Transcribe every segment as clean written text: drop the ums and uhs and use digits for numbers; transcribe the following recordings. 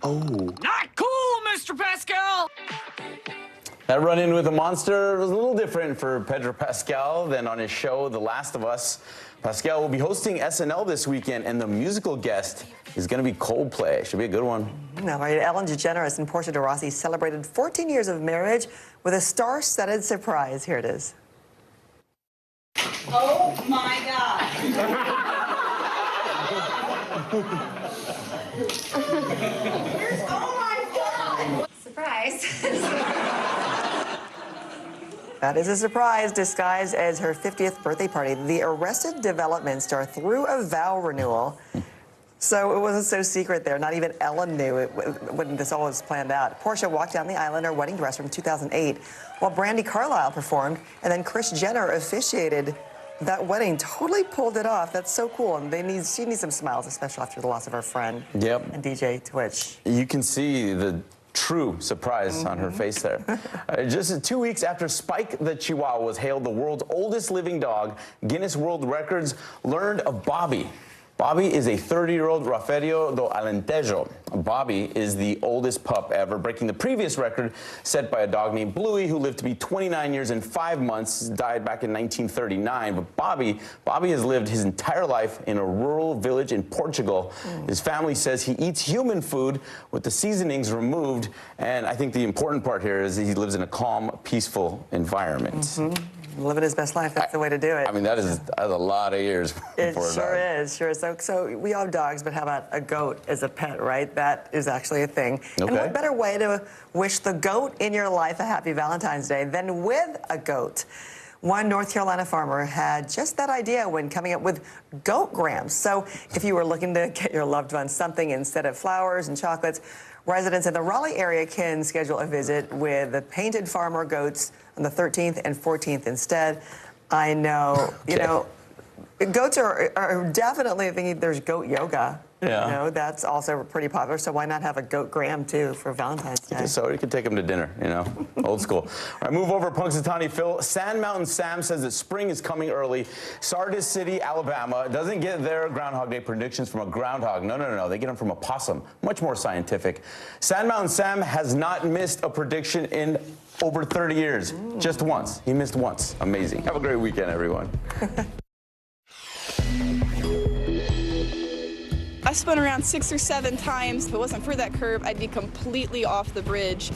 Oh. Not cool, Mr. Pascal! That run-in with a monster was a little different for Pedro Pascal than on his show, The Last of Us. Pascal will be hosting SNL this weekend, and the musical guest is going to be Coldplay. Should be a good one. Now, right, Ellen DeGeneres and Portia de Rossi celebrated 14 years of marriage with a star-studded surprise. Here it is. Oh, my God. Oh, my God. Surprise. That is a surprise disguised as her 50th birthday party. The Arrested Development star threw a vow renewal. So it wasn't so secret there. Not even Ellen knew it when this all was planned out. Portia walked down the aisle in her wedding dress from 2008 while Brandi Carlile performed, and then Kris Jenner officiated that wedding. Totally pulled it off. That's so cool. And she needs some smiles, especially after the loss of her friend. Yep. And DJ Twitch. You can see the true surprise on her face there. Just 2 weeks after Spike the Chihuahua was hailed the world's oldest living dog, Guinness World Records learned of Bobby. Bobby is a 30-year-old Rafario do Alentejo. Bobby is the oldest pup ever, breaking the previous record set by a dog named Bluey, who lived to be 29 years and 5 months, died back in 1939. But Bobby has lived his entire life in a rural village in Portugal. His family says he eats human food with the seasonings removed, and I think the important part here is he lives in a calm, peaceful environment. Living his best life, that's the way to do it. I mean, that's a lot of years It for a sure dog. is, sure is. So we all have dogs, but how about a goat as a pet, right? That is actually a thing. Okay. And what better way to wish the goat in your life a happy Valentine's Day than with a goat? One North Carolina farmer had just that idea when coming up with goat grams. So if you were looking to get your loved one something instead of flowers and chocolates, residents in the Raleigh area can schedule a visit with the painted farmer goats on the 13th and 14th instead. I know, you know, goats are definitely thinking there's goat yoga. Yeah. You know, that's also pretty popular, so why not have a goat gram, too, for Valentine's Day? So you could take them to dinner, you know, old school. All right, move over, Punxsutawney Phil. Sand Mountain Sam says that spring is coming early. Sardis City, Alabama, doesn't get their Groundhog Day predictions from a groundhog. No. They get them from a possum. Much more scientific. Sand Mountain Sam has not missed a prediction in over 30 years. Just once. He missed once. Amazing. Have a great weekend, everyone. I spun around 6 or 7 times. If it wasn't for that curve, I'd be completely off the bridge.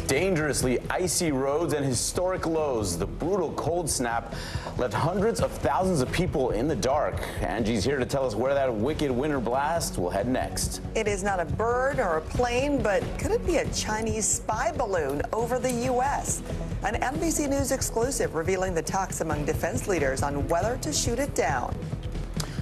Dangerously icy roads and historic lows. The brutal cold snap left hundreds of thousands of people in the dark. Angie's here to tell us where that wicked winter blast will head next. It is not a bird or a plane, but could it be a Chinese spy balloon over the U.S.? An NBC News exclusive revealing the talks among defense leaders on whether to shoot it down.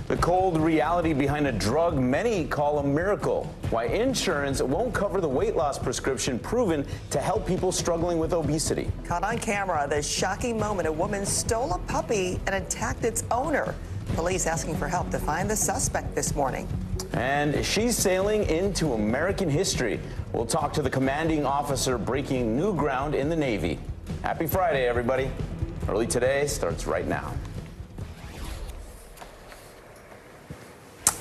The cold reality behind a drug many call a miracle. Why insurance won't cover the weight loss prescription proven to help people struggling with obesity. Caught on camera, the shocking moment a woman stole a puppy and attacked its owner. Police asking for help to find the suspect this morning. And she's sailing into American history. We'll talk to the commanding officer breaking new ground in the Navy. Happy Friday, everybody. Early Today starts right now.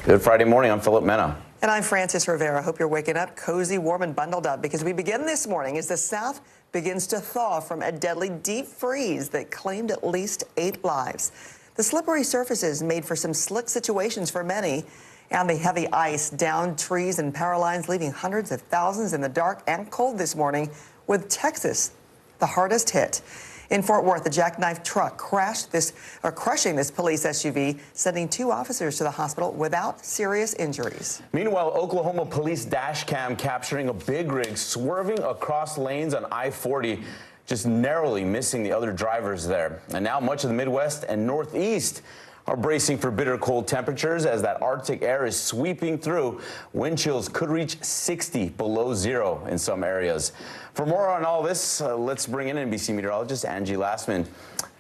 Good Friday morning. I'm Philip Mena. And I'm Francis Rivera. Hope you're waking up cozy, warm, and bundled up because we begin this morning as the South begins to thaw from a deadly deep freeze that claimed at least 8 lives. The slippery surfaces made for some slick situations for many, and the heavy ice downed trees and power lines, leaving hundreds of thousands in the dark and cold this morning, with Texas the hardest hit. In Fort Worth, a jackknife truck crushing this police SUV, sending 2 officers to the hospital without serious injuries. Meanwhile, Oklahoma police dash cam capturing a big rig swerving across lanes on I-40, just narrowly missing the other drivers there. And now much of the Midwest and Northeast are bracing for bitter cold temperatures as that Arctic air is sweeping through. Wind chills could reach 60 below zero in some areas. For more on all this, let's bring in NBC meteorologist Angie Lassman.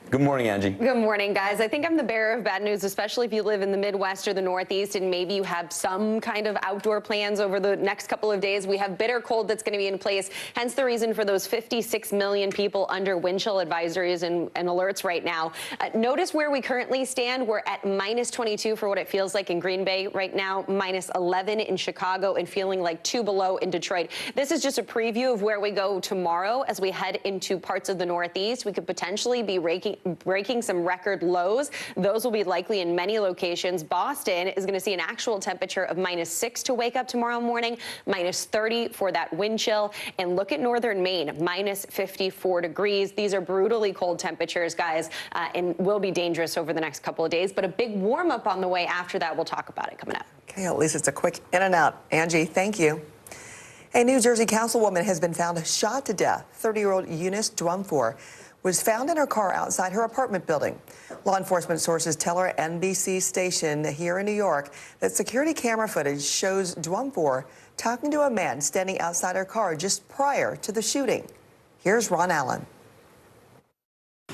Good morning, Angie. Good morning, guys. I think I'm the bearer of bad news, especially if you live in the Midwest or the Northeast and maybe you have some kind of outdoor plans over the next couple of days. We have bitter cold that's going to be in place, hence the reason for those 56 million people under wind chill advisories and alerts right now. Notice where we currently stand. We're at -22 for what it feels like in Green Bay right now, -11 in Chicago, and feeling like 2 below in Detroit. This is just a preview of where we go tomorrow as we head into parts of the Northeast. We could potentially be breaking some record lows. Those will be likely in many locations. Boston is going to see an actual temperature of -6 to wake up tomorrow morning, -30 for that wind chill. And look at northern Maine, -54 degrees. These are brutally cold temperatures, guys, and will be dangerous over the next couple of days. But a big warm up on the way after that. We'll talk about it coming up. Okay, at least it's a quick in and out. Angie, thank you. A New Jersey councilwoman has been found shot to death. 30-year-old Eunice Dwumfor was found in her car outside her apartment building. Law enforcement sources tell our NBC station here in New York that security camera footage shows Dwumfor talking to a man standing outside her car just prior to the shooting. Here's Ron Allen.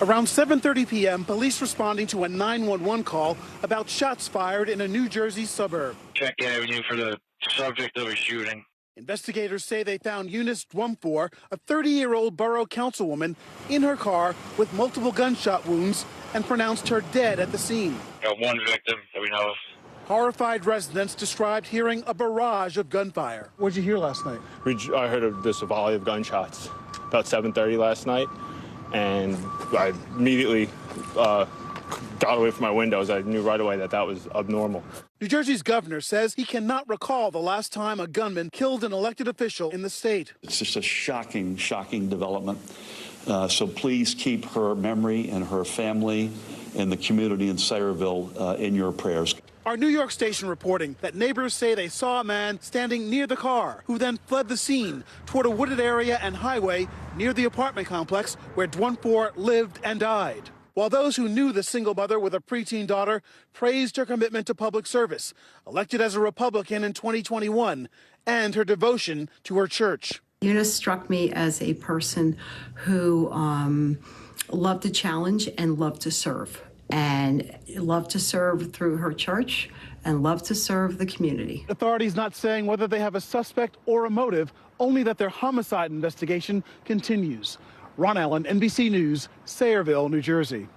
Around 7:30 p.m., police responding to a 911 call about shots fired in a New Jersey suburb. Check Avenue for the subject of a shooting. Investigators say they found Eunice Dwumfor, a 30-year-old borough councilwoman, in her car with multiple gunshot wounds and pronounced her dead at the scene. One victim that we know of. Horrified residents described hearing a barrage of gunfire. What did you hear last night? I heard of this volley of gunshots about 7:30 last night, and I immediately got away from my windows. I knew right away that that was abnormal. New Jersey's governor says he cannot recall the last time a gunman killed an elected official in the state. It's just a shocking, shocking development. So please keep her memory and her family and the community in Sayreville in your prayers. Our New York station reporting that neighbors say they saw a man standing near the car who then fled the scene toward a wooded area and highway near the apartment complex where Dwumfor lived and died. While those who knew the single mother with a preteen daughter praised her commitment to public service, elected as a Republican in 2021, and her devotion to her church. Eunice struck me as a person who loved to challenge and loved to serve, and loved to serve through her church and loved to serve the community. Authorities not saying whether they have a suspect or a motive, only that their homicide investigation continues. Ron Allen, NBC News, Sayreville, New Jersey.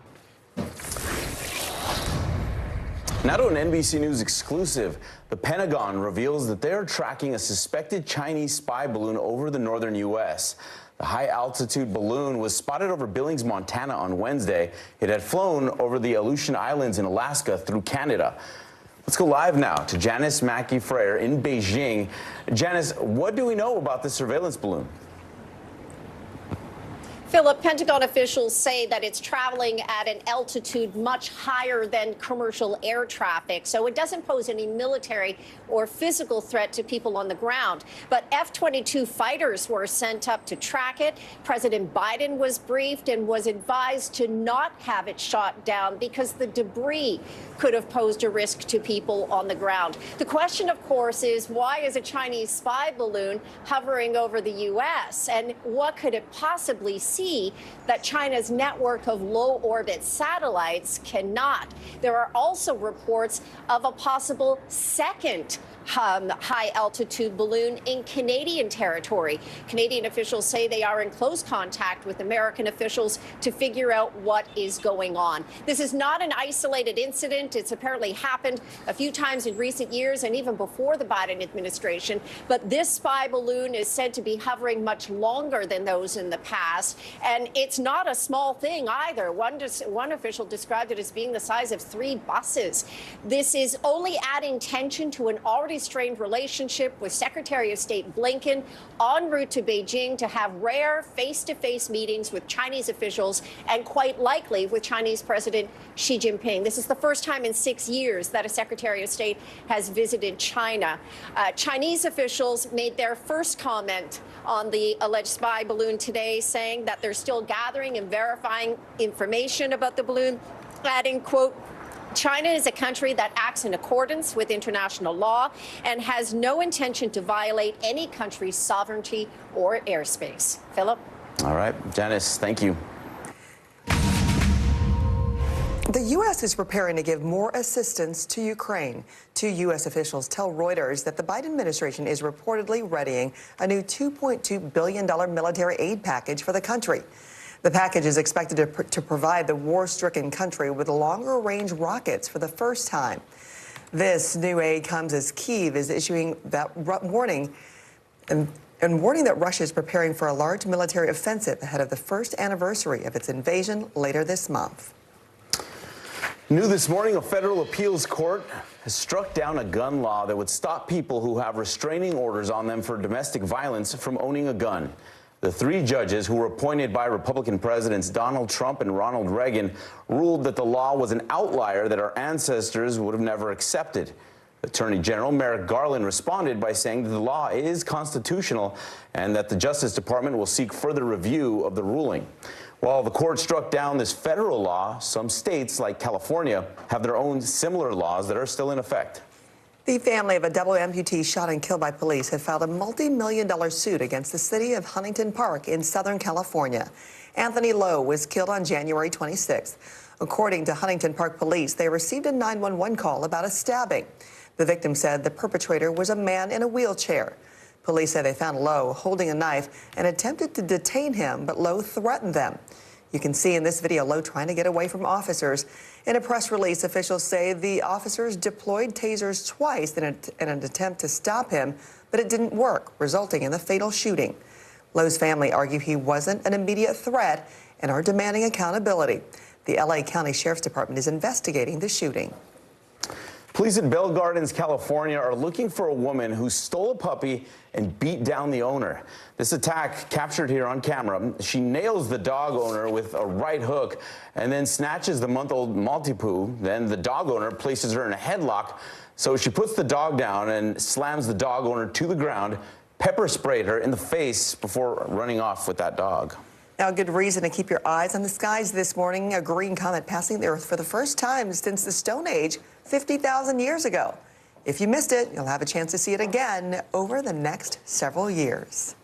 Now to an NBC News exclusive. The Pentagon reveals that they are tracking a suspected Chinese spy balloon over the northern U.S. The high-altitude balloon was spotted over Billings, Montana on Wednesday. It had flown over the Aleutian Islands in Alaska through Canada. Let's go live now to Janice Mackey-Freyer in Beijing. Janice, what do we know about this surveillance balloon? Philip, Pentagon officials say that it's traveling at an altitude much higher than commercial air traffic, so it doesn't pose any military or physical threat to people on the ground. But F-22 fighters were sent up to track it. President Biden was briefed and was advised to not have it shot down because the debris could have posed a risk to people on the ground. The question, of course, is why is a Chinese spy balloon hovering over the U.S., and what could it possibly see that China's network of low-orbit satellites cannot? There are also reports of a possible second high-altitude balloon in Canadian territory. Canadian officials say they are in close contact with American officials to figure out what is going on. This is not an isolated incident. It's apparently happened a few times in recent years and even before the Biden administration. But this spy balloon is said to be hovering much longer than those in the past. And it's not a small thing either. One official described it as being the size of 3 buses. This is only adding tension to an already strained relationship with Secretary of State Blinken en route to Beijing to have rare face-to-face meetings with Chinese officials and quite likely with Chinese President Xi Jinping. This is the first time in 6 years that a Secretary of State has visited China. Chinese officials made their first comment on the alleged spy balloon today, saying that they're still gathering and verifying information about the balloon, adding, quote, China is a country that acts in accordance with international law and has no intention to violate any country's sovereignty or airspace. Philip? All right, Janice, thank you. The U.S. is preparing to give more assistance to Ukraine. Two U.S. officials tell Reuters that the Biden administration is reportedly readying a new $2.2 billion military aid package for the country. The package is expected to provide the war-stricken country with longer-range rockets for the first time. This new aid comes as Kyiv is issuing that warning and warning that Russia is preparing for a large military offensive ahead of the first anniversary of its invasion later this month. New this morning, a federal appeals court has struck down a gun law that would stop people who have restraining orders on them for domestic violence from owning a gun. The three judges who were appointed by Republican presidents Donald Trump and Ronald Reagan ruled that the law was an outlier that our ancestors would have never accepted. Attorney General Merrick Garland responded by saying that the law is constitutional and that the Justice Department will seek further review of the ruling. While the court struck down this federal law, some states, like California, have their own similar laws that are still in effect. The family of a double amputee shot and killed by police have filed a multi-million-dollar suit against the city of Huntington Park in Southern California. Anthony Lowe was killed on January 26th. According to Huntington Park police, they received a 911 call about a stabbing. The victim said the perpetrator was a man in a wheelchair. Police say they found Lowe holding a knife and attempted to detain him, but Lowe threatened them. You can see in this video Lowe trying to get away from officers. In a press release, officials say the officers deployed tasers twice in an attempt to stop him, but it didn't work, resulting in the fatal shooting. Lowe's family argue he wasn't an immediate threat and are demanding accountability. The LA County Sheriff's Department is investigating the shooting. Police in Bell Gardens, California are looking for a woman who stole a puppy and beat down the owner. This attack captured here on camera. She nails the dog owner with a right hook and then snatches the month-old Maltipoo. Then the dog owner places her in a headlock. So she puts the dog down and slams the dog owner to the ground, pepper sprayed her in the face before running off with that dog. Now, a good reason to keep your eyes on the skies this morning. A green comet passing the Earth for the first time since the Stone Age 50,000 years ago. If you missed it, you'll have a chance to see it again over the next several years.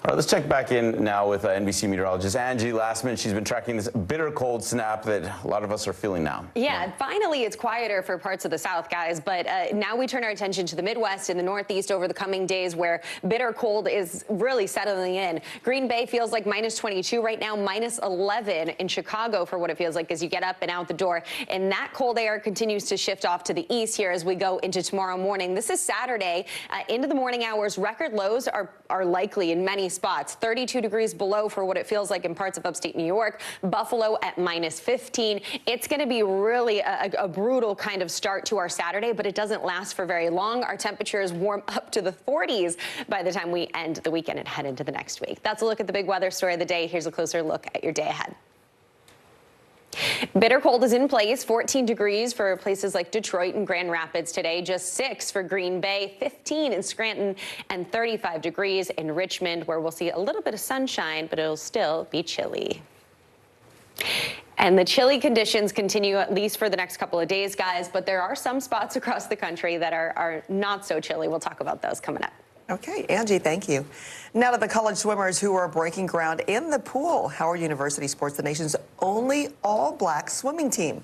All right, let's check back in now with NBC meteorologist Angie. Last minute, she's been tracking this bitter cold snap that a lot of us are feeling now. Yeah, finally it's quieter for parts of the South, guys, but now we turn our attention to the Midwest and the Northeast over the coming days where bitter cold is really settling in. Green Bay feels like -22 right now, -11 in Chicago for what it feels like as you get up and out the door. And that cold air continues to shift off to the east here as we go into tomorrow morning. This is Saturday. Into the morning hours, record lows are likely in many spots. 32 degrees below for what it feels like in parts of upstate New York. Buffalo at -15. It's going to be really a brutal kind of start to our Saturday, but it doesn't last for very long. Our temperatures warm up to the 40s by the time we end the weekend and head into the next week. That's a look at the big weather story of the day. Here's a closer look at your day ahead. Bitter cold is in place, 14 degrees for places like Detroit and Grand Rapids today, just 6 for Green Bay, 15 in Scranton, and 35 degrees in Richmond, where we'll see a little bit of sunshine, but it'll still be chilly. And the chilly conditions continue at least for the next couple of days, guys, but there are some spots across the country that are not so chilly. We'll talk about those coming up. Okay, Angie, thank you. Now to the college swimmers who are breaking ground in the pool. Howard University sports the nation's only all-black swimming team.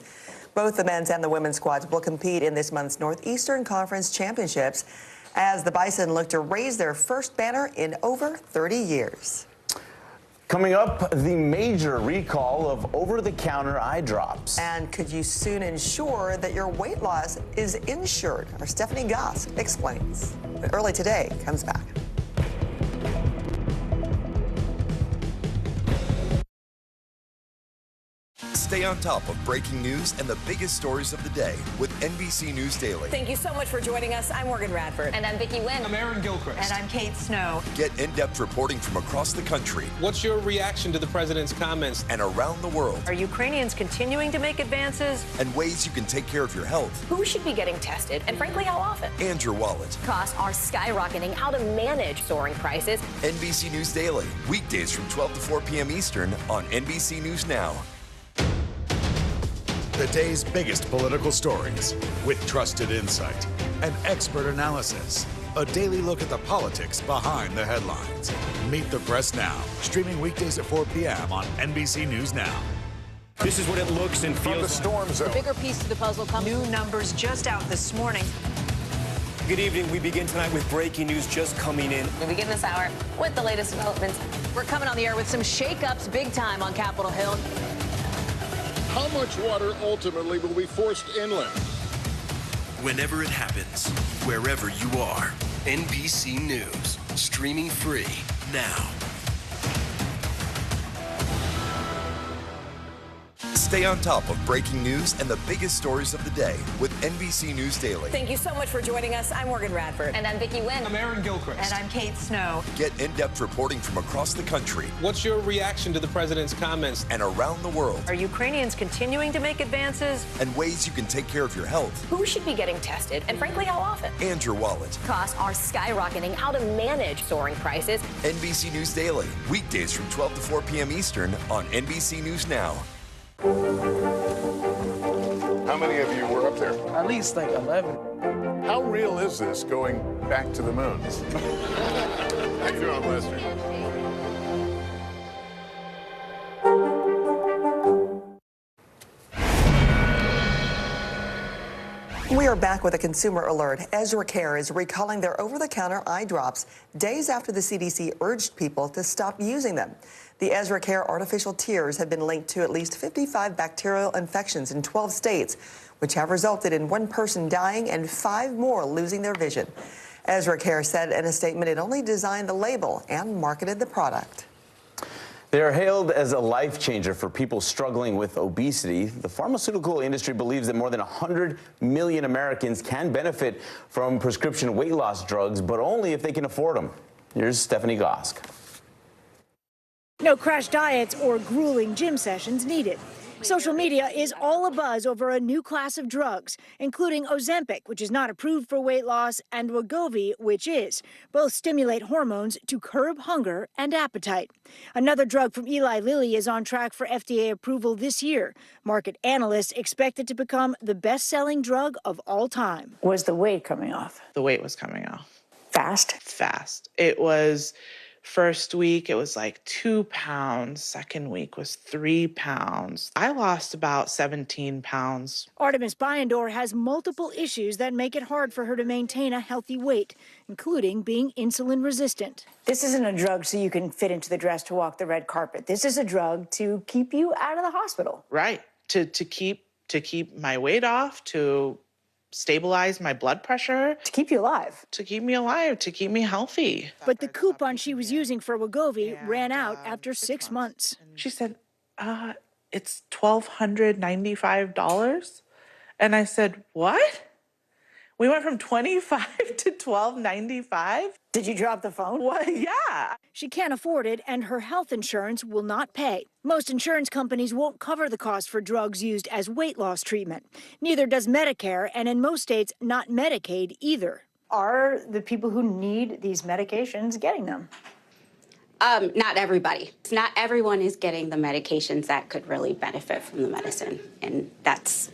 Both the men's and the women's squads will compete in this month's Northeastern Conference Championships as the Bison look to raise their first banner in over 30 years. Coming up, the major recall of over-the-counter eye drops. And could you soon ensure that your weight loss is insured? Our Stephanie Goss explains. Early Today comes back. Stay on top of breaking news and the biggest stories of the day with NBC News Daily. Thank you so much for joining us. I'm Morgan Radford. And I'm Vicki Wynn. I'm Aaron Gilchrist. And I'm Kate Snow. Get in-depth reporting from across the country. What's your reaction to the president's comments? And around the world. Are Ukrainians continuing to make advances? And ways you can take care of your health. Who should be getting tested? And frankly, how often? And your wallet. Costs are skyrocketing. How to manage soaring prices. NBC News Daily. Weekdays from 12 to 4 p.m. Eastern on NBC News Now. The day's biggest political stories with trusted insight and expert analysis. A daily look at the politics behind the headlines. Meet the Press Now, streaming weekdays at 4 p.m. on NBC News Now. This is what it looks and feels. From the storm zone. The bigger piece to the puzzle comes. New numbers just out this morning. Good evening. We begin tonight with breaking news just coming in. We begin this hour with the latest developments. We're coming on the air with some shakeups big time on Capitol Hill. How much water ultimately will be forced inland? Whenever it happens, wherever you are, NBC News, streaming free now. Stay on top of breaking news and the biggest stories of the day with NBC News Daily. Thank you so much for joining us. I'm Morgan Radford. And I'm Vicki Wynn. I'm Aaron Gilchrist. And I'm Kate Snow. Get in-depth reporting from across the country What's your reaction to the president's comments? and around the world, Are Ukrainians continuing to make advances? and ways you can take care of your health Who should be getting tested? And frankly, how often? and your wallet. Costs are skyrocketing. How to manage soaring prices. NBC News Daily, weekdays from 12 to 4 p.m. Eastern on NBC News Now. How many of you were up there? At least like 11. How real is this going back to the moon? How you doing, Lester? We are back with a consumer alert. Ezra Care is recalling their over-the-counter eye drops days after the CDC urged people to stop using them. The Ezra Care artificial tears have been linked to at least 55 bacterial infections in 12 states, which have resulted in 1 person dying and 5 more losing their vision. Ezra Care said in a statement it only designed the label and marketed the product. They are hailed as a life changer for people struggling with obesity. The pharmaceutical industry believes that more than 100 million Americans can benefit from prescription weight loss drugs, but only if they can afford them. Here's Stephanie Gosk. No crash diets or grueling gym sessions needed. Social media is all abuzz over a new class of drugs, including Ozempic, which is not approved for weight loss, and Wegovy, which is. Both stimulate hormones to curb hunger and appetite. Another drug from Eli Lilly is on track for FDA approval this year. Market analysts expect it to become the best-selling drug of all time. Was the weight coming off? The weight was coming off. Fast? Fast. It was, first week, it was like 2 pounds. Second week was 3 pounds. I lost about 17 pounds. Artemis Bayandor has multiple issues that make it hard for her to maintain a healthy weight, including being insulin resistant. This isn't a drug so you can fit into the dress to walk the red carpet. This is a drug to keep you out of the hospital. Right. To keep my weight off, to stabilize my blood pressure. To keep you alive. To keep me alive, to keep me healthy. But the coupon she was using for Wegovy ran out after 6 months. She said, it's $1,295. And I said, what? We went from $25 to $1,295? Did you drop the phone? What? Yeah. She can't afford it, and her health insurance will not pay. Most insurance companies won't cover the cost for drugs used as weight loss treatment. Neither does Medicare, and in most states, not Medicaid either. Are the people who need these medications getting them? Not everybody. Not everyone is getting the medications that could really benefit from the medicine, and that's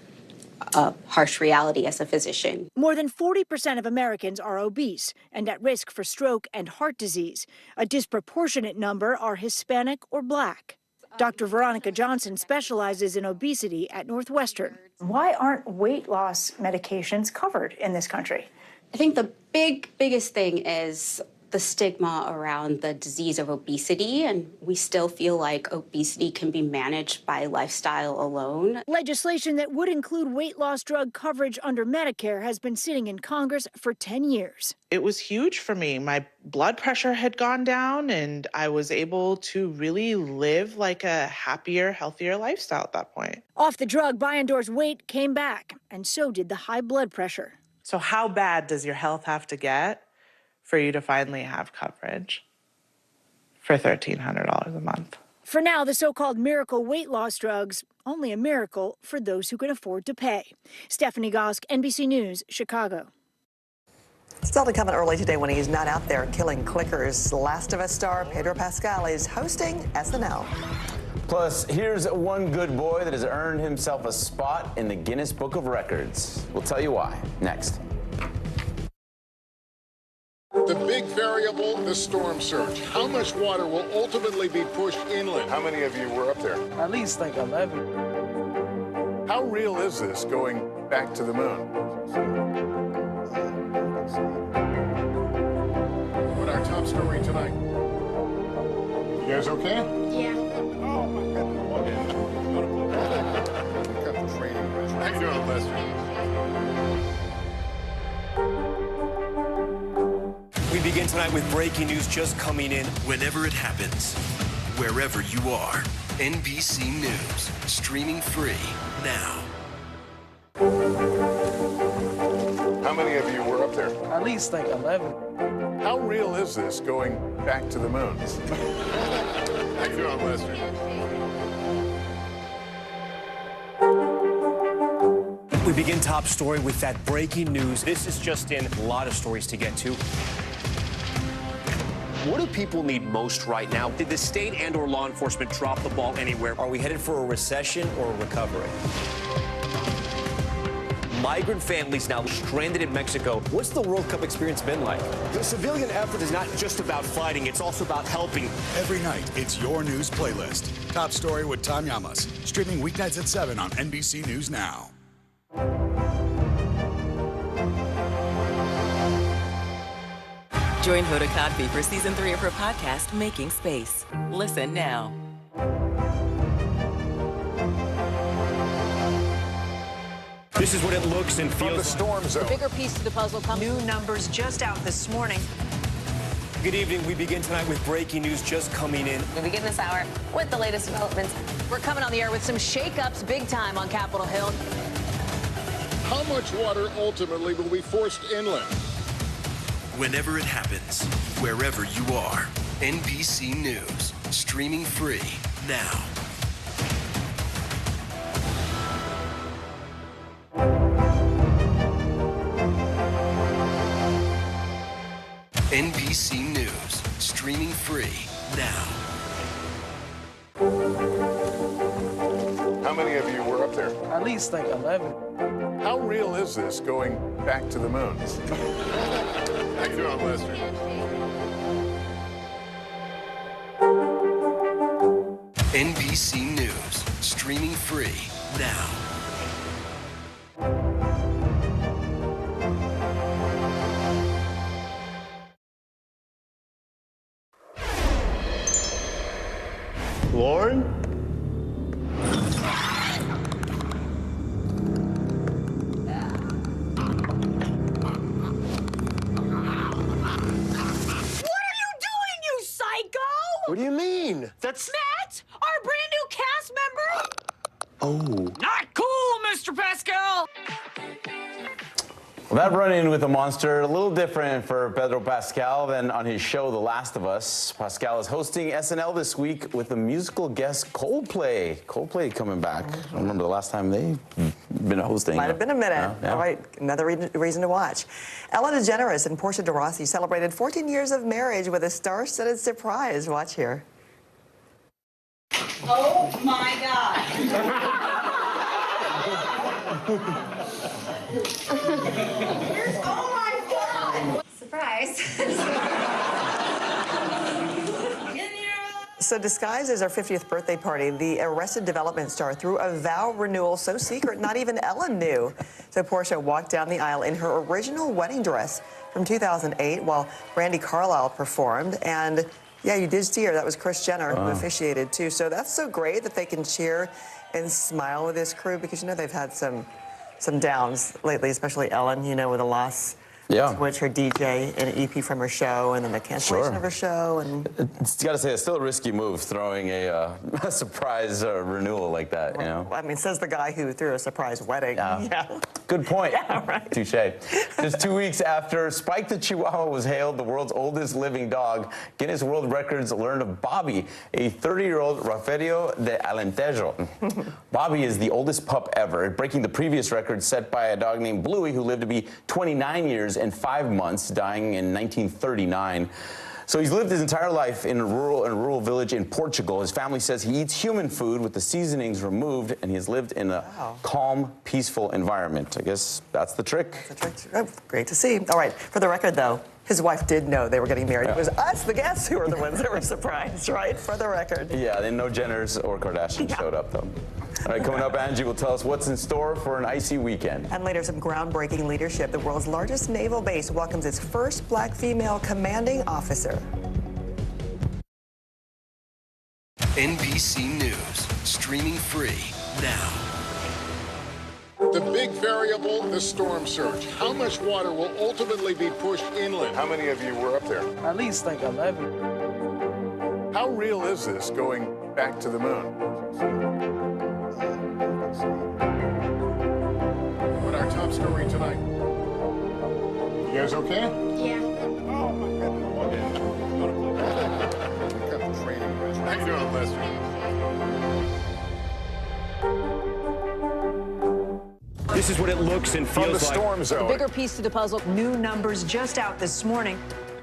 a harsh reality as a physician. More than 40% of Americans are obese and at risk for stroke and heart disease. A disproportionate number are Hispanic or Black. Dr. Veronica Johnson specializes in obesity at Northwestern. Why aren't weight loss medications covered in this country? I think the biggest thing is the stigma around the disease of obesity, and we still feel like obesity can be managed by lifestyle alone. Legislation that would include weight loss drug coverage under Medicare has been sitting in Congress for 10 years. It was huge for me. My blood pressure had gone down, and I was able to really live like a happier, healthier lifestyle at that point. Off the drug, Bayandor's weight came back, and so did the high blood pressure. So how bad does your health have to get for you to finally have coverage for $1,300 a month? For now, the so-called miracle weight loss drugs, only a miracle for those who can afford to pay. Stephanie Gosk, NBC News, Chicago. Still to come in early today when he's not out there killing clickers. Last of Us star Pedro Pascal is hosting SNL. Plus, here's one good boy that has earned himself a spot in the Guinness Book of Records. We'll tell you why next. The big variable the storm surge. How much water will ultimately be pushed inland? How many of you were up there? At least like 11. How real is this going back to the moon? What our top story tonight? You guys okay? Yeah. Oh my goodness. How you doing, Lester? We begin tonight with breaking news just coming in. Whenever it happens, wherever you are, NBC News, streaming free now. How many of you were up there? At least like 11. How real is this going back to the moon? How you doing, Lester? We begin top story with that breaking news. This is just in, a lot of stories to get to. What do people need most right now? Did the state and/or law enforcement drop the ball anywhere? Are we headed for a recession or a recovery? Migrant families now stranded in Mexico. What's the World Cup experience been like? The civilian effort is not just about fighting, it's also about helping. Every night, it's your news playlist. Top Story with Tom Llamas. Streaming weeknights at 7 on NBC News Now. Join Hoda Kotb for season 3 of her podcast, Making Space. Listen now. This is what it looks and feels From the storm zone. The bigger piece to the puzzle comes. New numbers just out this morning. Good evening. We begin tonight with breaking news just coming in. We begin this hour with the latest developments. We're coming on the air with some shakeups big time on Capitol Hill. How much water ultimately will be forced inland? Whenever it happens, wherever you are, NBC News, streaming free now. NBC News, streaming free now. How many of you were up there? At least like 11. How real is this going back to the moon? How you doing, Lester? NBC News, streaming free now. Lauren? What do you mean? That's Matt, our brand new cast member. oh. Not cool, Mr. Pascal. Well, that run-in with a monster, a little different for Pedro Pascal than on his show, The Last of Us. Pascal is hosting SNL this week with a musical guest, Coldplay. Coldplay coming back. I don't remember the last time they've been hosting. Might have been a minute. Yeah. All right, another reason to watch. Ellen DeGeneres and Portia de Rossi celebrated 14 years of marriage with a star-studded surprise. Watch here. Oh my God. Oh my God. Surprise. So disguised as our 50th birthday party, the Arrested Development star threw a vow renewal so secret not even Ellen knew. So Portia walked down the aisle in her original wedding dress from 2008 while Brandi Carlile performed. And yeah, you did see her. That was Kris Jenner who officiated too. So that's so great that they can cheer and smile with this crew because, you know, they've had some downs lately, especially Ellen, you know, with a loss. Yeah. Which her DJ and an EP from her show, and then the cancellation of her show. And It's got to say, it's still a risky move throwing a surprise renewal like that, you know? I mean, says the guy who threw a surprise wedding. Yeah. Good point. Yeah, right. Touche. Just 2 weeks after Spike the Chihuahua was hailed the world's oldest living dog, Guinness World Records learned of Bobby, a 30-year-old Rafario de Alentejo. Bobby is the oldest pup ever, breaking the previous record set by a dog named Bluey, who lived to be 29 years and 5 months, dying in 1939. So he's lived his entire life in a rural village in Portugal. His family says he eats human food with the seasonings removed, and he has lived in a calm, peaceful environment. I guess that's the trick. That's the trick. Oh, great to see. All right, for the record, though, His wife did know they were getting married. It was us, the guests, who were the ones that were surprised, right? For the record. Yeah, and no Jenners or Kardashians showed up, though. All right, coming up, Angie will tell us what's in store for an icy weekend. And later, some groundbreaking leadership. The world's largest naval base welcomes its first black female commanding officer. NBC News, streaming free now. The big variable, the storm surge. How much water will ultimately be pushed inland? How many of you were up there? At least like 11. How real is this going back to the moon? What our top story tonight? You guys okay? Yeah. Oh my goodness. What kind of training is that? How you doing, Lester? This is what it looks and feels like. From the storm zone. The bigger piece to the puzzle. New numbers just out this morning.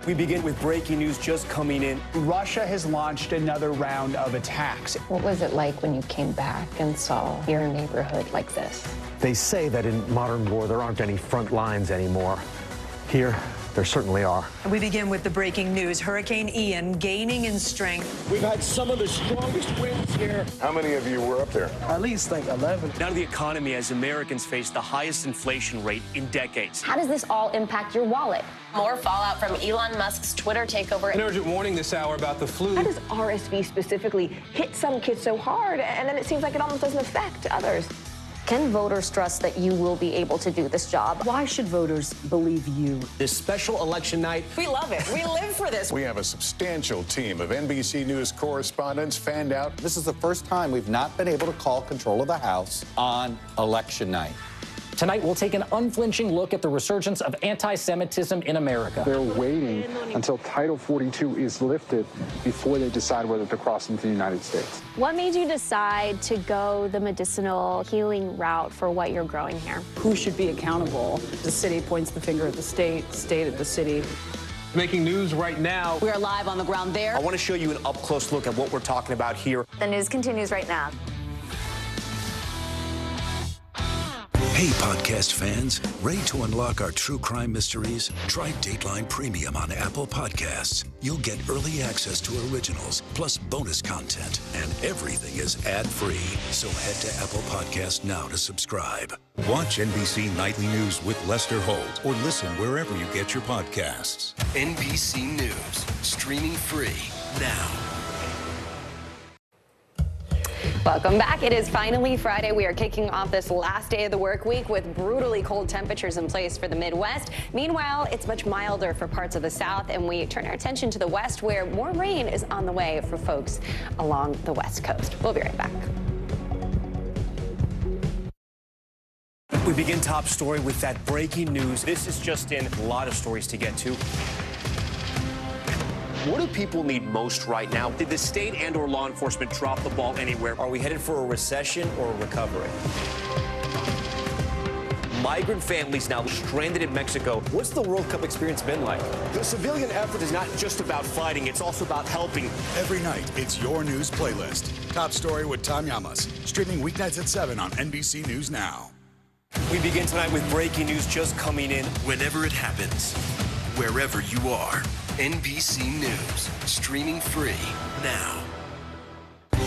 We begin with breaking news just coming in. Russia has launched another round of attacks. What was it like when you came back and saw your neighborhood like this? They say that in modern war, there aren't any front lines anymore. Here, there certainly are. We begin with the breaking news. Hurricane Ian gaining in strength. We've had some of the strongest winds here. How many of you were up there? At least like 11. Now to the economy as Americans face the highest inflation rate in decades. How does this all impact your wallet? More fallout from Elon Musk's Twitter takeover. An urgent warning this hour about the flu. How does RSV specifically hit some kids so hard, and then it seems like it almost doesn't affect others? Can voters trust that you will be able to do this job? Why should voters believe you? This special election night. We love it. We live for this. We have a substantial team of NBC News correspondents fanned out. This is the first time we've not been able to call control of the House on election night. Tonight, we'll take an unflinching look at the resurgence of anti-Semitism in America. They're waiting until Title 42 is lifted before they decide whether to cross into the United States. What made you decide to go the medicinal healing route for what you're growing here? Who should be accountable? The city points the finger at the state at the city. Making news right now. We are live on the ground there. I want to show you an up-close look at what we're talking about here. The news continues right now. Hey, podcast fans, ready to unlock our true crime mysteries? Try Dateline Premium on Apple Podcasts. You'll get early access to originals, plus bonus content, and everything is ad-free. So head to Apple Podcasts now to subscribe. Watch NBC Nightly News with Lester Holt, or listen wherever you get your podcasts. NBC News, streaming free now. Welcome back. It is finally Friday. We are kicking off this last day of the work week with brutally cold temperatures in place for the Midwest. Meanwhile, it's much milder for parts of the South, and we turn our attention to the West, where more rain is on the way for folks along the West Coast. We'll be right back. We begin top story with that breaking news. This is just in, a lot of stories to get to. What do people need most right now? Did the state and or law enforcement drop the ball anywhere? Are we headed for a recession or a recovery? Migrant families now stranded in Mexico. What's the World Cup experience been like? The civilian effort is not just about fighting, it's also about helping. Every night, it's your news playlist. Top Story with Tom Llamas, streaming weeknights at 7 on NBC News Now. We begin tonight with breaking news just coming in. Whenever it happens, wherever you are, NBC News, streaming free now.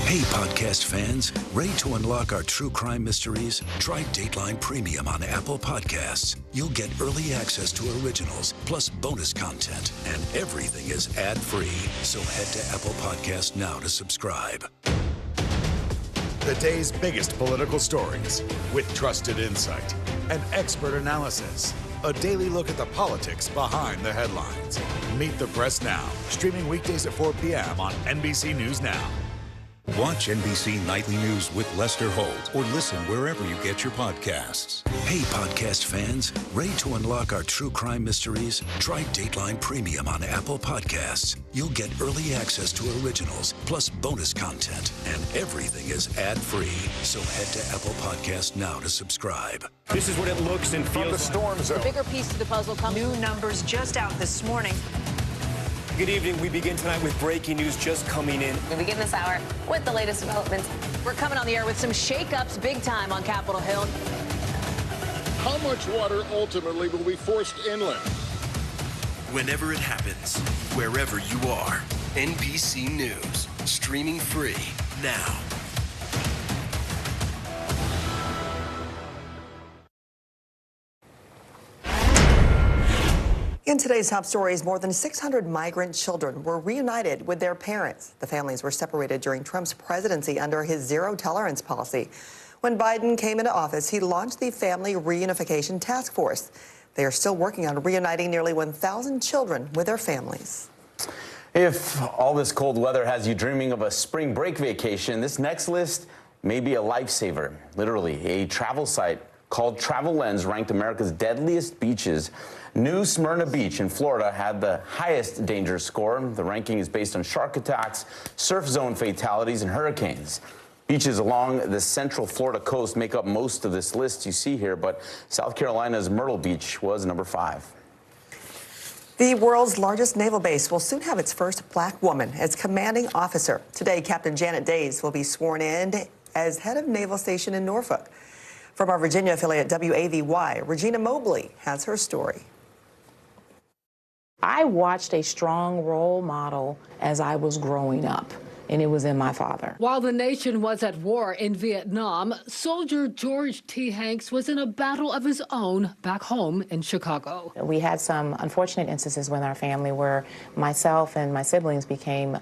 Hey, podcast fans, ready to unlock our true crime mysteries? Try Dateline Premium on Apple Podcasts. You'll get early access to originals, plus bonus content, and everything is ad-free. So head to Apple Podcasts now to subscribe. The day's biggest political stories, with trusted insight and expert analysis. A daily look at the politics behind the headlines. Meet the Press Now, streaming weekdays at 4 p.m. on NBC News Now. Watch NBC Nightly News with Lester Holt, or listen wherever you get your podcasts. Hey, podcast fans, ready to unlock our true crime mysteries? Try Dateline Premium on Apple Podcasts. You'll get early access to originals, plus bonus content, and everything is ad-free. So head to Apple Podcasts now to subscribe. This is what it looks and feels From the storm zone. The bigger piece to the puzzle comes. New numbers just out this morning. Good evening. We begin tonight with breaking news just coming in. We begin this hour with the latest developments. We're coming on the air with some shakeups big time on Capitol Hill. How much water ultimately will be forced inland? whenever it happens, wherever you are. NBC News, streaming free now. In today's top stories, more than 600 migrant children were reunited with their parents. The families were separated during Trump's presidency under his zero-tolerance policy. When Biden came into office, he launched the Family Reunification Task Force. They are still working on reuniting nearly 1,000 children with their families. If all this cold weather has you dreaming of a spring break vacation, this next list may be a lifesaver. Literally, a travel site called Travel Lens ranked America's deadliest beaches. New Smyrna Beach in Florida had the highest danger score. The ranking is based on shark attacks, surf zone fatalities, and hurricanes. Beaches along the central Florida coast make up most of this list you see here, but South Carolina's Myrtle Beach was number 5. The world's largest naval base will soon have its first black woman as commanding officer. Today, Captain Janet Days will be sworn in as head of Naval Station in Norfolk. From our Virginia affiliate WAVY, Regina Mobley has her story. I watched a strong role model as I was growing up, and it was in my father. While the nation was at war in Vietnam, soldier George T. Hanks was in a battle of his own back home in Chicago. We had some unfortunate instances with our family where myself and my siblings became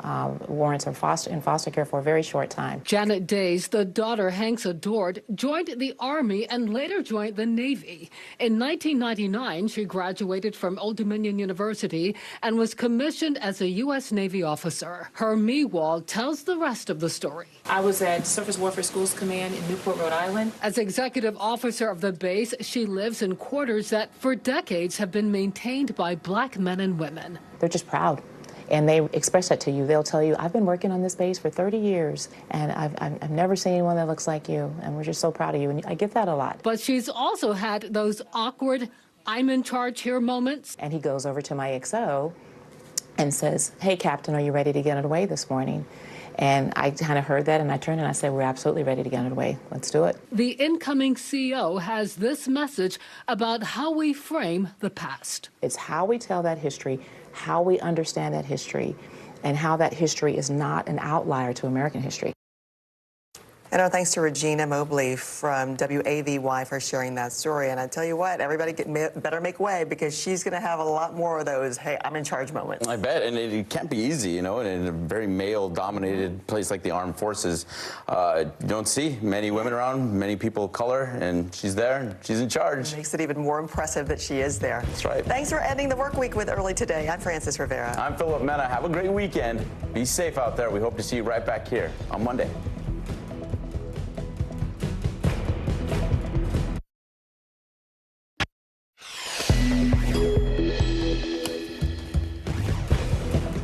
warrants in foster care for a very short time. Janet Days, the daughter Hanks adored, joined the Army and later joined the Navy. In 1999, she graduated from Old Dominion University and was commissioned as a U.S. Navy officer. Her Wall tells the rest of the story. I was at Surface Warfare Schools Command in Newport, Rhode Island. As executive officer of the base, she lives in quarters that for decades have been maintained by black men and women. They're just proud. And they express that to you. They'll tell you, I've been working on this base for 30 years, and I've never seen anyone that looks like you, and we're just so proud of you. And I get that a lot. But she's also had those awkward, I'm in charge here moments. And he goes over to my XO and says, hey, Captain, are you ready to get underway this morning? And I kind of heard that, and I turned and I said, we're absolutely ready to get underway. Let's do it. The incoming CEO has this message about how we frame the past. It's how we tell that history, how we understand that history, and how that history is not an outlier to American history. And our thanks to Regina Mobley from WAVY for sharing that story. And I tell you what, everybody better make way because she's going to have a lot more of those, hey, I'm in charge moments. I bet. And it can't be easy, you know, in a very male-dominated place like the Armed Forces. You don't see many women around, many people of color, and she's there, and she's in charge. It makes it even more impressive that she is there. That's right. Thanks for ending the work week with Early Today. I'm Frances Rivera. I'm Philip Mena. Have a great weekend. Be safe out there. We hope to see you right back here on Monday.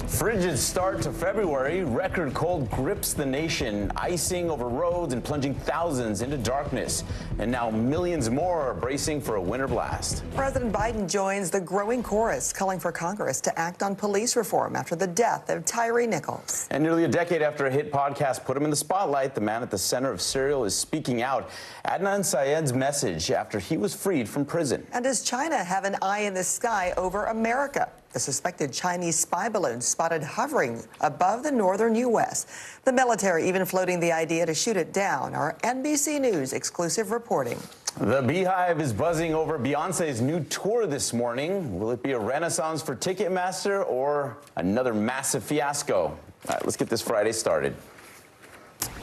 Frigid start to February. Record cold grips the nation, icing over roads and plunging thousands into darkness. And now millions more are bracing for a winter blast. President Biden joins the growing chorus calling for Congress to act on police reform after the death of Tyree Nichols. And nearly a decade after a hit podcast put him in the spotlight, the man at the center of Serial is speaking out. Adnan Syed's message after he was freed from prison. And does China have an eye in the sky over America? The suspected Chinese spy balloon spotted hovering above the northern U.S. The military even floating the idea to shoot it down. Our NBC News exclusive reporting. The Beehive is buzzing over Beyonce's new tour this morning. Will it be a renaissance for Ticketmaster or another massive fiasco? All right, let's get this Friday started.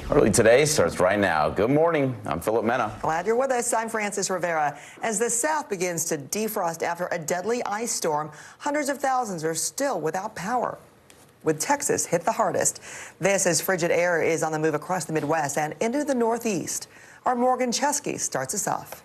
Early Today starts right now. Good morning. I'm Philip Mena. Glad you're with us. I'm Frances Rivera. As the South begins to defrost after a deadly ice storm, hundreds of thousands are still without power, with Texas hit the hardest. This as frigid air is on the move across the Midwest and into the Northeast. Our Morgan Chesky starts us off.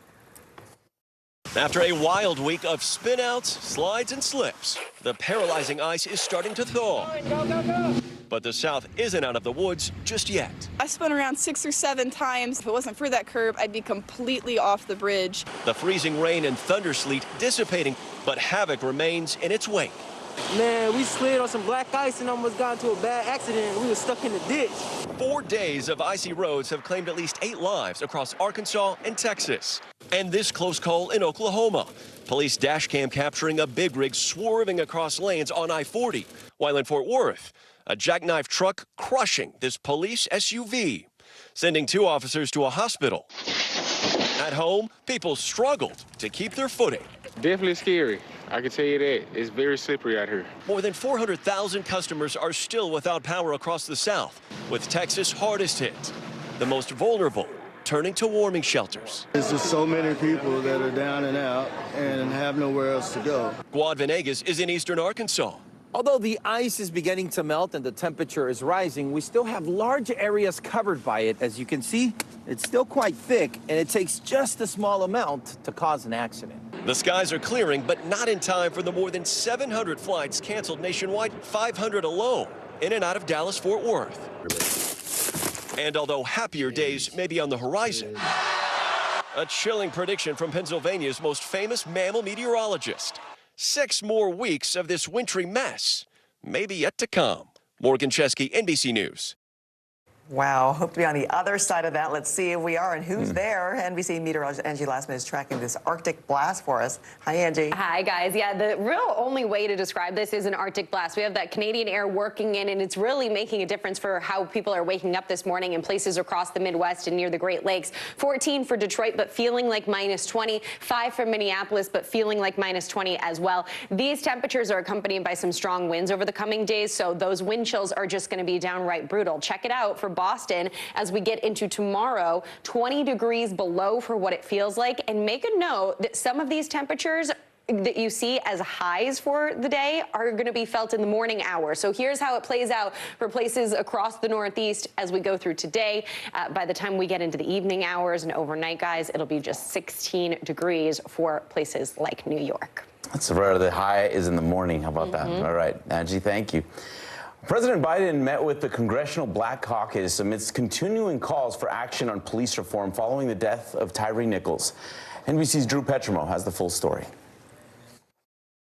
After a wild week of spinouts, slides, and slips, the paralyzing ice is starting to thaw. Go, go, go. But the South isn't out of the woods just yet. I spun around 6 or 7 times. If it wasn't for that curb, I'd be completely off the bridge. The freezing rain and thunder sleet dissipating, but havoc remains in its wake. Man, we slid on some black ice and almost got into a bad accident. We were stuck in the ditch. 4 days of icy roads have claimed at least 8 lives across Arkansas and Texas. And this close call in Oklahoma. Police dash cam capturing a big rig swerving across lanes on I-40. While in Fort Worth, a jackknife truck crushing this police SUV, sending 2 officers to a hospital. At home, people struggled to keep their footing. Definitely scary. I can tell you that. It's very slippery out here. More than 400,000 customers are still without power across the South, with Texas hardest hit. The most vulnerable turning to warming shelters. There's just so many people that are down and out and have nowhere else to go. Guad Venegas is in eastern Arkansas. Although the ice is beginning to melt and the temperature is rising, we still have large areas covered by it. As you can see, it's still quite thick, and it takes just a small amount to cause an accident. The skies are clearing, but not in time for the more than 700 flights canceled nationwide, 500 alone in and out of Dallas-Fort Worth. And although happier days may be on the horizon, a chilling prediction from Pennsylvania's most famous mammal meteorologist. 6 more weeks of this wintry mess may be yet to come. Morgan Chesky, NBC News. Wow, hope to be on the other side of that. Let's see if we are and who's there. NBC meteorologist Angie Lassman is tracking this Arctic blast for us. Hi, Angie. Hi, guys. Yeah, the real only way to describe this is an Arctic blast. We have that Canadian air working in, and it's really making a difference for how people are waking up this morning in places across the Midwest and near the Great Lakes. 14 for Detroit, but feeling like minus 20. 5 for Minneapolis, but feeling like minus 20 as well. These temperatures are accompanied by some strong winds over the coming days, so those wind chills are just going to be downright brutal. Check it out for Boston as we get into tomorrow. 20 degrees below for what it feels like. And make a note that some of these temperatures that you see as highs for the day are going to be felt in the morning hours. So here's how it plays out for places across the Northeast as we go through today. By the time we get into the evening hours and overnight, guys, it'll be just 16 degrees for places like New York. That's where the high is in the morning. How about that? All right, Angie, thank you. President Biden met with the Congressional Black Caucus amidst continuing calls for action on police reform following the death of Tyree Nichols. NBC's Drew Petrimo has the full story.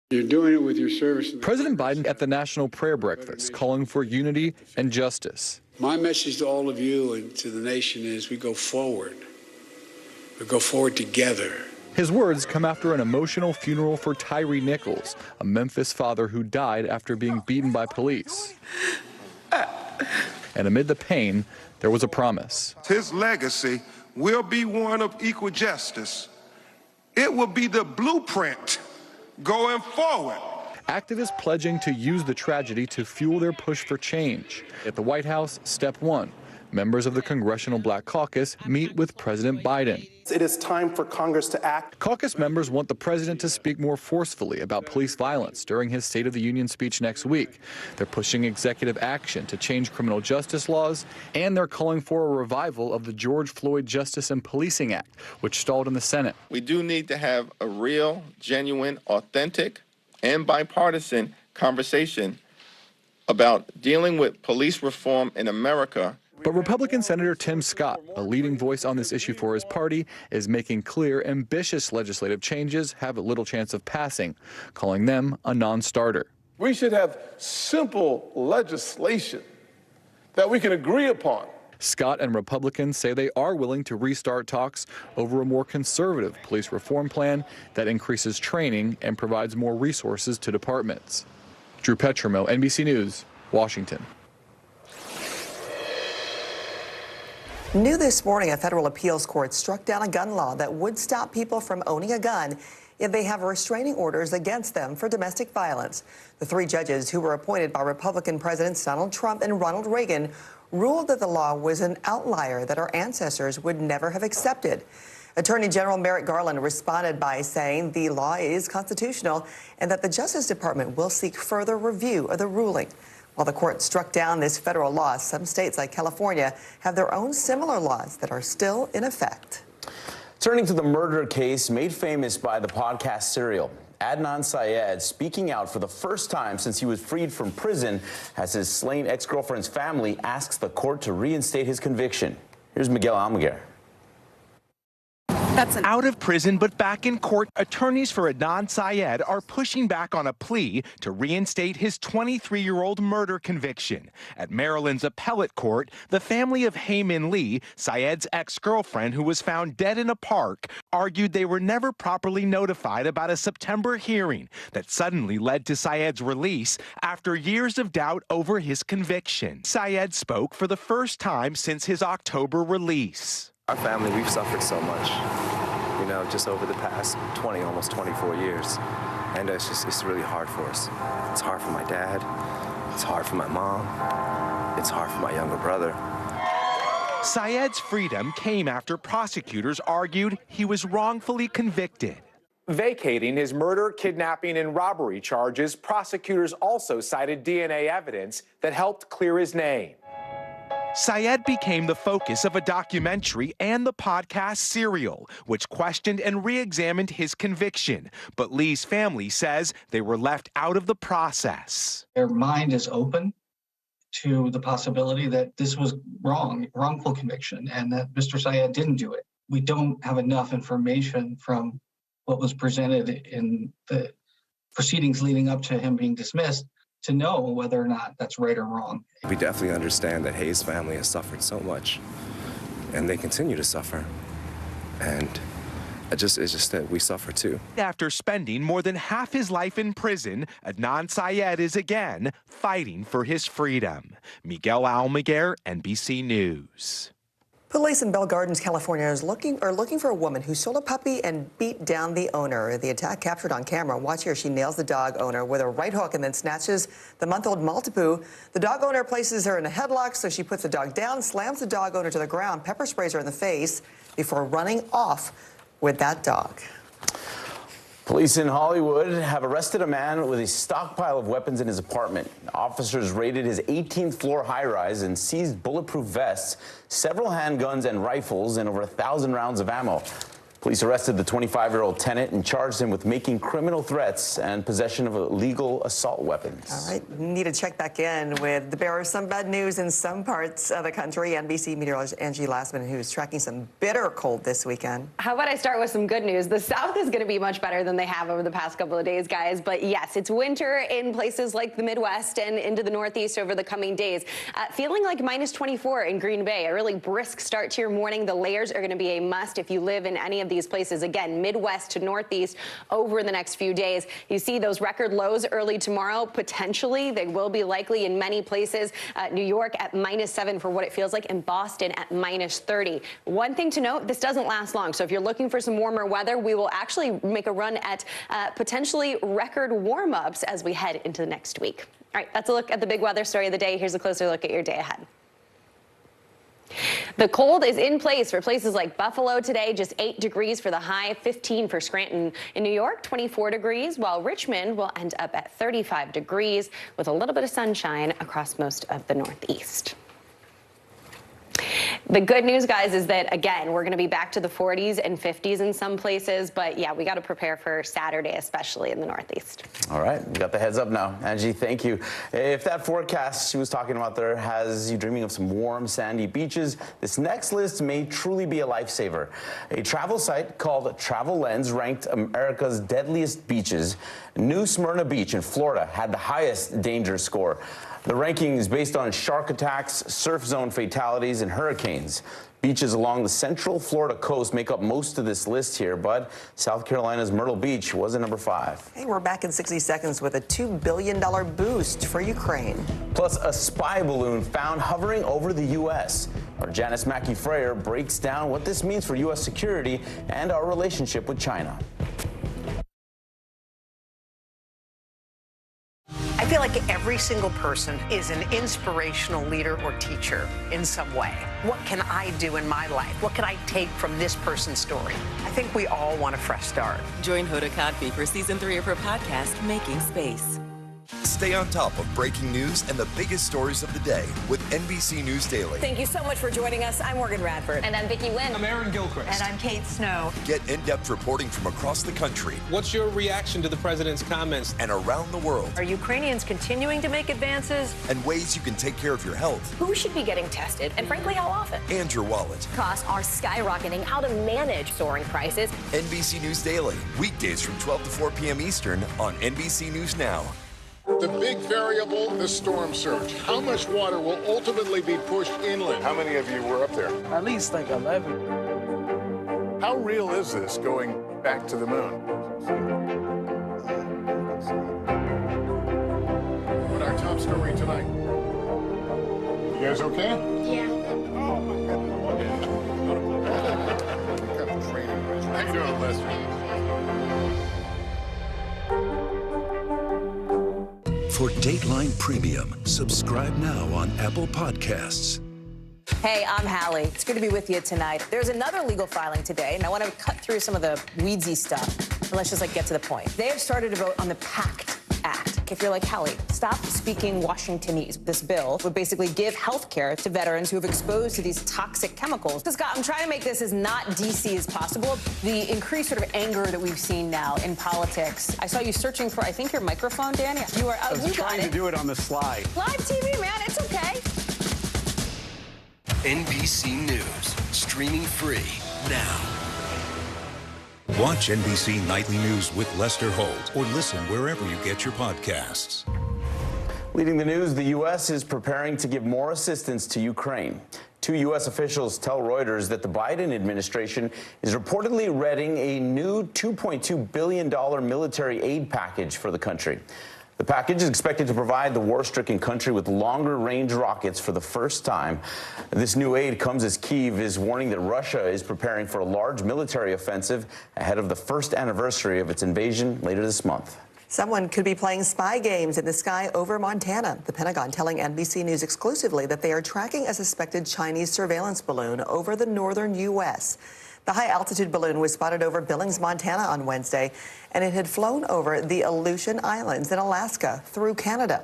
You're doing it with your service. President Biden at the National Prayer Breakfast calling for unity and justice. My message to all of you and to the nation is we go forward. We go forward together. His words come after an emotional funeral for Tyree Nichols, a Memphis father who died after being beaten by police. And amid the pain, there was a promise. His legacy will be one of equal justice. It will be the blueprint going forward. Activists pledging to use the tragedy to fuel their push for change. At the White House, step 1. Members of the Congressional Black Caucus meet with President Biden. It is time for Congress to act. Caucus members want the president to speak more forcefully about police violence during his State of the Union speech next week. They're pushing executive action to change criminal justice laws, and they're calling for a revival of the George Floyd Justice and Policing Act, which stalled in the Senate. We do need to have a real, genuine, authentic, and bipartisan conversation about dealing with police reform in America. But Republican Senator Tim Scott, a leading voice on this issue for his party, is making clear ambitious legislative changes have little chance of passing, calling them a non-starter. We should have simple legislation that we can agree upon. Scott and Republicans say they are willing to restart talks over a more conservative police reform plan that increases training and provides more resources to departments. Drew Petrimo, NBC News, Washington. New this morning, a federal appeals court struck down a gun law that would stop people from owning a gun if they have restraining orders against them for domestic violence. The 3 judges who were appointed by Republican Presidents Donald Trump and Ronald Reagan ruled that the law was an outlier that our ancestors would never have accepted. Attorney General Merrick Garland responded by saying the law is constitutional and that the Justice Department will seek further review of the ruling. While the court struck down this federal law, some states like California have their own similar laws that are still in effect. Turning to the murder case made famous by the podcast Serial, Adnan Syed speaking out for the first time since he was freed from prison as his slain ex-girlfriend's family asks the court to reinstate his conviction. Here's Miguel Almaguer. Out of prison but back in court, attorneys for Adnan Syed are pushing back on a plea to reinstate his 23-year-old murder conviction. At Maryland's appellate court, the family of Heyman Lee, Syed's ex-girlfriend who was found dead in a park, argued they were never properly notified about a September hearing that suddenly led to Syed's release after years of doubt over his conviction. Syed spoke for the first time since his October release. Our family, we've suffered so much, you know, just over the past 20, almost 24 years. And it's really hard for us. It's hard for my dad. It's hard for my mom. It's hard for my younger brother. Syed's freedom came after prosecutors argued he was wrongfully convicted. Vacating his murder, kidnapping, and robbery charges, prosecutors also cited DNA evidence that helped clear his name. Syed became the focus of a documentary and the podcast Serial, which questioned and re-examined his conviction. But Lee's family says they were left out of the process. Their mind is open to the possibility that this was wrongful conviction, and that Mr. Syed didn't do it. We don't have enough information from what was presented in the proceedings leading up to him being dismissed to know whether or not that's right or wrong. We definitely understand that Hayes' family has suffered so much, and they continue to suffer. And it's just that we suffer too. After spending more than half his life in prison, Adnan Syed is again fighting for his freedom. Miguel Almaguer, NBC News. Police in Bell Gardens, California are looking for a woman who stole a puppy and beat down the owner. The attack captured on camera. Watch here. She nails the dog owner with a right hook and then snatches the month-old Maltipoo. The dog owner places her in a headlock, so she puts the dog down, slams the dog owner to the ground, pepper sprays her in the face before running off with that dog. Police in Hollywood have arrested a man with a stockpile of weapons in his apartment. Officers raided his 18th floor high-rise and seized bulletproof vests, several handguns and rifles, and over 1,000 rounds of ammo. Police arrested the 25-year-old tenant and charged him with making criminal threats and possession of illegal assault weapons. All right, need to check back in with the bearer of some bad news in some parts of the country. NBC meteorologist Angie Lastman, who's tracking some bitter cold this weekend. How about I start with some good news? The South is going to be much better than they have over the past couple of days, guys. But yes, it's winter in places like the Midwest and into the Northeast over the coming days. Feeling like minus 24 in Green Bay. A really brisk start to your morning. The layers are going to be a must if you live in any of these places. Again, Midwest to Northeast over the next few days. You see those record lows early tomorrow. Potentially, they will be likely in many places. New York at -7 for what it feels like, and Boston at -30. One thing to note, this doesn't last long. So if you're looking for some warmer weather, we will actually make a run at potentially record warm-ups as we head into the next week. All right, that's a look at the big weather story of the day. Here's a closer look at your day ahead. The cold is in place for places like Buffalo today, just 8 degrees for the high, 15 for Scranton. In New York, 24 degrees, while Richmond will end up at 35 degrees with a little bit of sunshine across most of the Northeast. The good news, guys, is that, again, we're going to be back to the 40s and 50s in some places. But, yeah, we got to prepare for Saturday, especially in the Northeast. All right. We got the heads up now. Angie, thank you. If that forecast she was talking about there has you dreaming of some warm, sandy beaches, this next list may truly be a lifesaver. A travel site called Travel Lens ranked America's deadliest beaches. New Smyrna Beach in Florida had the highest danger score. The ranking is based on shark attacks, surf zone fatalities, and hurricanes. Beaches along the central Florida coast make up most of this list here, but South Carolina's Myrtle Beach was at number 5. Hey, we're back in 60 seconds with a $2 billion boost for Ukraine. Plus, a spy balloon found hovering over the U.S. Our Janice Mackey-Freyer breaks down what this means for U.S. security and our relationship with China. I feel like every single person is an inspirational leader or teacher in some way. What can I do in my life? What can I take from this person's story? I think we all want a fresh start. Join Hoda Kotb for season 3 of her podcast, Making Space. Stay on top of breaking news and the biggest stories of the day with NBC News Daily. Thank you so much for joining us. I'm Morgan Radford. And I'm Vicki Wynn. I'm Aaron Gilchrist. And I'm Kate Snow. Get in-depth reporting from across the country. What's your reaction to the president's comments? And around the world. Are Ukrainians continuing to make advances? And ways you can take care of your health. Who should be getting tested? And frankly, how often? And your wallet. Costs are skyrocketing. How to manage soaring prices. NBC News Daily. Weekdays from 12 to 4 p.m. Eastern on NBC News Now. The big variable, the storm surge. How much water will ultimately be pushed inland? How many of you were up there? At least like 11. How real is this going back to the moon? What our top story tonight? You guys okay? Yeah. Oh my goodness. What kind of training? How you doing, Lester? For Dateline Premium, subscribe now on Apple Podcasts. Hey, I'm Hallie. It's good to be with you tonight. There's another legal filing today, and I want to cut through some of the weedsy stuff. But let's just get to the point. They have started a vote on the PACT Act. If you're like, Hallie, stop speaking Washingtonese. This bill would basically give health care to veterans who have exposed to these toxic chemicals. So, Scott, I'm trying to make this as not DC as possible. The increased sort of anger that we've seen now in politics. I saw you searching for, I think, your microphone, Danny. You are out. I was trying to do it on the slide. Live TV, man. It's okay. NBC News, streaming free now. Watch NBC Nightly News with Lester Holt or listen wherever you get your podcasts. Leading the news, the U.S. is preparing to give more assistance to Ukraine. 2 U.S. officials tell Reuters that the Biden administration is reportedly readying a new $2.2 billion military aid package for the country. The package is expected to provide the war-stricken country with longer-range rockets for the first time. This new aid comes as Kyiv is warning that Russia is preparing for a large military offensive ahead of the first anniversary of its invasion later this month. Someone could be playing spy games in the sky over Montana. The Pentagon telling NBC News exclusively that they are tracking a suspected Chinese surveillance balloon over the northern U.S. The high-altitude balloon was spotted over Billings, Montana on Wednesday, and it had flown over the Aleutian Islands in Alaska through Canada.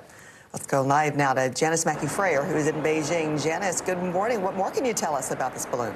Let's go live now to Janice Mackey-Frayer, who is in Beijing. Janice, good morning. What more can you tell us about this balloon?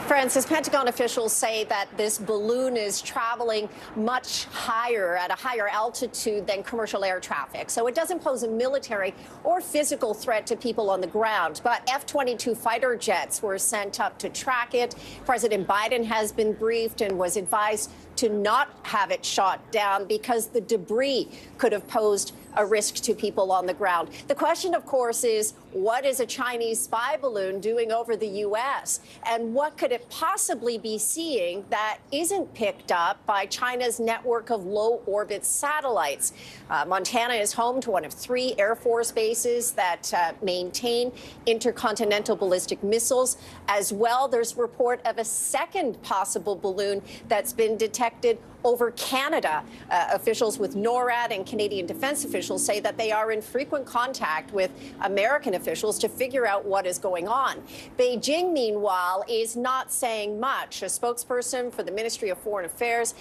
Francis, Pentagon officials say that this balloon is traveling much higher, at a higher altitude than commercial air traffic. So it doesn't pose a military or physical threat to people on the ground. But F-22 fighter jets were sent up to track it. President Biden has been briefed and was advised to not have it shot down because the debris could have posed a risk to people on the ground. The question, of course, is what is a Chinese spy balloon doing over the U.S.? And what could it possibly be seeing that isn't picked up by China's network of low-orbit satellites? Montana is home to one of 3 Air Force bases that maintain intercontinental ballistic missiles. As well, there's a report of a second possible balloon that's been detected over Canada. Officials with NORAD and Canadian defense officials say that they are in frequent contact with American officials to figure out what is going on. Beijing, meanwhile, is not saying much. A spokesperson for the Ministry of Foreign Affairs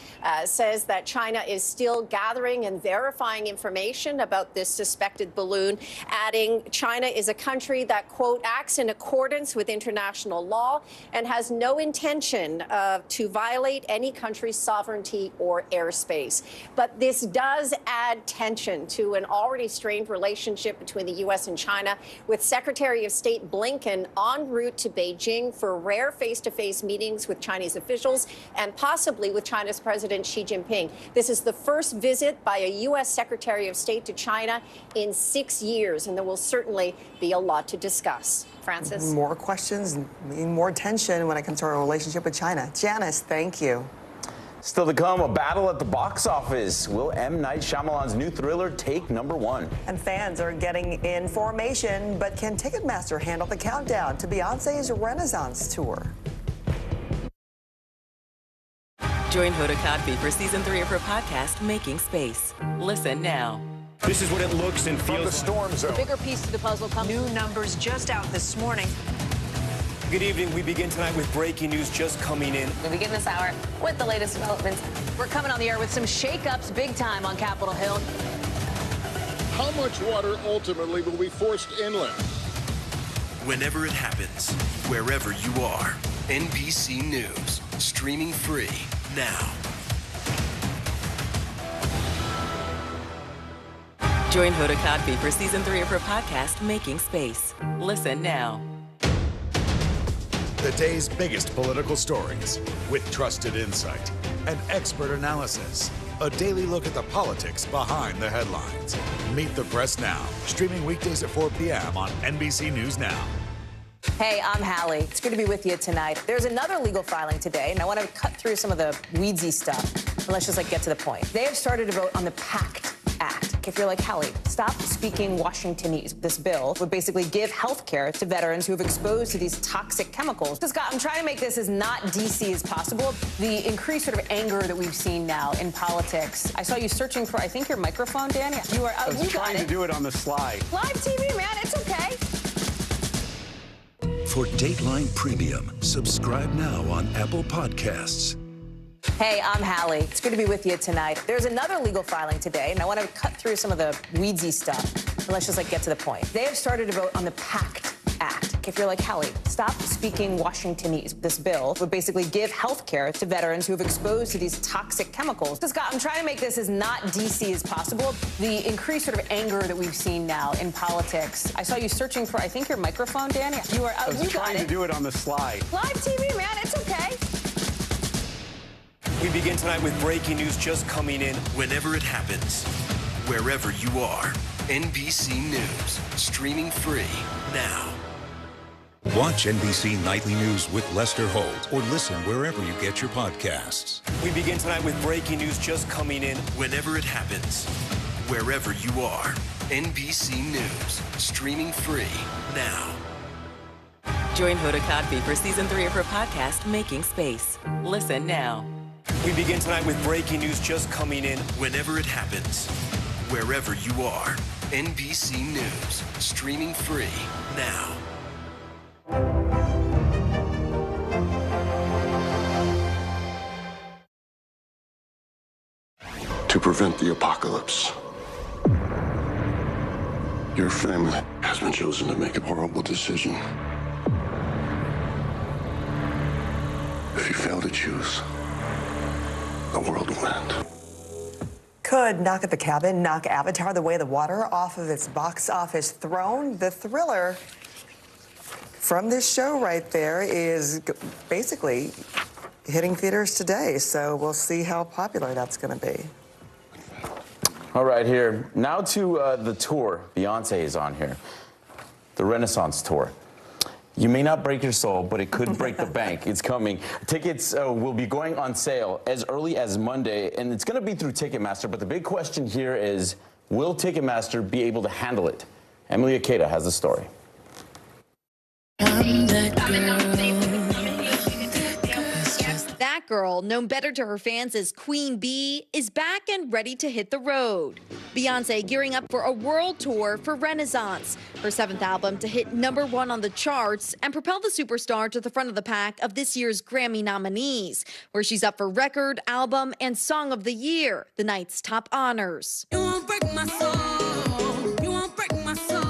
says that China is still gathering and verifying information about this suspected balloon, adding China is a country that, quote, acts in accordance with international law and has no intention to violate any country's sovereignty or airspace. But this does add tension to an already strained relationship between the U.S. and China, with Secretary of State Blinken en route to Beijing for rare face-to-face meetings with Chinese officials and possibly with China's President Xi Jinping. This is the first visit by a U.S. Secretary of State to China in 6 years, and there will certainly be a lot to discuss. Francis? More questions, more tension when it comes to our relationship with China. Janice, thank you. Still to come, a battle at the box office. Will M. Night Shyamalan's new thriller take #1? And fans are getting in formation, but can Ticketmaster handle the countdown to Beyoncé's Renaissance tour? Join Hoda Kotb for season 3 of her podcast, Making Space. Listen now. This is what it looks and feels. From the storm zone. The bigger piece to the puzzle comes. New numbers just out this morning. Good evening. We begin tonight with breaking news just coming in. We begin this hour with the latest developments. We're coming on the air with some shakeups big time on Capitol Hill. How much water ultimately will be forced inland? Whenever it happens, wherever you are, NBC News, streaming free now. Join Hoda Kotb for season 3 of her podcast, Making Space. Listen now. The day's biggest political stories with trusted insight and expert analysis. A daily look at the politics behind the headlines. Meet the Press Now, streaming weekdays at 4 p.m. on NBC News Now. Hey, I'm Hallie. It's good to be with you tonight. There's another legal filing today, and I want to cut through some of the weedsy stuff. And let's just get to the point. They have started to vote on the PACT Act. If you're like, Hallie, stop speaking Washingtonese. This bill would basically give health care to veterans who have exposed to these toxic chemicals. So, Scott, I'm trying to make this as not DC as possible. The increased sort of anger that we've seen now in politics. I saw you searching for, I think, your microphone, Dan. You are. I was trying to do it on the slide. Live TV, man. It's okay. For Dateline Premium, subscribe now on Apple Podcasts. Hey, I'm Hallie. It's good to be with you tonight. There's another legal filing today, and I want to cut through some of the weedsy stuff. And let's just get to the point. They have started to vote on the PACT Act. If you're like, Hallie, stop speaking Washingtonese. This bill would basically give health care to veterans who have exposed to these toxic chemicals. So, Scott, I'm trying to make this as not DC as possible. The increased sort of anger that we've seen now in politics. I saw you searching for, I think, your microphone, Dan. You are. I was trying to do it on the slide. Live TV, man. It's okay. We begin tonight with breaking news just coming in. Whenever it happens, wherever you are, NBC News, streaming free now. Watch NBC Nightly News with Lester Holt or listen wherever you get your podcasts. We begin tonight with breaking news just coming in. Whenever it happens, wherever you are, NBC News, streaming free now. Join Hoda Kotb for season 3 of her podcast, Making Space. Listen now. We begin tonight with breaking news just coming in. Whenever it happens, wherever you are, NBC News, streaming free now. To prevent the apocalypse, your family has been chosen to make a horrible decision. If you fail to choose, the world will end. Could Knock at the Cabin knock Avatar: The Way of the Water off of its box office throne? The thriller from this show right there is basically hitting theaters today, so we'll see how popular that's going to be. All right, here. Now to the tour. Beyonce is on here. The Renaissance Tour. You may not break your soul, but it could break the bank. It's coming. Tickets will be going on sale as early as Monday, and it's going to be through Ticketmaster. But the big question here is, will Ticketmaster be able to handle it? Emily Akeda has the story. That girl, known better to her fans as Queen Bee, is back and ready to hit the road. Beyonce gearing up for a world tour for Renaissance, her 7th album to hit #1 on the charts and propel the superstar to the front of the pack of this year's Grammy nominees, where she's up for Record, Album, and Song of the Year, the night's top honors. You won't break my soul. You won't break my soul.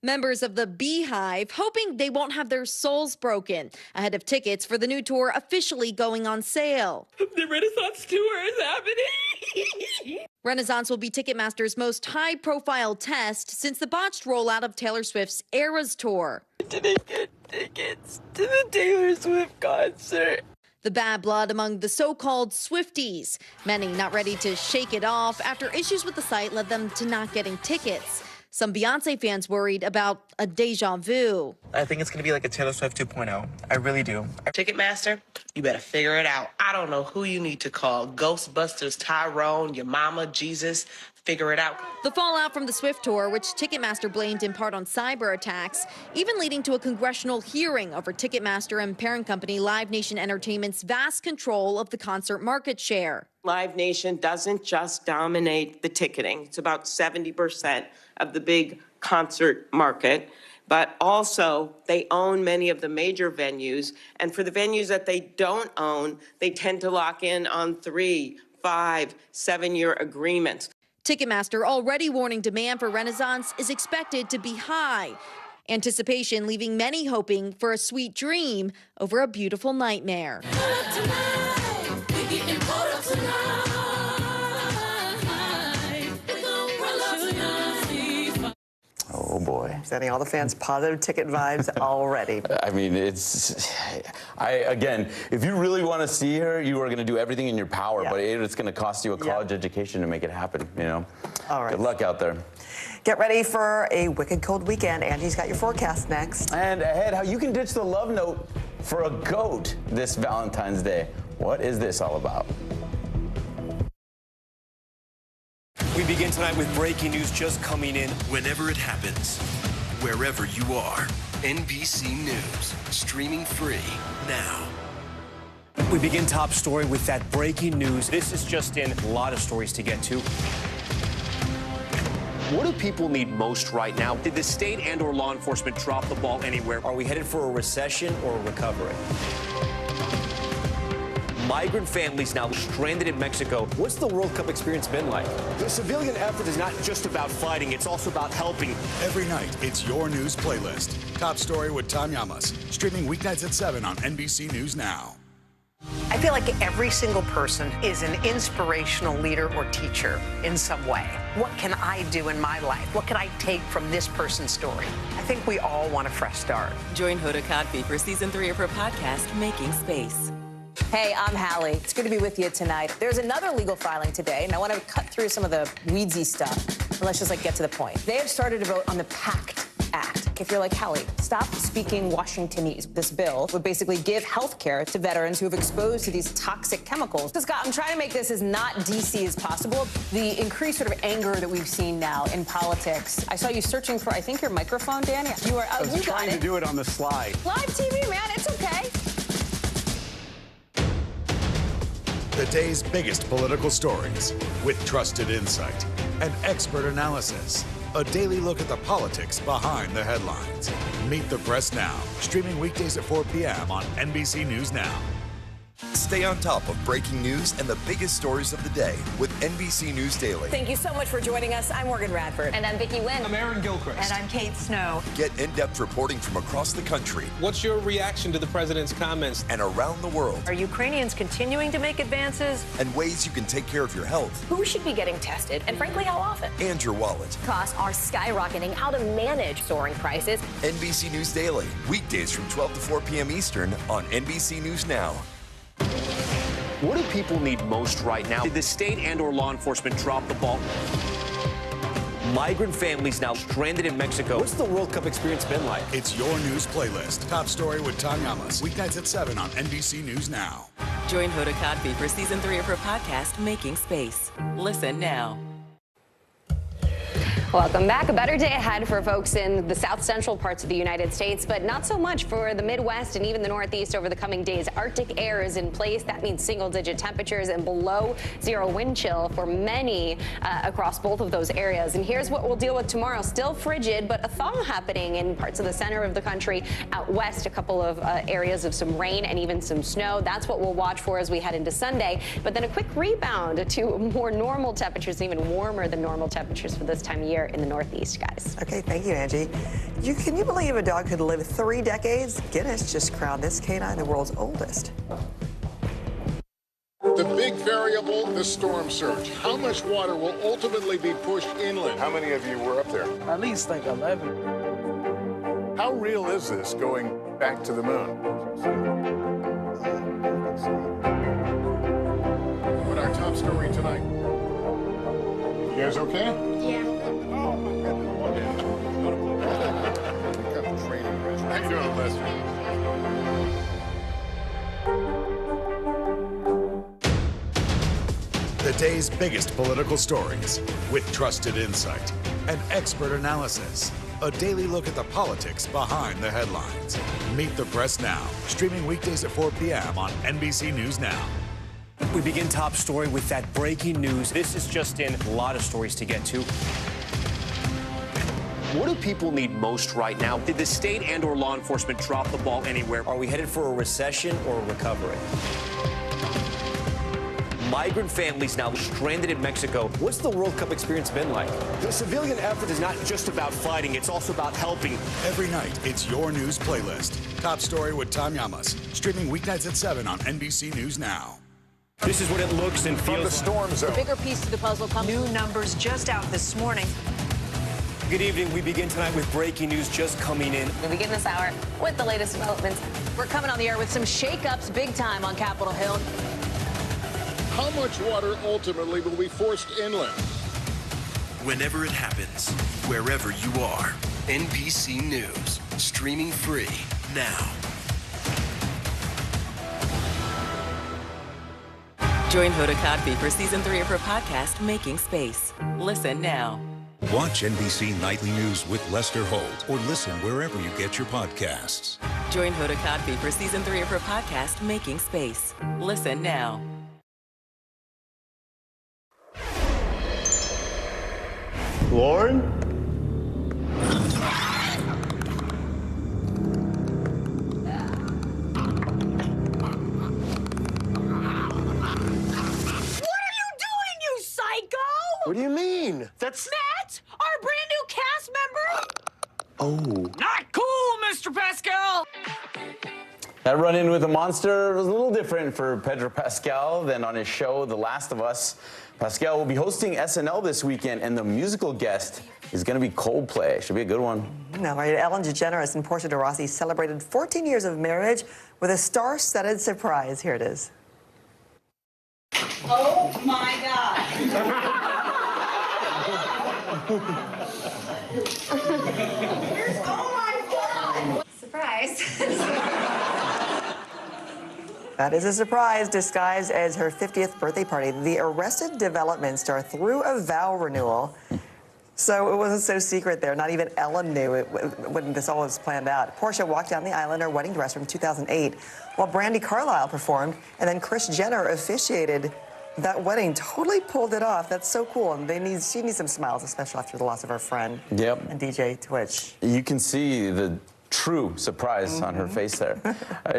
Members of the Beehive hoping they won't have their souls broken ahead of tickets for the new tour officially going on sale. The Renaissance tour is happening. Renaissance will be Ticketmaster's most high-profile test since the botched rollout of Taylor Swift's Eras Tour. Didn't get tickets to the Taylor Swift concert. The bad blood among the so-called Swifties, many not ready to shake it off after issues with the site led them to not getting tickets. Some Beyonce fans worried about a deja vu. I think it's going to be like a Taylor Swift 2.0. I really do. Ticketmaster, you better figure it out. I don't know who you need to call. Ghostbusters, Tyrone, your mama, Jesus. Figure it out. The fallout from the Swift tour, which Ticketmaster blamed in part on cyber attacks, even leading to a congressional hearing over Ticketmaster and parent company Live Nation Entertainment's vast control of the concert market share. Live Nation doesn't just dominate the ticketing. It's about 70% of the big concert market. but also they own many of the major venues. And for the venues that they don't own, they tend to lock in on 3, 5, 7-year agreements. Ticketmaster already warning demand for Renaissance is expected to be high. Anticipation leaving many hoping for a sweet dream over a beautiful nightmare. Oh boy. Sending all the fans positive ticket vibes already. I mean, again, if you really want to see her, you are going to do everything in your power, but it's going to cost you a college education to make it happen, you know? All right. Good luck out there. Get ready for a wicked cold weekend. Angie's got your forecast next. And ahead, how you can ditch the love note for a goat this Valentine's Day. What is this all about? We begin tonight with breaking news just coming in. Whenever it happens, wherever you are, NBC News, streaming free now. We begin top story with that breaking news. This is just in. A lot of stories to get to. What do people need most right now? Did the state and/or law enforcement drop the ball anywhere? Are we headed for a recession or a recovery? Migrant families now stranded in Mexico. What's the World Cup experience been like? The civilian effort is not just about fighting, it's also about helping. Every night, it's your news playlist. Top Story with Tom Llamas, streaming weeknights at 7 on NBC News Now. I feel like every single person is an inspirational leader or teacher in some way. What can I do in my life? What can I take from this person's story? I think we all want a fresh start. Join Hoda Kotb for season 3 of her podcast, Making Space. Hey, I'm Hallie. It's good to be with you tonight. There's another legal filing today, and I want to cut through some of the weedsy stuff. But let's just get to the point. They have started to vote on the PACT Act. If you're like Hallie, stop speaking Washingtonese. This bill would basically give health care to veterans who have exposed to these toxic chemicals. So, Scott, I'm trying to make this as not DC as possible. The increased sort of anger that we've seen now in politics. I saw you searching for, I think, your microphone, Danny. You were I was trying to do it on the slide. Live TV, man. It's okay. The day's biggest political stories with trusted insight and expert analysis. A daily look at the politics behind the headlines. Meet the Press Now, streaming weekdays at 4 p.m. on NBC News Now. Stay on top of breaking news and the biggest stories of the day with NBC News Daily. Thank you so much for joining us. I'm Morgan Radford. And I'm Vicki Wynn. I'm Aaron Gilchrist. And I'm Kate Snow. Get in-depth reporting from across the country. What's your reaction to the president's comments? And around the world. Are Ukrainians continuing to make advances? And ways you can take care of your health. Who should be getting tested, and frankly, how often? And your wallet. Costs are skyrocketing. How to manage soaring prices. NBC News Daily, weekdays from 12 to 4 p.m. Eastern on NBC News Now. What do people need most right now? Did the state and/or law enforcement drop the ball? Migrant families now stranded in Mexico. What's the World Cup experience been like? It's your news playlist. Top Story with Tom Llamas, weeknights at 7 on NBC News Now. Join Hoda Kotb for season 3 of her podcast, Making Space. Listen now. Welcome back. A better day ahead for folks in the south central parts of the United States, but not so much for the Midwest and even the Northeast over the coming days. Arctic air is in place. That means single-digit temperatures and below zero wind chill for many across both of those areas. And here's what we'll deal with tomorrow. Still frigid, but a thaw happening in parts of the center of the country. Out west, a couple of areas of some rain and even some snow. That's what we'll watch for as we head into Sunday. But then a quick rebound to more normal temperatures, even warmer than normal temperatures for this time of year in the Northeast, guys. Okay, thank you, Angie. Can you believe a dog could live 3 decades? Guinness just crowned this canine the world's oldest. The big variable, the storm surge. How much water will ultimately be pushed inland? How many of you were up there? At least like 11. How real is this going back to the moon? What our top story tonight? You guys okay? Yeah. Oh, my goodness. How you doing, Lester? The day's biggest political stories with trusted insight and expert analysis. A daily look at the politics behind the headlines. Meet the Press Now, streaming weekdays at 4 p.m. on NBC News Now. We begin top story with that breaking news. This is just in. A lot of stories to get to. What do people need most right now? Did the state and or law enforcement drop the ball anywhere? Are we headed for a recession or a recovery? Migrant families now stranded in Mexico. What's the World Cup experience been like? The civilian effort is not just about fighting, it's also about helping. Every night, it's your news playlist. Top Story with Tom Llamas. Streaming weeknights at 7 on NBC News Now. This is what it looks and feels. From the storm zone. The bigger piece to the puzzle comes. New numbers just out this morning. Good evening. We begin tonight with breaking news just coming in. We begin this hour with the latest developments. We're coming on the air with some shakeups big time on Capitol Hill. How much water ultimately will be forced inland? Whenever it happens, wherever you are, NBC News, streaming free now. Join Hoda Kotb for season 3 of her podcast, Making Space. Listen now. Watch NBC Nightly News with Lester Holt or listen wherever you get your podcasts. Join Hoda Kotb for season 3 of her podcast, Making Space. Listen now. Lauren? What do you mean? That's Matt, our brand new cast member. Oh. Not cool, Mr. Pascal. That run-in with a monster was a little different for Pedro Pascal than on his show, The Last of Us. Pascal will be hosting SNL this weekend, and the musical guest is going to be Coldplay. Should be a good one. Now, right, Ellen DeGeneres and Portia de Rossi celebrated 14 years of marriage with a star-studded surprise. Here it is. Oh, my God. Oh, my God. Surprise. That is a surprise disguised as her 50th birthday party. The Arrested Development star threw a vow renewal. So it wasn't so secret there. Not even Ellen knew it when this all was planned out. Portia walked down the aisle in her wedding dress from 2008, while Brandi Carlile performed, and then Kris Jenner officiated that wedding. Totally pulled it off. That's so cool. And she needs some smiles, especially after the loss of her friend. Yep. And DJ Twitch. You can see the true surprise on her face there.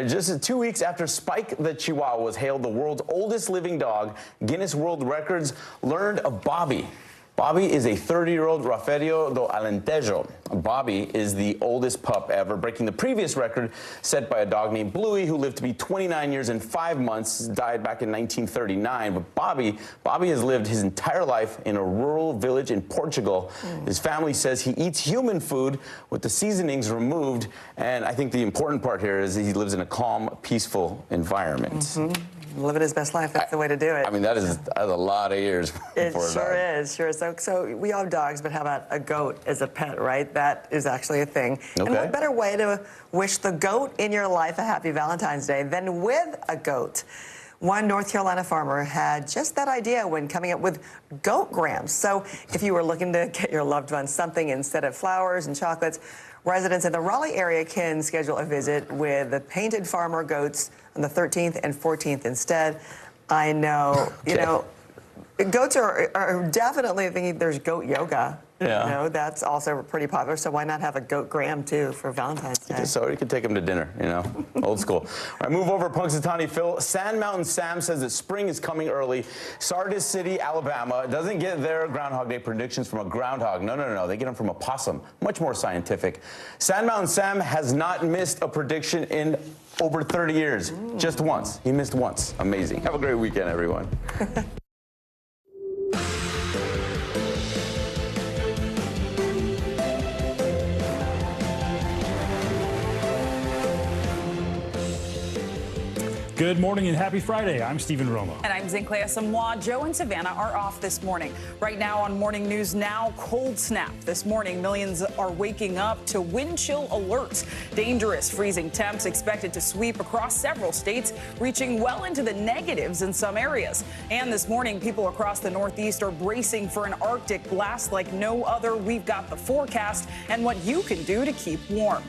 Just 2 weeks after Spike the Chihuahua was hailed the world's oldest living dog, Guinness World Records learned of Bobby. Bobby is a 30-year-old Rafario do Alentejo. Bobby is the oldest pup ever, breaking the previous record set by a dog named Bluey, who lived to be 29 years and 5 months, died back in 1939. But Bobby has lived his entire life in a rural village in Portugal. His family says he eats human food with the seasonings removed, and I think the important part here is that he lives in a calm, peaceful environment. Living his best life, that's the way to do it. I mean, that's a lot of years It for a sure dog. is, sure. So we all have dogs, but how about a goat as a pet, right? That is actually a thing. And Okay. what better way to wish the goat in your life a happy Valentine's Day than with a goat? One North Carolina farmer had just that idea when coming up with goat grams. So if you were looking to get your loved one something instead of flowers and chocolates, residents in the Raleigh area can schedule a visit with the painted farmer goats on the 13th and 14th instead. I know, you know, goats are definitely thinking there's goat yoga. Yeah. You know, that's also pretty popular. So why not have a goat gram, too, for Valentine's Day? So you could take him to dinner, you know, old school. All right, move over, Punxsutawney Phil. Sand Mountain Sam says that spring is coming early. Sardis City, Alabama, doesn't get their Groundhog Day predictions from a groundhog. No. They get them from a possum. Much more scientific. Sand Mountain Sam has not missed a prediction in over 30 years. Just once. He missed once. Amazing. Have a great weekend, everyone. Good morning and happy Friday. I'm Stephen Romo. And I'm Zinclea Samoa. Joe and Savannah are off this morning. Right now on Morning News Now, cold snap. This morning, millions are waking up to wind chill alerts. Dangerous freezing temps expected to sweep across several states, reaching well into the negatives in some areas. And this morning, people across the Northeast are bracing for an Arctic blast like no other. We've got the forecast and what you can do to keep warm.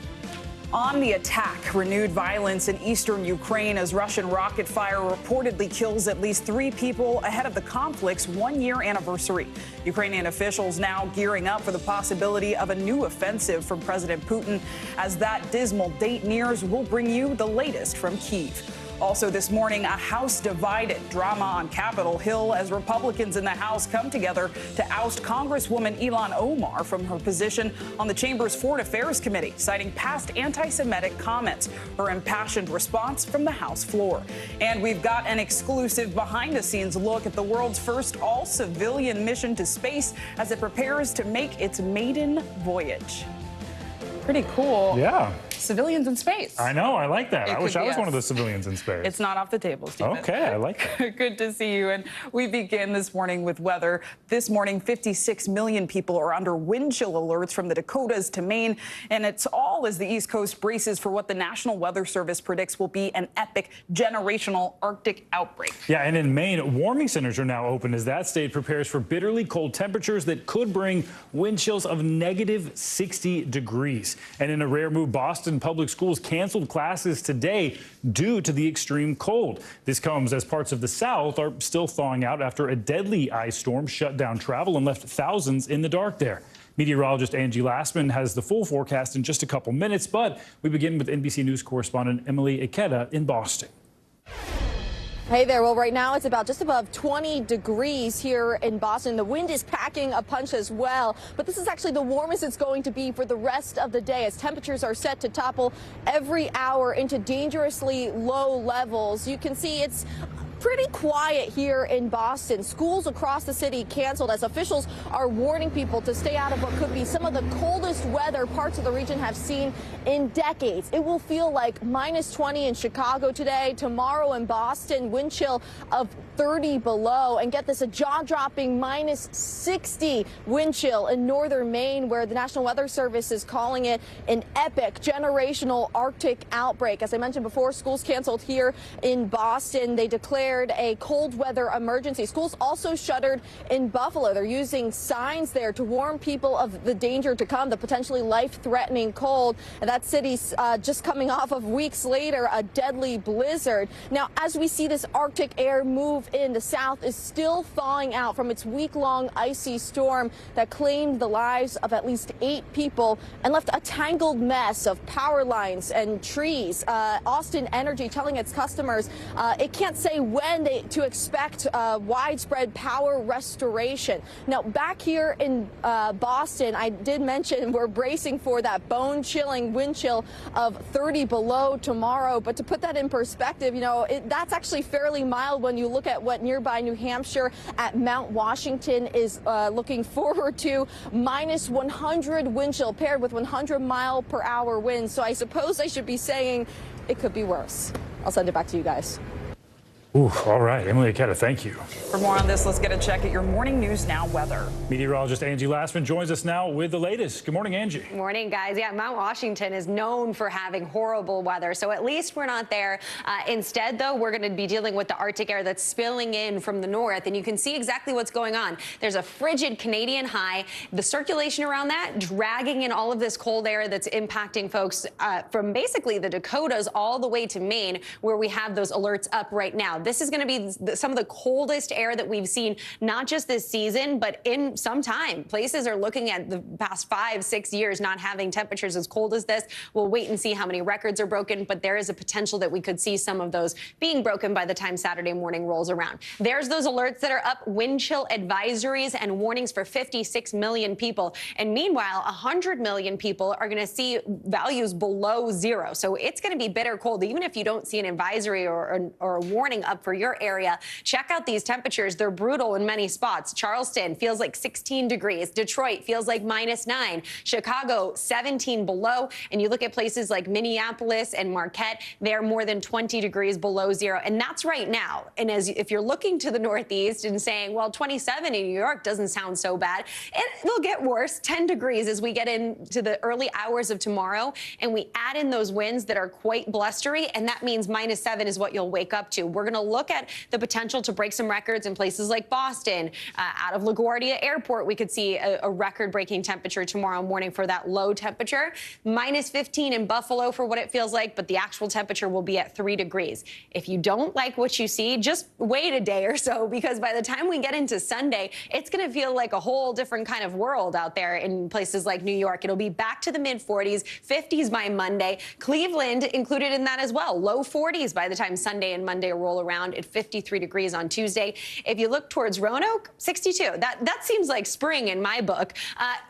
On the attack, renewed violence in eastern Ukraine as Russian rocket fire reportedly kills at least 3 people ahead of the conflict's 1-year anniversary. Ukrainian officials now gearing up for the possibility of a new offensive from President Putin. As that dismal date nears, we'll bring you the latest from Kyiv. Also this morning, a House divided. Drama on Capitol Hill as Republicans in the House come together to oust Congresswoman Ilhan Omar from her position on the chamber's Foreign Affairs Committee, citing past anti-Semitic comments. Her impassioned response from the House floor. And we've got an exclusive behind-the-scenes look at the world's first all-civilian mission to space as it prepares to make its maiden voyage. Pretty cool. Yeah. Civilians in space. I know. I like that. It I wish could I be was one us. of the civilians in space. It's not off the table, Stephen. Okay, I like that. Good to see you. And we begin this morning with weather. This morning, 56 million people are under wind chill alerts from the Dakotas to Maine. And it's all as the East Coast braces for what the National Weather Service predicts will be an epic generational Arctic outbreak. Yeah, and in Maine, warming centers are now open as that state prepares for bitterly cold temperatures that could bring wind chills of negative 60 degrees. And in a rare move, Boston Public Schools canceled classes today due to the extreme cold. This comes as parts of the South are still thawing out after a deadly ice storm shut down travel and left thousands in the dark there. Meteorologist Angie Lastman has the full forecast in just a couple minutes, but we begin with NBC News correspondent Emily Ikeda in Boston. Hey there. Well, right now it's about just above 20 degrees here in Boston. The wind is packing a punch as well, but this is actually the warmest it's going to be for the rest of the day as temperatures are set to topple every hour into dangerously low levels. You can see it's pretty quiet here in Boston. Schools across the city canceled as officials are warning people to stay out of what could be some of the coldest weather parts of the region have seen in decades. It will feel like minus 20 in Chicago today. Tomorrow in Boston, wind chill of 30 below. And get this, a jaw-dropping minus 60 wind chill in northern Maine, where the National Weather Service is calling it an epic generational Arctic outbreak. As I mentioned before, schools canceled here in Boston. They declared a cold weather emergency. Schools also shuttered in Buffalo. They're using signs there to warn people of the danger to come, the potentially life-threatening cold. And that city's just coming off of weeks later a deadly blizzard. Now, as we see this Arctic air move in, the South is still thawing out from its week-long icy storm that claimed the lives of at least 8 people and left a tangled mess of power lines and trees. Austin Energy telling its customers it can't say when to expect widespread power restoration. Now, back here in Boston, I did mention we're bracing for that bone-chilling wind chill of 30 below tomorrow. But to put that in perspective, you know, that's actually fairly mild when you look at what nearby New Hampshire at Mount Washington is looking forward to. Minus 100 wind chill paired with 100-mile-per-hour winds. So I suppose I should be saying it could be worse. I'll send it back to you guys. Ooh, all right. Emily Ikeda, thank you. For more on this, let's get a check at your Morning News Now weather. Meteorologist Angie Lastman joins us now with the latest. Good morning, Angie. Morning, guys. Yeah, Mount Washington is known for having horrible weather, so at least we're not there. Instead, though, we're going to be dealing with the Arctic air that's spilling in from the north, and you can see exactly what's going on. There's a frigid Canadian high. The circulation around that dragging in all of this cold air that's impacting folks from basically the Dakotas all the way to Maine, where we have those alerts up right now. This is going to be some of the coldest air that we've seen, not just this season, but in some time. Places are looking at the past 5-6 years not having temperatures as cold as this. We'll wait and see how many records are broken, but there is a potential that we could see some of those being broken by the time Saturday morning rolls around. There's those alerts that are up, wind chill advisories and warnings for 56 million people. And meanwhile, 100 million people are going to see values below zero. So it's going to be bitter cold, even if you don't see an advisory or a warning up for your area. Check out these temperatures. They're brutal in many spots. Charleston feels like 16 degrees. Detroit feels like -9. Chicago, 17 below. And you look at places like Minneapolis and Marquette, they're more than 20 degrees below zero. And that's right now. And if you're looking to the Northeast and saying, well, 27 in New York doesn't sound so bad, it will get worse. 10 degrees as we get into the early hours of tomorrow. And we add in those winds that are quite blustery. And that means -7 is what you'll wake up to. We're going to they'll look at the potential to break some records in places like Boston. Out of LaGuardia Airport, we could see a record-breaking temperature tomorrow morning for that low temperature. Minus 15 in Buffalo for what it feels like, but the actual temperature will be at 3 degrees. If you don't like what you see, just wait a day or so, because by the time we get into Sunday, it's going to feel like a whole different kind of world out there in places like New York. It'll be back to the mid-40s, 50s by Monday. Cleveland included in that as well. Low 40s by the time Sunday and Monday roll around, at 53 degrees on Tuesday. If you look towards Roanoke, 62. That seems like spring in my book.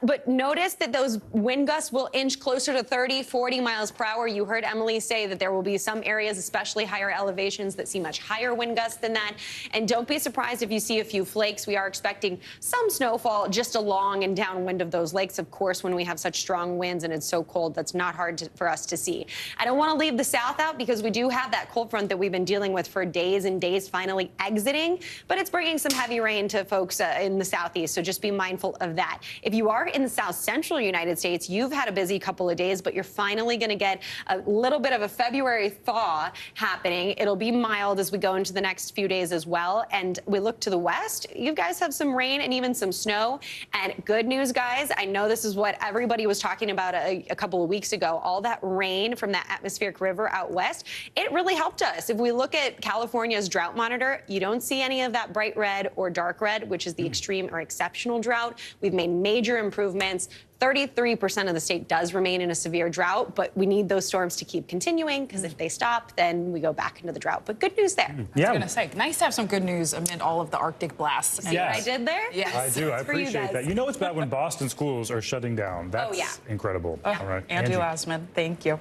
But notice that those wind gusts will inch closer to 30, 40 miles per hour. You heard Emily say that there will be some areas, especially higher elevations, that see much higher wind gusts than that. And don't be surprised if you see a few flakes. We are expecting some snowfall just along and downwind of those lakes. Of course, when we have such strong winds and it's so cold, that's not hard for us to see. I don't want to leave the south out because we do have that cold front that we've been dealing with for days and days finally exiting, but it's bringing some heavy rain to folks in the southeast, so just be mindful of that. If you are in the south central United States, you've had a busy couple of days, but you're finally going to get a little bit of a February thaw happening. It'll be mild as we go into the next few days as well, and we look to the west. You guys have some rain and even some snow, and good news, guys, I know this is what everybody was talking about a couple of weeks ago. All that rain from that atmospheric river out west, it really helped us. If we look at California's drought monitor, you don't see any of that bright red or dark red, which is the extreme or exceptional drought. We've made major improvements. 33% of the state does remain in a severe drought, but we need those storms to keep continuing, because if they stop, then we go back into the drought. But good news there. Yeah. I was going to say, nice to have some good news amid all of the Arctic blasts. See what I did there? Yes. I do. I appreciate that. You know it's bad when Boston schools are shutting down. That's incredible. All right. Angie Lasman, thank you.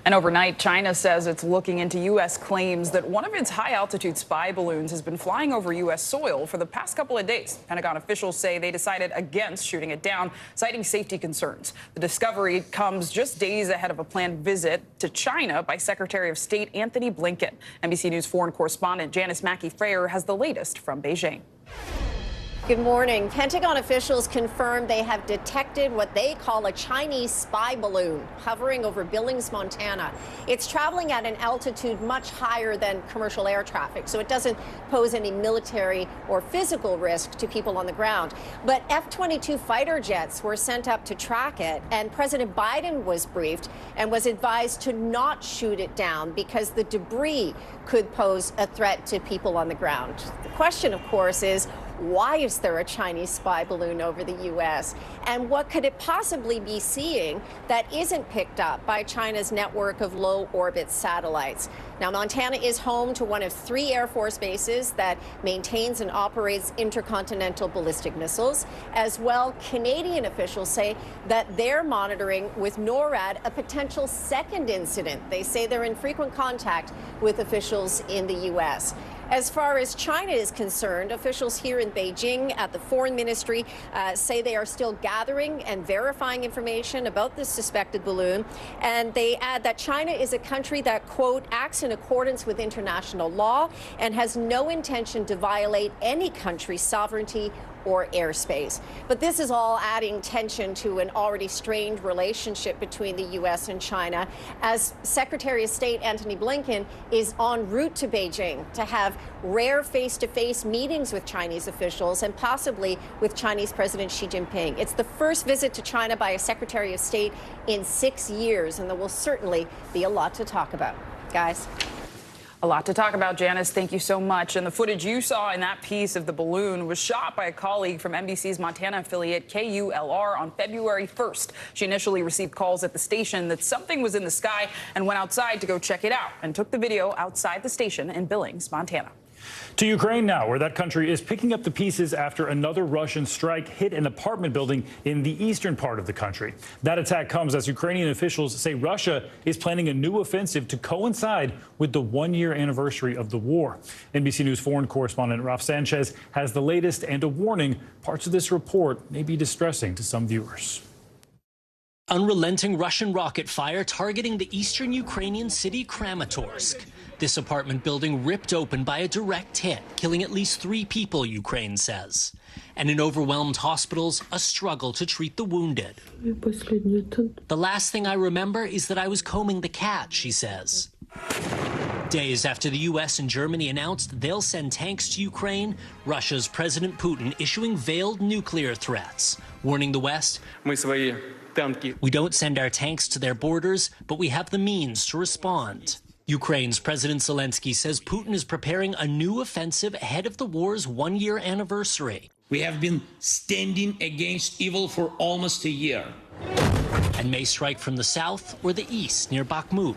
And overnight, China says it's looking into U.S. claims that one of its high-altitude spy balloons has been flying over U.S. soil for the past couple of days. Pentagon officials say they decided against shooting it down, citing safety concerns. The discovery comes just days ahead of a planned visit to China by Secretary of State Anthony Blinken. NBC News foreign correspondent Janice Mackey-Frayer has the latest from Beijing. Good morning. Pentagon officials confirmed they have detected what they call a Chinese spy balloon hovering over Billings, Montana. It's traveling at an altitude much higher than commercial air traffic, so it doesn't pose any military or physical risk to people on the ground. But F-22 fighter jets were sent up to track it, and President Biden was briefed and was advised to not shoot it down because the debris could pose a threat to people on the ground. The question, of course, is why is there a Chinese spy balloon over the U.S.? And what could it possibly be seeing that isn't picked up by China's network of low-orbit satellites? Now, Montana is home to one of 3 Air Force bases that maintains and operates intercontinental ballistic missiles. As well, Canadian officials say that they're monitoring with NORAD a potential second incident. They say they're in frequent contact with officials in the U.S. As far as China is concerned, officials here in Beijing at the Foreign Ministry say they are still gathering and verifying information about this suspected balloon. And they add that China is a country that, quote, acts in accordance with international law and has no intention to violate any country's sovereignty or airspace. But this is all adding tension to an already strained relationship between the U.S. and China, as Secretary of State Anthony Blinken is en route to Beijing to have rare face-to-face meetings with Chinese officials and possibly with Chinese President Xi Jinping. It's the first visit to China by a Secretary of State in 6 years, and there will certainly be a lot to talk about. Guys. A lot to talk about, Janice. Thank you so much. And the footage you saw in that piece of the balloon was shot by a colleague from NBC's Montana affiliate KULR on February 1st. She initially received calls at the station that something was in the sky and went outside to go check it out and took the video outside the station in Billings, Montana. To Ukraine now, where that country is picking up the pieces after another Russian strike hit an apartment building in the eastern part of the country. That attack comes as Ukrainian officials say Russia is planning a new offensive to coincide with the one-year anniversary of the war. NBC News foreign correspondent Ralph Sanchez has the latest and a warning. Parts of this report may be distressing to some viewers. Unrelenting Russian rocket fire targeting the eastern Ukrainian city Kramatorsk. This apartment building ripped open by a direct hit, killing at least 3 people, Ukraine says. And in overwhelmed hospitals, a struggle to treat the wounded. The last thing I remember is that I was combing the cat, she says. Days after the U.S. and Germany announced they'll send tanks to Ukraine, Russia's President Putin issuing veiled nuclear threats, warning the West, we don't send our tanks to their borders, but we have the means to respond. Ukraine's President Zelensky says Putin is preparing a new offensive ahead of the war's one-year anniversary. We have been standing against evil for almost a year. And may strike from the south or the east near Bakhmut.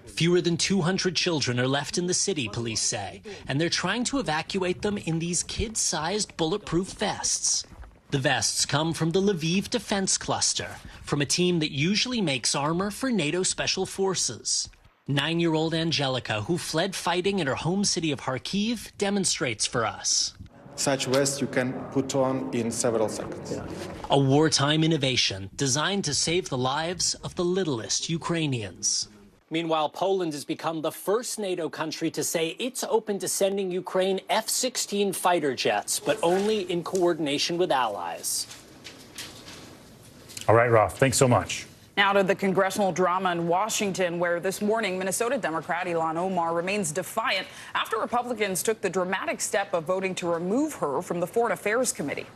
Fewer than 200 children are left in the city, police say, and they're trying to evacuate them in these kid-sized bulletproof vests. The vests come from the Lviv Defense Cluster, from a team that usually makes armor for NATO Special Forces. 9-year-old Angelica, who fled fighting in her home city of Kharkiv, demonstrates for us. Such vests you can put on in several seconds. A wartime innovation designed to save the lives of the littlest Ukrainians. Meanwhile, Poland has become the first NATO country to say it's open to sending Ukraine F-16 fighter jets, but only in coordination with allies. All right, Ralph, thanks so much. Now to the congressional drama in Washington, where this morning Minnesota Democrat Ilhan Omar remains defiant after Republicans took the dramatic step of voting to remove her from the Foreign Affairs Committee.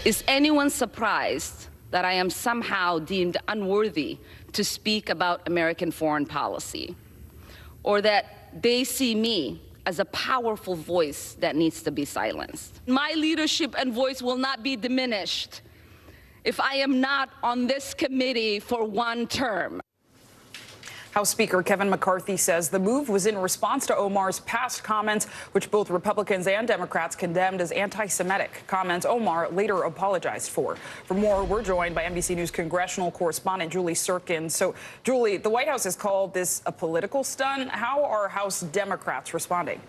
Is anyone surprised that I am somehow deemed unworthy to speak about American foreign policy, or that they see me as a powerful voice that needs to be silenced? My leadership and voice will not be diminished if I am not on this committee for one term. House Speaker Kevin McCarthy says the move was in response to Omar's past comments, which both Republicans and Democrats condemned as anti-Semitic comments Omar later apologized for. For more, we're joined by NBC News congressional correspondent Julie Sirkin. So, Julie, the White House has called this a political stunt. How are House Democrats responding?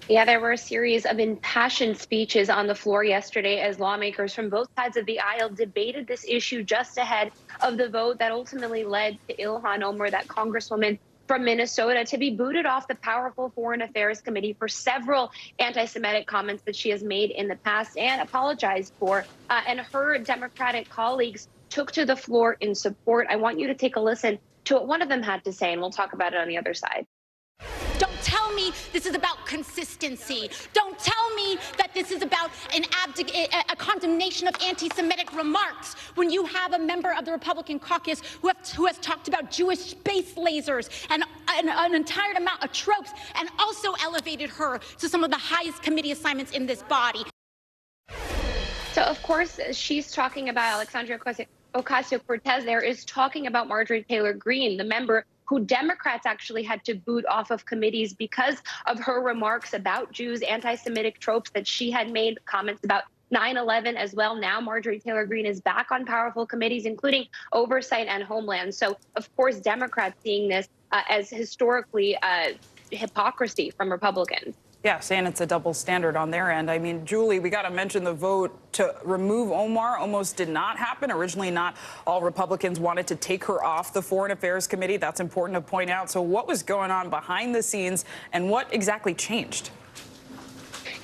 Yeah, there were a series of impassioned speeches on the floor yesterday as lawmakers from both sides of the aisle debated this issue just ahead of the vote that ultimately led to Ilhan Omar, that congresswoman from Minnesota, to be booted off the powerful Foreign Affairs Committee for several anti-Semitic comments that she has made in the past and apologized for. And her Democratic colleagues took to the floor in support. I want you to take a listen to what one of them had to say, and we'll talk about it on the other side. Don't tell me this is about consistency. Don't tell me that this is about a condemnation of anti-Semitic remarks when you have a member of the Republican caucus who has talked about Jewish space lasers and an entire amount of tropes, and also elevated her to some of the highest committee assignments in this body. So, of course, she's talking about Alexandria Ocasio-Cortez. There is talking about Marjorie Taylor Greene, the member who Democrats actually had to boot off of committees because of her remarks about Jews, anti-Semitic tropes that she had made, comments about 9/11 as well. Now Marjorie Taylor Greene is back on powerful committees, including Oversight and Homeland. So, of course, Democrats seeing this as historically hypocrisy from Republicans. Yeah, saying it's a double standard on their end. I mean, Julie, we got to mention the vote to remove Omar almost did not happen. Originally, not all Republicans wanted to take her off the Foreign Affairs Committee. That's important to point out. So what was going on behind the scenes, and what exactly changed?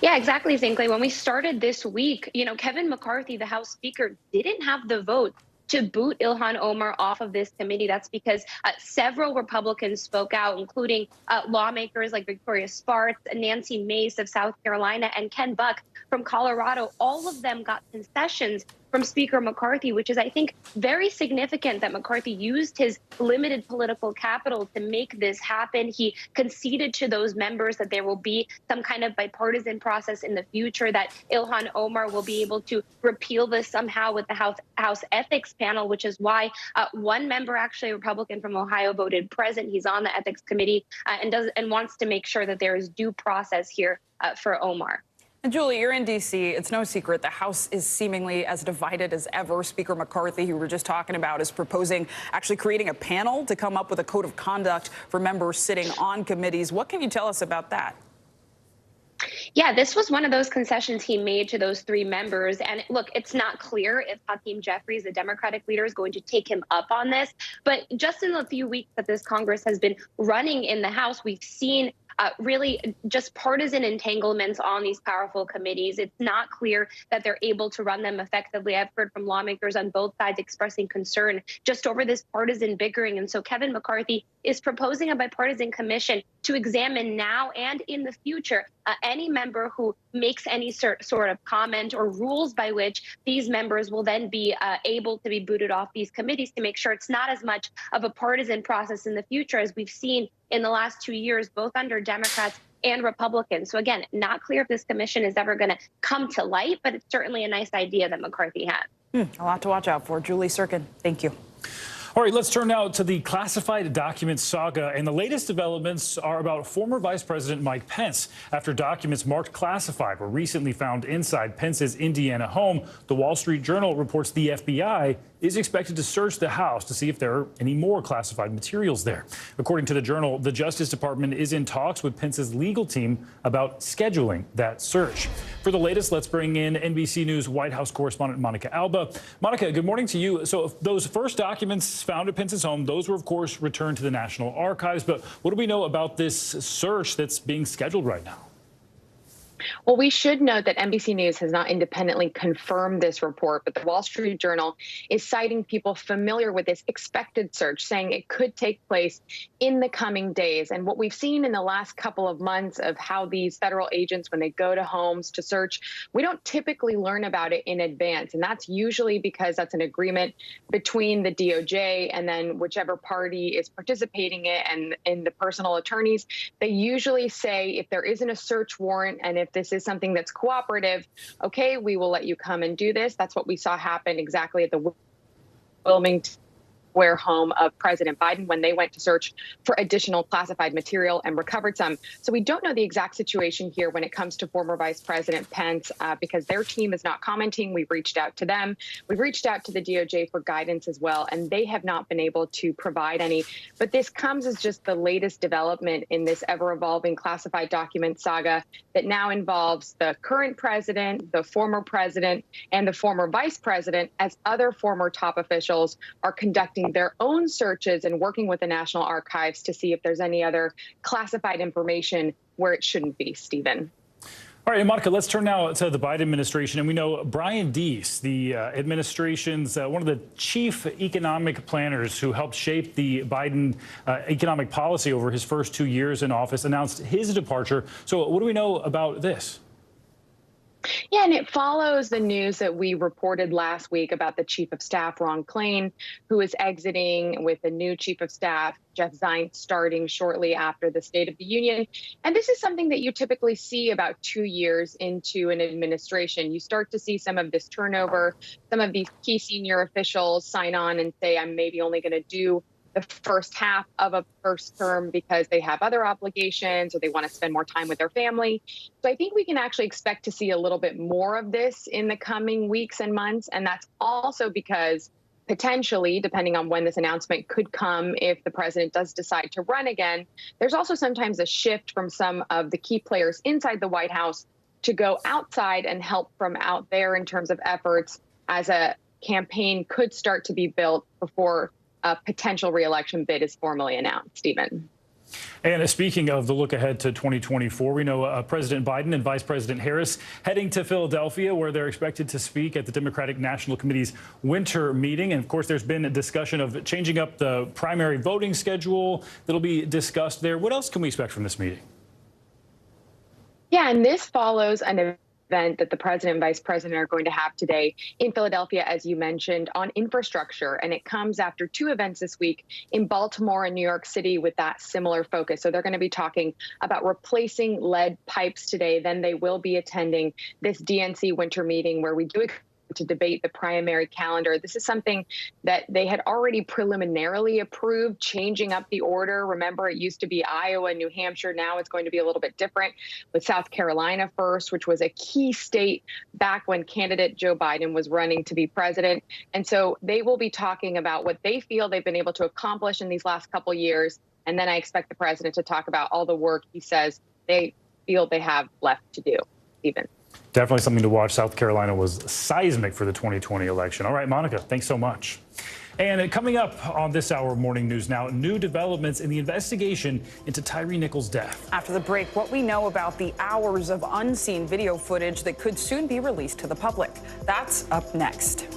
Yeah, exactly, Zinkley. When we started this week, Kevin McCarthy, the House Speaker, didn't have the vote to boot Ilhan Omar off of this committee. That's because several Republicans spoke out, including lawmakers like Victoria Spartz, Nancy Mace of South Carolina, and Ken Buck from Colorado. All of them got concessions from Speaker McCarthy, which is, I think, very significant that McCarthy used his limited political capital to make this happen. He conceded to those members that there will be some kind of bipartisan process in the future, that Ilhan Omar will be able to repeal this somehow with the House Ethics Panel, which is why one member, actually a Republican from Ohio, voted present. He's on the Ethics Committee and wants to make sure that there is due process here for Omar. And Julie, you're in D.C. It's no secret the House is seemingly as divided as ever. Speaker McCarthy, who we were just talking about, is proposing actually creating a panel to come up with a code of conduct for members sitting on committees. What can you tell us about that? Yeah, this was one of those concessions he made to those three members. And look, it's not clear if Hakeem Jeffries, the Democratic leader, is going to take him up on this. But just in the few weeks that this Congress has been running in the House, we've seen really just partisan entanglements on these powerful committees. It's not clear that they're able to run them effectively. I've heard from lawmakers on both sides expressing concern just over this partisan bickering. And so Kevin McCarthy is proposing a bipartisan commission to examine now and in the future any member who makes any sort of comment or rules by which these members will then be able to be booted off these committees, to make sure it's not as much of a partisan process in the future as we've seen in the last 2 years, both under Democrats and Republicans. So again, not clear if this commission is ever going to come to light, but it's certainly a nice idea that McCarthy had. A lot to watch out for. Julie Sirkin, thank you. All right, let's turn now to the classified documents saga. And the latest developments are about former Vice President Mike Pence. After documents marked classified were recently found inside Pence's Indiana home, the Wall Street Journal reports the FBI is expected to search the house to see if there are any more classified materials there. According to the Journal, the Justice Department is in talks with Pence's legal team about scheduling that search. For the latest, let's bring in NBC News White House correspondent Monica Alba. Monica, good morning to you. So those first documents found at Pence's home, those were, of course, returned to the National Archives. But what do we know about this search that's being scheduled right now? Well, we should note that NBC News has not independently confirmed this report, but the Wall Street Journal is citing people familiar with this expected search, saying it could take place in the coming days. And what we've seen in the last couple of months of how these federal agents, when they go to homes to search, we don't typically learn about it in advance. And that's usually because that's an agreement between the DOJ and then whichever party is participating in it and the personal attorneys. They usually say if there isn't a search warrant and if this is something that's cooperative, okay, we will let you come and do this. That's what we saw happen exactly at the Wilmington Square home of President Biden when they went to search for additional classified material and recovered some. So we don't know the exact situation here when it comes to former Vice President Pence because their team is not commenting. We've reached out to them. We've reached out to the DOJ for guidance as well, and they have not been able to provide any. But this comes as just the latest development in this ever-evolving classified document saga that now involves the current president, the former president, and the former vice president, as other former top officials are conducting their own searches and working with the National Archives to see if there's any other classified information where it shouldn't be, Stephen. All right, Monica, let's turn now to the Biden administration. And we know Brian Deese, the administration's one of the chief economic planners who helped shape the Biden economic policy over his first 2 years in office, announced his departure. So what do we know about this? Yeah, and it follows the news that we reported last week about the chief of staff, Ron Klain, who is exiting with the new chief of staff, Jeff Zients, starting shortly after the State of the Union. And this is something that you typically see about 2 years into an administration. You start to see some of this turnover, some of these key senior officials sign on and say, I'm maybe only going to do the first half of a first term because they have other obligations or they want to spend more time with their family. So I think we can actually expect to see a little bit more of this in the coming weeks and months. And that's also because potentially, depending on when this announcement could come, if the president does decide to run again, there's also sometimes a shift from some of the key players inside the White House to go outside and help from out there in terms of efforts as a campaign could start to be built before a potential reelection bid is formally announced, Stephen. And speaking of the look ahead to 2024, we know President Biden and Vice President Harris heading to Philadelphia, where they're expected to speak at the Democratic National Committee's winter meeting. And of course, there's been a discussion of changing up the primary voting schedule that'll be discussed there. What else can we expect from this meeting? Yeah, and this follows an event that the president and vice president are going to have today in Philadelphia, as you mentioned, on infrastructure. And it comes after two events this week in Baltimore and New York City with that similar focus. So they're going to be talking about replacing lead pipes today. Then they will be attending this DNC winter meeting where we do to debate the primary calendar. This is something that they had already preliminarily approved, changing up the order. Remember, it used to be Iowa, New Hampshire. Now it's going to be a little bit different with South Carolina first, which was a key state back when candidate Joe Biden was running to be president. And so they will be talking about what they feel they've been able to accomplish in these last couple of years. And then I expect the president to talk about all the work he says they feel they have left to do, Stephen. Definitely something to watch. South Carolina was seismic for the 2020 election. All right, Monica, thanks so much. And coming up on this hour of Morning News Now, new developments in the investigation into Tyre Nichols' death. After the break, what we know about the hours of unseen video footage that could soon be released to the public. That's up next.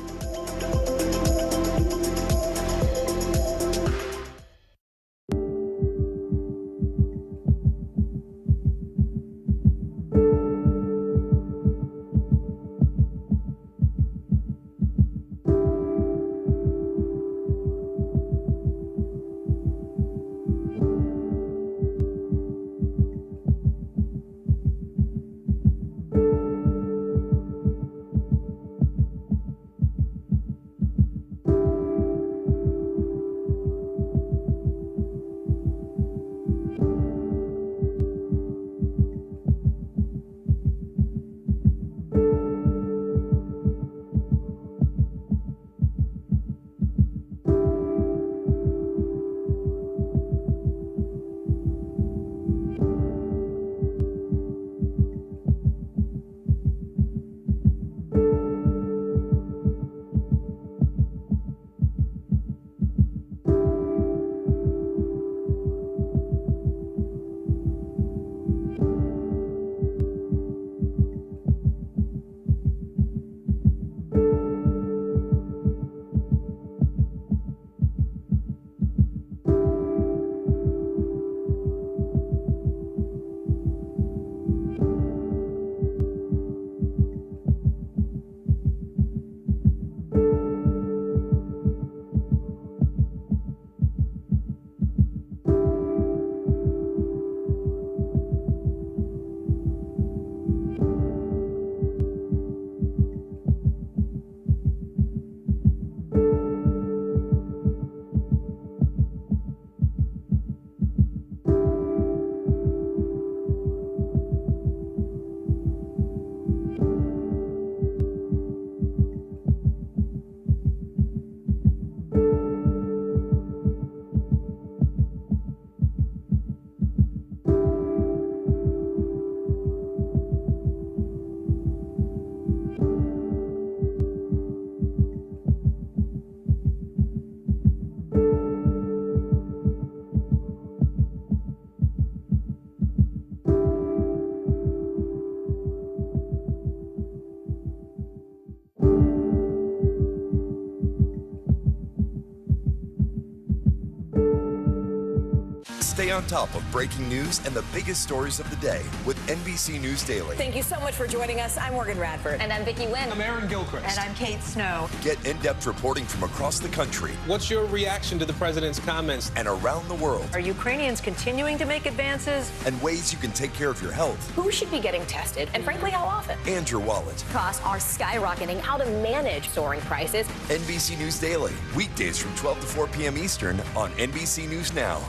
Stay on top of breaking news and the biggest stories of the day with NBC News Daily. Thank you so much for joining us. I'm Morgan Radford. And I'm Vicki Wynn. I'm Aaron Gilchrist. And I'm Kate Snow. Get in-depth reporting from across the country. What's your reaction to the president's comments? And around the world. Are Ukrainians continuing to make advances? And ways you can take care of your health. Who should be getting tested? And frankly, how often? And your wallet. Costs are skyrocketing. How to manage soaring prices. NBC News Daily. Weekdays from 12 to 4 p.m. Eastern on NBC News Now.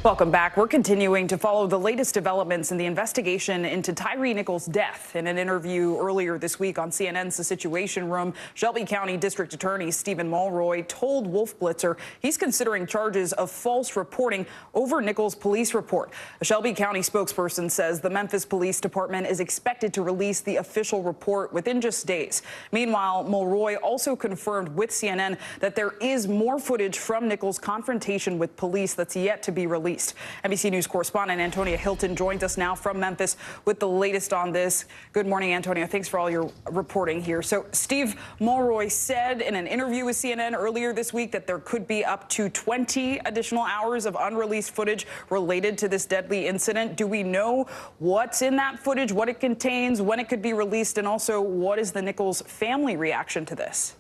Welcome back. We're continuing to follow the latest developments in the investigation into Tyre Nichols' death. In an interview earlier this week on CNN's The Situation Room, Shelby County District Attorney Stephen Mulroy told Wolf Blitzer he's considering charges of false reporting over Nichols' police report. A Shelby County spokesperson says the Memphis Police Department is expected to release the official report within just days. Meanwhile, Mulroy also confirmed with CNN that there is more footage from Nichols' confrontation with police that's yet to be released. NBC News correspondent Antonia Hilton joins us now from Memphis with the latest on this. Good morning, Antonia. Thanks for all your reporting here. So Steve Mulroy said in an interview with CNN earlier this week that there could be up to 20 additional hours of unreleased footage related to this deadly incident. Do we know what's in that footage, what it contains, when it could be released, and also what is the Nichols family reaction to this?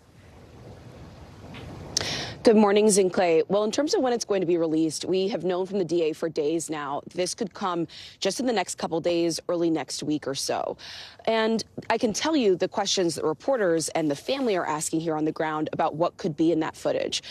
Good morning, Zincle. Well, in terms of when it's going to be released, we have known from the DA for days now. This could come just in the next couple days, early next week or so. And I can tell you the questions that reporters and the family are asking here on the ground about what could be in that footage.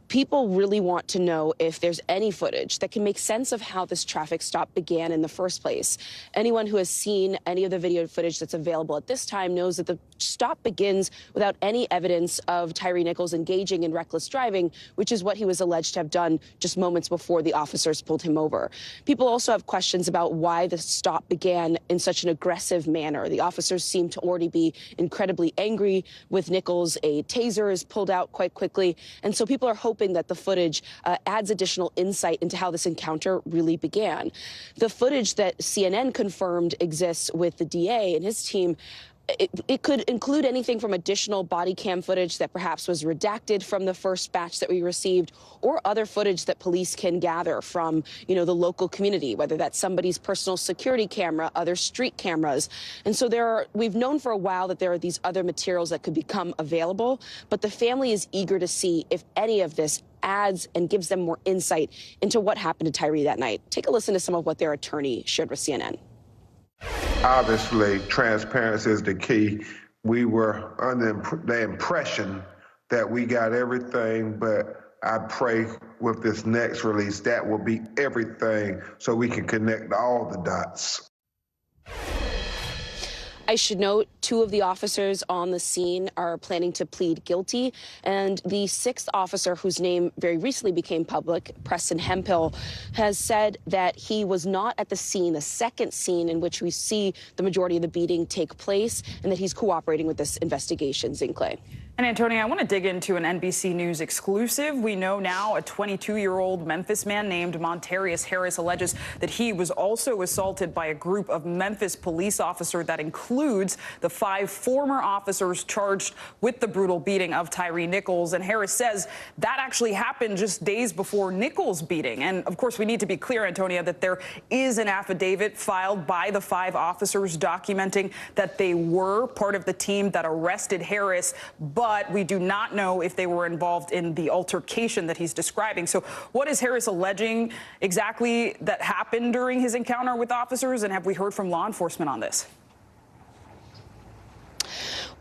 people really want to know if there's any footage that can make sense of how this traffic stop began in the first place. Anyone who has seen any of the video footage that's available at this time knows that the stop begins without any evidence of Tyre Nichols engaging in reckless driving, which is what he was alleged to have done just moments before the officers pulled him over. People also have questions about why the stop began in such an aggressive manner. The officers seem to already be incredibly angry with Nichols. A taser is pulled out quite quickly. And so people are hoping that the footage adds additional insight into how this encounter really began. The footage that CNN confirmed exists with the DA and his team, it could include anything from additional body cam footage that perhaps was redacted from the first batch that we received, or other footage that police can gather from, the local community, whether that's somebody's personal security camera, other street cameras. And so we've known for a while that there are these other materials that could become available, but the family is eager to see if any of this adds and gives them more insight into what happened to Tyre that night. Take a listen to some of what their attorney shared with CNN. Obviously, transparency is the key. We were under the impression that we got everything, but I pray with this next release that will be everything so we can connect all the dots. I should note 2 of the officers on the scene are planning to plead guilty, and the 6th officer, whose name very recently became public, Preston Hemphill, has said that he was not at the scene, the second scene in which we see the majority of the beating take place, and that he's cooperating with this investigation. Zinkley. And Antonia, I want to dig into an NBC News exclusive. We know now a 22-year-old Memphis man named Montarius Harris alleges that he was also assaulted by a group of Memphis police officers that includes the 5 former officers charged with the brutal beating of Tyre Nichols. And Harris says that actually happened just days before Nichols' beating. And of course, we need to be clear, Antonia, that there is an affidavit filed by the 5 officers documenting that they were part of the team that arrested Harris, but we do not know if they were involved in the altercation that he's describing. So what is Harris alleging exactly that happened during his encounter with officers, and have we heard from law enforcement on this?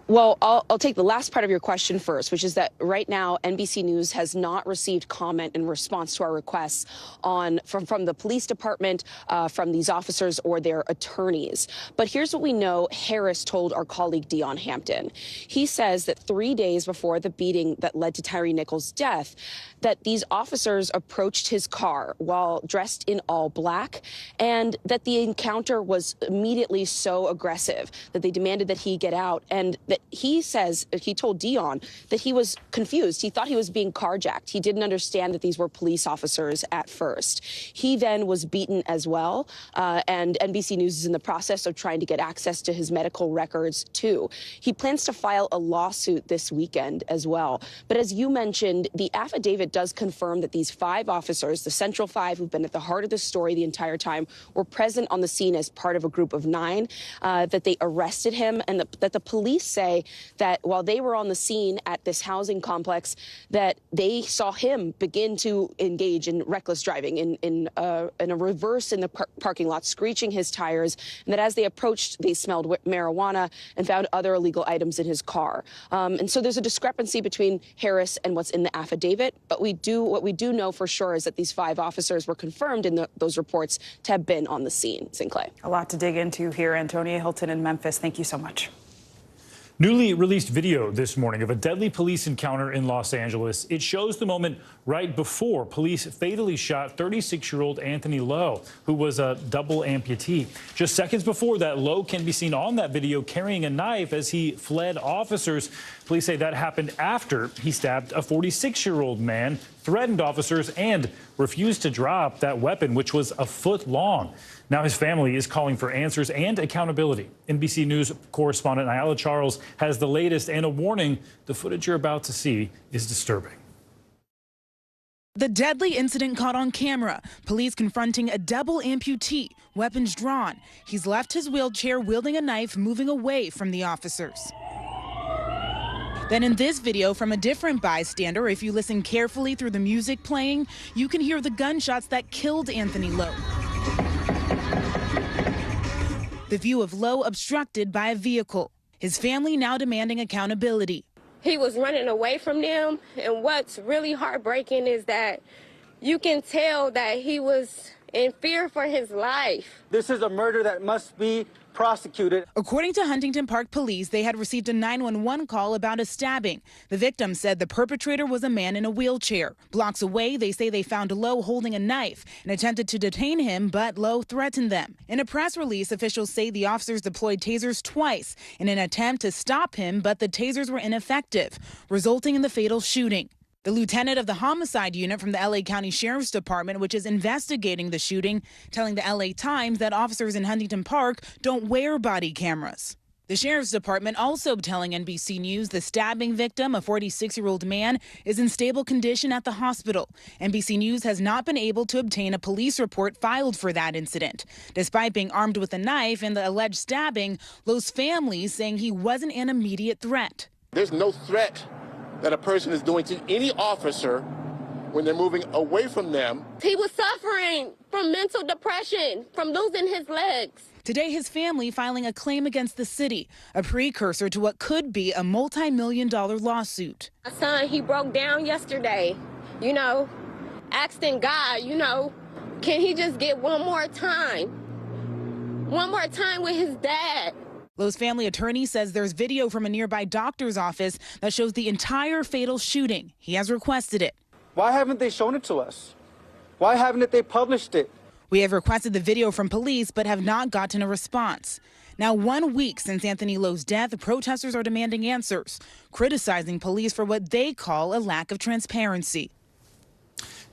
Well, I'll take the last part of your question first, which is that right now NBC News has not received comment in response to our requests from the police department, from these officers or their attorneys. But here's what we know Harris told our colleague Dion Hampton. He says that 3 days before the beating that led to Tyre Nichols' death, that these officers approached his car while dressed in all black, and that the encounter was immediately so aggressive that they demanded that he get out, and that he says, he told Dion that he was confused. He thought he was being carjacked. He didn't understand that these were police officers at first. He then was beaten as well, and NBC News is in the process of trying to get access to his medical records, too. He plans to file a lawsuit this weekend as well. But as you mentioned, the affidavit does confirm that these 5 officers, the central 5 who've been at the heart of the story the entire time, were present on the scene as part of a group of 9, that they arrested him, and that the police say that while they were on the scene at this housing complex, that they saw him begin to engage in reckless driving, in a reverse in the parking lot, screeching his tires, and that as they approached, they smelled marijuana and found other illegal items in his car. And so there's a discrepancy between Harris and what's in the affidavit, but what we do know for sure is that these 5 officers were confirmed in those reports to have been on the scene. Sinclair. A lot to dig into here. Antonia Hilton in Memphis, thank you so much. Newly released video this morning of a deadly police encounter in Los Angeles. It shows the moment right before police fatally shot 36-year-old Anthony Lowe, who was a double amputee. Just seconds before that, Lowe can be seen on that video carrying a knife as he fled officers. Police say that happened after he stabbed a 46-year-old man, threatened officers, and refused to drop that weapon, which was a foot long. Now his family is calling for answers and accountability. NBC News correspondent Nyala Charles has the latest and a warning. The footage you're about to see is disturbing. The deadly incident caught on camera. Police confronting a double amputee, weapons drawn. He's left his wheelchair wielding a knife, moving away from the officers. Then in this video from a different bystander, if you listen carefully through the music playing, you can hear the gunshots that killed Anthony Lowe. The view of Lowe obstructed by a vehicle. His family now demanding accountability. he was running away from them. And what's really heartbreaking is that you can tell that he was in fear for his life. This is a murder that must be prosecuted. According to Huntington Park police, they had received a 911 call about a stabbing. The victim said the perpetrator was a man in a wheelchair. Blocks away, they say they found Lowe holding a knife and attempted to detain him, but Lowe threatened them. In a press release, officials say the officers deployed tasers twice in an attempt to stop him, but the tasers were ineffective, resulting in the fatal shooting. The lieutenant of the homicide unit from the LA County Sheriff's Department, which is investigating the shooting, telling the LA Times that officers in Huntington Park don't wear body cameras. The Sheriff's Department also telling NBC News the stabbing victim, a 46-year-old man, is in stable condition at the hospital. NBC News has not been able to obtain a police report filed for that incident. Despite being armed with a knife and the alleged stabbing, Lowe's family saying he wasn't an immediate threat. There's no threat that a person is doing to any officer when they're moving away from them. He was suffering from mental depression, from losing his legs. Today, his family filing a claim against the city, a precursor to what could be a multi-million-dollar lawsuit. My son, he broke down yesterday, asking God, can he just get one more time with his dad? Lowe's family attorney says there's video from a nearby doctor's office that shows the entire fatal shooting. He has requested it. Why haven't they shown it to us? Why haven't they published it? We have requested the video from police but have not gotten a response. Now, 1 week since Anthony Lowe's death, protesters are demanding answers, criticizing police for what they call a lack of transparency.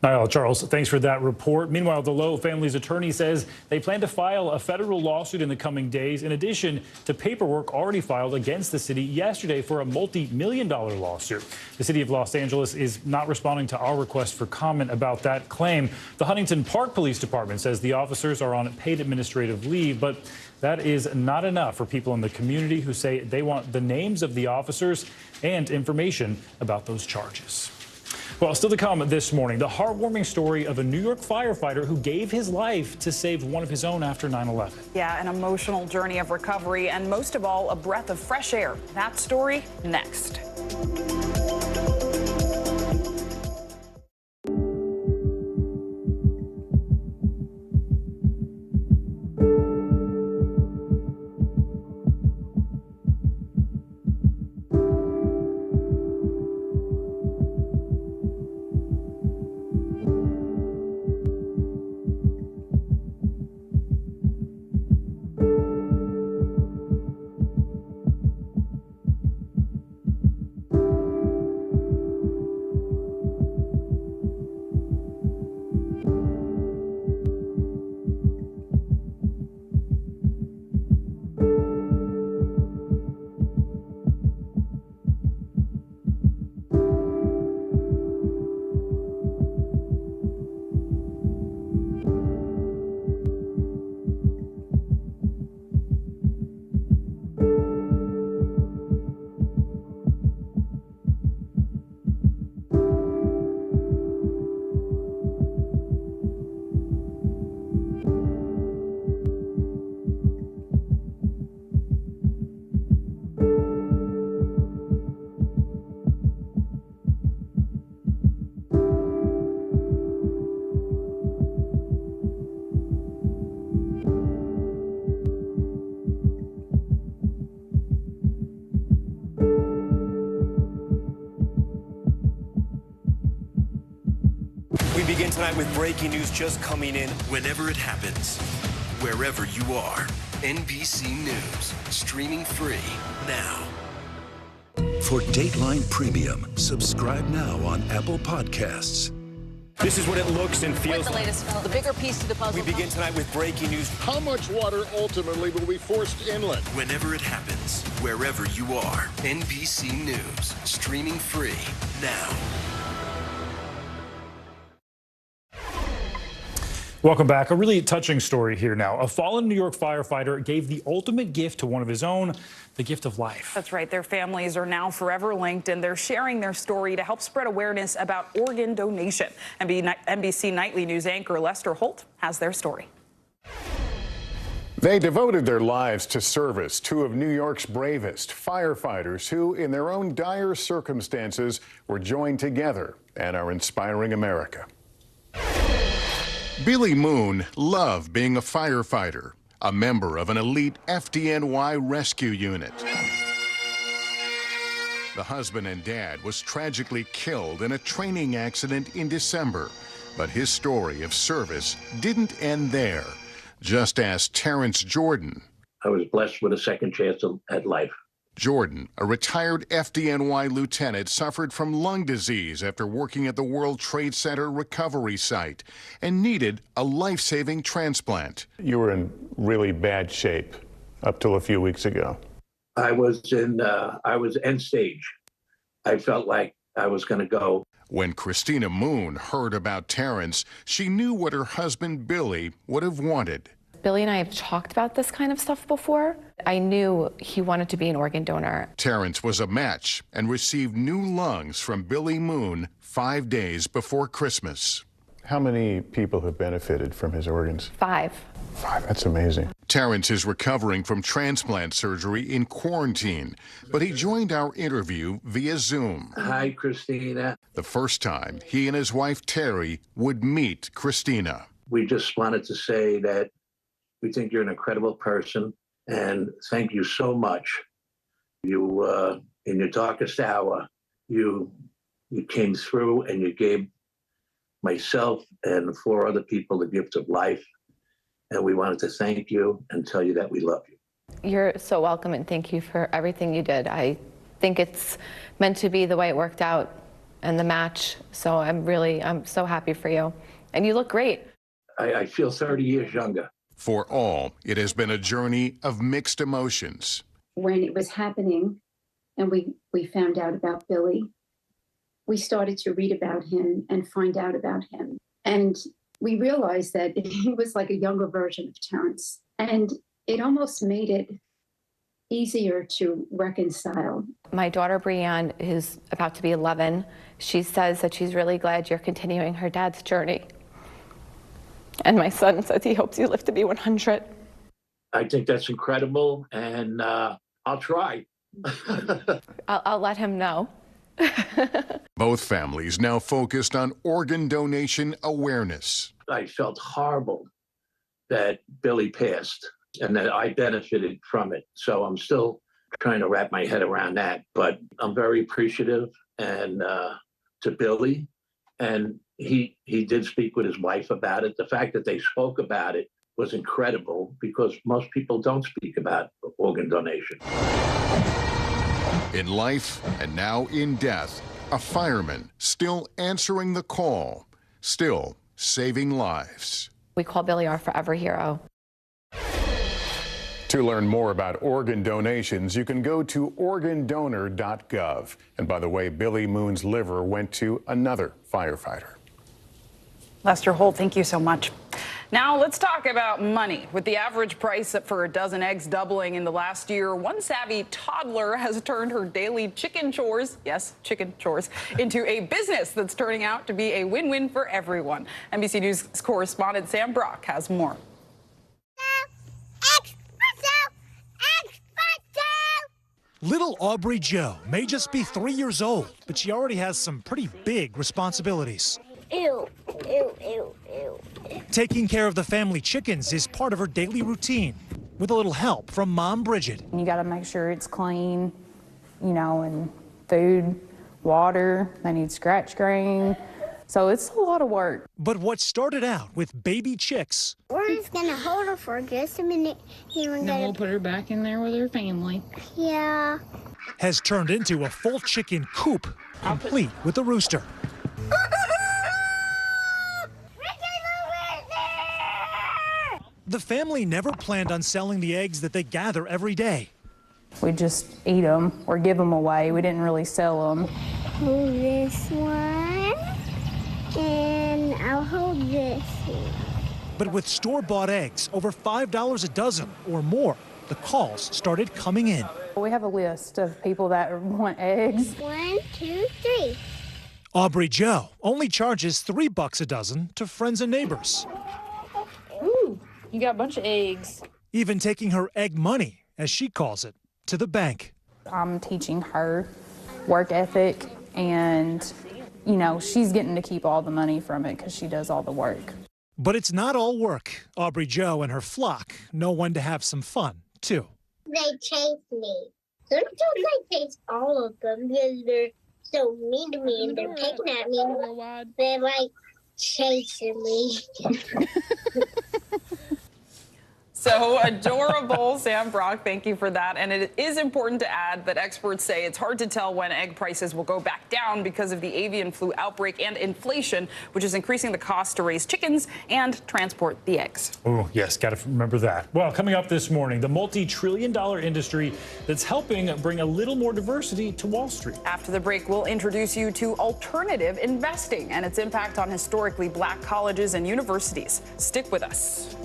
Niall, Charles, thanks for that report. Meanwhile, the Lowe family's attorney says they plan to file a federal lawsuit in the coming days, in addition to paperwork already filed against the city yesterday for a multi-million-dollar lawsuit. The city of Los Angeles is not responding to our request for comment about that claim. The Huntington Park Police Department says the officers are on paid administrative leave, but that is not enough for people in the community who say they want the names of the officers and information about those charges. Well, still to come this morning, the heartwarming story of a New York firefighter who gave his life to save one of his own after 9/11. Yeah, an emotional journey of recovery and most of all, a breath of fresh air. That story next. We begin tonight with breaking news just coming in. Whenever it happens, wherever you are, NBC News, streaming free now. For Dateline Premium, subscribe now on Apple Podcasts. This is what it looks and feels The latest, the bigger piece to the puzzle. We begin tonight with breaking news. How much water ultimately will be forced inland? Whenever it happens, wherever you are, NBC News, streaming free now. Welcome back. A really touching story here now. A fallen New York firefighter gave the ultimate gift to one of his own, the gift of life. That's right. Their families are now forever linked, and they're sharing their story to help spread awareness about organ donation. NBC Nightly News anchor Lester Holt has their story. They devoted their lives to service, two of New York's bravest firefighters who, in their own dire circumstances, were joined together and are inspiring America. Billy Moon loved being a firefighter, a member of an elite FDNY rescue unit. The husband and dad was tragically killed in a training accident in December, but his story of service didn't end there. Just ask Terrence Jordan. I was blessed with a second chance at life. Jordan, a retired FDNY lieutenant, suffered from lung disease after working at the World Trade Center recovery site and needed a life-saving transplant. You were in really bad shape up till a few weeks ago. I was end stage. I felt like I was going to go. When Christina Moon heard about Terrence, she knew what her husband Billy would have wanted. Billy and I have talked about this kind of stuff before. I knew he wanted to be an organ donor. Terrence was a match and received new lungs from Billy Moon 5 days before Christmas. How many people have benefited from his organs? 5. 5, that's amazing. Terrence is recovering from transplant surgery in quarantine, but he joined our interview via Zoom. Hi, Christina. The first time he and his wife Terry would meet Christina. We just wanted to say that we think you're an incredible person, and thank you so much. You, in your darkest hour, you came through and you gave myself and 4 other people the gift of life. And we wanted to thank you and tell you that we love you. You're so welcome, and thank you for everything you did. I think it's meant to be the way it worked out and the match. So I'm so happy for you. And you look great. I feel 30 years younger. For all, it has been a journey of mixed emotions. When it was happening and we found out about Billy, we started to read about him and find out about him. And we realized that he was like a younger version of Terrence. And it almost made it easier to reconcile. My daughter Brianne is about to be 11. She says that she's really glad you're continuing her dad's journey. And my son says he hopes you live to be 100. I think that's incredible, and I'll try. I'll let him know. Both families now focused on organ donation awareness. I felt horrible that Billy passed and that I benefited from it. So I'm still trying to wrap my head around that. But I'm very appreciative and to Billy. And he did speak with his wife about it. The fact that they spoke about it was incredible because most people don't speak about organ donation. In life and now in death, a fireman still answering the call, still saving lives. We call Billy our forever hero. To learn more about organ donations, you can go to organdonor.gov. And by the way, Billy Moon's liver went to another firefighter. Lester Holt, thank you so much. Now let's talk about money. With the average price for a dozen eggs doubling in the last year, one savvy toddler has turned her daily chicken chores, yes, chicken chores, into a business that's turning out to be a win-win for everyone. NBC News correspondent Sam Brock has more. Little Aubrey Jo may just be 3 years old, but she already has some pretty big responsibilities. Ew, ew, ew, ew. Taking care of the family chickens is part of her daily routine, with a little help from Mom Bridget. You got to make sure it's clean, you know, and food, water, they need scratch grain. So it's a lot of work. But what started out with baby chicks. We're just going to hold her for just a minute here and then we'll put her back in there with her family. Yeah. Has turned into a full chicken coop, complete with a rooster. The family never planned on selling the eggs that they gather every day. We just eat them or give them away. We didn't really sell them. Hold this one, and I'll hold this one. But with store-bought eggs, over $5 a dozen or more, the calls started coming in. We have a list of people that want eggs. 1, 2, 3. Aubrey Jo only charges $3 a dozen to friends and neighbors. Ooh, you got a bunch of eggs. even taking her egg money, as she calls it, to the bank. I'm teaching her work ethic, and, you know, she's getting to keep all the money from it because she does all the work. But it's not all work. Aubrey Jo and her flock know when to have some fun, too. They chase me. Sometimes I chase all of them because they're so mean to me and they're picking at me. They're like chasing me. So adorable, Sam Brock. Thank you for that. And it is important to add that experts say it's hard to tell when egg prices will go back down because of the avian flu outbreak and inflation, which is increasing the cost to raise chickens and transport the eggs. Oh, yes, got to remember that. Well, coming up this morning, the multi-trillion-dollar industry that's helping bring a little more diversity to Wall Street. After the break, we'll introduce you to alternative investing and its impact on historically black colleges and universities. Stick with us.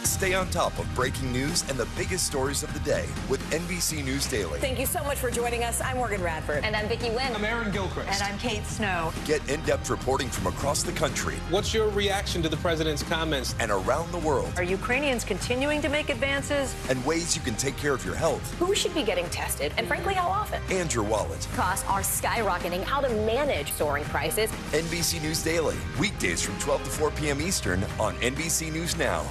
Stay on top of breaking news and the biggest stories of the day with NBC News Daily. Thank you so much for joining us. I'm Morgan Radford. And I'm Vicki Wynn. I'm Aaron Gilchrist. And I'm Kate Snow. Get in-depth reporting from across the country. What's your reaction to the president's comments? And around the world. Are Ukrainians continuing to make advances? And ways you can take care of your health. Who should be getting tested? And frankly, how often? And your wallet. Costs are skyrocketing. How to manage soaring prices. NBC News Daily. Weekdays from 12 to 4 p.m. Eastern on NBC News Now.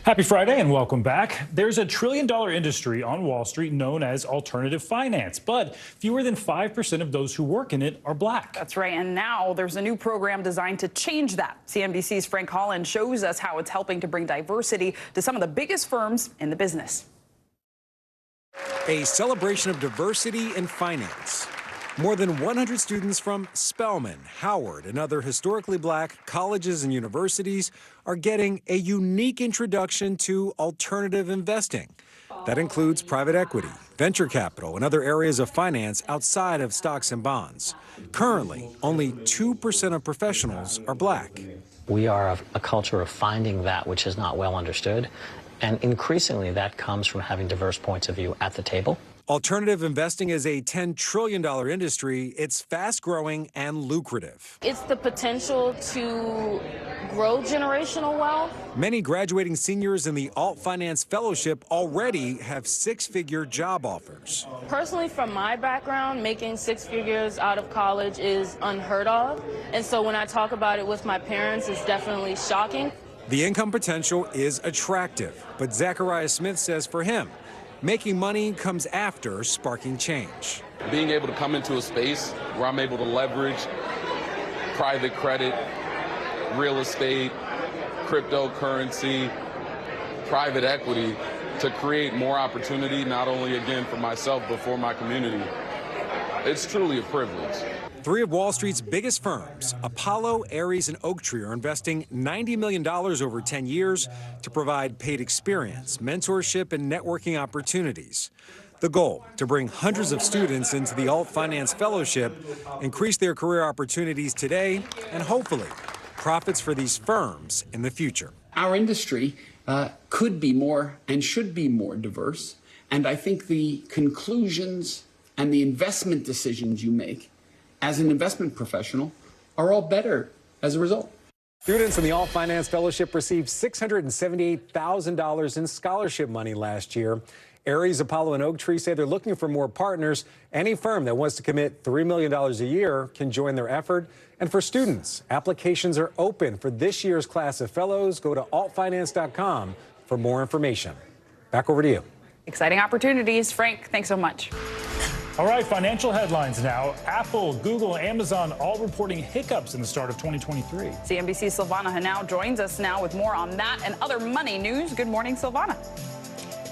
Happy Friday and welcome back. There's a $1 trillion industry on Wall Street known as alternative finance, but fewer than 5% of those who work in it are black. That's right. And now there's a new program designed to change that. CNBC's Frank Holland shows us how it's helping to bring diversity to some of the biggest firms in the business. A celebration of diversity in finance. More than 100 students from Spelman, Howard, and other historically black colleges and universities are getting a unique introduction to alternative investing. That includes private equity, venture capital, and other areas of finance outside of stocks and bonds. Currently, only 2% of professionals are black. We are a culture of finding that which is not well understood, and increasingly that comes from having diverse points of view at the table. Alternative investing is a $10 trillion industry. It's fast-growing and lucrative. It's the potential to grow generational wealth. Many graduating seniors in the Alt Finance Fellowship already have six-figure job offers. Personally, from my background, making six figures out of college is unheard of. And so when I talk about it with my parents, it's definitely shocking. The income potential is attractive, but Zachariah Smith says for him, making money comes after sparking change. Being able to come into a space where I'm able to leverage private credit, real estate, cryptocurrency, private equity to create more opportunity, not only again for myself, but for my community. It's truly a privilege. Three of Wall Street's biggest firms, Apollo, Ares, and Oaktree, are investing $90 million over 10 years to provide paid experience, mentorship, and networking opportunities. The goal, to bring hundreds of students into the Alt Finance Fellowship, increase their career opportunities today, and hopefully profits for these firms in the future. Our industry could be more and should be more diverse, and I think the conclusions and the investment decisions you make as an investment professional are all better as a result. Students in the Alt Finance Fellowship received $678,000 in scholarship money last year. Ares, Apollo, and Oaktree say they're looking for more partners. Any firm that wants to commit $3 million a year can join their effort. And for students, applications are open for this year's class of fellows. Go to altfinance.com for more information. Back over to you. Exciting opportunities. Frank, thanks so much. All right, financial headlines now. Apple, Google, Amazon all reporting hiccups in the start of 2023. CNBC's Silvana Henao joins us now with more on that and other money news. Good morning, Silvana.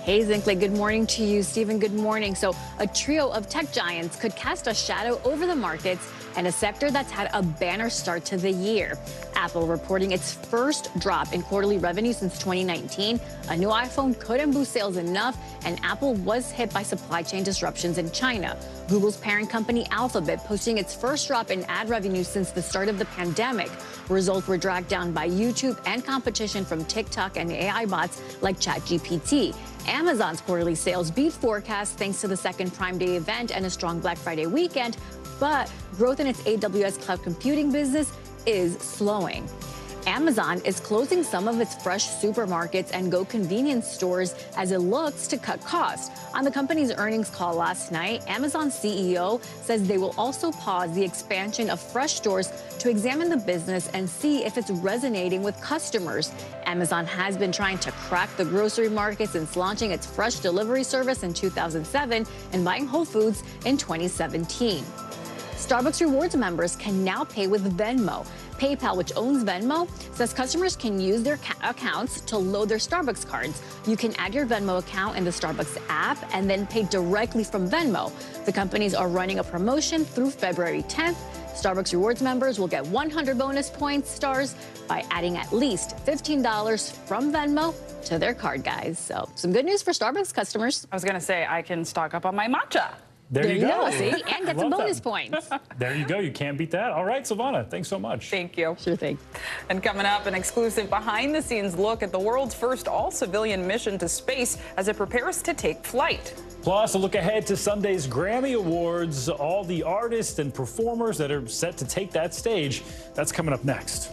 Hey, Zinkley, good morning to you. Stephen, good morning. So a trio of tech giants could cast a shadow over the markets and a sector that's had a banner start to the year. Apple reporting its first drop in quarterly revenue since 2019. A new iPhone couldn't boost sales enough, and Apple was hit by supply chain disruptions in China. Google's parent company Alphabet posting its first drop in ad revenue since the start of the pandemic. Results were dragged down by YouTube and competition from TikTok and AI bots like ChatGPT. Amazon's quarterly sales beat forecasts thanks to the second Prime Day event and a strong Black Friday weekend, but growth in its AWS cloud computing business is slowing. Amazon is closing some of its fresh supermarkets and Go convenience stores as it looks to cut costs. On the company's earnings call last night, Amazon's CEO says they will also pause the expansion of fresh stores to examine the business and see if it's resonating with customers. Amazon has been trying to crack the grocery market since launching its fresh delivery service in 2007 and buying Whole Foods in 2017. Starbucks Rewards members can now pay with Venmo. PayPal, which owns Venmo, says customers can use their accounts to load their Starbucks cards. You can add your Venmo account in the Starbucks app and then pay directly from Venmo. The companies are running a promotion through February 10th. Starbucks Rewards members will get 100 bonus points stars by adding at least $15 from Venmo to their card, guys. So some good news for Starbucks customers. I was going to say I can stock up on my matcha. There you go. See? And get some bonus points. There you go. You can't beat that. All right, Silvana, thanks so much. Thank you. Sure thing. And coming up, an exclusive behind-the-scenes look at the world's first all-civilian mission to space as it prepares to take flight. Plus, a look ahead to Sunday's Grammy Awards, all the artists and performers that are set to take that stage. That's coming up next.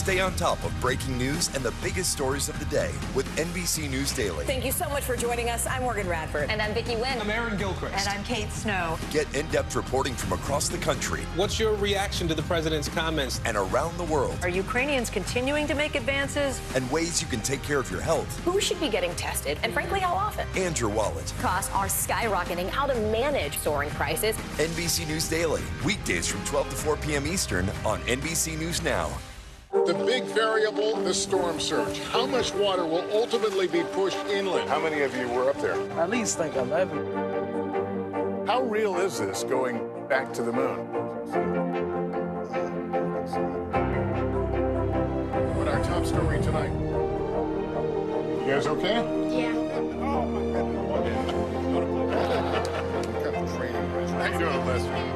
Stay on top of breaking news and the biggest stories of the day with NBC News Daily. Thank you so much for joining us. I'm Morgan Radford. And I'm Vicki Wynn. I'm Aaron Gilchrist. And I'm Kate Snow. Get in-depth reporting from across the country. What's your reaction to the president's comments? And around the world. Are Ukrainians continuing to make advances? And ways you can take care of your health. Who should be getting tested? And frankly, how often? And your wallet. Costs are skyrocketing. How to manage soaring prices. NBC News Daily. Weekdays from 12 to 4 p.m. Eastern on NBC News Now. The big variable, the storm surge. How much water will ultimately be pushed inland? How many of you were up there? At least like 11. How real is this going back to the moon? What our top story tonight? You guys okay? Yeah. Oh my goodness. What kind of training is that? How you doing, Lester?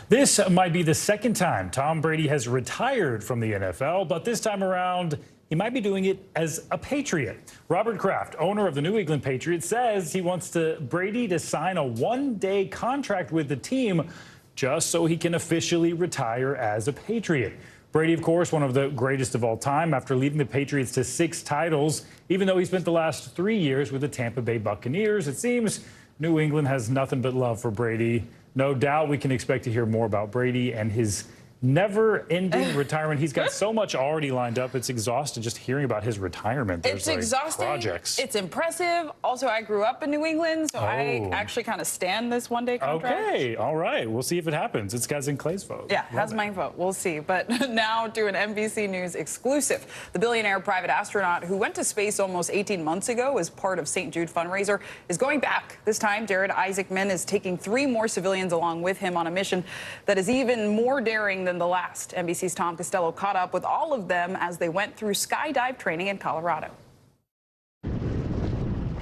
This might be the second time Tom Brady has retired from the NFL, but this time around, he might be doing it as a Patriot. Robert Kraft, owner of the New England Patriots, says he wants Brady to sign a one-day contract with the team just so he can officially retire as a Patriot. Brady, of course, one of the greatest of all time after leading the Patriots to 6 titles, even though he spent the last 3 years with the Tampa Bay Buccaneers. It seems New England has nothing but love for Brady. No doubt we can expect to hear more about Brady and his never-ending retirement. He's got so much already lined up. It's exhausting just hearing about his retirement. It's exhausting. Projects. It's impressive. Also, I grew up in New England, so I actually kind of stand this one-day contract. Okay, all right. We'll see if it happens. It's guys in Clay's vote. Yeah, that's my vote. We'll see. But now to an NBC News exclusive. The billionaire private astronaut who went to space almost 18 months ago as part of St. Jude fundraiser is going back. This time, Jared Isaacman is taking 3 more civilians along with him on a mission that is even more daring than the last. NBC's Tom Costello caught up with all of them as they went through skydive training in Colorado.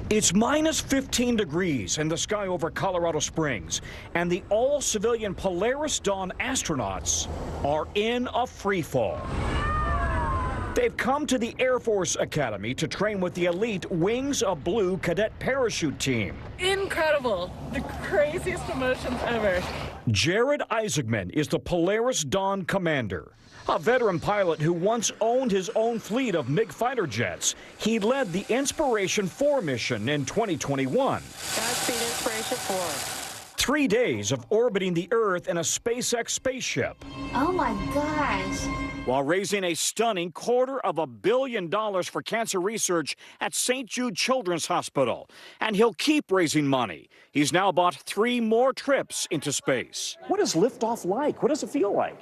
It's minus 15 degrees in the sky over Colorado Springs, and the all-civilian Polaris Dawn astronauts are in a free fall. They've come to the Air Force Academy to train with the elite Wings of Blue cadet parachute team. Incredible. The craziest emotions ever. Jared Isaacman is the Polaris Dawn commander, a veteran pilot who once owned his own fleet of MiG fighter jets. He led the Inspiration 4 mission in 2021. Godspeed, Inspiration 4. 3 days of orbiting the Earth in a SpaceX spaceship. Oh my gosh. While raising a stunning $250 million for cancer research at St. Jude Children's Hospital. And he'll keep raising money. He's now bought 3 more trips into space. What is liftoff like? What does it feel like?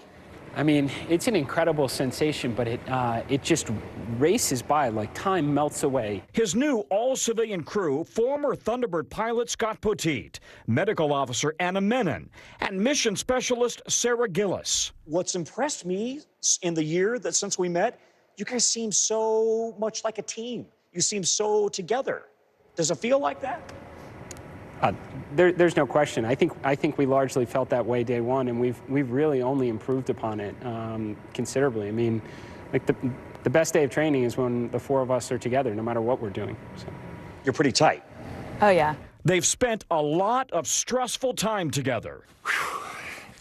I mean, it's an incredible sensation, but it just races by like time melts away. His new all-civilian crew, former Thunderbird pilot Scott Poteet, medical officer Anna Menon, and mission specialist Sarah Gillis. What's impressed me in the year that since we met, you guys seem so much like a team. You seem so together. Does it feel like that? There's no question. I think we largely felt that way day one, and we've really only improved upon it considerably. I mean, like the best day of training is when the 4 of us are together, no matter what we're doing. So. You're pretty tight. Oh, yeah. They've spent a lot of stressful time together.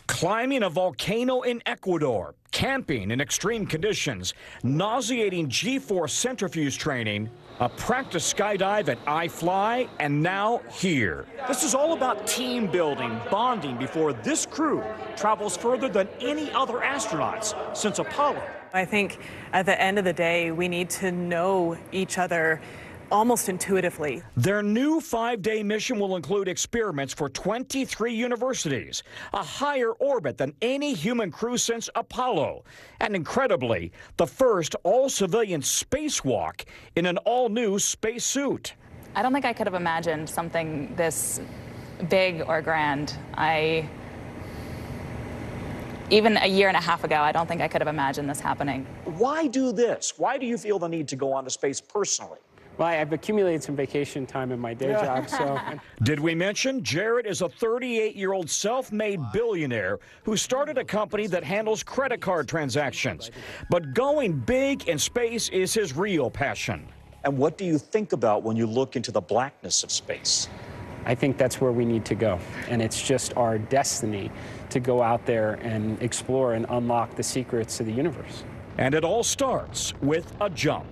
Climbing a volcano in Ecuador, camping in extreme conditions, nauseating G-force centrifuge training, a practice skydive at iFly, and now here. This is all about team building, bonding before this crew travels further than any other astronauts since Apollo. I think at the end of the day, we need to know each other almost intuitively. Their new 5-day mission will include experiments for 23 universities, a higher orbit than any human crew since Apollo, and incredibly, the first all-civilian spacewalk in an all-new spacesuit. I don't think I could have imagined something this big or grand. Even a year and a half ago, I don't think I could have imagined this happening. Why do this? Why do you feel the need to go on to space personally? Well, I've accumulated some vacation time in my day job, so. Did we mention Jared is a 38-year-old self-made billionaire who started a company that handles credit card transactions. But going big in space is his real passion. And what do you think about when you look into the blackness of space? I think that's where we need to go. And it's just our destiny to go out there and explore and unlock the secrets of the universe. And it all starts with a jump.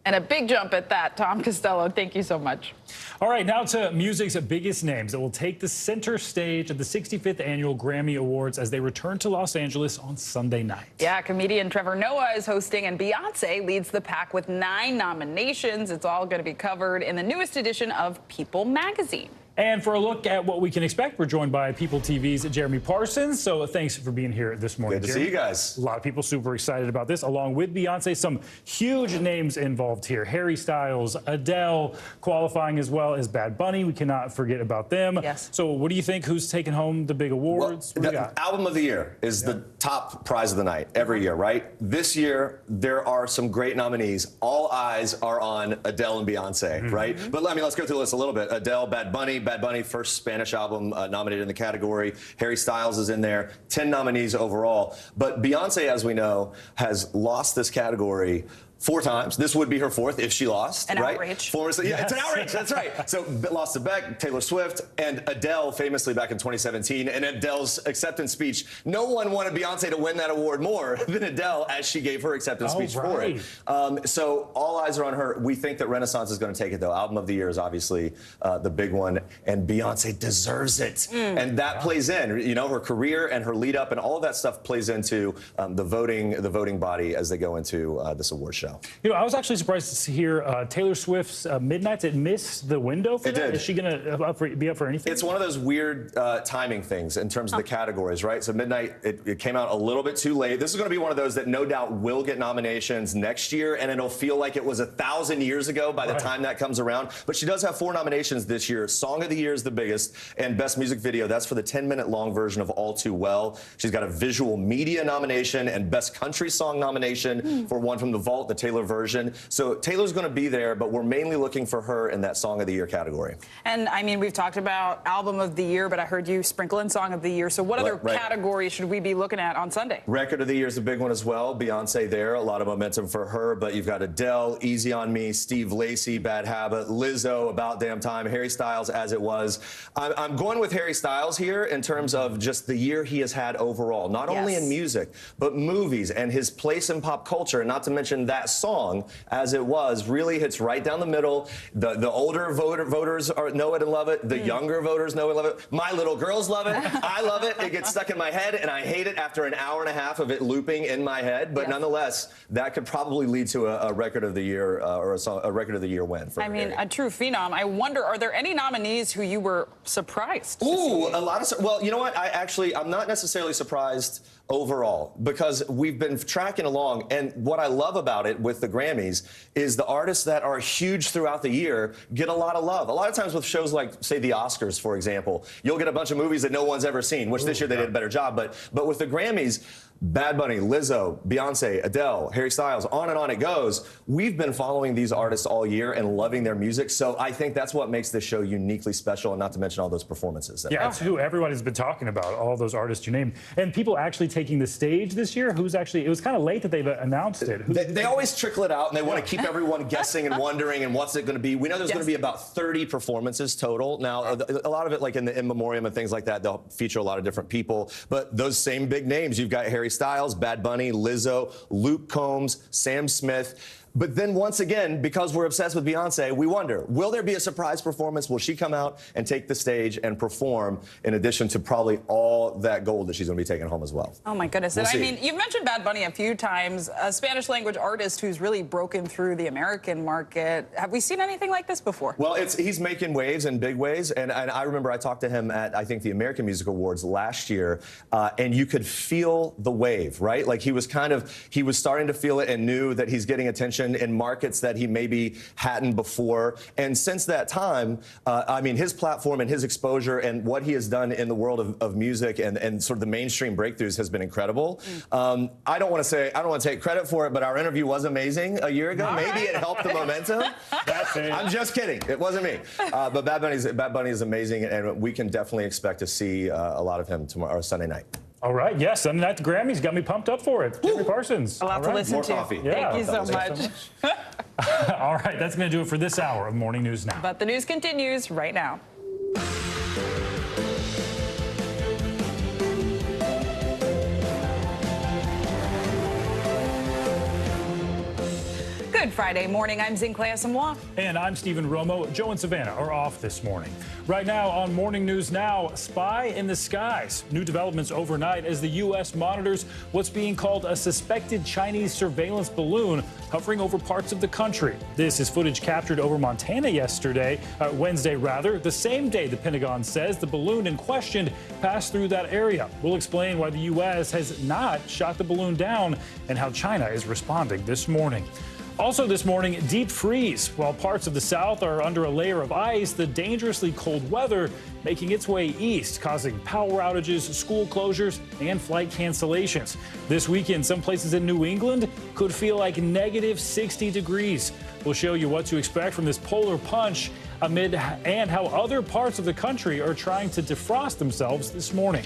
And a big jump at that. Tom Costello, thank you so much. All right, now to music's biggest names that will take the center stage at the 65th Annual Grammy Awards as they return to Los Angeles on Sunday night. Yeah, comedian Trevor Noah is hosting, and Beyonce leads the pack with 9 nominations. It's all going to be covered in the newest edition of People magazine. And for a look at what we can expect, we're joined by People TV's Jeremy Parsons. So thanks for being here this morning, Good to see you guys. A lot of people super excited about this, along with Beyonce. Some huge names involved here. Harry Styles, Adele qualifying, as well as Bad Bunny. We cannot forget about them. Yes. So what do you think? Who's taking home the big awards? Well, the Album of the Year is the top prize of the night every year, right? This year, there are some great nominees. All eyes are on Adele and Beyonce, right? But I mean, let's go through the list a little bit. Adele, Bad Bunny, first Spanish album nominated in the category. Harry Styles is in there. 10 nominees overall. But Beyonce, as we know, has lost this category 4 times. This would be her 4th if she lost, an right? Outrage. Yeah, it's an outrage. That's right. So lost to Beck, Taylor Swift, and Adele famously back in 2017. And Adele's acceptance speech, no one wanted Beyonce to win that award more than Adele as she gave her acceptance speech for it. So all eyes are on her. We think that Renaissance is going to take it, though. Album of the Year is obviously the big one, and Beyonce deserves it. And that plays in, you know, her career and her lead up and all of that stuff plays into the voting body as they go into this award show. You know, I was actually surprised to hear Taylor Swift's Midnights. It missed the window for that. Is she going to be up for anything? It's one of those weird timing things in terms of the categories, right? So Midnight, it came out a little bit too late. This is going to be one of those that no doubt will get nominations next year, and it'll feel like it was 1,000 years ago by the time that comes around. But she does have 4 nominations this year. Song of the Year is the biggest, and Best Music Video, that's for the 10-minute long version of All Too Well. She's got a Visual Media nomination and Best Country Song nomination for One from the Vault, the Taylor version. So Taylor's going to be there, but we're mainly looking for her in that Song of the Year category. And I mean, we've talked about Album of the Year, but I heard you sprinkle in Song of the Year. So what other categories should we be looking at on Sunday? Record of the Year is a big one as well. Beyonce there, a lot of momentum for her, but you've got Adele, Easy on Me, Steve Lacy, Bad Habit, Lizzo, About Damn Time, Harry Styles, As It Was. I'm going with Harry Styles here in terms of just the year he has had overall, not only in music, but movies and his place in pop culture, and not to mention that song, As It Was, really hits right down the middle. The older voters know it and love it. The younger voters know it and love it. My little girls love it. I love it. It gets stuck in my head, and I hate it after an hour and a half of it looping in my head. But nonetheless, that could probably lead to a Record of the Year or a Record of the Year win for Harry. A true phenom. I wonder, are there any nominees who you were surprised to see? A lot of... Well, you know what? I'm not necessarily surprised overall, because we've been tracking along, and what I love about it with the Grammys is the artists that are huge throughout the year get a lot of love. A lot of times with shows like, say, the Oscars, for example, you'll get a bunch of movies that no one's ever seen, which this year they did a better job, but with the Grammys, Bad Bunny, Lizzo, Beyonce, Adele, Harry Styles, on it goes. We've been following these artists all year and loving their music, so I think that's what makes this show uniquely special, and not to mention all those performances. Yeah, it's who everybody's been talking about, all those artists you named. And people actually taking the stage this year, it was kind of late that they've announced it. They always trickle it out, and they want to keep everyone guessing and wondering, and what's it going to be. We know there's going to be about 30 performances total. Now, a lot of it, like in the In Memoriam and things like that, they'll feature a lot of different people, but those same big names, you've got Harry Styles, Bad Bunny, Lizzo, Luke Combs, Sam Smith. But then once again, because we're obsessed with Beyonce, we wonder, will there be a surprise performance? Will she come out and take the stage and perform in addition to probably all that gold that she's going to be taking home as well? Oh, my goodness. I mean, you've mentioned Bad Bunny a few times, a Spanish language artist who's really broken through the American market. Have we seen anything like this before? Well, he's making waves in big ways. And I remember I talked to him at, I think, the American Music Awards last year, and you could feel the wave, right? Like he was starting to feel it and knew that he's getting attention in markets that he maybe hadn't before. And since that time, I mean, his platform and his exposure and what he has done in the world of music and sort of the mainstream breakthroughs has been incredible. I don't want to take credit for it, but our interview was amazing a year ago. Maybe it helped the momentum. That's it. I'm just kidding. It wasn't me. But Bad Bunny is amazing, and we can definitely expect to see a lot of him tomorrow or Sunday night. All right. Yes, Sunday night the Grammys got me pumped up for it. Jeremy Parsons. A lot to listen to. coffee. Yeah. Thank you so much. All right. That's going to do it for this hour of Morning News Now. But the news continues right now. Good Friday morning. I'm Zinklea Samoa. And I'm Stephen Romo. Joe and Savannah are off this morning. Right now on Morning News Now, spy in the skies. New developments overnight as the U.S. monitors what's being called a suspected Chinese surveillance balloon hovering over parts of the country. This is footage captured over Montana Wednesday, the same day the Pentagon says the balloon in question passed through that area. We'll explain why the U.S. has not shot the balloon down and how China is responding this morning. Also this morning, deep freeze. While parts of the South are under a layer of ice, the dangerously cold weather making its way east, causing power outages, school closures, and flight cancellations. This weekend, some places in New England could feel like negative 60 degrees. We'll show you what to expect from this polar punch and how other parts of the country are trying to defrost themselves this morning.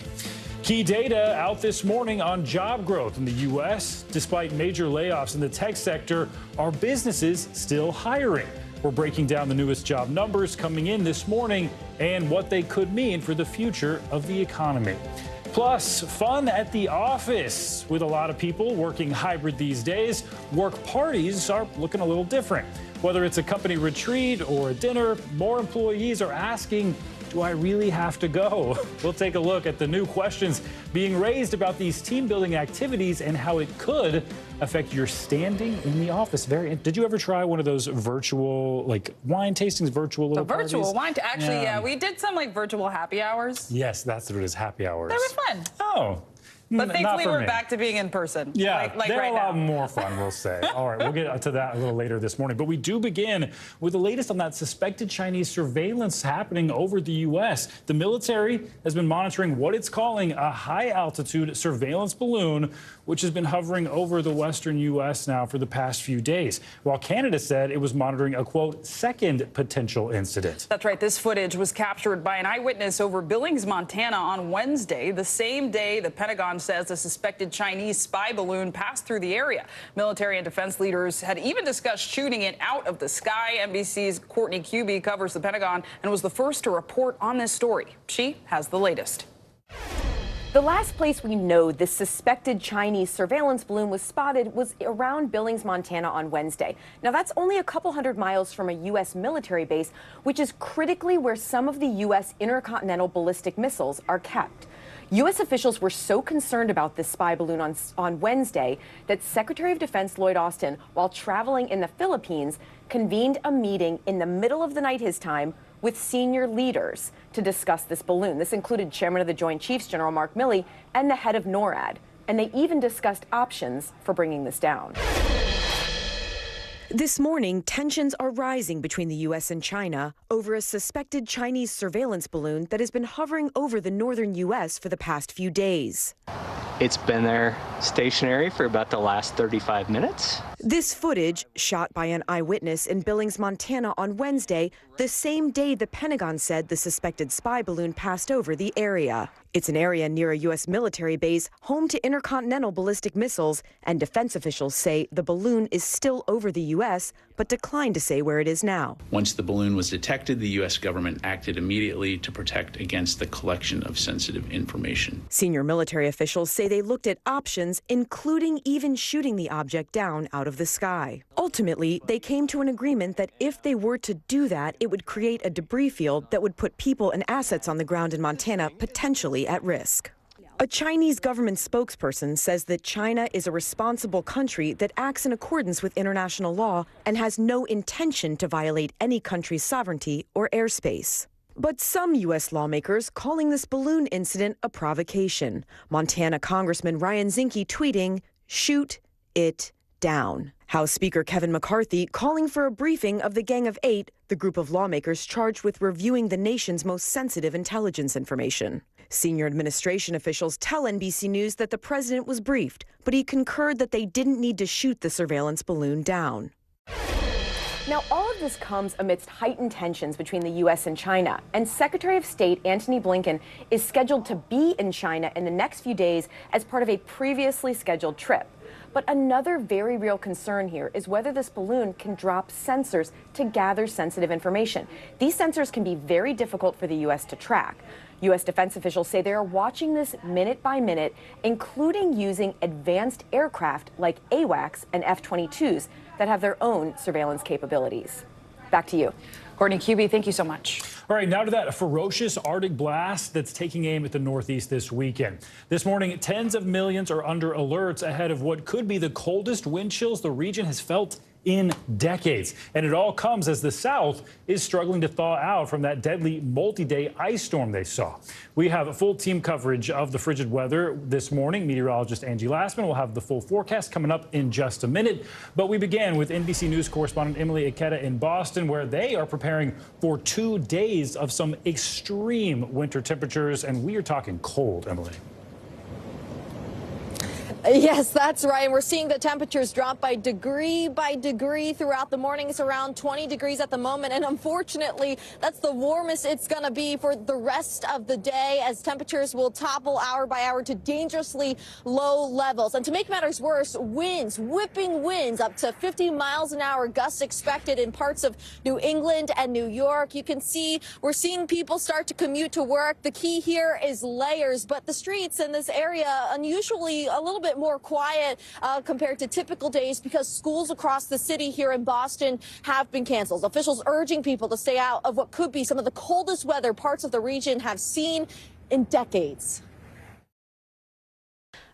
Key data out this morning on job growth in the U.S. Despite major layoffs in the tech sector, are businesses still hiring? We're breaking down the newest job numbers coming in this morning and what they could mean for the future of the economy. Plus, fun at the office. With a lot of people working hybrid these days, work parties are looking a little different. Whether it's a company retreat or a dinner, more employees are asking, do I really have to go? We'll take a look at the new questions being raised about these team-building activities and how it could affect your standing in the office. Did you ever try one of those virtual, like wine tastings, virtual little parties? Virtual wine, actually, yeah, we did some like virtual happy hours. Yes, that's what it is, happy hours. They were fun. Oh. But thankfully, we're back to being in person. Yeah, like they're right a lot now. more fun, we'll say. All right, we'll get to that a little later this morning. But we do begin with the latest on that suspected Chinese surveillance happening over the U.S. The military has been monitoring what it's calling a high-altitude surveillance balloon, which has been hovering over the western U.S. now for the past few days, while Canada said it was monitoring a, quote, second potential incident. That's right. This footage was captured by an eyewitness over Billings, Montana on Wednesday, the same day the Pentagon says a suspected Chinese spy balloon passed through the area. Military and defense leaders had even discussed shooting it out of the sky. NBC's Courtney Cubey covers the Pentagon and was the first to report on this story. She has the latest. The last place we know this suspected Chinese surveillance balloon was spotted was around Billings, Montana on Wednesday. Now, that's only a couple hundred miles from a U.S. military base, which is critically where some of the U.S. intercontinental ballistic missiles are kept. U.S. officials were so concerned about this spy balloon on Wednesday that Secretary of Defense Lloyd Austin, while traveling in the Philippines, convened a meeting in the middle of the night his time with senior leaders to discuss this balloon. This included Chairman of the Joint Chiefs, General Mark Milley, and the head of NORAD. And they even discussed options for bringing this down. This morning, tensions are rising between the U.S. and China over a suspected Chinese surveillance balloon that has been hovering over the northern U.S. for the past few days. It's been there stationary for about the last 35 minutes. This footage, shot by an eyewitness in Billings, Montana on Wednesday, the same day the Pentagon said the suspected spy balloon passed over the area. It's an area near a U.S. military base home to intercontinental ballistic missiles, and defense officials say the balloon is still over the U.S., but declined to say where it is now. Once the balloon was detected, the U.S. government acted immediately to protect against the collection of sensitive information. Senior military officials say they looked at options, including even shooting the object down out of the sky. Ultimately, they came to an agreement that if they were to do that, it would create a debris field that would put people and assets on the ground in Montana potentially at risk. A Chinese government spokesperson says that China is a responsible country that acts in accordance with international law and has no intention to violate any country's sovereignty or airspace. But some U.S. lawmakers calling this balloon incident a provocation. Montana Congressman Ryan Zinke tweeting, "Shoot it down." House Speaker Kevin McCarthy calling for a briefing of the Gang of Eight, the group of lawmakers charged with reviewing the nation's most sensitive intelligence information. Senior administration officials tell NBC News that the president was briefed, but he concurred that they didn't need to shoot the surveillance balloon down. Now, all of this comes amidst heightened tensions between the U.S. and China, and Secretary of State Antony Blinken is scheduled to be in China in the next few days as part of a previously scheduled trip. But another very real concern here is whether this balloon can drop sensors to gather sensitive information. These sensors can be very difficult for the U.S. to track. U.S. defense officials say they are watching this minute by minute, including using advanced aircraft like AWACS and F-22s that have their own surveillance capabilities. Back to you. Courtney Cubey, thank you so much. All right, now to that ferocious Arctic blast that's taking aim at the Northeast this weekend. This morning, tens of millions are under alerts ahead of what could be the coldest wind chills the region has felt in decades. And it all comes as the South is struggling to thaw out from that deadly multi-day ice storm they saw. We have a full team coverage of the frigid weather this morning. Meteorologist Angie Lassman will have the full forecast coming up in just a minute. But we began with NBC News correspondent Emily Ikeda in Boston, where they are preparing for 2 days of some extreme winter temperatures. And we are talking cold, Emily. Yes, that's right. And we're seeing the temperatures drop by degree throughout the morning. It's around 20 degrees at the moment. And unfortunately, that's the warmest it's going to be for the rest of the day, as temperatures will topple hour by hour to dangerously low levels. And to make matters worse, winds, whipping winds up to 50 miles an hour, gusts expected in parts of New England and New York. You can see we're seeing people start to commute to work. The key here is layers, but the streets in this area unusually a little bit more quiet compared to typical days, because schools across the city here in Boston have been canceled. Officials urging people to stay out of what could be some of the coldest weather parts of the region have seen in decades.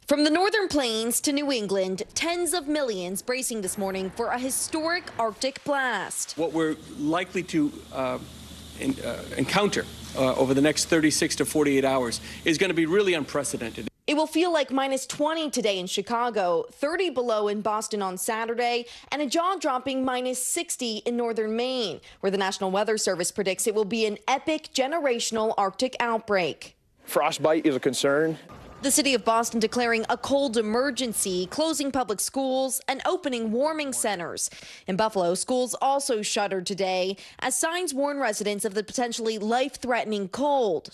From the northern plains to New England, tens of millions bracing this morning for a historic Arctic blast. What we're likely to encounter over the next 36 to 48 hours is going to be really unprecedented. It will feel like minus 20 today in Chicago, 30 below in Boston on Saturday, and a jaw-dropping minus 60 in northern Maine, where the National Weather Service predicts it will be an epic generational Arctic outbreak. Frostbite is a concern. The city of Boston declaring a cold emergency, closing public schools and opening warming centers. In Buffalo, schools also shuttered today as signs warn residents of the potentially life-threatening cold,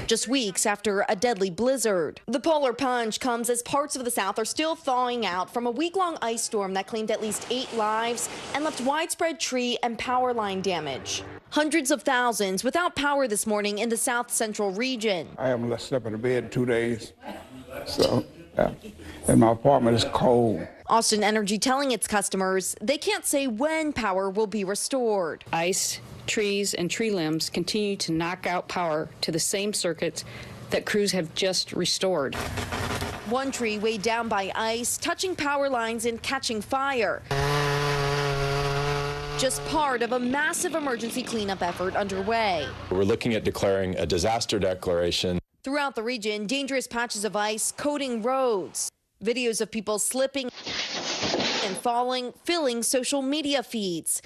just weeks after a deadly blizzard. The polar plunge comes as parts of the South are still thawing out from a week-long ice storm that claimed at least 8 lives and left widespread tree and power line damage. Hundreds of thousands without power this morning in the south central region. I haven't slept in a bed in 2 days, so and my apartment is cold. Austin Energy telling its customers they can't say when power will be restored. Ice, trees, and tree limbs continue to knock out power to the same circuits that crews have just restored. One tree weighed down by ice, touching power lines and catching fire. Just part of a massive emergency cleanup effort underway. We're looking at declaring a disaster declaration. Throughout the region, dangerous patches of ice coating roads. Videos of people slipping and falling, filling social media feeds.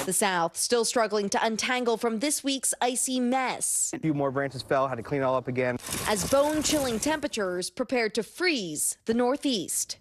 The South still struggling to untangle from this week's icy mess. A few more branches fell, had to clean it all up again. As bone-chilling temperatures prepared to freeze the Northeast.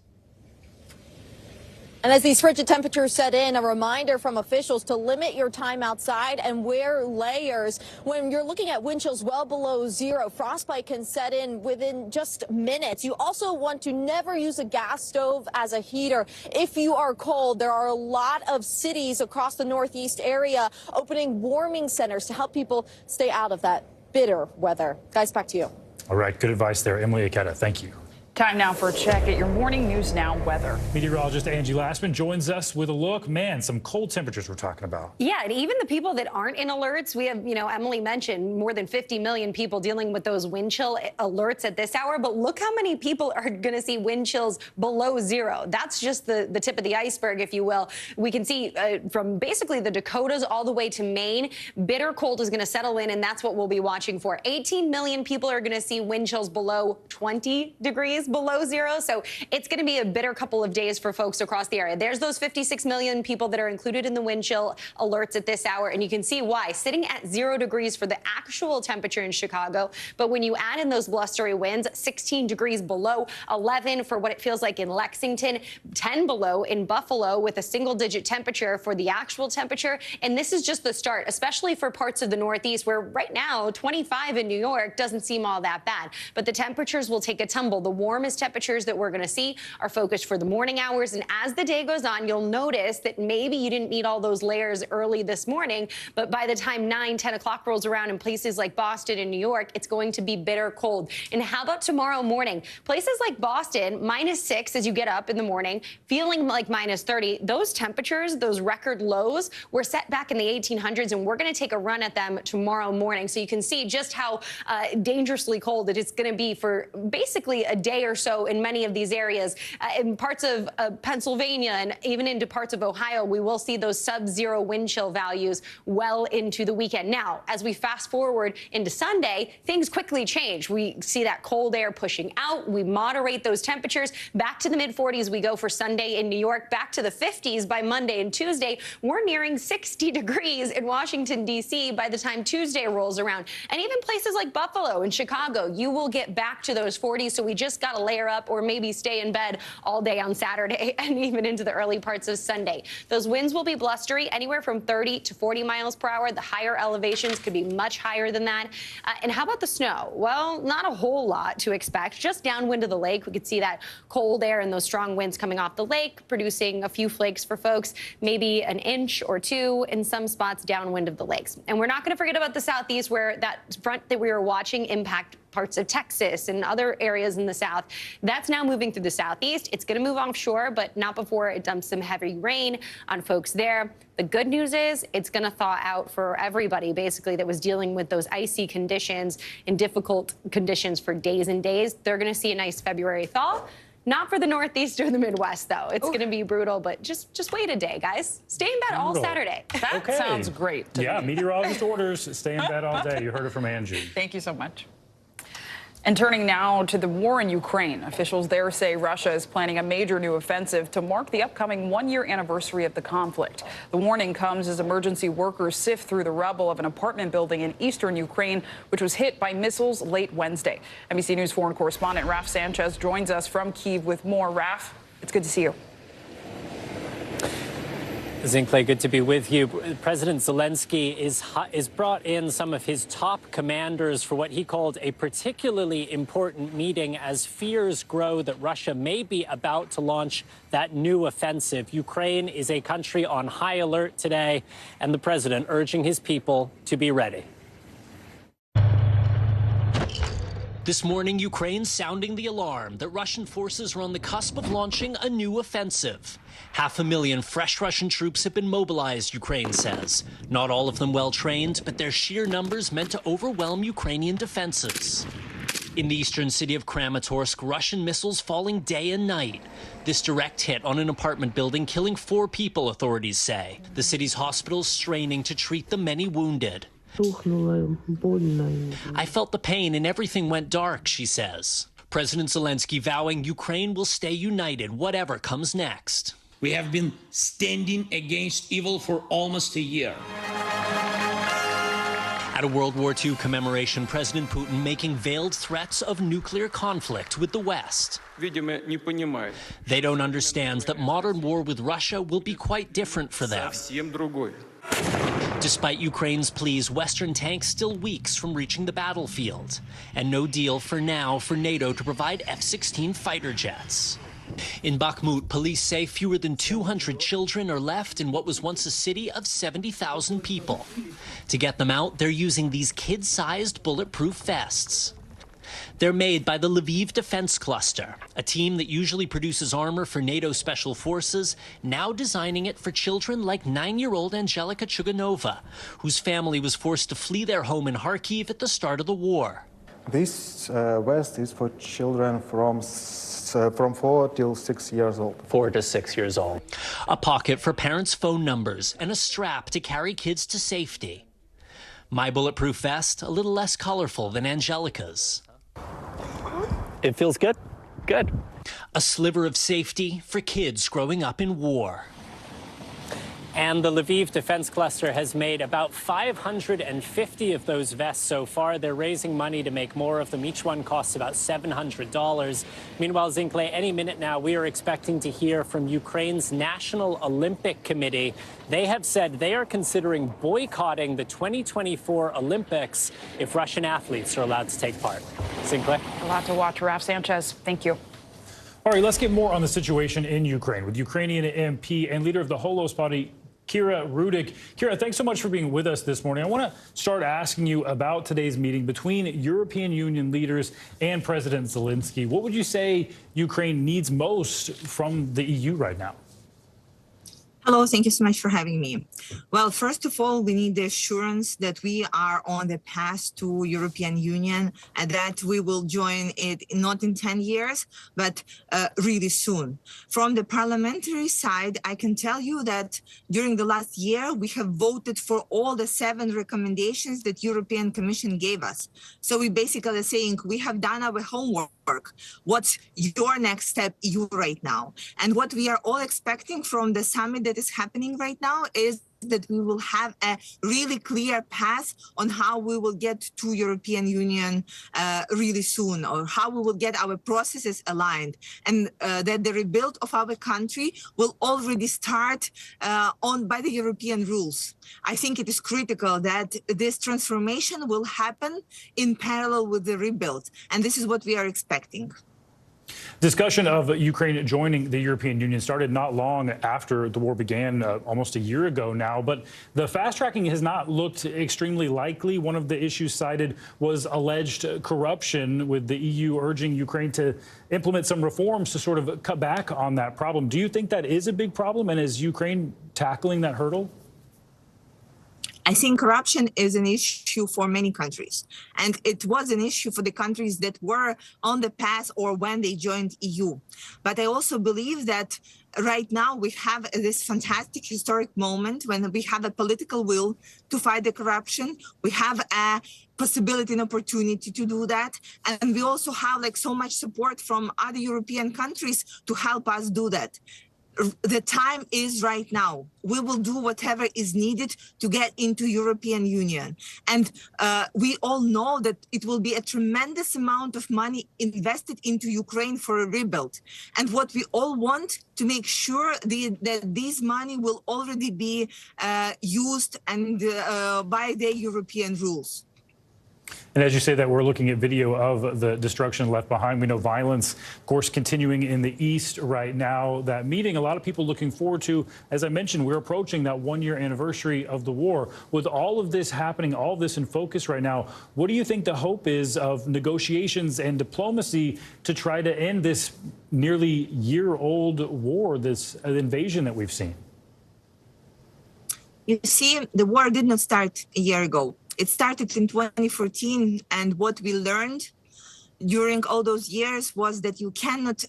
And as these frigid temperatures set in, a reminder from officials to limit your time outside and wear layers. When you're looking at wind chills well below zero, frostbite can set in within just minutes. You also want to never use a gas stove as a heater. If you are cold, there are a lot of cities across the Northeast area opening warming centers to help people stay out of that bitter weather. Guys, back to you. All right, good advice there. Emily Ikeda, thank you. Time now for a check at your Morning News Now weather. Meteorologist Angie Lassman joins us with a look. Man, some cold temperatures we're talking about. Yeah, and even the people that aren't in alerts, we have, Emily mentioned more than 50 million people dealing with those wind chill alerts at this hour. But look how many people are going to see wind chills below zero. That's just the tip of the iceberg, if you will. We can see from basically the Dakotas all the way to Maine, bitter cold is going to settle in, and that's what we'll be watching for. 18 million people are going to see wind chills below 20 degrees. degrees below zero. So it's going to be a bitter couple of days for folks across the area. There's those 56 million people that are included in the wind chill alerts at this hour. And you can see why, sitting at 0 degrees for the actual temperature in Chicago. But when you add in those blustery winds, 16 degrees below, 11 for what it feels like in Lexington, 10 below in Buffalo with a single-digit temperature for the actual temperature. And this is just the start, especially for parts of the Northeast where right now 25 in New York doesn't seem all that bad. But the temperatures will take a tumble. The warmest temperatures that we're going to see are focused for the morning hours. And as the day goes on, you'll notice that maybe you didn't need all those layers early this morning. But by the time 9, 10 o'clock rolls around in places like Boston and New York, it's going to be bitter cold. And how about tomorrow morning? Places like Boston, -6 as you get up in the morning, feeling like -30. Those temperatures, those record lows, were set back in the 1800s, and we're going to take a run at them tomorrow morning. So you can see just how dangerously cold it is going to be for basically a day or so in many of these areas. In parts of Pennsylvania and even into parts of Ohio, we will see those sub-zero wind chill values well into the weekend. Now, as we fast forward into Sunday, things quickly change. We see that cold air pushing out. We moderate those temperatures. Back to the mid-40s we go for Sunday in New York, back to the 50s by Monday and Tuesday. We're nearing 60 degrees in Washington, D.C. by the time Tuesday rolls around. And even places like Buffalo and Chicago, you will get back to those 40s. So we just got to layer up or maybe stay in bed all day on Saturday and even into the early parts of Sunday. Those winds will be blustery, anywhere from 30 to 40 miles per hour. The higher elevations could be much higher than that. And how about the snow? Well, not a whole lot to expect. Just downwind of the lake, we could see that cold air and those strong winds coming off the lake, producing a few flakes for folks, maybe an inch or two in some spots downwind of the lakes. And we're not going to forget about the southeast, where that front that we were watching impact parts of Texas and other areas in the south. That's now moving through the southeast. It's going to move offshore, but not before it dumps some heavy rain on folks there. The good news is it's going to thaw out for everybody, basically, that was dealing with those icy conditions and difficult conditions for days and days. They're going to see a nice February thaw. Not for the Northeast or the Midwest, though. It's going to be brutal, but just wait a day, guys. Stay in bed all Saturday. That sounds great to me. Meteorologist orders, stay in bed all day. You heard it from Angie. Thank you so much. And turning now to the war in Ukraine, officials there say Russia is planning a major new offensive to mark the upcoming one-year anniversary of the conflict. The warning comes as emergency workers sift through the rubble of an apartment building in eastern Ukraine, which was hit by missiles late Wednesday. NBC News foreign correspondent Raf Sanchez joins us from Kyiv with more. Raf, it's good to see you. Zinkley, good to be with you. President Zelensky is brought in some of his top commanders for what he called a particularly important meeting as fears grow that Russia may be about to launch that new offensive. Ukraine is a country on high alert today, and the president urging his people to be ready. This morning, Ukraine sounding the alarm that Russian forces are on the cusp of launching a new offensive. 500,000 fresh Russian troops have been mobilized, Ukraine says. Not all of them well-trained, but their sheer numbers meant to overwhelm Ukrainian defenses. In the eastern city of Kramatorsk, Russian missiles falling day and night. This direct hit on an apartment building, killing 4 people, authorities say. The city's hospitals straining to treat the many wounded. I felt the pain and everything went dark, she says. President Zelensky vowing Ukraine will stay united, whatever comes next. We have been standing against evil for almost a year. At a World War II commemoration, President Putin making veiled threats of nuclear conflict with the West. They don't understand that modern war with Russia will be quite different for them. Despite Ukraine's pleas, Western tanks still weeks from reaching the battlefield. And no deal for now for NATO to provide F-16 fighter jets. In Bakhmut, police say fewer than 200 children are left in what was once a city of 70,000 people. To get them out, they're using these kid-sized bulletproof vests. They're made by the Lviv Defense Cluster, a team that usually produces armor for NATO special forces, now designing it for children like 9-year-old Angelika Chuganova, whose family was forced to flee their home in Kharkiv at the start of the war. This vest is for children from 4 till 6 years old. 4 to 6 years old. A pocket for parents' phone numbers and a strap to carry kids to safety. My bulletproof vest, a little less colorful than Angelika's. It feels good. Good. A sliver of safety for kids growing up in war. And the Lviv Defense Cluster has made about 550 of those vests so far. They're raising money to make more of them. Each one costs about $700. Meanwhile, Zinkle, any minute now, we are expecting to hear from Ukraine's National Olympic Committee. They have said they are considering boycotting the 2024 Olympics if Russian athletes are allowed to take part. Zinkle? A lot to watch. Raf Sanchez, thank you. All right, let's get more on the situation in Ukraine with Ukrainian MP and leader of the Holos Party, Kira Rudik. Kira, thanks so much for being with us this morning. I want to start asking you about today's meeting between European Union leaders and President Zelensky. What would you say Ukraine needs most from the EU right now? Hello, thank you so much for having me. Well, first of all, we need the assurance that we are on the path to European Union and that we will join it not in 10 years, but really soon. From the parliamentary side, I can tell you that during the last year, we have voted for all the 7 recommendations that European Commission gave us. So we basically are saying we have done our homework. What's your next step, EU, right now? And what we are all expecting from the summit that is happening right now is that we will have a really clear path on how we will get to European Union really soon, or how we will get our processes aligned, and that the rebuild of our country will already start by the European rules. I think it is critical that this transformation will happen in parallel with the rebuild, and this is what we are expecting. Discussion of Ukraine joining the European Union started not long after the war began, almost a year ago now, but the fast tracking has not looked extremely likely. One of the issues cited was alleged corruption, with the EU urging Ukraine to implement some reforms to sort of cut back on that problem. Do you think that is a big problem, and is Ukraine tackling that hurdle? I think corruption is an issue for many countries, and it was an issue for the countries that were on the path or when they joined EU. But I also believe that right now we have this fantastic historic moment when we have a political will to fight the corruption. We have a possibility and opportunity to do that. And we also have so much support from other European countries to help us do that. The time is right now. We will do whatever is needed to get into European Union. And we all know that it will be a tremendous amount of money invested into Ukraine for a rebuild. And what we all want to make sure that this money will already be used and by the European rules. And as you say that, we're looking at video of the destruction left behind. We know violence, of course, continuing in the east right now. That meeting, a lot of people looking forward to. As I mentioned, we're approaching that 1-year anniversary of the war. With all of this happening, all of this in focus right now, what do you think the hope is of negotiations and diplomacy to try to end this nearly year-old war, this invasion that we've seen? You see, the war did not start a year ago. It started in 2014, and what we learned during all those years was that you cannot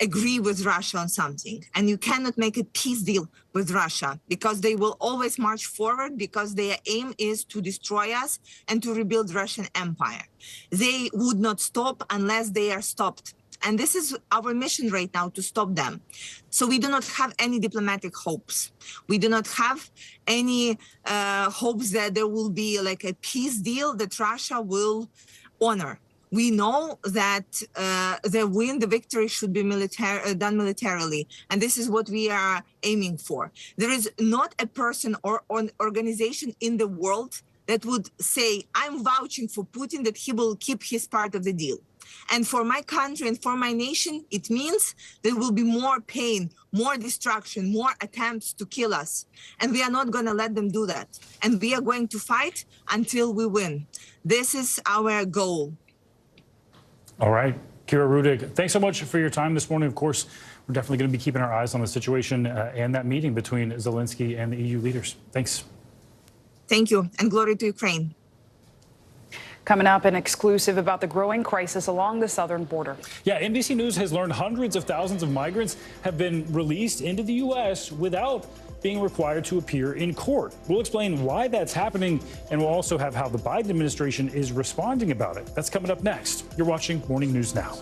agree with Russia on something, and you cannot make a peace deal with Russia, because they will always march forward, because their aim is to destroy us and to rebuild Russian empire. They would not stop unless they are stopped. And this is our mission right now, to stop them. So we do not have any diplomatic hopes. We do not have any hopes that there will be a peace deal that Russia will honor. We know that the victory should be done militarily. And this is what we are aiming for. There is not a person or an organization in the world that would say, I'm vouching for Putin that he will keep his part of the deal. And for my country and for my nation, it means there will be more pain, more destruction, more attempts to kill us. And we are not going to let them do that. And we are going to fight until we win. This is our goal. All right. Kira Rudik, thanks so much for your time this morning. Of course, we're definitely going to be keeping our eyes on the situation and that meeting between Zelensky and the EU leaders. Thanks. Thank you. And glory to Ukraine. Coming up, an exclusive about the growing crisis along the southern border. Yeah, NBC News has learned hundreds of thousands of migrants have been released into the U.S. without being required to appear in court. We'll explain why that's happening, and we'll also have how the Biden administration is responding about it. That's coming up next. You're watching Morning News Now.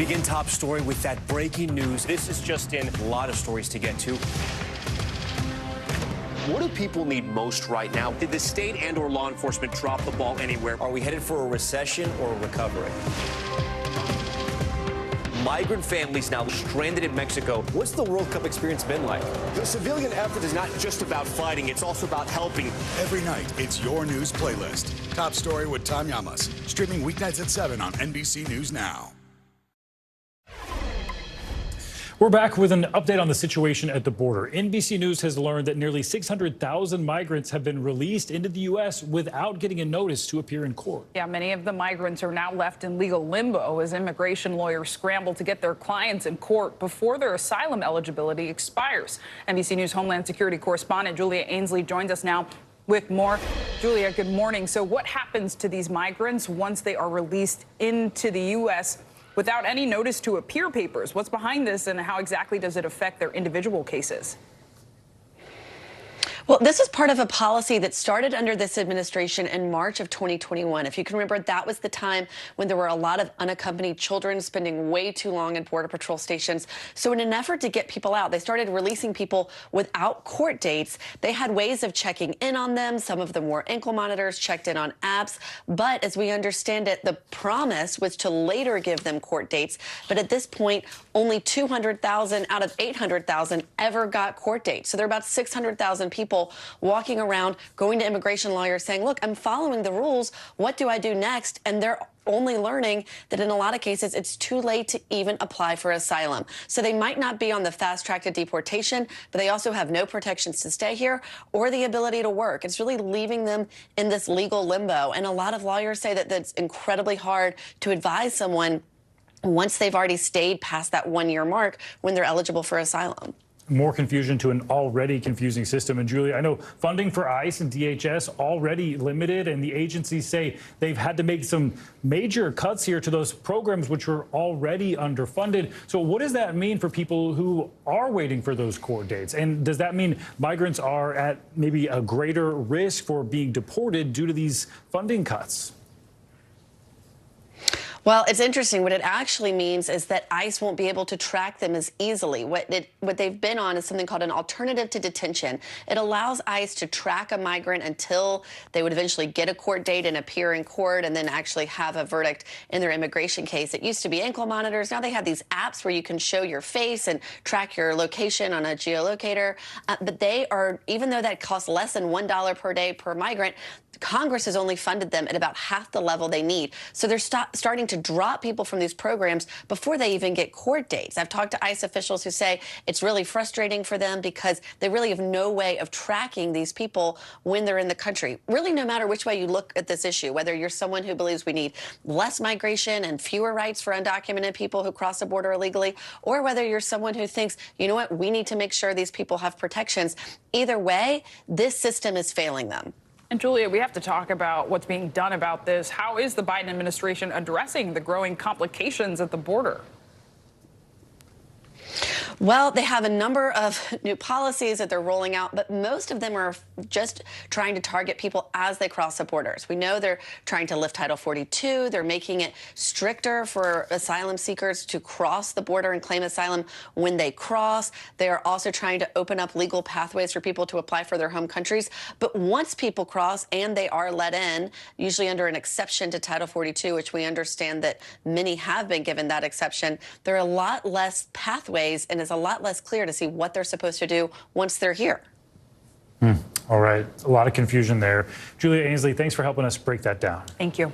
begin Top Story with that breaking news. This is just in, a lot of stories to get to. What do people need most right now? Did the state and or law enforcement drop the ball anywhere? Are we headed for a recession or a recovery? Migrant families now stranded in Mexico. What's the World Cup experience been like? The civilian effort is not just about fighting, it's also about helping. Every night, it's your news playlist. Top Story with Tom Llamas. Streaming weeknights at 7 on NBC News Now. We're back with an update on the situation at the border. NBC News has learned that nearly 600,000 migrants have been released into the U.S. without getting a notice to appear in court. Yeah, many of the migrants are now left in legal limbo as immigration lawyers scramble to get their clients in court before their asylum eligibility expires. NBC News Homeland Security correspondent Julia Ainsley joins us now with more. Julia, good morning. So what happens to these migrants once they are released into the U.S. without any notice to appear papers? What's behind this, and how exactly does it affect their individual cases? Well, this is part of a policy that started under this administration in March of 2021. If you can remember, that was the time when there were a lot of unaccompanied children spending way too long in Border Patrol stations. So in an effort to get people out, they started releasing people without court dates. They had ways of checking in on them. Some of them were ankle monitors, checked in on apps. But as we understand it, the promise was to later give them court dates. But at this point, only 200,000 out of 800,000 ever got court dates. So there are about 600,000 people walking around, going to immigration lawyers saying, look, I'm following the rules. What do I do next? And they're only learning that in a lot of cases, it's too late to even apply for asylum. So they might not be on the fast track to deportation, but they also have no protections to stay here or the ability to work. It's really leaving them in this legal limbo. And a lot of lawyers say that that's incredibly hard to advise someone once they've already stayed past that 1-year mark when they're eligible for asylum. More confusion to an already confusing system. And Julia, I know funding for ICE and DHS already limited, and the agencies say they've had to make some major cuts here to those programs which were already underfunded. So what does that mean for people who are waiting for those court dates? And does that mean migrants are at maybe a greater risk for being deported due to these funding cuts? Well, it's interesting. What it actually means is that ICE won't be able to track them as easily. What they've been on is something called an alternative to detention. It allows ICE to track a migrant until they would eventually get a court date and appear in court and then actually have a verdict in their immigration case. It used to be ankle monitors. Now they have these apps where you can show your face and track your location on a geolocator. But they are, even though that costs less than $1 per day per migrant, Congress has only funded them at about half the level they need. So they're starting to drop people from these programs before they even get court dates. I've talked to ICE officials who say it's really frustrating for them because they really have no way of tracking these people when they're in the country. Really, no matter which way you look at this issue, whether you're someone who believes we need less migration and fewer rights for undocumented people who cross the border illegally, or whether you're someone who thinks, you know what, we need to make sure these people have protections. Either way, this system is failing them. And Julia, we have to talk about what's being done about this. How is the Biden administration addressing the growing complications at the border? Well, they have a number of new policies that they're rolling out, but most of them are just trying to target people as they cross the borders. We know they're trying to lift Title 42. They're making it stricter for asylum seekers to cross the border and claim asylum when they cross. They are also trying to open up legal pathways for people to apply for their home countries. But once people cross and they are let in, usually under an exception to Title 42, which we understand that many have been given that exception, there are a lot less pathways and it's a lot less clear to see what they're supposed to do once they're here. All right. A lot of confusion there. Julia Ainsley, thanks for helping us break that down. Thank you.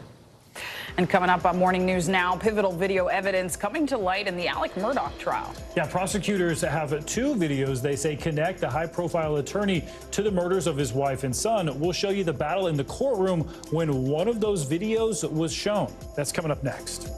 And coming up on Morning News Now, pivotal video evidence coming to light in the Alec Murdaugh trial. Yeah, prosecutors have 2 videos they say connect the high-profile attorney to the murders of his wife and son. We'll show you the battle in the courtroom when one of those videos was shown. That's coming up next.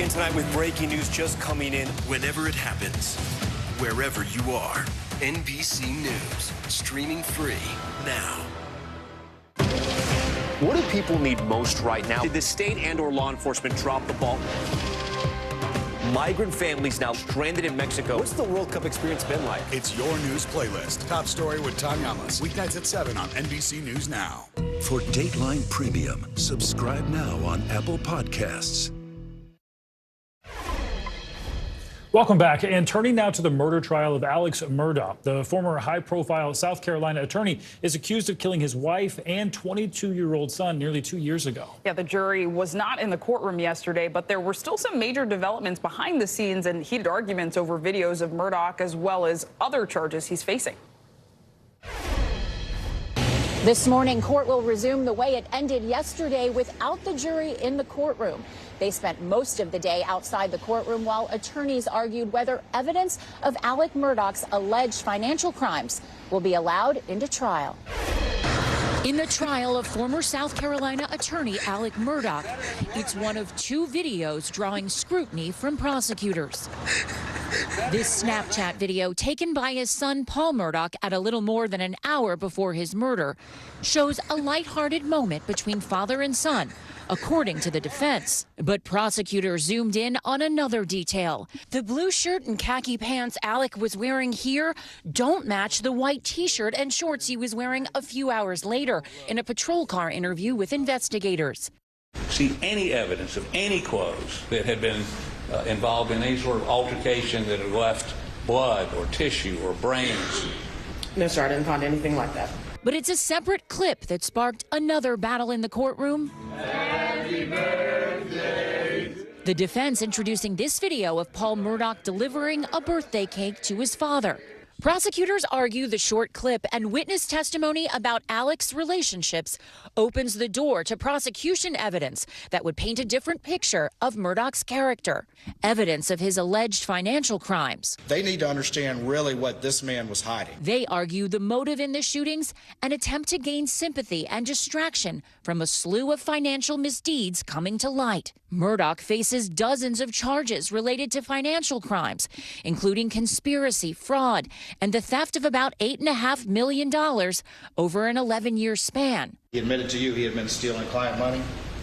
in tonight with breaking news just coming in. Whenever it happens, wherever you are, NBC News, streaming free now. What do people need most right now? Did the state and/or law enforcement drop the ball? Migrant families now stranded in Mexico. What's the World Cup experience been like? It's your news playlist. Top story with Tom Llamas. Weeknights at 7 on NBC News Now. For Dateline Premium, subscribe now on Apple Podcasts. Welcome back. And turning now to the murder trial of Alex Murdaugh. The former high-profile South Carolina attorney is accused of killing his wife and 22-year-old son nearly 2 years ago. Yeah, the jury was not in the courtroom yesterday, but there were still some major developments behind the scenes and heated arguments over videos of Murdaugh as well as other charges he's facing. This morning, court will resume the way it ended yesterday without the jury in the courtroom. They spent most of the day outside the courtroom while attorneys argued whether evidence of Alex Murdaugh's alleged financial crimes will be allowed into trial. In the trial of former South Carolina attorney Alex Murdaugh, it's one of two videos drawing scrutiny from prosecutors. This Snapchat video, taken by his son Paul Murdaugh at a little more than an hour before his murder, shows a lighthearted moment between father and son, according to the defense. But prosecutors zoomed in on another detail. The blue shirt and khaki pants Alex was wearing here don't match the white T-shirt and shorts he was wearing a few hours later in a patrol car interview with investigators. See any evidence of any clothes that had been involved in any sort of altercation that had left blood or tissue or brains? No, sir, I didn't find anything like that. But it's a separate clip that sparked another battle in the courtroom. Happy birthday. The defense introducing this video of Paul Murdaugh delivering a birthday cake to his father. Prosecutors argue the short clip and witness testimony about Alex's relationships opens the door to prosecution evidence that would paint a different picture of Murdaugh's character, evidence of his alleged financial crimes. They need to understand really what this man was hiding. They argue the motive in the shootings, an attempt to gain sympathy and distraction from a slew of financial misdeeds coming to light. Murdaugh faces dozens of charges related to financial crimes, including conspiracy, fraud, and the theft of about $8.5 million over an 11-year span. He admitted to you he had been stealing client money?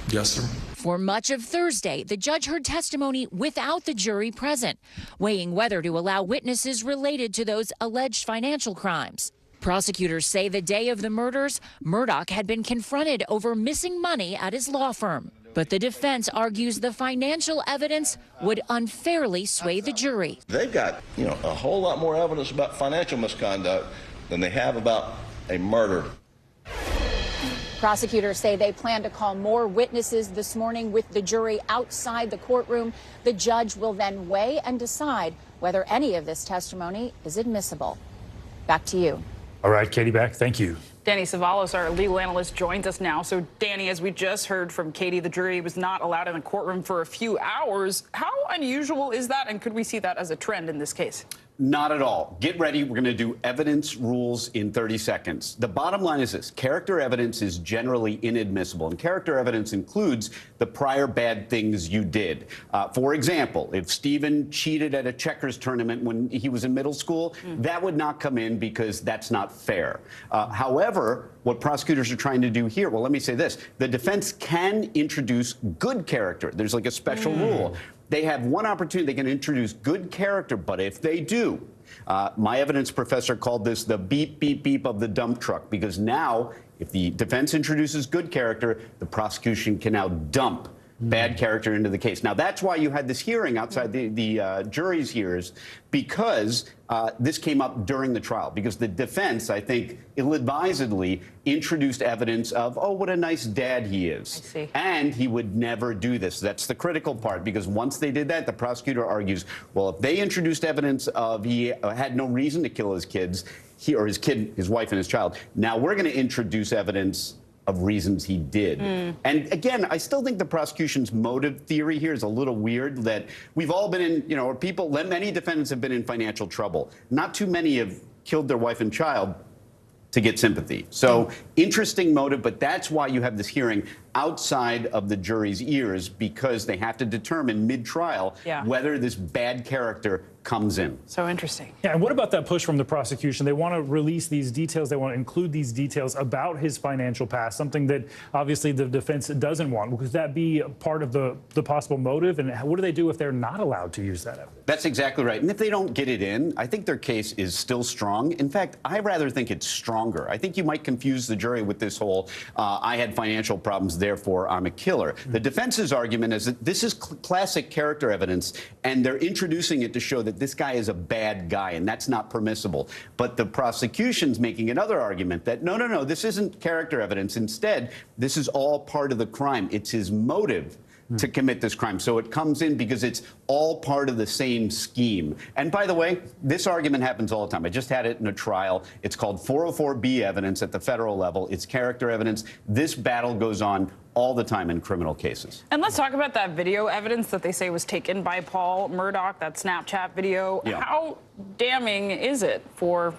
Yes, sir. For much of Thursday, the judge heard testimony without the jury present, weighing whether to allow witnesses related to those alleged financial crimes. Prosecutors say the day of the murders, Murdaugh had been confronted over missing money at his law firm. But the defense argues the financial evidence would unfairly sway the jury. They've got, a whole lot more evidence about financial misconduct than they have about a murder. Prosecutors say they plan to call more witnesses this morning with the jury outside the courtroom. The judge will then weigh and decide whether any of this testimony is admissible. Back to you. All right, Katie, back. Thank you. Danny Savalos, our legal analyst, joins us now. So, Danny, as we just heard from Katie, the jury was not allowed in the courtroom for a few hours. How unusual is that, and could we see that as a trend in this case? Not at all. Get ready. We're going to do evidence rules in 30 seconds. The bottom line is this. Character evidence is generally inadmissible, and character evidence includes the prior bad things you did. For example, if Stephen cheated at a checkers tournament when he was in middle school, that would not come in because that's not fair. However, what prosecutors are trying to do here, well, let me say this. The defense can introduce good character. There's like a special rule. They have one opportunity. They can introduce good character, but if they do, my evidence professor called this the beep, beep, beep of the dump truck, because now if the defense introduces good character, the prosecution can now dump bad character into the case. Now, that's why you had this hearing outside the jury's hearings, because this came up during the trial, because the defense, I think, ill-advisedly introduced evidence of, oh, what a nice dad he is. I see. And he would never do this. That's the critical part, because once they did that, the prosecutor argues, well, if they introduced evidence of he had no reason to kill his kids, his wife and his child, now we're going to introduce evidence of reasons he did. And again, I still think the prosecution's motive theory here is a little weird, that we've all been in, or many defendants have been in financial trouble. Not too many have killed their wife and child. to get sympathy. So interesting motive, but that's why you have this hearing outside of the jury's ears, because they have to determine mid-trial whether this bad character comes in. So interesting. Yeah, and what about that push from the prosecution? They want to release these details. They want to include these details about his financial past, something that obviously the defense doesn't want. Could that be part of the possible motive? And what do they do if they're not allowed to use that evidence? That's exactly right. And if they don't get it in, I think their case is still strong. In fact, I rather think it's stronger. I think you might confuse the jury with this whole, I had financial problems, therefore I'm a killer. The defense's argument is that this is classic character evidence, and they're introducing it to show that this guy is a bad guy, and that's not permissible. But the prosecution's making another argument that, no, this isn't character evidence. Instead, this is all part of the crime. It's his motive to commit this crime. So it comes in because it's all part of the same scheme. And by the way, this argument happens all the time. I just had it in a trial. It's called 404B evidence at the federal level. It's character evidence. This battle goes on all the time in criminal cases. And let's talk about that video evidence that they say was taken by Paul Murdaugh, that Snapchat video. Yeah. How damning is it for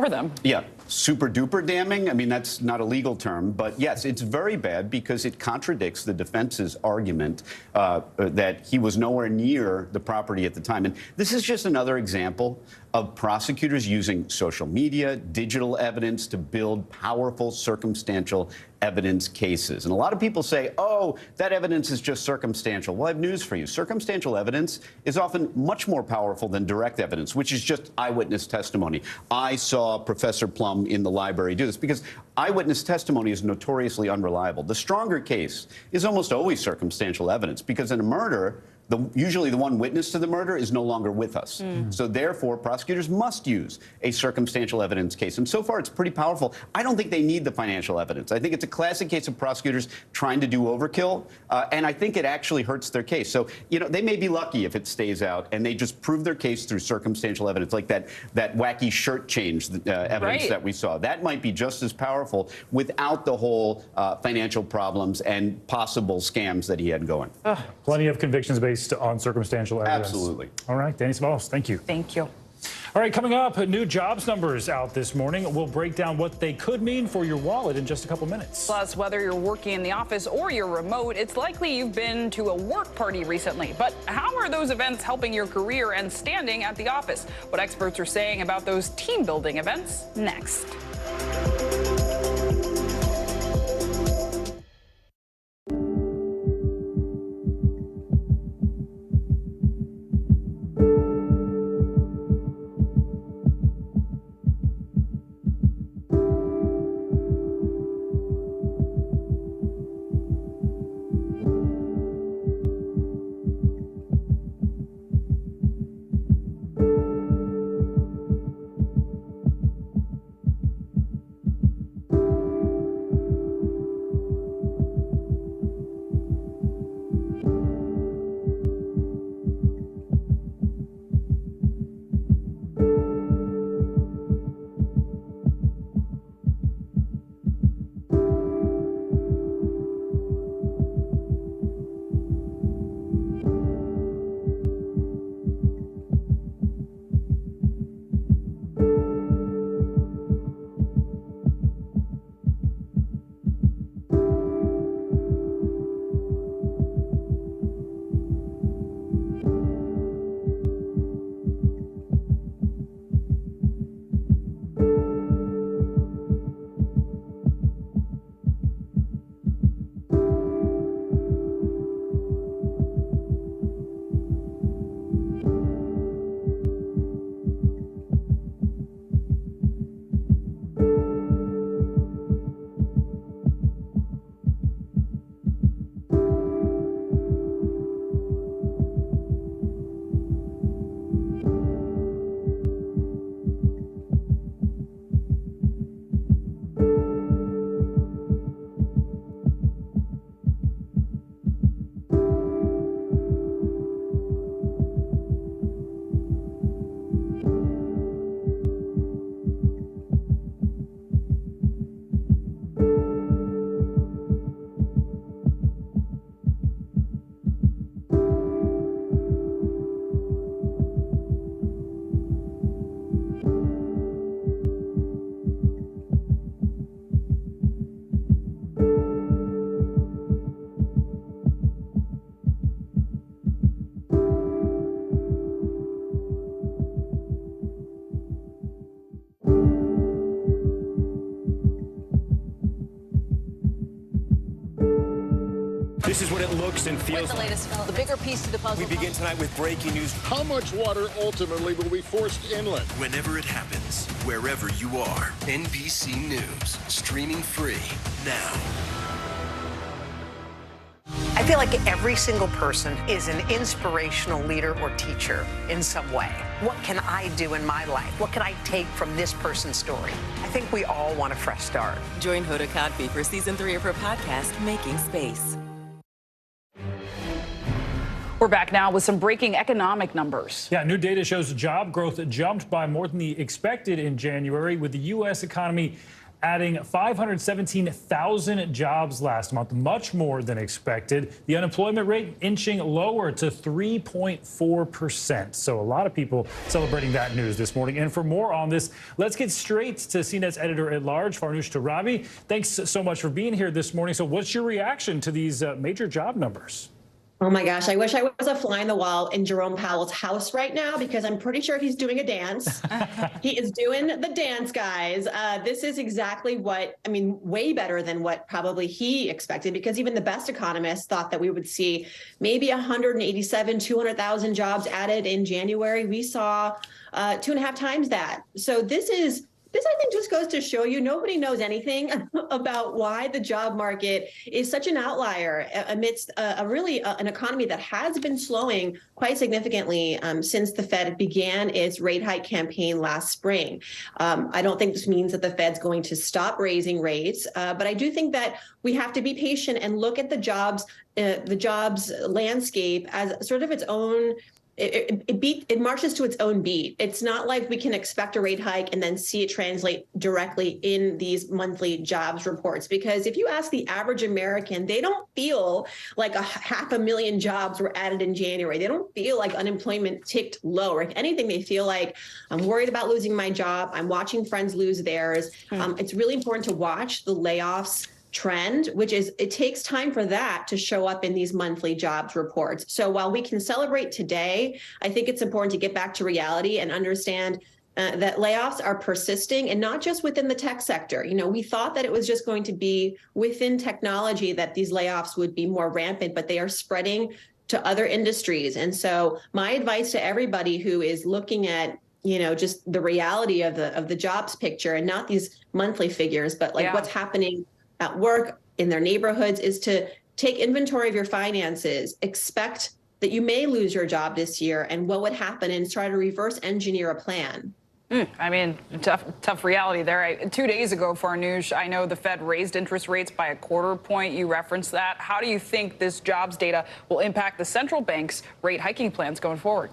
them? Yeah, super duper damning. I mean, that's not a legal term, but yes, it's very bad because it contradicts the defense's argument that he was nowhere near the property at the time. And this is just another example of prosecutors using social media, digital evidence to build powerful circumstantial evidence cases. And a lot of people say, oh, that evidence is just circumstantial. Well, I have news for you. Circumstantial evidence is often much more powerful than direct evidence, which is just eyewitness testimony. I saw Professor Plum in the library do this, because eyewitness testimony is notoriously unreliable. The stronger case is almost always circumstantial evidence, because in a murder, usually the one witness to the murder is no longer with us. So therefore, prosecutors must use a circumstantial evidence case. And so far, it's pretty powerful. I don't think they need the financial evidence. I think it's a classic case of prosecutors trying to do overkill. And I think it actually hurts their case. So, you know, they may be lucky if it stays out and they just prove their case through circumstantial evidence, like that wacky shirt change evidence that we saw. That might be just as powerful without the whole financial problems and possible scams that he had going. Plenty of convictions based on circumstantial evidence. Absolutely. All right, Danny Savalos, thank you. Thank you. All right, coming up, new jobs numbers out this morning. We'll break down what they could mean for your wallet in just a couple minutes. Plus, whether you're working in the office or you're remote, it's likely you've been to a work party recently. But how are those events helping your career and standing at the office? What experts are saying about those team-building events next. This is what it looks and feels the latest the bigger piece to the puzzle. We begin tonight with breaking news. How much water ultimately will be forced inland? Whenever it happens, wherever you are, NBC News, streaming free now. I feel like every single person is an inspirational leader or teacher in some way. What can I do in my life? What can I take from this person's story? I think we all want a fresh start. Join Hoda Kotb for season 3 of her podcast, Making Space. We're back now with some breaking economic numbers. Yeah, new data shows job growth jumped by more than the expected in January, with the U.S. economy adding 517,000 jobs last month, much more than expected. The unemployment rate inching lower to 3.4%. So a lot of people celebrating that news this morning. And for more on this, let's get straight to CNET's editor-at-large, Farnoosh Torabi. Thanks so much for being here this morning. So what's your reaction to these major job numbers? Oh my gosh, I wish I was a fly on the wall in Jerome Powell's house right now, because I'm pretty sure he's doing a dance. He is doing the dance, guys. This is exactly what, I mean, way better than what probably he expected, because even the best economists thought that we would see maybe 200,000 jobs added in January. We saw 2.5 times that. So this I think just goes to show you nobody knows anything about why the job market is such an outlier amidst an economy that has been slowing quite significantly since the Fed began its rate hike campaign last spring. I don't think this means that the Fed's going to stop raising rates, but I do think that we have to be patient and look at the jobs landscape as sort of its own. It marches to its own beat. It's not like we can expect a rate hike and then see it translate directly in these monthly jobs reports. Because if you ask the average American, they don't feel like 500,000 jobs were added in January. They don't feel like unemployment ticked lower. If anything, they feel like I'm worried about losing my job. I'm watching friends lose theirs. It's really important to watch the layoffs trend, which is it takes time for that to show up in these monthly jobs reports. So while we can celebrate today, I think it's important to get back to reality and understand that layoffs are persisting, and not just within the tech sector. You know, we thought that it was just going to be within technology that these layoffs would be more rampant, but they are spreading to other industries. And so my advice to everybody who is looking at, you know, just the reality of the jobs picture and not these monthly figures, but like what's happening at work, in their neighborhoods, is to take inventory of your finances, expect that you may lose your job this year and what would happen, and try to reverse engineer a plan. I mean, tough reality there. 2 days ago, Farnoosh, I know the Fed raised interest rates by 1/4 point. You referenced that. How do you think this jobs data will impact the central bank's rate hiking plans going forward?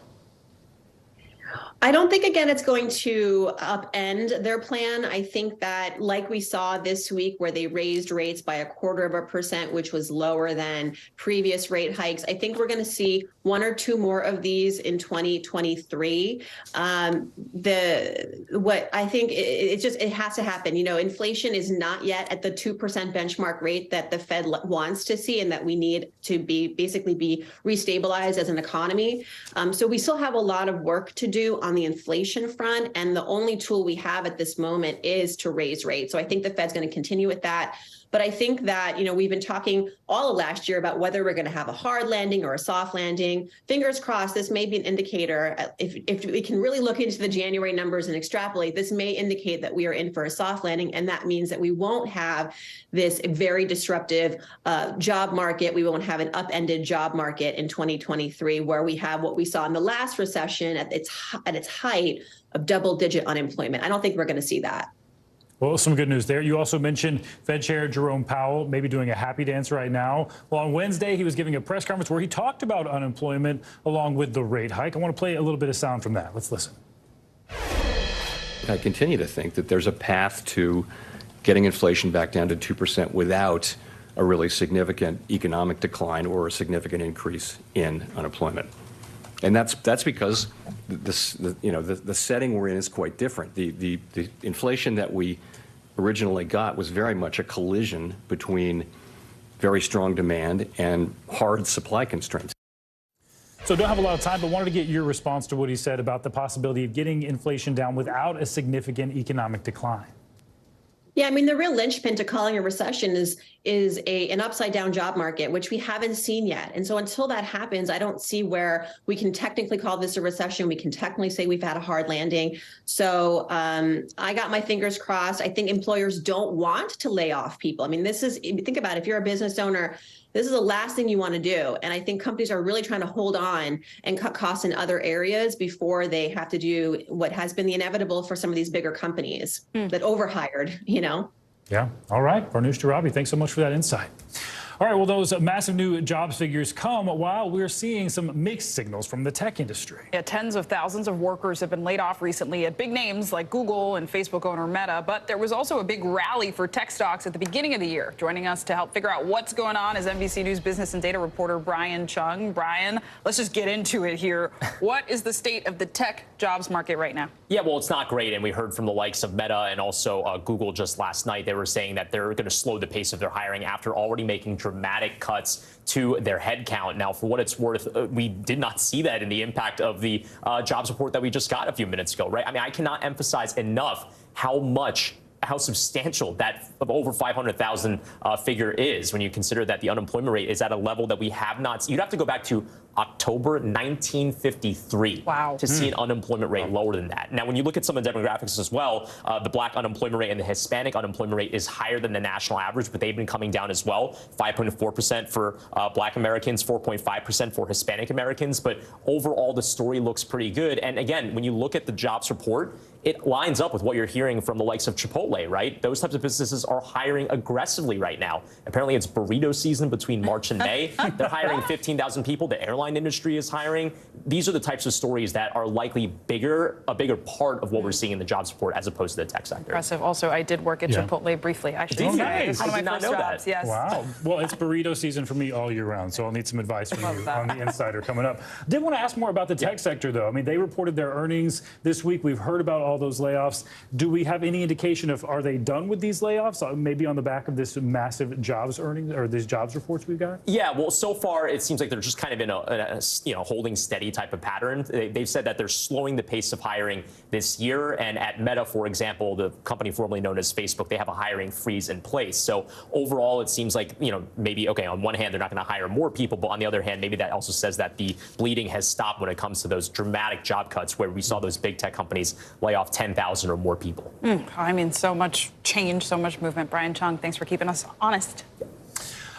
I don't think, again, it's going to upend their plan. I think that, like we saw this week where they raised rates by 1/4%, which was lower than previous rate hikes, I think we're going to see 1 or 2 more of these in 2023. What I think it has to happen. You know, inflation is not yet at the 2% benchmark rate that the Fed wants to see, and that we need to basically be restabilized as an economy. So we still have a lot of work to do on the inflation front, and the only tool we have at this moment is to raise rates. So I think the Fed's going to continue with that. But I think that, you know, we've been talking all of last year about whether we're going to have a hard landing or a soft landing. Fingers crossed, this may be an indicator. If we can really look into the January numbers and extrapolate, this may indicate that we are in for a soft landing. And that means that we won't have this very disruptive job market. We won't have an upended job market in 2023, where we have what we saw in the last recession at its height of double-digit unemployment. I don't think we're going to see that. Well, some good news there. You also mentioned Fed Chair Jerome Powell maybe doing a happy dance right now. Well, on Wednesday, he was giving a press conference where he talked about unemployment along with the rate hike. I want to play a little bit of sound from that. Let's listen. I continue to think that there's a path to getting inflation back down to 2% without a really significant economic decline or a significant increase in unemployment. And that's because the setting we're in is quite different. The inflation that we originally got was very much a collision between very strong demand and hard supply constraints. So don't have a lot of time, but wanted to get your response to what he said about the possibility of getting inflation down without a significant economic decline. Yeah, I mean, the real linchpin to calling a recession is an upside down job market, which we haven't seen yet. And so until that happens, I don't see where we can technically call this a recession. We can technically say we've had a hard landing. So I got my fingers crossed. I think employers don't want to lay off people. I mean, think about it, if you're a business owner, this is the last thing you want to do. And I think companies are really trying to hold on and cut costs in other areas before they have to do what has been the inevitable for some of these bigger companies that overhired, Yeah. All right. Farnoosh Torabi, thanks so much for that insight. All right, well, those massive new jobs figures come while we're seeing some mixed signals from the tech industry. Yeah, tens of thousands of workers have been laid off recently at big names like Google and Facebook owner Meta. But there was also a big rally for tech stocks at the beginning of the year. Joining us to help figure out what's going on is NBC News business and data reporter Brian Chung. Brian, let's just get into it here. What is the state of the tech jobs market right now? Yeah, well, it's not great. And we heard from the likes of Meta and also Google just last night. They were saying that they're going to slow the pace of their hiring after already making dramatic cuts to their headcount. Now, for what it's worth, we did not see that in the impact of the jobs report that we just got a few minutes ago, right? I mean, I cannot emphasize enough how substantial that over 500,000 figure is when you consider that the unemployment rate is at a level that we have not seen. You'd have to go back to October 1953 to see an unemployment rate lower than that. Now, when you look at some of the demographics as well, the black unemployment rate and the Hispanic unemployment rate is higher than the national average, but they've been coming down as well. 5.4% for black Americans, 4.5% for Hispanic Americans. But overall, the story looks pretty good. And again, when you look at the jobs report, it lines up with what you're hearing from the likes of Chipotle, right? Those types of businesses are hiring aggressively right now. Apparently, it's burrito season between March and May. They're hiring 15,000 people. The airline industry is hiring. These are the types of stories that are likely a bigger part of what we're seeing in the jobs report as opposed to the tech sector. Impressive. Also, I did work at Chipotle briefly. I should say. Nice. It's one of my first jobs. Yes. Wow. Well, it's burrito season for me all year round, so I'll need some advice from you on the Insider coming up. Did want to ask more about the tech sector, though. I mean, they reported their earnings this week. We've heard about all those layoffs. Do we have any indication of are they done with these layoffs? Maybe on the back of this massive jobs earnings or these jobs reports we've got? Yeah, well, so far it seems like they're just kind of in a holding steady type of pattern. They've said that they're slowing the pace of hiring this year. And at Meta, for example, the company formerly known as Facebook, they have a hiring freeze in place. So overall, it seems like, maybe, okay, on one hand, they're not going to hire more people, but on the other hand, maybe that also says that the bleeding has stopped when it comes to those dramatic job cuts where we saw those big tech companies lay off 10,000 or more people. I mean, so much change, so much movement. Brian Chung, thanks for keeping us honest.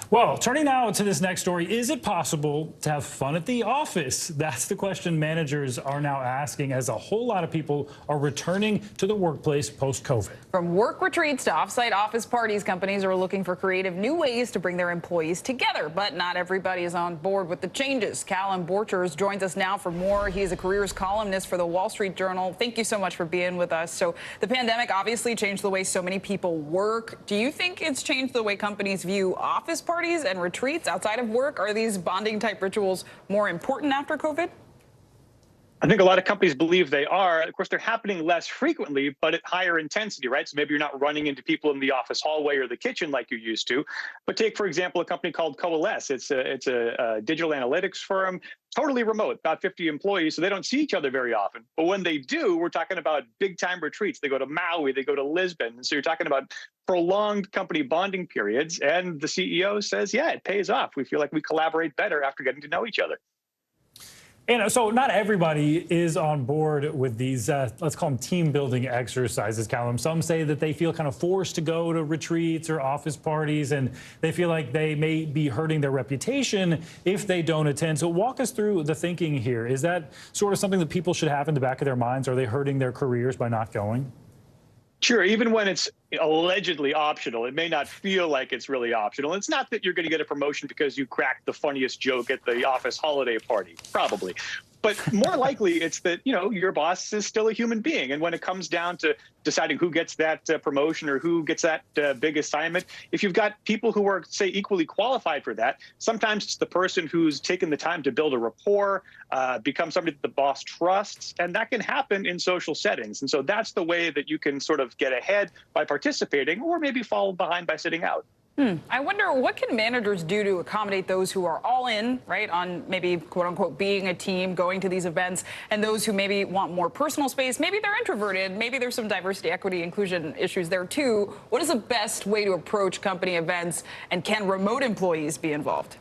Well, turning now to this next story, is it possible to have fun at the office? That's the question managers are now asking as a whole lot of people are returning to the workplace post-COVID. From work retreats to offsite office parties, companies are looking for creative new ways to bring their employees together. But not everybody is on board with the changes. Callum Borchers joins us now for more. He is a careers columnist for the Wall Street Journal. Thank you so much for being with us. So the pandemic obviously changed the way so many people work. Do you think it's changed the way companies view office parties and retreats outside of work? Are these bonding type rituals more important after COVID? I think a lot of companies believe they are. Of course, they're happening less frequently, but at higher intensity, right? So maybe you're not running into people in the office hallway or the kitchen like you used to. But take, for example, a company called Coalesce. It's a digital analytics firm, totally remote, about 50 employees, so they don't see each other very often. But when they do, we're talking about big time retreats. They go to Maui, they go to Lisbon. And so you're talking about prolonged company bonding periods. And the CEO says, yeah, it pays off. We feel like we collaborate better after getting to know each other. And so not everybody is on board with these, let's call them team building exercises, Callum. Some say that they feel kind of forced to go to retreats or office parties, and they feel like they may be hurting their reputation if they don't attend. So walk us through the thinking here. Is that sort of something that people should have in the back of their minds? Are they hurting their careers by not going? Sure, even when it's allegedly optional, it may not feel like it's really optional. It's not that you're going to get a promotion because you cracked the funniest joke at the office holiday party, probably. But more likely, it's that, your boss is still a human being. And when it comes down to deciding who gets that promotion or who gets that big assignment, if you've got people who are, say, equally qualified for that, sometimes it's the person who's taken the time to build a rapport, become somebody that the boss trusts. And that can happen in social settings. And so that's the way that you can sort of get ahead by participating or maybe fall behind by sitting out. I wonder what can managers do to accommodate those who are all in, right, on maybe, quote unquote, being a team, going to these events, and those who maybe want more personal space. Maybe they're introverted. Maybe there's some diversity, equity, inclusion issues there, too. What is the best way to approach company events, and can remote employees be involved?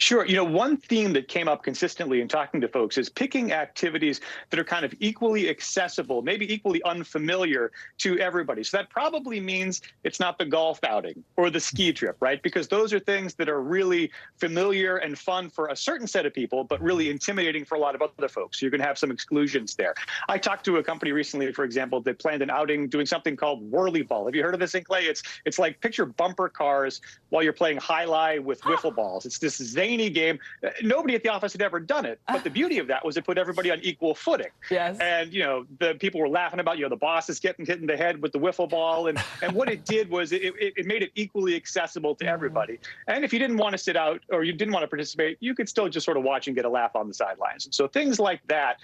Sure. You know, one theme that came up consistently in talking to folks is picking activities that are kind of equally accessible, maybe equally unfamiliar to everybody. So that probably means it's not the golf outing or the ski trip, right? Because those are things that are really familiar and fun for a certain set of people, but really intimidating for a lot of other folks. So you're going to have some exclusions there. I talked to a company recently, for example, that planned an outing doing something called whirly ball. Have you heard of this in Clay? It's like picture bumper cars while you're playing high-lie with wiffle balls. It's this zany game. Nobody at the office had ever done it, but the beauty of that was it put everybody on equal footing. Yes. And you know, the people were laughing about, you know, the boss is getting hit in the head with the wiffle ball, and what it did was it made it equally accessible to everybody. And if you didn't want to sit out or you didn't want to participate, you could still just sort of watch and get a laugh on the sidelines. And so things like that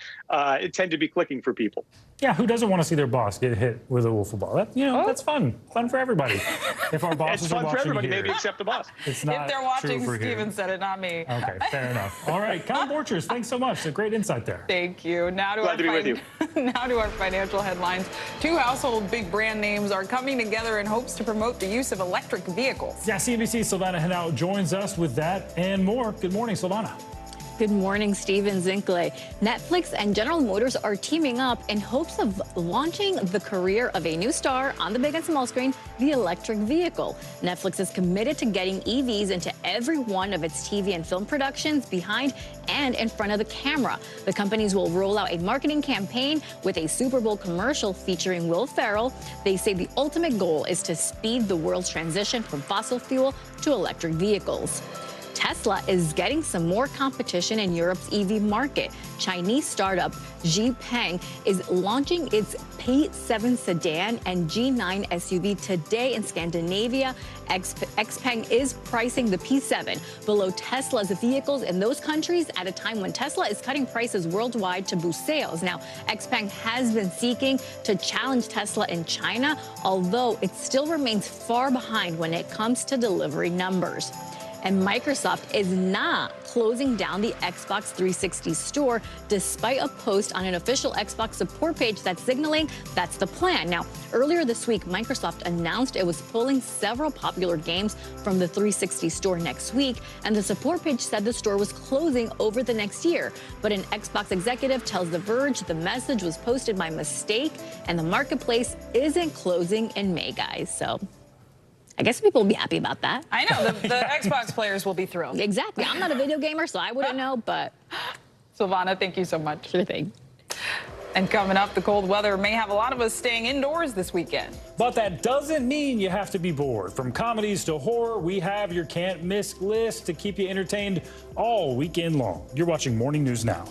tend to be clicking for people. Yeah, who doesn't want to see their boss get hit with a wiffle ball? That, you know, that's fun. Fun for everybody. If our bosses are watching, it's fun for everybody, here, maybe except the boss. It's not if they're watching, true for Steven here. said it, not me. Okay, fair enough. All right, Con Borchers, thanks so much. A great insight there. Thank you. Now to Glad to be with you. Now to our financial headlines. Two household big brand names are coming together in hopes to promote the use of electric vehicles. Yeah, CNBC's Silvana Henao joins us with that and more. Good morning, Silvana. Good morning, Steven Zinkley. Netflix and General Motors are teaming up in hopes of launching the career of a new star on the big and small screen, the electric vehicle. Netflix is committed to getting EVs into every one of its TV and film productions, behind and in front of the camera. The companies will roll out a marketing campaign with a Super Bowl commercial featuring Will Ferrell. They say the ultimate goal is to speed the world's transition from fossil fuel to electric vehicles. Tesla is getting some more competition in Europe's EV market. Chinese startup Xpeng is launching its P7 sedan and G9 SUV today in Scandinavia. Xpeng is pricing the P7 below Tesla's vehicles in those countries at a time when Tesla is cutting prices worldwide to boost sales. Now, Xpeng has been seeking to challenge Tesla in China, although it still remains far behind when it comes to delivery numbers. And Microsoft is not closing down the Xbox 360 store, despite a post on an official Xbox support page that's signaling that's the plan. Now, earlier this week, Microsoft announced it was pulling several popular games from the 360 store next week, and the support page said the store was closing over the next year. But an Xbox executive tells The Verge the message was posted by mistake, and the marketplace isn't closing in May, guys. So I guess people will be happy about that. I know, the Xbox players will be thrilled. Exactly. I'm not a video gamer, so I wouldn't know, but Silvana, thank you so much. Sure thing. And coming up, the cold weather may have a lot of us staying indoors this weekend. But that doesn't mean you have to be bored. From comedies to horror, we have your can't miss list to keep you entertained all weekend long. You're watching Morning News Now.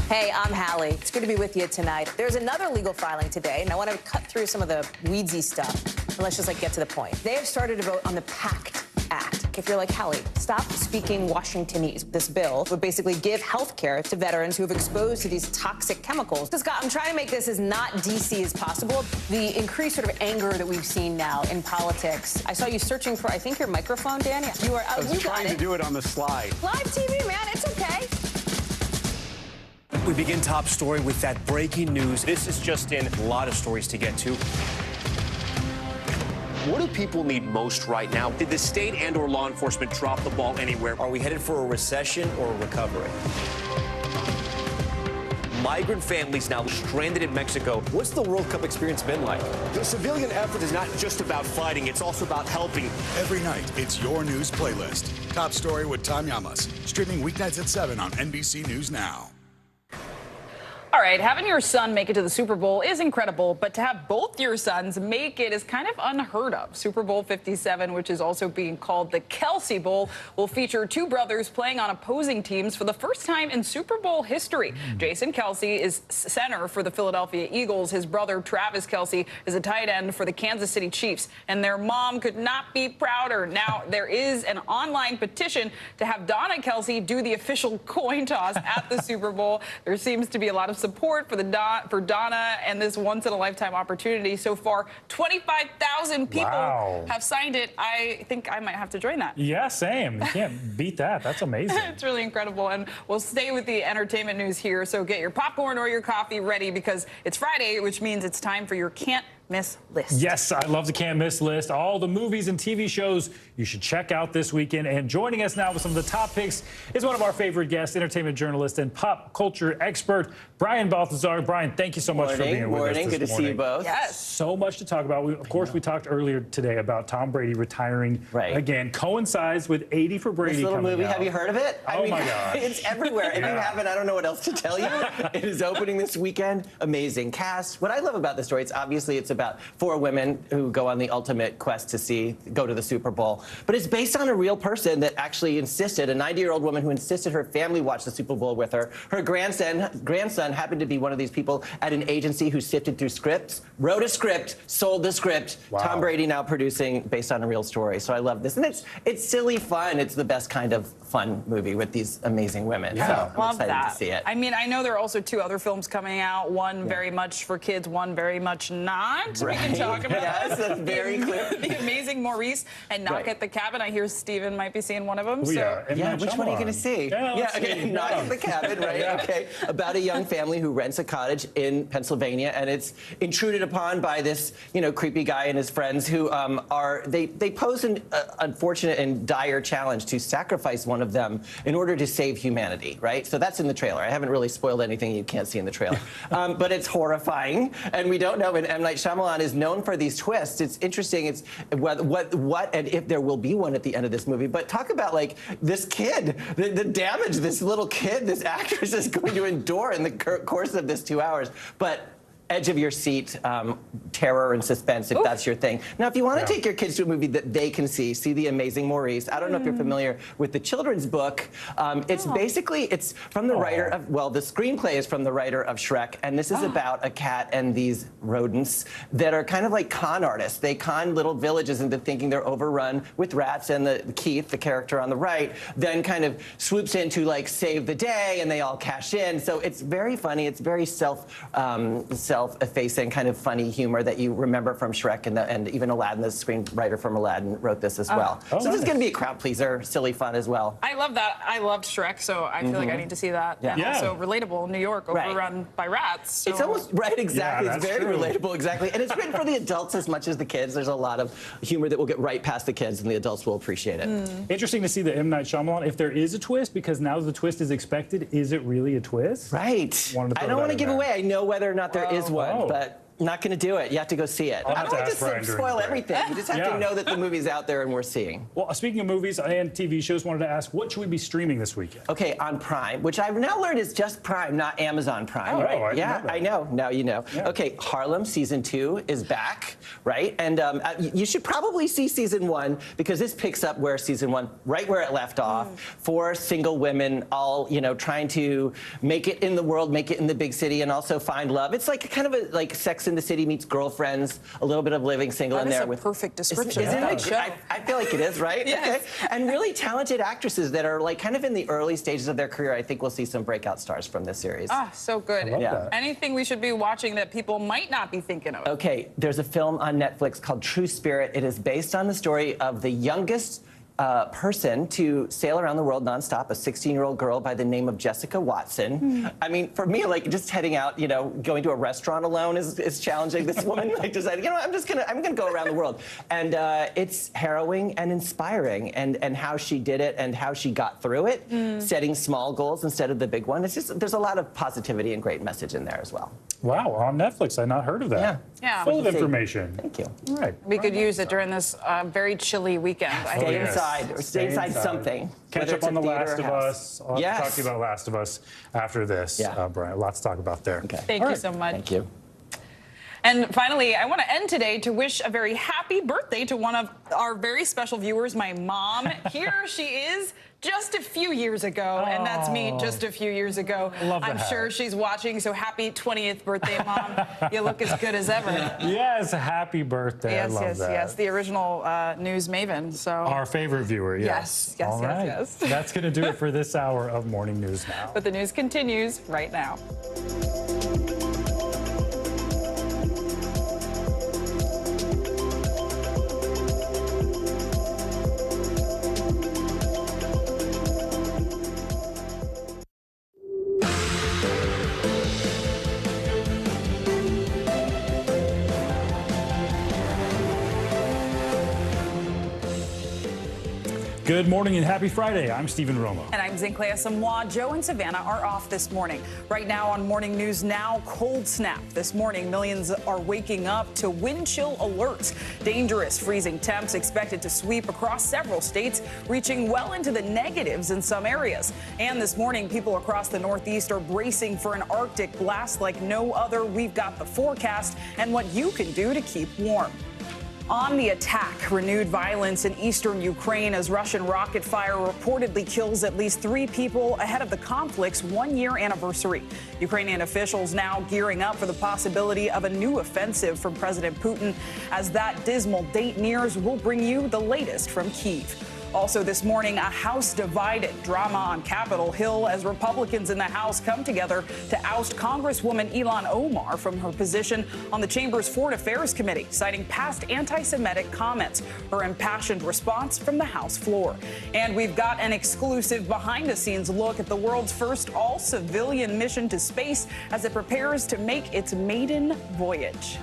Hey, I'm Hallie. It's good to be with you tonight. There's another legal filing today, and I want to cut through some of the weedsy stuff. And let's just get to the point. They have started to vote on the PACT Act. If you're like Hallie, stop speaking Washingtonese. This bill would basically give health care to veterans who have exposed to these toxic chemicals. So, Scott, I'm trying to make this as not DC as possible. The increased sort of anger that we've seen now in politics. I saw you searching for, I think, your microphone, Danny. You are. I was trying to do it on the slide. Live TV, man. It's okay. We begin top story with that breaking news. This is just in, a lot of stories to get to. What do people need most right now? Did the state and/or law enforcement drop the ball anywhere? Are we headed for a recession or a recovery? Migrant families now stranded in Mexico. What's the World Cup experience been like? The civilian effort is not just about fighting, it's also about helping. Every night, it's your news playlist. Top Story with Tom Llamas. Streaming weeknights at 7 on NBC News Now. All right, having your son make it to the Super Bowl is incredible, but to have both your sons make it is kind of unheard of. Super Bowl 57, which is also being called the Kelce Bowl, will feature two brothers playing on opposing teams for the first time in Super Bowl history. Jason Kelce is center for the Philadelphia Eagles. His brother, Travis Kelce, is a tight end for the Kansas City Chiefs, and their mom could not be prouder. Now, there is an online petition to have Donna Kelce do the official coin toss at the Super Bowl. There seems to be a lot of support for Donna and this once-in-a-lifetime opportunity. So far, 25,000 people have signed it. I think I might have to join that. Yeah, same. You can't beat that. That's amazing. It's really incredible. And we'll stay with the entertainment news here. So get your popcorn or your coffee ready because it's Friday, which means it's time for your Can't Miss list. Yes, I love the Can't Miss list. All the movies and TV shows you should check out this weekend. And joining us now with some of the top picks is one of our favorite guests, entertainment journalist and pop culture expert, Brian Balthazar. Brian, thank you so much for being with us this morning. Good to see you both. Yes. So much to talk about. Of course, we talked earlier today about Tom Brady retiring again. Coincides with 80 for Brady. This little coming movie, out. have you heard of it? Oh my gosh. It's everywhere. If you haven't, I don't know what else to tell you. It is opening this weekend. Amazing cast. What I love about the story, it's about 4 women who go on the ultimate quest to go to the Super Bowl. But it's based on a real person that actually insisted, a 90-year-old woman who insisted her family watch the Super Bowl with her. Her grandson happened to be one of these people at an agency who sifted through scripts, wrote a script, sold the script. Wow. Tom Brady now producing based on a real story. So I love this. And it's silly fun. It's the best kind of fun movie with these amazing women. Yeah. So I'm Love excited that. to see it. I mean, I know there are also 2 other films coming out, one very much for kids, one very much not. Right. We can talk about Yes, that's very clear. The Amazing Maurice and Knock at the Cabin. I hear Steven might be seeing one of them. Oh, yeah, which one are you going to see? Knock at the Cabin, right? Okay. About a young family who rents a cottage in Pennsylvania, and it's intruded upon by this, creepy guy and his friends who they pose an unfortunate and dire challenge to sacrifice one of them in order to save humanity, right? So that's in the trailer. I haven't really spoiled anything you can't see in the trailer. But it's horrifying, and we don't know. And M. Night Shyamalan is known for these twists. It's interesting. It's what and if there will be one at the end of this movie. But talk about this kid, the damage this little kid, this actress is going to endure in the course of this 2 hours. But edge of your seat, terror and suspense, if that's your thing. Now, if you want to take your kids to a movie that they can see The Amazing Maurice. I don't know if you're familiar with the children's book. It's from the writer of, the screenplay is from the writer of Shrek, and this is about a cat and these rodents that are kind of like con artists. They con little villages into thinking they're overrun with rats, and Keith, the character on the right, then kind of swoops in to save the day, and they all cash in. So it's very funny. It's very self-effacing kind of funny humor that you remember from Shrek, and even Aladdin, the screenwriter from Aladdin, wrote this as well. So this is going to be a crowd pleaser, silly fun as well. I love that. I loved Shrek, so I feel like I need to see that. Yeah. And also relatable, New York, overrun by rats. So. It's almost exactly. Yeah, it's very relatable, exactly. And it's written for the adults as much as the kids. There's a lot of humor that will get right past the kids, and the adults will appreciate it. Interesting to see the M. Night Shyamalan. If there is a twist, because now the twist is expected, is it really a twist? Right. I don't want to give away. I know whether or not there is one, but Not going to do it. You have to go see it. I don't want to spoil everything. You just have to know that the movie's out there and we're seeing. Well, speaking of movies and TV shows, wanted to ask, what should we be streaming this weekend? Okay, on Prime, which I've now learned is just Prime, not Amazon Prime. Oh, right? I Yeah, know I know. Now you know. Yeah. Okay, Harlem Season 2 is back, right? And you should probably see Season 1 because this picks up where Season 1, right where it left off. 4 single women all, trying to make it in the world, make it in the big city, and also find love. It's like kind of a like Sex in the City meets Girlfriends, a little bit of Living Single in there. That is a perfect description. Isn't it? I feel like it is, right? Yes. Okay. And really talented actresses that are like kind of in the early stages of their career. I think we'll see some breakout stars from this series. Ah, so good. Yeah. Anything we should be watching that people might not be thinking of? Okay, there's a film on Netflix called True Spirit. It is based on the story of the youngest person to sail around the world nonstop, a 16-year-old girl by the name of Jessica Watson. I mean, for me, like just heading out, going to a restaurant alone is challenging. This woman like decided, I'm gonna go around the world, and it's harrowing and inspiring, and how she did it and how she got through it, setting small goals instead of the big one. It's just there's a lot of positivity and great message in there as well. Wow, on Netflix, I've not heard of that. Yeah. Full of information. Thank you. All right. We could use it during this very chilly weekend. Stay inside, or stay inside something. Catch up on The Last of Us. I'll have to talk to you about Last of Us after this, Brian. Lots to talk about there. Okay. Thank you so much. Thank you. And finally, I want to end today to wish a very happy birthday to one of our very special viewers, my mom. Here she is. Just a few years ago, and that's me just a few years ago. I'm sure she's watching, so happy 20th birthday, Mom. You look as good as ever. Yes, happy birthday. Yes, I love that. yes, the original news maven. So our favorite viewer, yes. Yes, All right. yes. That's going to do it for this hour of Morning News Now. But the news continues right now. Good morning and happy Friday. I'm Stephen Romo. And I'm Zinklea Samoa. Joe and Savannah are off this morning. Right now on Morning News Now, cold snap. This morning, millions are waking up to wind chill alerts. Dangerous freezing temps expected to sweep across several states, reaching well into the negatives in some areas. And this morning, people across the Northeast are bracing for an Arctic blast like no other. We've got the forecast and what you can do to keep warm. On the attack, renewed violence in eastern Ukraine as Russian rocket fire reportedly kills at least 3 people ahead of the conflict's 1-year anniversary. Ukrainian officials now gearing up for the possibility of a new offensive from President Putin. As that dismal date nears, we'll bring you the latest from Kyiv. Also this morning, a House divided. Drama on Capitol Hill as Republicans in the House come together to oust Congresswoman Ilhan Omar from her position on the chamber's Foreign Affairs Committee, citing past anti-Semitic comments. Her impassioned response from the House floor. And we've got an exclusive behind-the-scenes look at the world's first all-civilian mission to space as it prepares to make its maiden voyage.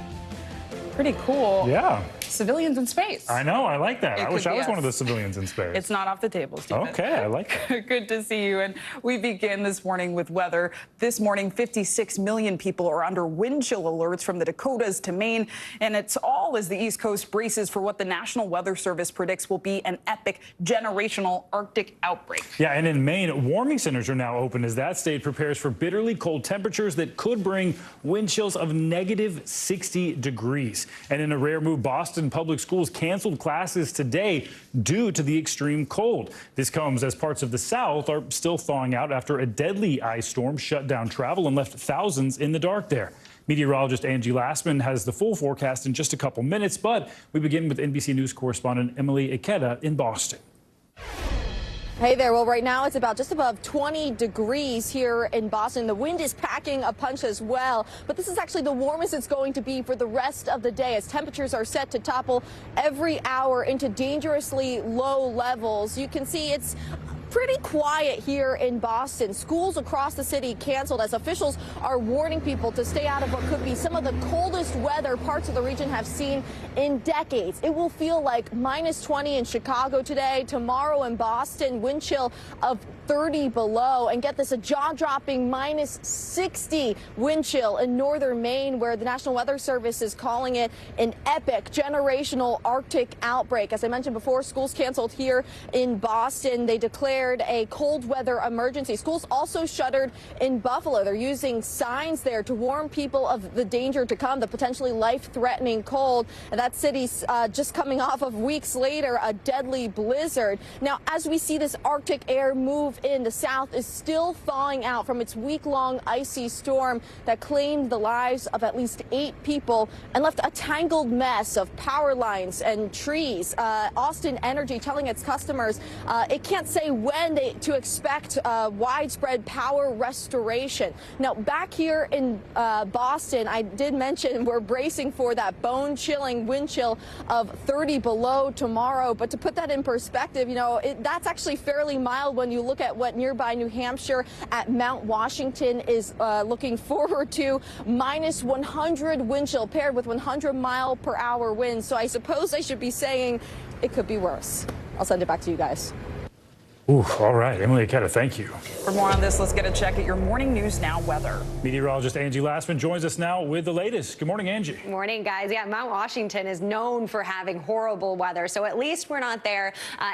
Pretty cool. Yeah. Civilians in space. I know. I like that. I wish I was us. one of the civilians in space. It's not off the table, Stephen. Okay, I like that. Good to see you. And we begin this morning with weather. This morning, 56 million people are under wind chill alerts from the Dakotas to Maine. And it's all as the East Coast braces for what the National Weather Service predicts will be an epic generational Arctic outbreak. Yeah, and in Maine, warming centers are now open as that state prepares for bitterly cold temperatures that could bring wind chills of negative 60 degrees. And in a rare move, Boston Public Schools canceled classes today due to the extreme cold. This comes as parts of the South are still thawing out after a deadly ice storm shut down travel and left thousands in the dark there. Meteorologist Angie Lassman has the full forecast in just a couple minutes, but we begin with NBC News correspondent Emily Ikeda in Boston. Hey there. Well, right now it's just above 20 degrees here in Boston. The wind is packing a punch as well, but this is actually the warmest it's going to be for the rest of the day as temperatures are set to topple every hour into dangerously low levels. You can see it's pretty quiet here in Boston. Schools across the city canceled as officials are warning people to stay out of what could be some of the coldest weather parts of the region have seen in decades. It will feel like -20 in Chicago today. Tomorrow in Boston, wind chill of 30 below. And get this, a jaw-dropping minus 60 wind chill in northern Maine, where the National Weather Service is calling it an epic generational Arctic outbreak. As I mentioned before, schools canceled here in Boston. They declared a cold weather emergency. Schools also shuttered in Buffalo. They're using signs there to warn people of the danger to come, the potentially life-threatening cold. And that city's just coming off of weeks later a deadly blizzard. Now, as we see this Arctic air move in, the South is still thawing out from its week-long icy storm that claimed the lives of at least 8 people and left a tangled mess of power lines and trees. Austin Energy telling its customers it can't say when to expect widespread power restoration. Now, back here in Boston, I did mention we're bracing for that bone-chilling wind chill of 30 below tomorrow. But to put that in perspective, that's actually fairly mild when you look at what nearby New Hampshire at Mount Washington is looking forward to. Minus 100 wind chill paired with 100-mile-per-hour winds. So I suppose I should be saying it could be worse. I'll send it back to you guys. Ooh, all right. Emily Aketa, thank you. For more on this, let's get a check at your Morning News Now weather. Meteorologist Angie Lassman joins us now with the latest. Good morning, Angie. Good morning, guys. Yeah, Mount Washington is known for having horrible weather, so at least we're not there.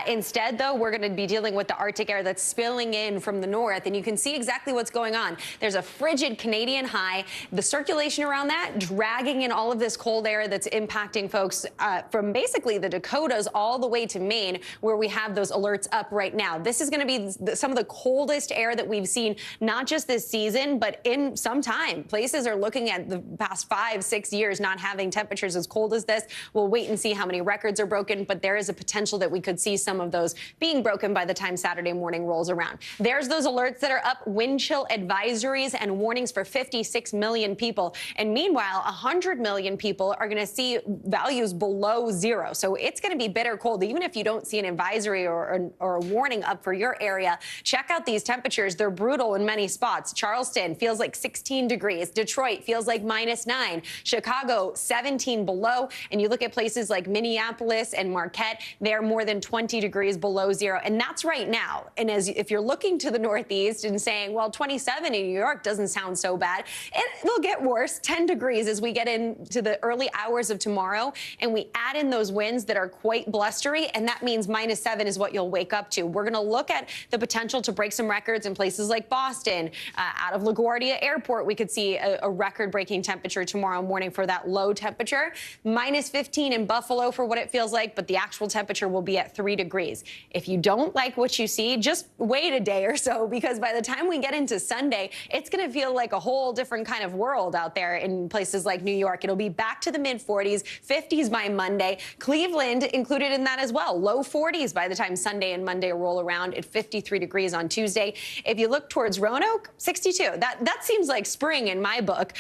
Instead, though, we're going to be dealing with the Arctic air that's spilling in from the north, and you can see exactly what's going on. There's a frigid Canadian high. The circulation around that dragging in all of this cold air that's impacting folks from basically the Dakotas all the way to Maine, where we have those alerts up right now. This is going to be some of the coldest air that we've seen, not just this season, but in some time. Places are looking at the past 5-6 years not having temperatures as cold as this. We'll wait and see how many records are broken, but there is a potential that we could see some of those being broken by the time Saturday morning rolls around. There's those alerts that are up, wind chill advisories and warnings for 56 million people. And meanwhile, 100 million people are going to see values below zero. So it's going to be bitter cold, even if you don't see an advisory or a warning up for your area. Check out these temperatures. They're brutal in many spots. Charleston feels like 16 degrees. Detroit feels like -9. Chicago, 17 below. And you look at places like Minneapolis and Marquette, they're more than 20 degrees below zero. And that's right now. And if you're looking to the northeast and saying, well, 27 in New York doesn't sound so bad, it'll get worse. 10 degrees as we get into the early hours of tomorrow. And we add in those winds that are quite blustery. And that means -7 is what you'll wake up to. We're going to look at the potential to break some records in places like Boston. Out of LaGuardia Airport, we could see a record-breaking temperature tomorrow morning for that low temperature. -15 in Buffalo for what it feels like, but the actual temperature will be at 3 degrees. If you don't like what you see, just wait a day or so, because by the time we get into Sunday, it's going to feel like a whole different kind of world out there in places like New York. It'll be back to the mid-40s, 50s by Monday. Cleveland included in that as well. Low 40s by the time Sunday and Monday roll around at 53 degrees on Tuesday. If you look towards Roanoke, 62. That seems like spring in my book.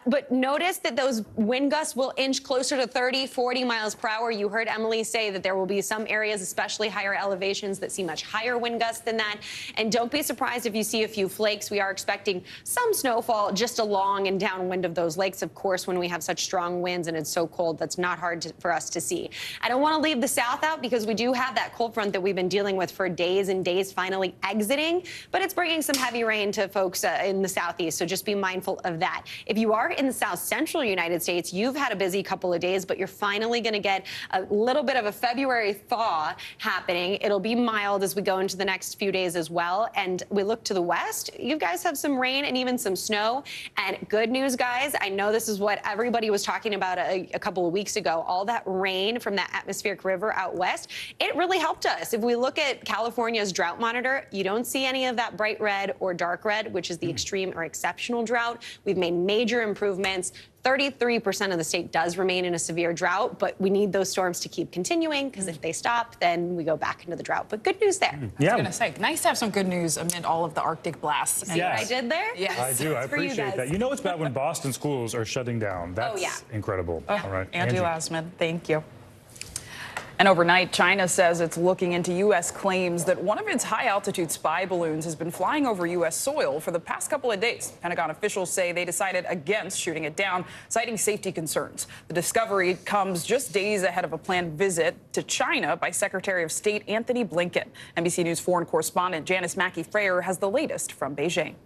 But notice that those wind gusts will inch closer to 30, 40 miles per hour. You heard Emily say that there will be some areas, especially higher elevations, that see much higher wind gusts than that. And don't be surprised if you see a few flakes. We are expecting some snowfall just along and downwind of those lakes, of course, when we have such strong winds and it's so cold. That's not hard for us to see. I don't want to leave the south out because we do have that cold front that we've been dealing with for days and days finally exiting, but it's bringing some heavy rain to folks in the southeast, so just be mindful of that. If you are in the south central United States, you've had a busy couple of days, but you're finally going to get a little bit of a February thaw happening. It'll be mild as we go into the next few days as well, and we look to the west. You guys have some rain and even some snow, and good news, guys, I know this is what everybody was talking about a couple of weeks ago, all that rain from that atmospheric river out west, it really helped us. If we look at California's drought monitor, you don't see any of that bright red or dark red, which is the extreme or exceptional drought. We've made major improvements. 33% of the state does remain in a severe drought, but we need those storms to keep continuing, because if they stop, then we go back into the drought. But good news there. I was going to say, nice to have some good news amid all of the Arctic blasts. See what I did there? Yes. I do. I appreciate that. You know it's bad when Boston schools are shutting down. That's incredible. Oh, all right. Angie Lassman, thank you. And overnight, China says it's looking into U.S. claims that one of its high-altitude spy balloons has been flying over U.S. soil for the past couple of days. Pentagon officials say they decided against shooting it down, citing safety concerns. The discovery comes just days ahead of a planned visit to China by Secretary of State Anthony Blinken. NBC News foreign correspondent Janice Mackey-Frayer has the latest from Beijing.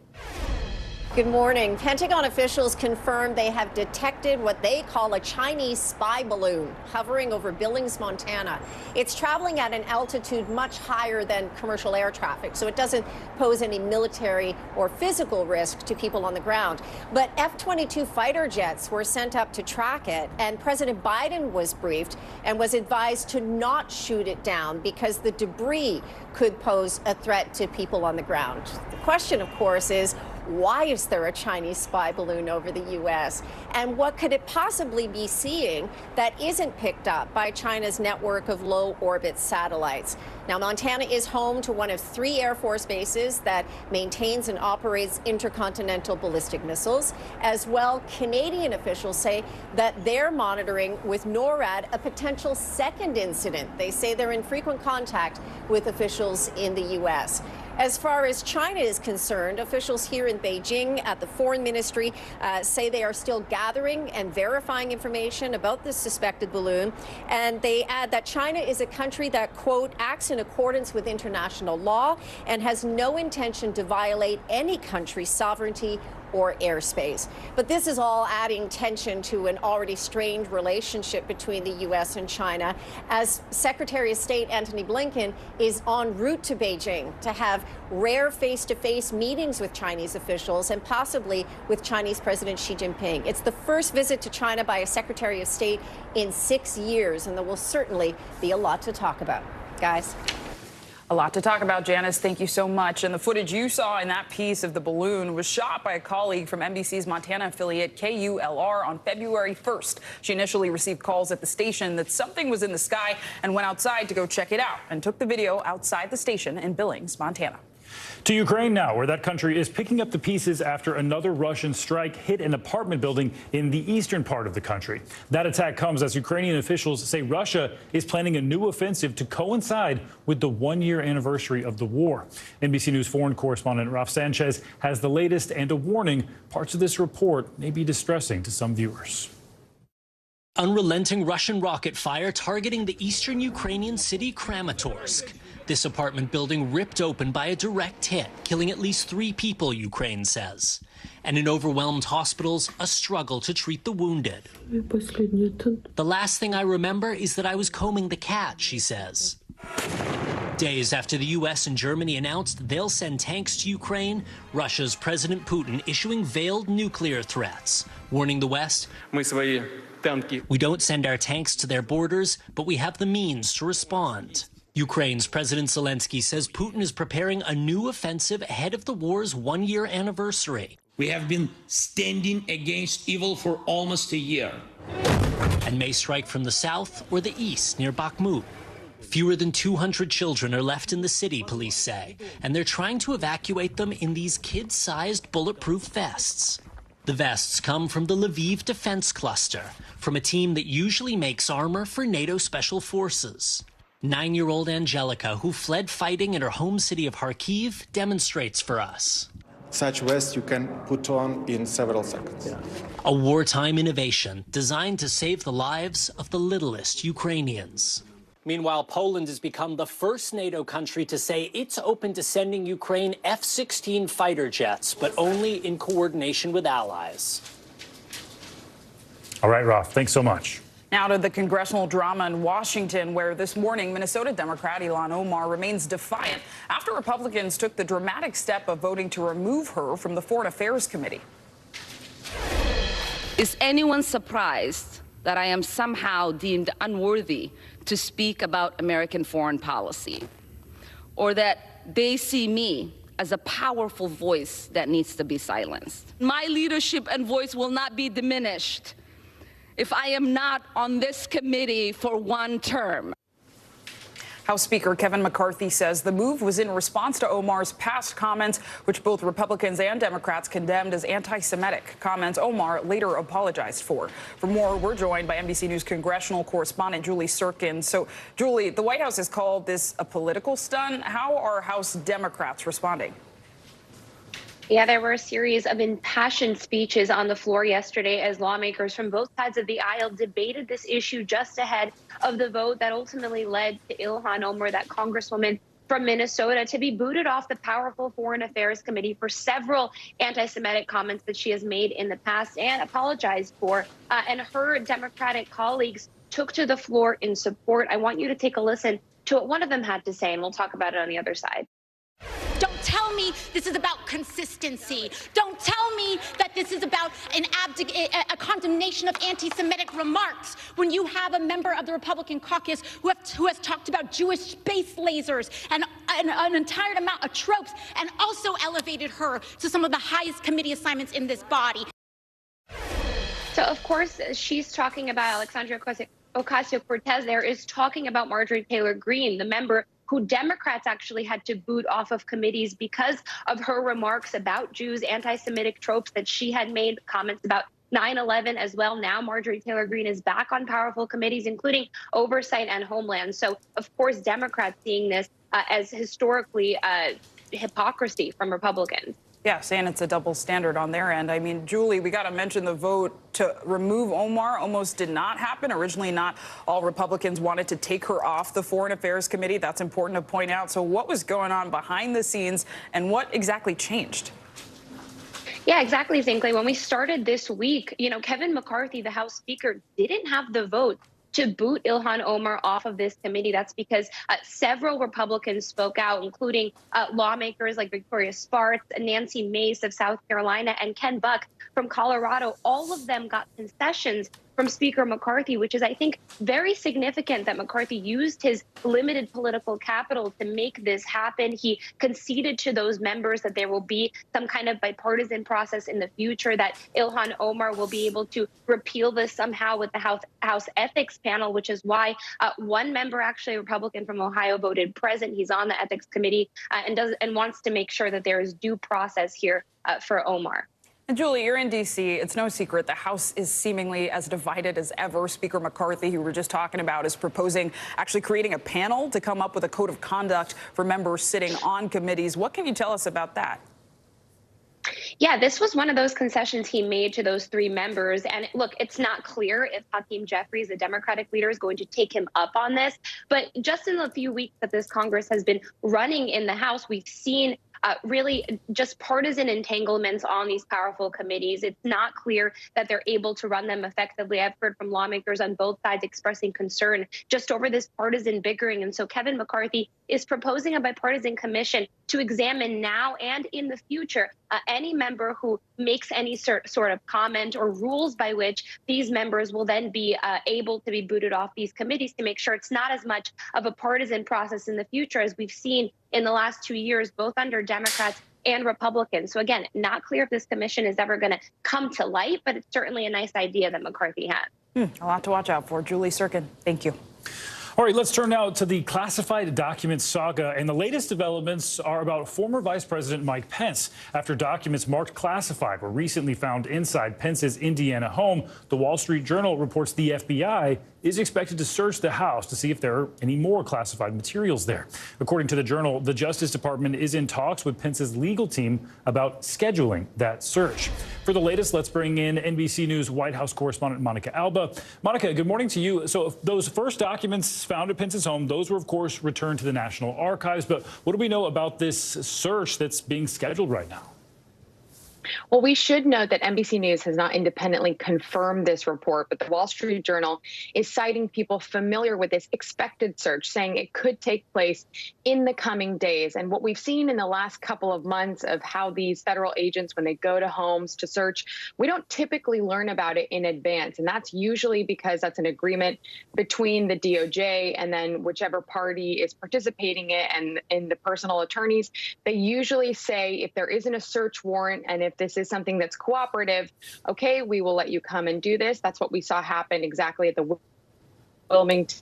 Good morning. Pentagon officials confirmed they have detected what they call a Chinese spy balloon hovering over Billings, Montana. It's traveling at an altitude much higher than commercial air traffic, so it doesn't pose any military or physical risk to people on the ground. But F-22 fighter jets were sent up to track it, and President Biden was briefed and was advised to not shoot it down because the debris could pose a threat to people on the ground. The question, of course, is why is there a Chinese spy balloon over the U.S.? And what could it possibly be seeing that isn't picked up by China's network of low-orbit satellites? Now, Montana is home to one of 3 Air Force bases that maintains and operates intercontinental ballistic missiles. As well, Canadian officials say that they're monitoring with NORAD a potential second incident. They say they're in frequent contact with officials in the U.S. As far as China is concerned, officials here in Beijing at the Foreign Ministry say they are still gathering and verifying information about this suspected balloon. And they add that China is a country that, quote, acts in accordance with international law and has no intention to violate any country's sovereignty or airspace. But this is all adding tension to an already strained relationship between the U.S. and China, as Secretary of State Anthony Blinken is en route to Beijing to have rare face-to-face meetings with Chinese officials and possibly with Chinese President Xi Jinping. It's the first visit to China by a Secretary of State in 6 years, and there will certainly be a lot to talk about. Guys. A lot to talk about, Janice. Thank you so much. And the footage you saw in that piece of the balloon was shot by a colleague from NBC's Montana affiliate KULR on February 1st. She initially received calls at the station that something was in the sky and went outside to go check it out and took the video outside the station in Billings, Montana. To Ukraine now, where that country is picking up the pieces after another Russian strike hit an apartment building in the eastern part of the country. That attack comes as Ukrainian officials say Russia is planning a new offensive to coincide with the one-year anniversary of the war. NBC News foreign correspondent Ralph Sanchez has the latest and a warning. Parts of this report may be distressing to some viewers. Unrelenting Russian rocket fire targeting the eastern Ukrainian city Kramatorsk. This apartment building ripped open by a direct hit, killing at least 3 people, Ukraine says. And in overwhelmed hospitals, a struggle to treat the wounded. The last thing I remember is that I was combing the cat, she says. Days after the U.S. and Germany announced they'll send tanks to Ukraine, Russia's President Putin issuing veiled nuclear threats, warning the West, we don't send our tanks to their borders, but we have the means to respond. Ukraine's President Zelensky says Putin is preparing a new offensive ahead of the war's one-year anniversary. We have been standing against evil for almost a year. And may strike from the south or the east near Bakhmut. Fewer than 200 children are left in the city, police say, and they're trying to evacuate them in these kid-sized bulletproof vests. The vests come from the Lviv Defense Cluster, from a team that usually makes armor for NATO Special Forces. 9-year-old Angelica, who fled fighting in her home city of Kharkiv, demonstrates for us. Such vest you can put on in several seconds. A wartime innovation designed to save the lives of the littlest Ukrainians. Meanwhile, Poland has become the first NATO country to say it's open to sending Ukraine F-16 fighter jets, but only in coordination with allies. All right, Ralph, thanks so much. Now to the congressional drama in Washington, where this morning Minnesota Democrat Ilhan Omar remains defiant after Republicans took the dramatic step of voting to remove her from the Foreign Affairs Committee. Is anyone surprised that I am somehow deemed unworthy to speak about American foreign policy, or that they see me as a powerful voice that needs to be silenced? My leadership and voice will not be diminished if I am not on this committee for one term. House Speaker Kevin McCarthy says the move was in response to Omar's past comments, which both Republicans and Democrats condemned as anti-Semitic comments Omar later apologized for. For more, we're joined by NBC News congressional correspondent Julie Sirkin. So, Julie, the White House has called this a political stunt. How are House Democrats responding? Yeah, there were a series of impassioned speeches on the floor yesterday as lawmakers from both sides of the aisle debated this issue just ahead of the vote that ultimately led to Ilhan Omar, that congresswoman from Minnesota, to be booted off the powerful Foreign Affairs Committee for several anti-Semitic comments that she has made in the past and apologized for. And her Democratic colleagues took to the floor in support. I want you to take a listen to what one of them had to say, and we'll talk about it on the other side. Don't tell me this is about consistency. Don't tell me that this is about a condemnation of anti-Semitic remarks when you have a member of the Republican caucus who has talked about Jewish space lasers and an entire amount of tropes, and also elevated her to some of the highest committee assignments in this body. So, of course, she's talking about Alexandria Ocasio-Cortez there is talking about Marjorie Taylor Greene, the member who Democrats actually had to boot off of committees because of her remarks about Jews, anti-Semitic tropes that she had made, comments about 9/11 as well. Now Marjorie Taylor Greene is back on powerful committees, including Oversight and Homeland. So, of course, Democrats seeing this as historically hypocrisy from Republicans. Yeah, saying it's a double standard on their end. I mean, Julie, we got to mention the vote to remove Omar almost did not happen. Originally, not all Republicans wanted to take her off the Foreign Affairs Committee. That's important to point out. So what was going on behind the scenes, and what exactly changed? Yeah, exactly, Zinkley. When we started this week, Kevin McCarthy, the House Speaker, didn't have the vote to boot Ilhan Omar off of this committee. That's because several Republicans spoke out, including lawmakers like Victoria Spartz, Nancy Mace of South Carolina, and Ken Buck from Colorado. All of them got concessions from Speaker McCarthy, which is, I think, very significant that McCarthy used his limited political capital to make this happen. He conceded to those members that there will be some kind of bipartisan process in the future, that Ilhan Omar will be able to repeal this somehow with the House Ethics Panel, which is why one member, actually a Republican from Ohio, voted present. He's on the Ethics Committee and wants to make sure that there is due process here for Omar. And Julie, you're in D.C. It's no secret the House is seemingly as divided as ever. Speaker McCarthy, who we were just talking about, is proposing actually creating a panel to come up with a code of conduct for members sitting on committees. What can you tell us about that? Yeah, this was one of those concessions he made to those three members. And look, it's not clear if Hakeem Jeffries, the Democratic leader, is going to take him up on this. But just in the few weeks that this Congress has been running in the House, we've seen really just partisan entanglements on these powerful committees. It's not clear that they're able to run them effectively. I've heard from lawmakers on both sides expressing concern just over this partisan bickering. And so Kevin McCarthy is proposing a bipartisan commission to examine now and in the future any member who makes any sort of comment or rules by which these members will then be able to be booted off these committees, to make sure it's not as much of a partisan process in the future as we've seen in the last 2 years, both under Democrats and Republicans. So again, not clear if this commission is ever going to come to light, but it's certainly a nice idea that McCarthy had. A lot to watch out for. Julie Sirkin, thank you. All right, let's turn now to the classified documents saga. And the latest developments are about former Vice President Mike Pence. After documents marked classified were recently found inside Pence's Indiana home, the Wall Street Journal reports the FBI is expected to search the house to see if there are any more classified materials there. According to the Journal, the Justice Department is in talks with Pence's legal team about scheduling that search. For the latest, let's bring in NBC News White House correspondent Monica Alba. Monica, good morning to you. So those first documents found at Pence's home, those were, of course, returned to the National Archives. But what do we know about this search that's being scheduled right now? Well, we should note that NBC News has not independently confirmed this report, but the Wall Street Journal is citing people familiar with this expected search, saying it could take place in the coming days. And what we've seen in the last couple of months of how these federal agents, when they go to homes to search, we don't typically learn about it in advance. And that's usually because that's an agreement between the DOJ and then whichever party is participating in it and the personal attorneys. They usually say if there isn't a search warrant and if this is something that's cooperative, okay, we will let you come and do this. That's what we saw happen exactly at the Wilmington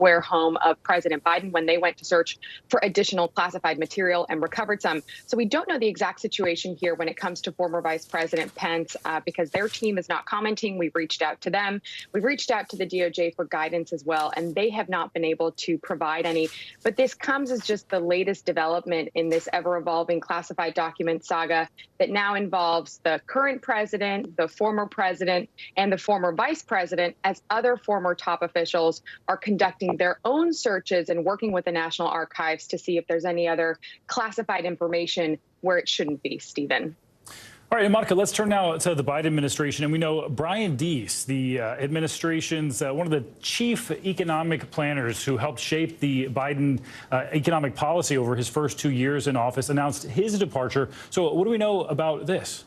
Square home of President Biden when they went to search for additional classified material and recovered some. So we don't know the exact situation here when it comes to former Vice President Pence because their team is not commenting. We've reached out to them. We've reached out to the DOJ for guidance as well, and they have not been able to provide any. But this comes as just the latest development in this ever-evolving classified document saga that now involves the current president, the former president, and the former vice president, as other former top officials are conducting their own searches and working with the National Archives to see if there's any other classified information where it shouldn't be, Stephen. All right, Monica, let's turn now to the Biden administration. And we know Brian Deese, the administration's one of the chief economic planners who helped shape the Biden economic policy over his first 2 years in office, announced his departure. So what do we know about this?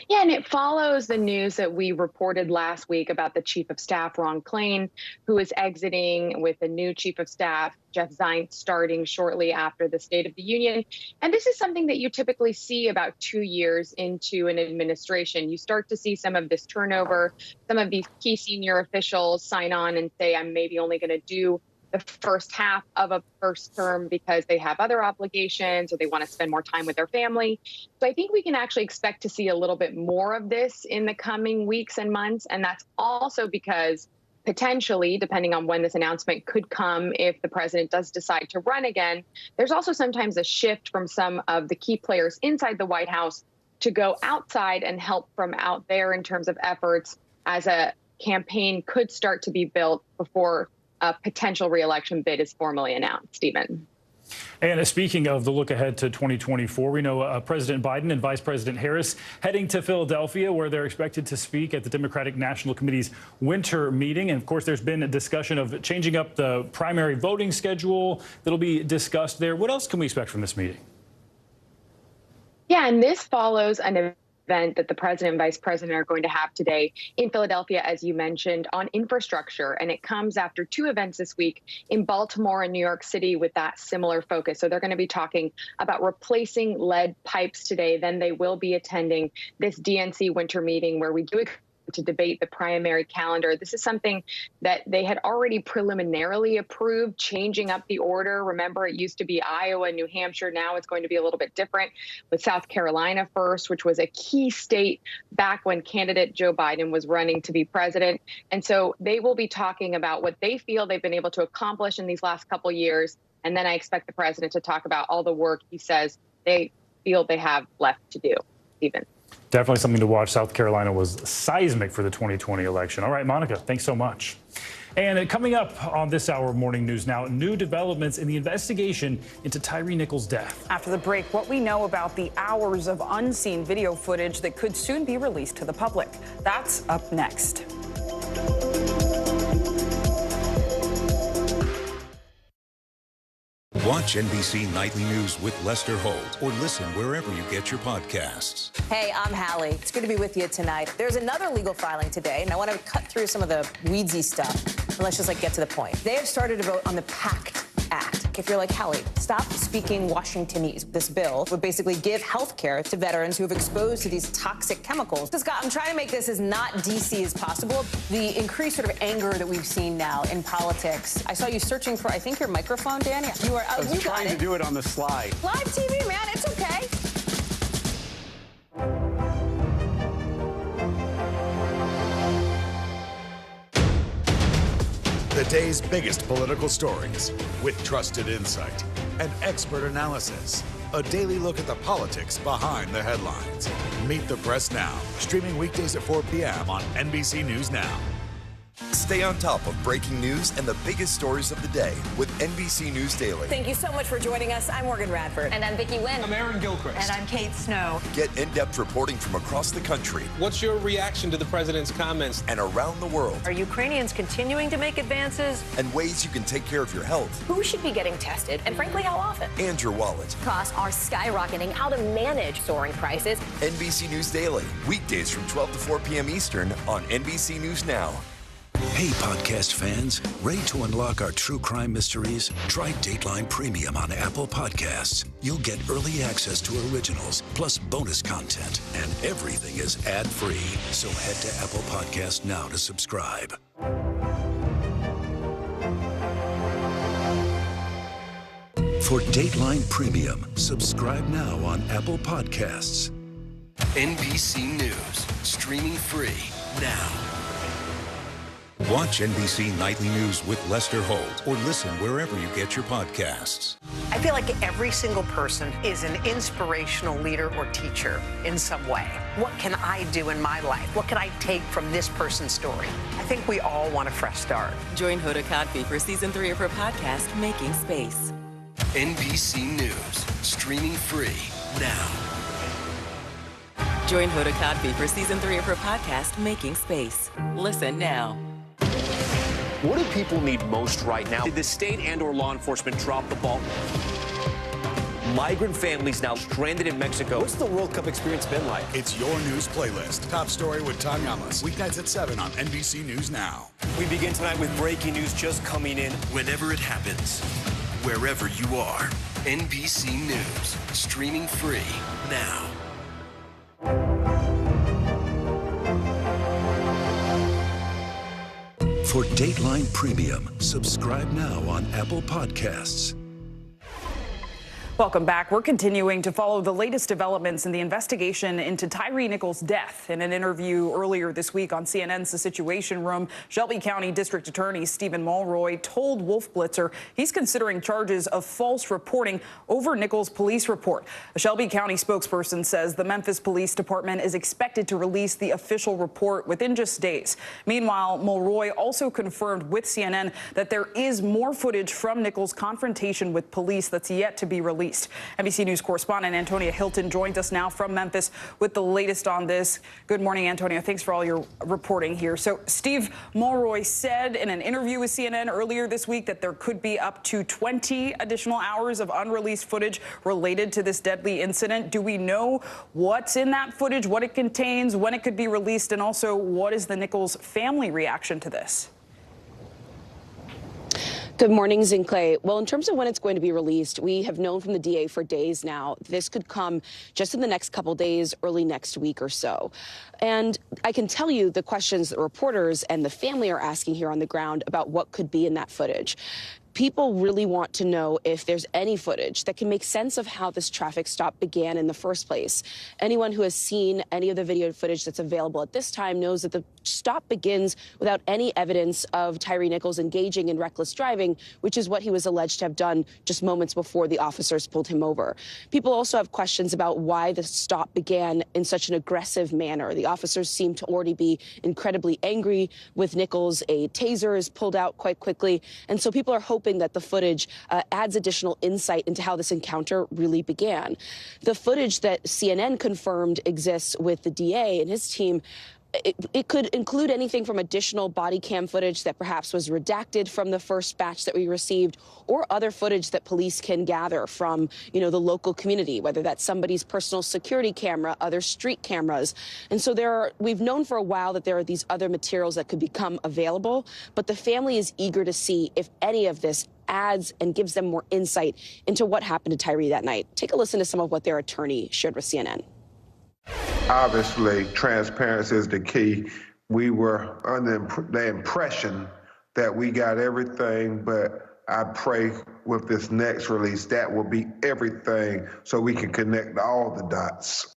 Yeah, and it follows the news that we reported last week about the chief of staff, Ron Klain, who is exiting with a new chief of staff, Jeff Zients, starting shortly after the State of the Union. And this is something that you typically see about 2 years into an administration. You start to see some of this turnover, some of these key senior officials sign on and say, I'm maybe only going to do the first half of a first term because they have other obligations or they want to spend more time with their family. So I think we can actually expect to see a little bit more of this in the coming weeks and months. And that's also because potentially, depending on when this announcement could come, if the president does decide to run again, there's also sometimes a shift from some of the key players inside the White House to go outside and help from out there in terms of efforts as a campaign could start to be built before a potential reelection bid is formally announced, Stephen. And speaking of the look ahead to 2024, we know President Biden and Vice President Harris heading to Philadelphia, where they're expected to speak at the Democratic National Committee's winter meeting. And of course, there's been a discussion of changing up the primary voting schedule that'll be discussed there. What else can we expect from this meeting? Yeah, and this follows an event that the president and vice president are going to have today in Philadelphia, as you mentioned, on infrastructure. And it comes after two events this week in Baltimore and New York City with that similar focus. So they're going to be talking about replacing lead pipes today. Then they will be attending this DNC winter meeting where we do to debate the primary calendar. This is something that they had already preliminarily approved, changing up the order. Remember, it used to be Iowa, New Hampshire. Now it's going to be a little bit different with South Carolina first, which was a key state back when candidate Joe Biden was running to be president. And so they will be talking about what they feel they've been able to accomplish in these last couple of years. And then I expect the president to talk about all the work he says they feel they have left to do, Stephen. Definitely something to watch. South Carolina was seismic for the 2020 election. All right, Monica, thanks so much. And coming up on this hour of Morning News Now, new developments in the investigation into Tyre Nichols' death. After the break, what we know about the hours of unseen video footage that could soon be released to the public. That's up next. Watch NBC Nightly News with Lester Holt or listen wherever you get your podcasts. Hey, I'm Hallie. It's good to be with you tonight. There's another legal filing today, and I want to cut through some of the weedsy stuff. And let's just get to the point. They have started to vote on the PACT Act. If you're like Hallie, stop speaking Washingtonese. This bill would basically give health care to veterans who have exposed to these toxic chemicals. So, Scott, I'm trying to make this as not DC as possible. The increased sort of anger that we've seen now in politics. I saw you searching for, I think, your microphone, Dan. You are. I was trying to do it on the slide. Live TV, man. It's okay. The day's biggest political stories with trusted insight and expert analysis. A daily look at the politics behind the headlines. Meet the Press Now, streaming weekdays at 4 p.m. on NBC News Now. Stay on top of breaking news and the biggest stories of the day with NBC News Daily. Thank you so much for joining us. I'm Morgan Radford. And I'm Vicki Wynn. I'm Aaron Gilchrist. And I'm Kate Snow. Get in-depth reporting from across the country. What's your reaction to the president's comments? And around the world. Are Ukrainians continuing to make advances? And ways you can take care of your health. Who should be getting tested? And frankly, how often? And your wallet. Costs are skyrocketing. How to manage soaring prices. NBC News Daily. Weekdays from 12 to 4 p.m. Eastern on NBC News Now. Hey, podcast fans, ready to unlock our true crime mysteries? Try Dateline Premium on Apple Podcasts. You'll get early access to originals, plus bonus content, and everything is ad-free. So head to Apple Podcasts now to subscribe. For Dateline Premium, subscribe now on Apple Podcasts. NBC News, streaming free now. Watch NBC Nightly News with Lester Holt or listen wherever you get your podcasts. I feel like every single person is an inspirational leader or teacher in some way. What can I do in my life? What can I take from this person's story? I think we all want a fresh start. Join Hoda Kotb for season 3 of her podcast, Making Space. NBC News, streaming free now. Join Hoda Kotb for season 3 of her podcast, Making Space. Listen now. What do people need most right now? Did the state and/or law enforcement drop the ball? Migrant families now stranded in Mexico. What's the World Cup experience been like? It's your news playlist. Top story with Tom Yamas. Weeknights at 7 on NBC News Now. We begin tonight with breaking news just coming in. Whenever it happens, wherever you are, NBC News, streaming free now. For Dateline Premium, subscribe now on Apple Podcasts. Welcome back. We're continuing to follow the latest developments in the investigation into Tyre Nichols' death. In an interview earlier this week on CNN's The Situation Room, Shelby County District Attorney Stephen Mulroy told Wolf Blitzer he's considering charges of false reporting over Nichols' police report. A Shelby County spokesperson says the Memphis Police Department is expected to release the official report within just days. Meanwhile, Mulroy also confirmed with CNN that there is more footage from Nichols' confrontation with police that's yet to be released. NBC News correspondent Antonia Hilton joins us now from Memphis with the latest on this. Good morning, Antonia. Thanks for all your reporting here. So Steve Mulroy said in an interview with CNN earlier this week that there could be up to 20 additional hours of unreleased footage related to this deadly incident. Do we know what's in that footage, what it contains, when it could be released, and also what is the Nichols family reaction to this? Good morning, Zincle. Well, in terms of when it's going to be released, we have known from the DA for days now. This could come just in the next couple days, early next week or so. And I can tell you the questions that reporters and the family are asking here on the ground about what could be in that footage. People really want to know if there's any footage that can make sense of how this traffic stop began in the first place. Anyone who has seen any of the video footage that's available at this time knows that the stop begins without any evidence of Tyre Nichols engaging in reckless driving, which is what he was alleged to have done just moments before the officers pulled him over. People also have questions about why the stop began in such an aggressive manner. The officers seem to already be incredibly angry with Nichols. A taser is pulled out quite quickly. And so people are hoping that the footage adds additional insight into how this encounter really began. The footage that CNN confirmed exists with the DA and his team, it could include anything from additional body cam footage that perhaps was redacted from the first batch that we received, or other footage that police can gather from, the local community, whether that's somebody's personal security camera, other street cameras. And so we've known for a while that there are these other materials that could become available, but the family is eager to see if any of this adds and gives them more insight into what happened to Tyre that night. Take a listen to some of what their attorney shared with CNN. Obviously, transparency is the key. We were under the impression that we got everything, but I pray with this next release that will be everything so we can connect all the dots.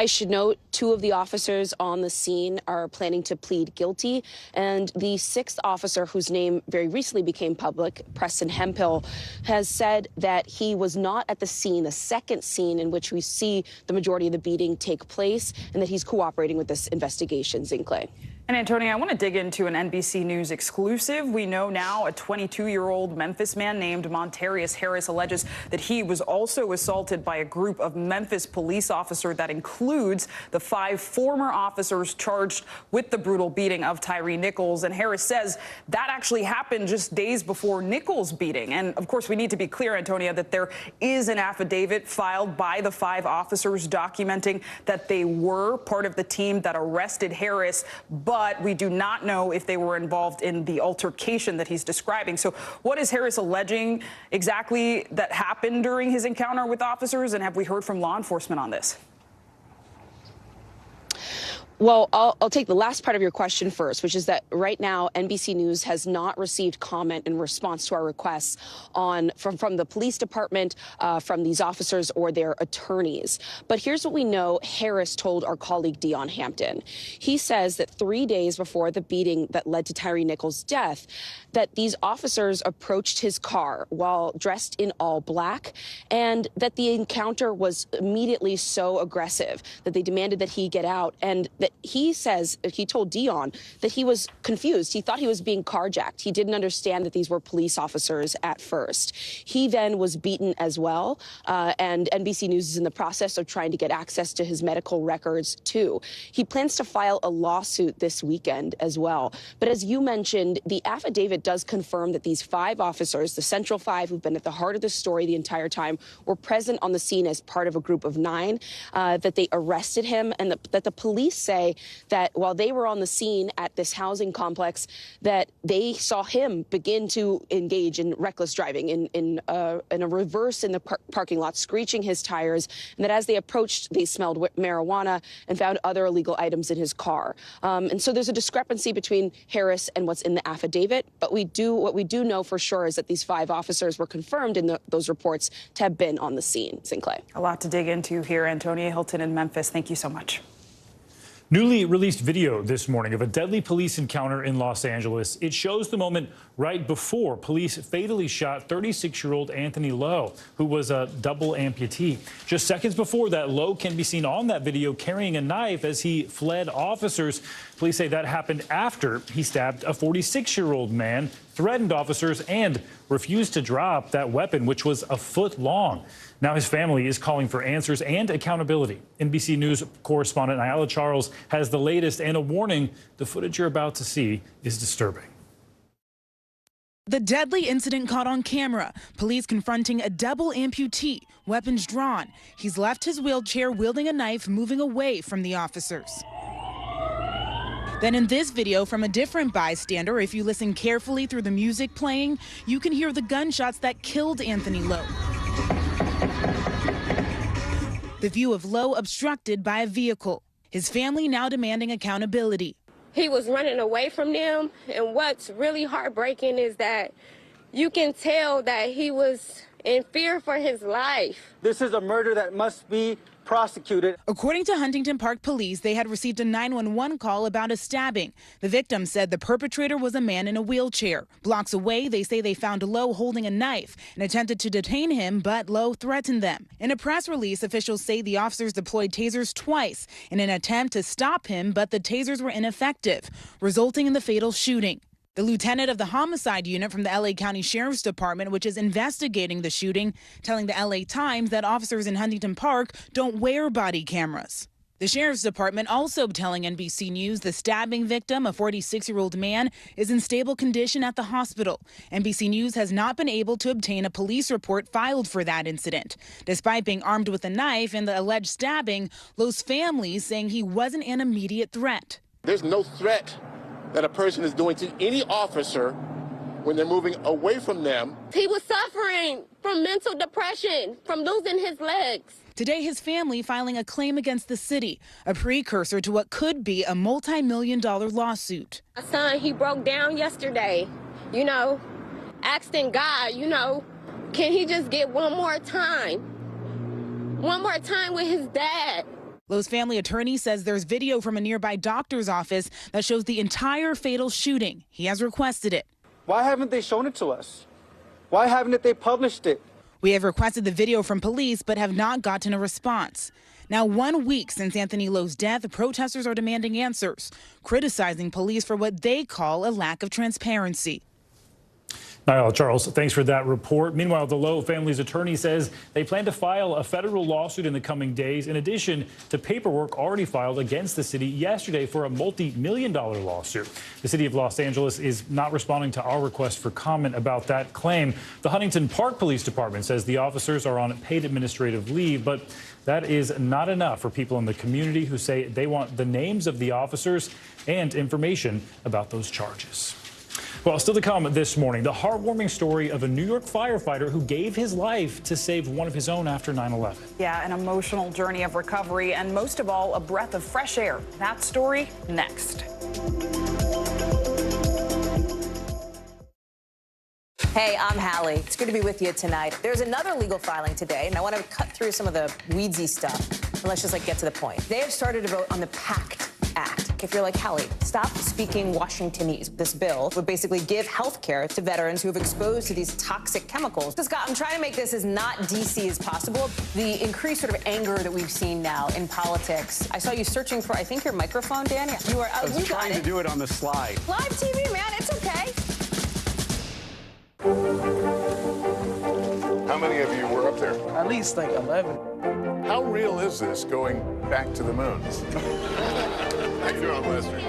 I should note 2 of the officers on the scene are planning to plead guilty, and the 6th officer, whose name very recently became public, Preston Hemphill, has said that he was not at the scene, the second scene in which we see the majority of the beating take place, and that he's cooperating with this investigation. Zincle. And Antonia, I want to dig into an NBC News exclusive. We know now a 22-year-old Memphis man named Montarius Harris alleges that he was also assaulted by a group of Memphis police officers that includes the 5 former officers charged with the brutal beating of Tyre Nichols. And Harris says that actually happened just days before Nichols' beating. And of course, we need to be clear, Antonia, that there is an affidavit filed by the 5 officers documenting that they were part of the team that arrested Harris, but we do not know if they were involved in the altercation that he's describing. So what is Harris alleging exactly that happened during his encounter with officers, and have we heard from law enforcement on this? Well, I'll take the last part of your question first, which is that right now NBC News has not received comment in response to our requests from the police department, from these officers or their attorneys. But here's what we know Harris told our colleague Dion Hampton. He says that 3 days before the beating that led to Tyree Nichols' death, that these officers approached his car while dressed in all black, and that the encounter was immediately so aggressive that they demanded that he get out, and that he told Dion that he was confused. He thought he was being carjacked. He didn't understand that these were police officers at first. He then was beaten as well, and NBC News is in the process of trying to get access to his medical records, too. He plans to file a lawsuit this weekend as well. But as you mentioned, the affidavit does confirm that these 5 officers, the Central 5 who've been at the heart of the story the entire time, were present on the scene as part of a group of 9, that they arrested him, and that the police say that while they were on the scene at this housing complex, that they saw him begin to engage in reckless driving, in a reverse in the parking lot, screeching his tires, and that as they approached, they smelled marijuana and found other illegal items in his car. And so there's a discrepancy between Harris and what's in the affidavit, but what we do know for sure is that these 5 officers were confirmed in those reports to have been on the scene. Sinclair. A lot to dig into here. Antonia Hilton in Memphis, thank you so much. Newly released video this morning of a deadly police encounter in Los Angeles. It shows the moment right before police fatally shot 36-year-old Anthony Lowe, who was a double amputee. Just seconds before that, Lowe can be seen on that video carrying a knife as he fled officers. Police say that happened after he stabbed a 46-year-old man, threatened officers, and refused to drop that weapon, which was a foot long. Now his family is calling for answers and accountability. NBC News correspondent Nyala Charles has the latest and a warning. The footage you're about to see is disturbing. The deadly incident caught on camera. Police confronting a double amputee, weapons drawn. He's left his wheelchair wielding a knife, moving away from the officers. Then in this video from a different bystander, if you listen carefully through the music playing, you can hear the gunshots that killed Anthony Lowe. The view of Lowe obstructed by a vehicle. His family now demanding accountability. He was running away from them, and what's really heartbreaking is that you can tell that he was in fear for his life. This is a murder that must be prosecuted. According to Huntington Park police, they had received a 911 call about a stabbing. The victim said the perpetrator was a man in a wheelchair. Blocks away, they say they found Lowe holding a knife and attempted to detain him, but Lowe threatened them. In a press release, officials say the officers deployed tasers twice in an attempt to stop him, but the tasers were ineffective, resulting in the fatal shooting. The lieutenant of the homicide unit from the LA County Sheriff's Department, which is investigating the shooting, telling the LA Times that officers in Huntington Park don't wear body cameras. The Sheriff's Department also telling NBC News the stabbing victim, a 46-year-old man, is in stable condition at the hospital. NBC News has not been able to obtain a police report filed for that incident. Despite being armed with a knife and the alleged stabbing, Lowe's family saying he wasn't an immediate threat. There's no threat that a person is doing to any officer when they're moving away from them. He was suffering from mental depression, from losing his legs. Today, his family filing a claim against the city, a precursor to what could be a multi-million-dollar lawsuit. My son, he broke down yesterday, asking God, can he just get one more time with his dad? Lowe's family attorney says there's video from a nearby doctor's office that shows the entire fatal shooting. He has requested it. Why haven't they shown it to us? Why haven't they published it? We have requested the video from police but have not gotten a response. Now, 1 week since Anthony Lowe's death, protesters are demanding answers, criticizing police for what they call a lack of transparency. Nyala Charles, thanks for that report. Meanwhile, the Lowe family's attorney says they plan to file a federal lawsuit in the coming days, in addition to paperwork already filed against the city yesterday for a multi-million-dollar lawsuit. The city of Los Angeles is not responding to our request for comment about that claim. The Huntington Park Police Department says the officers are on paid administrative leave, but that is not enough for people in the community who say they want the names of the officers and information about those charges. Well, still to come this morning, the heartwarming story of a New York firefighter who gave his life to save one of his own after 9/11. Yeah, an emotional journey of recovery and most of all, a breath of fresh air. That story next. Hey, I'm Hallie. It's good to be with you tonight. There's another legal filing today, and I want to cut through some of the weedsy stuff. And let's just get to the point. They have started to vote on the PACT Act. If you're like Hallie, stop speaking Washingtonese. This bill would basically give health care to veterans who have exposed to these toxic chemicals. So, Scott, I'm trying to make this as not DC as possible. The increased sort of anger that we've seen now in politics. I saw you searching for, I think, your microphone, Dan. You are. I was trying to do it on the slide. Live TV, man. It's okay. How many of you were up there? At least 11. How real is this going back to the moon? How you doing, Lester?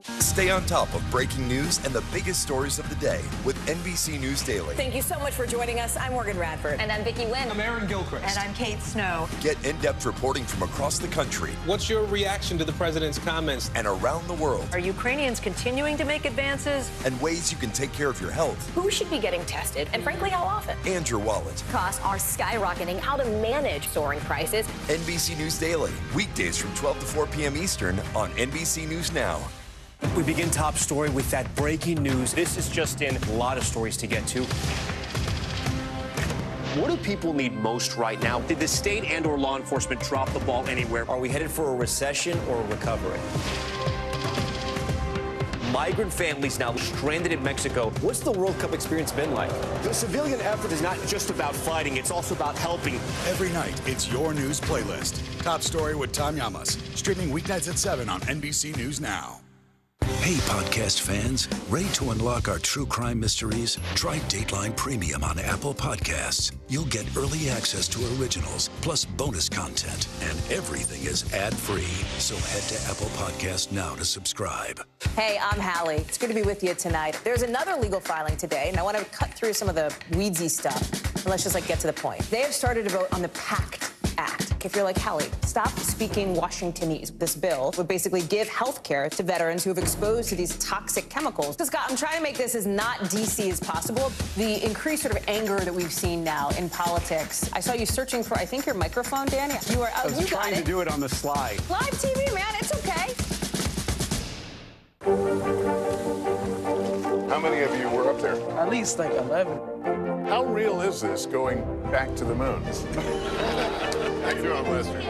Stay on top of breaking news and the biggest stories of the day with NBC News Daily. Thank you so much for joining us. I'm Morgan Radford. And I'm Vicki Wynn. I'm Aaron Gilchrist. And I'm Kate Snow. Get in-depth reporting from across the country. What's your reaction to the president's comments? And around the world. Are Ukrainians continuing to make advances? And ways you can take care of your health. Who should be getting tested? And frankly, how often? And your wallet. Costs are skyrocketing. How to manage soaring prices. NBC News Daily. Weekdays from 12 to 4 p.m. Eastern on NBC News Now. We begin top story with that breaking news. This is just in, a lot of stories to get to. What do people need most right now? Did the state and or law enforcement drop the ball anywhere? Are we headed for a recession or a recovery? Migrant families now stranded in Mexico. What's the World Cup experience been like? The civilian effort is not just about fighting, it's also about helping. Every night, it's your news playlist. Top Story with Tom Llamas. Streaming weeknights at 7 on NBC News Now. Hey, podcast fans, ready to unlock our true crime mysteries? Try Dateline Premium on Apple Podcasts. You'll get early access to originals, plus bonus content, and everything is ad-free. So head to Apple Podcasts now to subscribe. Hey, I'm Hallie. It's good to be with you tonight. There's another legal filing today, and I want to cut through some of the weedsy stuff. And let's just get to the point. They have started to vote on the PACT Act. If you're like Hallie, stop speaking Washingtonese. This bill would basically give health care to veterans who have exposed to these toxic chemicals. So, Scott, I'm trying to make this as not DC as possible. The increased sort of anger that we've seen now in politics. I saw you searching for, I think, your microphone, Dan. You are. I was trying to do it on the slide. Live TV, man. It's okay. How many of you were up there? At least 11. How real is this going back to the moon? How you doing, Lester?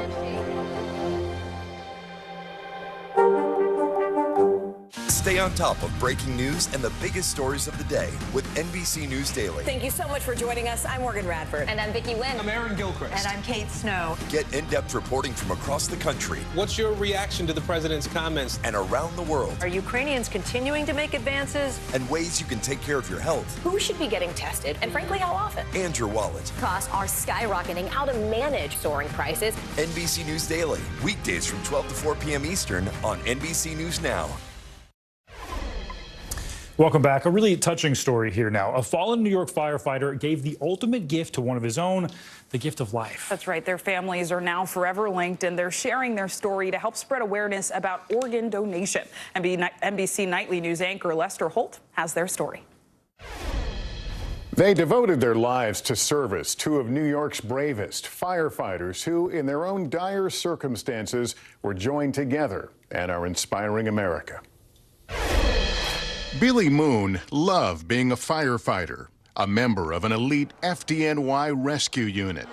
Stay on top of breaking news and the biggest stories of the day with NBC News Daily. Thank you so much for joining us. I'm Morgan Radford. And I'm Vicki Wynn. I'm Aaron Gilchrist. And I'm Kate Snow. Get in-depth reporting from across the country. What's your reaction to the president's comments? And around the world. Are Ukrainians continuing to make advances? And ways you can take care of your health. Who should be getting tested? And frankly, how often? And your wallet. Costs are skyrocketing. How to manage soaring prices. NBC News Daily. Weekdays from 12 to 4 p.m. Eastern on NBC News Now. Welcome back. A really touching story here now. A fallen New York firefighter gave the ultimate gift to one of his own, the gift of life. That's right. Their families are now forever linked, and they're sharing their story to help spread awareness about organ donation. NBC Nightly News anchor Lester Holt has their story. They devoted their lives to service, two of New York's bravest firefighters who, in their own dire circumstances, were joined together and are inspiring America. Billy Moon loved being a firefighter, a member of an elite FDNY rescue unit.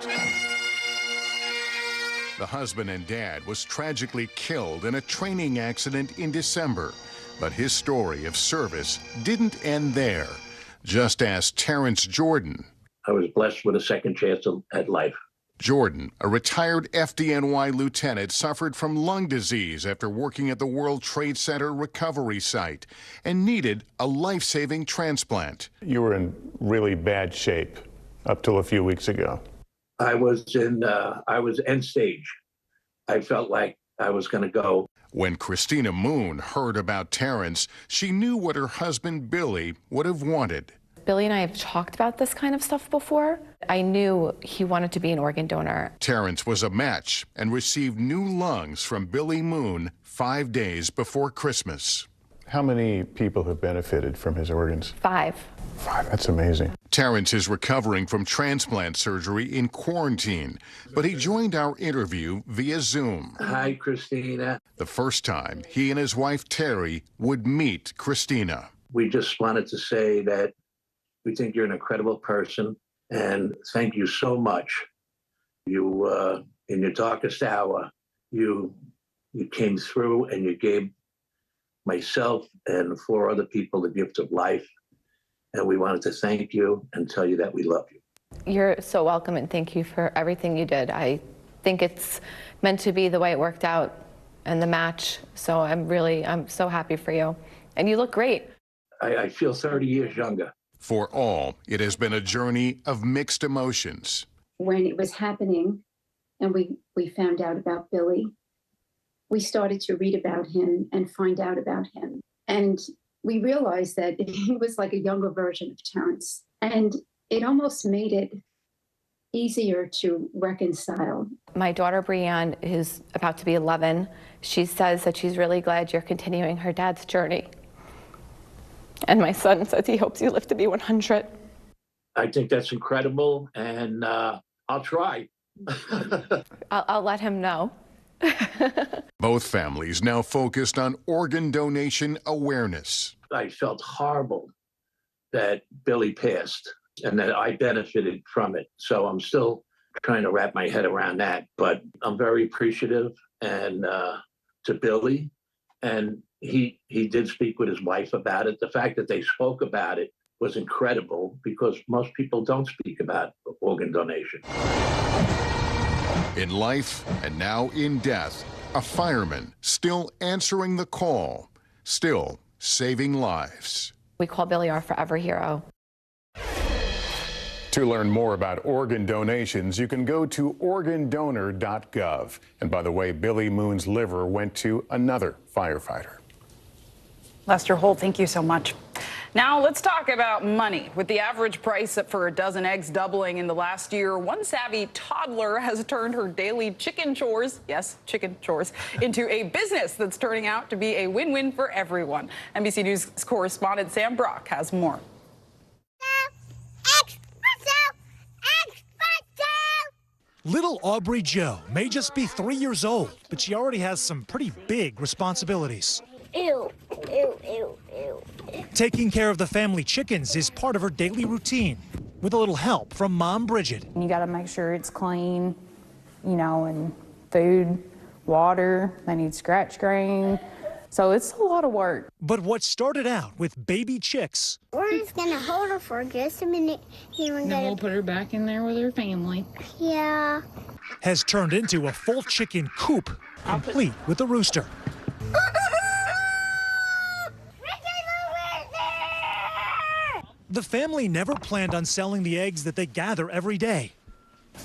The husband and dad was tragically killed in a training accident in December, but his story of service didn't end there. Just ask Terrence Jordan. I was blessed with a second chance at life. Jordan, a retired FDNY lieutenant, suffered from lung disease after working at the World Trade Center recovery site and needed a life-saving transplant. You were in really bad shape up till a few weeks ago. I was end stage. I felt like I was going to go. When Christina Moon heard about Terrence, she knew what her husband Billy would have wanted. Billy and I have talked about this kind of stuff before. I knew he wanted to be an organ donor. Terrence was a match and received new lungs from Billy Moon 5 days before Christmas. How many people have benefited from his organs? 5. 5, that's amazing. Terrence is recovering from transplant surgery in quarantine, but he joined our interview via Zoom. Hi, Christina. The first time he and his wife Terry would meet Christina. We just wanted to say that we think you're an incredible person, and thank you so much. You, in your darkest hour, you came through and you gave myself and 4 other people the gift of life. And we wanted to thank you and tell you that we love you. You're so welcome, and thank you for everything you did. I think it's meant to be the way it worked out in the match. So I'm so happy for you. And you look great. I feel 30 years younger. For all, it has been a journey of mixed emotions. When it was happening and we found out about Billy, we started to read about him and find out about him. And we realized that he was like a younger version of Terrence. And it almost made it easier to reconcile. My daughter Brianne is about to be 11. She says that she's really glad you're continuing her dad's journey. And my son says he hopes you live to be 100. I think that's incredible, and I'll try. I'll let him know. Both families now focused on organ donation awareness. I felt horrible that Billy passed and that I benefited from it. So I'm still trying to wrap my head around that, but I'm very appreciative and to Billy. And he did speak with his wife about it. The fact that they spoke about it was incredible because most people don't speak about organ donation. In life and now in death, a fireman still answering the call, still saving lives. We call Billy our forever hero. To learn more about organ donations, you can go to organdonor.gov. And by the way, Billy Moon's liver went to another firefighter. Lester Holt, thank you so much. Now let's talk about money. With the average price for a dozen eggs doubling in the last year, one savvy toddler has turned her daily chicken chores, yes, chicken chores, into a business that's turning out to be a win-win for everyone. NBC News correspondent Sam Brock has more. Little Aubrey Jo may just be 3 years old, but she already has some pretty big responsibilities. Ew, ew, ew, ew. Taking care of the family chickens is part of her daily routine, with a little help from Mom Bridget. You got to make sure it's clean, you know, and food, water, they need scratch grain. So it's a lot of work. But what started out with baby chicks. We're just going to hold her for just a minute. Then we'll put her back in there with her family. Yeah. Has turned into a full chicken coop, complete with a rooster. The family never planned on selling the eggs that they gather every day.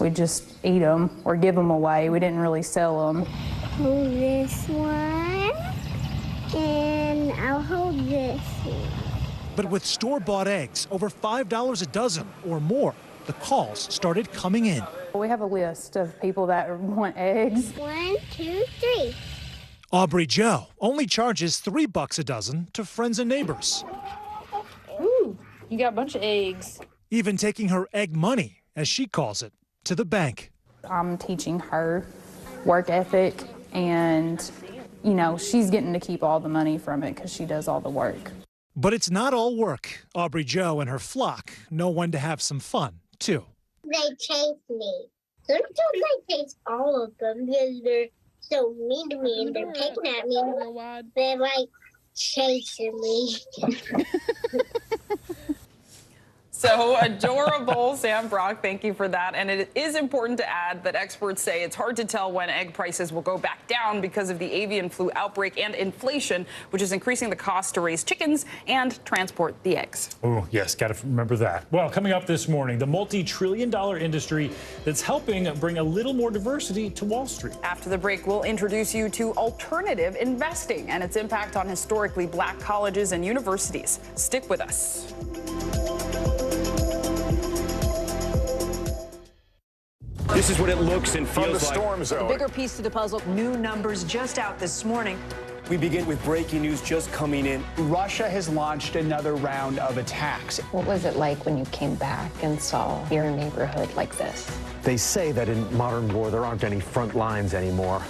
We just eat them or give them away. We didn't really sell them. Hold this one, and I'll hold this one. But with store-bought eggs, over $5 a dozen or more, the calls started coming in. We have a list of people that want eggs. 1, 2, 3. Aubrey Jo only charges $3 a dozen to friends and neighbors. Ooh, you got a bunch of eggs. Even taking her egg money, as she calls it, to the bank. I'm teaching her work ethic, and, you know, she's getting to keep all the money from it because she does all the work. But it's not all work. Aubrey Jo and her flock know when to have some fun, too. They chase me. Sometimes I chase all of them because they're so mean to me and they're picking at me. They're like chasing me. So adorable, Sam Brock. Thank you for that. And it is important to add that experts say it's hard to tell when egg prices will go back down because of the avian flu outbreak and inflation, which is increasing the cost to raise chickens and transport the eggs. Oh, yes, got to remember that. Well, coming up this morning, the multi-trillion-dollar industry that's helping bring a little more diversity to Wall Street. After the break, we'll introduce you to alternative investing and its impact on historically black colleges and universities. Stick with us. This is what it looks and From the feels like. storm zone. The bigger piece to the puzzle. New numbers just out this morning. We begin with breaking news just coming in. Russia has launched another round of attacks. What was it like when you came back and saw your neighborhood like this? They say that in modern war, there aren't any front lines anymore.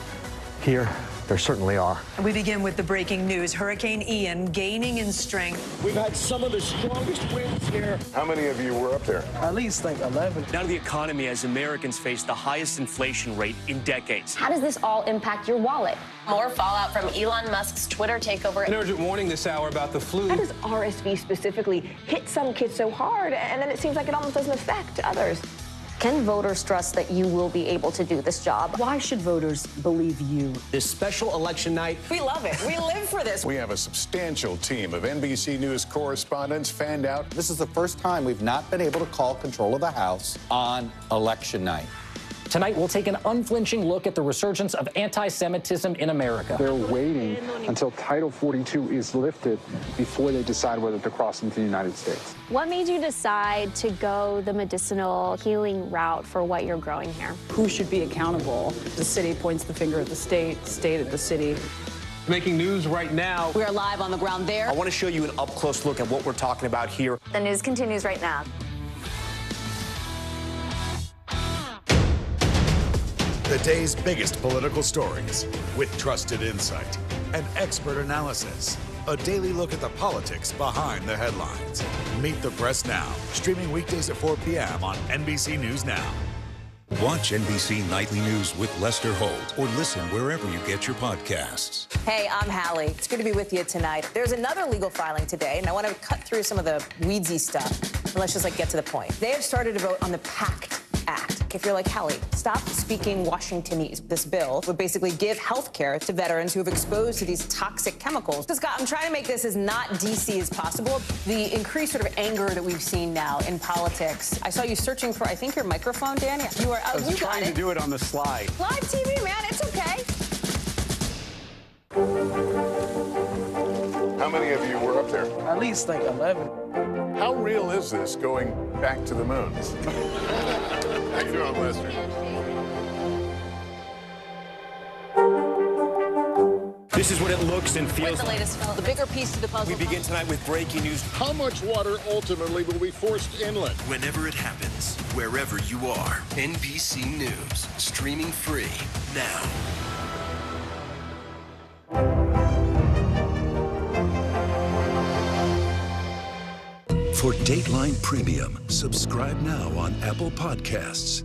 Here, there certainly are. We begin with the breaking news. Hurricane Ian gaining in strength. We've had some of the strongest winds here. How many of you were up there? At least like 11. Now to the economy as Americans face the highest inflation rate in decades. How does this all impact your wallet? More fallout from Elon Musk's Twitter takeover. An urgent warning this hour about the flu. How does RSV specifically hit some kids so hard, and then it seems like it almost doesn't affect others? Can voters trust that you will be able to do this job? Why should voters believe you? This special election night. We love it. We live for this. We have a substantial team of NBC News correspondents fanned out. This is the first time we've not been able to call control of the House on election night. Tonight, we'll take an unflinching look at the resurgence of anti-Semitism in America. They're waiting until Title 42 is lifted before they decide whether to cross into the United States. What made you decide to go the medicinal healing route for what you're growing here? Who should be accountable? The city points the finger at the state at the city. Making news right now. We are live on the ground there. I want to show you an up-close look at what we're talking about here. The news continues right now. The day's biggest political stories with trusted insight and expert analysis. A daily look at the politics behind the headlines. Meet the Press Now, streaming weekdays at 4 p.m. on NBC News Now. Watch NBC Nightly News with Lester Holt or listen wherever you get your podcasts. Hey, I'm Hallie. It's good to be with you tonight. There's another legal filing today, and I want to cut through some of the weedsy stuff. And let's just get to the point. They have started to vote on the PACT Act. If you're like Hallie, stop speaking Washingtonese. This bill would basically give health care to veterans who have exposed to these toxic chemicals. So, Scott, I'm trying to make this as not DC as possible. The increased sort of anger that we've seen now in politics. I saw you searching for, I think, your microphone, Danny. You are. I was trying to do it on the slide. Live TV, man. It's okay. How many of you were up there? At least like 11. How real is this going back to the moon? How you doing, Lester? This is what it looks and feels With the like. latest film, the bigger piece to the puzzle. We begin tonight with breaking news. How much water ultimately will be forced inland? Whenever it happens, wherever you are, NBC News, streaming free now. For Dateline Premium, subscribe now on Apple Podcasts.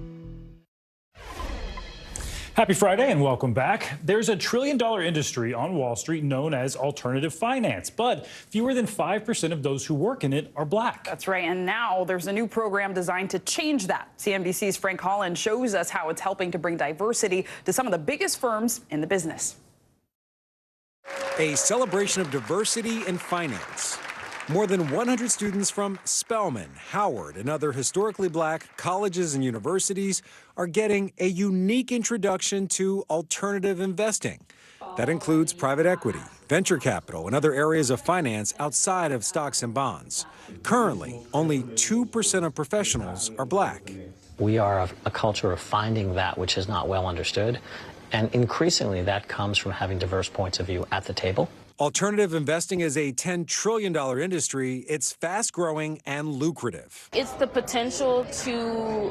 Happy Friday and welcome back. There's a $1 trillion industry on Wall Street known as alternative finance, but fewer than 5% of those who work in it are black. That's right, and now there's a new program designed to change that. CNBC's Frank Holland shows us how it's helping to bring diversity to some of the biggest firms in the business. A celebration of diversity in finance. More than 100 students from Spelman, Howard, and other historically black colleges and universities are getting a unique introduction to alternative investing. That includes private equity, venture capital, and other areas of finance outside of stocks and bonds. Currently, only 2% of professionals are black. We are a culture of finding that which is not well understood, and increasingly that comes from having diverse points of view at the table. Alternative investing is a $10 trillion industry. It's fast-growing and lucrative. It's the potential to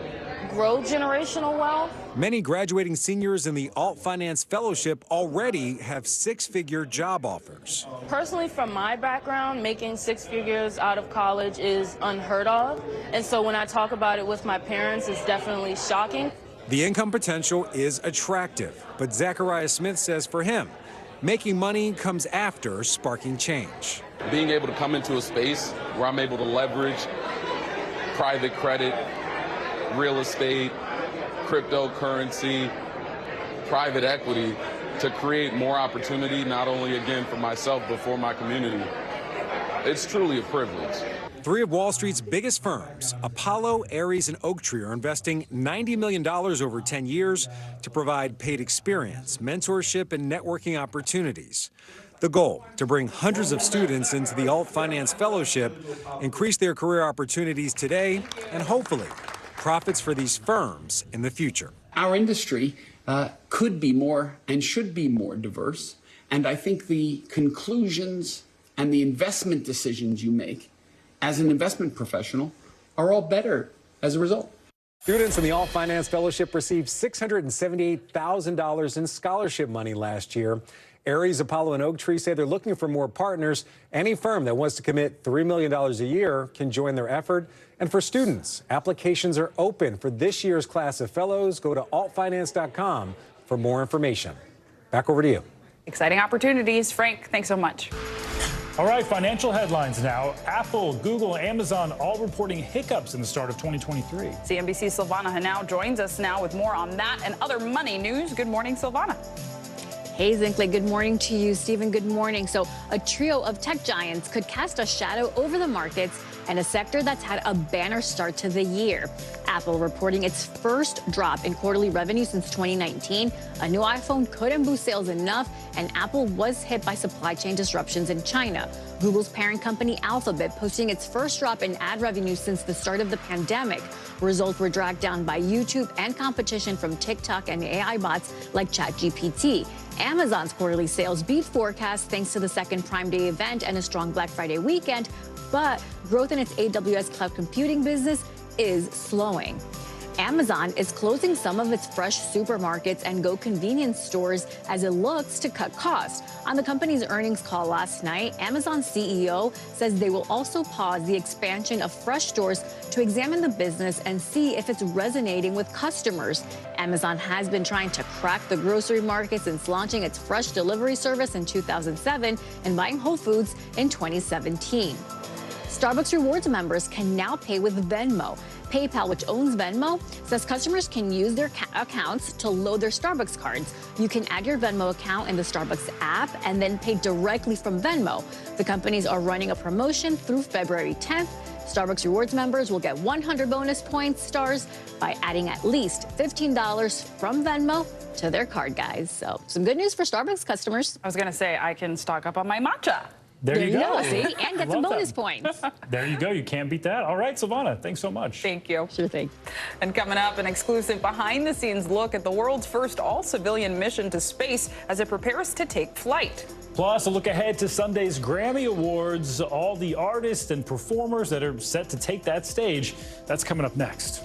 grow generational wealth. Many graduating seniors in the Alt Finance Fellowship already have six-figure job offers. Personally, from my background, making six figures out of college is unheard of. And so when I talk about it with my parents, it's definitely shocking. The income potential is attractive, but Zachariah Smith says for him, making money comes after sparking change. Being able to come into a space where I'm able to leverage private credit, real estate, cryptocurrency, private equity to create more opportunity, not only again for myself, but for my community. It's truly a privilege. Three of Wall Street's biggest firms, Apollo, Ares, and Oaktree, are investing $90 million over 10 years to provide paid experience, mentorship, and networking opportunities. The goal, to bring hundreds of students into the Alt Finance Fellowship, increase their career opportunities today, and hopefully, profits for these firms in the future. Our industry could be more and should be more diverse. And I think the conclusions and the investment decisions you make as an investment professional are all better as a result. Students in the All Finance Fellowship received $678,000 in scholarship money last year. Aries, Apollo, and Oaktree say they're looking for more partners. Any firm that wants to commit $3 million a year can join their effort. And for students, applications are open for this year's class of fellows. Go to altfinance.com for more information. Back over to you. Exciting opportunities. Frank, thanks so much. All right, financial headlines now. Apple, Google, Amazon all reporting hiccups in the start of 2023. CNBC's Silvana Hanau joins us now with more on that and other money news. Good morning, Silvana. Hey, Zinkley, good morning to you. Stephen, good morning. So a trio of tech giants could cast a shadow over the markets and a sector that's had a banner start to the year. Apple reporting its first drop in quarterly revenue since 2019. A new iPhone couldn't boost sales enough, and Apple was hit by supply chain disruptions in China. Google's parent company Alphabet posting its first drop in ad revenue since the start of the pandemic. Results were dragged down by YouTube and competition from TikTok and AI bots like ChatGPT. Amazon's quarterly sales beat forecasts thanks to the second Prime Day event and a strong Black Friday weekend, but growth in its AWS cloud computing business is slowing. Amazon is closing some of its fresh supermarkets and Go convenience stores as it looks to cut costs. On the company's earnings call last night, Amazon CEO says they will also pause the expansion of fresh stores to examine the business and see if it's resonating with customers. Amazon has been trying to crack the grocery market since launching its fresh delivery service in 2007 and buying Whole Foods in 2017. Starbucks Rewards members can now pay with Venmo. PayPal, which owns Venmo, says customers can use their accounts to load their Starbucks cards. You can add your Venmo account in the Starbucks app and then pay directly from Venmo. The companies are running a promotion through February 10th. Starbucks Rewards members will get 100 bonus points stars by adding at least $15 from Venmo to their card, guys. So some good news for Starbucks customers. I was going to say I can stock up on my matcha. There you go. See? And get some bonus points. There you go. You can't beat that. All right, Silvana, thanks so much. Thank you. Sure thing. And coming up, an exclusive behind-the-scenes look at the world's first all-civilian mission to space as it prepares to take flight. Plus, a look ahead to Sunday's Grammy Awards, all the artists and performers that are set to take that stage. That's coming up next.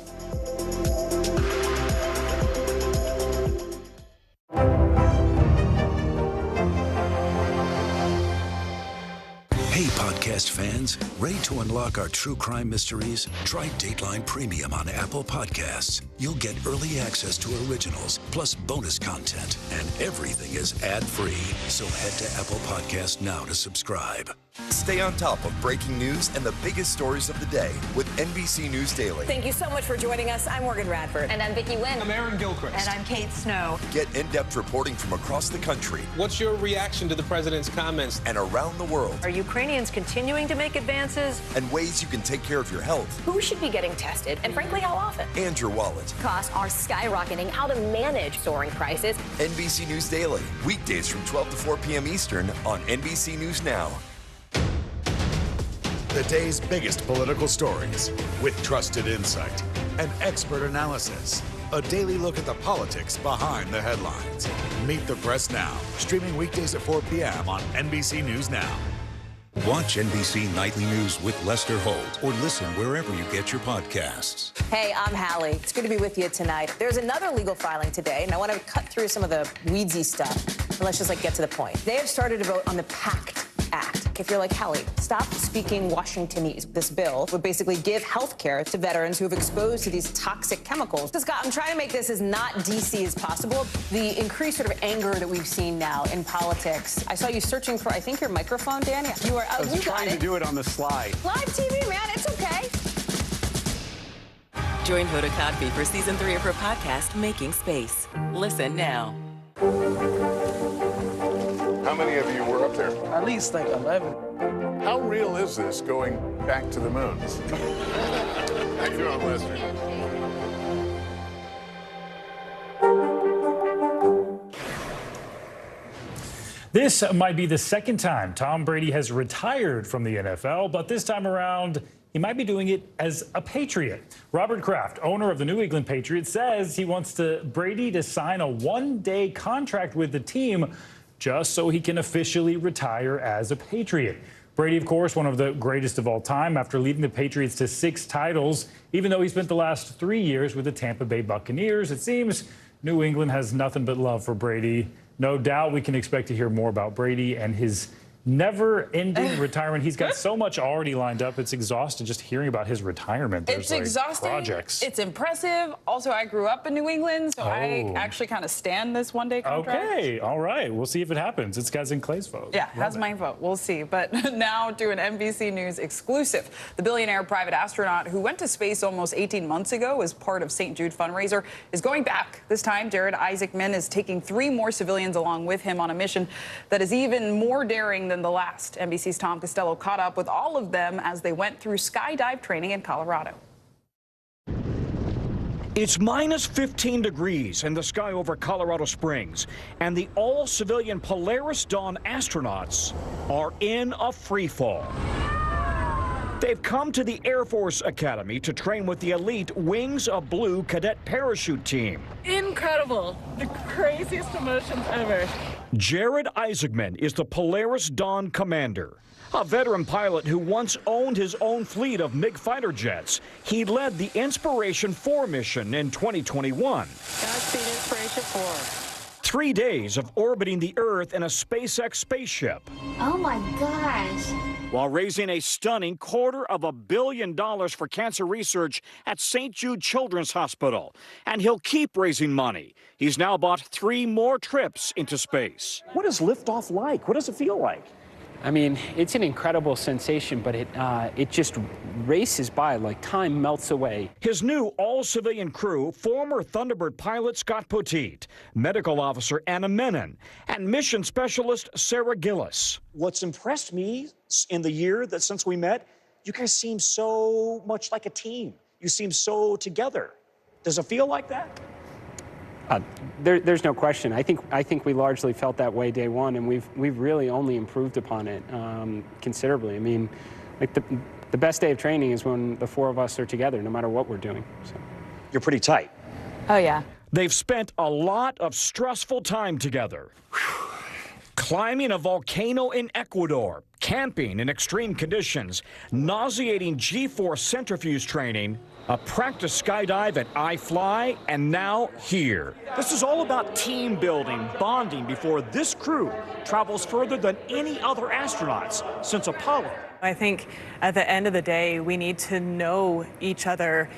Hey, podcast fans, ready to unlock our true crime mysteries? Try Dateline Premium on Apple Podcasts. You'll get early access to originals, plus bonus content, and everything is ad-free. So head to Apple Podcasts now to subscribe. Stay on top of breaking news and the biggest stories of the day with NBC News Daily. Thank you so much for joining us. I'm Morgan Radford. And I'm Vicki Wynn. I'm Aaron Gilchrist. And I'm Kate Snow. Get in-depth reporting from across the country. What's your reaction to the president's comments? And around the world. Are Ukrainians continuing to make advances? And ways you can take care of your health. Who should be getting tested, and frankly, how often? And your wallet. Costs are skyrocketing. How to manage soaring prices. NBC News Daily. Weekdays from 12 to 4 p.m. Eastern on NBC News Now. The day's biggest political stories with trusted insight and expert analysis. A daily look at the politics behind the headlines. Meet the Press Now, streaming weekdays at 4 p.m. on NBC News Now. Watch NBC Nightly News with Lester Holt or listen wherever you get your podcasts. Hey, I'm Hallie. It's good to be with you tonight. There's another legal filing today, and I want to cut through some of the weedsy stuff. But let's just get to the point. They have started to vote on the PACT Act. If you're like Hallie, stop speaking Washingtonese. This bill would basically give health care to veterans who have exposed to these toxic chemicals. So Scott, I'm trying to make this as not DC as possible. The increased sort of anger that we've seen now in politics. I saw you searching for, I think, your microphone, Dan. You are. I was trying to do it on the slide. Live TV, man. It's okay. Join Hoda Kotb for season 3 of her podcast, Making Space. Listen now. How many of you were up there? At least like 11. How real is this going back to the moon? How you doing, Lester? This might be the second time Tom Brady has retired from the NFL, but this time around, he might be doing it as a Patriot. Robert Kraft, owner of the New England Patriots, says he wants Brady to sign a one-day contract with the team just so he can officially retire as a Patriot. Brady, of course, one of the greatest of all time after leading the Patriots to 6 titles, even though he spent the last 3 years with the Tampa Bay Buccaneers. It seems New England has nothing but love for Brady. No doubt we can expect to hear more about Brady and his never-ending retirement. He's got so much already lined up. It's exhausting just hearing about his retirement. It's exhausting. Projects. It's impressive. Also, I grew up in New England, so I actually kind of stand this one-day contract. Okay, all right. We'll see if it happens. It's guys in Clay's vote. Yeah, has my vote. We'll see. But now to an NBC News exclusive. The billionaire private astronaut who went to space almost 18 months ago as part of St. Jude fundraiser is going back. This time, Jared Isaacman is taking 3 more civilians along with him on a mission that is even more daring than the last. NBC's Tom Costello caught up with all of them as they went through skydive training in Colorado. It's minus 15 degrees in the sky over Colorado Springs, and the all-civilian Polaris Dawn astronauts are in a free fall. They've come to the Air Force Academy to train with the elite Wings of Blue cadet parachute team. Incredible. The craziest emotions ever. Jared Isaacman is the Polaris Dawn commander, a veteran pilot who once owned his own fleet of MiG fighter jets. He led the Inspiration 4 mission in 2021. Godspeed Inspiration 4. 3 days of orbiting the Earth in a SpaceX spaceship. Oh my gosh. While raising a stunning $250 million for cancer research at St. Jude Children's Hospital. And he'll keep raising money. He's now bought 3 more trips into space. What is liftoff like? What does it feel like? I mean, it's an incredible sensation, but it just races by like time melts away. His new all-civilian crew, former Thunderbird pilot Scott Poteet, medical officer Anna Menon, and mission specialist Sarah Gillis. What's impressed me in the year that since we met, you guys seem so much like a team. You seem so together. Does it feel like that? There's no question. I think we largely felt that way day one, and we've really only improved upon it considerably. I mean, like the best day of training is when the 4 of us are together, no matter what we're doing. So. You're pretty tight. Oh, yeah. They've spent a lot of stressful time together. Climbing a volcano in Ecuador, camping in extreme conditions, nauseating G-force centrifuge training, a practice skydive at iFly, and now here. This is all about team building, bonding before this crew travels further than any other astronauts since Apollo. I think at the end of the day, we need to know each other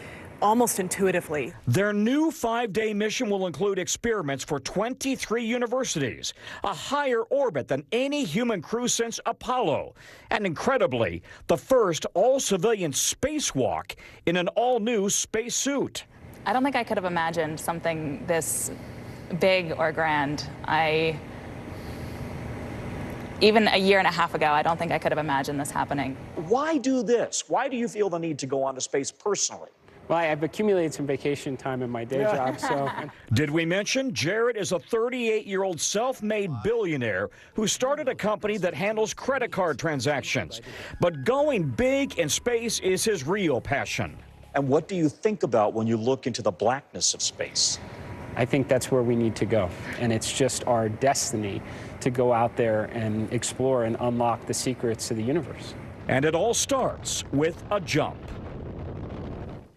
almost intuitively. Their new 5-day mission will include experiments for 23 universities, a higher orbit than any human crew since Apollo, and incredibly, the first all-civilian spacewalk in an all-new spacesuit. I don't think I could have imagined something this big or grand. Even a year and a half ago, I don't think I could have imagined this happening. Why do this? Why do you feel the need to go onto space personally? Well, I've accumulated some vacation time in my day job, so. Did we mention Jared is a 38-year-old self-made billionaire who started a company that handles credit card transactions. But going big in space is his real passion. And what do you think about when you look into the blackness of space? I think that's where we need to go. And it's just our destiny to go out there and explore and unlock the secrets of the universe. And it all starts with a jump.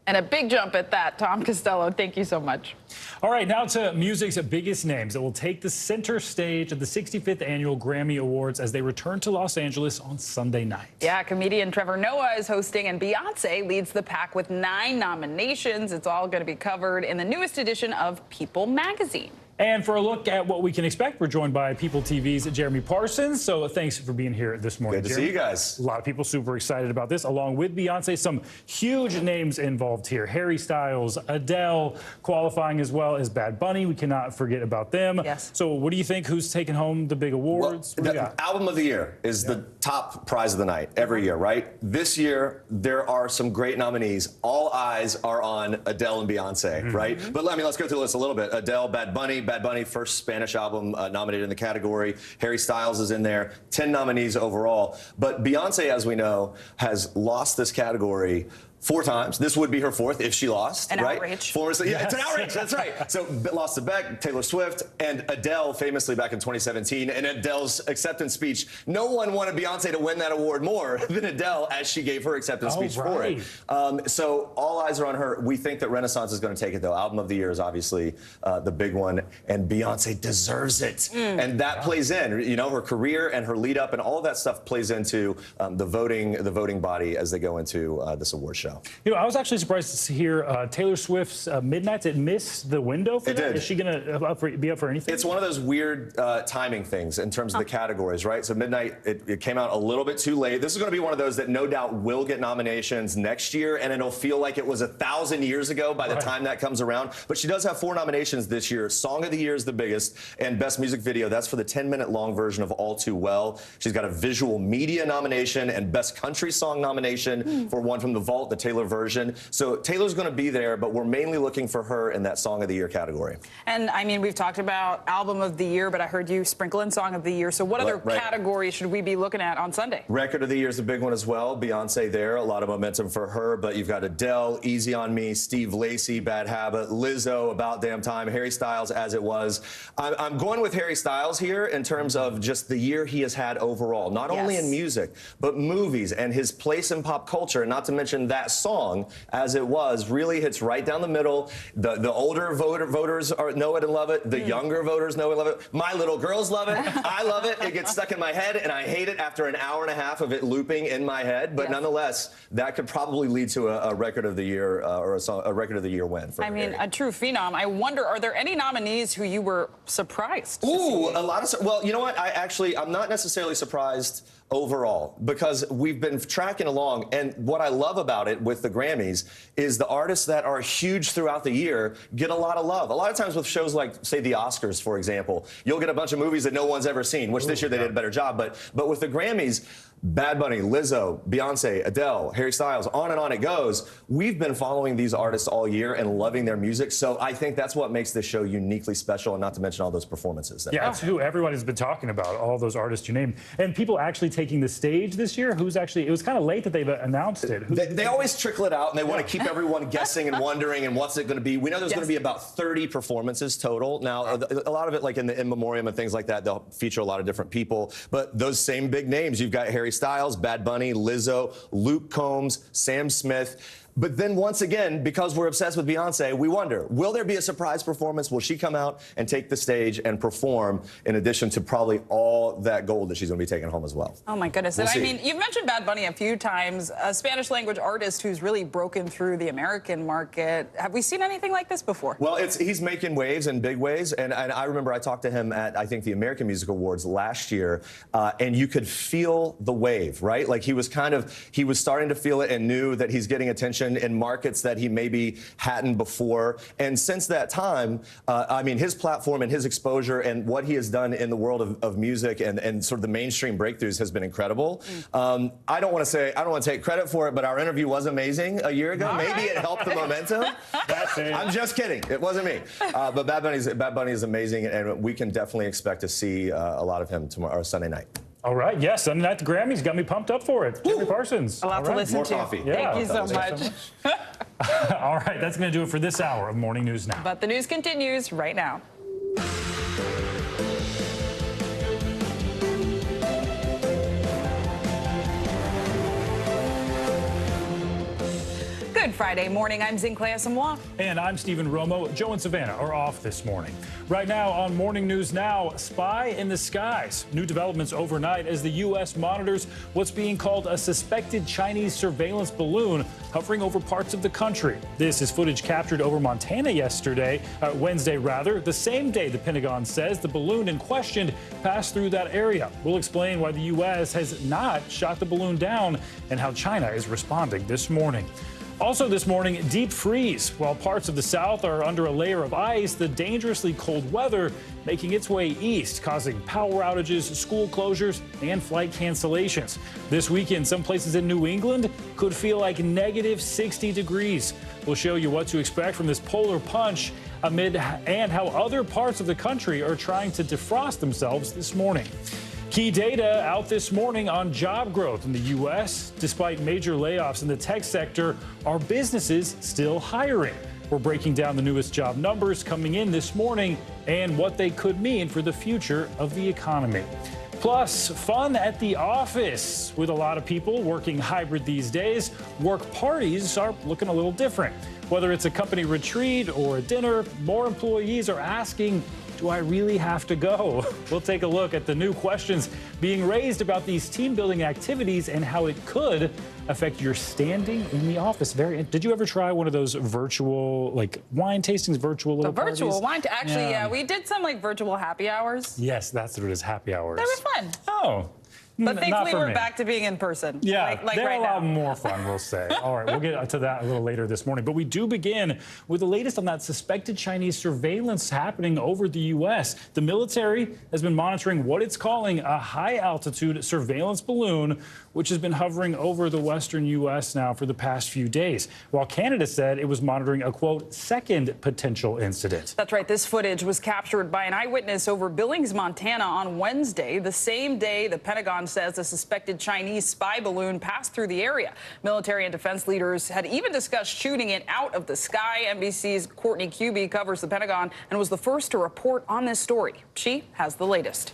And a big jump at that. Tom Costello, thank you so much. All right, now to music's biggest names that will take the center stage at the 65th Annual Grammy Awards as they return to Los Angeles on Sunday night. Yeah, comedian Trevor Noah is hosting, and Beyonce leads the pack with 9 nominations. It's all going to be covered in the newest edition of People magazine. And for a look at what we can expect, we're joined by People TV's Jeremy Parsons. So thanks for being here this morning. Good to see you guys. A lot of people super excited about this, along with Beyonce. Some huge names involved here. Harry Styles, Adele, qualifying as well as Bad Bunny. We cannot forget about them. Yes. So what do you think? Who's taking home the big awards? Well, the album of the year is the top prize of the night every year, right? This year, there are some great nominees. All eyes are on Adele and Beyonce, right? But I mean, let's go through the list a little bit. Adele, Bad Bunny, Bad Bunny, first Spanish album nominated in the category. Harry Styles is in there. 10 nominees overall. But Beyonce, as we know, has lost this category 4 times. This would be her 4th if she lost, an right? Outrage. Yeah, it's an outrage. That's right. So lost to Beck, Taylor Swift, and Adele famously back in 2017. And Adele's acceptance speech, no one wanted Beyonce to win that award more than Adele as she gave her acceptance speech for it. So all eyes are on her. We think that Renaissance is going to take it, though. Album of the Year is obviously the big one, and Beyonce deserves it. And that plays in, you know, her career and her lead up and all of that stuff plays into the voting body as they go into this award show. You know, I was actually surprised to hear Taylor Swift's Midnights. It missed the window for that. Is she going to be up for anything? It's one of those weird timing things in terms of the categories, right? So Midnight, it came out a little bit too late. This is going to be one of those that no doubt will get nominations next year, and it'll feel like it was 1,000 years ago by the time that comes around. But she does have 4 nominations this year. Song of the Year is the biggest, and Best Music Video, that's for the 10-minute long version of All Too Well. She's got a Visual Media nomination and Best Country Song nomination for One from the Vault, the Taylor version. So Taylor's going to be there, but we're mainly looking for her in that Song of the Year category. And I mean, we've talked about Album of the Year, but I heard you sprinkle in Song of the Year. So what other categories should we be looking at on Sunday? Record of the Year is a big one as well. Beyonce there, a lot of momentum for her, but you've got Adele, Easy on Me, Steve Lacy, Bad Habit, Lizzo, About Damn Time, Harry Styles, As It Was. I'm going with Harry Styles here in terms of just the year he has had overall, not only in music, but movies and his place in pop culture, and not to mention that song, As It Was, really hits right down the middle. The older voters know it and love it. The younger voters know it and love it. My little girls love it. I love it. It gets stuck in my head, and I hate it after an hour and a half of it looping in my head. But nonetheless, that could probably lead to a Record of the Year or a Record of the Year win. For Harry. A true phenom. I wonder, are there any nominees who you were surprised to see? A lot of... Well, you know what? I'm not necessarily surprised overall, because we've been tracking along, and what I love about it with the Grammys is the artists that are huge throughout the year get a lot of love. A lot of times with shows like, say, the Oscars, for example, you'll get a bunch of movies that no one's ever seen, which this year they did a better job, but with the Grammys, Bad Bunny, Lizzo, Beyonce, Adele, Harry Styles, on and on it goes. We've been following these artists all year and loving their music, so I think that's what makes this show uniquely special, and not to mention all those performances. Yeah, that's who everybody's been talking about, all those artists you named. And people actually taking the stage this year, it was kind of late that they've announced it. They always trickle it out, and they want to keep everyone guessing and wondering, and what's it going to be. We know there's going to be about 30 performances total. Now, a lot of it, like in the In Memoriam and things like that, they'll feature a lot of different people, but those same big names, you've got Harry Styles, Bad Bunny, Lizzo, Luke Combs, Sam Smith. But then once again, because we're obsessed with Beyonce, we wonder, will there be a surprise performance? Will she come out and take the stage and perform in addition to probably all that gold that she's going to be taking home as well? Oh, my goodness. I mean, you've mentioned Bad Bunny a few times, a Spanish language artist who's really broken through the American market. Have we seen anything like this before? Well, he's making waves in big ways. And I remember I talked to him at, I think, the American Music Awards last year, and you could feel the wave, right? Like he was starting to feel it and knew that he's getting attention in markets that he maybe hadn't before. And since that time, I mean, his platform and his exposure and what he has done in the world of music and sort of the mainstream breakthroughs has been incredible. I don't want to take credit for it, but our interview was amazing a year ago. Maybe it helped the momentum. I'm just kidding. It wasn't me. But Bad Bunny is amazing, and we can definitely expect to see a lot of him tomorrow or Sunday night. All right, yes, Sunday night, the Grammys got me pumped up for it. Jimmy Parsons. A lot to listen to. More coffee. Thank you so much. All right, that's going to do it for this hour of Morning News Now. But the news continues right now. Good Friday morning. I'm Zinclea Samoa. And I'm Stephen Romo. Joe and Savannah are off this morning. Right now on Morning News Now, spy in the skies. New developments overnight as the U.S. monitors what's being called a suspected Chinese surveillance balloon hovering over parts of the country. This is footage captured over Montana Wednesday, the same day the Pentagon says the balloon in question passed through that area. We'll explain why the U.S. has not shot the balloon down and how China is responding this morning. Also this morning, deep freeze. While parts of the South are under a layer of ice, the dangerously cold weather making its way east, causing power outages, school closures, and flight cancellations. This weekend, some places in New England could feel like -60 degrees. We'll show you what to expect from this polar punch and how other parts of the country are trying to defrost themselves this morning. Key data out this morning on job growth in the U.S. Despite major layoffs in the tech sector, are businesses still hiring? We're breaking down the newest job numbers coming in this morning and what they could mean for the future of the economy. Plus, fun at the office. With a lot of people working hybrid these days, work parties are looking a little different. Whether it's a company retreat or a dinner, more employees are asking, do I really have to go? We'll take a look at the new questions being raised about these team-building activities and how it could affect your standing in the office. Did you ever try one of those virtual, like wine tastings, virtual little parties? Virtual wine, actually, yeah, we did some like virtual happy hours. Yes, that's what it is, happy hours. They were fun. Oh. But thankfully, we're me. back to being in person. Yeah, like they're right a lot now. more fun, we'll say. All right, we'll get to that a little later this morning. But we do begin with the latest on that suspected Chinese surveillance happening over the U.S. The military has been monitoring what it's calling a high-altitude surveillance balloon, which has been hovering over the western U.S. now for the past few days, while Canada said it was monitoring a, quote, second potential incident. That's right. This footage was captured by an eyewitness over Billings, Montana on Wednesday, the same day the Pentagon says a suspected Chinese spy balloon passed through the area. Military and defense leaders had even discussed shooting it out of the sky. NBC's Courtney Cuby covers the Pentagon and was the first to report on this story. She has the latest.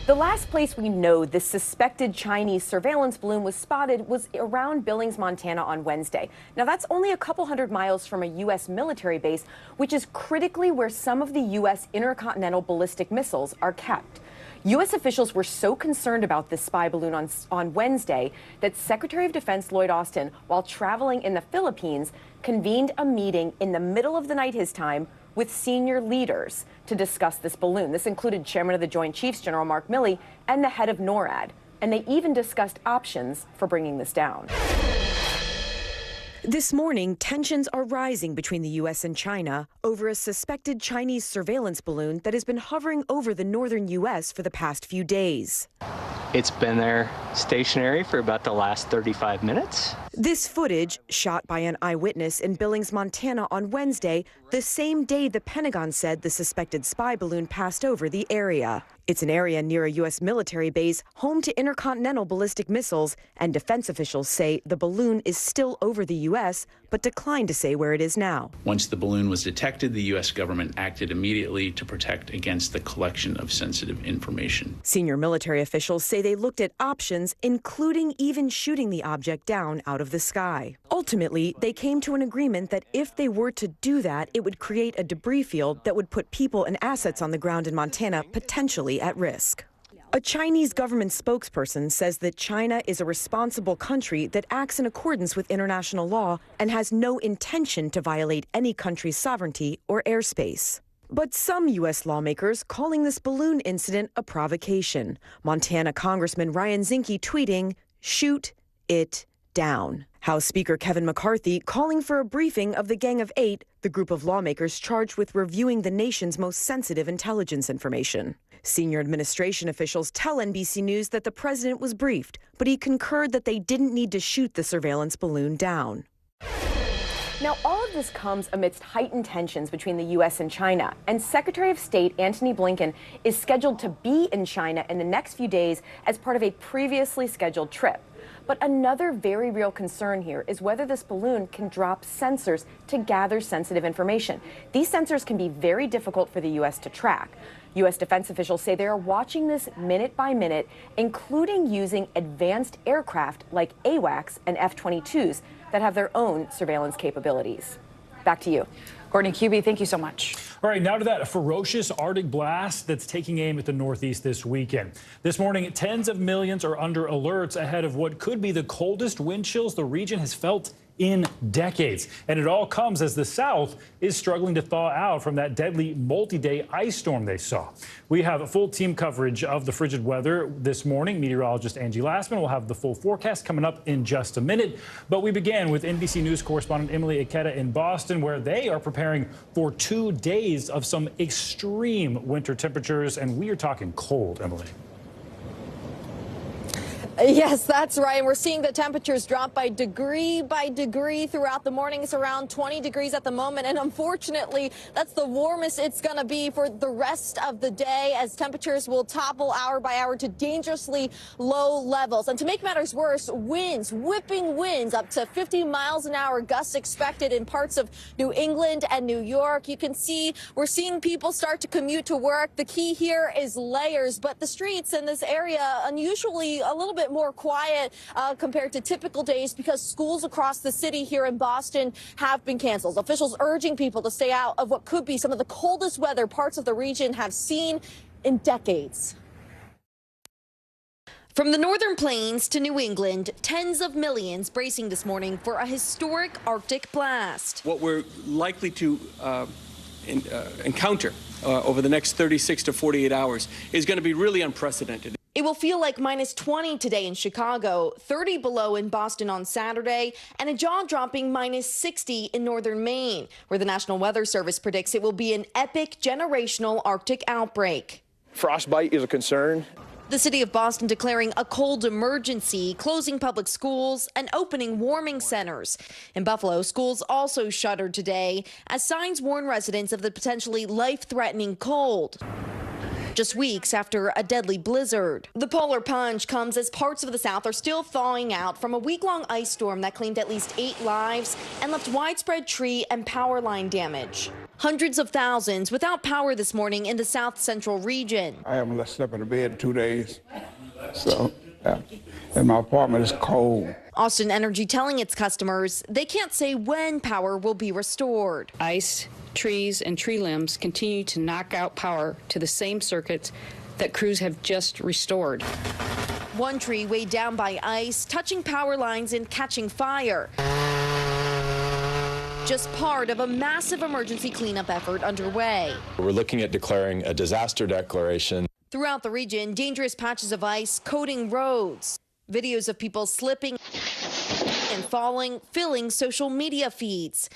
The last place we know this suspected Chinese surveillance balloon was spotted was around Billings, Montana on Wednesday. Now, that's only a couple hundred miles from a U.S. military base, which is critically where some of the U.S. intercontinental ballistic missiles are kept. U.S. officials were so concerned about this spy balloon on Wednesday that Secretary of Defense Lloyd Austin, while traveling in the Philippines, convened a meeting in the middle of the night his time with senior leaders to discuss this balloon. This included Chairman of the Joint Chiefs, General Mark Milley, and the head of NORAD. And they even discussed options for bringing this down. This morning, tensions are rising between the U.S. and China over a suspected Chinese surveillance balloon that has been hovering over the northern U.S. for the past few days. It's been there stationary for about the last 35 minutes. This footage, shot by an eyewitness in Billings, Montana on Wednesday, the same day the Pentagon said the suspected spy balloon passed over the area. It's an area near a U.S. military base home to intercontinental ballistic missiles, and defense officials say the balloon is still over the U.S., but declined to say where it is now. Once the balloon was detected, the U.S. government acted immediately to protect against the collection of sensitive information. Senior military officials say they looked at options, including even shooting the object down out of the sky. Ultimately, they came to an agreement that if they were to do that, it would create a debris field that would put people and assets on the ground in Montana potentially at risk. A Chinese government spokesperson says that China is a responsible country that acts in accordance with international law and has no intention to violate any country's sovereignty or airspace. But some U.S. lawmakers calling this balloon incident a provocation. Montana Congressman Ryan Zinke tweeting, "Shoot it down." House Speaker Kevin McCarthy calling for a briefing of the Gang of Eight, the group of lawmakers charged with reviewing the nation's most sensitive intelligence information. Senior administration officials tell NBC News that the president was briefed, but he concurred that they didn't need to shoot the surveillance balloon down. Now, all of this comes amidst heightened tensions between the U.S. and China, and Secretary of State Antony Blinken is scheduled to be in China in the next few days as part of a previously scheduled trip. But another very real concern here is whether this balloon can drop sensors to gather sensitive information. These sensors can be very difficult for the U.S. to track. U.S. defense officials say they are watching this minute by minute, including using advanced aircraft like AWACS and F-22s that have their own surveillance capabilities. Back to you. Courtney Cuby, thank you so much. All right, now to that ferocious Arctic blast that's taking aim at the Northeast this weekend. This morning, tens of millions are under alerts ahead of what could be the coldest wind chills the region has felt in decades. And it all comes as the South is struggling to thaw out from that deadly multi-day ice storm they saw. We have a full team coverage of the frigid weather this morning. Meteorologist Angie Lastman will have the full forecast coming up in just a minute. But we began with NBC News correspondent Emily Ikeda in Boston, where they are preparing for 2 days of some extreme winter temperatures. And we are talking cold, Emily. Yes, that's right. And we're seeing the temperatures drop by degree throughout the morning. It's around 20 degrees at the moment. And unfortunately, that's the warmest it's going to be for the rest of the day, as temperatures will topple hour by hour to dangerously low levels. And to make matters worse, winds, whipping winds up to 50 miles an hour gusts expected in parts of New England and New York. You can see we're seeing people start to commute to work. The key here is layers, but the streets in this area unusually a little bit more quiet compared to typical days, because schools across the city here in Boston have been canceled. Officials urging people to stay out of what could be some of the coldest weather parts of the region have seen in decades. From the northern plains to New England, tens of millions bracing this morning for a historic Arctic blast. What we're likely to encounter over the next 36 to 48 hours is going to be really unprecedented. It will feel like minus 20 today in Chicago, 30 below in Boston on Saturday, and a jaw-dropping minus 60 in northern Maine, where the National Weather Service predicts it will be an epic generational Arctic outbreak. Frostbite is a concern. The city of Boston declaring a cold emergency, closing public schools and opening warming centers. In Buffalo, schools also shuttered today as signs warn residents of the potentially life-threatening cold, just weeks after a deadly blizzard. The polar plunge comes as parts of the South are still thawing out from a week-long ice storm that claimed at least 8 lives and left widespread tree and power line damage. Hundreds of thousands without power this morning in the South Central region. I haven't slept in a bed in 2 days, so and my apartment is cold. Austin Energy telling its customers they can't say when power will be restored. Ice, trees, and tree limbs continue to knock out power to the same circuits that crews have just restored. One tree weighed down by ice, touching power lines and catching fire. Just part of a massive emergency cleanup effort underway. We're looking at declaring a disaster declaration. Throughout the region, dangerous patches of ice coating roads. Videos of people slipping and falling, filling social media feeds.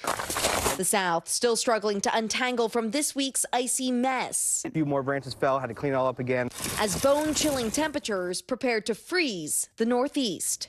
The South still struggling to untangle from this week's icy mess. A few more branches fell, had to clean it all up again. As bone-chilling temperatures prepared to freeze the Northeast.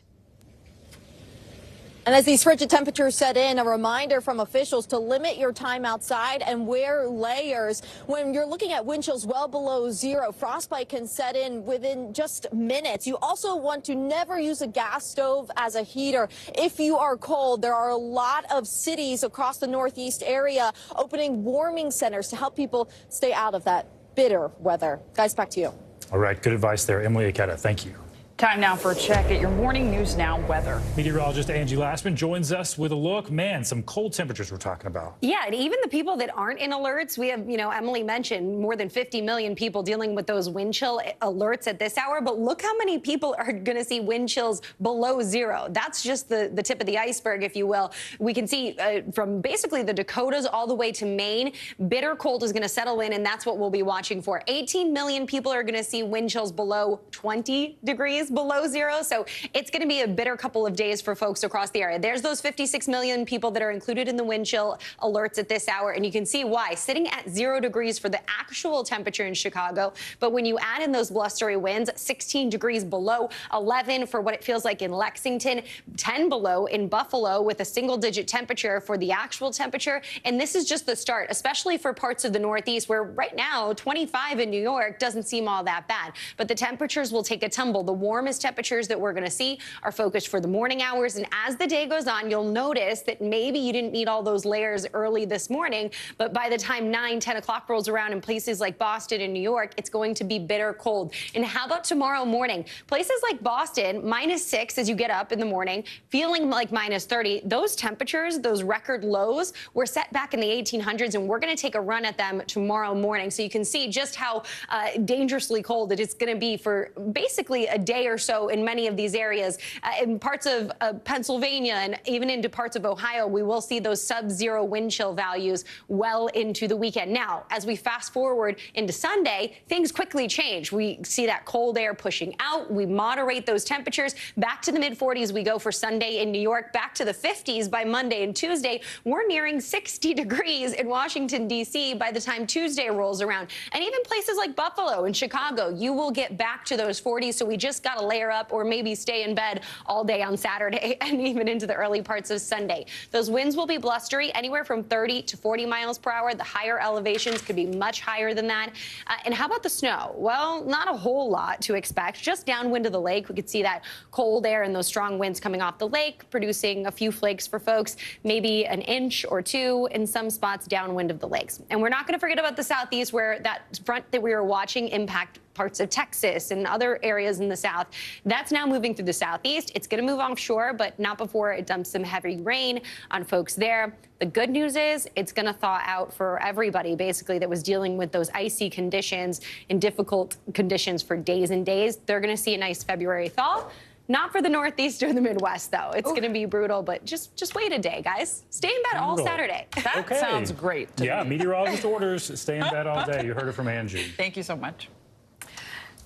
And as these frigid temperatures set in, a reminder from officials to limit your time outside and wear layers. When you're looking at wind chills well below zero, frostbite can set in within just minutes. You also want to never use a gas stove as a heater. If you are cold, there are a lot of cities across the Northeast area opening warming centers to help people stay out of that bitter weather. Guys, back to you. All right, good advice there. Emily Aketa, thank you. Time now for a check at your Morning News Now weather. Meteorologist Angie Lassman joins us with a look. Man, some cold temperatures we're talking about. Yeah, and even the people that aren't in alerts, we have, Emily mentioned more than 50 million people dealing with those wind chill alerts at this hour. But look how many people are going to see wind chills below zero. That's just the tip of the iceberg, if you will. We can see from basically the Dakotas all the way to Maine, bitter cold is going to settle in, and that's what we'll be watching for. 18 million people are going to see wind chills below 20 degrees below zero. So it's going to be a bitter couple of days for folks across the area. There's those 56 million people that are included in the wind chill alerts at this hour. And you can see why, sitting at 0 degrees for the actual temperature in Chicago. But when you add in those blustery winds, 16 degrees below, 11 for what it feels like in Lexington, 10 below in Buffalo with a single-digit temperature for the actual temperature. And this is just the start, especially for parts of the Northeast where right now 25 in New York doesn't seem all that bad. But the temperatures will take a tumble. The warmest temperatures that we're going to see are focused for the morning hours. And as the day goes on, you'll notice that maybe you didn't need all those layers early this morning. But by the time 9, 10 o'clock rolls around in places like Boston and New York, it's going to be bitter cold. And how about tomorrow morning? Places like Boston, -6 as you get up in the morning, feeling like -30. Those temperatures, those record lows, were set back in the 1800s, and we're going to take a run at them tomorrow morning. So you can see just how dangerously cold it is going to be for basically a day or so in many of these areas. In parts of Pennsylvania and even into parts of Ohio, we will see those sub-zero wind chill values well into the weekend. Now, as we fast forward into Sunday, things quickly change. We see that cold air pushing out. We moderate those temperatures. Back to the mid-40s we go for Sunday in New York. Back to the 50s by Monday and Tuesday. We're nearing 60 degrees in Washington, D.C. by the time Tuesday rolls around. And even places like Buffalo and Chicago, you will get back to those 40s. So we just got got to layer up or maybe stay in bed all day on Saturday and even into the early parts of Sunday. Those winds will be blustery, anywhere from 30 to 40 miles per hour. The higher elevations could be much higher than that. And how about the snow? Well, not a whole lot to expect. Just downwind of the lake, we could see that cold air and those strong winds coming off the lake, producing a few flakes for folks, maybe an inch or two in some spots downwind of the lakes. And we're not going to forget about the southeast, where that front that we were watching impact parts of Texas and other areas in the south. That's now moving through the southeast. It's going to move offshore, but not before it dumps some heavy rain on folks there. The good news is it's going to thaw out for everybody, basically, that was dealing with those icy conditions and difficult conditions for days and days. They're going to see a nice February thaw. Not for the Northeast or the Midwest, though. It's going to be brutal, but just wait a day, guys. Stay in bed all Saturday. That sounds great to me. Meteorologist orders, stay in bed all day. You heard it from Angie. Thank you so much.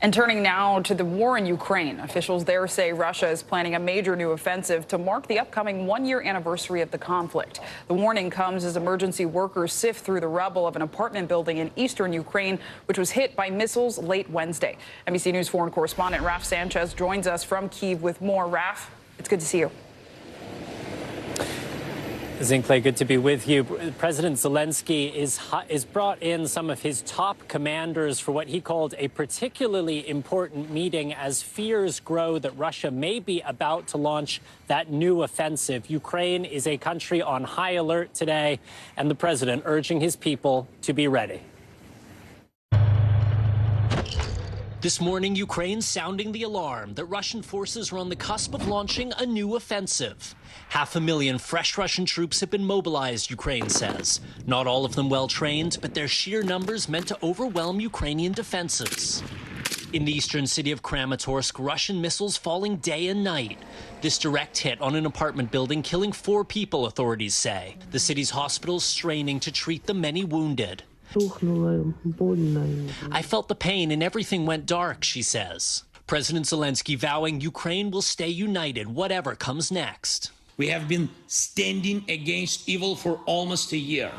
And turning now to the war in Ukraine, officials there say Russia is planning a major new offensive to mark the upcoming one-year anniversary of the conflict. The warning comes as emergency workers sift through the rubble of an apartment building in eastern Ukraine, which was hit by missiles late Wednesday. NBC News foreign correspondent Raf Sanchez joins us from Kyiv with more. Raf, it's good to see you. Zinkley, good to be with you. President Zelensky is brought in some of his top commanders for what he called a particularly important meeting as fears grow that Russia may be about to launch that new offensive. Ukraine is a country on high alert today, and the president urging his people to be ready. This morning, Ukraine sounding the alarm that Russian forces are on the cusp of launching a new offensive. 500,000 fresh Russian troops have been mobilized, Ukraine says. Not all of them well-trained, but their sheer numbers meant to overwhelm Ukrainian defenses. In the eastern city of Kramatorsk, Russian missiles falling day and night. This direct hit on an apartment building killing 4 people, authorities say. The city's hospitals straining to treat the many wounded. I felt the pain and everything went dark, she says. President Zelensky vowing Ukraine will stay united, whatever comes next. We have been standing against evil for almost a year.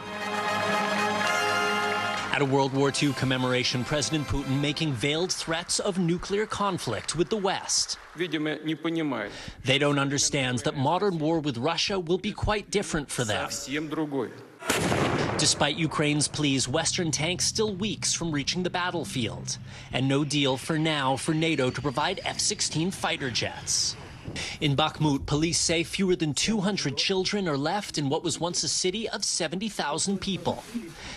At a World War II commemoration, President Putin making veiled threats of nuclear conflict with the West. They don't understand that modern war with Russia will be quite different for them. Despite Ukraine's pleas, Western tanks still weeks from reaching the battlefield. And no deal for now for NATO to provide F-16 fighter jets. In Bakhmut, police say fewer than 200 children are left in what was once a city of 70,000 people.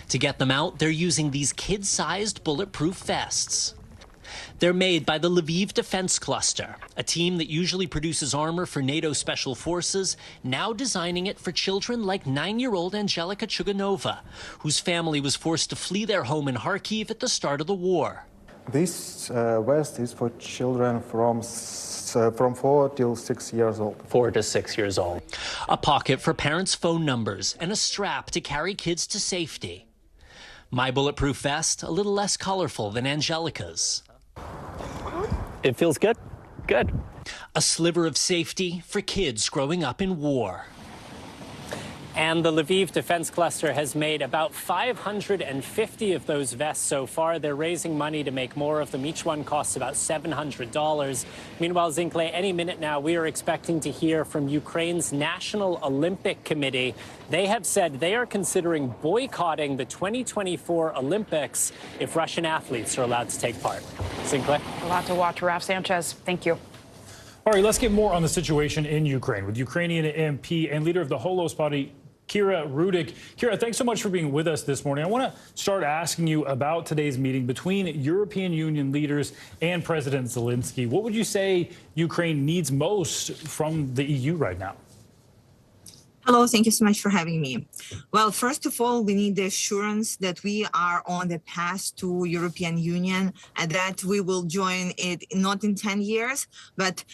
To get them out, they're using these kid-sized bulletproof vests. They're made by the Lviv Defense Cluster, a team that usually produces armor for NATO special forces, now designing it for children like 9-year-old Angelika Chuganova, whose family was forced to flee their home in Kharkiv at the start of the war. This vest is for children from 4 till 6 years old. 4 to 6 years old. A pocket for parents' phone numbers and a strap to carry kids to safety. My bulletproof vest, a little less colorful than Angelika's. It feels good. Good. A sliver of safety for kids growing up in war. And the Lviv Defense Cluster has made about 550 of those vests so far. They're raising money to make more of them. Each one costs about $700. Meanwhile, Zinkley, any minute now, we are expecting to hear from Ukraine's National Olympic Committee. They have said they are considering boycotting the 2024 Olympics if Russian athletes are allowed to take part. Zinkley? A lot to watch. Raf Sanchez, thank you. All right, let's get more on the situation in Ukraine with Ukrainian MP and leader of the Holos Party, Kira Rudik. Kira, thanks so much for being with us this morning. I want to start asking you about today's meeting between European Union leaders and President Zelensky. What would you say Ukraine needs most from the EU right now? Hello, thank you so much for having me. Well, first of all, we need the assurance that we are on the path to European Union and that we will join it not in 10 years, but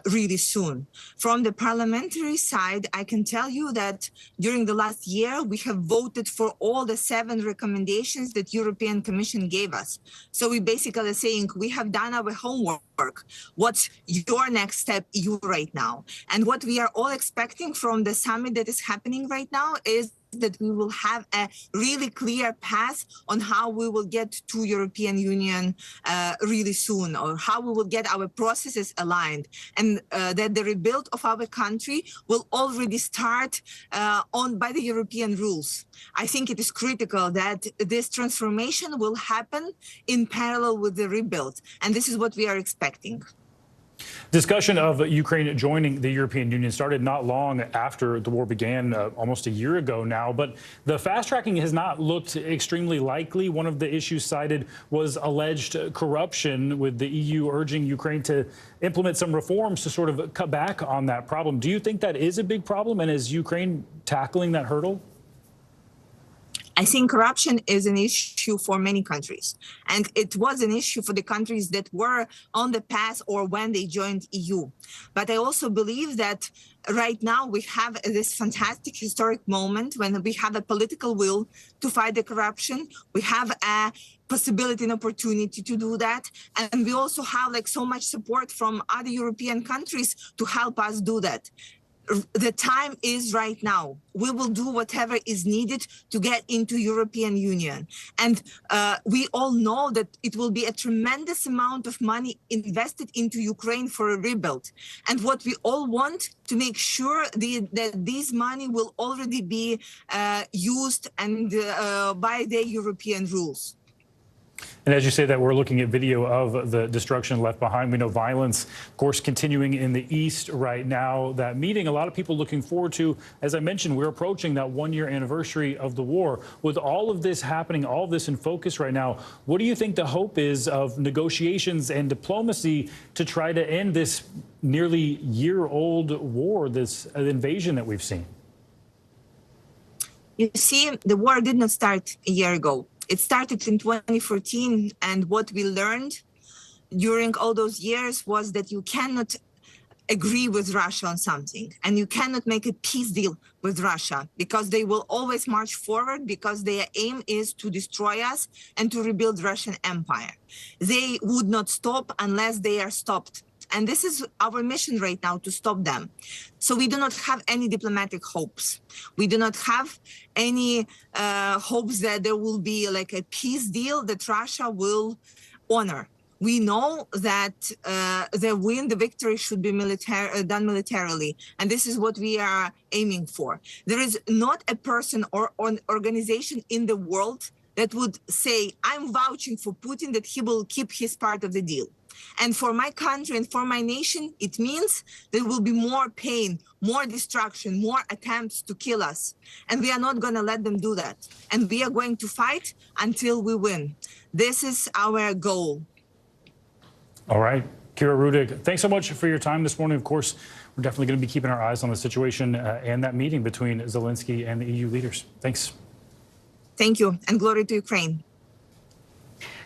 really soon. From the parliamentary side, I can tell you that during the last year, we have voted for all the 7 recommendations that European Commission gave us. So we basically are saying we have done our homework. What's your next step, EU, right now? And what we are all expecting from the summit that that is happening right now is that we will have a really clear path on how we will get to European Union really soon, or how we will get our processes aligned, and that the rebuild of our country will already start by the European rules. I think it is critical that this transformation will happen in parallel with the rebuild, and this is what we are expecting. Discussion of Ukraine joining the European Union started not long after the war began, almost a year ago now, but the fast tracking has not looked extremely likely. One of the issues cited was alleged corruption, with the EU urging Ukraine to implement some reforms to sort of cut back on that problem. Do you think that is a big problem, and is Ukraine tackling that hurdle? I think corruption is an issue for many countries, and it was an issue for the countries that were on the path or when they joined EU. But I also believe that right now we have this fantastic historic moment when we have a political will to fight the corruption. We have a possibility and opportunity to do that, and we also have like so much support from other European countries to help us do that. The time is right now. We will do whatever is needed to get into European Union. And we all know that it will be a tremendous amount of money invested into Ukraine for a rebuild. And what we all want to make sure that this money will already be used and by the European rules. And as you say that, we're looking at video of the destruction left behind. We know violence, of course, continuing in the east right now. That meeting, a lot of people looking forward to. As I mentioned, we're approaching that one-year anniversary of the war. With all of this happening, all of this in focus right now, what do you think the hope is of negotiations and diplomacy to try to end this nearly year-old war, this invasion that we've seen? You see, the war did not start a year ago. It started in 2014, and what we learned during all those years was that you cannot agree with Russia on something, and you cannot make a peace deal with Russia, because they will always march forward, because their aim is to destroy us and to rebuild Russian empire. They would not stop unless they are stopped. And this is our mission right now, to stop them. So we do not have any diplomatic hopes. We do not have any hopes that there will be like a peace deal that Russia will honor. We know that the victory should be done militarily. And this is what we are aiming for. There is not a person or an organization in the world that would say, I'm vouching for Putin that he will keep his part of the deal. And for my country and for my nation, it means there will be more pain, more destruction, more attempts to kill us. And we are not going to let them do that. And we are going to fight until we win. This is our goal. All right. Kira Rudik, thanks so much for your time this morning. Of course, we're definitely going to be keeping our eyes on the situation and that meeting between Zelensky and the EU leaders. Thanks. Thank you, and glory to Ukraine.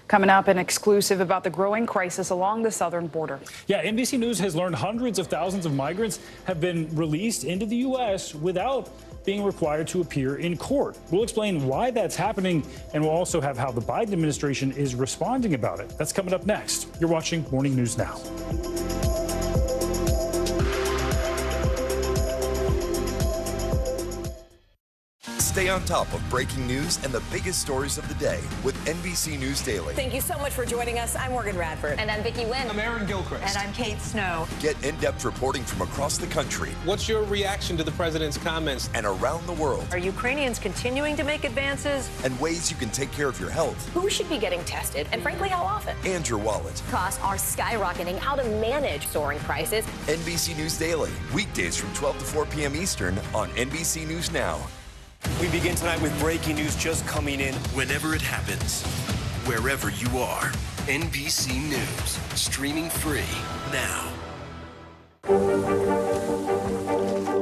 Coming up, an exclusive about the growing crisis along the southern border. Yeah, NBC News has learned hundreds of thousands of migrants have been released into the U.S. without being required to appear in court. We'll explain why that's happening, and we'll also have how the Biden administration is responding about it. That's coming up next. You're watching Morning News Now. Stay on top of breaking news and the biggest stories of the day with NBC News Daily. Thank you so much for joining us. I'm Morgan Radford. And I'm Vicki Wynn. I'm Aaron Gilchrist. And I'm Kate Snow. Get in-depth reporting from across the country. What's your reaction to the president's comments? And around the world. Are Ukrainians continuing to make advances? And ways you can take care of your health. Who should be getting tested, and frankly, how often? And your wallet. Costs are skyrocketing. How to manage soaring prices. NBC News Daily. Weekdays from 12 to 4 p.m. Eastern on NBC News Now. We begin tonight with breaking news just coming in. Whenever it happens, wherever you are, NBC News, streaming free now.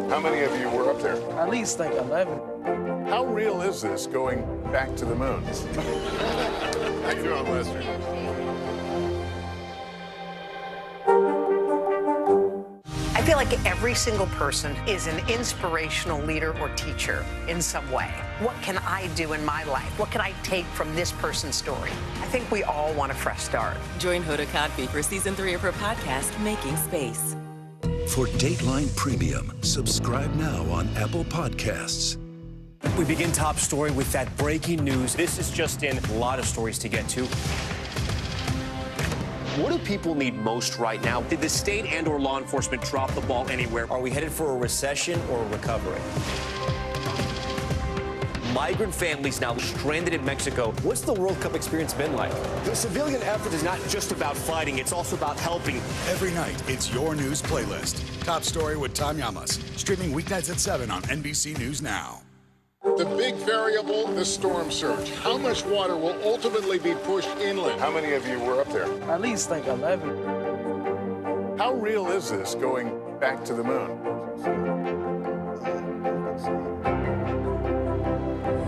How many of you were up there? At least like 11. How real is this going back to the moon? How you doing, Lester? I feel like every single person is an inspirational leader or teacher in some way. What can I do in my life? What can I take from this person's story? I think we all want a fresh start. Join Hoda Kotb for season 3 of her podcast, Making Space. For Dateline Premium, subscribe now on Apple Podcasts. We begin top story with that breaking news. This is just in, a lot of stories to get to. What do people need most right now? Did the state and or law enforcement drop the ball anywhere? Are we headed for a recession or a recovery? Migrant families now stranded in Mexico. What's the World Cup experience been like? The civilian effort is not just about fighting, it's also about helping. Every night, it's your news playlist. Top Story with Tom Llamas. Streaming weeknights at 7 on NBC News Now. The big variable, the storm surge. How much water will ultimately be pushed inland? How many of you were up there? At least like 11. How real is this going back to the moon?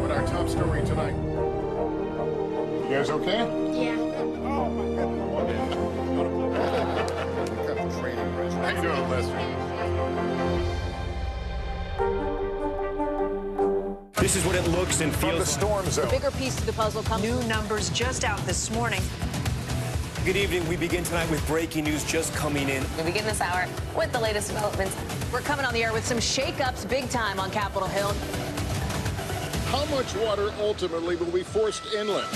What our top story tonight? You guys okay? Yeah. Oh my goodness. How you doing, Lester? This is what it looks and feels. From the storm zone. The bigger piece to the puzzle comes. New numbers just out this morning. Good evening. We begin tonight with breaking news just coming in. We begin this hour with the latest developments. We're coming on the air with some shakeups big time on Capitol Hill. How much water ultimately will be forced inland?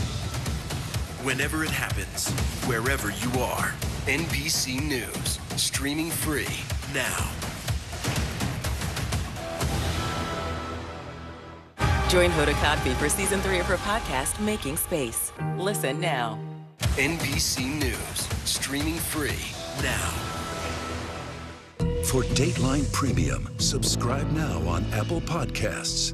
Whenever it happens, wherever you are, NBC News, streaming free now. Join Hoda Kotb for Season 3 of her podcast, Making Space. Listen now. NBC News, streaming free now. For Dateline Premium, subscribe now on Apple Podcasts.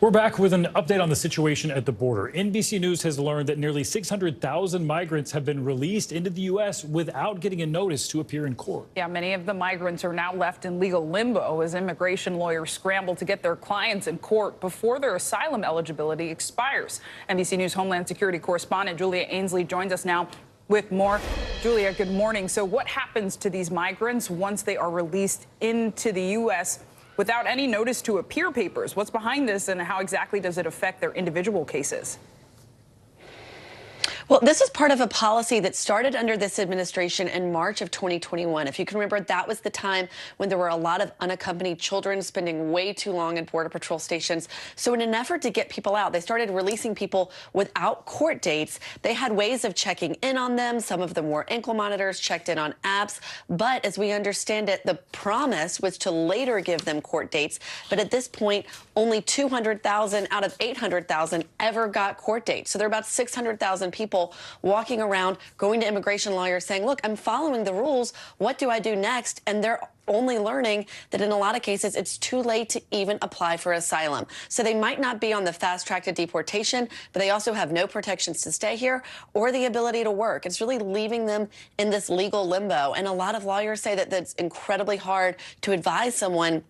We're back with an update on the situation at the border. NBC News has learned that nearly 600,000 migrants have been released into the U.S. without getting a notice to appear in court. Yeah, many of the migrants are now left in legal limbo as immigration lawyers scramble to get their clients in court before their asylum eligibility expires. NBC News Homeland Security correspondent Julia Ainsley joins us now with more. Julia, good morning. So what happens to these migrants once they are released into the U.S. without any notice to appear papers? What's behind this, and how exactly does it affect their individual cases? Well, this is part of a policy that started under this administration in March of 2021. If you can remember, that was the time when there were a lot of unaccompanied children spending way too long at Border Patrol stations. So in an effort to get people out, they started releasing people without court dates. They had ways of checking in on them. Some of them wore ankle monitors, checked in on apps. But as we understand it, the promise was to later give them court dates. But at this point, only 200,000 out of 800,000 ever got court dates. So there are about 600,000 people walking around, going to immigration lawyers saying, look, I'm following the rules. What do I do next? And they're only learning that in a lot of cases, it's too late to even apply for asylum. So they might not be on the fast track to deportation, but they also have no protections to stay here or the ability to work. It's really leaving them in this legal limbo. And a lot of lawyers say that that's incredibly hard to advise someone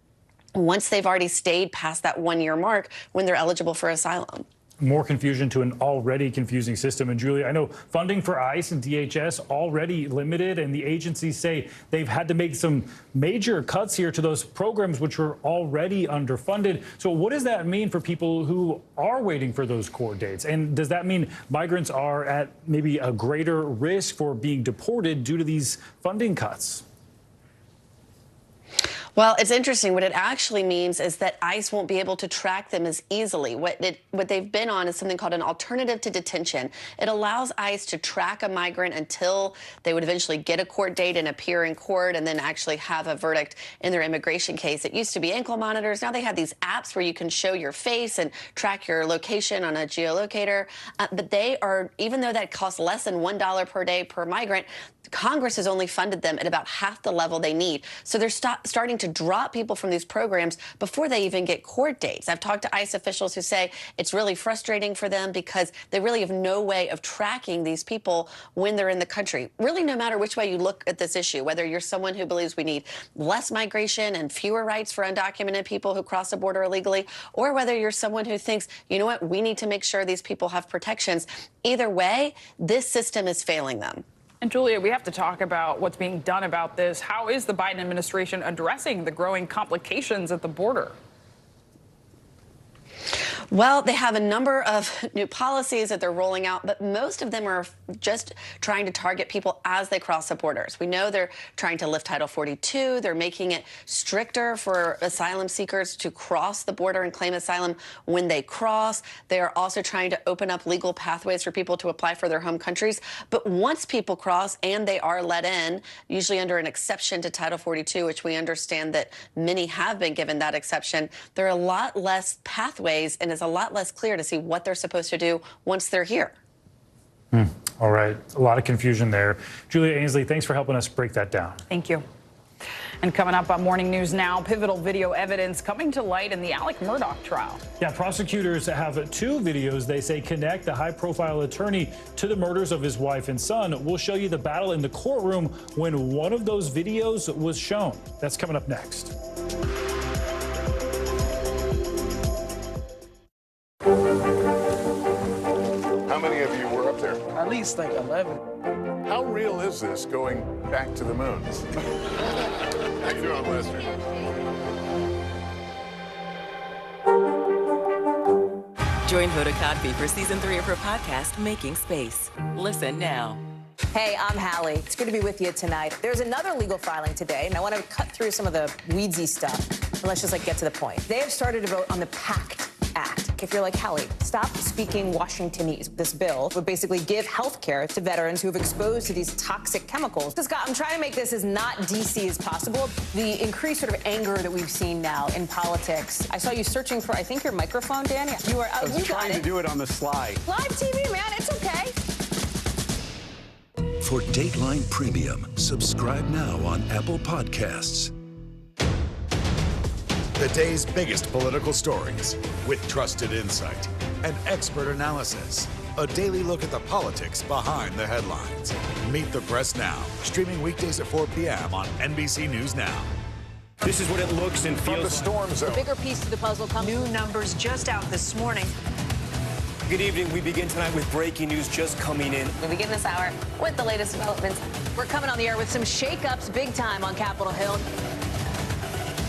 once they've already stayed past that 1-year mark when they're eligible for asylum. More confusion to an already confusing system. And Julia, I know funding for ICE and DHS already limited, and the agencies say they've had to make some major cuts here to those programs which were already underfunded. So what does that mean for people who are waiting for those court dates? And does that mean migrants are at maybe a greater risk for being deported due to these funding cuts? Well, it's interesting. What it actually means is that ICE won't be able to track them as easily. What they've been on is something called an alternative to detention. It allows ICE to track a migrant until they would eventually get a court date and appear in court and then actually have a verdict in their immigration case. It used to be ankle monitors. Now they have these apps where you can show your face and track your location on a geolocator. But they are, even though that costs less than $1 per day per migrant, Congress has only funded them at about half the level they need. So they're starting to drop people from these programs before they even get court dates. I've talked to ICE officials who say it's really frustrating for them because they really have no way of tracking these people when they're in the country. Really, no matter which way you look at this issue, whether you're someone who believes we need less migration and fewer rights for undocumented people who cross the border illegally, or whether you're someone who thinks, you know what, we need to make sure these people have protections. Either way, this system is failing them. And Julia, we have to talk about what's being done about this. How is the Biden administration addressing the growing complications at the border? Well, they have a number of new policies that they're rolling out, but most of them are just trying to target people as they cross the borders. We know they're trying to lift Title 42. They're making it stricter for asylum seekers to cross the border and claim asylum when they cross. They are also trying to open up legal pathways for people to apply for their home countries. But once people cross and they are let in, usually under an exception to Title 42, which we understand that many have been given that exception, there are a lot less pathways and it's a lot less clear to see what they're supposed to do once they're here. All right. A lot of confusion there. Julia Ainsley, thanks for helping us break that down. Thank you. And coming up on Morning News Now, pivotal video evidence coming to light in the Alec Murdaugh trial. Yeah, prosecutors have two videos they say connect the high-profile attorney to the murders of his wife and son. We'll show you the battle in the courtroom when one of those videos was shown. That's coming up next. How many of you were up there? At least like 11. How real is this going back to the moon? How you doing, Lester? Join Hoda Kotb for season 3 of her podcast, Making Space. Listen now. Hey, I'm Hallie. It's good to be with you tonight. There's another legal filing today, and I want to cut through some of the weedsy stuff. And let's just get to the point. They have started to vote on the PACT Act. If you're like Hallie, stop speaking Washingtonese. This bill would basically give health care to veterans who have exposed to these toxic chemicals. So, Scott, I'm trying to make this as not DC as possible. The increased sort of anger that we've seen now in politics. I saw you searching for, I think, your microphone, Dan. You were I was trying to do it on the slide. Live TV, man. It's okay. For Dateline Premium, subscribe now on Apple Podcasts. The day's biggest political stories with trusted insight and expert analysis. A daily look at the politics behind the headlines. Meet the Press Now, streaming weekdays at 4 p.m. on NBC News Now. This is what it looks and feels. From the storm zone. The bigger piece of the puzzle comes. New numbers just out this morning. Good evening. We begin tonight with breaking news just coming in. We begin this hour with the latest developments. We're coming on the air with some shakeups big time on Capitol Hill.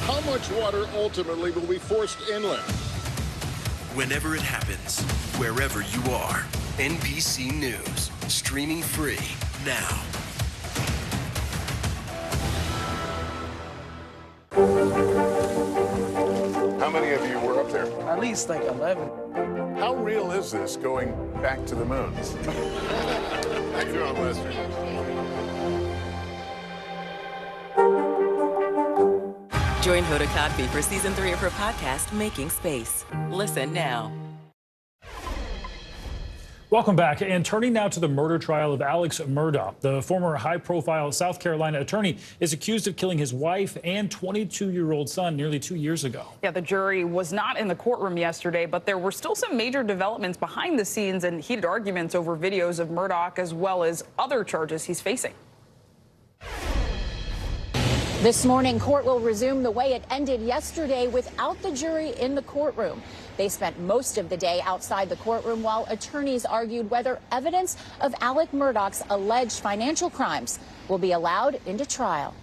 How much water ultimately will be forced inland? Whenever it happens, wherever you are, NBC News, streaming free now. How many of you were up there? At least like 11. How real is this going back to the moon? How you doing, Lester? Join Hoda Kotb for season 3 of her podcast, Making Space. Listen now. Welcome back. And turning now to the murder trial of Alex Murdaugh. The former high-profile South Carolina attorney is accused of killing his wife and 22-year-old son nearly 2 years ago. Yeah, the jury was not in the courtroom yesterday, but there were still some major developments behind the scenes and heated arguments over videos of Murdaugh as well as other charges he's facing. This morning, court will resume the way it ended yesterday without the jury in the courtroom. They spent most of the day outside the courtroom while attorneys argued whether evidence of Alec Murdaugh's alleged financial crimes will be allowed into trial.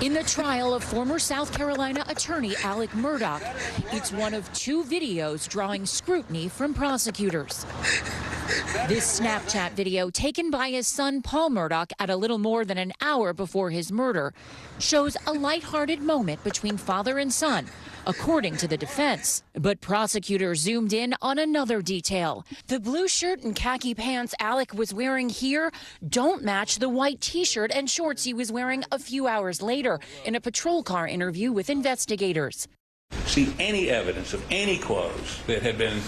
In the trial of former South Carolina attorney Alec Murdaugh, it's one of 2 videos drawing scrutiny from prosecutors. This Snapchat video, taken by his son Paul Murdaugh at a little more than an hour before his murder, shows a lighthearted moment between father and son, according to the defense. But prosecutors zoomed in on another detail. The blue shirt and khaki pants Alec was wearing here don't match the white T-shirt and shorts he was wearing a few hours later in a patrol car interview with investigators. See any evidence of any clothes that had been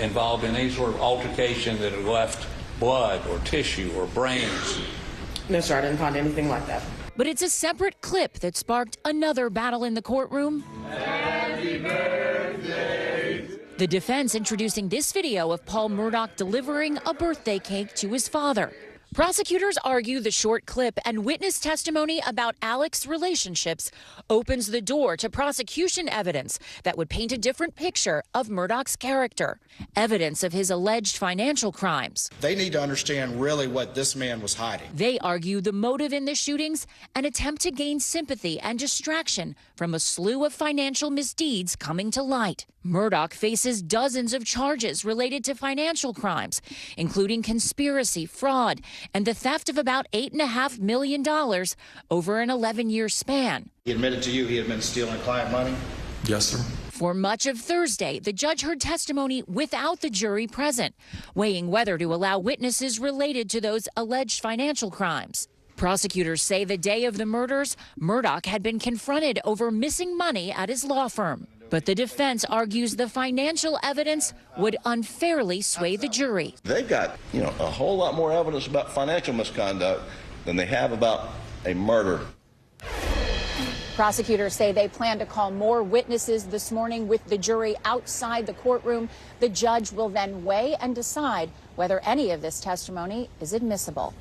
involved in any sort of altercation that had left blood or tissue or brains? No, sir, I didn't find anything like that. But it's a separate clip that sparked another battle in the courtroom. Happy birthday. The defense introducing this video of Paul Murdaugh delivering a birthday cake to his father. Prosecutors argue the short clip and witness testimony about Alec's relationships opens the door to prosecution evidence that would paint a different picture of Murdaugh's character, evidence of his alleged financial crimes. They need to understand really what this man was hiding. They argue the motive in the shootings, an attempt to gain sympathy and distraction from a slew of financial misdeeds coming to light. Murdaugh faces dozens of charges related to financial crimes, including conspiracy, fraud, and the theft of about $8.5 million over an 11-year span. He admitted to you he had been stealing client money? Yes, sir. For much of Thursday, the judge heard testimony without the jury present, weighing whether to allow witnesses related to those alleged financial crimes. Prosecutors say the day of the murders, Murdaugh had been confronted over missing money at his law firm. But the defense argues the financial evidence would unfairly sway the jury. They've got, a whole lot more evidence about financial misconduct than they have about a murder. Prosecutors say they plan to call more witnesses this morning with the jury outside the courtroom. The judge will then weigh and decide whether any of this testimony is admissible.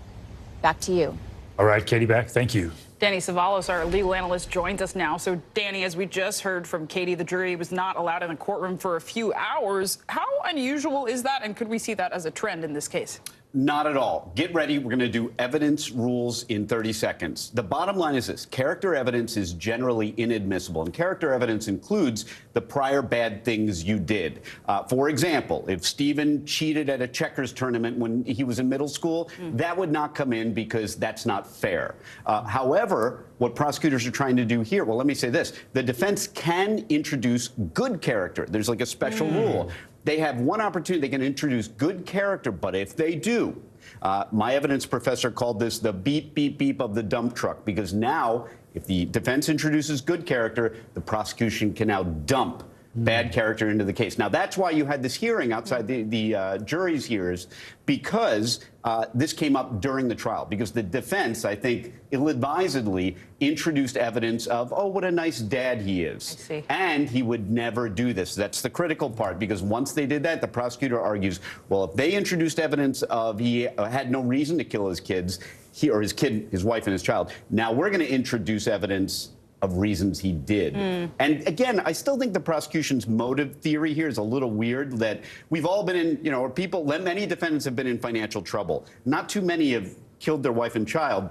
Back to you. All right, Katie, back. Thank you. Danny Savalos, our legal analyst, joins us now. So, Danny, as we just heard from Katie, the jury was not allowed in the courtroom for a few hours. How unusual is that, and could we see that as a trend in this case? Not at all. Get ready. We're going to do evidence rules in 30 seconds. The bottom line is this. Character evidence is generally inadmissible, and character evidence includes the prior bad things you did. For example, if Stephen cheated at a checkers tournament when he was in middle school, that would not come in because that's not fair. However, what prosecutors are trying to do here, well, let me say this. The defense can introduce good character. There's like a special rule. They have one opportunity. They can introduce good character, but if they do, my evidence professor called this the beep, beep, beep of the dump truck, because now if the defense introduces good character, the prosecution can now dump bad character into the case. Now, that's why you had this hearing outside the jury's ears, because this came up during the trial, because the defense, I think, ill-advisedly introduced evidence of, oh, what a nice dad he is. I see. And he would never do this. That's the critical part, because once they did that, the prosecutor argues, well, if they introduced evidence of he had no reason to kill his kids, his wife and his child, now we're going to introduce evidence of reasons he did. And again, I still think the prosecution's motive theory here is a little weird, that we've all been in, many defendants have been in financial trouble. Not too many have killed their wife and child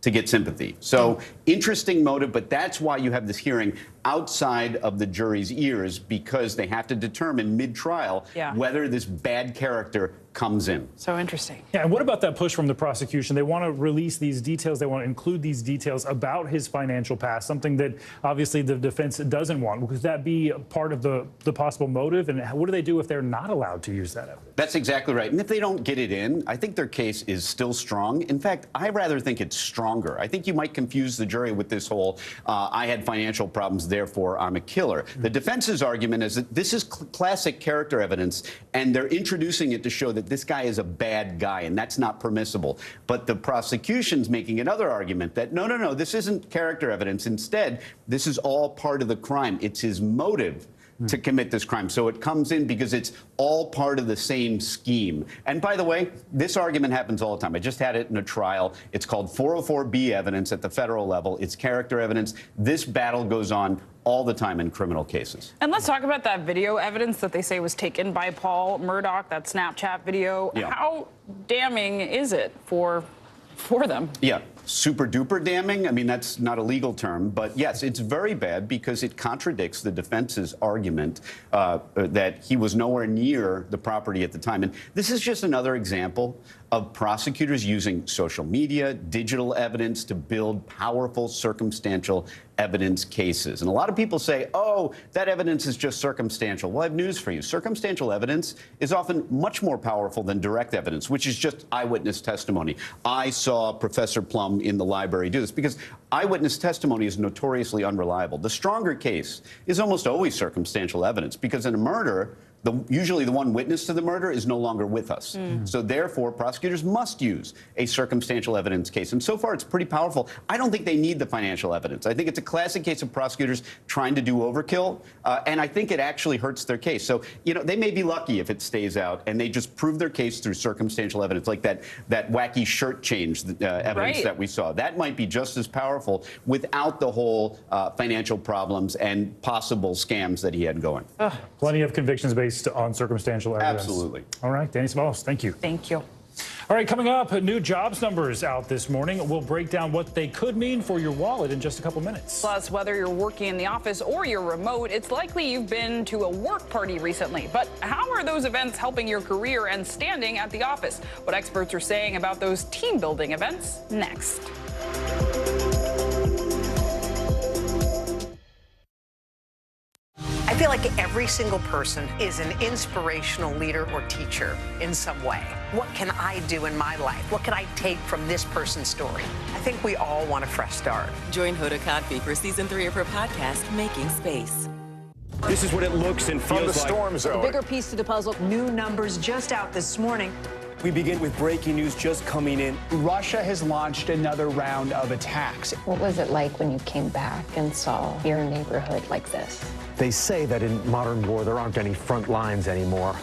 to get sympathy. So interesting motive, but that's why you have this hearing outside of the jury's ears, because they have to determine mid-trial whether this bad character comes in. So interesting. Yeah, and what about that push from the prosecution? They want to release these details. They want to include these details about his financial past, something that obviously the defense doesn't want. Would that be part of the possible motive? And what do they do if they're not allowed to use that evidence? That's exactly right. And if they don't get it in, I think their case is still strong. In fact, I rather think it's stronger. I think you might confuse the jury with this whole, I had financial problems, therefore I'm a killer. The defense's argument is that this is classic character evidence, and they're introducing it to show that this guy is a bad guy, and that's not permissible. But the prosecution's making another argument that, no, this isn't character evidence. Instead, this is all part of the crime. It's his motive to commit this crime. So it comes in because it's all part of the same scheme. And by the way, this argument happens all the time. I just had it in a trial. It's called 404B evidence at the federal level. It's character evidence. This battle goes on all the time in criminal cases. And let's talk about that video evidence that they say was taken by Paul Murdaugh, that Snapchat video. Yeah. How damning is it for them? Yeah. Super duper damning. I mean, that's not a legal term, but yes, it's very bad because it contradicts the defense's argument that he was nowhere near the property at the time. And this is just another example of prosecutors using social media, digital evidence to build powerful circumstantial evidence cases. And a lot of people say, oh, that evidence is just circumstantial. Well, I have news for you. Circumstantial evidence is often much more powerful than direct evidence, which is just eyewitness testimony. I saw Professor Plum in the library do this, because eyewitness testimony is notoriously unreliable. The stronger case is almost always circumstantial evidence, because in a murder, usually the one witness to the murder is no longer with us. So therefore, prosecutors must use a circumstantial evidence case. And so far, it's pretty powerful. I don't think they need the financial evidence. I think it's a classic case of prosecutors trying to do overkill. And I think it actually hurts their case. So, you know, they may be lucky if it stays out and they just prove their case through circumstantial evidence, like that wacky shirt change evidence that we saw. That might be just as powerful without the whole financial problems and possible scams that he had going. Plenty of convictions based on circumstantial evidence. Absolutely. All right, Danny Savalas, thank you. Thank you. All right, coming up, new jobs numbers out this morning. We'll break down what they could mean for your wallet in just a couple minutes. Plus, whether you're working in the office or you're remote, it's likely you've been to a work party recently. But how are those events helping your career and standing at the office? What experts are saying about those team building events next. I feel like every single person is an inspirational leader or teacher in some way. What can I do in my life? What can I take from this person's story? I think we all want a fresh start. Join Hoda Kotb for season 3 of her podcast, Making Space. This is what it looks and feels From the like. storm zone. The bigger piece to the puzzle. New numbers just out this morning. We begin with breaking news just coming in. Russia has launched another round of attacks. What was it like when you came back and saw your neighborhood like this? They say that in modern war, there aren't any front lines anymore.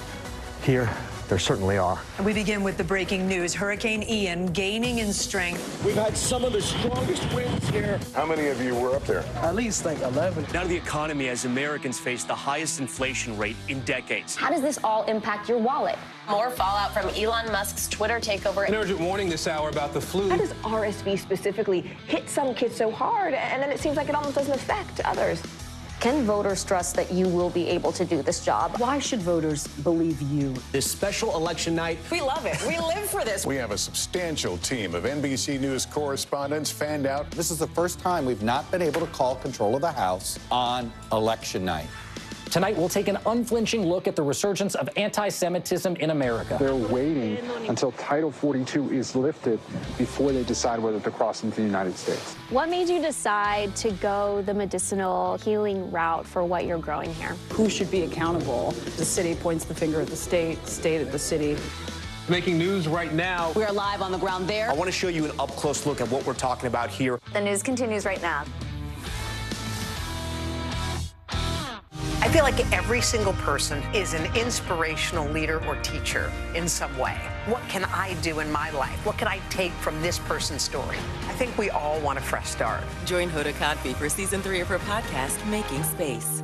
Here, there certainly are. We begin with the breaking news. Hurricane Ian gaining in strength. We've had some of the strongest winds here. How many of you were up there? At least like 11. Now to the economy as Americans face the highest inflation rate in decades. How does this all impact your wallet? More fallout from Elon Musk's Twitter takeover. An urgent warning this hour about the flu. How does RSV specifically hit some kids so hard, and then it seems like it almost doesn't affect others? Can voters trust that you will be able to do this job? Why should voters believe you? This special election night. We love it. We live for this. We have a substantial team of NBC News correspondents fanned out. This is the first time we've not been able to call control of the House on election night. Tonight, we'll take an unflinching look at the resurgence of anti-Semitism in America. They're waiting until Title 42 is lifted before they decide whether to cross into the United States. What made you decide to go the medicinal healing route for what you're growing here? Who should be accountable? The city points the finger at the state at the city. Making news right now. We are live on the ground there. I want to show you an up-close look at what we're talking about here. The news continues right now. I feel like every single person is an inspirational leader or teacher in some way. What can I do in my life? What can I take from this person's story? I think we all want a fresh start. Join Hoda Kotb for season 3 of her podcast, Making Space.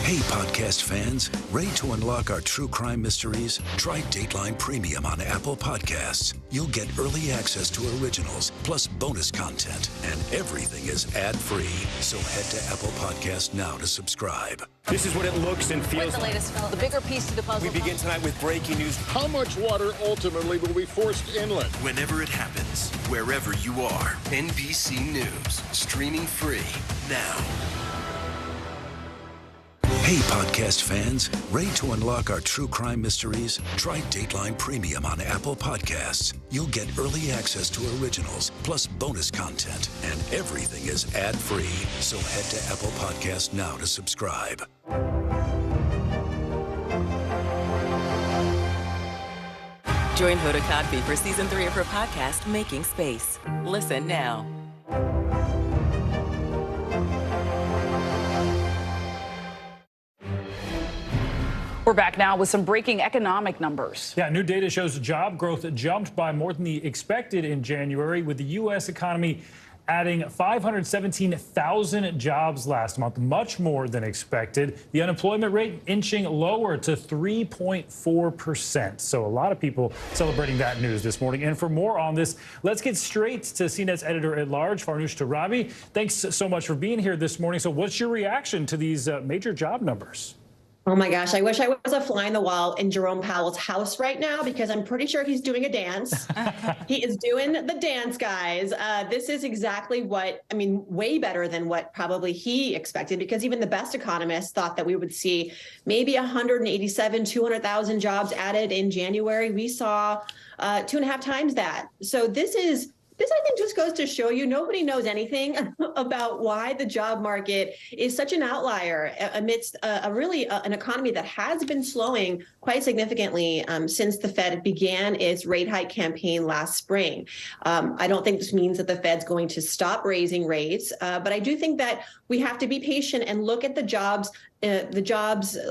Hey, podcast fans, ready to unlock our true crime mysteries? Try Dateline Premium on Apple Podcasts. You'll get early access to originals, plus bonus content, and everything is ad-free. So head to Apple Podcasts now to subscribe. This is what it looks and feels The latest like. the bigger piece to the puzzle. We begin tonight with breaking news. How much water ultimately will be forced inland? Whenever it happens, wherever you are, NBC News, streaming free now. Hey, podcast fans, ready to unlock our true crime mysteries? Try Dateline Premium on Apple Podcasts. You'll get early access to originals, plus bonus content, and everything is ad-free. So head to Apple Podcasts now to subscribe. Join Hoda Kotb for season 3 of her podcast, Making Space. Listen now. We're back now with some breaking economic numbers. Yeah, new data shows job growth jumped by more than the expected in January, with the U.S. economy adding 517,000 jobs last month, much more than expected. The unemployment rate inching lower to 3.4%. So a lot of people celebrating that news this morning. And for more on this, let's get straight to CNET's editor-at-large, Farnoosh Torabi. Thanks so much for being here this morning. So what's your reaction to these major job numbers? Oh my gosh, I wish I was a fly on the wall in Jerome Powell's house right now, because I'm pretty sure he's doing a dance. He is doing the dance, guys. This is exactly what, I mean, way better than what probably he expected, because even the best economists thought that we would see maybe 200,000 jobs added in January. We saw 2.5 times that. So this is This, I think, just goes to show you nobody knows anything about why the job market is such an outlier amidst an economy that has been slowing quite significantly since the Fed began its rate hike campaign last spring. I don't think this means that the Fed's going to stop raising rates, but I do think that we have to be patient and look at the jobs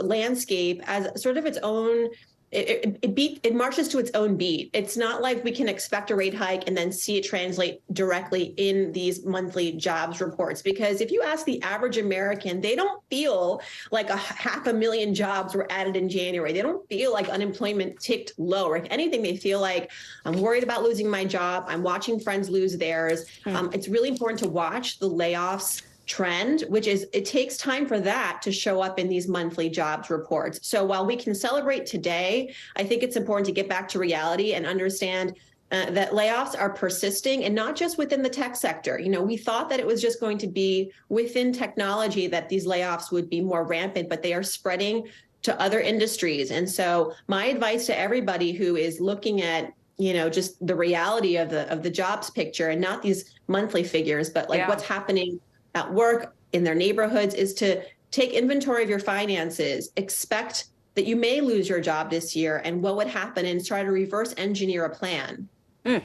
landscape as sort of its own. It marches to its own beat. It's not like we can expect a rate hike and then see it translate directly in these monthly jobs reports. Because if you ask the average American, they don't feel like 500,000 jobs were added in January. They don't feel like unemployment ticked lower. If anything, they feel like I'm worried about losing my job. I'm watching friends lose theirs. It's really important to watch the layoffs trend, which is it takes time for that to show up in these monthly jobs reports. So while we can celebrate today, I think it's important to get back to reality and understand that layoffs are persisting, and not just within the tech sector. You know, we thought that it was just going to be within technology that these layoffs would be more rampant, but they are spreading to other industries. And so my advice to everybody who is looking at, you know, just the reality of the jobs picture and not these monthly figures, but like what's happening at work, in their neighborhoods, is to take inventory of your finances, expect that you may lose your job this year and what would happen, and try to reverse engineer a plan.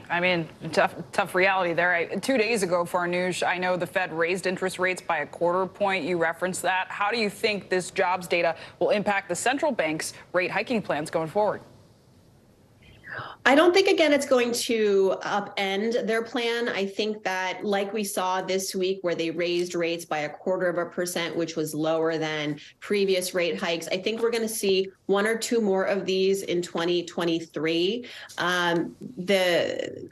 I mean, tough reality there. 2 days ago, Farnoosh, I know the Fed raised interest rates by 1/4 point. You referenced that. How do you think this jobs data will impact the central bank's rate hiking plans going forward? I don't think, again, it's going to upend their plan. I think that, like we saw this week where they raised rates by 1/4%, which was lower than previous rate hikes, I think we're going to see 1 or 2 more of these in 2023.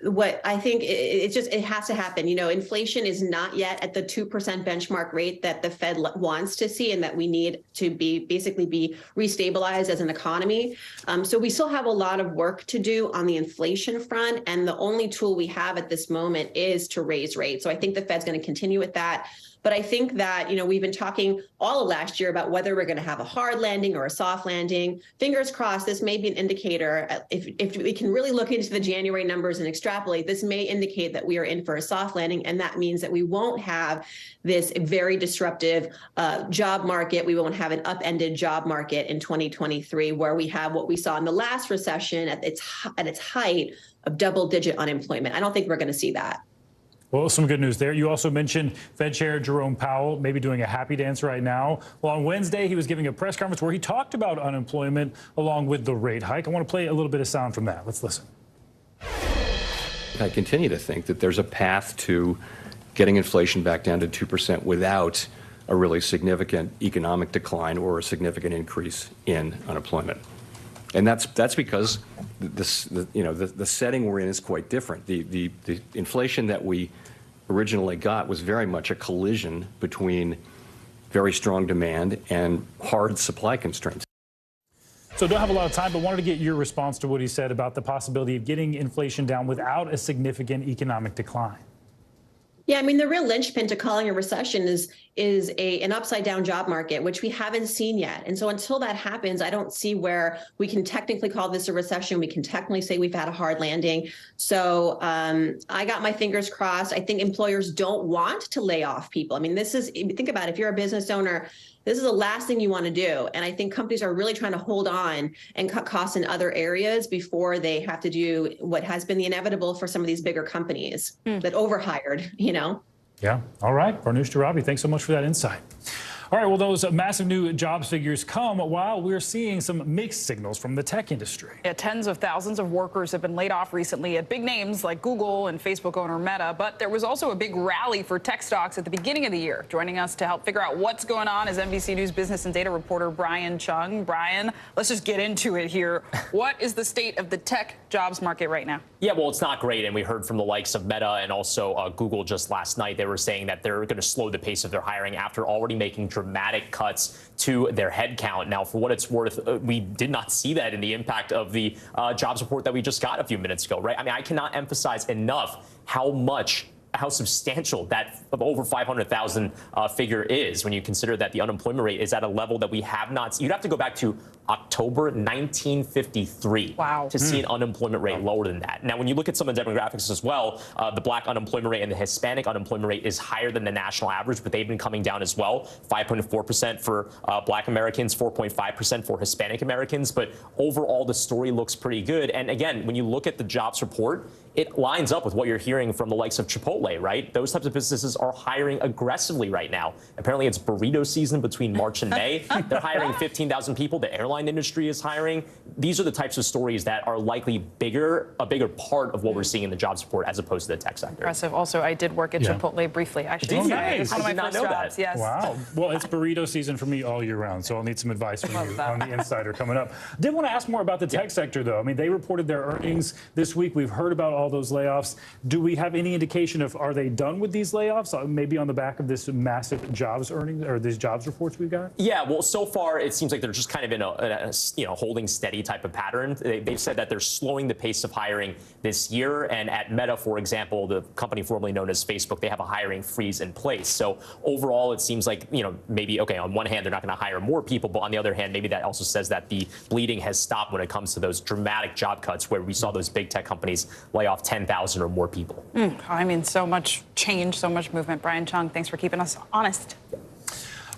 What I think it has to happen. You know, inflation is not yet at the 2% benchmark rate that the Fed wants to see and that we need to basically be restabilized as an economy. So we still have a lot of work to do on the inflation front, and the only tool we have at this moment is to raise rates. So I think the Fed's going to continue with that. But I think that, you know, we've been talking all of last year about whether we're going to have a hard landing or a soft landing. Fingers crossed, this may be an indicator. If we can really look into the January numbers and extrapolate, this may indicate that we are in for a soft landing. And that means that we won't have this very disruptive job market. We won't have an upended job market in 2023, where we have what we saw in the last recession at its height of double-digit unemployment. I don't think we're going to see that. Well, some good news there. You also mentioned Fed Chair Jerome Powell maybe doing a happy dance right now. Well, on Wednesday, he was giving a press conference where he talked about unemployment along with the rate hike. I want to play a little bit of sound from that. Let's listen. I continue to think that there's a path to getting inflation back down to 2% without a really significant economic decline or a significant increase in unemployment. And that's because the setting we're in is quite different. The inflation that we originally got was very much a collision between very strong demand and hard supply constraints. So don't have a lot of time, but wanted to get your response to what he said about the possibility of getting inflation down without a significant economic decline. Yeah, I mean, the real linchpin to calling a recession is an upside down job market, which we haven't seen yet. And so until that happens, I don't see where we can technically call this a recession. We can technically say we've had a hard landing. So I got my fingers crossed. I think employers don't want to lay off people. I mean, think about it. If you're a business owner, this is the last thing you want to do. And I think companies are really trying to hold on and cut costs in other areas before they have to do what has been the inevitable for some of these bigger companies that overhired, you know? Yeah. All right. Farnoosh Torabi, thanks so much for that insight. All right. Well, those massive new jobs figures come while we're seeing some mixed signals from the tech industry. Yeah, tens of thousands of workers have been laid off recently at big names like Google and Facebook owner Meta. But there was also a big rally for tech stocks at the beginning of the year. Joining us to help figure out what's going on is NBC News business and data reporter Brian Chung. Brian, let's just get into it here. What is the state of the tech jobs market right now? Yeah, well, it's not great. And we heard from the likes of Meta and also Google just last night. They were saying that they're going to slow the pace of their hiring after already making dramatic cuts to their headcount. Now, for what it's worth, we did not see that in the impact of the jobs report that we just got a few minutes ago, right? I mean, I cannot emphasize enough how substantial that over 500,000 figure is when you consider that the unemployment rate is at a level that we have not. You'd have to go back to October 1953 to see an unemployment rate lower than that. Now, when you look at some of the demographics as well, the black unemployment rate and the Hispanic unemployment rate is higher than the national average, but they've been coming down as well. 5.4% for black Americans, 4.5% for Hispanic Americans. But overall, the story looks pretty good. And again, when you look at the jobs report, it lines up with what you're hearing from the likes of Chipotle, right? Those types of businesses are hiring aggressively right now. Apparently, it's burrito season between March and May. They're hiring 15,000 people. The airline industry is hiring. These are the types of stories that are likely a bigger part of what we're seeing in the jobs report as opposed to the tech sector. Impressive. Also, I did work at Chipotle briefly. I should say. Nice. It's one of my first jobs. Yes. Wow. Well, it's burrito season for me all year round, so I'll need some advice from you on the Insider coming up. Did want to ask more about the tech sector, though. I mean, they reported their earnings this week. We've heard about all those layoffs. Do we have any indication of are they done with these layoffs? Maybe on the back of this massive jobs earnings or these jobs reports we've got? Yeah, well, so far it seems like they're just kind of in a holding steady type of pattern. They've said that they're slowing the pace of hiring this year. And at Meta, for example, the company formerly known as Facebook, they have a hiring freeze in place. So overall, it seems like, maybe, okay, on one hand, they're not going to hire more people, but on the other hand, maybe that also says that the bleeding has stopped when it comes to those dramatic job cuts where we saw those big tech companies lay off 10,000 or more people. I mean, so much change, so much movement. Brian Chung, thanks for keeping us honest.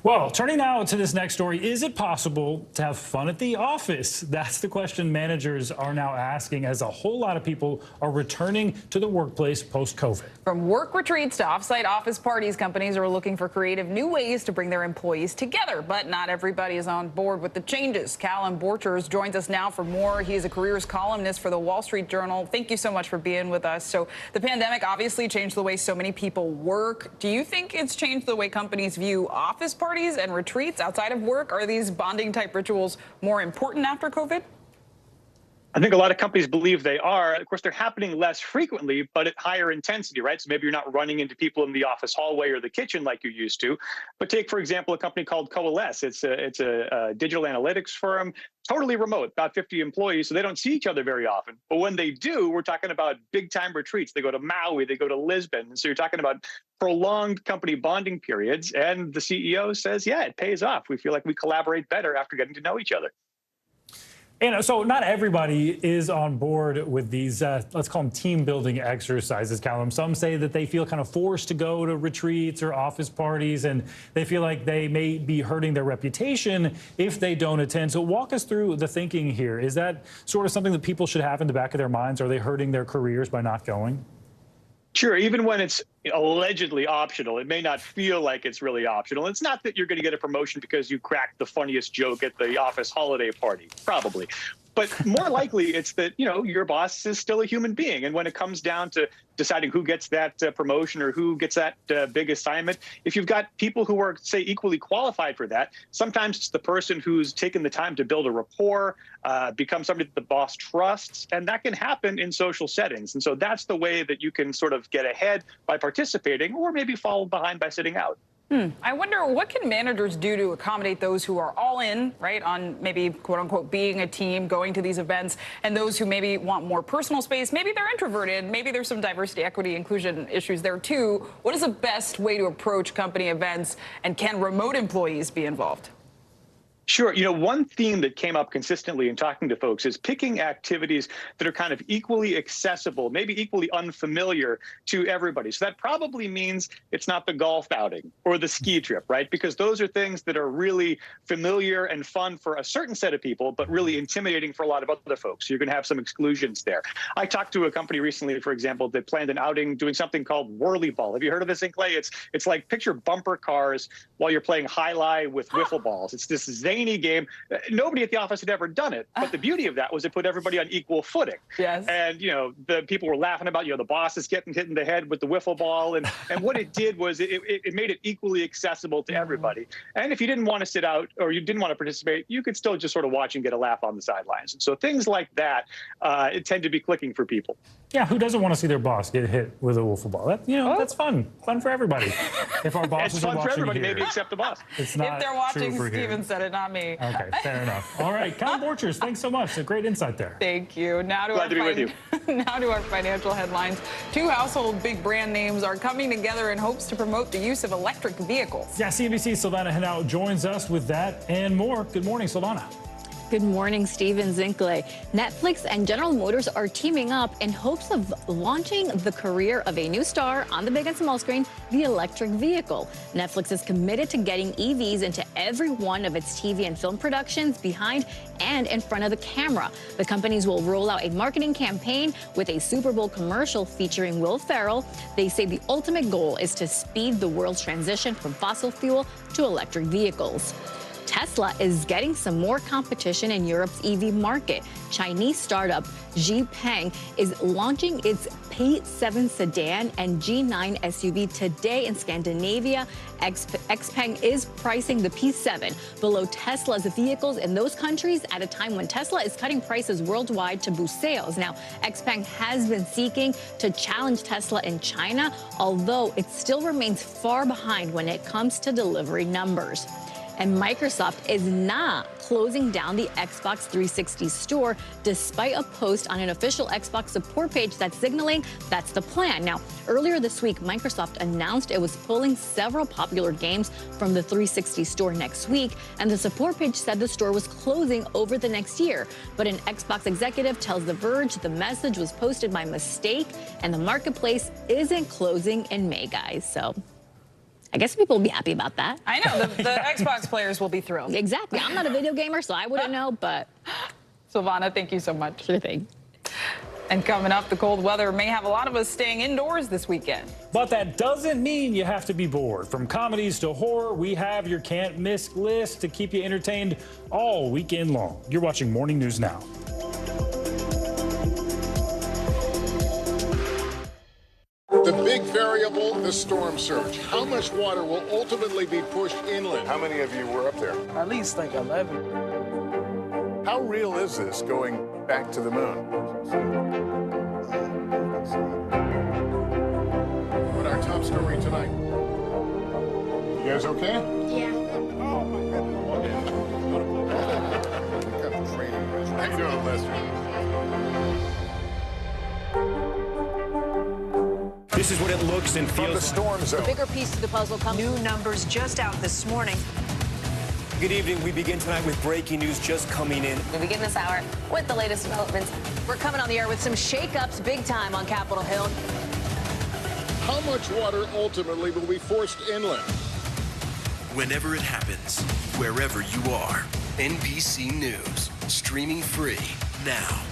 Well, turning now to this next story, is it possible to have fun at the office? That's the question managers are now asking as a whole lot of people are returning to the workplace post-COVID. From work retreats to offsite office parties, companies are looking for creative new ways to bring their employees together. But not everybody is on board with the changes. Callum Borchers joins us now for more. He is a careers columnist for the Wall Street Journal. Thank you so much for being with us. So the pandemic obviously changed the way so many people work. Do you think it's changed the way companies view office parties and retreats outside of work? Are these bonding type rituals more important after COVID? I think a lot of companies believe they are. Of course, they're happening less frequently, but at higher intensity, right? So maybe you're not running into people in the office hallway or the kitchen like you used to. But take, for example, a company called Coalesce. It's a digital analytics firm, totally remote, about 50 employees, so they don't see each other very often. But when they do, we're talking about big time retreats. They go to Maui, they go to Lisbon. And so you're talking about prolonged company bonding periods. And the CEO says, yeah, it pays off. We feel like we collaborate better after getting to know each other. And so not everybody is on board with these, let's call them team building exercises, Callum. Some say that they feel kind of forced to go to retreats or office parties, and they feel like they may be hurting their reputation if they don't attend. So walk us through the thinking here. Is that sort of something that people should have in the back of their minds? Are they hurting their careers by not going? Sure, even when it's allegedly optional, it may not feel like it's really optional. It's not that you're going to get a promotion because you cracked the funniest joke at the office holiday party, probably. But more likely, it's that, your boss is still a human being. And when it comes down to deciding who gets that promotion or who gets that big assignment, if you've got people who are, say, equally qualified for that, sometimes it's the person who's taken the time to build a rapport, become somebody that the boss trusts. And that can happen in social settings. And so that's the way that you can sort of get ahead by participating or maybe fall behind by sitting out. I wonder, what can managers do to accommodate those who are all in, right, on maybe, quote unquote, being a team, going to these events, and those who maybe want more personal space? Maybe they're introverted. Maybe there's some diversity, equity, inclusion issues there, too. What is the best way to approach company events, and can remote employees be involved? Sure. One theme that came up consistently in talking to folks is picking activities that are kind of equally accessible, maybe equally unfamiliar to everybody. So that probably means it's not the golf outing or the ski trip, right? Because those are things that are really familiar and fun for a certain set of people, but really intimidating for a lot of other folks. So you're going to have some exclusions there. I talked to a company recently, for example, that planned an outing doing something called whirly ball. Have you heard of this in Clay? It's like picture bumper cars while you're playing high-lie with wiffle balls. It's this zany game. Nobody at the office had ever done it, but the beauty of that was it put everybody on equal footing. Yes. And the people were laughing about the boss is getting hit in the head with the wiffle ball, and what it did was it made it equally accessible to everybody. And if you didn't want to sit out or you didn't want to participate, you could still just sort of watch and get a laugh on the sidelines. And so things like that it tend to be clicking for people. Yeah, who doesn't want to see their boss get hit with a wiffle ball? That's fun for everybody. If our bosses are watching, it's fun for everybody, here, maybe except the boss. It's not if they're watching, true for Steven here. said it, not me. Okay, fair enough. All right, Callum Borchers, thanks so much. A great insight there. Thank you. Now to our financial headlines. Two household big brand names are coming together in hopes to promote the use of electric vehicles. Yeah, CNBC's Silvana Henao joins us with that and more. Good morning, Silvana. Good morning, Steven Zinkley. Netflix and General Motors are teaming up in hopes of launching the career of a new star on the big and small screen, the electric vehicle. Netflix is committed to getting EVs into every one of its TV and film productions, behind and in front of the camera. The companies will roll out a marketing campaign with a Super Bowl commercial featuring Will Ferrell. They say the ultimate goal is to speed the world's transition from fossil fuel to electric vehicles. Tesla is getting some more competition in Europe's EV market. Chinese startup Xpeng is launching its P7 sedan and G9 SUV today in Scandinavia. Xpeng is pricing the P7 below Tesla's vehicles in those countries at a time when Tesla is cutting prices worldwide to boost sales. Now, Xpeng has been seeking to challenge Tesla in China, although it still remains far behind when it comes to delivery numbers. And Microsoft is not closing down the Xbox 360 store, despite a post on an official Xbox support page that's signaling that's the plan. Now, earlier this week, Microsoft announced it was pulling several popular games from the 360 store next week, and the support page said the store was closing over the next year. But an Xbox executive tells The Verge the message was posted by mistake, and the marketplace isn't closing in May, guys. So I guess people will be happy about that. I know. The Xbox players will be thrilled. Exactly. I'm not a video gamer, so I wouldn't know, but Silvana, thank you so much. Sure thing. And coming up, the cold weather may have a lot of us staying indoors this weekend. But that doesn't mean you have to be bored. From comedies to horror, we have your can't miss list to keep you entertained all weekend long. You're watching Morning News Now. The big variable, the storm surge. How much water will ultimately be pushed inland? How many of you were up there? At least like 11. How real is this going back to the moon? What our top story tonight? You guys okay? Yeah. Oh my goodness. What kind of training is that? How you doing, Lester? This is what it looks and feels from the storm zone. The bigger piece of the puzzle comes. New numbers just out this morning. Good evening. We begin tonight with breaking news just coming in. We begin this hour with the latest developments. We're coming on the air with some shakeups big time on Capitol Hill. How much water ultimately will be forced inland? Whenever it happens, wherever you are, NBC News, streaming free now.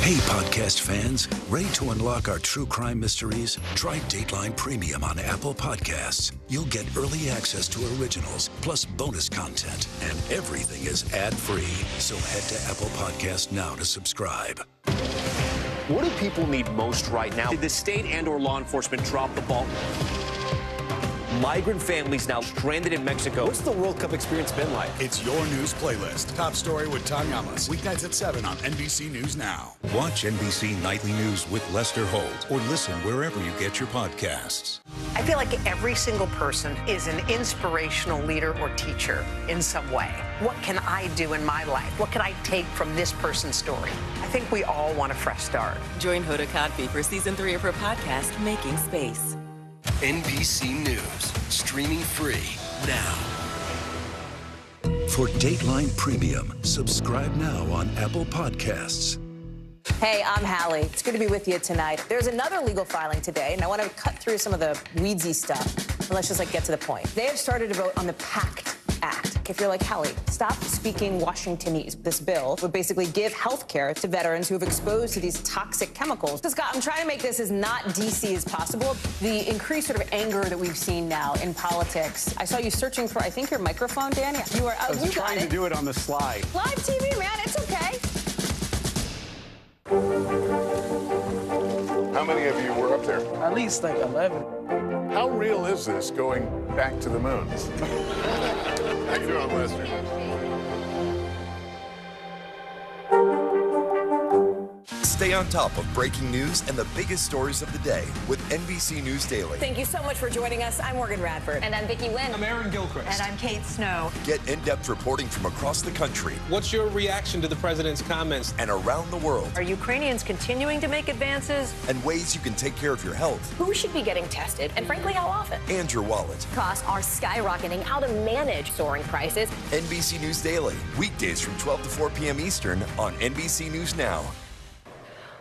Hey, podcast fans, ready to unlock our true crime mysteries? Try Dateline Premium on Apple Podcasts. You'll get early access to originals, plus bonus content, and everything is ad-free. So head to Apple Podcasts now to subscribe. What do people need most right now? Did the state and/or law enforcement drop the ball? Migrant families now stranded in Mexico. What's the World Cup experience been like? It's your news playlist. Top story with Tom Yamas. Weeknights at 7 on NBC News Now. Watch NBC Nightly News with Lester Holt, or listen wherever you get your podcasts. I feel like every single person is an inspirational leader or teacher in some way. What can I do in my life? What can I take from this person's story? I think we all want a fresh start. Join Hoda Kotb for season 3 of her podcast, Making Space. NBC News, streaming free now. For Dateline Premium, subscribe now on Apple Podcasts. Hey, I'm Hallie. It's good to be with you tonight. There's another legal filing today, and I want to cut through some of the weedsy stuff. But let's just get to the point. They have started to vote on the PACT Act. If you're like, Hallie, stop speaking Washingtonese. This bill would basically give health care to veterans who have exposed to these toxic chemicals. So, Scott, I'm trying to make this as not DC as possible. The increased sort of anger that we've seen now in politics. I saw you searching for, I think, your microphone, Danny. You are. I was trying to do it on the slide. Live TV, man. It's okay. How many of you were up there? At least like 11. How real is this going back to the moon? How you doing, Lester? Stay on top of breaking news and the biggest stories of the day with NBC News Daily. Thank you so much for joining us. I'm Morgan Radford. And I'm Vicki Wynn. I'm Aaron Gilchrist. And I'm Kate Snow. Get in-depth reporting from across the country. What's your reaction to the president's comments? And around the world. Are Ukrainians continuing to make advances? And ways you can take care of your health. Who should be getting tested? And frankly, how often? And your wallet. Costs are skyrocketing. How to manage soaring prices. NBC News Daily. Weekdays from 12 to 4 p.m. Eastern on NBC News Now.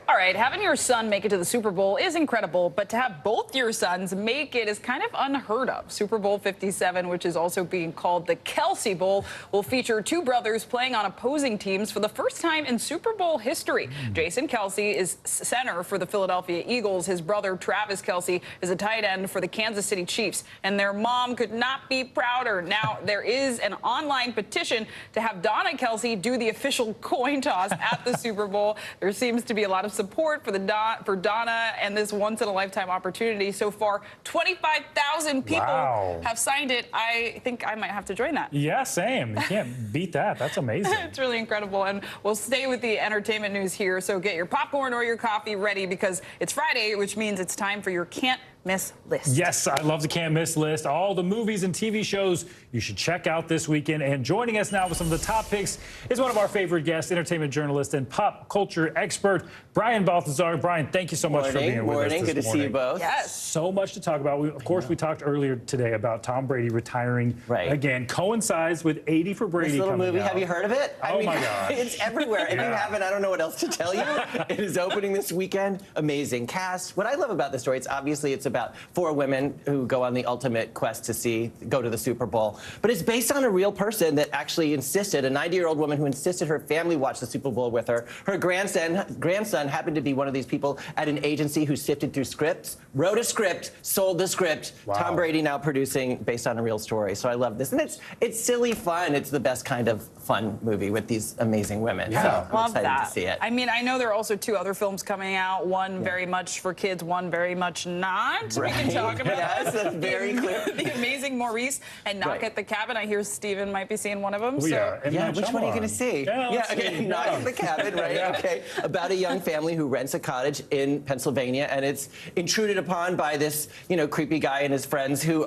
All right, having your son make it to the Super Bowl is incredible, but to have both your sons make it is kind of unheard of. Super Bowl 57, which is also being called the Kelsey Bowl, will feature two brothers playing on opposing teams for the first time in Super Bowl history. Jason Kelsey is center for the Philadelphia Eagles. His brother, Travis Kelsey, is a tight end for the Kansas City Chiefs, and their mom could not be prouder. Now, there is an online petition to have Donna Kelsey do the official coin toss at the Super Bowl. There seems to be a lot of support for Donna and this once-in-a-lifetime opportunity. So far, 25,000 people have signed it. I think I might have to join that. Yeah, same. You can't beat that. That's amazing. It's really incredible. And we'll stay with the entertainment news here. So get your popcorn or your coffee ready because it's Friday, which means it's time for your Can't Miss list. Yes, I love the Can't Miss list. All the movies and TV shows you should check out this weekend. And joining us now with some of the top picks is one of our favorite guests, entertainment journalist and pop culture expert, Brian Balthazar. Brian, thank you so much for being with us this Good to see you both. Yes. So much to talk about. Of course, we talked earlier today about Tom Brady retiring again. Coincides with 80 for Brady. This little coming movie, out. have you heard of it? Oh my gosh. It's everywhere. If you haven't, I don't know what else to tell you. It is opening this weekend. Amazing cast. What I love about the story, it's about 4 women who go on the ultimate quest to go to the Super Bowl. But it's based on a real person that actually insisted, a 90-year-old woman who insisted her family watch the Super Bowl with her. Her grandson happened to be one of these people at an agency who sifted through scripts, wrote a script, sold the script. Wow. Tom Brady now producing based on a real story. So I love this. And it's silly fun. It's the best kind of fun movie with these amazing women. Yeah. So I'm excited to see it. I mean, I know there are also 2 other films coming out, one very much for kids, one very much not. Right. We can talk about Yes, that's very clear. The Amazing Maurice and Knock at the Cabin. I hear Steven might be seeing one of them. Which one are you going to see? Knock at the Cabin, right? Okay. About a young family who rents a cottage in Pennsylvania, and it's intruded upon by this, creepy guy and his friends who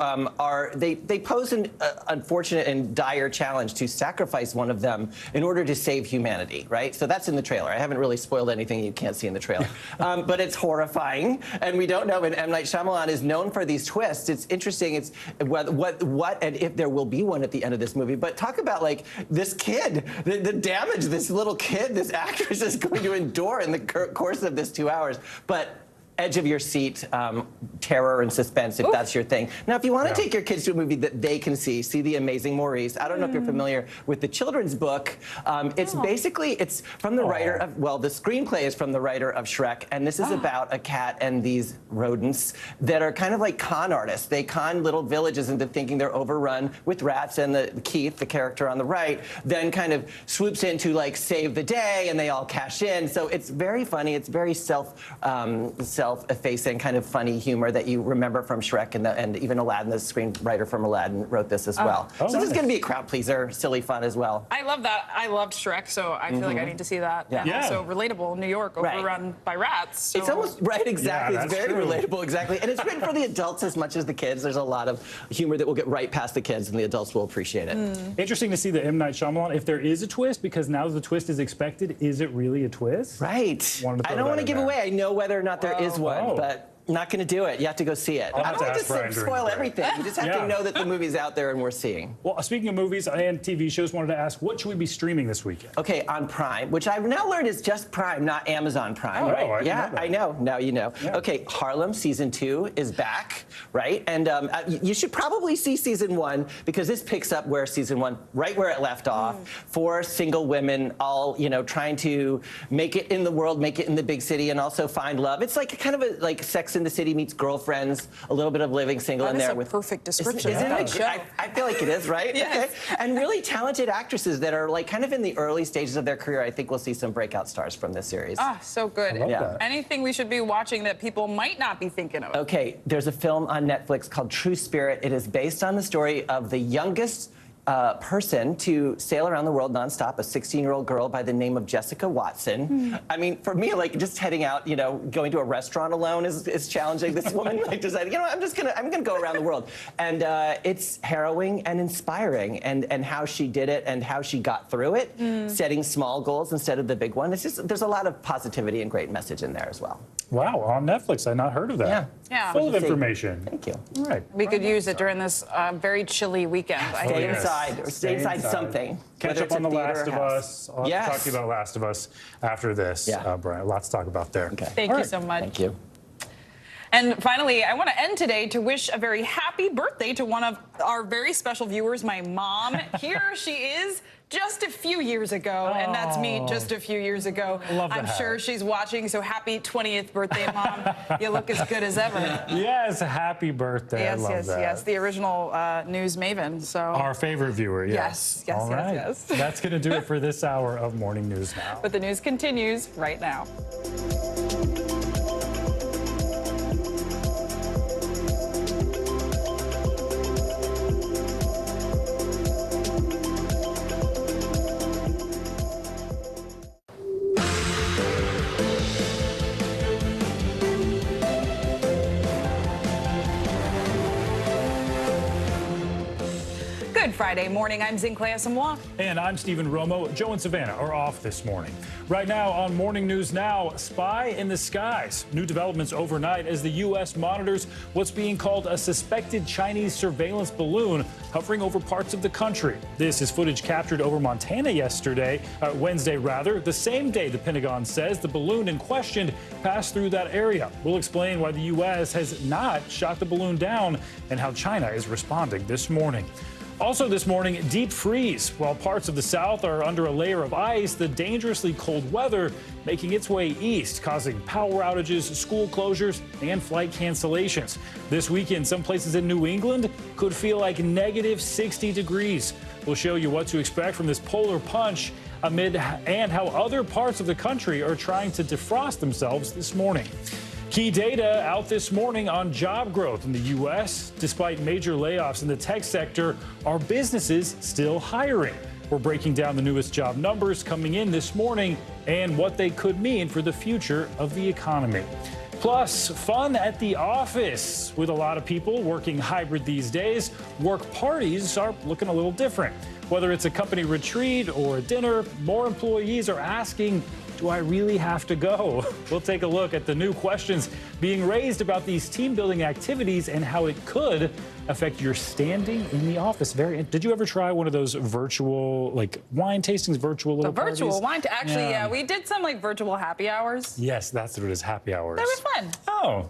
they pose an unfortunate and dire challenge to sacrifice one of them in order to save humanity, right? So that's in the trailer. I haven't really spoiled anything you can't see in the trailer. But it's horrifying, and we don't know. And M. Night Shyamalan is known for these twists. It's interesting. It's what and if there will be one at the end of this movie. But talk about this kid, the damage this little kid, this actress is going to endure in the course of this 2 hours. But edge of your seat terror and suspense, if that's your thing. Now, if you want to take your kids to a movie that they can see The Amazing Maurice. I don't know if you're familiar with the children's book. It's from the writer of, the screenplay is from the writer of Shrek, and this is about a cat and these rodents that are kind of like con artists. They con little villages into thinking they're overrun with rats, and Keith, the character on the right, then kind of swoops in to save the day, and they all cash in. So it's very funny. It's very self-effacing kind of funny humor that you remember from Shrek, and even Aladdin, the screenwriter from Aladdin, wrote this as well. So this is going to be a crowd pleaser, silly fun as well. I love that. I loved Shrek, so I feel like I need to see that. Yeah. And also relatable, New York, overrun by rats. So. It's almost exactly. Yeah, it's very relatable, exactly. And it's written for the adults as much as the kids. There's a lot of humor that will get right past the kids, and the adults will appreciate it. Interesting to see the M. Night Shyamalan. If there is a twist, because now the twist is expected, is it really a twist? Right. I don't want to give away. I know whether or not there is one, but not going to do it. You have to go see it. I don't like to spoil everything. You just have to know that the movie's out there and we're seeing. Well, speaking of movies and TV shows, wanted to ask, what should we be streaming this weekend? Okay, on Prime, which I've now learned is just Prime, not Amazon Prime. Oh, right? I know. Now you know. Yeah. Okay, Harlem Season 2 is back, right? And you should probably see Season 1 because this picks up where Season 1, right where it left off. 4 single women all, trying to make it in the world, make it in the big city, and also find love. It's like kind of like Sex in the City meets Girlfriends, a little bit of Living Single in there. That is a perfect description. Isn't it? I feel like it is, right? Yes. Okay. And really talented actresses that are kind of in the early stages of their career. I think we'll see some breakout stars from this series. So good. Anything we should be watching that people might not be thinking of? Okay, there's a film on Netflix called True Spirit. It is based on the story of the youngest person to sail around the world nonstop, a 16-year-old girl by the name of Jessica Watson. I mean, for me, like, just heading out, you know, going to a restaurant alone is challenging. This woman, like, decided, you know, I'm gonna go around the world. And it's harrowing and inspiring, and how she did it and how she got through it, setting small goals instead of the big one. It's just, there's a lot of positivity and great message in there as well. Wow, on Netflix. I'd not heard of that. Yeah. Full of information. Thank you. All right. We could use it during this very chilly weekend. Stay inside, or stay inside something. Catch up on The Last of Us. I'll have to talk to you about Last of Us after this, Brian. Lots to talk about there. Okay. Thank you so much. Thank you. And finally, I want to end today to wish a very happy birthday to one of our very special viewers, my mom. Here she is just a few years ago, and that's me just a few years ago. I'm sure she's watching, so happy 20th birthday, Mom. You look as good as ever. Yes, happy birthday. Yes, I love that. yes, the original news maven. So our favorite viewer, yes. Yes, All right. yes. That's going to do it for this hour of Morning News Now. But the news continues right now. Good Friday morning. I'm Zinklea Samoa. And I'm Stephen Romo. Joe and Savannah are off this morning. Right now on Morning News Now, spy in the skies. New developments overnight as the U.S. monitors what's being called a suspected Chinese surveillance balloon hovering over parts of the country. This is footage captured over Montana Wednesday, the same day the Pentagon says the balloon in question passed through that area. We'll explain why the U.S. has not shot the balloon down and how China is responding this morning. Also this morning, deep freeze. While parts of the South are under a layer of ice, the dangerously cold weather making its way east, causing power outages, school closures, and flight cancellations. This weekend, some places in New England could feel like negative 60 degrees. We'll show you what to expect from this polar punch and how other parts of the country are trying to defrost themselves this morning. Key data out this morning on job growth in the U.S. Despite major layoffs in the tech sector, are businesses still hiring? We're breaking down the newest job numbers coming in this morning and what they could mean for the future of the economy. Plus, fun at the office. With a lot of people working hybrid these days, work parties are looking a little different. Whether it's a company retreat or a dinner, more employees are asking, do I really have to go? We'll take a look at the new questions being raised about these team-building activities and how it could affect your standing in the office. Did you ever try one of those virtual, like, wine tastings, virtual little parties? Virtual wine, actually, yeah, we did some, like, virtual happy hours. Yes, that's what it is, happy hours. They were fun. Oh.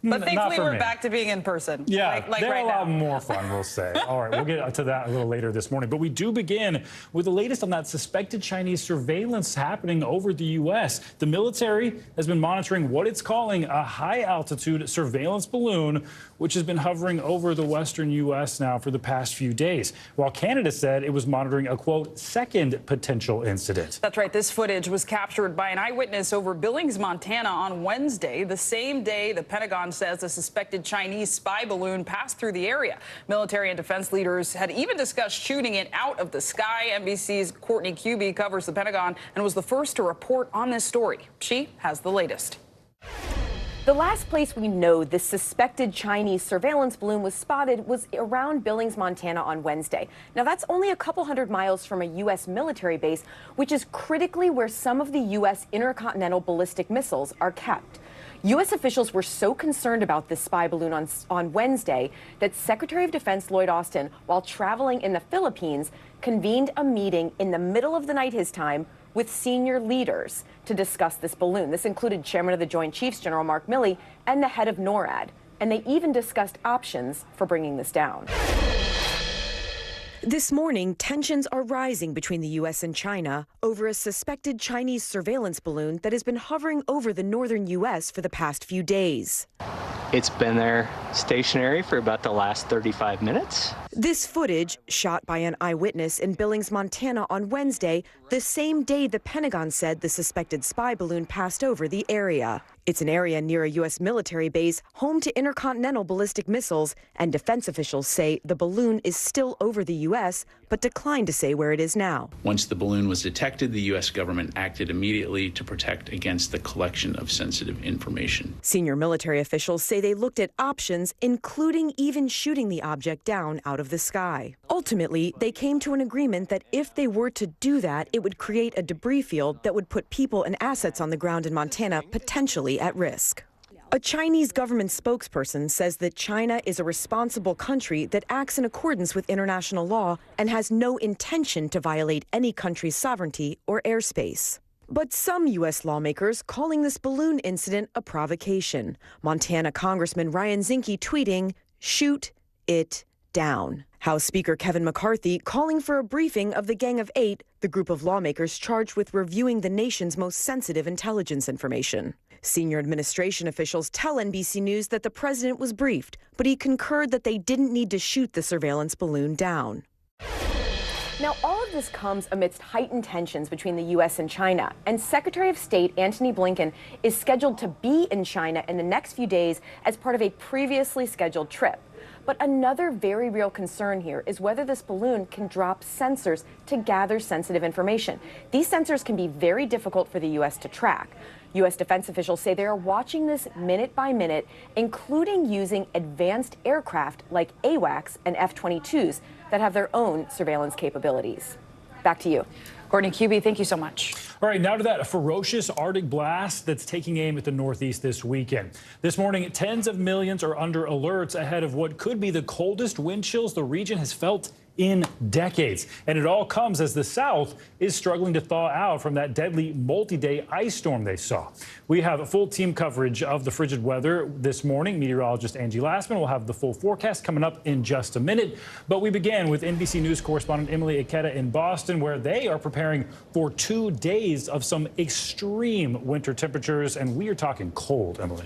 But thankfully, we're back to being in person. Yeah, like they're right a lot now. more fun, we'll say. All right, we'll get to that a little later this morning. But we do begin with the latest on that suspected Chinese surveillance happening over the U.S. The military has been monitoring what it's calling a high-altitude surveillance balloon, which has been hovering over the western U.S. now for the past few days, while Canada said it was monitoring a, quote, second potential incident. That's right. This footage was captured by an eyewitness over Billings, Montana on Wednesday, the same day the Pentagon says a suspected Chinese spy balloon passed through the area. Military and defense leaders had even discussed shooting it out of the sky. NBC's Courtney Cubey covers the Pentagon and was the first to report on this story. She has the latest. The last place we know this suspected Chinese surveillance balloon was spotted was around Billings, Montana on Wednesday. Now, that's only a couple hundred miles from a U.S. military base, which is critically where some of the U.S. intercontinental ballistic missiles are kept. U.S. officials were so concerned about this spy balloon on Wednesday that Secretary of Defense Lloyd Austin, while traveling in the Philippines, convened a meeting in the middle of the night his time with senior leaders to discuss this balloon. This included Chairman of the Joint Chiefs, General Mark Milley, and the head of NORAD. And they even discussed options for bringing this down. This morning, tensions are rising between the U.S. and China over a suspected Chinese surveillance balloon that has been hovering over the northern U.S. for the past few days. It's been there stationary for about the last 35 minutes. This footage, shot by an eyewitness in Billings, Montana on Wednesday, the same day the Pentagon said the suspected spy balloon passed over the area. It's an area near a U.S. military base home to intercontinental ballistic missiles, and defense officials say the balloon is still over the U.S., but declined to say where it is now. Once the balloon was detected, the U.S. government acted immediately to protect against the collection of sensitive information. Senior military officials say they looked at options, including even shooting the object down out of the sky. Ultimately, they came to an agreement that if they were to do that, it would create a debris field that would put people and assets on the ground in Montana potentially at risk. A Chinese government spokesperson says that China is a responsible country that acts in accordance with international law and has no intention to violate any country's sovereignty or airspace. But some U.S. lawmakers calling this balloon incident a provocation. Montana Congressman Ryan Zinke tweeting, "Shoot it down." House Speaker Kevin McCarthy calling for a briefing of the Gang of Eight, the group of lawmakers charged with reviewing the nation's most sensitive intelligence information. Senior administration officials tell NBC News that the president was briefed, but he concurred that they didn't need to shoot the surveillance balloon down. Now, all of this comes amidst heightened tensions between the U.S. and China, and Secretary of State Antony Blinken is scheduled to be in China in the next few days as part of a previously scheduled trip. But another very real concern here is whether this balloon can drop sensors to gather sensitive information. These sensors can be very difficult for the U.S. to track. U.S. defense officials say they are watching this minute by minute, including using advanced aircraft like AWACS and F-22s that have their own surveillance capabilities. Back to you. Courtney Cubie, thank you so much. All right, now to that ferocious Arctic blast that's taking aim at the Northeast this weekend. This morning, tens of millions are under alerts ahead of what could be the coldest wind chills the region has felt in decades. And it all comes as the South is struggling to thaw out from that deadly multi-day ice storm they saw. We have a full team coverage of the frigid weather this morning. Meteorologist Angie Lassman will have the full forecast coming up in just a minute. But we began with NBC News correspondent Emily Ikeda in Boston, where they are preparing for 2 days of some extreme winter temperatures. And we are talking cold, Emily.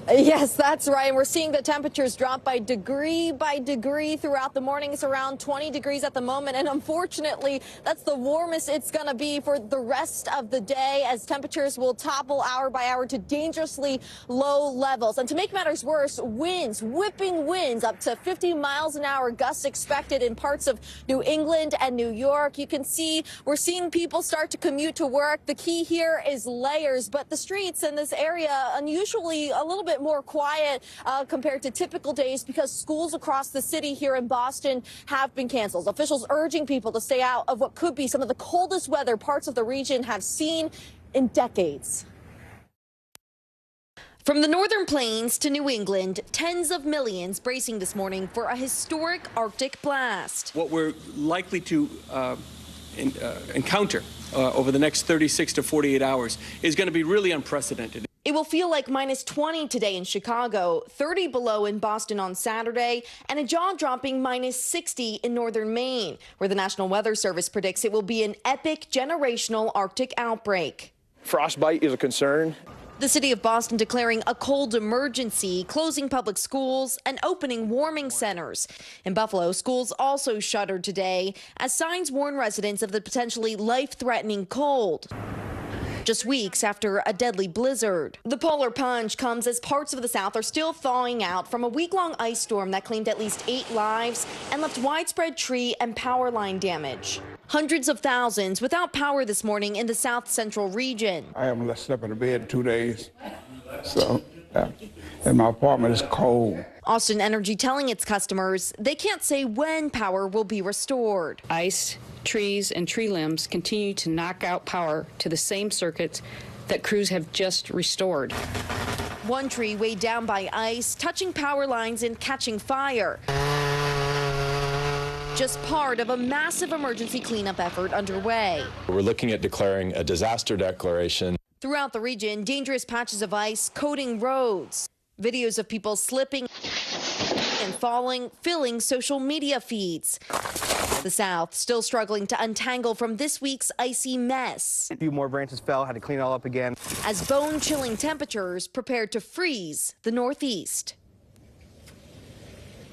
Yes, that's right. We're seeing the temperatures drop by degree throughout the morning. It's around 20 degrees at the moment. And unfortunately, that's the warmest it's going to be for the rest of the day, as temperatures will topple hour by hour to dangerously low levels. And to make matters worse, winds, whipping winds up to 50 miles an hour, gusts expected in parts of New England and New York. You can see we're seeing people start to commute to work. The key here is layers, but the streets in this area unusually a little bit more quiet compared to typical days, because schools across the city here in Boston have been canceled. Officials urging people to stay out of what could be some of the coldest weather parts of the region have seen in decades. From the northern plains to New England, tens of millions bracing this morning for a historic Arctic blast. What we're likely to encounter over the next 36 to 48 hours is going to be really unprecedented. It will feel like minus 20 today in Chicago, 30 below in Boston on Saturday, and a jaw-dropping minus 60 in northern Maine, where the National Weather Service predicts it will be an epic generational Arctic outbreak. Frostbite is a concern. The city of Boston declaring a cold emergency, closing public schools and opening warming centers. In Buffalo, schools also shuttered today as signs warn residents of the potentially life-threatening cold, just weeks after a deadly blizzard. The polar plunge comes as parts of the South are still thawing out from a week-long ice storm that claimed at least 8 lives and left widespread tree and power line damage. Hundreds of thousands without power this morning in the south central region. I haven't slept in a bed in 2 days, so and my apartment is cold. Austin Energy telling its customers they can't say when power will be restored. Ice, trees, and tree limbs continue to knock out power to the same circuits that crews have just restored. One tree weighed down by ice, touching power lines and catching fire. Just part of a massive emergency cleanup effort underway. We're looking at declaring a disaster declaration. Throughout the region, dangerous patches of ice coating roads. Videos of people slipping and falling, filling social media feeds. The South still struggling to untangle from this week's icy mess. A few more branches fell, had to clean it all up again. As bone-chilling temperatures prepared to freeze the Northeast.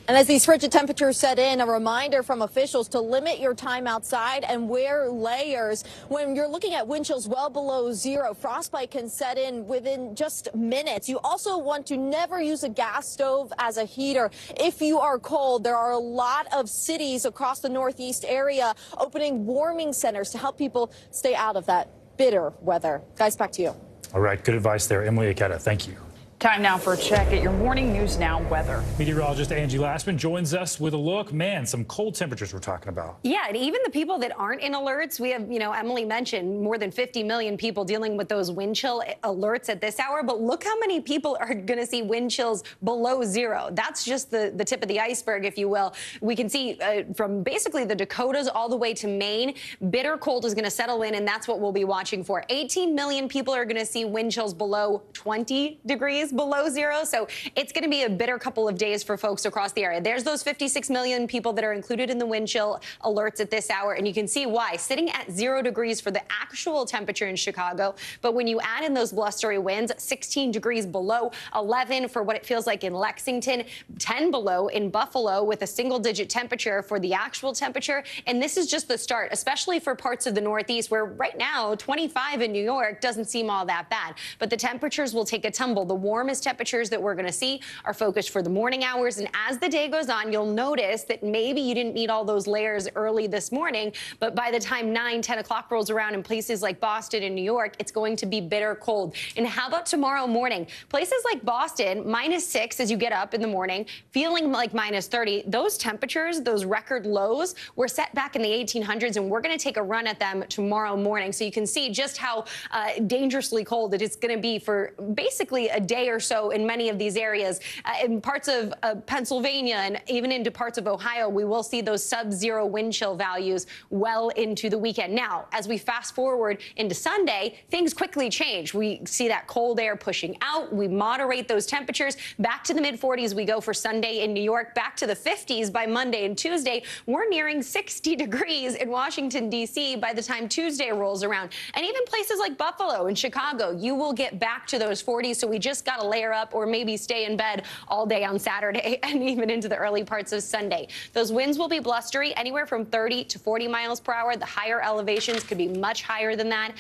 And as these frigid temperatures set in, a reminder from officials to limit your time outside and wear layers. When you're looking at wind chills well below zero, frostbite can set in within just minutes. You also want to never use a gas stove as a heater. If you are cold, there are a lot of cities across the Northeast area opening warming centers to help people stay out of that bitter weather. Guys, back to you. All right, good advice there. Emily Aketa, thank you. Time now for a check at your Morning News Now weather. Meteorologist Angie Lashman joins us with a look. Man, some cold temperatures we're talking about. Yeah, and even the people that aren't in alerts, we have, Emily mentioned more than 50 million people dealing with those wind chill alerts at this hour. But look how many people are going to see wind chills below zero. That's just the tip of the iceberg, if you will. We can see from basically the Dakotas all the way to Maine, bitter cold is going to settle in, and that's what we'll be watching for. 18 million people are going to see wind chills below 20 degrees below zero. So it's going to be a bitter couple of days for folks across the area. There's those 56 million people that are included in the wind chill alerts at this hour. And you can see why, sitting at 0 degrees for the actual temperature in Chicago. But when you add in those blustery winds, 16 degrees below, 11 for what it feels like in Lexington, 10 below in Buffalo with a single-digit temperature for the actual temperature. And this is just the start, especially for parts of the Northeast where right now 25 in New York doesn't seem all that bad. But the temperatures will take a tumble. The warmest temperatures that we're going to see are focused for the morning hours. And as the day goes on, you'll notice that maybe you didn't need all those layers early this morning. But by the time 9, 10 o'clock rolls around in places like Boston and New York, it's going to be bitter cold. And how about tomorrow morning? Places like Boston, -6 as you get up in the morning, feeling like -30. Those temperatures, those record lows, were set back in the 1800s, and we're going to take a run at them tomorrow morning. So you can see just how dangerously cold it is going to be for basically a day or so in many of these areas. In parts of Pennsylvania and even into parts of Ohio, we will see those sub-zero wind chill values well into the weekend. Now, as we fast forward into Sunday, things quickly change. We see that cold air pushing out. We moderate those temperatures. Back to the mid-40s we go for Sunday in New York, back to the 50s by Monday and Tuesday. We're nearing 60 degrees in Washington, D.C. by the time Tuesday rolls around. And even places like Buffalo and Chicago, you will get back to those 40s. So we just got to layer up or maybe stay in bed all day on Saturday and even into the early parts of Sunday. Those winds will be blustery, anywhere from 30 to 40 miles per hour. The higher elevations could be much higher than that.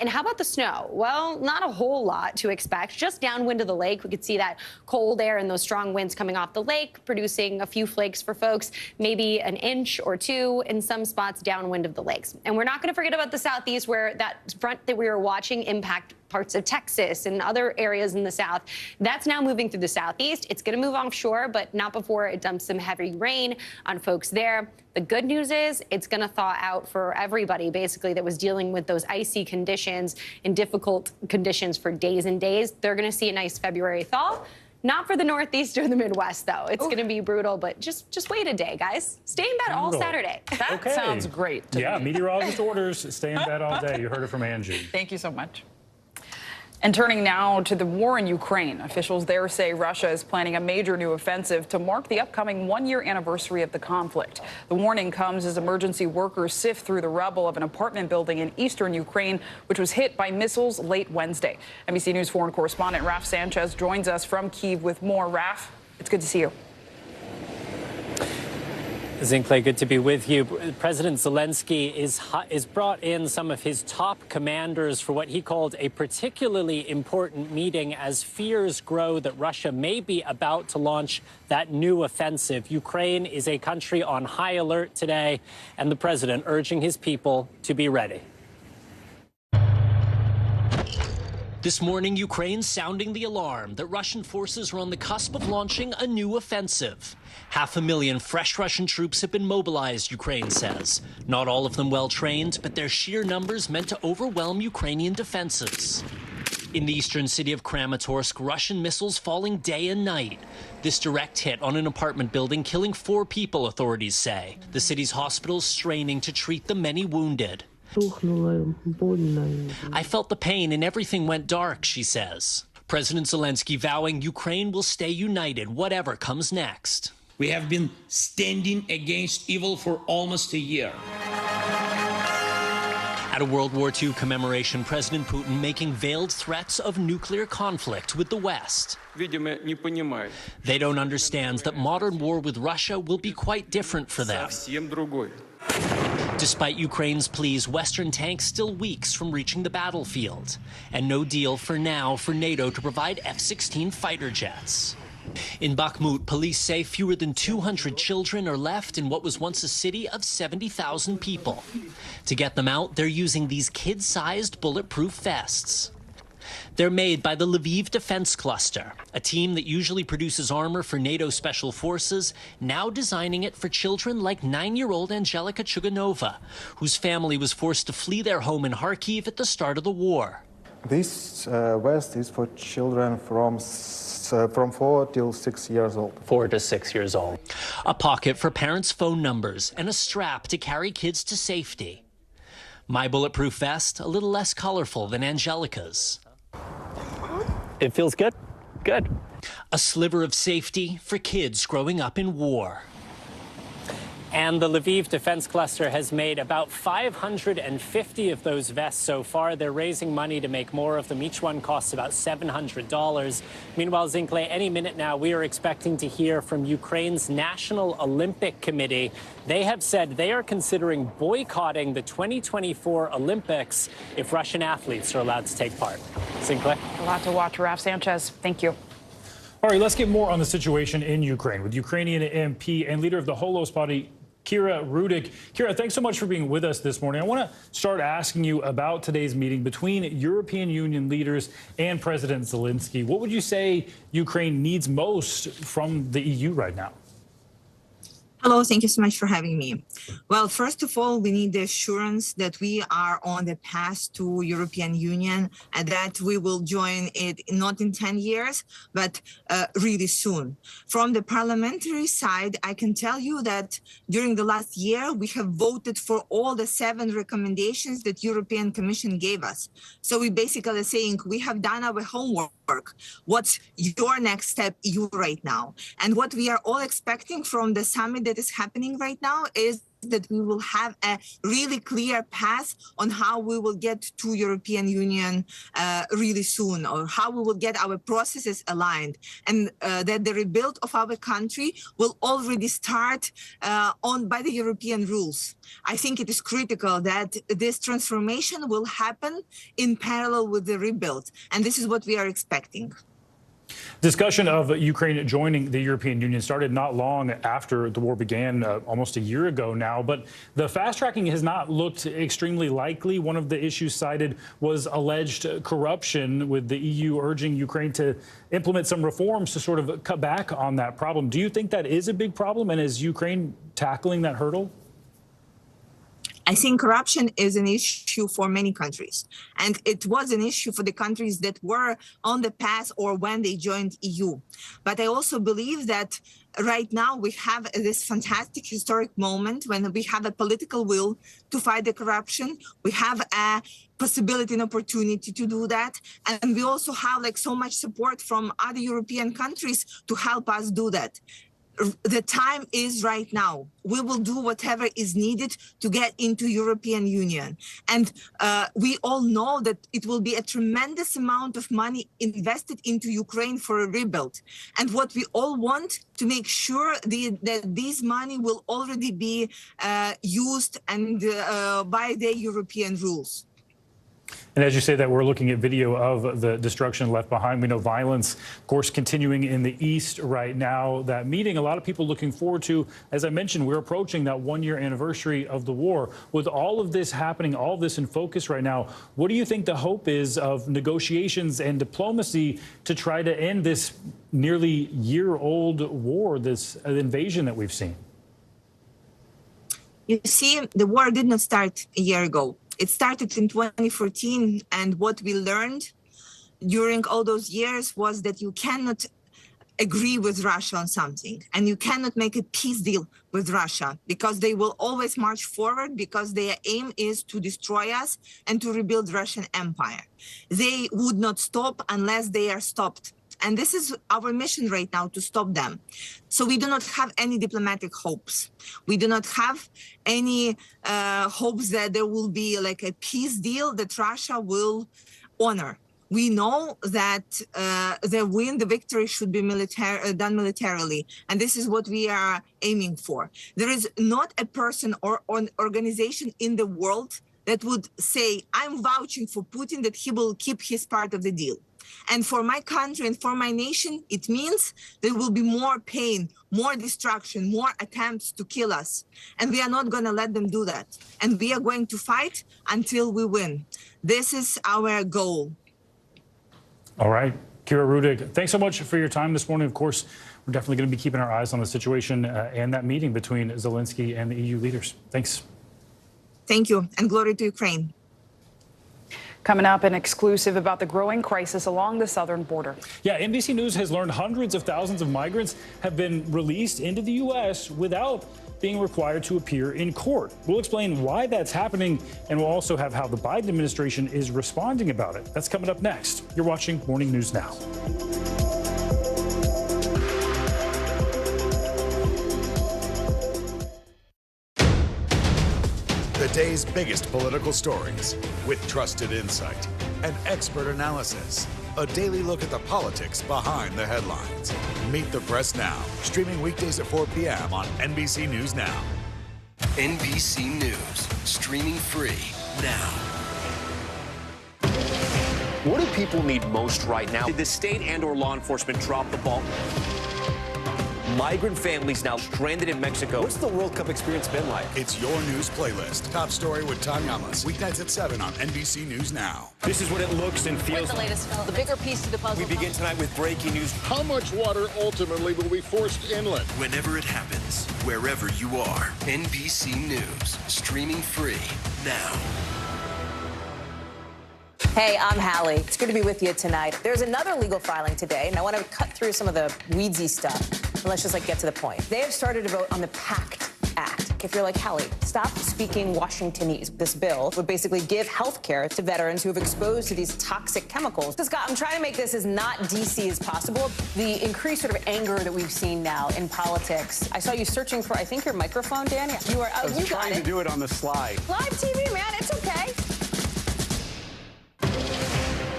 And how about the snow? Well, not a whole lot to expect. Just downwind of the lake, we could see that cold air and those strong winds coming off the lake, producing a few flakes for folks, maybe an inch or two in some spots downwind of the lakes. And we're not going to forget about the southeast, where that front that we were watching impact parts of Texas and other areas in the south. That's now moving through the southeast. It's going to move offshore, but not before it dumps some heavy rain on folks there. The good news is it's going to thaw out for everybody, basically, that was dealing with those icy conditions and difficult conditions for days and days. They're going to see a nice February thaw. Not for the Northeast or the Midwest, though. It's going to be brutal, but just wait a day, guys. Stay in bed all Saturday. That sounds great. Yeah, meteorologist orders, stay in bed all day. You heard it from Angie. Thank you so much. And turning now to the war in Ukraine, officials there say Russia is planning a major new offensive to mark the upcoming one-year anniversary of the conflict. The warning comes as emergency workers sift through the rubble of an apartment building in eastern Ukraine, which was hit by missiles late Wednesday. NBC News foreign correspondent Raf Sanchez joins us from Kyiv with more. Raf, it's good to see you. Zinkley, good to be with you. President Zelensky is brought in some of his top commanders for what he called a particularly important meeting as fears grow that Russia may be about to launch that new offensive. Ukraine is a country on high alert today, and the president urging his people to be ready. This morning, Ukraine sounding the alarm that Russian forces are on the cusp of launching a new offensive. 500,000 fresh Russian troops have been mobilized, Ukraine says. Not all of them well-trained, but their sheer numbers meant to overwhelm Ukrainian defenses. In the eastern city of Kramatorsk, Russian missiles falling day and night. This direct hit on an apartment building killing 4 people, authorities say. The city's hospitals straining to treat the many wounded. I felt the pain and everything went dark, she says. President Zelensky vowing Ukraine will stay united, whatever comes next. We have been standing against evil for almost a year. At a World War II commemoration, President Putin making veiled threats of nuclear conflict with the West. They don't understand that modern war with Russia will be quite different for them. Despite Ukraine's pleas, Western tanks still weeks from reaching the battlefield. And no deal for now for NATO to provide F-16 fighter jets. In Bakhmut, police say fewer than 200 children are left in what was once a city of 70,000 people. To get them out, they're using these kid-sized bulletproof vests. They're made by the Lviv Defense Cluster, a team that usually produces armor for NATO special forces, now designing it for children like 9-year-old Angelika Chuganova, whose family was forced to flee their home in Kharkiv at the start of the war. This vest is for children from 4 till 6 years old. 4 to 6 years old. A pocket for parents' phone numbers and a strap to carry kids to safety. My bulletproof vest, a little less colorful than Angelika's. It feels good. Good. A sliver of safety for kids growing up in war. And the Lviv Defense Cluster has made about 550 of those vests so far. They're raising money to make more of them. Each one costs about $700. Meanwhile, Zinkley, any minute now, we are expecting to hear from Ukraine's National Olympic Committee. They have said they are considering boycotting the 2024 Olympics if Russian athletes are allowed to take part. Zinkley? A lot to watch. Raf Sanchez, thank you. All right, let's get more on the situation in Ukraine with Ukrainian MP and leader of the Holos Party, Kira Rudik. Kira, thanks so much for being with us this morning. I want to start asking you about today's meeting between European Union leaders and President Zelensky. What would you say Ukraine needs most from the EU right now? Hello, thank you so much for having me. Well, first of all, we need the assurance that we are on the path to European Union and that we will join it not in 10 years, but really soon. From the parliamentary side, I can tell you that during the last year, we have voted for all the 7 recommendations that European Commission gave us. So we basically are saying we have done our homework. What's your next step, EU, right now? And what we are all expecting from the summit that is happening right now is that we will have a really clear path on how we will get to European Union really soon, or how we will get our processes aligned, and that the rebuild of our country will already start by the European rules. I think it is critical that this transformation will happen in parallel with the rebuild, and this is what we are expecting. Discussion of Ukraine joining the European Union started not long after the war began, almost a year ago now, but the fast tracking has not looked extremely likely. One of the issues cited was alleged corruption, with the EU urging Ukraine to implement some reforms to sort of cut back on that problem. Do you think that is a big problem, and is Ukraine tackling that hurdle? I think corruption is an issue for many countries, and it was an issue for the countries that were on the path or when they joined EU. But I also believe that right now we have this fantastic historic moment when we have a political will to fight the corruption. We have a possibility and opportunity to do that. And we also have so much support from other European countries to help us do that. The time is right now. We will do whatever is needed to get into European Union. And we all know that it will be a tremendous amount of money invested into Ukraine for a rebuild. And what we all want to make sure that this money will already be used and by the European rules. And as you say that, we're looking at video of the destruction left behind. We know violence, of course, continuing in the east right now. That meeting, a lot of people looking forward to. As I mentioned, we're approaching that 1-year anniversary of the war. With all of this happening, all of this in focus right now, what do you think the hope is of negotiations and diplomacy to try to end this nearly year-old war, this invasion that we've seen? You see, the war did not start a year ago. It started in 2014, and what we learned during all those years was that you cannot agree with Russia on something, and you cannot make a peace deal with Russia, because they will always march forward, because their aim is to destroy us and to rebuild Russian empire. They would not stop unless they are stopped. And this is our mission right now, to stop them. So we do not have any diplomatic hopes. We do not have any hopes that there will be like a peace deal that Russia will honor. We know that the victory should be done militarily, and this is what we are aiming for. There is not a person or an organization in the world that would say, I'm vouching for Putin that he will keep his part of the deal. And for my country and for my nation, it means there will be more pain, more destruction, more attempts to kill us. And we are not going to let them do that. And we are going to fight until we win. This is our goal. All right. Kira Rudig, thanks so much for your time this morning. Of course, we're definitely going to be keeping our eyes on the situation and that meeting between Zelensky and the EU leaders. Thanks. Thank you, and glory to Ukraine. Coming up, an exclusive about the growing crisis along the southern border. Yeah, NBC News has learned hundreds of thousands of migrants have been released into the U.S. without being required to appear in court. We'll explain why that's happening, and we'll also have how the Biden administration is responding about it. That's coming up next. You're watching Morning News Now. The day's biggest political stories with trusted insight and expert analysis. A daily look at the politics behind the headlines. Meet the Press Now, streaming weekdays at 4 p.m. on NBC News Now. NBC News, streaming free now. What do people need most right now? Did the state and/or law enforcement drop the ball? Migrant families now stranded in Mexico. What's the World Cup experience been like? It's your news playlist. Top story with Tom Llamas. Weeknights at 7 on NBC News Now. This is what it looks and feels. The latest film, the bigger piece to the puzzle. We begin tonight with breaking news. How much water ultimately will be forced inland? Whenever it happens, wherever you are, NBC News, streaming free now. Hey, I'm Hallie. It's good to be with you tonight. There's another legal filing today, and I want to cut through some of the weedsy stuff. And let's just get to the point. They have started to vote on the PACT Act. If you're like Hallie, stop speaking Washingtonese. This bill would basically give health care to veterans who have exposed to these toxic chemicals. So Scott, I'm trying to make this as not DC as possible. The increased sort of anger that we've seen now in politics. I saw you searching for, I think, your microphone, Dan. You are. I was trying to do it on the slide. Live TV, man. It's okay.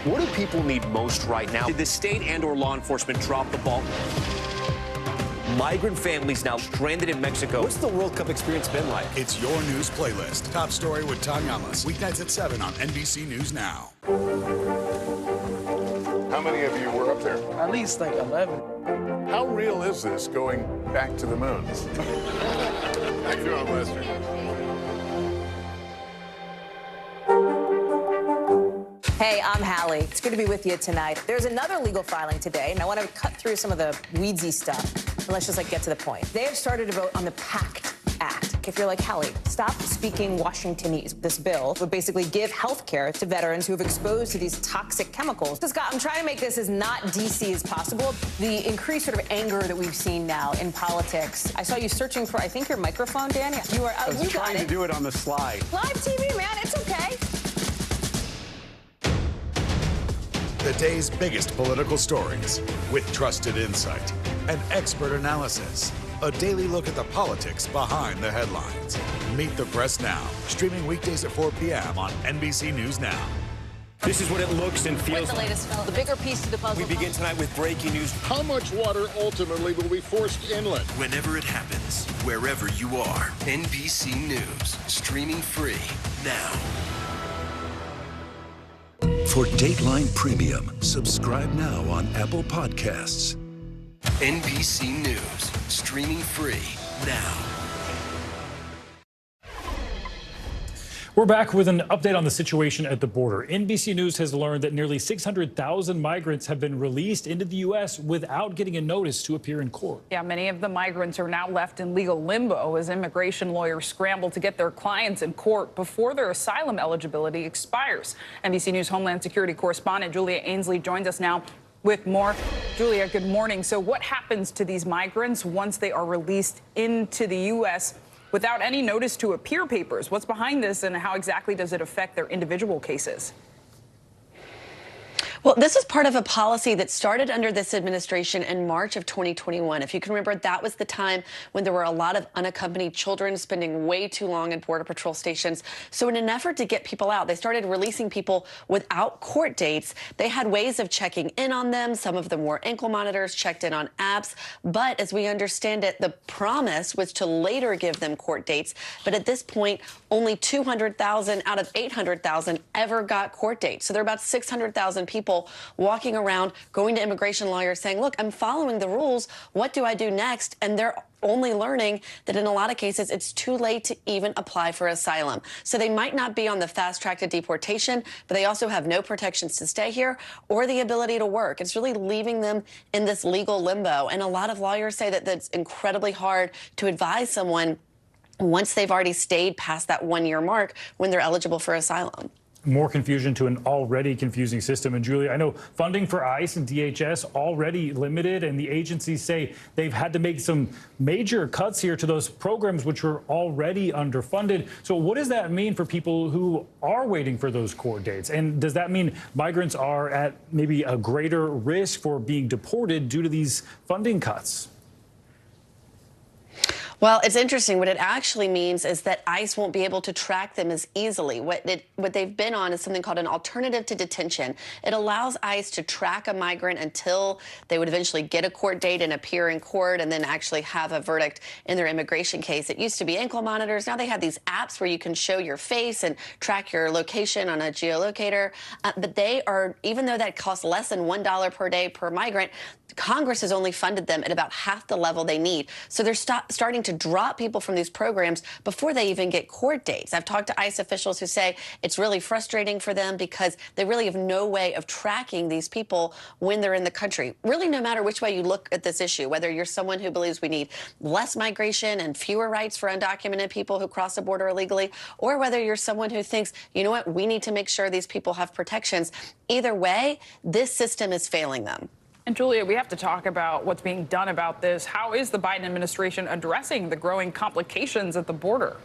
What do people need most right now? Did the state and/or law enforcement drop the ball? Migrant families now stranded in Mexico. What's the World Cup experience been like? It's your news playlist. Top story with Tom Llamas. Weeknights at 7 on NBC News Now. How many of you were up there? At least 11. How real is this going back to the moon? How you doing, Lester? Hey, I'm Hallie. It's good to be with you tonight. There's another legal filing today, and I want to cut through some of the weedsy stuff. And let's just get to the point. They have started to vote on the PACT Act. If you're like Hallie, stop speaking Washingtonese. This bill would basically give health care to veterans who have exposed to these toxic chemicals. So Scott, I'm trying to make this as not DC as possible. The increased sort of anger that we've seen now in politics. I saw you searching for, I think, your microphone, Dan. You are. I was trying to do it on the slide. Live TV, man. It's okay. The day's biggest political stories with trusted insight and expert analysis. A daily look at the politics behind the headlines. Meet the Press Now, streaming weekdays at 4 p.m. on NBC News Now. This is what it looks and feels. The latest film, the bigger piece to the puzzle. We begin tonight with breaking news. How much water ultimately will be forced inland? Whenever it happens, wherever you are, NBC News, streaming free now. For Dateline Premium, subscribe now on Apple Podcasts. NBC News, streaming free now. We're back with an update on the situation at the border. NBC News has learned that nearly 600,000 migrants have been released into the U.S. without getting a notice to appear in court. Yeah, many of the migrants are now left in legal limbo as immigration lawyers scramble to get their clients in court before their asylum eligibility expires. NBC News Homeland Security correspondent Julia Ainsley joins us now with more. Julia, good morning. So what happens to these migrants once they are released into the U.S. without any notice to appear papers? What's behind this, and how exactly does it affect their individual cases? Well, this is part of a policy that started under this administration in March of 2021. If you can remember, that was the time when there were a lot of unaccompanied children spending way too long at Border Patrol stations. So in an effort to get people out, they started releasing people without court dates. They had ways of checking in on them. Some of them wore ankle monitors, checked in on apps. But as we understand it, the promise was to later give them court dates. But at this point, only 200,000 out of 800,000 ever got court dates. So there are about 600,000 people walking around, going to immigration lawyers saying, look, I'm following the rules. What do I do next? And they're only learning that in a lot of cases, it's too late to even apply for asylum. So they might not be on the fast track to deportation, but they also have no protections to stay here or the ability to work. It's really leaving them in this legal limbo. And a lot of lawyers say that that's incredibly hard to advise someone once they've already stayed past that 1-year mark when they're eligible for asylum. More confusion to an already confusing system. And Julia, I know funding for ICE and DHS already limited, and the agencies say they've had to make some major cuts here to those programs which were already underfunded. So what does that mean for people who are waiting for those court dates? And does that mean migrants are at maybe a greater risk for being deported due to these funding cuts? Well, it's interesting. What it actually means is that ICE won't be able to track them as easily. What they've been on is something called an alternative to detention. It allows ICE to track a migrant until they would eventually get a court date and appear in court and then actually have a verdict in their immigration case. It used to be ankle monitors. Now they have these apps where you can show your face and track your location on a geolocator. But they are, even though that costs less than $1 per day per migrant, Congress has only funded them at about half the level they need. So they're starting to drop people from these programs before they even get court dates. I've talked to ICE officials who say it's really frustrating for them because they really have no way of tracking these people when they're in the country. Really, no matter which way you look at this issue, whether you're someone who believes we need less migration and fewer rights for undocumented people who cross the border illegally, or whether you're someone who thinks, you know what, we need to make sure these people have protections. Either way, this system is failing them. And Julia, we have to talk about what's being done about this. How is the Biden administration addressing the growing complications at the border?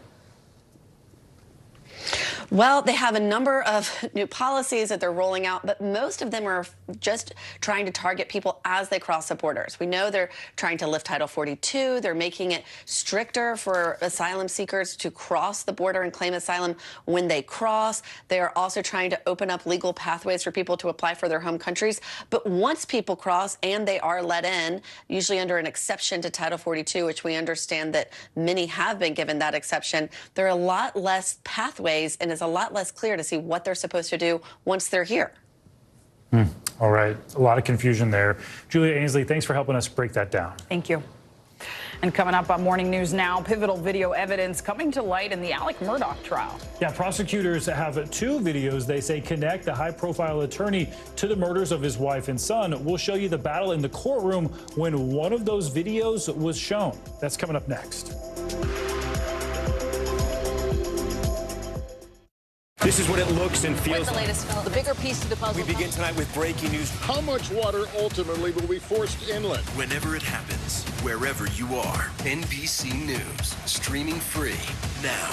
Well, they have a number of new policies that they're rolling out, but most of them are just trying to target people as they cross the borders. We know they're trying to lift Title 42. They're making it stricter for asylum seekers to cross the border and claim asylum when they cross. They are also trying to open up legal pathways for people to apply for their home countries. But once people cross and they are let in, usually under an exception to Title 42, which we understand that many have been given that exception, there are a lot less pathways and it's a lot less clear to see what they're supposed to do once they're here. All right. A lot of confusion there. Julia Ainsley, thanks for helping us break that down. Thank you. And coming up on Morning News Now, pivotal video evidence coming to light in the Alec Murdaugh trial. Yeah, prosecutors have 2 videos they say connect the high-profile attorney to the murders of his wife and son. We'll show you the battle in the courtroom when one of those videos was shown. That's coming up next. This is what it looks and feels the latest film, the bigger piece of the puzzle. We begin tonight with breaking news. How much water ultimately will be forced inland? Whenever it happens, wherever you are, NBC News, streaming free now.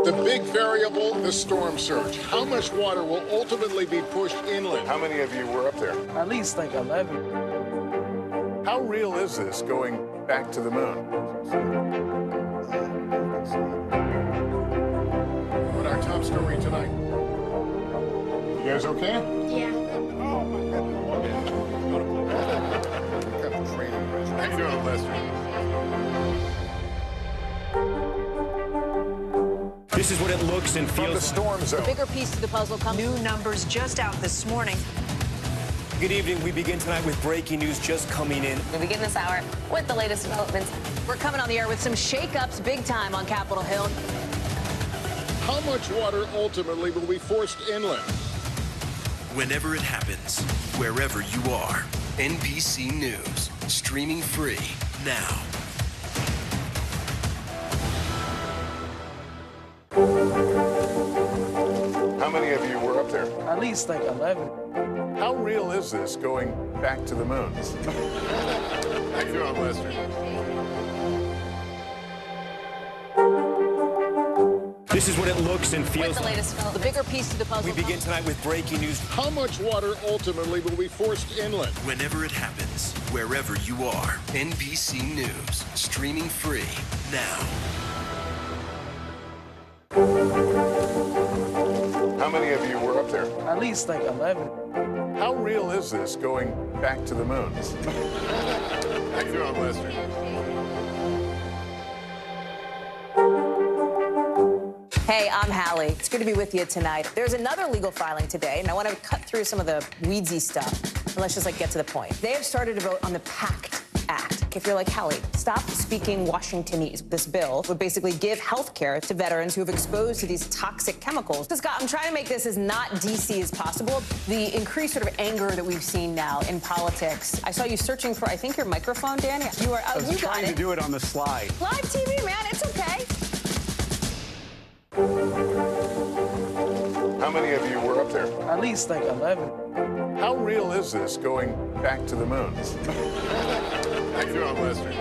The big variable, the storm surge. How much water will ultimately be pushed inland? How many of you were up there? At least like 11. How real is this going back to the moon? Our top story tonight. You guys okay? Yeah. How you doing, Lester? This is what it looks and feels. From the storm zone. The bigger piece of the puzzle comes. New numbers just out this morning. Good evening. We begin tonight with breaking news just coming in. We begin this hour with the latest developments. We're coming on the air with some shakeups big time on Capitol Hill. How much water ultimately will be forced inland? Whenever it happens, wherever you are, NBC News, streaming free now. How many of you were up there? At least like 11. How real is this going back to the moon? How you doing, Lester? This is what it looks and feels What's the latest, Phil? The bigger piece to the puzzle. We begin tonight with breaking news. How much water ultimately will be forced inland? Whenever it happens, wherever you are, NBC News, streaming free now. How many of you were up there? At least like 11. How real is this going back to the moon? How you doing, Lester? Hey, I'm Hallie. It's good to be with you tonight. There's another legal filing today, and I want to cut through some of the weedsy stuff. And let's just get to the point. They have started to vote on the PACT Act. If you're like, Hallie, stop speaking Washingtonese. This bill would basically give health care to veterans who have exposed to these toxic chemicals. So, Scott, I'm trying to make this as not DC as possible. The increased sort of anger that we've seen now in politics. I saw you searching for, I think, your microphone, Danny. You are out. I was trying to do it on the slide. Live TV, man. It's okay. How many of you were up there? At least like 11. How real is this going back to the moon? How you doing, Lester?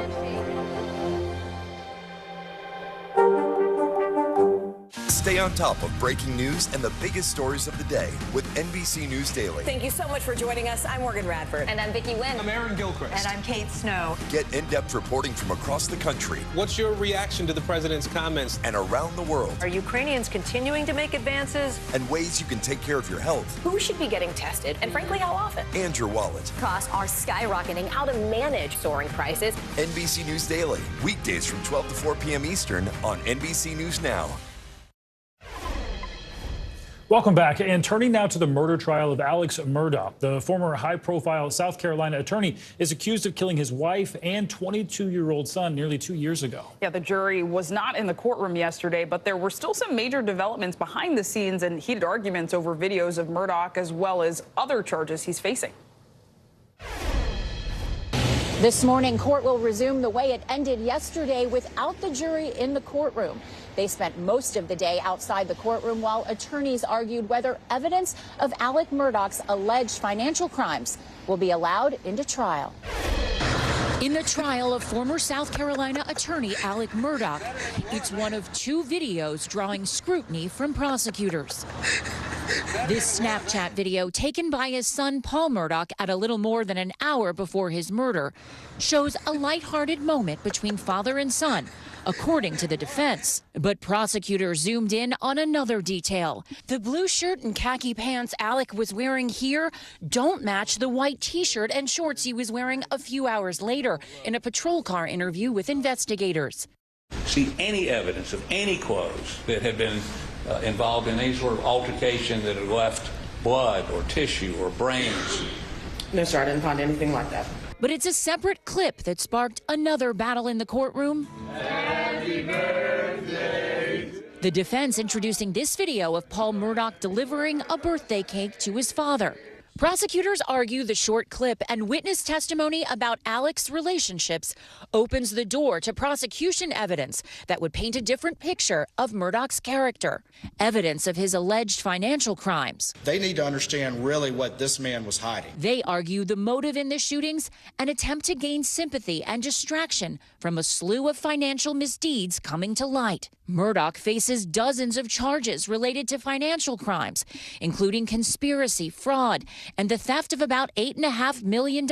Stay on top of breaking news and the biggest stories of the day with NBC News Daily. Thank you so much for joining us. I'm Morgan Radford. And I'm Vicki Wynn. I'm Aaron Gilchrist. And I'm Kate Snow. Get in-depth reporting from across the country. What's your reaction to the president's comments? And around the world. Are Ukrainians continuing to make advances? And ways you can take care of your health. Who should be getting tested? And frankly, how often? And your wallet. Costs are skyrocketing. How to manage soaring prices. NBC News Daily. Weekdays from 12 to 4 p.m. Eastern on NBC News Now. Welcome back. And turning now to the murder trial of Alex Murdaugh. The former high-profile South Carolina attorney is accused of killing his wife and 22-year-old son nearly 2 years ago. Yeah, the jury was not in the courtroom yesterday, but there were still some major developments behind the scenes and heated arguments over videos of Murdaugh as well as other charges he's facing. This morning, court will resume the way it ended yesterday without the jury in the courtroom. They spent most of the day outside the courtroom while attorneys argued whether evidence of Alex Murdaugh's alleged financial crimes will be allowed into trial. In the trial of former South Carolina attorney Alex Murdaugh, it's one of two videos drawing scrutiny from prosecutors. This Snapchat video, taken by his son Paul Murdaugh at a little more than an hour before his murder, shows a lighthearted moment between father and son, according to the defense. But prosecutors zoomed in on another detail. The blue shirt and khaki pants Alex was wearing here don't match the white T-shirt and shorts he was wearing a few hours later in a patrol car interview with investigators. See any evidence of any clothes that had been involved in any sort of altercation that had left blood or tissue or brains? No, sir, I didn't find anything like that. But it's a separate clip that sparked another battle in the courtroom. Happy birthday. The defense introducing this video of Paul Murdaugh delivering a birthday cake to his father. Prosecutors argue the short clip and witness testimony about Alex's relationships opens the door to prosecution evidence that would paint a different picture of Murdaugh's character, evidence of his alleged financial crimes. They need to understand really what this man was hiding. They argue the motive in the shootings, an attempt to gain sympathy and distraction from a slew of financial misdeeds coming to light. Murdaugh faces dozens of charges related to financial crimes, including conspiracy, fraud, and the theft of about $8.5 million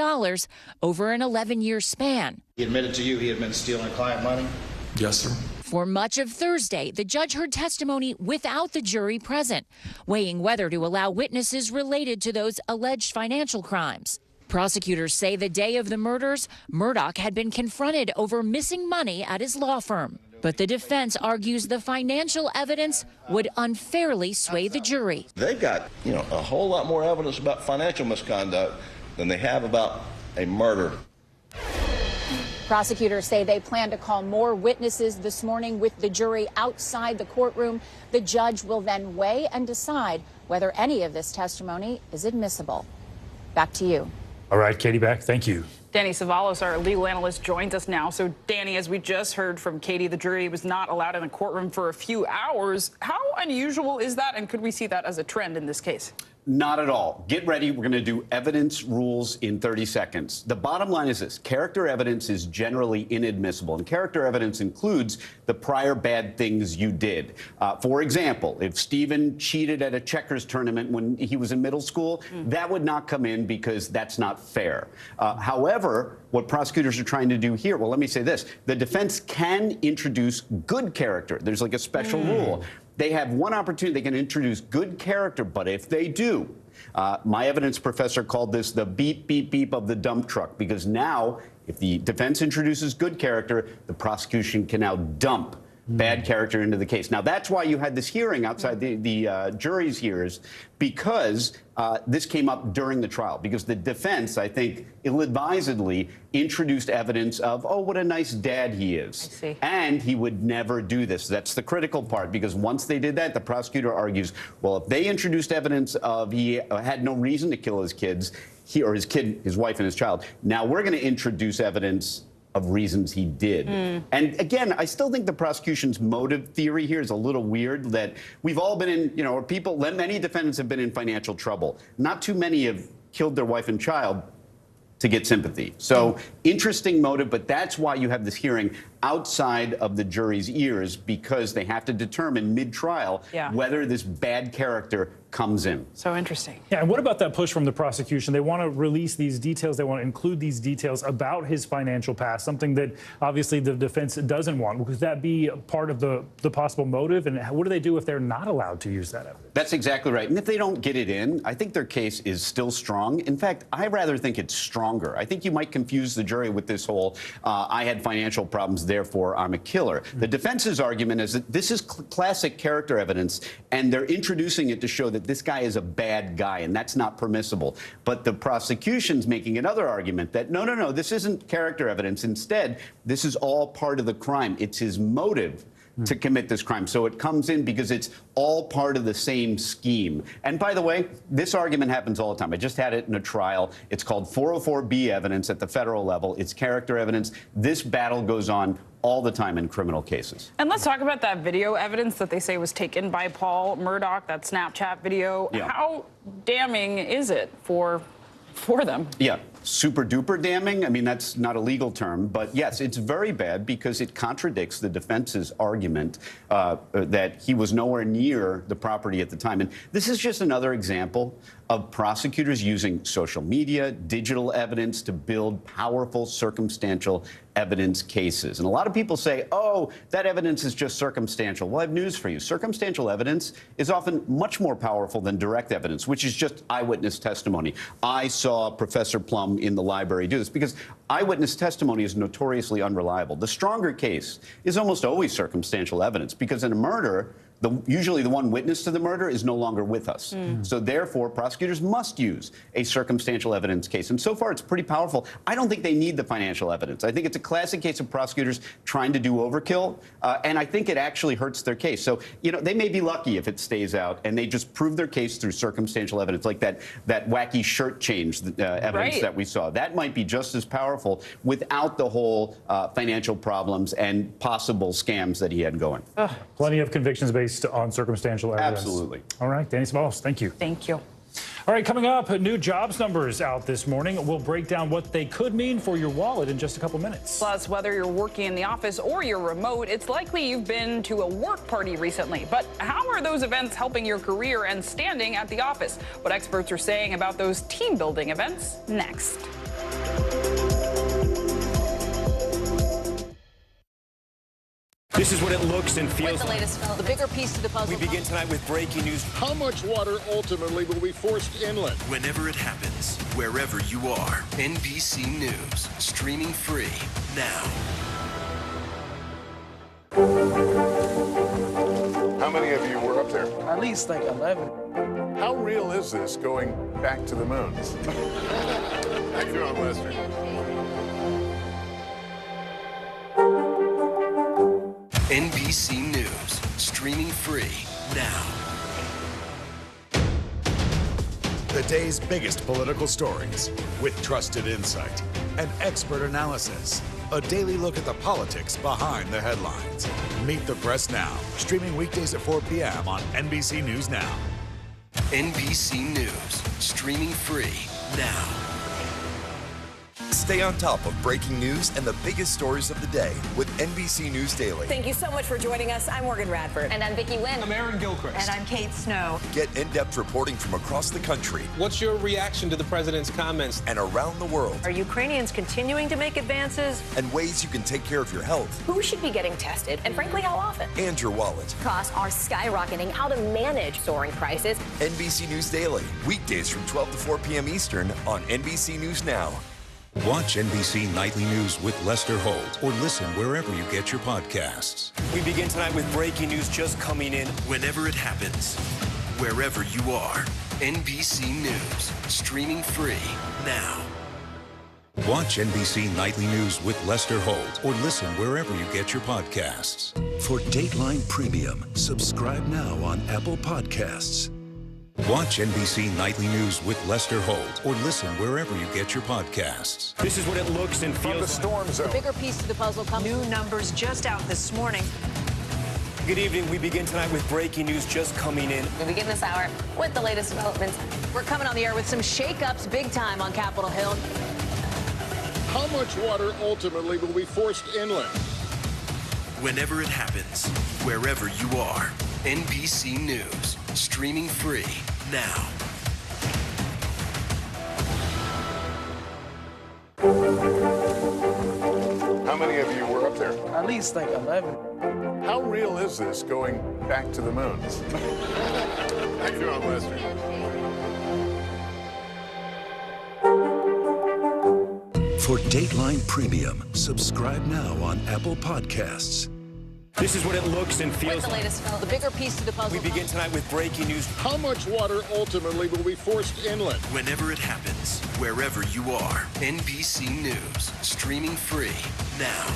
over an 11-year span. He admitted to you he had been stealing client money? Yes, sir. For much of Thursday, the judge heard testimony without the jury present, weighing whether to allow witnesses related to those alleged financial crimes. Prosecutors say the day of the murders, Murdaugh had been confronted over missing money at his law firm. But the defense argues the financial evidence would unfairly sway the jury. They've got, a whole lot more evidence about financial misconduct than they have about a murder. Prosecutors say they plan to call more witnesses this morning with the jury outside the courtroom. The judge will then weigh and decide whether any of this testimony is admissible. Back to you. All right, Katie, back. Thank you. Danny Savalos, our legal analyst, joins us now. So, Danny, as we just heard from Katie, the jury was not allowed in the courtroom for a few hours. How unusual is that, and could we see that as a trend in this case? Not at all. Get ready. We're going to do evidence rules in 30 seconds. The bottom line is this. Character evidence is generally inadmissible, and character evidence includes the prior bad things you did. For example, if Stephen cheated at a checkers tournament when he was in middle school, that would not come in because that's not fair. However, what prosecutors are trying to do here, well, let me say this. The defense can introduce good character. There's like a special rule. They have one opportunity. They can introduce good character, but if they do, my evidence professor called this the beep, beep, beep of the dump truck, because now if the defense introduces good character, the prosecution can now dump bad character into the case. Now, that's why you had this hearing outside the jury's ears, because this came up during the trial, because the defense, I think, ill-advisedly introduced evidence of, oh, what a nice dad he is. I see. And he would never do this. That's the critical part, because once they did that, the prosecutor argues, well, if they introduced evidence of he had no reason to kill his kids, his wife and his child, now we're going to introduce evidence of reasons he did. And again, I still think the prosecution's motive theory here is a little weird, that we've all been in, many defendants have been in financial trouble. Not too many have killed their wife and child to get sympathy. So interesting motive, but that's why you have this hearing outside of the jury's ears, because they have to determine mid-trial whether this bad character comes in. So interesting. Yeah, and what about that push from the prosecution? They want to release these details. They want to include these details about his financial past, something that obviously the defense doesn't want. Could that be part of the possible motive? And what do they do if they're not allowed to use that evidence? That's exactly right. And if they don't get it in, I think their case is still strong. In fact, I rather think it's stronger. I think you might confuse the jury with this whole, I had financial problems, therefore I'm a killer. The defense's argument is that this is classic character evidence, and they're introducing it to show that this guy is a bad guy, and that's not permissible. But the prosecution's making another argument that, no, this isn't character evidence. Instead, this is all part of the crime. It's his motive to commit this crime. So it comes in because it's all part of the same scheme. And by the way, this argument happens all the time. I just had it in a trial. It's called 404B evidence at the federal level. It's character evidence. This battle goes on all the time in criminal cases. And let's talk about that video evidence that they say was taken by Paul Murdaugh, that Snapchat video. Yeah. How damning is it for them? Yeah, super duper damning. I mean, that's not a legal term, but yes, it's very bad because it contradicts the defense's argument that he was nowhere near the property at the time. And this is just another example of prosecutors using social media, digital evidence to build powerful circumstantial evidence cases. And a lot of people say, oh, that evidence is just circumstantial. Well, I have news for you. Circumstantial evidence is often much more powerful than direct evidence, which is just eyewitness testimony. I saw Professor Plum in the library do this, because eyewitness testimony is notoriously unreliable. The stronger case is almost always circumstantial evidence, because in a murder, usually the one witness to the murder is no longer with us. So therefore, prosecutors must use a circumstantial evidence case. And so far, it's pretty powerful. I don't think they need the financial evidence. I think it's a classic case of prosecutors trying to do overkill. And I think it actually hurts their case. So, they may be lucky if it stays out and they just prove their case through circumstantial evidence, like that wacky shirt change evidence that we saw. That might be just as powerful without the whole financial problems and possible scams that he had going. Plenty of convictions based on circumstantial evidence. Absolutely. All right, Danny Smalls, thank you. Thank you. All right, coming up, new jobs numbers out this morning. We'll break down what they could mean for your wallet in just a couple minutes. Plus, whether you're working in the office or you're remote, it's likely you've been to a work party recently. But how are those events helping your career and standing at the office? What experts are saying about those team-building events next. This is what it looks and feels like. The bigger piece to the puzzle. We begin tonight with breaking news. How much water ultimately will be forced inland? Whenever it happens, wherever you are, NBC News, streaming free now. How many of you were up there? At least like 11. How real is this going back to the moon? How you doing, Lester? NBC News, streaming free now. The day's biggest political stories, with trusted insight and expert analysis. A daily look at the politics behind the headlines. Meet the Press Now, streaming weekdays at 4 p.m. on NBC News Now. NBC News, streaming free now. Stay on top of breaking news and the biggest stories of the day with NBC News Daily. Thank you so much for joining us. I'm Morgan Radford. And I'm Vicki Wynn. I'm Aaron Gilchrist. And I'm Kate Snow. Get in-depth reporting from across the country. What's your reaction to the president's comments? And around the world. Are Ukrainians continuing to make advances? And ways you can take care of your health. Who should be getting tested? And frankly, how often? And your wallet. Costs are skyrocketing. How to manage soaring prices. NBC News Daily. Weekdays from 12 to 4 p.m. Eastern on NBC News Now. Watch NBC Nightly News with Lester Holt or listen wherever you get your podcasts. We begin tonight with breaking news just coming in. Whenever it happens, wherever you are, NBC News, streaming free now. Watch NBC Nightly News with Lester Holt or listen wherever you get your podcasts. For Dateline Premium, subscribe now on Apple Podcasts. Watch NBC Nightly News with Lester Holt or listen wherever you get your podcasts. This is what it looks and feels From the storm zone. The bigger piece to the puzzle comes. New numbers just out this morning. Good evening. We begin tonight with breaking news just coming in. We begin this hour with the latest developments. We're coming on the air with some shakeups big time on Capitol Hill. How much water ultimately will be forced inland? Whenever it happens, wherever you are, NBC News, streaming free now. How many of you were up there? At least like 11. How real is this going back to the moon? How you doing, Lester? For Dateline Premium, subscribe now on Apple Podcasts. This is what it looks and With feels the latest developments. The bigger piece to the puzzle. We begin tonight with breaking news. How much water ultimately will be forced inland? Whenever it happens, wherever you are, NBC News, streaming free now.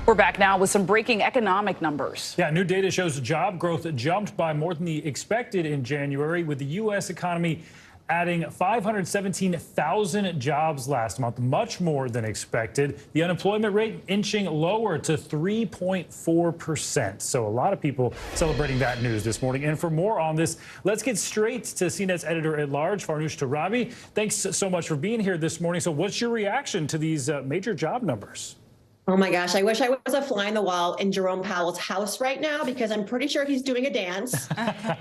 We're back now with some breaking economic numbers. Yeah, new data shows job growth jumped by more than the expected in January, with the U.S. economy adding 517,000 jobs last month, much more than expected. The unemployment rate inching lower to 3.4%. So a lot of people celebrating that news this morning. And for more on this, let's get straight to CNET's editor-at-large, Farnoosh Torabi. Thanks so much for being here this morning. So what's your reaction to these major job numbers? Oh my gosh, I wish I was a fly on the wall in Jerome Powell's house right now, because I'm pretty sure he's doing a dance.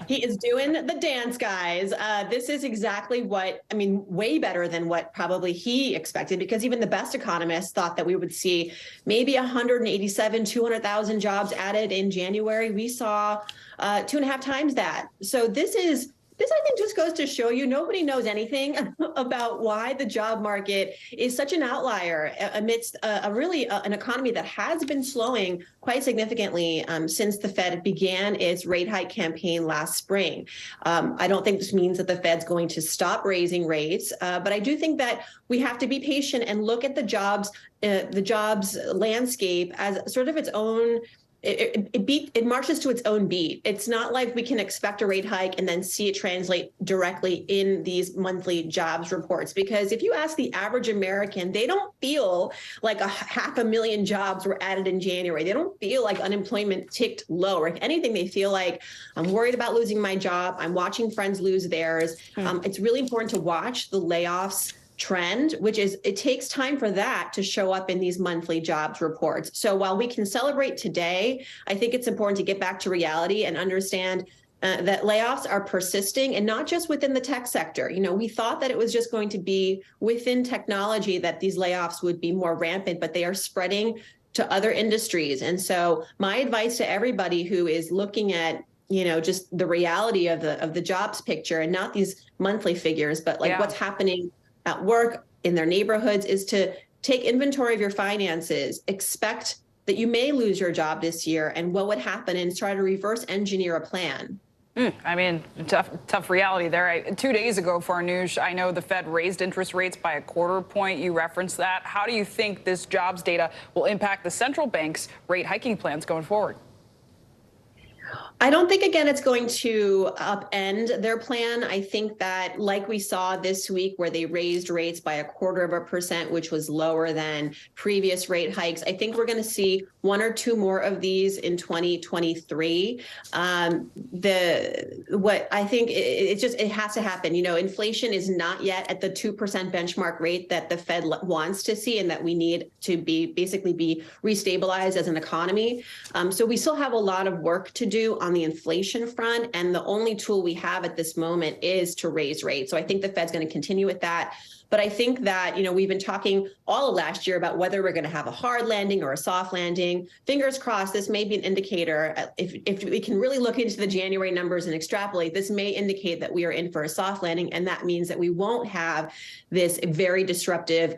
He is doing the dance, guys. This is exactly what, I mean, way better than what probably he expected, because even the best economists thought that we would see maybe 200,000 jobs added in January. We saw 2.5 times that. So this I think just goes to show you nobody knows anything about why the job market is such an outlier amidst an economy that has been slowing quite significantly since the Fed began its rate hike campaign last spring. I don't think this means that the Fed's going to stop raising rates, but I do think that we have to be patient and look at the jobs landscape as sort of its own. It marches to its own beat. It's not like we can expect a rate hike and then see it translate directly in these monthly jobs reports. Because if you ask the average American, they don't feel like 500,000 jobs were added in January. They don't feel like unemployment ticked lower. If anything, they feel like I'm worried about losing my job. I'm watching friends lose theirs. It's really important to watch the layoffs trend, which is it takes time for that to show up in these monthly jobs reports. So while we can celebrate today, I think it's important to get back to reality and understand that layoffs are persisting, and not just within the tech sector. You know, we thought that it was just going to be within technology that these layoffs would be more rampant, but they are spreading to other industries. And so my advice to everybody who is looking at, you know, just the reality of the jobs picture and not these monthly figures, but like what's happening at work, in their neighborhoods, is to take inventory of your finances, expect that you may lose your job this year and what would happen, and try to reverse engineer a plan. I mean, tough reality there. 2 days ago, Farnoosh, I know the Fed raised interest rates by 1/4 point. You referenced that. How do you think this jobs data will impact the central bank's rate hiking plans going forward? I don't think, again, it's going to upend their plan. I think that, like we saw this week where they raised rates by 0.25%, which was lower than previous rate hikes, I think we're going to see one or two more of these in 2023. What I think it has to happen. You know, inflation is not yet at the 2% benchmark rate that the Fed wants to see and that we need to basically be restabilized as an economy. So we still have a lot of work to do on the inflation front, and the only tool we have at this moment is to raise rates. So I think the Fed's going to continue with that. But I think that, you know, we've been talking all of last year about whether we're going to have a hard landing or a soft landing. Fingers crossed, this may be an indicator. If we can really look into the January numbers and extrapolate, this may indicate that we are in for a soft landing. And that means that we won't have this very disruptive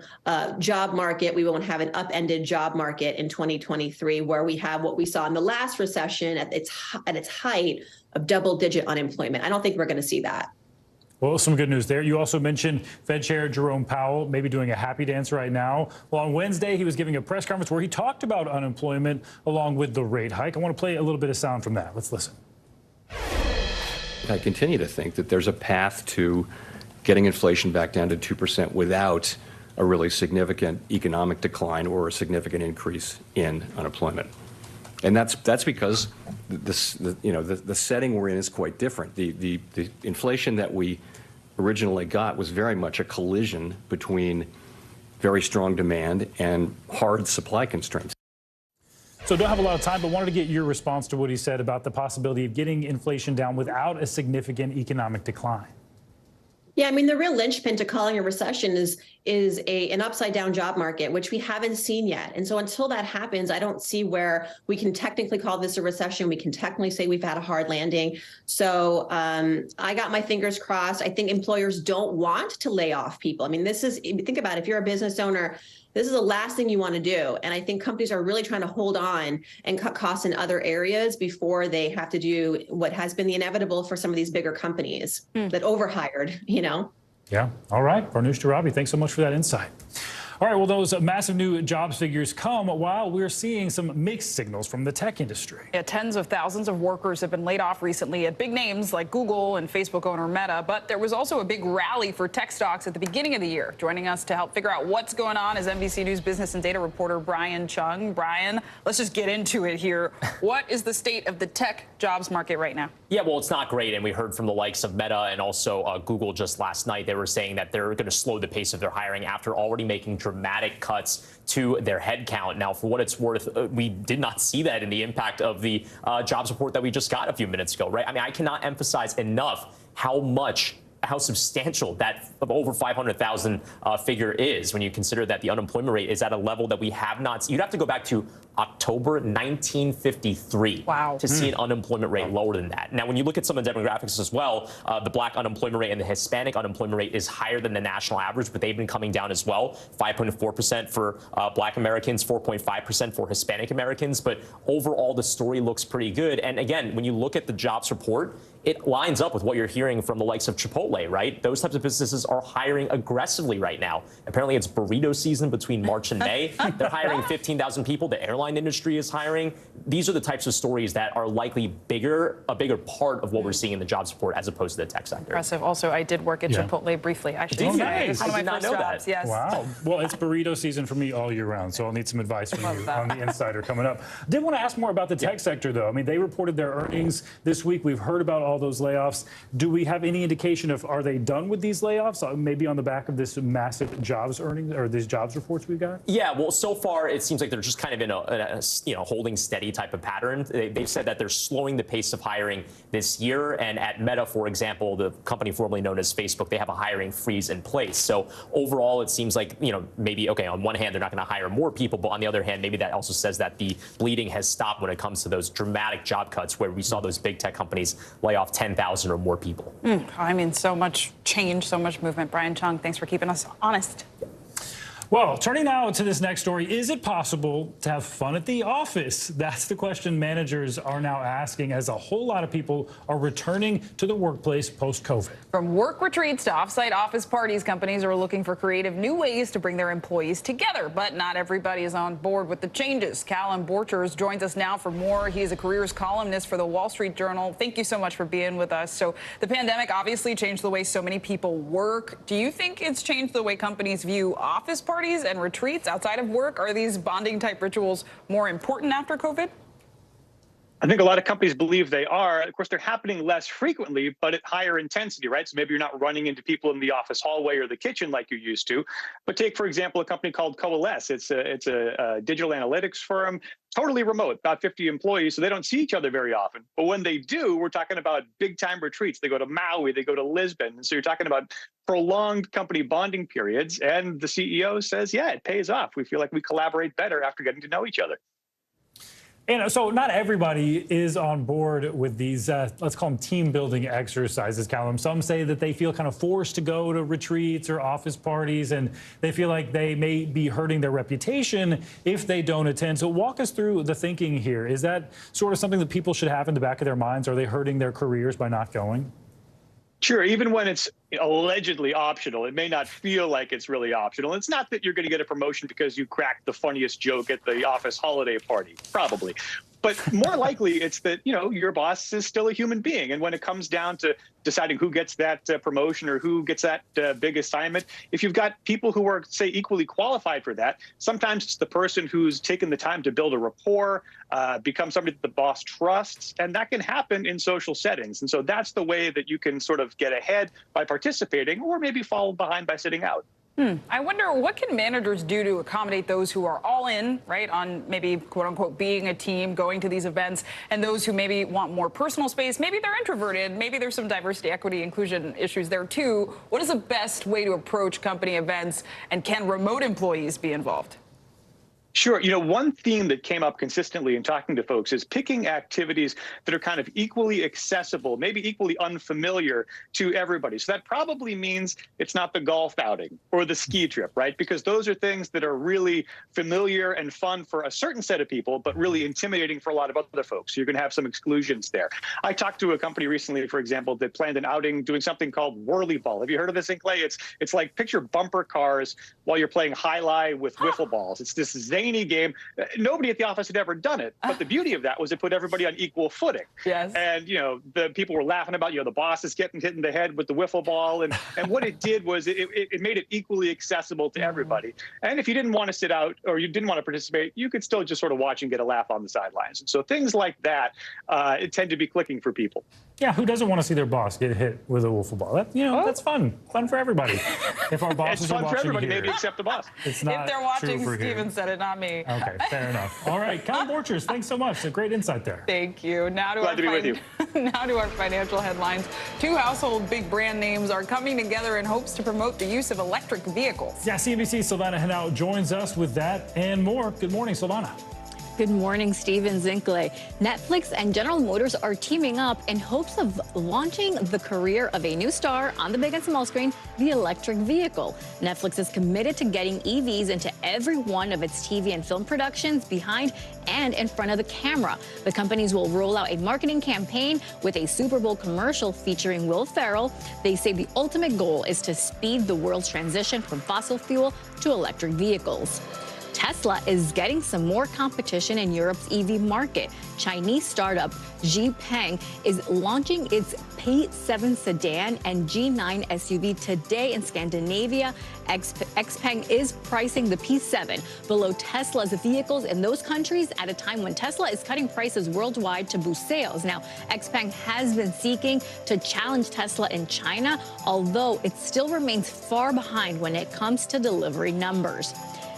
job market. We won't have an upended job market in 2023, where we have what we saw in the last recession at its height of double-digit unemployment. I don't think we're going to see that. Well, some good news there. You also mentioned Fed Chair Jerome Powell maybe doing a happy dance right now. Well, on Wednesday, he was giving a press conference where he talked about unemployment along with the rate hike. I want to play a little bit of sound from that. Let's listen. I continue to think that there's a path to getting inflation back down to 2% without a really significant economic decline or a significant increase in unemployment. And that's because the setting we're in is quite different. The inflation that we originally got was very much a collision between very strong demand and hard supply constraints. So don't have a lot of time, but wanted to get your response to what he said about the possibility of getting inflation down without a significant economic decline. Yeah, I mean, the real linchpin to calling a recession is an upside down job market, which we haven't seen yet. And so until that happens, I don't see where we can technically call this a recession. We can technically say we've had a hard landing. So I got my fingers crossed. I think employers don't want to lay off people. I mean, think about it. If you're a business owner, this is the last thing you want to do. And I think companies are really trying to hold on and cut costs in other areas before they have to do what has been the inevitable for some of these bigger companies that overhired, you know? Yeah. All right. Farnoosh Torabi, thanks so much for that insight. All right. Well, those massive new jobs figures come while we're seeing some mixed signals from the tech industry. Yeah, tens of thousands of workers have been laid off recently at big names like Google and Facebook owner Meta. But there was also a big rally for tech stocks at the beginning of the year. Joining us to help figure out what's going on is NBC News business and data reporter Brian Chung. Brian, let's just get into it here. What is the state of the tech jobs market right now? Yeah, well, it's not great. And we heard from the likes of Meta and also Google just last night. They were saying that they're going to slow the pace of their hiring after already making dramatic cuts to their headcount. Now, for what it's worth, we did not see that in the impact of the jobs report that we just got a few minutes ago, right? I mean, I cannot emphasize enough how substantial that over 500,000 figure is when you consider that the unemployment rate is at a level that we have not seen. You'd have to go back to October 1953 to see an unemployment rate lower than that. Now, when you look at some of the demographics as well, the black unemployment rate and the Hispanic unemployment rate is higher than the national average, but they've been coming down as well. 5.4% for black Americans, 4.5% for Hispanic Americans. But overall, the story looks pretty good. And again, when you look at the jobs report, it lines up with what you're hearing from the likes of Chipotle, right? Those types of businesses are hiring aggressively right now. Apparently, it's burrito season between March and May. They're hiring 15,000 people. The airline industry is hiring. These are the types of stories that are likely a bigger part of what we're seeing in the jobs report as opposed to the tech sector. Impressive. Also, I did work at Chipotle briefly. I should say. Nice. One of my I did not first know jobs. that. Yes. Wow. Well, it's burrito season for me all year round, so I'll need some advice from you on the insider coming up. Did want to ask more about the tech sector, though. I mean, they reported their earnings this week. We've heard about all those layoffs. Do we have any indication of are they done with these layoffs? Maybe on the back of this massive jobs earnings or these jobs reports we've got? Yeah, well, so far it seems like they're just kind of in a holding steady type of pattern. They've said that they're slowing the pace of hiring this year. And at Meta, for example, the company formerly known as Facebook, they have a hiring freeze in place. So overall, it seems like, maybe, okay, on one hand, they're not going to hire more people. But on the other hand, maybe that also says that the bleeding has stopped when it comes to those dramatic job cuts where we saw those big tech companies lay off 10,000 or more people. I mean, so much change, so much movement. Brian Chung, thanks for keeping us honest. Well, turning now to this next story, is it possible to have fun at the office? That's the question managers are now asking as a whole lot of people are returning to the workplace post-COVID. From work retreats to off-site office parties, companies are looking for creative new ways to bring their employees together. But not everybody is on board with the changes. Callum Borchers joins us now for more. He is a careers columnist for the Wall Street Journal. Thank you so much for being with us. So the pandemic obviously changed the way so many people work. Do you think it's changed the way companies view office parties and retreats outside of work? Are these bonding type rituals more important after COVID? I think a lot of companies believe they are. Of course, they're happening less frequently, but at higher intensity, right? So maybe you're not running into people in the office hallway or the kitchen like you used to. But take, for example, a company called Coalesce. It's a digital analytics firm, totally remote, about 50 employees, so they don't see each other very often. But when they do, we're talking about big-time retreats. They go to Maui, they go to Lisbon. And so you're talking about prolonged company bonding periods. And the CEO says, yeah, it pays off. We feel like we collaborate better after getting to know each other. And so not everybody is on board with these, let's call them team building exercises, Callum. Some say that they feel kind of forced to go to retreats or office parties, and they feel like they may be hurting their reputation if they don't attend. So walk us through the thinking here. Is that sort of something that people should have in the back of their minds? Are they hurting their careers by not going? Sure, even when it's allegedly optional, it may not feel like it's really optional. It's not that you're going to get a promotion because you cracked the funniest joke at the office holiday party, probably. But more likely, it's that, you know, your boss is still a human being. And when it comes down to deciding who gets that promotion or who gets that big assignment, if you've got people who are, say, equally qualified for that, sometimes it's the person who's taken the time to build a rapport, become somebody that the boss trusts. And that can happen in social settings. And so that's the way that you can sort of get ahead by participating, or maybe fall behind by sitting out. I wonder, what can managers do to accommodate those who are all in, right, on maybe, quote unquote, being a team, going to these events, and those who maybe want more personal space? Maybe they're introverted. Maybe there's some diversity, equity, inclusion issues there, too. What is the best way to approach company events, and can remote employees be involved? Sure. You know, one theme that came up consistently in talking to folks is picking activities that are kind of equally accessible, maybe equally unfamiliar to everybody. So that probably means it's not the golf outing or the ski trip, right? Because those are things that are really familiar and fun for a certain set of people, but really intimidating for a lot of other folks. So you're going to have some exclusions there. I talked to a company recently, for example, that planned an outing doing something called whirly ball. Have you heard of this in Clay? It's like picture bumper cars while you're playing high-lie with wiffle balls. It's this zany game. Nobody at the office had ever done it, but the beauty of that was it put everybody on equal footing. Yes. And, you know, the people were laughing about, you know, the boss is getting hit in the head with the wiffle ball. And what it did was it made it equally accessible to everybody. And if you didn't want to sit out or you didn't want to participate, you could still just sort of watch and get a laugh on the sidelines. And so things like that tend to be clicking for people. Yeah, who doesn't want to see their boss get hit with a wiffle ball? That, you know, that's fun. Fun for everybody. If our bosses it's fun are watching for everybody, here, maybe except the boss. It's not if they're watching, true for Steven here. said it, not me. Okay, fair enough. All right, Callum Borchers, thanks so much. A great insight there. Thank you. Now to Glad to be with you. Now to our financial headlines. Two household big brand names are coming together in hopes to promote the use of electric vehicles. Yeah, CNBC's Silvana Henao joins us with that and more. Good morning, Silvana. Good morning, Steven Zinkley. Netflix and General Motors are teaming up in hopes of launching the career of a new star on the big and small screen, the electric vehicle. Netflix is committed to getting EVs into every one of its TV and film productions, behind and in front of the camera. The companies will roll out a marketing campaign with a Super Bowl commercial featuring Will Ferrell. They say the ultimate goal is to speed the world's transition from fossil fuel to electric vehicles. Tesla is getting some more competition in Europe's EV market. Chinese startup XPeng is launching its P7 sedan and G9 SUV today in Scandinavia. XPeng is pricing the P7 below Tesla's vehicles in those countries at a time when Tesla is cutting prices worldwide to boost sales. Now, XPeng has been seeking to challenge Tesla in China, although it still remains far behind when it comes to delivery numbers.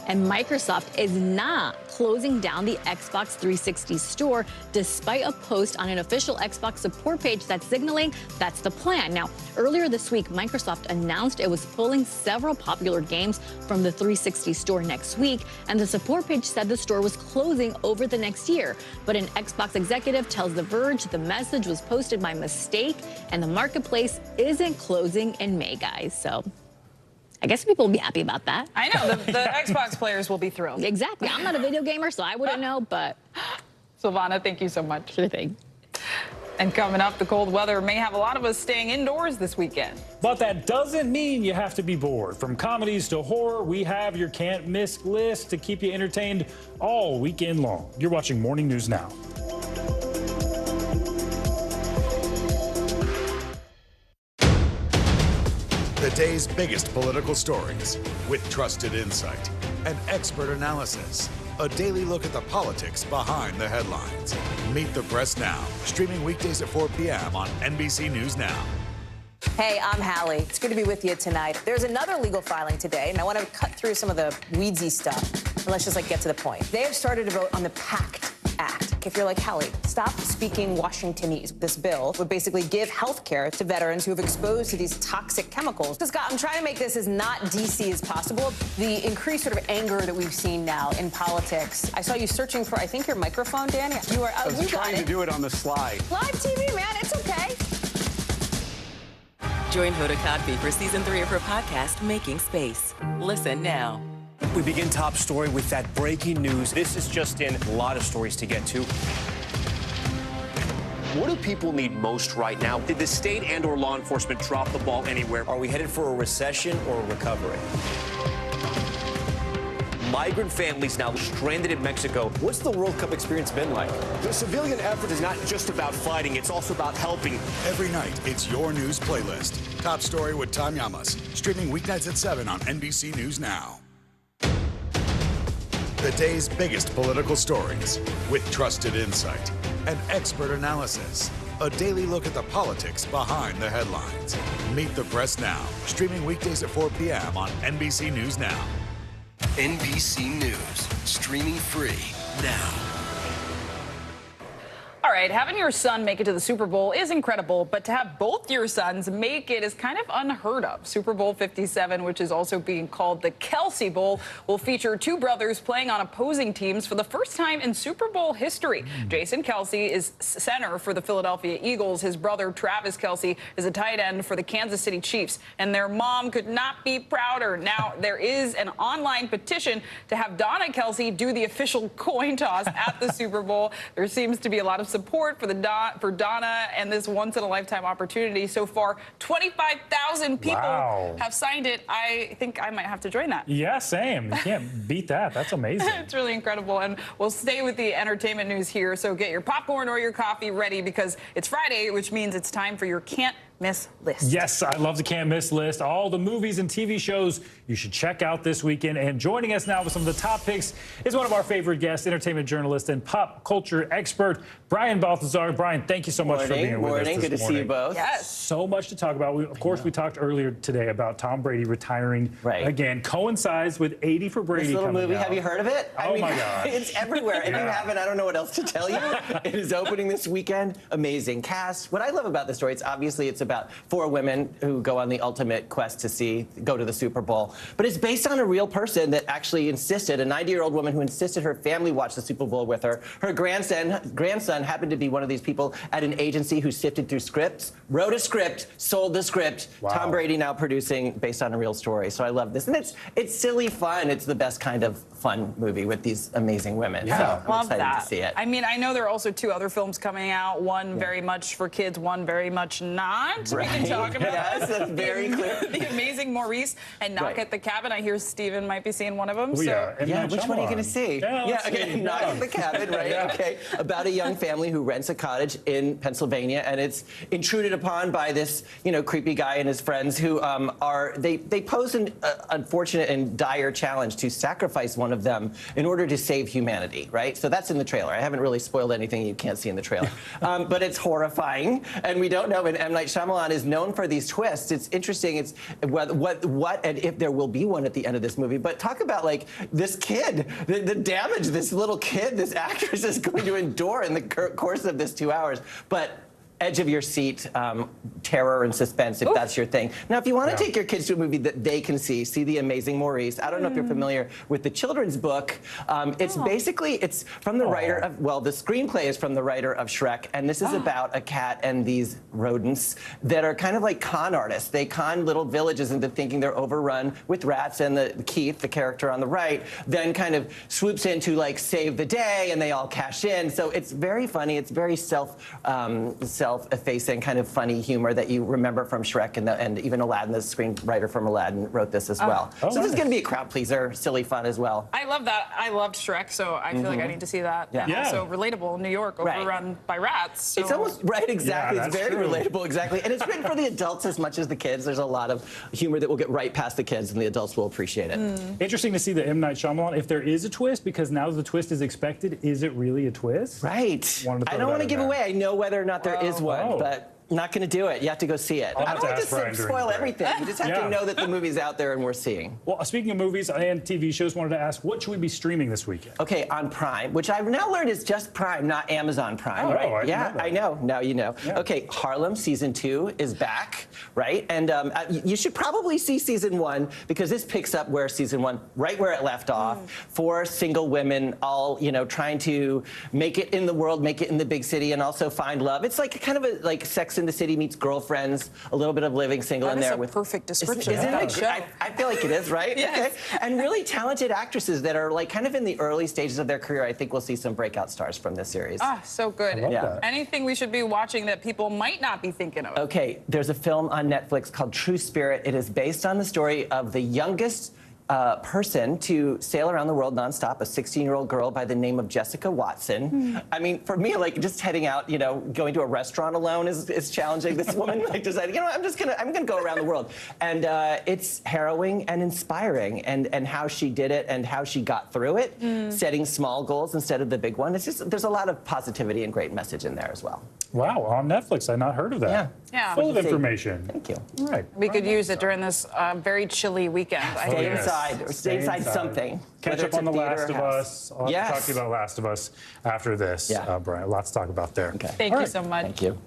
And Microsoft is not closing down the Xbox 360 store, despite a post on an official Xbox support page that's signaling that's the plan. Now, earlier this week, Microsoft announced it was pulling several popular games from the 360 store next week, and the support page said the store was closing over the next year. But an Xbox executive tells The Verge the message was posted by mistake, and the marketplace isn't closing in May, guys. So I guess people will be happy about that. I know, the Xbox players will be thrilled. Exactly. I'm not a video gamer, so I wouldn't know, but... Silvana, thank you so much. Sure thing. And coming up, the cold weather may have a lot of us staying indoors this weekend. But that doesn't mean you have to be bored. From comedies to horror, we have your can't miss list to keep you entertained all weekend long. You're watching Morning News Now. The day's biggest political stories with trusted insight and expert analysis. A daily look at the politics behind the headlines. Meet the Press Now, streaming weekdays at 4 p.m. on NBC News Now. Hey, I'm Hallie. It's good to be with you tonight. There's another legal filing today, and I want to cut through some of the weedsy stuff, and let's just get to the point. They have started to vote on the PACT Act. If you're like, Hallie, stop speaking Washingtonese. This bill would basically give health care to veterans who have exposed to these toxic chemicals. So, Scott, I'm trying to make this as not DC as possible. The increased sort of anger that we've seen now in politics. I saw you searching for, I think, your microphone, Dan. You are. I was trying to do it on the slide. Live TV, man. It's okay. Join Hoda Kotb for season 3 of her podcast, Making Space. Listen now. We begin top story with that breaking news. This is just in, a lot of stories to get to. What do people need most right now? Did the state and or law enforcement drop the ball anywhere? Are we headed for a recession or a recovery? Migrant families now stranded in Mexico. What's the World Cup experience been like? The civilian effort is not just about fighting, it's also about helping. Every night, it's your news playlist. Top Story with Tom Llamas, streaming weeknights at 7 on NBC News Now. The day's biggest political stories with trusted insight and expert analysis. A daily look at the politics behind the headlines. Meet the Press Now, streaming weekdays at 4 p.m. on NBC News Now. NBC News, streaming free now. All right, having your son make it to the Super Bowl is incredible, but to have both your sons make it is kind of unheard of. Super Bowl 57, which is also being called the Kelsey Bowl, will feature two brothers playing on opposing teams for the first time in Super Bowl history. Jason Kelsey is center for the Philadelphia Eagles. His brother, Travis Kelsey, is a tight end for the Kansas City Chiefs, and their mom could not be prouder. Now, there is an online petition to have Donna Kelsey do the official coin toss at the Super Bowl. There seems to be a lot of support for Donna and this once-in-a-lifetime opportunity. So far, 25,000 people have signed it. I think I might have to join that. Yeah, same. You can't beat that. That's amazing. It's really incredible. And we'll stay with the entertainment news here. So get your popcorn or your coffee ready because it's Friday, which means it's time for your Can't Miss list. Yes, I love the can't miss list. All the movies and TV shows you should check out this weekend. And joining us now with some of the top picks is one of our favorite guests, entertainment journalist and pop culture expert, Brian Balthazar. Brian, thank you so much for being with us this morning. Good to see you both. Yes. So much to talk about. Of course, we talked earlier today about Tom Brady retiring again. Coincides with 80 for Brady. This little movie, out. have you heard of it? Oh, my gosh. It's everywhere. If you haven't, I don't know what else to tell you. It is opening this weekend. Amazing cast. What I love about the story, it's about 4 women who go on the ultimate quest to go to the Super Bowl. But it's based on a real person that actually insisted, a 90-year-old woman who insisted her family watch the Super Bowl with her. Her grandson happened to be one of these people at an agency who sifted through scripts, wrote a script, sold the script. Wow. Tom Brady now producing based on a real story. So I love this. And it's silly fun. It's the best kind of fun movie with these amazing women. Yeah. So I'm love excited that. to see it. I mean, I know there are also 2 other films coming out. One very much for kids, one very much not. Right. We can talk about Yes, that's very clear. The Amazing Maurice and Knock at the Cabin. I hear Steven might be seeing one of them. Oh, so. Yeah, which one are you going to see? Okay, Knock at the Cabin, right? Okay, about a young family who rents a cottage in Pennsylvania, and it's intruded upon by this, creepy guy and his friends who they pose an unfortunate and dire challenge to sacrifice one of them in order to save humanity, right? So that's in the trailer. I haven't really spoiled anything you can't see in the trailer, but it's horrifying, and we don't know. And M. Night Shyamalan is known for these twists. It's interesting. It's what and if there will be one at the end of this movie. But talk about this kid, the damage this little kid, this actress is going to endure in the course of this 2 hours. But edge of your seat terror and suspense, if that's your thing. Now, if you want to take your kids to a movie that they can see The Amazing Maurice. I don't know if you're familiar with the children's book. It's basically, it's from the writer of, well, the screenplay is from the writer of Shrek, and this is about a cat and these rodents that are kind of like con artists. They con little villages into thinking they're overrun with rats, and the Keith, the character on the right, then kind of swoops in to like save the day, and they all cash in. So it's very funny. It's very self-effacing kind of funny humor that you remember from Shrek, and even Aladdin, the screenwriter from Aladdun, wrote this as well. So this is going to be a crowd pleaser, silly fun as well. I love that. I loved Shrek, so I feel like I need to see that. Yeah. And also relatable, New York, overrun by rats. So. It's almost right, exactly. Yeah, it's very relatable, exactly. And it's written for the adults as much as the kids. There's a lot of humor that will get right past the kids, and the adults will appreciate it. Interesting to see the M. Night Shyamalan, if there is a twist, because now the twist is expected, is it really a twist? Right. I don't want to give away. I know whether or not there is one, but not going to do it. You have to go see it. I don't like to spoil everything. You just have to know that the movie's out there and we're seeing. Well, speaking of movies and TV shows, wanted to ask, what should we be streaming this weekend? Okay, on Prime, which I've now learned is just Prime, not Amazon Prime, right? I know. Now you know. Yeah. Okay, Harlem Season 2 is back, right? And you should probably see Season 1, because this picks up where Season 1, right where it left off. 4 single women all, trying to make it in the world, make it in the big city, and also find love. It's like kind of a Sex in the City meets Girlfriends, a little bit of Living Single in there. That is a perfect description. Isn't it? I feel like it is, right? Yes. Okay. And really talented actresses that are like kind of in the early stages of their career. I think we'll see some breakout stars from this series. So good. Anything we should be watching that people might not be thinking of? Okay, there's a film on Netflix called True Spirit. It is based on the story of the youngest person to sail around the world nonstop, a 16-year-old girl by the name of Jessica Watson. I mean, for me, like just heading out, going to a restaurant alone is challenging. This woman like decided, I'm gonna go around the world, and it's harrowing and inspiring, and how she did it and how she got through it, setting small goals instead of the big one. It's just there's a lot of positivity and great message in there as well. Wow, on Netflix, I'd not heard of that. Yeah. Full of information. Thank you. All right. We could use it during this very chilly weekend. Stay inside, or stay inside something. Catch up on The Last of Us. I'll have to talk to you about Last of Us after this, Brian. Lots to talk about there. Okay. Thank you so much. Thank you.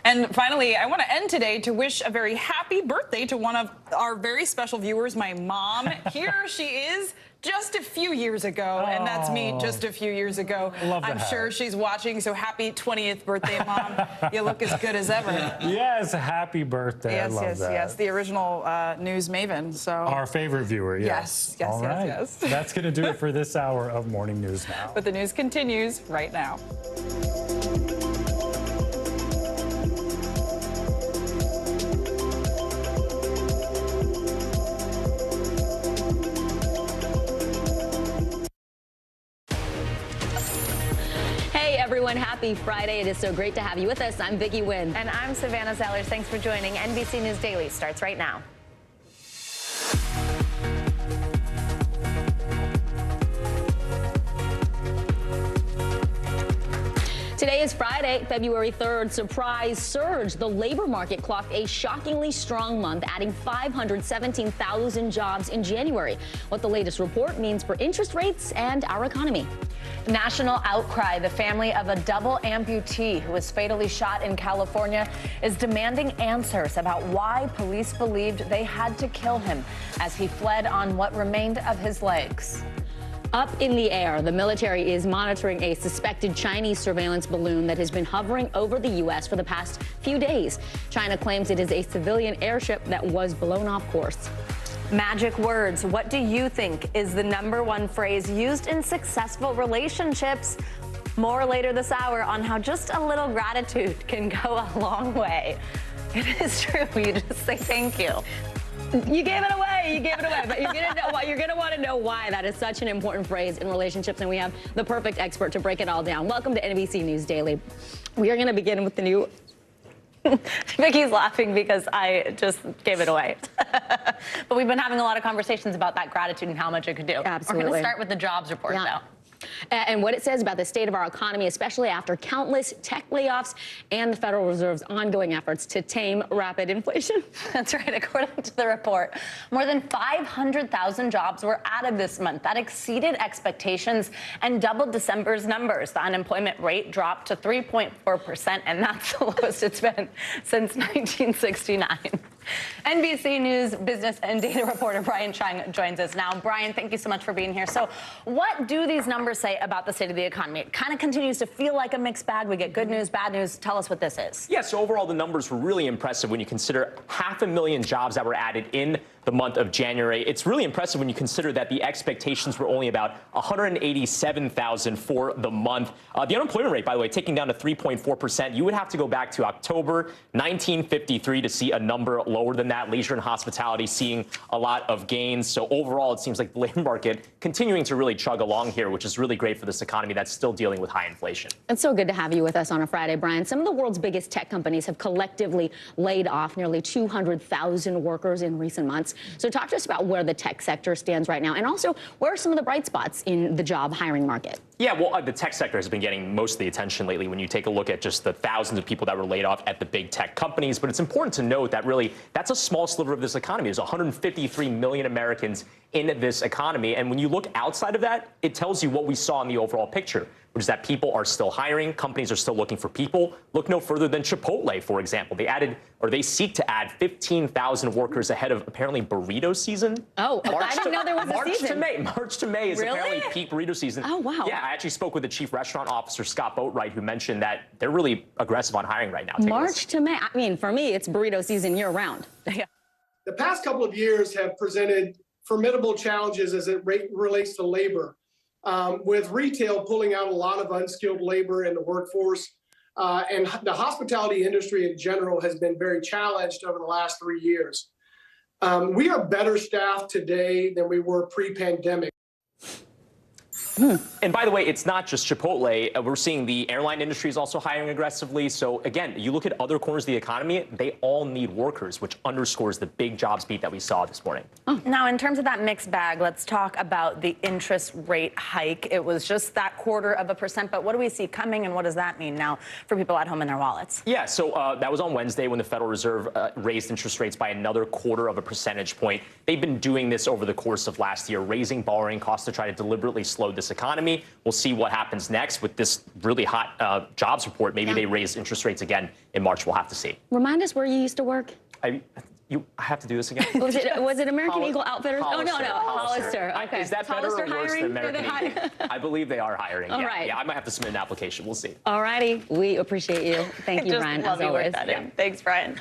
And finally, I want to end today to wish a very happy birthday to one of our very special viewers, my mom. Here she is. Just a few years ago, and that's me just a few years ago. I'm sure she's watching, so happy 20th birthday, Mom. You look as good as ever. Yes, happy birthday. Yes, I love that. yes, the original news maven. So our favorite viewer, yes. Yes. All right. That's going to do it for this hour of Morning News Now. But the news continues right now. Everyone, happy Friday. It is so great to have you with us. I'm Vicki Wynn. And I'm Savannah Zellers. Thanks for joining. NBC News Daily starts right now. Today is Friday, February 3rd. Surprise surge. The labor market clocked a shockingly strong month, adding 517,000 jobs in January. What the latest report means for interest rates and our economy. National outcry. The family of a double amputee who was fatally shot in California is demanding answers about why police believed they had to kill him as he fled on what remained of his legs. Up in the air, the military is monitoring a suspected Chinese surveillance balloon that has been hovering over the U.S. for the past few days. China claims it is a civilian airship that was blown off course. Magic words. What do you think is the #1 phrase used in successful relationships? More later this hour on how just a little gratitude can go a long way. It is true. You just say thank you. You gave it away. You gave it away. But you're gonna want to know why that is such an important phrase in relationships, and we have the perfect expert to break it all down. Welcome to NBC News Daily. We are going to begin with the new. Vicki's laughing because I just gave it away. But we've been having a lot of conversations about that gratitude and how much it could do. Absolutely. We're going to start with the jobs report now. and what it says about the state of our economy, especially after countless tech layoffs and the Federal Reserve's ongoing efforts to tame rapid inflation. That's right. According to the report, more than 500,000 jobs were added this month. That exceeded expectations and doubled December's numbers. The unemployment rate dropped to 3.4%, and that's the lowest it's been since 1969. NBC News business and data reporter Brian Chang joins us now. Brian, thank you so much for being here. So what do these numbers say about the state of the economy? It kind of continues to feel like a mixed bag. We get good news, bad news. Tell us what this is. Yeah, so overall, the numbers were really impressive when you consider 500,000 jobs that were added in the month of January. It's really impressive when you consider that the expectations were only about 187,000 for the month. The unemployment rate, by the way, ticking down to 3.4%. You would have to go back to October 1953 to see a number lower than that. Leisure and hospitality seeing a lot of gains. So overall, it seems like the labor market continuing to really chug along here, which is really great for this economy that's still dealing with high inflation. It's so good to have you with us on a Friday, Brian. Some of the world's biggest tech companies have collectively laid off nearly 200,000 workers in recent months. So talk to us about where the tech sector stands right now, and also where are some of the bright spots in the job hiring market? Yeah, well, the tech sector has been getting most of the attention lately when you take a look at just the thousands of people that were laid off at the big tech companies. But it's important to note that really that's a small sliver of this economy. There's 153 million Americans in this economy. And when you look outside of that, it tells you what we saw in the overall picture, which is that people are still hiring. Companies are still looking for people. Look no further than Chipotle, for example. They seek to add 15,000 workers ahead of apparently burrito season. Oh, I didn't know there was a season. March to May is apparently peak burrito season. Oh, wow. Yeah, I actually spoke with the chief restaurant officer, Scott Boatwright, who mentioned that they're really aggressive on hiring right now. March to May. I mean, for me, it's burrito season year round. The past couple of years have presented formidable challenges as it relates to labor, with retail pulling out a lot of unskilled labor in the workforce. And the hospitality industry in general has been very challenged over the last 3 years. We are better staffed today than we were pre-pandemic. And by the way, it's not just Chipotle. We're seeing the airline industry is also hiring aggressively. So again, you look at other corners of the economy, they all need workers, which underscores the big jobs beat that we saw this morning. Now, in terms of that mixed bag, let's talk about the interest rate hike. It was just that 0.25%, but what do we see coming, and what does that mean now for people at home in their wallets? Yeah, so that was on Wednesday when the Federal Reserve raised interest rates by another 0.25 percentage point. They've been doing this over the course of last year, raising borrowing costs to try to deliberately slow this economy. We'll see what happens next with this really hot jobs report. Maybe they raise interest rates again in March. We'll have to see. Remind us where you used to work. I have to do this again. Was it American Eagle Outfitters? Hollister, oh, no. Hollister. Okay. Is that better or worse than American Eagle? I believe they are hiring. All right. Yeah, I might have to submit an application. We'll see. All righty. We appreciate you. Thank you, Brian, as always. Thanks, Brian.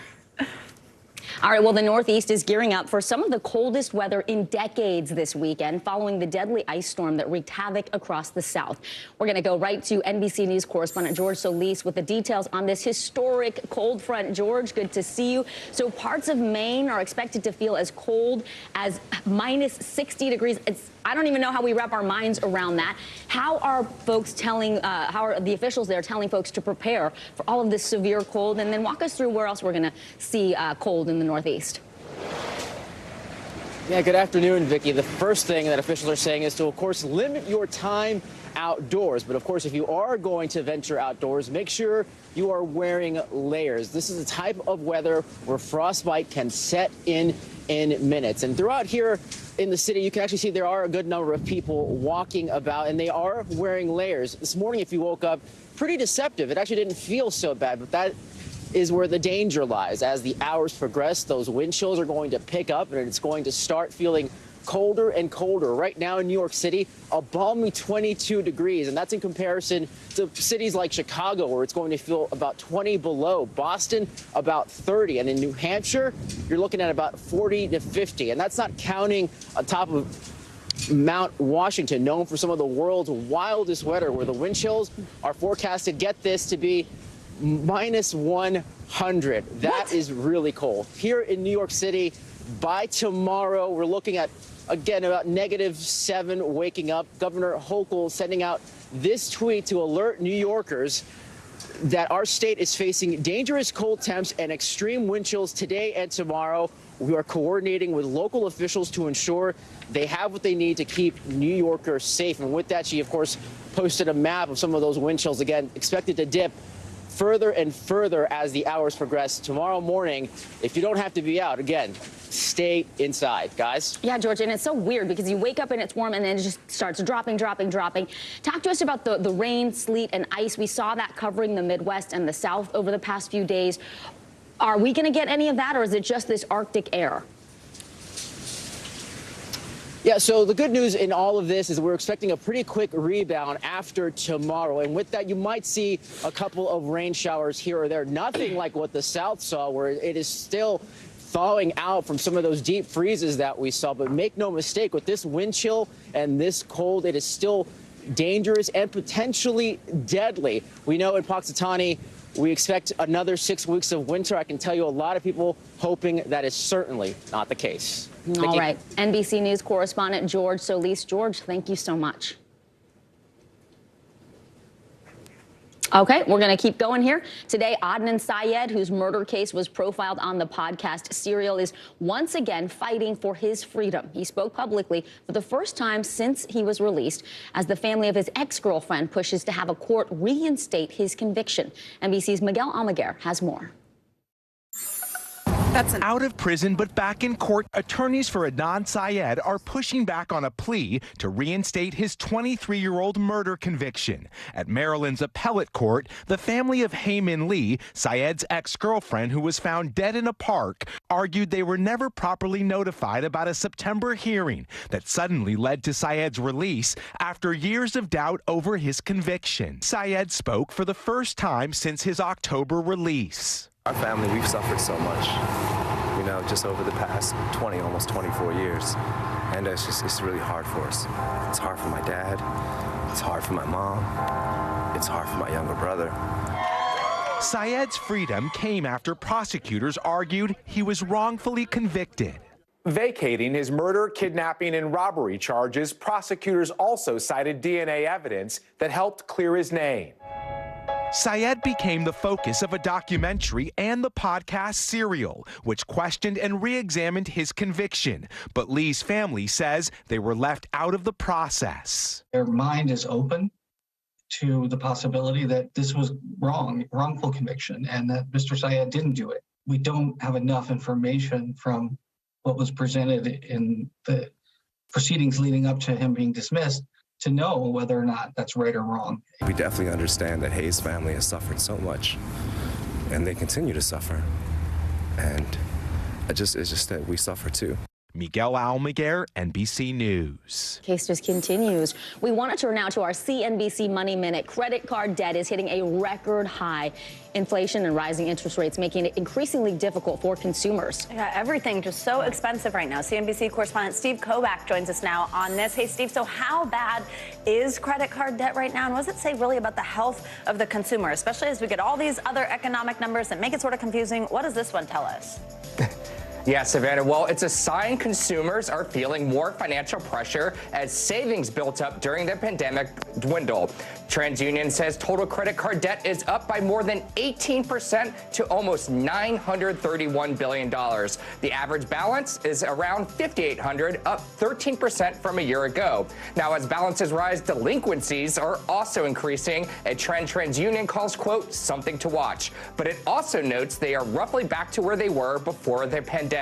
All right, well, the Northeast is gearing up for some of the coldest weather in decades this weekend following the deadly ice storm that wreaked havoc across the South. We're going to go right to NBC News correspondent George Solis with the details on this historic cold front. George, good to see you. So parts of Maine are expected to feel as cold as minus 60 degrees. I don't even know how we wrap our minds around that. How are folks how are the officials there telling folks to prepare for all of this severe cold? And then walk us through where else we're going to see cold in the Northeast. Yeah, good afternoon, Vicki. The first thing that officials are saying is to, of course, limit your time outdoors. But, of course, if you are going to venture outdoors, make sure you are wearing layers. This is the type of weather where frostbite can set in minutes. And throughout here in the city, you can actually see there are a good number of people walking about, and they are wearing layers. This morning, if you woke up, pretty deceptive. It actually didn't feel so bad, but that is where the danger lies. As the hours progress, those wind chills are going to pick up, and it's going to start feeling colder and colder. Right now in New York City, a balmy 22 degrees, and that's in comparison to cities like Chicago, where it's going to feel about 20 below. Boston, about 30. And in New Hampshire, you're looking at about 40 to 50. And that's not counting on top of Mount Washington, known for some of the world's wildest weather, where the wind chills are forecasted, get this, to be minus 100. That is really cold. Here in New York City, by tomorrow, we're looking at, again, about -7 waking up. Governor Hochul sending out this tweet to alert New Yorkers that our state is facing dangerous cold temps and extreme wind chills today and tomorrow. We are coordinating with local officials to ensure they have what they need to keep New Yorkers safe. And with that, she, of course, posted a map of some of those wind chills, again, expected to dip further and further as the hours progress. Tomorrow morning, if you don't have to be out, again, stay inside, guys. Yeah, George, and it's so weird because you wake up and it's warm and then it just starts dropping. Talk to us about the rain, sleet, and ice. We saw that covering the Midwest and the South over the past few days. Are we going to get any of that, or is it just this Arctic air? Yeah, so the good news in all of this is we're expecting a pretty quick rebound after tomorrow. And with that, you might see a couple of rain showers here or there. Nothing like what the South saw, where it is still thawing out from some of those deep freezes that we saw. But make no mistake, with this wind chill and this cold, it is still dangerous and potentially deadly. We know in Punxsutawney, we expect another 6 weeks of winter. I can tell you a lot of people hoping that is certainly not the case. All right. NBC News correspondent George Solis. George, thank you so much. Okay, we're going to keep going here. Today, Adnan Syed, whose murder case was profiled on the podcast Serial, is once again fighting for his freedom. He spoke publicly for the first time since he was released as the family of his ex-girlfriend pushes to have a court reinstate his conviction. NBC's Miguel Almaguer has more. Out of prison but back in court, attorneys for Adnan Syed are pushing back on a plea to reinstate his 23-year-old murder conviction. At Maryland's appellate court, the family of Heyman Lee, Syed's ex-girlfriend who was found dead in a park, argued they were never properly notified about a September hearing that suddenly led to Syed's release after years of doubt over his conviction. Syed spoke for the first time since his October release. Our family, we've suffered so much, you know, just over the past 20, almost 24 years. And it's really hard for us. It's hard for my dad. It's hard for my mom. It's hard for my younger brother. Syed's freedom came after prosecutors argued he was wrongfully convicted. Vacating his murder, kidnapping, and robbery charges, prosecutors also cited DNA evidence that helped clear his name. Syed became the focus of a documentary and the podcast Serial, which questioned and re-examined his conviction. But Lee's family says they were left out of the process. Their mind is open to the possibility that this was wrongful conviction, and that Mr. Syed didn't do it. We don't have enough information from what was presented in the proceedings leading up to him being dismissed to know whether or not that's right or wrong. We definitely understand that Hayes' family has suffered so much, and they continue to suffer. And it's just that we suffer too. Miguel Almaguer, NBC News. Case just continues. We want to turn now to our CNBC Money Minute. Credit card debt is hitting a record high. Inflation and rising interest rates making it increasingly difficult for consumers. Yeah, everything just so expensive right now. CNBC correspondent Steve Kovach joins us now on this. Hey, Steve, so how bad is credit card debt right now? And what does it say really about the health of the consumer, especially as we get all these other economic numbers that make it sort of confusing? What does this one tell us? Yeah, Savannah, well, it's a sign consumers are feeling more financial pressure as savings built up during the pandemic dwindle. TransUnion says total credit card debt is up by more than 18% to almost $931 billion. The average balance is around $5,800, up 13% from a year ago. Now, as balances rise, delinquencies are also increasing, a trend TransUnion calls, quote, something to watch. But it also notes they are roughly back to where they were before the pandemic.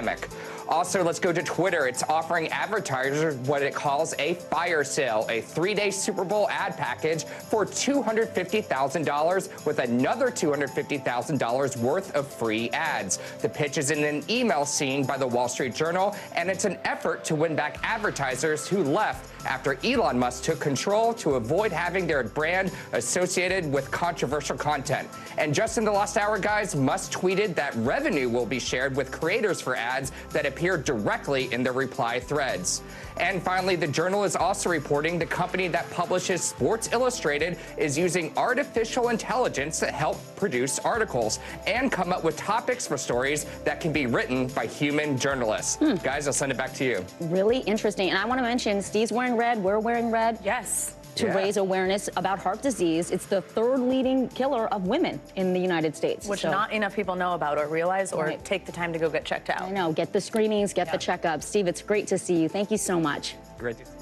Also, let's go to Twitter. It's offering advertisers what it calls a fire sale, a 3-day Super Bowl ad package for $250,000 with another $250,000 worth of free ads. The pitch is in an email seen by the Wall Street Journal, and it's an effort to win back advertisers who left after Elon Musk took control to avoid having their brand associated with controversial content. And just in the last hour, guys, Musk tweeted that revenue will be shared with creators for ads that appear directly in their reply threads. And finally, the Journal is also reporting the company that publishes Sports Illustrated is using artificial intelligence to help produce articles and come up with topics for stories that can be written by human journalists. Guys, I'll send it back to you. Really interesting. And I want to mention Steve's wearing red. We're wearing red. Yes. to raise awareness about heart disease. It's the third leading killer of women in the United States. Which not enough people know about or realize or take the time to go get checked out. I know. Get the screenings, get the checkups. Steve, it's great to see you. Thank you so much. Great to see you.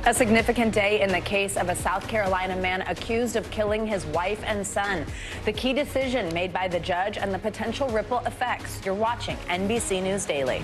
A significant day in the case of a South Carolina man accused of killing his wife and son. The key decision made by the judge and the potential ripple effects. You're watching NBC News Daily.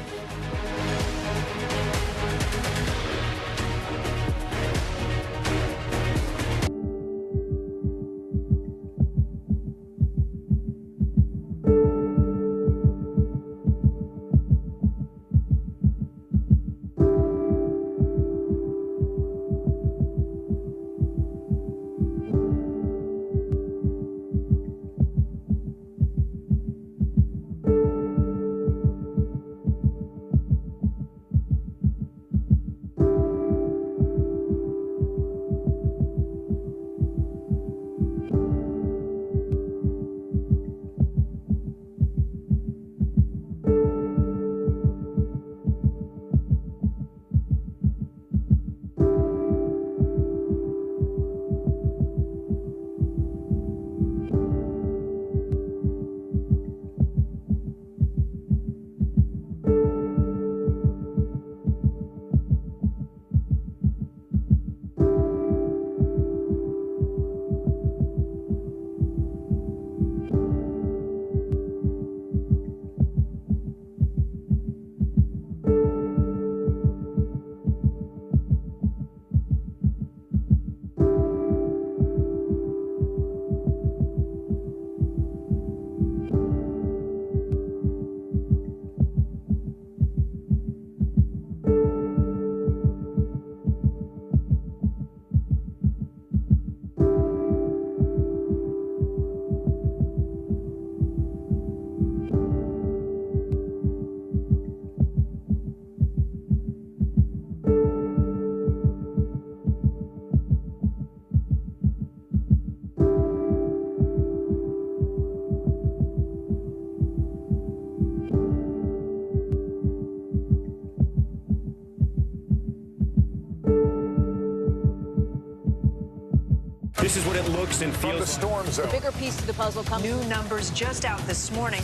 This is what it looks and feels. From the storm zone. The bigger piece to the puzzle comes. New numbers just out this morning.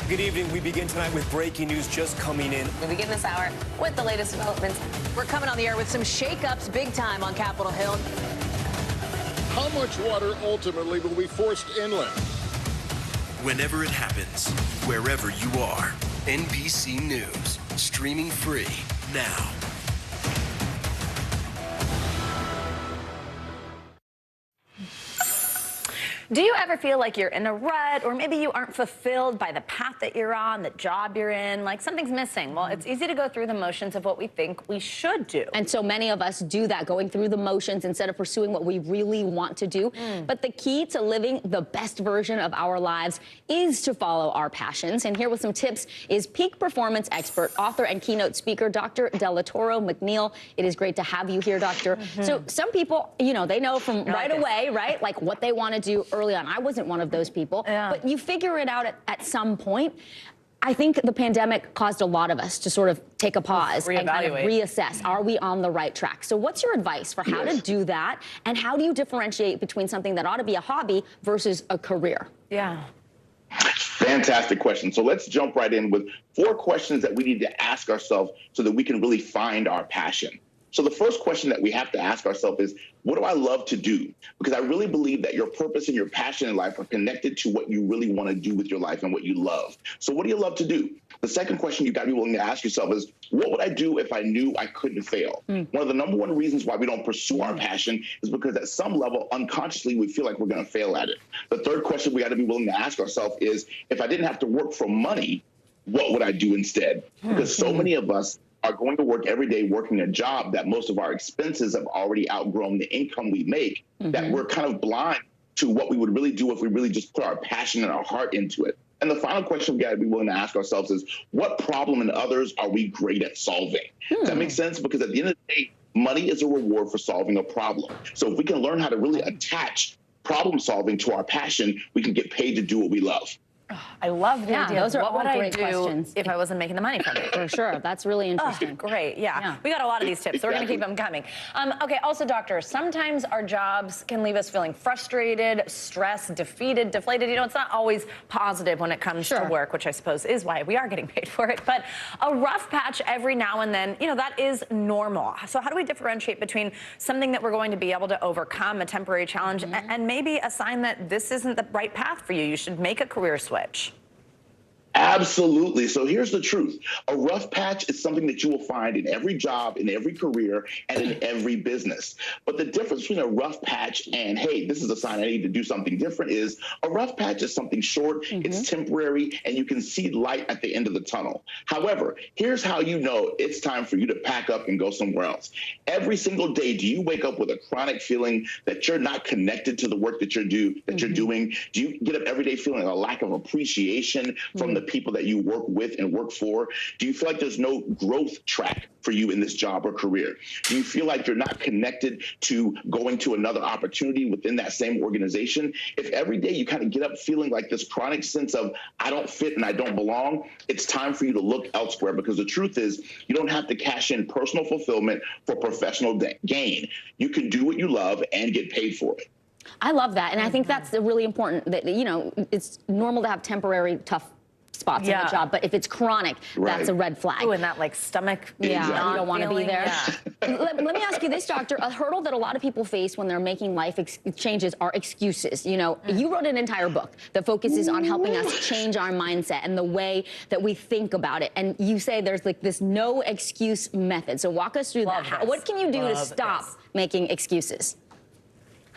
Good evening. We begin tonight with breaking news just coming in. We begin this hour with the latest developments. We're coming on the air with some shakeups big time on Capitol Hill. How much water ultimately will be forced inland? Whenever it happens, wherever you are, NBC News, streaming free now. Do you ever feel like you're in a rut, or maybe you aren't fulfilled by the path that you're on, the job you're in, like something's missing? Well, it's easy to go through the motions of what we think we should do. And so many of us do that, going through the motions instead of pursuing what we really want to do. But the key to living the best version of our lives is to follow our passions. And here with some tips is peak performance expert, author, and keynote speaker, Dr. Delatoro McNeil. It is great to have you here, Doctor. So some people, you know, they know from right away, right, like what they want to do early on. I wasn't one of those people, but you figure it out at some point. I think the pandemic caused a lot of us to sort of take a pause and kind of reassess. Are we on the right track? So what's your advice for how to do that? And how do you differentiate between something that ought to be a hobby versus a career? Yeah. Fantastic question. So let's jump right in with 4 questions that we need to ask ourselves so that we can really find our passion. So the first question that we have to ask ourselves is, what do I love to do? Because I really believe that your purpose and your passion in life are connected to what you really want to do with your life and what you love. So what do you love to do? The second question you got to be willing to ask yourself is, what would I do if I knew I couldn't fail? One of the number 1 reasons why we don't pursue our passion is because at some level, unconsciously, we feel like we're going to fail at it. The third question we got to be willing to ask ourselves is, if I didn't have to work for money, what would I do instead? Because so many of us are going to work every day working a job that most of our expenses have already outgrown the income we make, that we're kind of blind to what we would really do if we really just put our passion and our heart into it. And the final question we got to be willing to ask ourselves is, what problem in others are we great at solving? Does that make sense? Because at the end of the day, money is a reward for solving a problem. So if we can learn how to really attach problem solving to our passion, we can get paid to do what we love. I love the idea. Those are what all would I great do questions. if I wasn't making the money from it? For sure. That's really interesting. Great. Yeah. We got a lot of these tips, so we're going to keep them coming. Okay. Also, doctor, sometimes our jobs can leave us feeling frustrated, stressed, defeated, deflated. You know, it's not always positive when it comes to work, which I suppose is why we are getting paid for it. But a rough patch every now and then, you know, that is normal. So how do we differentiate between something that we're going to be able to overcome, a temporary challenge, and maybe a sign that this isn't the right path for you? You should make a career switch. Absolutely. So here's the truth. A rough patch is something that you will find in every job, in every career, and in every business. But the difference between a rough patch and, hey, this is a sign I need to do something different is a rough patch is something short, it's temporary, and you can see light at the end of the tunnel. However, here's how you know it's time for you to pack up and go somewhere else. Every single day, do you wake up with a chronic feeling that you're not connected to the work that you're doing? Do you get up every day feeling a lack of appreciation from the people that you work with and work for? Do you feel like there's no growth track for you in this job or career? Do you feel like you're not connected to going to another opportunity within that same organization? If every day you kind of get up feeling like this chronic sense of I don't fit and I don't belong, it's time for you to look elsewhere, because the truth is you don't have to cash in personal fulfillment for professional gain. You can do what you love and get paid for it. I love that. And I think that's really important that, you know, it's normal to have temporary tough spots in the job, but if it's chronic, that's a red flag. Oh, and that like stomach, you don't want to be there. Let me ask you this, doctor. A hurdle that a lot of people face when they're making life changes are excuses. You know, you wrote an entire book that focuses on helping us change our mindset and the way that we think about it. And you say there's like this no excuse method. So walk us through that. What can you do to stop making excuses?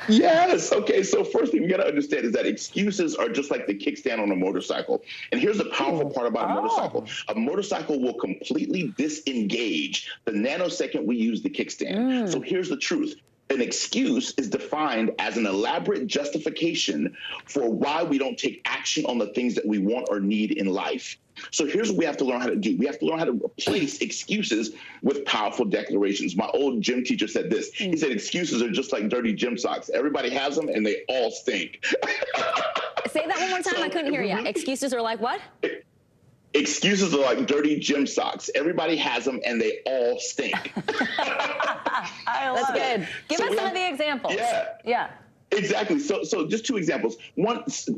Yes. Okay. So first thing you got to understand is that excuses are just like the kickstand on a motorcycle. And here's the powerful part about a motorcycle. A motorcycle will completely disengage the nanosecond we use the kickstand. So here's the truth. An excuse is defined as an elaborate justification for why we don't take action on the things that we want or need in life. So here's what we have to learn how to do. We have to learn how to replace excuses with powerful declarations. My old gym teacher said this. He said, excuses are just like dirty gym socks. Everybody has them and they all stink. Say that one more time. I couldn't hear you. Excuses are like what? Excuses are like dirty gym socks. Everybody has them and they all stink. I love it. Give us some of the examples. Yeah. Exactly. So just two examples.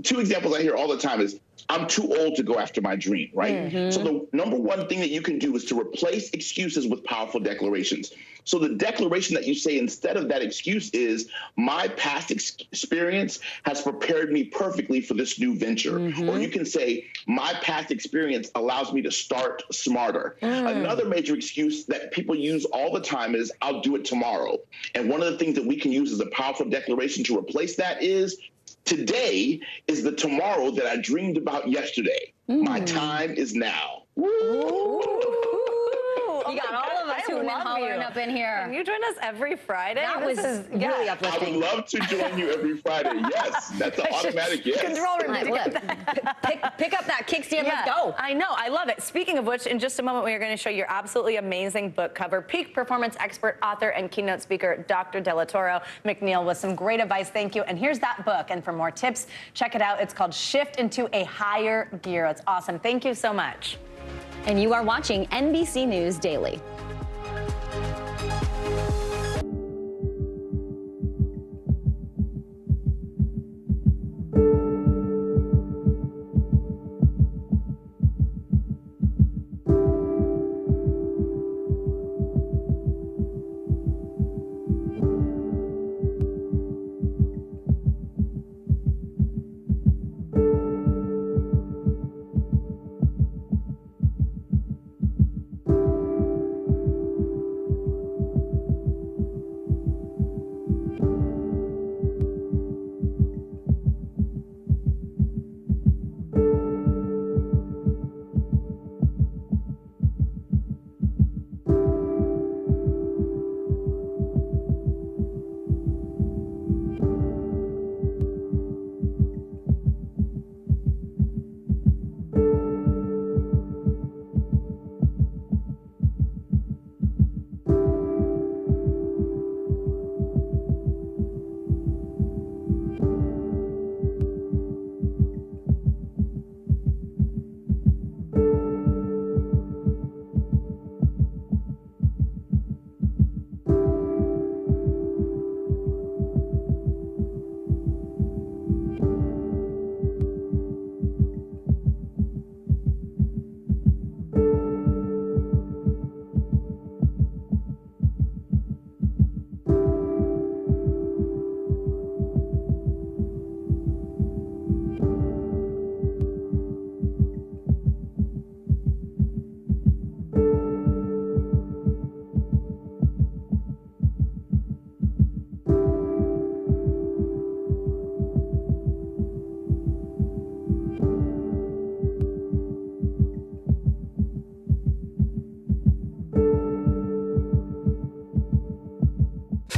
Two examples I hear all the time is, I'm too old to go after my dream, right? So the number one thing that you can do is to replace excuses with powerful declarations. So the declaration that you say instead of that excuse is, my past experience has prepared me perfectly for this new venture. Or you can say, my past experience allows me to start smarter. Another major excuse that people use all the time is, I'll do it tomorrow. And one of the things that we can use as a powerful declaration to replace that is, today is the tomorrow that I dreamed about yesterday. My time is now. You got all of us women hollering up in here. Can you join us every Friday? That was really uplifting. I would love to join you every Friday. Yes, that's an automatic yes. Control room. Pick up that kickstand. Let's go. I know. I love it. Speaking of which, in just a moment, we are going to show your absolutely amazing book cover. Peak performance expert, author, and keynote speaker, Dr. De La Toro McNeil, with some great advice. Thank you. And here's that book. And for more tips, check it out. It's called Shift into a Higher Gear. It's awesome. Thank you so much. And you are watching NBC News Daily.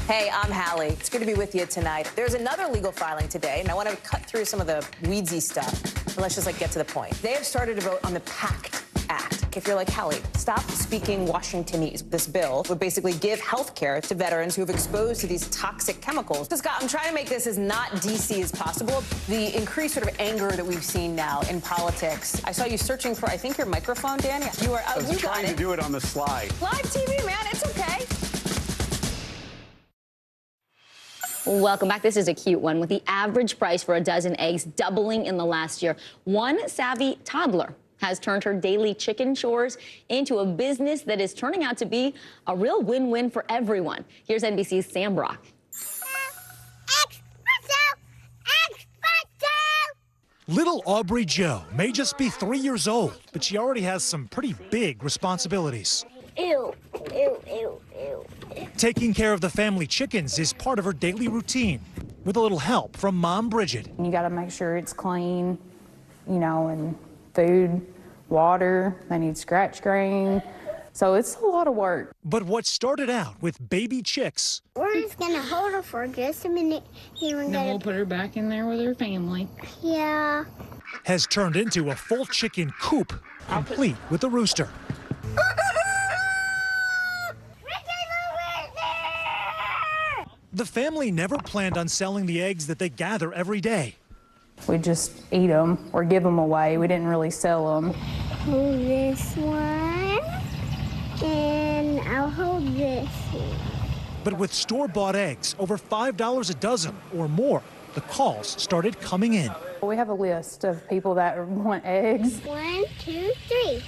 Hey, I'm Hallie. It's good to be with you tonight. There's another legal filing today, and I want to cut through some of the weedsy stuff. And let's just get to the point. They have started to vote on the PACT Act. If you're like, Hallie, stop speaking Washingtonese. This bill would basically give health care to veterans who have exposed to these toxic chemicals. So, Scott, I'm trying to make this as not DC as possible. The increased sort of anger that we've seen now in politics. I saw you searching for, I think, your microphone, Dan. You are. I was trying to do it on the slide. Live TV, man. It's okay. Welcome back. This is a cute one. With the average price for a dozen eggs doubling in the last year, one savvy toddler has turned her daily chicken chores into a business that is turning out to be a real win-win for everyone. Here's NBC's Sam Brock. Little Aubrey Jo may just be 3 years old, but she already has some pretty big responsibilities. Ew, ew, ew, ew. Taking care of the family chickens is part of her daily routine, with a little help from Mom Bridget. You got to make sure it's clean, and food, water, they need scratch grain. So it's a lot of work. But what started out with baby chicks. We're just going to hold her for just a minute. Then we'll put her back in there with her family. Yeah. Has turned into a full chicken coop, complete with a rooster. The family never planned on selling the eggs that they gather every day. We just eat them or give them away. We didn't really sell them. Hold this one, and I'll hold this one. But with store-bought eggs, over $5 a dozen or more, the calls started coming in. We have a list of people that want eggs. 1, 2, 3.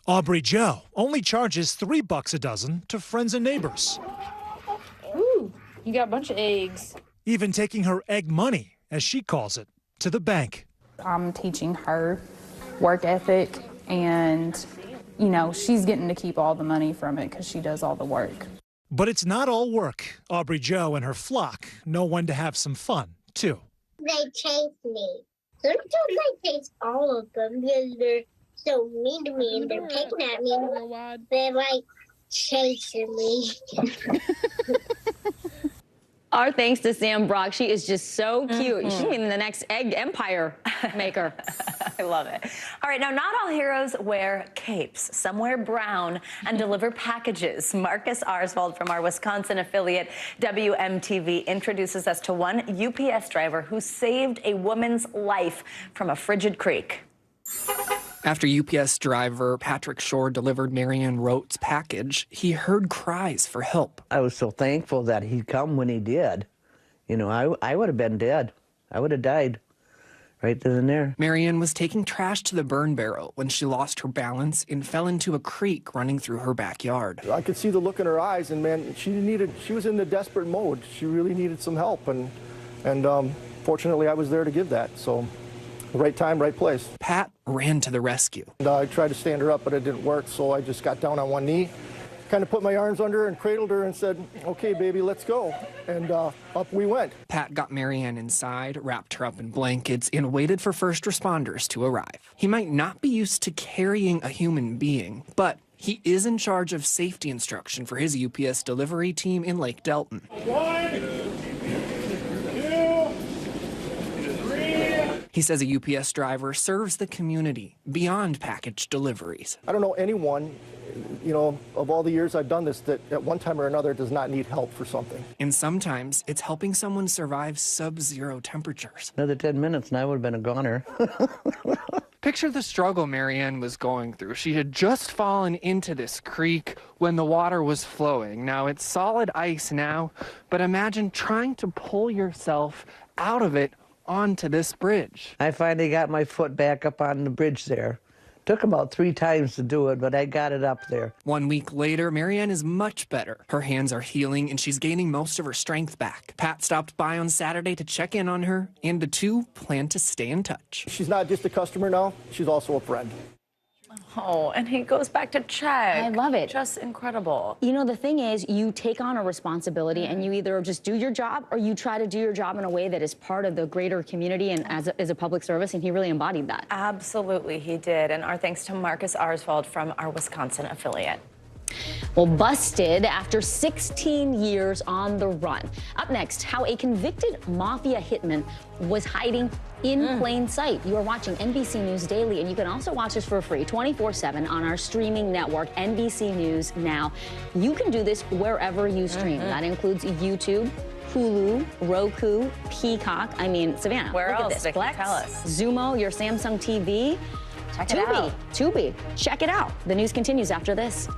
Aubrey Jo only charges $3 a dozen to friends and neighbors. Ooh, you got a bunch of eggs. Even taking her egg money, as she calls it, to the bank. I'm teaching her work ethic, and, she's getting to keep all the money from it because she does all the work. But it's not all work. Aubrey Jo and her flock know when to have some fun, too. They chase me. Sometimes I chase all of them because they're so mean to me and they're picking at me. They're chasing me. Our thanks to Sam Brock. She is just so cute. She's even the next egg empire maker. I love it. All right, now not all heroes wear capes. Some wear brown and deliver packages. Marcus Arsvold from our Wisconsin affiliate WMTV introduces us to one UPS driver who saved a woman's life from a frigid creek. After UPS driver Patrick Shore delivered Marianne Rote's package, he heard cries for help. I was so thankful that he'd come when he did. I would have been dead. I would have died right then and there. Marianne was taking trash to the burn barrel when she lost her balance and fell into a creek running through her backyard. I could see the look in her eyes, and man, she was in the desperate mode. She really needed some help, and fortunately I was there to give that. So. Right time, right place. Pat ran to the rescue. I tried to stand her up, but it didn't work, so I just got down on one knee, kind of put my arms under her and cradled her and said, okay, baby, let's go. And up we went. Pat got Marianne inside, wrapped her up in blankets, and waited for first responders to arrive. He might not be used to carrying a human being, but he is in charge of safety instruction for his UPS delivery team in Lake Delton. 1, 2, 3. He says a UPS driver serves the community beyond package deliveries. I don't know anyone, of all the years I've done this, that at one time or another does not need help for something. And sometimes it's helping someone survive sub-zero temperatures. Another 10 minutes and I would have been a goner. Picture the struggle Marianne was going through. She had just fallen into this creek when the water was flowing. Now it's solid ice now, but imagine trying to pull yourself out of it onto this bridge. I finally got my foot back up on the bridge there. Took about 3 times to do it, but I got it up there. 1 week later, Marianne is much better. Her hands are healing and she's gaining most of her strength back. Pat stopped by on Saturday to check in on her, and the two plan to stay in touch. She's not just a customer now, she's also a friend. Oh, and he goes back to check. I love it. Just incredible. The thing is, you take on a responsibility and you either just do your job or you try to do your job in a way that is part of the greater community and as a public service, and he really embodied that. Absolutely, he did. And our thanks to Marcus Arsvold from our Wisconsin affiliate. Well, busted after 16 years on the run. Up next, how a convicted mafia hitman was hiding in plain sight. You are watching NBC News Daily, and you can also watch us for free 24/7 on our streaming network, NBC News Now. You can do this wherever you stream. That includes YouTube, Hulu, Roku, Peacock. I mean, Savannah, Where look else? at this. Vicky, Plex, tell us. Zumo, your Samsung TV. Check it out. Tubi. Check it out. The news continues after this.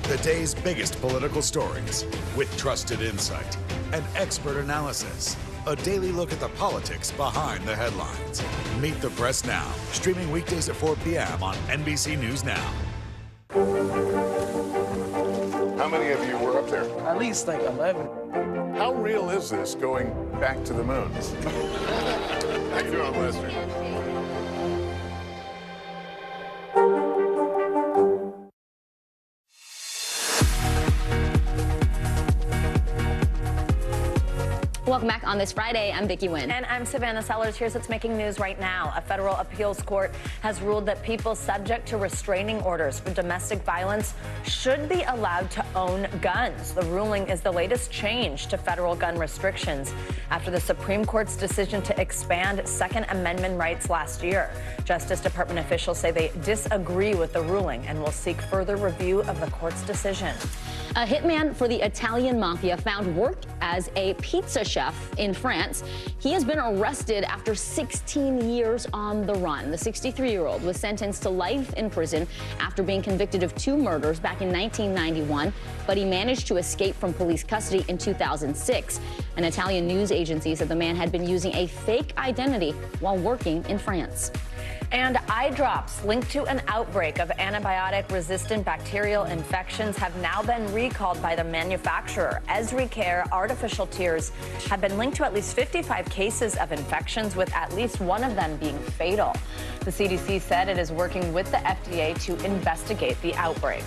The day's biggest political stories with trusted insight and expert analysis. A daily look at the politics behind the headlines. Meet the Press Now, streaming weekdays at 4 p.m. on NBC News Now. How many of you were up there? At least like 11. How real is this going back to the moon? How you doing, Lester? Welcome back on this Friday. I'm Vicki Wynn. And I'm Savannah Sellers. Here's what's making news right now. A federal appeals court has ruled that people subject to restraining orders for domestic violence should be allowed to own guns. The ruling is the latest change to federal gun restrictions after the Supreme Court's decision to expand Second Amendment rights last year. Justice Department officials say they disagree with the ruling and will seek further review of the court's decision. A hitman for the Italian mafia found work as a pizza chef in France. He has been arrested after 16 years on the run. The 63-year-old was sentenced to life in prison after being convicted of 2 murders back in 1991, but he managed to escape from police custody in 2006. An Italian news agency said the man had been using a fake identity while working in France. And eye drops linked to an outbreak of antibiotic-resistant bacterial infections have now been recalled by the manufacturer. EsriCare artificial tears have been linked to at least 55 cases of infections, with at least one of them being fatal. The CDC said it is working with the FDA to investigate the outbreak.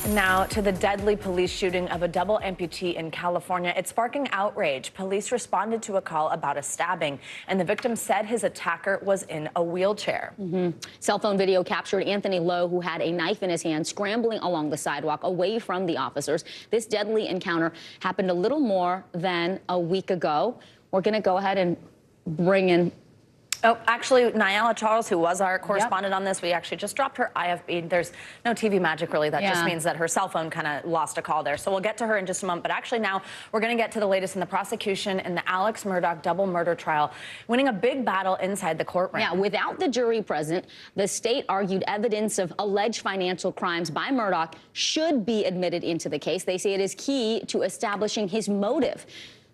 Now to the deadly police shooting of a double amputee in California. It's sparking outrage. Police responded to a call about a stabbing, and the victim said his attacker was in a wheelchair. Cell phone video captured Anthony Lowe, who had a knife in his hand, scrambling along the sidewalk away from the officers. This deadly encounter happened a little more than a week ago. We're going to go ahead and bring in Oh, actually, Nyala Charles, who was our correspondent on this, we actually just dropped her IFB. There's no TV magic, really. That just means that her cell phone kind of lost a call there. So we'll get to her in just a moment. But actually now we're going to get to the latest in the prosecution in the Alex Murdaugh double murder trial, winning a big battle inside the courtroom. Yeah, without the jury present, the state argued evidence of alleged financial crimes by Murdaugh should be admitted into the case. They say it is key to establishing his motive.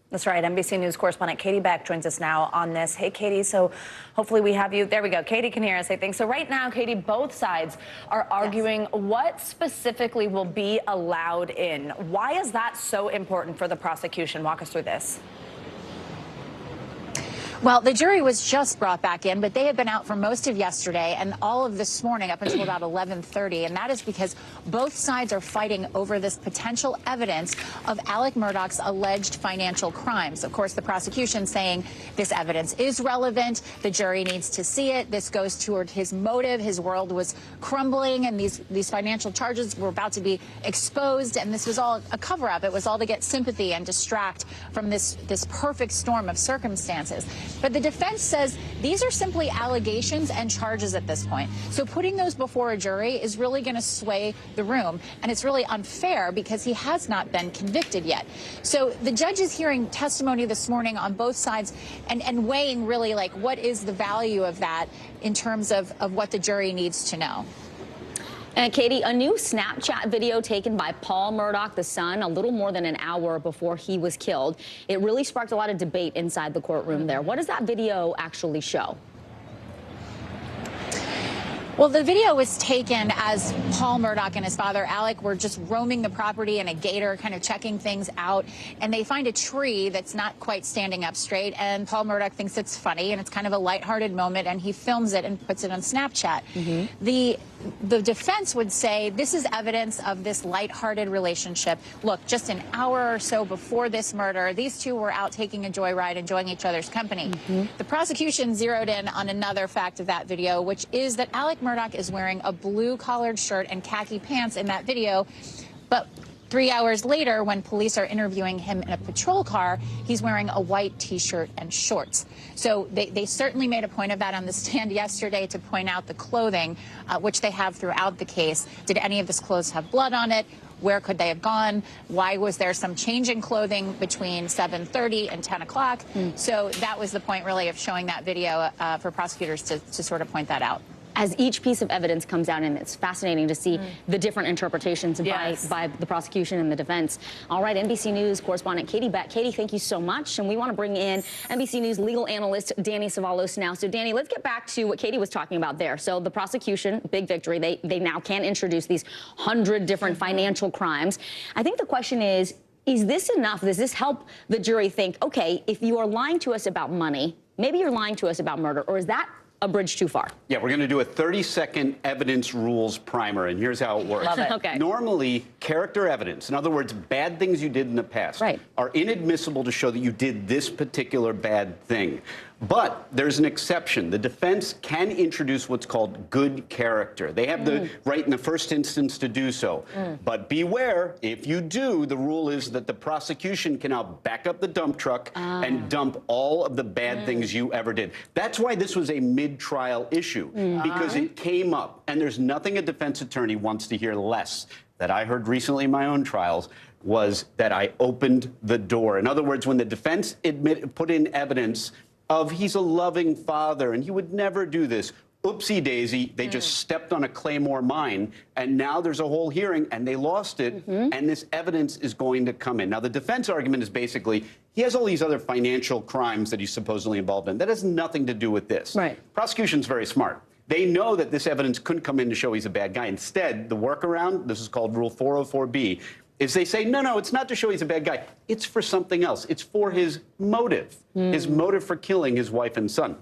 That's right. NBC News correspondent Katie Beck joins us now on this. Hey, Katie. So hopefully we have you. There we go. Katie can hear us, I think. So right now, Katie, both sides are arguing what specifically will be allowed in. Why is that so important for the prosecution? Walk us through this. Well, the jury was just brought back in, but they had been out for most of yesterday and all of this morning up until about 11:30. And that is because both sides are fighting over this potential evidence of Alec Murdaugh's alleged financial crimes. Of course, the prosecution saying this evidence is relevant. The jury needs to see it. This goes toward his motive. His world was crumbling and these financial charges were about to be exposed. And this was all a cover up. It was all to get sympathy and distract from this perfect storm of circumstances. But the defense says these are simply allegations and charges at this point. So putting those before a jury is really going to sway the room. And it's really unfair because he has not been convicted yet. So the judge is hearing testimony this morning on both sides and weighing really like what is the value of that in terms of what the jury needs to know. And Katie, a new Snapchat video taken by Paul Murdaugh, the son, a little more than an hour before he was killed. It really sparked a lot of debate inside the courtroom there. What does that video actually show? Well, the video was taken as Paul Murdaugh and his father, Alec, were just roaming the property in a gator, kind of checking things out. And they find a tree that's not quite standing up straight. And Paul Murdaugh thinks it's funny, and it's kind of a lighthearted moment. And he films it and puts it on Snapchat. The defense would say this is evidence of this lighthearted relationship. Look, just an hour or so before this murder, these two were out taking a joyride, enjoying each other's company. The prosecution zeroed in on another fact of that video, which is that Alec Murdaugh is wearing a blue collared shirt and khaki pants in that video. But 3 hours later, when police are interviewing him in a patrol car, he's wearing a white T-shirt and shorts. So they certainly made a point of that on the stand yesterday to point out the clothing, which they have throughout the case. Did any of this clothes have blood on it? Where could they have gone? Why was there some change in clothing between 7:30 and 10 o'clock? So that was the point, really, of showing that video for prosecutors to sort of point that out. As each piece of evidence comes out, and it's fascinating to see the different interpretations by the prosecution and the defense. All right, NBC News correspondent Katie Beck. Katie, thank you so much. And we want to bring in NBC News legal analyst Danny Savalos now. So, Danny, let's get back to what Katie was talking about there. So the prosecution, big victory. They now can introduce these 100 different financial crimes. I think the question is this enough? Does this help the jury think, okay, if you are lying to us about money, maybe you're lying to us about murder, or is that a bridge too far? Yeah, we're going to do a 30-second evidence rules primer, and here's how it works. Love it. Okay. Normally, character evidence, in other words, bad things you did in the past, are inadmissible to show that you did this particular bad thing. But there's an exception. The defense can introduce what's called good character. They have the right in the first instance to do so. But beware, if you do, the rule is that the prosecution can now back up the dump truck and dump all of the bad things you ever did. That's why this was a mid-trial issue, because it came up. And there's nothing a defense attorney wants to hear less that I heard recently in my own trials was that I opened the door. In other words, when the defense put in evidence of he's a loving father and he would never do this. Oopsie daisy, they just stepped on a Claymore mine, and now there's a whole hearing, and they lost it, and this evidence is going to come in. Now, the defense argument is basically he has all these other financial crimes that he's supposedly involved in. That has nothing to do with this. Prosecution's very smart. They know that this evidence couldn't come in to show he's a bad guy. Instead, the workaround, this is called Rule 404B, is they say, no, it's not to show he's a bad guy. It's for something else. It's for his motive for killing his wife and son.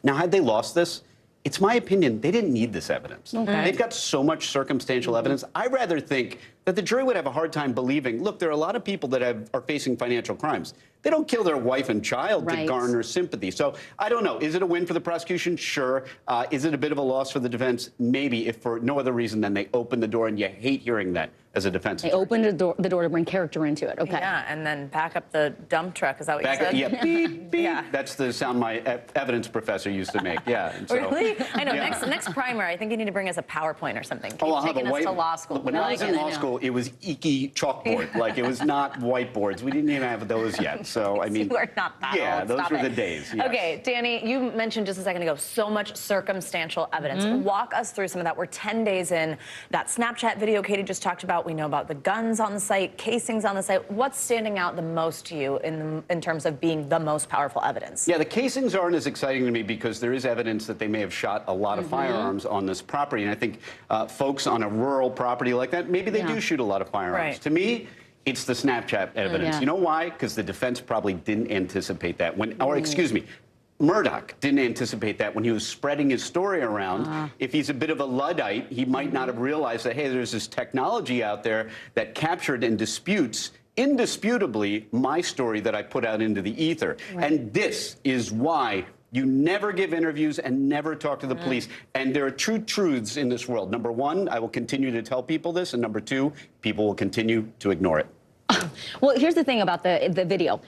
Now, had they lost this, it's my opinion, they didn't need this evidence. They've got so much circumstantial evidence. I rather think that the jury would have a hard time believing, look, there are a lot of people that are facing financial crimes. They don't kill their wife and child to garner sympathy. So I don't know. Is it a win for the prosecution? Sure. Is it a bit of a loss for the defense? Maybe, if for no other reason than they opened the door, and you hate hearing that as a defense attorney. They opened the door to bring character into it. Okay. Yeah, and then back up the dump truck. Is that what you said? Yeah, beep, beep. Yeah. That's the sound my evidence professor used to make. Yeah. And so, really? I know. Yeah. Next primer, I think you need to bring us a PowerPoint or something. Oh, I'll have taking a us to law school. When I was in law school, it was eeky chalkboard. Like, it was not whiteboards. We didn't even have those yet. So, I mean, we're not that old. those Stop were it. the days. Yes. Okay, Danny, you mentioned just a second ago so much circumstantial evidence. Walk us through some of that. We're 10 days in. That Snapchat video Katie just talked about. We know about the guns on the site, casings on the site. What's standing out the most to you in terms of being the most powerful evidence? Yeah, the casings aren't as exciting to me because there is evidence that they may have shot a lot of firearms on this property. And I think folks on a rural property like that, maybe they do shoot a lot of firearms. Right. To me, it's the Snapchat evidence. Yeah. You know why? Because the defense probably didn't anticipate that. Or excuse me, Murdoch didn't anticipate that when he was spreading his story around. If he's a bit of a Luddite, he might not have realized that, hey, there's this technology out there that captured and disputes indisputably my story that I put out into the ether. And this is why you never give interviews and never talk to the police. And there are two truths in this world. Number one, I will continue to tell people this. And number two, people will continue to ignore it. Well, here's the thing about the video.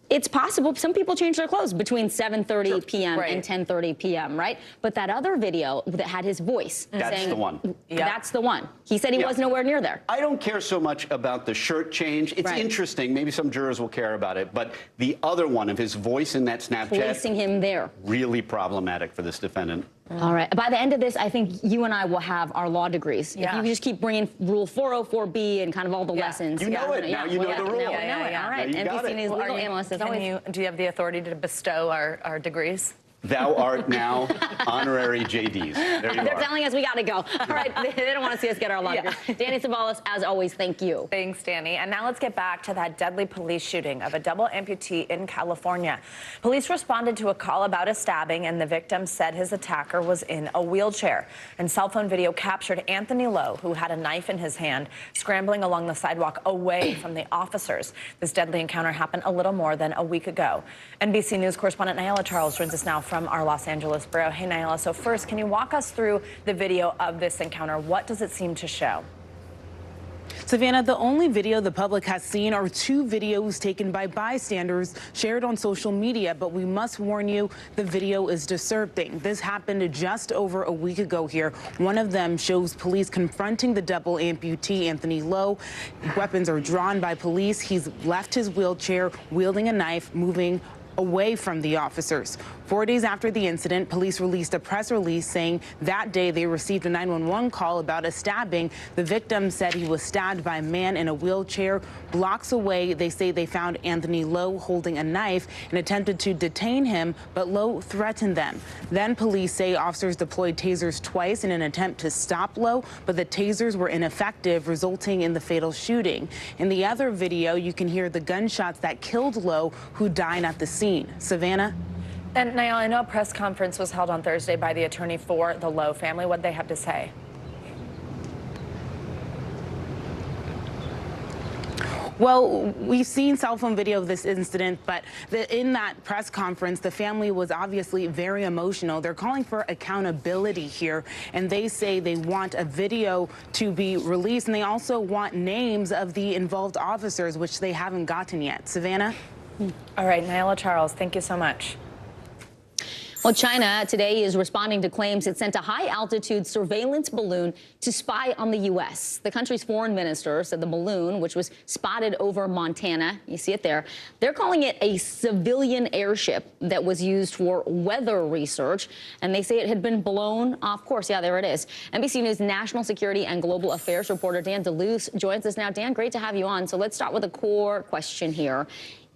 It's possible some people change their clothes between 7:30 p.m. and 10:30 p.m., right? But that other video that had his voice saying, the one. That's the one. He said he was nowhere near there. I don't care so much about the shirt change. It's interesting. Maybe some jurors will care about it. But the other one of his voice in that Snapchat. Placing him there. Really problematic for this defendant. All right. By the end of this, I think you and I will have our law degrees. If you just keep bringing Rule 404B and kind of all the lessons. You know it. Now you know the rule. Now we know it. All right. NBC News legal analyst as always. Do you have the authority to bestow our degrees? Thou art now honorary JDs. There you They're are. telling us we got to go. All right, they don't want to see us get our law degrees. Danny Savalas, as always, thank you. Thanks, Danny. And now let's get back to that deadly police shooting of a double amputee in California. Police responded to a call about a stabbing, and the victim said his attacker was in a wheelchair. And cell phone video captured Anthony Lowe, who had a knife in his hand, scrambling along the sidewalk away from the officers. This deadly encounter happened a little more than a week ago. NBC News correspondent Nyala Charles joins us now from our Los Angeles bureau. Hey, Nyala, so first, can you walk us through the video of this encounter? What does it seem to show? Savannah, the only video the public has seen are two videos taken by bystanders shared on social media, but we must warn you, the video is disturbing. This happened just over a week ago here. One of them shows police confronting the double amputee, Anthony Lowe. Weapons are drawn by police. He's left his wheelchair, wielding a knife, moving away from the officers. 4 days after the incident, police released a press release saying that day they received a 911 call about a stabbing. The victim said he was stabbed by a man in a wheelchair. Blocks away, they say they found Anthony Lowe holding a knife and attempted to detain him, but Lowe threatened them. Then police say officers deployed tasers twice in an attempt to stop Lowe, but the tasers were ineffective, resulting in the fatal shooting. In the other video, you can hear the gunshots that killed Lowe, who died at the scene. Savannah? And Nyala, I know a press conference was held on Thursday by the attorney for the Lowe family. What did they have to say? Well, we've seen cell phone video of this incident, but in that press conference, the family was obviously very emotional. They're calling for accountability here, and they say they want a video to be released, and they also want names of the involved officers, which they haven't gotten yet. Savannah? All right, Nyala Charles, thank you so much. Well, China today is responding to claims it sent a high-altitude surveillance balloon to spy on the U.S. The country's foreign minister said the balloon, which was spotted over Montana, you see it there, they're calling it a civilian airship that was used for weather research, and they say it had been blown off course. Yeah, there it is. NBC News national security and global affairs reporter Dan DeLuce joins us now. Dan, great to have you on. So let's start with a core question here.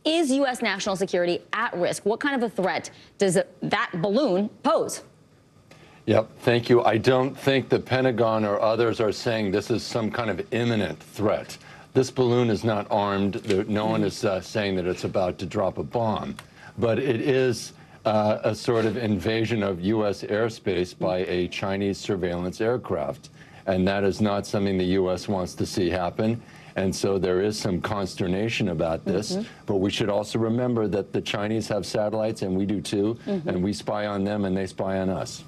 Is U.S. national security at risk? What kind of a threat does that balloon pose? Yep, thank you. I don't think the Pentagon or others are saying this is some kind of imminent threat. This balloon is not armed. No one is saying that it's about to drop a bomb. But it is a sort of invasion of U.S. airspace by a Chinese surveillance aircraft. and that is not something the U.S. wants to see happen. And so there is some consternation about this, but we should also remember that the Chinese have satellites, and we do too, and we spy on them and they spy on us.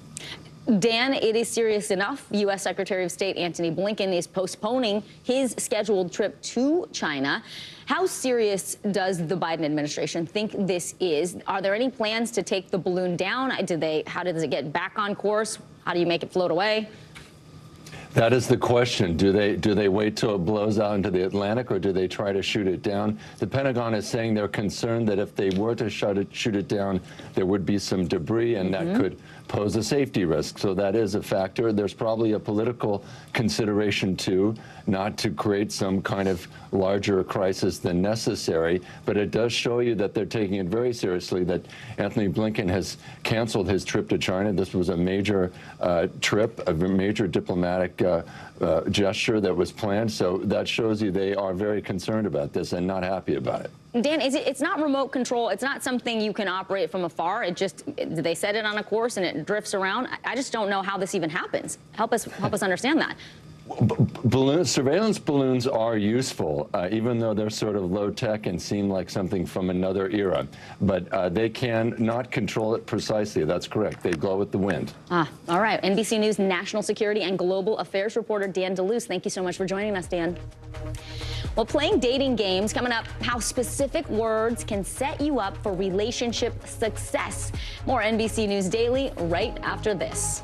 Dan, it is serious enough. U.S. Secretary of State Antony Blinken is postponing his scheduled trip to China. How serious does the Biden administration think this is? Are there any plans to take the balloon down? How does it get back on course? How do you make it float away? That is the question. Do they wait till it blows out into the Atlantic, or do they try to shoot it down? The Pentagon is saying they're concerned that if they were to shoot it down, there would be some debris, and that could pose a safety risk. So that is a factor. There's probably a political consideration too, not to create some kind of larger crisis than necessary. But it does show you that they're taking it very seriously, that Antony Blinken has canceled his trip to China. This was a major trip, a major diplomatic gesture that was planned. So that shows you they are very concerned about this and not happy about it. Dan, it's not remote control. It's not something you can operate from afar. They set it on a course and it drifts around. I just don't know how this even happens. Help us understand that. Surveillance balloons are useful, even though they're sort of low-tech and seem like something from another era. But they can not control it precisely. That's correct. They go with the wind. All right. NBC News national security and global affairs reporter Dan DeLuce. Thank you so much for joining us, Dan. Well, playing dating games coming up, how specific words can set you up for relationship success. More NBC News Daily right after this.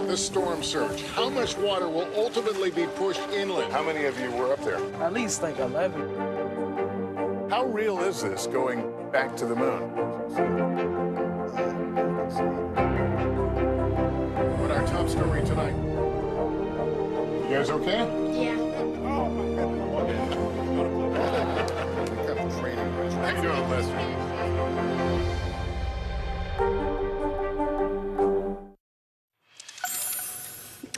The storm surge. How much water will ultimately be pushed inland? How many of you were up there? At least like 11. How real is this going back to the moon? What our top story tonight? You guys okay? Yeah. Oh my goodness. What kind of training? How you doing, Lester?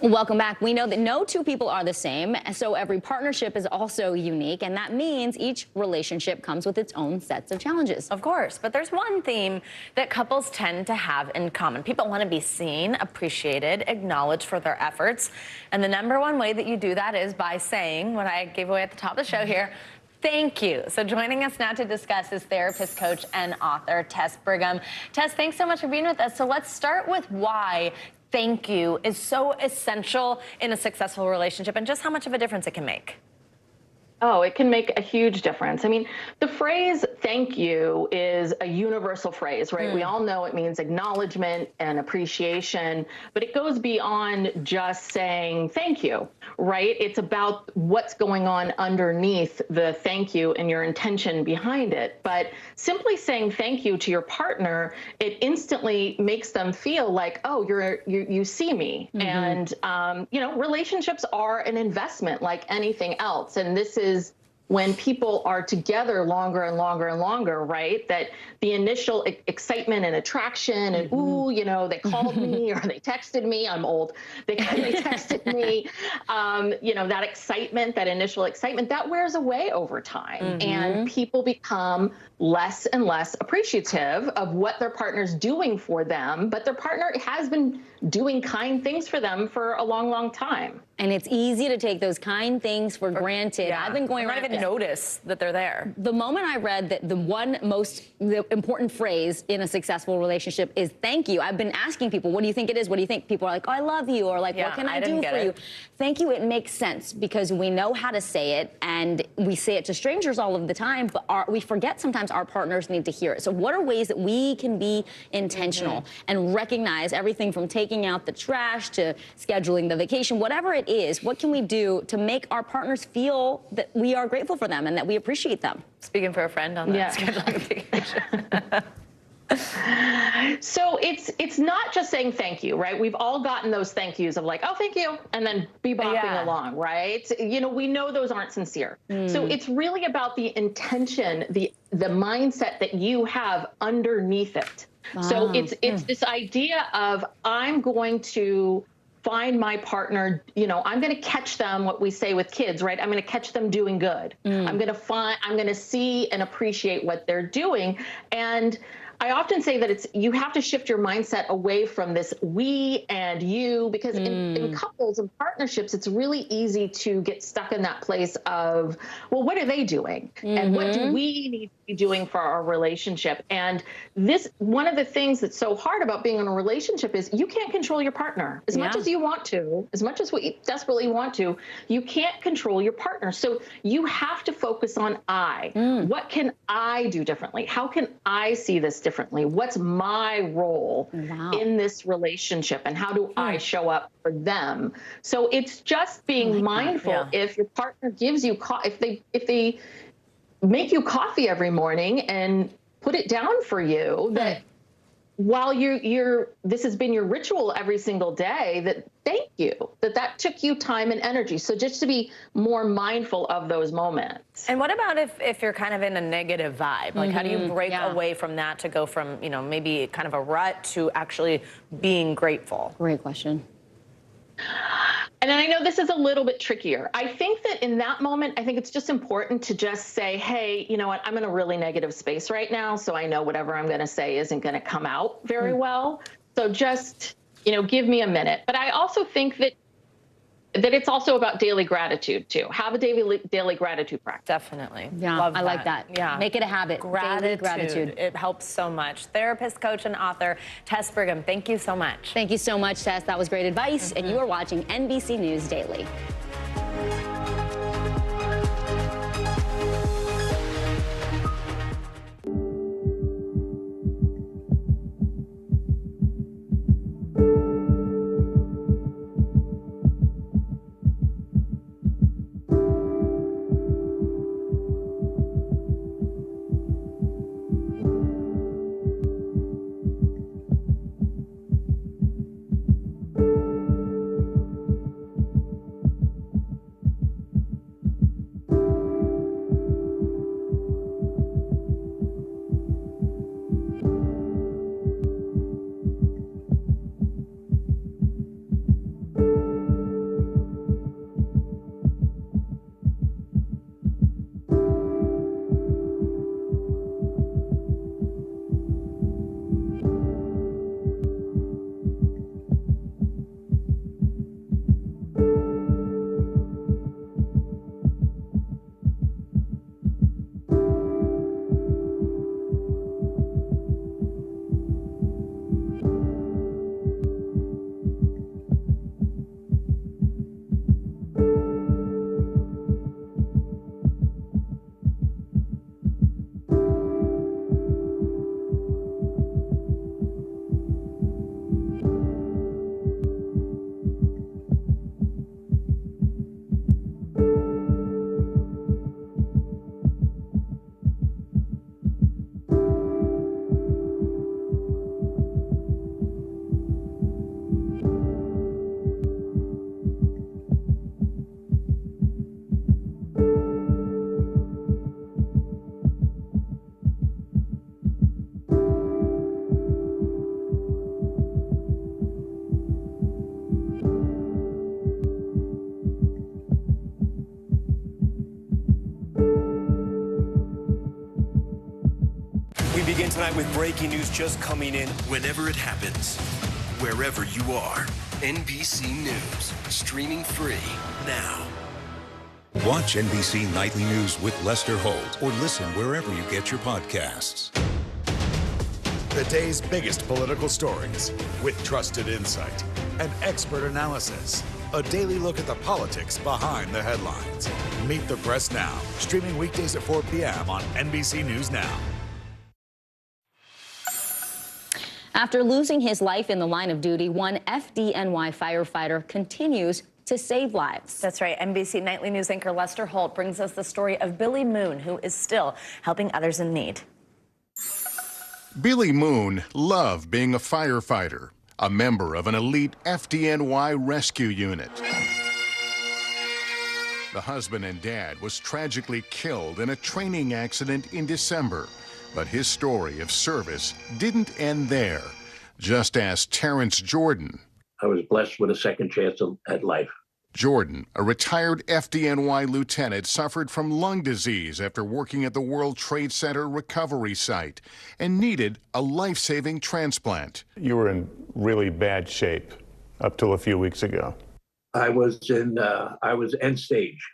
Welcome back. We know that no two people are the same, so every partnership is also unique, and that means each relationship comes with its own sets of challenges. Of course, but there's one theme that couples tend to have in common. People want to be seen, appreciated, acknowledged for their efforts, and the number one way that you do that is by saying what I gave away at the top of the show here, thank you. So joining us now to discuss is therapist, coach, and author Tess Brigham. Tess, thanks so much for being with us. So let's start with why thank you is so essential in a successful relationship and just how much of a difference it can make. Oh, it can make a huge difference. I mean, the phrase thank you is a universal phrase, right? We all know it means acknowledgement and appreciation, but it goes beyond just saying thank you, right? It's about what's going on underneath the thank you and your intention behind it. But simply saying thank you to your partner, it instantly makes them feel like, oh, you see me. And, you know, relationships are an investment like anything else. And this is when people are together longer and longer and longer, right? That the initial excitement and attraction and, ooh, you know, they called me or they texted me. I'm old. They texted me. You know, that excitement, that initial excitement, that wears away over time. And people become less and less appreciative of what their partner's doing for them, but their partner has been doing kind things for them for a long, long time. And it's easy to take those kind things for granted. Yeah. I've been going around. Not even notice that they're there. The moment I read that the important phrase in a successful relationship is thank you, I've been asking people, what do you think it is? What do you think? People are like, oh, I love you, or like, what can I do for you? Thank you, it makes sense because we know how to say it, and we say it to strangers all of the time, but we forget sometimes our partners need to hear it. So what are ways that we can be intentional and recognize everything from taking out the trash to scheduling the vacation, whatever it is, what can we do to make our partners feel that we are grateful for them and that we appreciate them? Speaking for a friend on that, scheduling a vacation. So it's not just saying thank you, right? We've all gotten those thank yous of like, oh, thank you, and then bebopping along, right? You know, we know those aren't sincere. So it's really about the intention, the mindset that you have underneath it. So it's this idea of I'm going to find my partner, you know, I'm going to catch them, what we say with kids, right? I'm going to catch them doing good. I'm going to see and appreciate what they're doing. And I often say that you have to shift your mindset away from this we and you, because in couples and partnerships, it's really easy to get stuck in that place of, well, what are they doing? And what do we need to be doing for our relationship? And one of the things that's so hard about being in a relationship is you can't control your partner as much as you want to, as much as we desperately want to, you can't control your partner. So you have to focus on what can I do differently? How can I see this differently? What's my role in this relationship, and how do I show up for them? So it's just being mindful. If your partner gives you if they make you coffee every morning and put it down for you, that while this has been your ritual every single day, that thank you, that took you time and energy. So just to be more mindful of those moments. And what about if you're kind of in a negative vibe? Like, how do you break away from that to go from, you know, maybe kind of a rut to actually being grateful? Great question. And I know this is a little bit trickier. I think that in that moment, I think it's just important to just say, hey, you know what, I'm in a really negative space right now, so I know whatever I'm going to say isn't going to come out very well. So just, you know, give me a minute. But I also think that it's also about daily gratitude, too. Have a daily gratitude practice. Definitely. Yeah, Love I like that. Yeah. Make it a habit. Daily gratitude. It helps so much. Therapist, coach, and author Tess Brigham, thank you so much. Thank you so much, Tess. That was great advice. And you are watching NBC News Daily. tonight with breaking news just coming in. Whenever it happens, wherever you are, NBC News, streaming free now. Watch NBC Nightly News with Lester Holt or listen wherever you get your podcasts. The day's biggest political stories with trusted insight and expert analysis. A daily look at the politics behind the headlines. Meet the Press Now, streaming weekdays at 4 p.m. on NBC News Now. After losing his life in the line of duty, one FDNY firefighter continues to save lives. That's right. NBC Nightly News anchor Lester Holt brings us the story of Billy Moon, who is still helping others in need. Billy Moon loved being a firefighter, a member of an elite FDNY rescue unit. The husband and dad was tragically killed in a training accident in December, but his story of service didn't end there. Just ask Terrence Jordan. I was blessed with a second chance at life. Jordan, a retired FDNY lieutenant, suffered from lung disease after working at the World Trade Center recovery site and needed a life-saving transplant. You were in really bad shape up till a few weeks ago. I was end stage.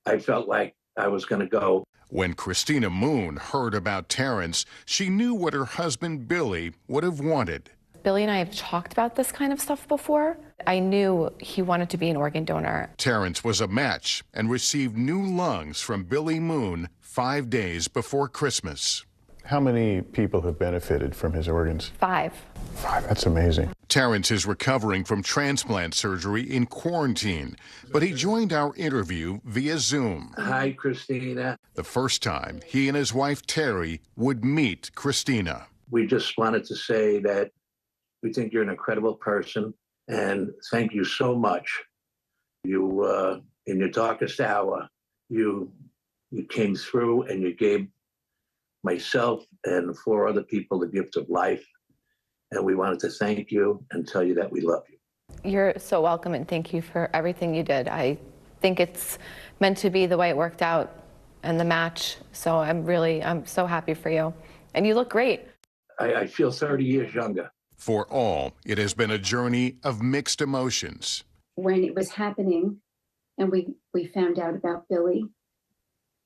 I felt like I was going to go. When Christina Moon heard about Terrence, she knew what her husband Billy would have wanted. Billy and I have talked about this kind of stuff before. I knew he wanted to be an organ donor. Terrence was a match and received new lungs from Billy Moon 5 days before Christmas. How many people have benefited from his organs? 5. 5, that's amazing. Terrence is recovering from transplant surgery in quarantine, but he joined our interview via Zoom. Hi, Christina. The first time he and his wife Terry would meet Christina. We just wanted to say that we think you're an incredible person, and thank you so much. You, in your darkest hour, you came through and you gave myself and 4 other people the gift of life, and we wanted to thank you and tell you that we love you. You're so welcome, and thank you for everything you did. I think it's meant to be the way it worked out in the match, so I'm so happy for you. And you look great. I feel 30 years younger. For all, it has been a journey of mixed emotions. When it was happening and we found out about Billy,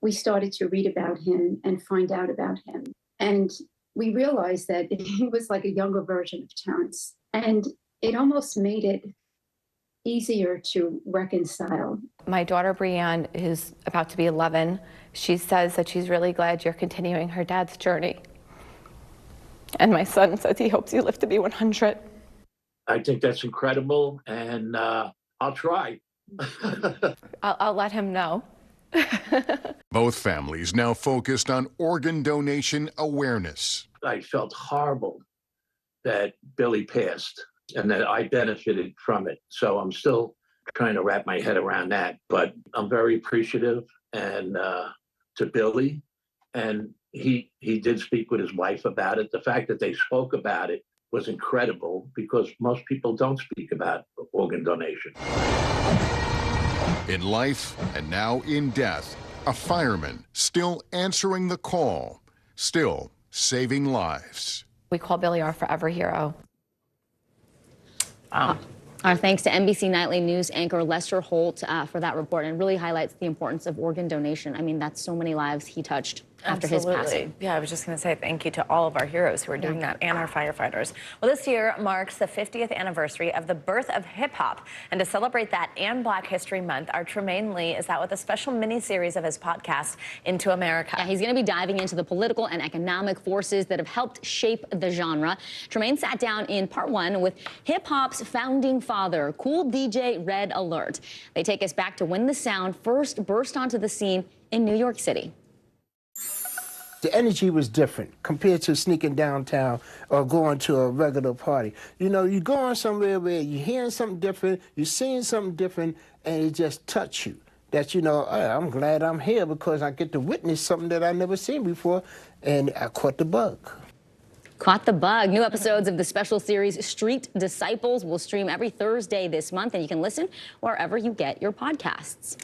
we started to read about him and find out about him. And we realized that he was like a younger version of Terrence. And it almost made it easier to reconcile. My daughter Brianne is about to be 11. She says that she's really glad you're continuing her dad's journey. And my son says he hopes you live to be 100. I think that's incredible, and I'll try. I'll let him know. Both families now focused on organ donation awareness. I felt horrible that Billy passed and that I benefited from it. So I'm still trying to wrap my head around that. But I'm very appreciative and to Billy. And he did speak with his wife about it. The fact that they spoke about it was incredible because most people don't speak about organ donation. In life and now in death, a fireman still answering the call, still saving lives. We call Billy our forever hero. Our thanks to NBC Nightly News anchor Lester Holt for that report, and really highlights the importance of organ donation. I mean, that's so many lives he touched after his passing. Yeah, I was just going to say thank you to all of our heroes who are doing that and our firefighters. Well, this year marks the 50th anniversary of the birth of hip-hop. And to celebrate that and Black History Month, our Tremaine Lee is out with a special mini-series of his podcast, Into America. Yeah, he's going to be diving into the political and economic forces that have helped shape the genre. Tremaine sat down in part 1 with hip-hop's founding father, Cool DJ Red Alert. They take us back to when the sound first burst onto the scene in New York City. The energy was different compared to sneaking downtown or going to a regular party. You know, you going somewhere where you're hearing something different, you're seeing something different, and it just touch you. That, you know, hey, I'm glad I'm here because I get to witness something that I've never seen before, and I caught the bug. Caught the bug. New episodes of the special series Street Disciples will stream every Thursday this month, and you can listen wherever you get your podcasts.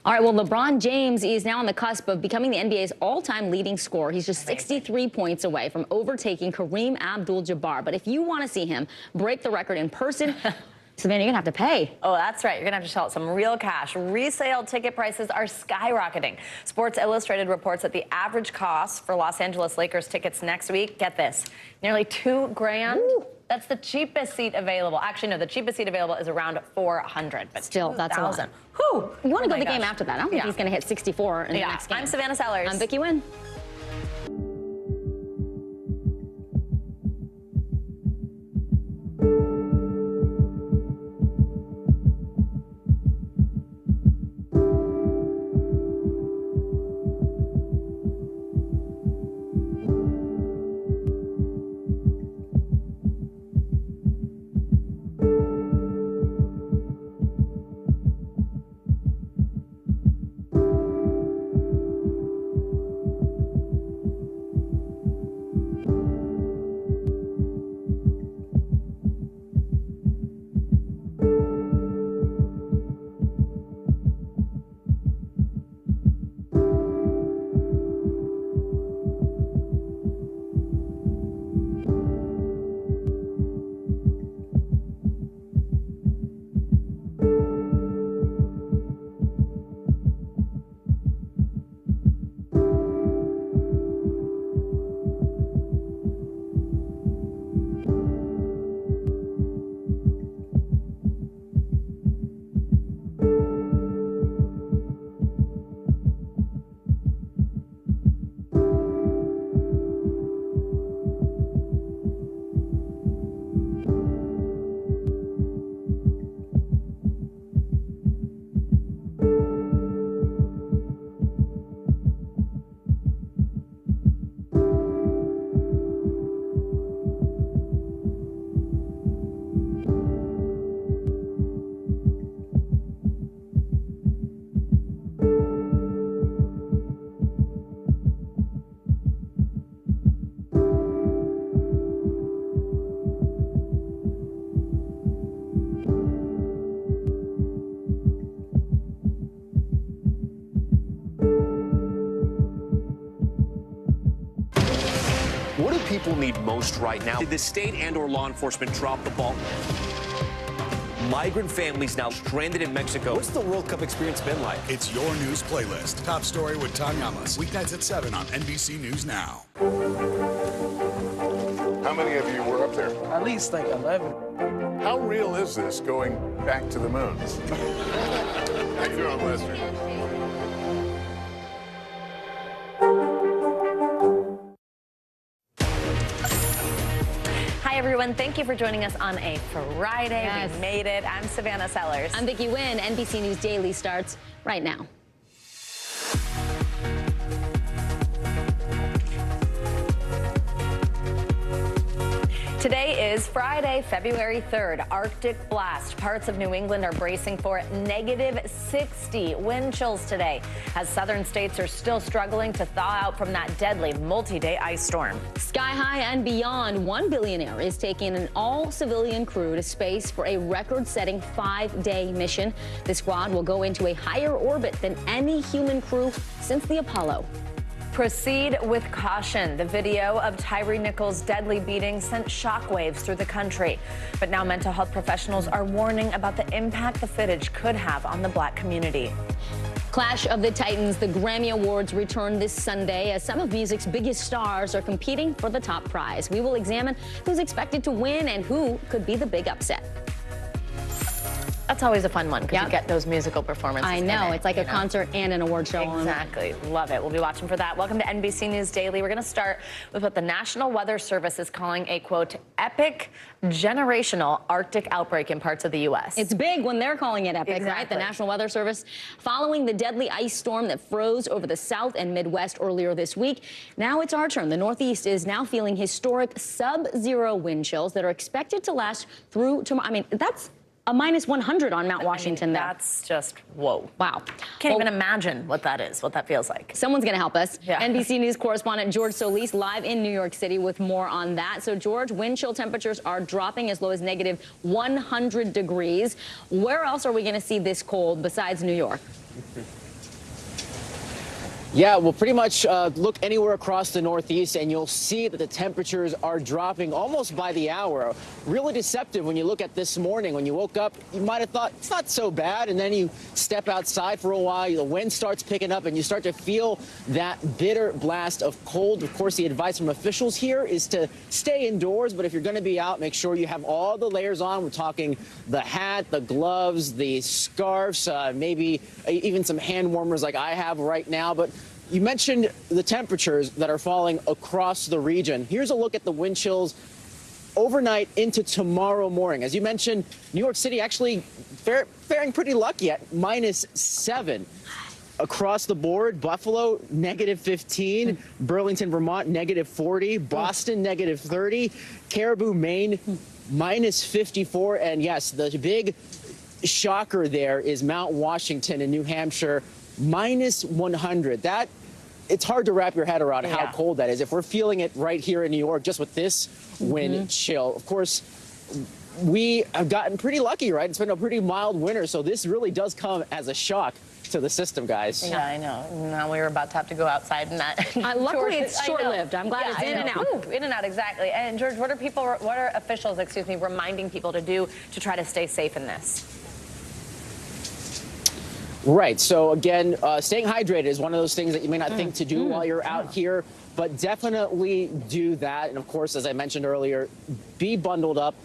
All right, well, LeBron James is now on the cusp of becoming the NBA's all-time leading scorer. He's just 63 points away from overtaking Kareem Abdul-Jabbar. But if you want to see him break the record in person, Savannah, you're going to have to pay. Oh, that's right. You're going to have to shell out some real cash. Resale ticket prices are skyrocketing. Sports Illustrated reports that the average cost for Los Angeles Lakers tickets next week, get this, nearly $2 grand. Ooh. That's the cheapest seat available. Actually, no, the cheapest seat available is around $400. But still, that's a lot. Whew. You want to go the game after that. I don't think he's going to hit 64 in the next game. I'm Savannah Sellers. I'm Vicky Wynn. What do people need most right now? Did the state and/or law enforcement drop the ball? Migrant families now stranded in Mexico. What's the World Cup experience been like? It's your news playlist. Top story with Tanya Amos. Weeknights at 7 on NBC News Now. How many of you were up there? At least like 11. How real is this going back to the moon? How you doing, Lester? Hi, everyone. Thank you for joining us on a Friday. Yes. We made it. I'm Savannah Sellers. I'm Vicky Wynn. NBC News Daily starts right now. Today is Friday, February 3rd. Arctic blast. Parts of New England are bracing for -60 wind chills today, as southern states are still struggling to thaw out from that deadly multi-day ice storm. Sky high and beyond, one billionaire is taking an all-civilian crew to space for a record-setting 5-day mission. The squad will go into a higher orbit than any human crew since the Apollo. Proceed with caution. The video of Tyree Nichols' deadly beating sent shockwaves through the country. But now mental health professionals are warning about the impact the footage could have on the Black community. Clash of the Titans, the Grammy Awards return this Sunday as some of music's biggest stars are competing for the top prize. We will examine who's expected to win and who could be the big upset. That's always a fun one because you get those musical performances. I know. It's like a concert and an award show. Exactly. Love it. We'll be watching for that. Welcome to NBC News Daily. We're going to start with what the National Weather Service is calling a, quote, epic generational Arctic outbreak in parts of the U.S. It's big when they're calling it epic, right? The National Weather Service. Following the deadly ice storm that froze over the South and Midwest earlier this week, now it's our turn. The Northeast is now feeling historic sub-zero wind chills that are expected to last through tomorrow. I mean, that's a -100 on Mount Washington. That's just, whoa. Wow. Can't even imagine what that is, what that feels like. Someone's going to help us. Yeah. NBC News correspondent George Solis live in New York City with more on that. So, George, wind chill temperatures are dropping as low as -100 degrees. Where else are we going to see this cold besides New York? Yeah, well, pretty much look anywhere across the Northeast and you'll see that the temperatures are dropping almost by the hour. Really deceptive when you look at this morning. When you woke up, you might have thought it's not so bad, and then you step outside for a while, the wind starts picking up, and you start to feel that bitter blast of cold. Of course, the advice from officials here is to stay indoors, but if you're going to be out, make sure you have all the layers on. We're talking the hat, the gloves, the scarves, maybe even some hand warmers like I have right now. But you mentioned the temperatures that are falling across the region. Here's a look at the wind chills overnight into tomorrow morning. As you mentioned, New York City actually faring pretty lucky at -7. Across the board, Buffalo, -15, Burlington, Vermont, -40, Boston, -30, Caribou, Maine, -54, and yes, the big shocker there is Mount Washington in New Hampshire, -100. It's hard to wrap your head around how cold that is. If we're feeling it right here in New York, just with this wind chill, of course, we have gotten pretty lucky, right? It's been a pretty mild winter, so this really does come as a shock to the system, guys. Yeah, I know. Now we were about to have to go outside in that. Luckily, it's short-lived. I'm glad it's in and out. Ooh, in and out, exactly. And George, what are officials, reminding people to do to try to stay safe in this? Right. So again, staying hydrated is one of those things that you may not think to do while you're out here, but definitely do that. And of course, as I mentioned earlier, be bundled up,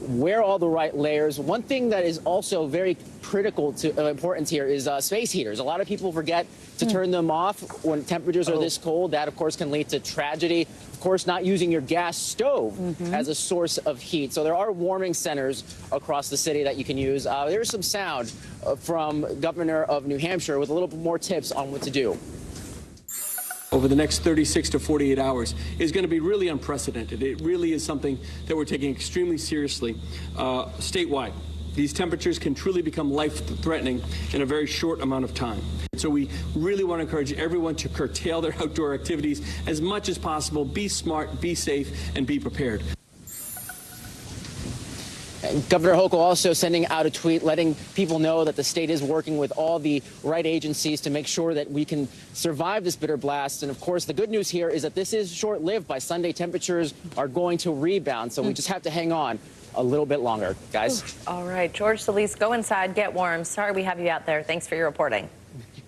wear all the right layers. One thing that is also very critical to important here is space heaters. A lot of people forget to turn them off when temperatures are this cold. That, of course, can lead to tragedy. Of course, not using your gas stove as a source of heat. So there are warming centers across the city that you can use. There's some sound from Governor of New Hampshire with a little bit more tips on what to do. Over the next 36 to 48 hours is going to be really unprecedented. It really is something that we're taking extremely seriously statewide. These temperatures can truly become life-threatening in a very short amount of time. So we really want to encourage everyone to curtail their outdoor activities as much as possible. Be smart, be safe, and be prepared. Governor Hochul also sending out a tweet letting people know that the state is working with all the right agencies to make sure that we can survive this bitter blast. And of course, the good news here is that this is short-lived. By Sunday, temperatures are going to rebound. So we just have to hang on a little bit longer, guys. All right, George Solis, go inside, get warm. Sorry we have you out there. Thanks for your reporting.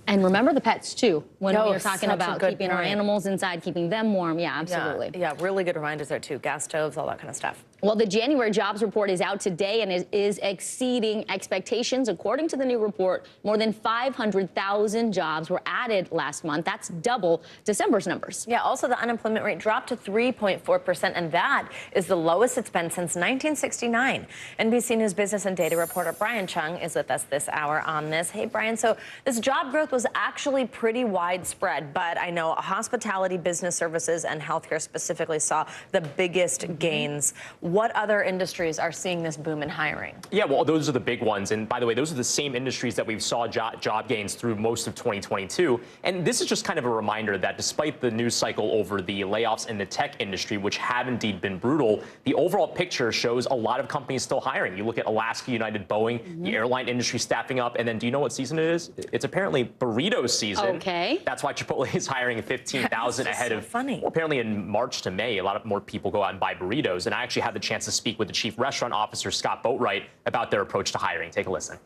And remember the pets, too, when we were talking about keeping our point. Animals inside, keeping them warm. Yeah, absolutely. Yeah, really good reminders there, too. Gas stoves, all that kind of stuff. Well, the January jobs report is out today and is exceeding expectations. According to the new report, more than 500,000 jobs were added last month. That's double December's numbers. Yeah, also the unemployment rate dropped to 3.4%, and that is the lowest it's been since 1969. NBC News business and data reporter Brian Chung is with us this hour on this. Hey, Brian, so this job growth was actually pretty widespread, but I know hospitality, business services, and healthcare specifically saw the biggest gains. What other industries are seeing this boom in hiring? Yeah, well, those are the big ones. And by the way, those are the same industries that we saw job gains through most of 2022. And this is just kind of a reminder that despite the news cycle over the layoffs in the tech industry, which have indeed been brutal, the overall picture shows a lot of companies still hiring. You look at Alaska, United, Boeing, the airline industry staffing up. And then do you know what season it is? It's apparently burrito season. Okay. That's why Chipotle is hiring 15,000 ahead of. Funny. Well, apparently in March to May, a lot of more people go out and buy burritos. And I actually had the chance to speak with the chief restaurant officer, Scott Boatwright, about their approach to hiring. Take a listen.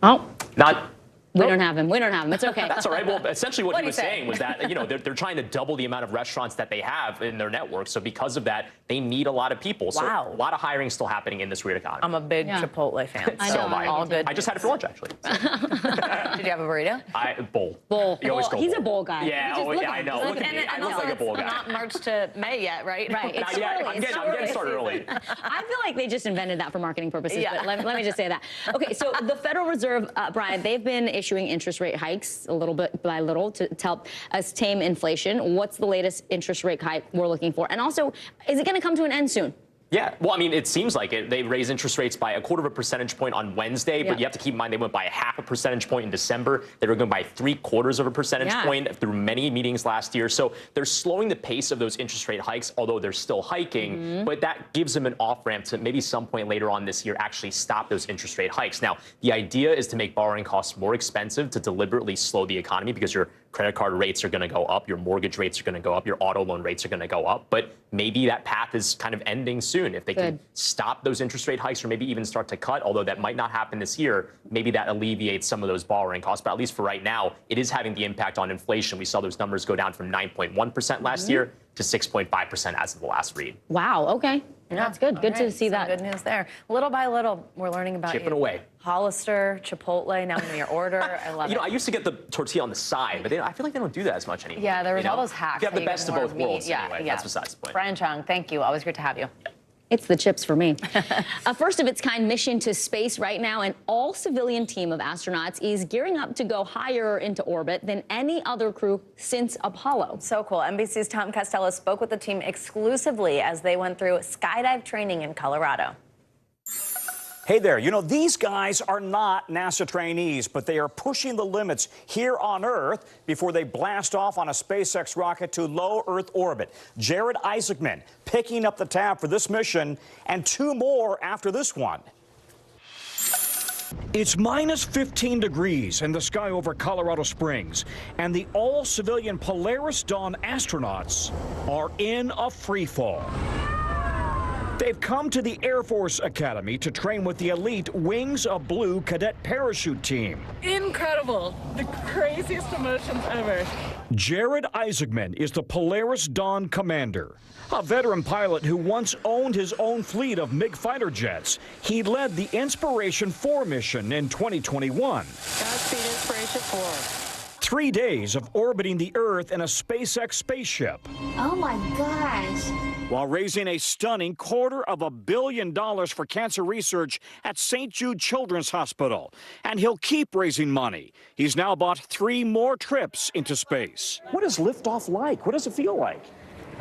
Oh. Not. We don't have him. We don't have him. It's okay. That's all right. Well, essentially what he was saying was that, you know, they're trying to double the amount of restaurants that they have in their network. So because of that, they need a lot of people. So a lot of hiring still happening in this weird economy. I'm a big Chipotle fan. So am I. All good. I just had it for lunch, actually. Did you have a burrito? Bowl. You always go He's bowl. a bowl guy. Yeah, I know. Look at me. I look like a bowl guy. Not March to May yet, right? Right. Not yet. I'm getting started early. I feel like they just invented that for marketing purposes, but let me just say that. Okay, so the Federal Reserve, Brian, they've been issuing interest rate hikes a little bit by little to help us tame inflation. What's the latest interest rate hike we're looking for? And also, is it going to come to an end soon? Yeah, well, I mean, it seems like it. They raised interest rates by 1/4 percentage point on Wednesday, but you have to keep in mind they went by 1/2 percentage point in December. They were going by 3/4 percentage point through many meetings last year. So they're slowing the pace of those interest rate hikes, although they're still hiking. But that gives them an off-ramp to maybe some point later on this year actually stop those interest rate hikes. Now, the idea is to make borrowing costs more expensive to deliberately slow the economy because your credit card rates are going to go up, your mortgage rates are going to go up, your auto loan rates are going to go up. But maybe that path is kind of ending soon. If they can stop those interest rate hikes or maybe even start to cut, although that might not happen this year, maybe that alleviates some of those borrowing costs. But at least for right now, it is having the impact on inflation. We saw those numbers go down from 9.1% last year to 6.5% as of the last read. Wow, okay. That's good. Good to see that. Good news there. Little by little, we're learning about Chipping away. Hollister, Chipotle, now in your order. I love it. You know, I used to get the tortilla on the side, but I feel like they don't do that as much anymore. Yeah, there was all those hacks. You have the best of both worlds Yeah, anyway. That's besides the point. Brian Chung, thank you. Always great to have you. It's the chips for me. A first-of-its-kind mission to space right now, an all-civilian team of astronauts is gearing up to go higher into orbit than any other crew since Apollo. So cool. NBC's Tom Costello spoke with the team exclusively as they went through skydive training in Colorado. Hey there, you know, these guys are not NASA trainees, but they are pushing the limits here on Earth before they blast off on a SpaceX rocket to low Earth orbit. Jared Isaacman picking up the tab for this mission, and 2 more after this one. It's minus 15 degrees in the sky over Colorado Springs, and the all-civilian Polaris Dawn astronauts are in a free fall. They've come to the Air Force Academy to train with the elite Wings of Blue cadet parachute team. Incredible. The craziest emotions ever. Jared Isaacman is the Polaris Dawn commander, a veteran pilot who once owned his own fleet of MiG fighter jets. He led the Inspiration 4 mission in 2021. Godspeed, Inspiration 4. 3 days of orbiting the Earth in a SpaceX spaceship. Oh my gosh. While raising a stunning $250 million for cancer research at St. Jude Children's Hospital. And he'll keep raising money. He's now bought 3 more trips into space. What is liftoff like? What does it feel like?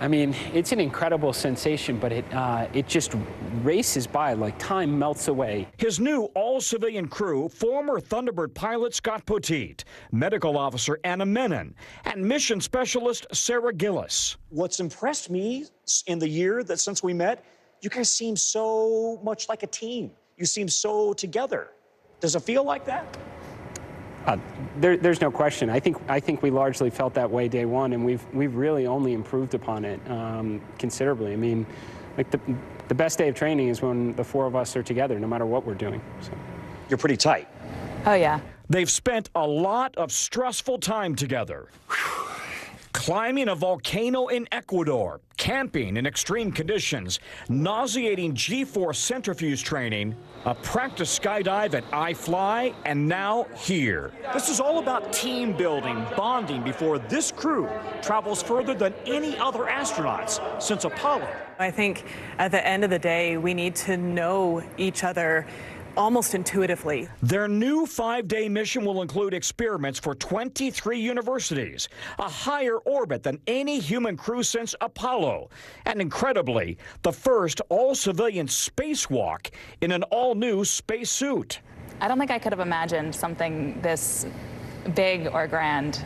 I mean, it's an incredible sensation, but it just races by like time melts away. His new all-civilian crew, former Thunderbird pilot Scott Poteet, medical officer Anna Menon, and mission specialist Sarah Gillis. What's impressed me in the year that since we met, you guys seem so much like a team. You seem so together. Does it feel like that? There's no question. I think we largely felt that way day one, and we've really only improved upon it considerably. I mean, like the best day of training is when the 4 of us are together, no matter what we're doing. So. You're pretty tight. Oh, yeah. They've spent a lot of stressful time together. Climbing a volcano in Ecuador, camping in extreme conditions, nauseating G-force centrifuge training, a practice skydive at iFly, and now here. This is all about team building, bonding before this crew travels further than any other astronauts since Apollo. I think at the end of the day, we need to know each other almost intuitively. Their new 5-day mission will include experiments for 23 universities, a higher orbit than any human crew since Apollo, and incredibly, the first all-civilian spacewalk in an all-new spacesuit. I don't think I could have imagined something this big or grand.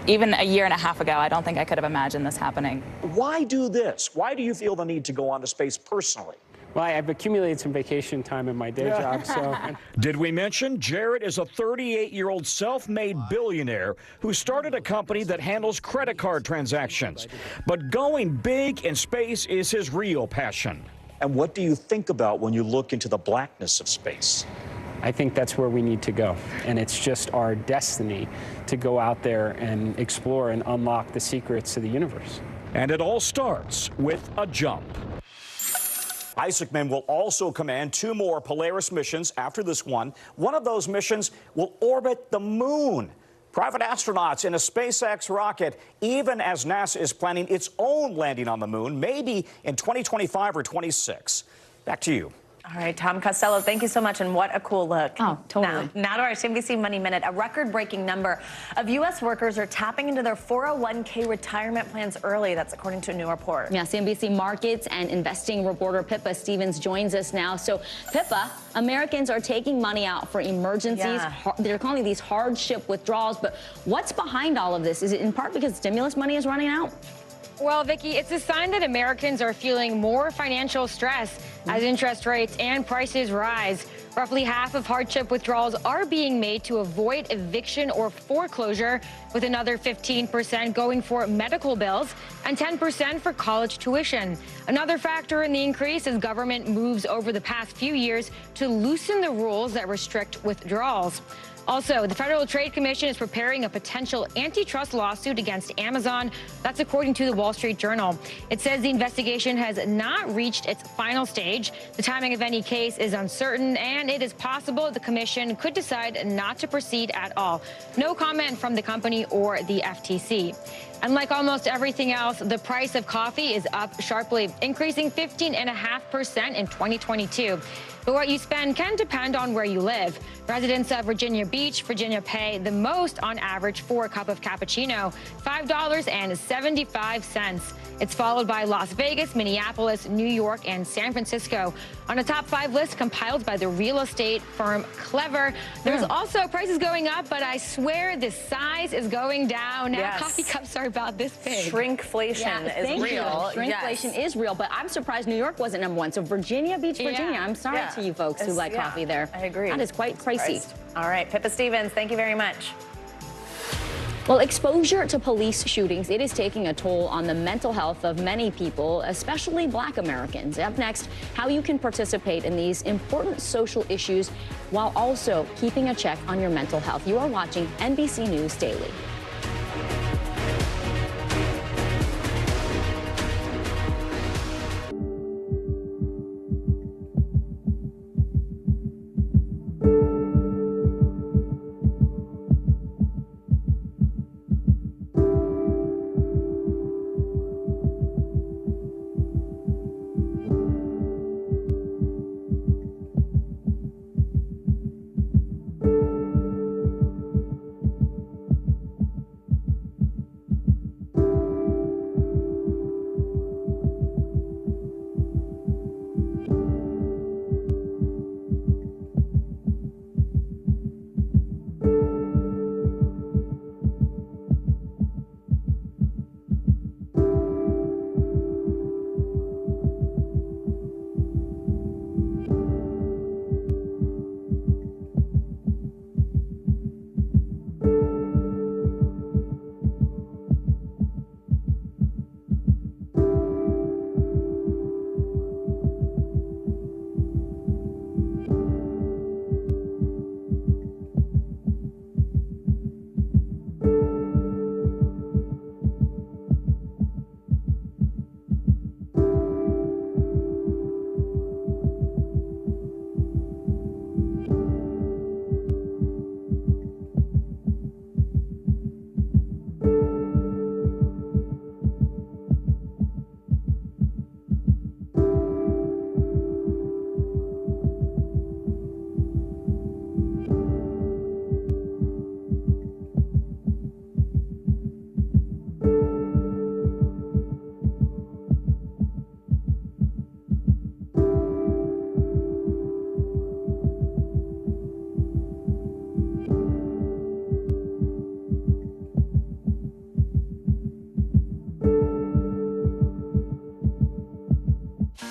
Even a year and a half ago, I don't think I could have imagined this happening. Why do this? Why do you feel the need to go onto space personally? Well, I've accumulated some vacation time in my day job, so. Did we mention Jared is a 38-year-old self-made billionaire who started a company that handles credit card transactions. But going big in space is his real passion. And what do you think about when you look into the blackness of space? I think that's where we need to go. And it's just our destiny to go out there and explore and unlock the secrets of the universe. And it all starts with a jump. Isaacman will also command 2 more Polaris missions after this one. One of those missions will orbit the moon. Private astronauts in a SpaceX rocket, even as NASA is planning its own landing on the moon, maybe in 2025 or 26. Back to you. All right, Tom Costello, thank you so much, and what a cool look. Oh, totally. Now to our NBC Money Minute. A record-breaking number of U.S. workers are tapping into their 401k retirement plans early. That's according to a new report. Yes, NBC markets and investing reporter Pippa Stevens joins us now. So, Pippa, Americans are taking money out for emergencies. Yeah. They're calling these hardship withdrawals. But what's behind all of this? Is it in part because stimulus money is running out? Well, Vicki, it's a sign that Americans are feeling more financial stress as interest rates and prices rise. Roughly half of hardship withdrawals are being made to avoid eviction or foreclosure, with another 15% going for medical bills and 10% for college tuition. Another factor in the increase is government moves over the past few years to loosen the rules that restrict withdrawals. Also, the Federal Trade Commission is preparing a potential antitrust lawsuit against Amazon. That's according to the Wall Street Journal. It says the investigation has not reached its final stage. The timing of any case is uncertain, and it is possible the commission could decide not to proceed at all. No comment from the company or the FTC. And like almost everything else, the price of coffee is up sharply, increasing 15.5% in 2022. But what you spend can depend on where you live. Residents of Virginia Beach, Virginia pay the most on average for a cup of cappuccino, $5.75. It's followed by Las Vegas, Minneapolis, New York, and San Francisco. On a top 5 list compiled by the real estate firm Clever, there's also prices going up, but I swear the size is going down. Now coffee cups are about this big. Shrinkflation is real. Shrinkflation is real, but I'm surprised New York wasn't number one. So Virginia Beach, Virginia, I'm sorry to you folks who like coffee there. I agree. That is quite pricey. All right, Pippa Stevens, thank you very much. Well, exposure to police shootings, it is taking a toll on the mental health of many people, especially Black Americans. Up next, how you can participate in these important social issues while also keeping a check on your mental health. You are watching NBC News Daily.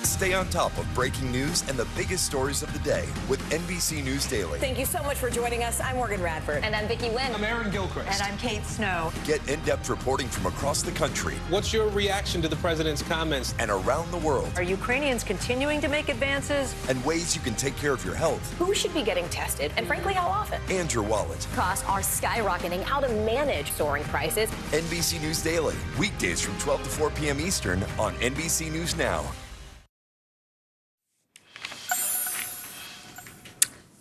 Stay on top of breaking news and the biggest stories of the day with NBC News Daily. Thank you so much for joining us. I'm Morgan Radford. And I'm Vicki Wynn. I'm Aaron Gilchrist. And I'm Kate Snow. Get in-depth reporting from across the country. What's your reaction to the president's comments? And around the world. Are Ukrainians continuing to make advances? And ways you can take care of your health. Who should be getting tested? And frankly, how often? And your wallet. Costs are skyrocketing. How to manage soaring prices. NBC News Daily. Weekdays from 12 to 4 p.m. Eastern on NBC News Now.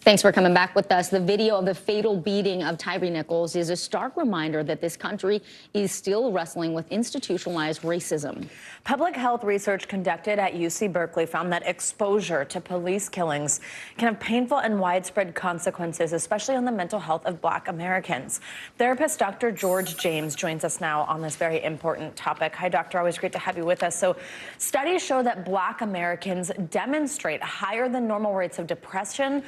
Thanks for coming back with us. The video of the fatal beating of Tyree Nichols is a stark reminder that this country is still wrestling with institutionalized racism. Public health research conducted at UC Berkeley found that exposure to police killings can have painful and widespread consequences, especially on the mental health of Black Americans. Therapist Dr. George James joins us now on this very important topic. Hi, doctor. Always great to have you with us. So studies show that Black Americans demonstrate higher than normal rates of depression,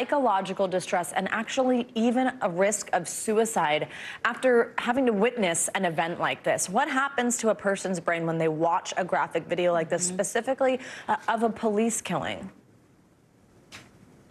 psychological distress, and actually even a risk of suicide after having to witness an event like this. What happens to a person's brain when they watch a graphic video like this, specifically of a police killing?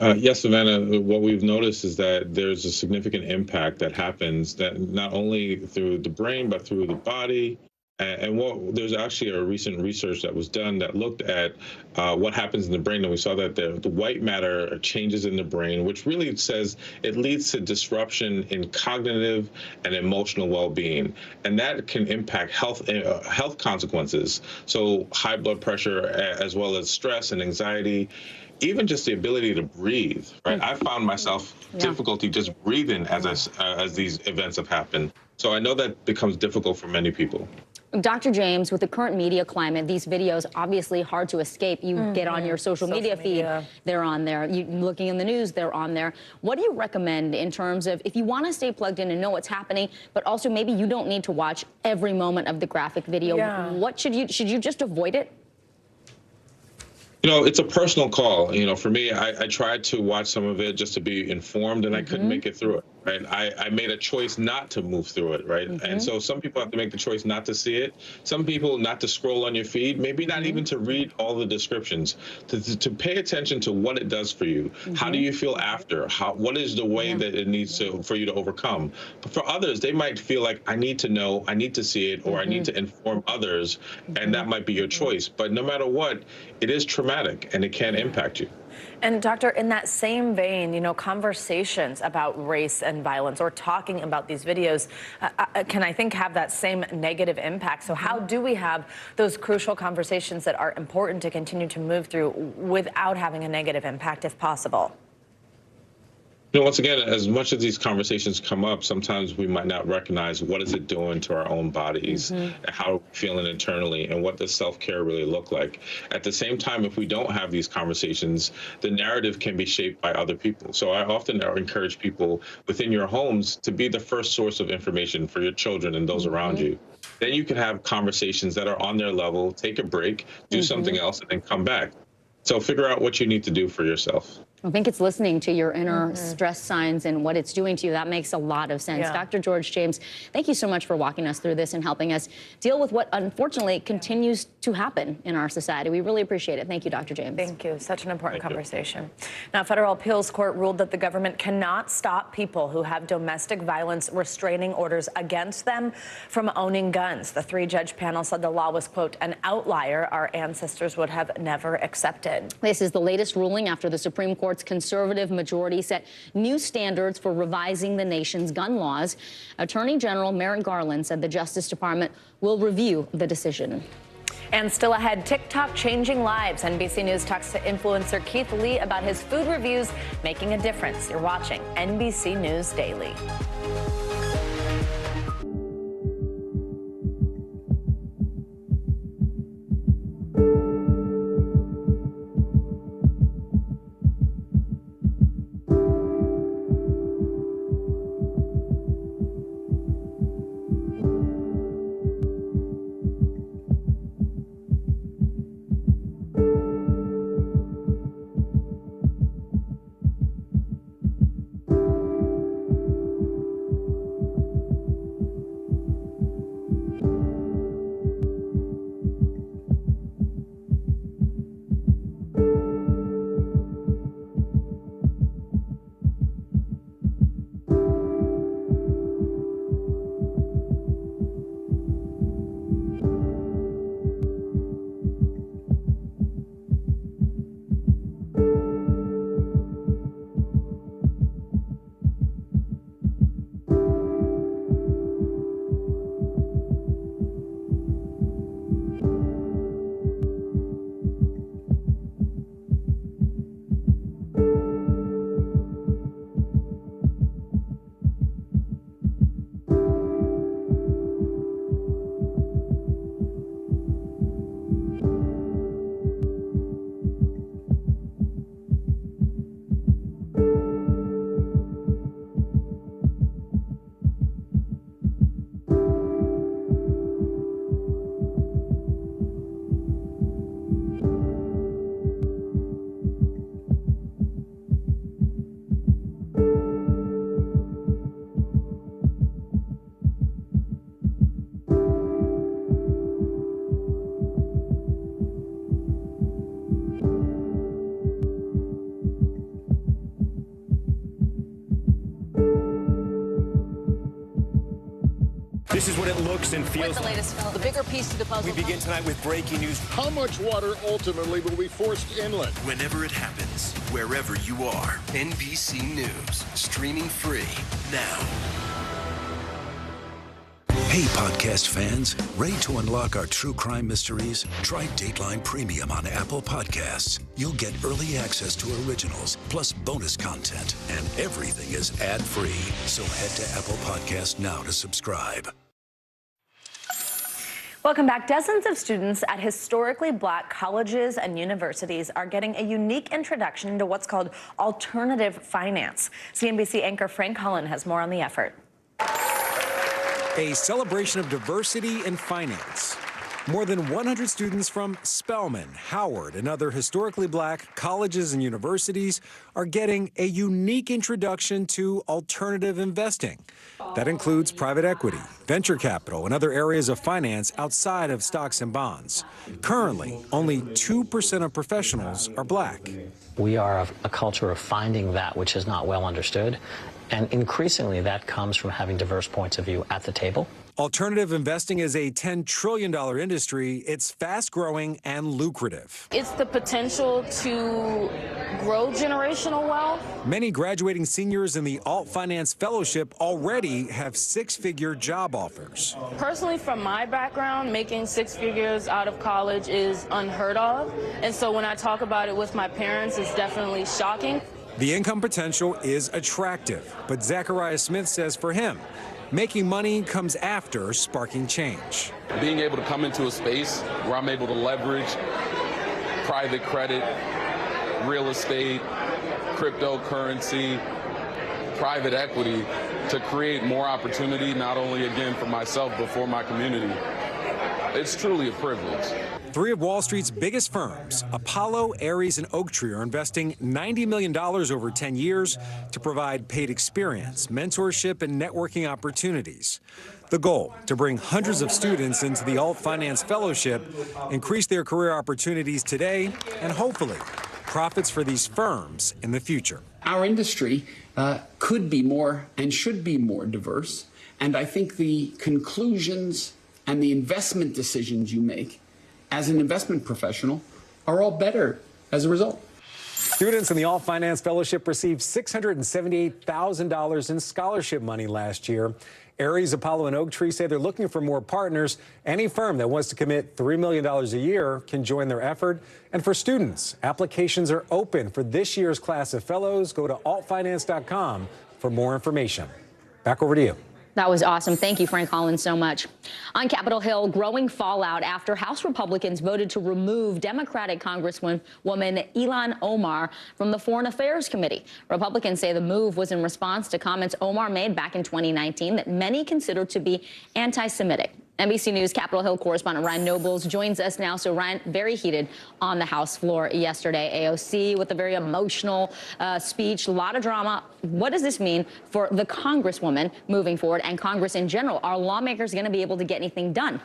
Yes, Savannah, what we've noticed is that there's a significant impact that happens that not only through the brain, but through the body. And there's actually a recent research that was done that looked at what happens in the brain, and we saw that the white matter changes in the brain, which really says it leads to disruption in cognitive and emotional well-being, and that can impact health consequences. So high blood pressure, as well as stress and anxiety. Even just the ability to breathe, right? I found myself difficulty just breathing as these events have happened. So I know that becomes difficult for many people. Dr. James, with the current media climate, these videos obviously hard to escape. You get on your social media feed, they're on there. You looking in the news, they're on there. What do you recommend in terms of if you want to stay plugged in and know what's happening, but also maybe you don't need to watch every moment of the graphic video? What should you just avoid it? You know, it's a personal call. You know, for me, I tried to watch some of it just to be informed, and I couldn't make it through it, right? I made a choice not to move through it, right? And so some people have to make the choice not to see it. Some people not to scroll on your feed, maybe not even to read all the descriptions, to pay attention to what it does for you. How do you feel after? What is the way that it needs for you to overcome? But for others, they might feel like, I need to know, I need to see it, or I need to inform others, and that might be your choice. But no matter what, it is traumatic, and it can impact you. And doctor, in that same vein, you know, conversations about race and violence or talking about these videos can, I think, have that same negative impact. So how do we have those crucial conversations that are important to continue to move through without having a negative impact, if possible? You know, once again, as much as these conversations come up, sometimes we might not recognize what is it doing to our own bodies, and how we're feeling internally, and what does self-care really look like. At the same time, if we don't have these conversations, the narrative can be shaped by other people. So I often encourage people within your homes to be the first source of information for your children and those around you. Then you can have conversations that are on their level, take a break, do something else, and then come back. So figure out what you need to do for yourself. I think it's listening to your inner stress signs and what it's doing to you. That makes a lot of sense. Dr. George James, thank you so much for walking us through this and helping us deal with what unfortunately continues to happen in our society. We really appreciate it. Thank you, Dr. James. Thank you. Such an important conversation. Now, a federal appeals court ruled that the government cannot stop people who have domestic violence restraining orders against them from owning guns. The three-judge panel said the law was, quote, an outlier our ancestors would have never accepted. This is the latest ruling after the Supreme Court's conservative majority set new standards for revising the nation's gun laws. Attorney General Merrick Garland said the Justice Department will review the decision. And still ahead, TikTok changing lives. NBC News talks to influencer Keith Lee about his food reviews making a difference. You're watching NBC News Daily. This is what it looks and feels What's the latest, Phil? The bigger piece to the puzzle. We begin tonight with breaking news. How much water ultimately will be forced inland? Whenever it happens, wherever you are, NBC News, streaming free now. Hey, podcast fans, ready to unlock our true crime mysteries? Try Dateline Premium on Apple Podcasts. You'll get early access to originals, plus bonus content, and everything is ad-free. So head to Apple Podcasts now to subscribe. Welcome back. Dozens of students at historically black colleges and universities are getting a unique introduction into what's called alternative finance. CNBC anchor Frank Holland has more on the effort. A celebration of diversity in finance. More than 100 students from Spelman, Howard, and other historically black colleges and universities are getting a unique introduction to alternative investing. That includes private equity, venture capital, and other areas of finance outside of stocks and bonds. Currently, only 2% of professionals are black. We are a culture of finding that which is not well understood. And increasingly, that comes from having diverse points of view at the table. Alternative investing is a $10 trillion industry. It's fast-growing and lucrative. It's the potential to grow generational wealth. Many graduating seniors in the Alt Finance Fellowship already have six-figure job offers. Personally, from my background, making six figures out of college is unheard of. And so when I talk about it with my parents, it's definitely shocking. The income potential is attractive, but Zachariah Smith says for him, making money comes after sparking change. Being able to come into a space where I'm able to leverage private credit, real estate, cryptocurrency, private equity to create more opportunity, not only again for myself, but for my community. It's truly a privilege. Three of Wall Street's biggest firms, Apollo, Ares, and Oaktree, are investing $90 million over 10 years to provide paid experience, mentorship, and networking opportunities. The goal, to bring hundreds of students into the Alt Finance Fellowship, increase their career opportunities today, and hopefully profits for these firms in the future. Our industry could be more and should be more diverse, and I think the conclusions and the investment decisions you make as an investment professional are all better as a result. Students in the Alt Finance Fellowship received $678,000 in scholarship money last year. Ares, Apollo, and Oaktree say they're looking for more partners. Any firm that wants to commit $3 million a year can join their effort. And for students, applications are open for this year's class of fellows. Go to altfinance.com for more information. Back over to you. That was awesome. Thank you, Frank Holland, so much. On Capitol Hill, growing fallout after House Republicans voted to remove Democratic Congresswoman Ilhan Omar from the Foreign Affairs Committee. Republicans say the move was in response to comments Omar made back in 2019 that many considered to be anti-Semitic. NBC News Capitol Hill correspondent Ryan Nobles joins us now. So, Ryan, very heated on the House floor yesterday. AOC with a very emotional speech, a lot of drama. What does this mean for the Congresswoman moving forward and Congress in general? Are lawmakers going to be able to get anything done?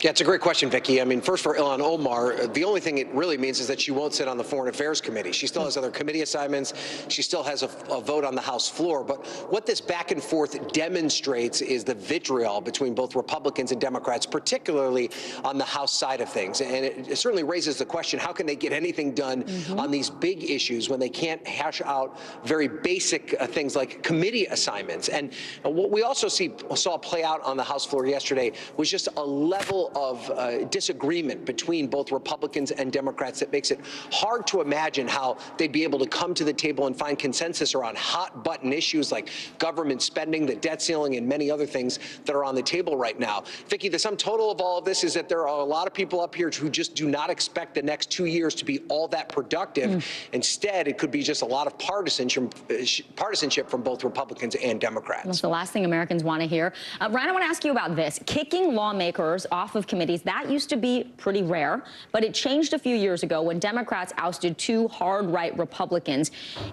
Yeah, it's a great question, Vicki. I mean, first for Ilhan Omar, the only thing it really means is that she won't sit on the Foreign Affairs Committee. She still has other committee assignments. She still has a vote on the House floor. But what this back and forth demonstrates is the vitriol between both Republicans and Democrats, particularly on the House side of things. And it certainly raises the question, how can they get anything done on these big issues when they can't hash out very basic things like committee assignments? And what we also saw play out on the House floor yesterday was just a level of disagreement between both Republicans and Democrats that makes it hard to imagine how they'd be able to come to the table and find consensus around hot button issues like government spending, the debt ceiling, and many other things that are on the table right now. Vicki, the sum total of all of this is that there are a lot of people up here who just do not expect the next 2 years to be all that productive. Instead, it could be just a lot of partisanship from both Republicans and Democrats. That's the last thing Americans want to hear. Ryan, I want to ask you about this. Kicking lawmakers off of committees, that used to be pretty rare, but it changed a few years ago when Democrats ousted two hard-right Republicans.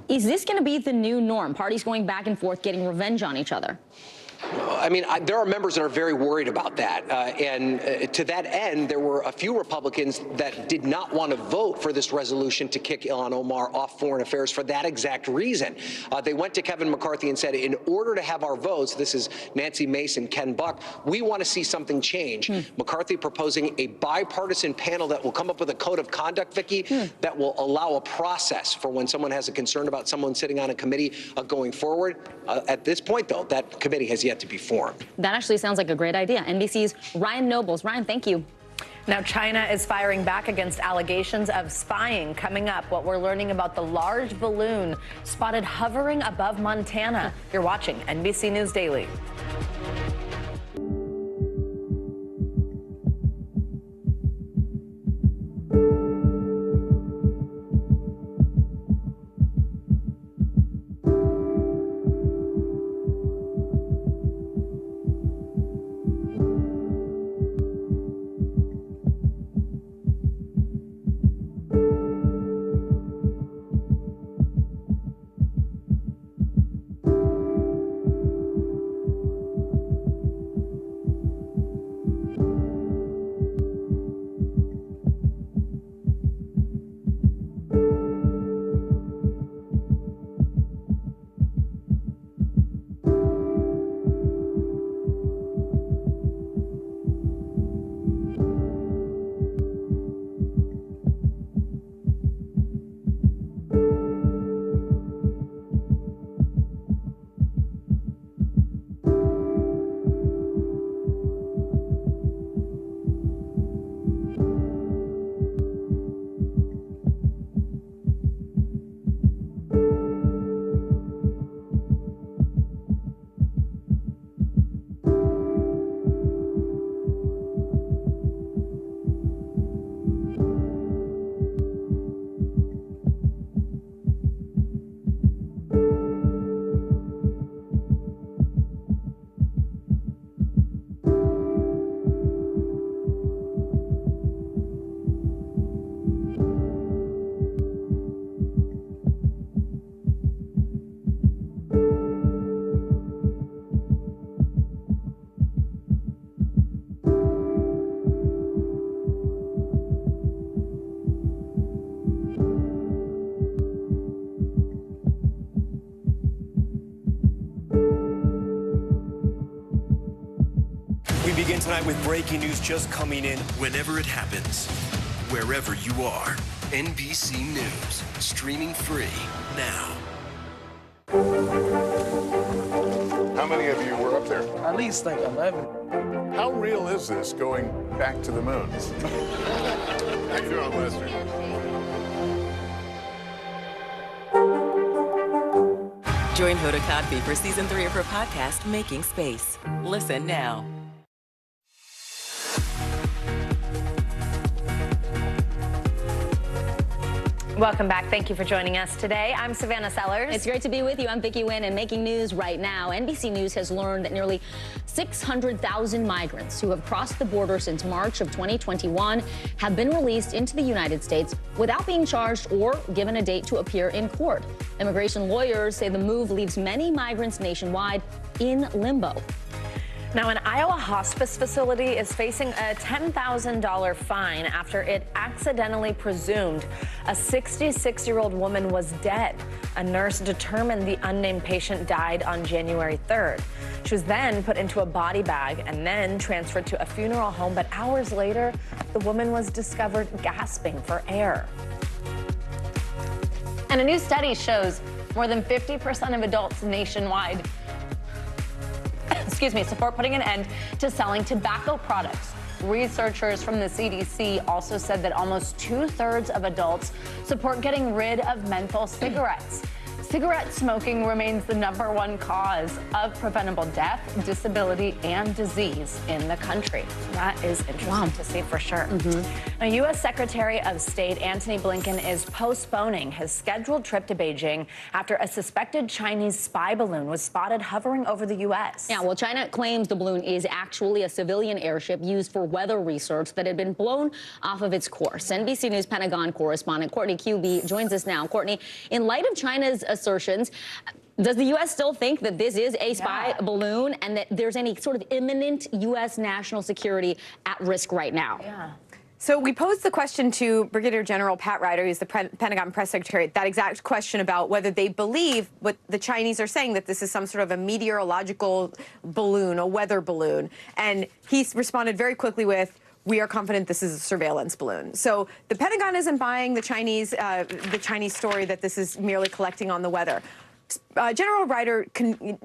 Is this going to be the new norm? Parties going back and forth, getting revenge on each other? I mean, there are members that are very worried about that. And to that end, there were a few Republicans that did not want to vote for this resolution to kick Ilhan Omar off foreign affairs for that exact reason. They went to Kevin McCarthy and said, in order to have our votes, this is Nancy Mason, Ken Buck, we want to see something change. McCarthy proposing a bipartisan panel that will come up with a code of conduct, Vicki, that will allow a process for when someone has a concern about someone sitting on a committee going forward. At this point, though, that committee has yet to be formed. That actually sounds like a great idea. NBC's Ryan Nobles. Ryan, thank you. Now, China is firing back against allegations of spying. Coming up, what we're learning about the large balloon spotted hovering above Montana. You're watching NBC News Daily. Begin tonight with breaking news just coming in. Whenever it happens, wherever you are, NBC News, streaming free now. How many of you were up there? At least like 11. How real is this going back to the moon? How you doing, Lester? Join Hoda Kotb for season 3 of her podcast, Making Space. Listen now. Welcome back. Thank you for joining us today. I'm Savannah Sellers. It's great to be with you. I'm Vicki Nguyen, and making news right now. NBC News has learned that nearly 600,000 migrants who have crossed the border since March of 2021 have been released into the United States without being charged or given a date to appear in court. Immigration lawyers say the move leaves many migrants nationwide in limbo. Now, an Iowa hospice facility is facing a $10,000 fine after it accidentally presumed a 66-year-old woman was dead. A nurse determined the unnamed patient died on January 3rd. She was then put into a body bag and then transferred to a funeral home. But hours later, the woman was discovered gasping for air. And a new study shows more than 50% of adults nationwide support putting an end to selling tobacco products. Researchers from the CDC also said that almost 2/3 of adults support getting rid of menthol cigarettes. Cigarette smoking remains the #1 cause of preventable death, disability, and disease in the country. So that is interesting to see for sure. Now, U.S. Secretary of State Antony Blinken is postponing his scheduled trip to Beijing after a suspected Chinese spy balloon was spotted hovering over the U.S. Yeah, well, China claims the balloon is actually a civilian airship used for weather research that had been blown off of its course. NBC News Pentagon correspondent Courtney QB joins us now. Courtney, in light of China's assertions, Does the U.S. still think that this is a spy balloon and that there's any sort of imminent U.S. national security at risk right now? Yeah. So we posed the question to Brigadier General Pat Ryder, who's the Pentagon press secretary, that exact question about whether they believe what the Chinese are saying, that this is some sort of a meteorological balloon, a weather balloon. And he responded very quickly with, we are confident this is a surveillance balloon. So the Pentagon isn't buying the Chinese story that this is merely collecting on the weather. General Ryder,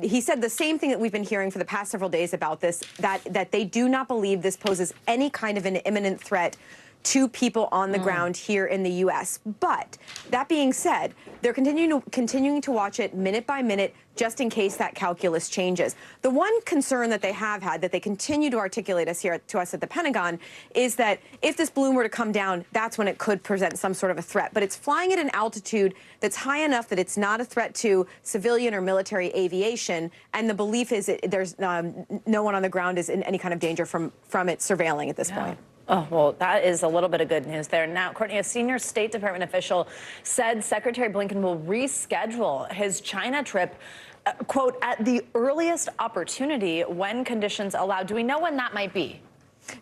he said the same thing that we've been hearing for the past several days about this, that they do not believe this poses any kind of an imminent threat to people on the ground here in the U.S. But that being said, they're continuing to watch it minute by minute, just in case that calculus changes. The one concern that they have had, that they continue to articulate to us at the Pentagon, is that if this balloon were to come down, that's when it could present some sort of a threat. But it's flying at an altitude that's high enough that it's not a threat to civilian or military aviation, and the belief is that there's no one on the ground is in any kind of danger from it surveilling at this point. Oh, well, that is a little bit of good news there. Now, Courtney, a senior State Department official said Secretary Blinken will reschedule his China trip, quote, at the earliest opportunity when conditions allow. Do we know when that might be?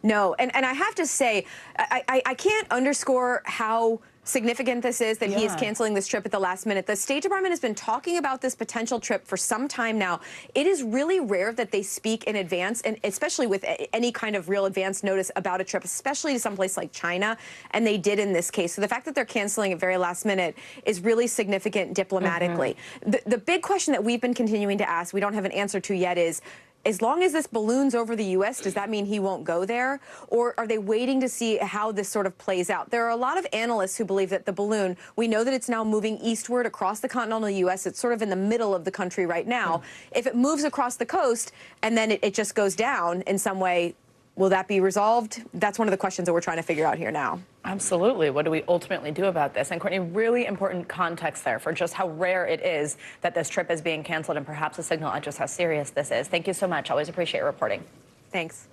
No, and I have to say, I can't underscore how significant this is that he is canceling this trip at the last minute. The State Department has been talking about this potential trip for some time now. It is really rare that they speak in advance, and especially with any kind of real advance notice about a trip, especially to someplace like China, and they did in this case. So the fact that they're canceling it very last minute is really significant diplomatically. The big question that we've been continuing to ask, we don't have an answer to yet, is, as long as this balloon's over the U.S., does that mean he won't go there? Or are they waiting to see how this sort of plays out? There are a lot of analysts who believe that the balloon, we know that it's now moving eastward across the continental U.S. It's sort of in the middle of the country right now. If it moves across the coast and then it just goes down in some way, will that be resolved? That's one of the questions that we're trying to figure out here now. Absolutely. What do we ultimately do about this? And Courtney, really important context there for just how rare it is that this trip is being canceled, and perhaps a signal on just how serious this is. Thank you so much. Always appreciate your reporting. Thanks.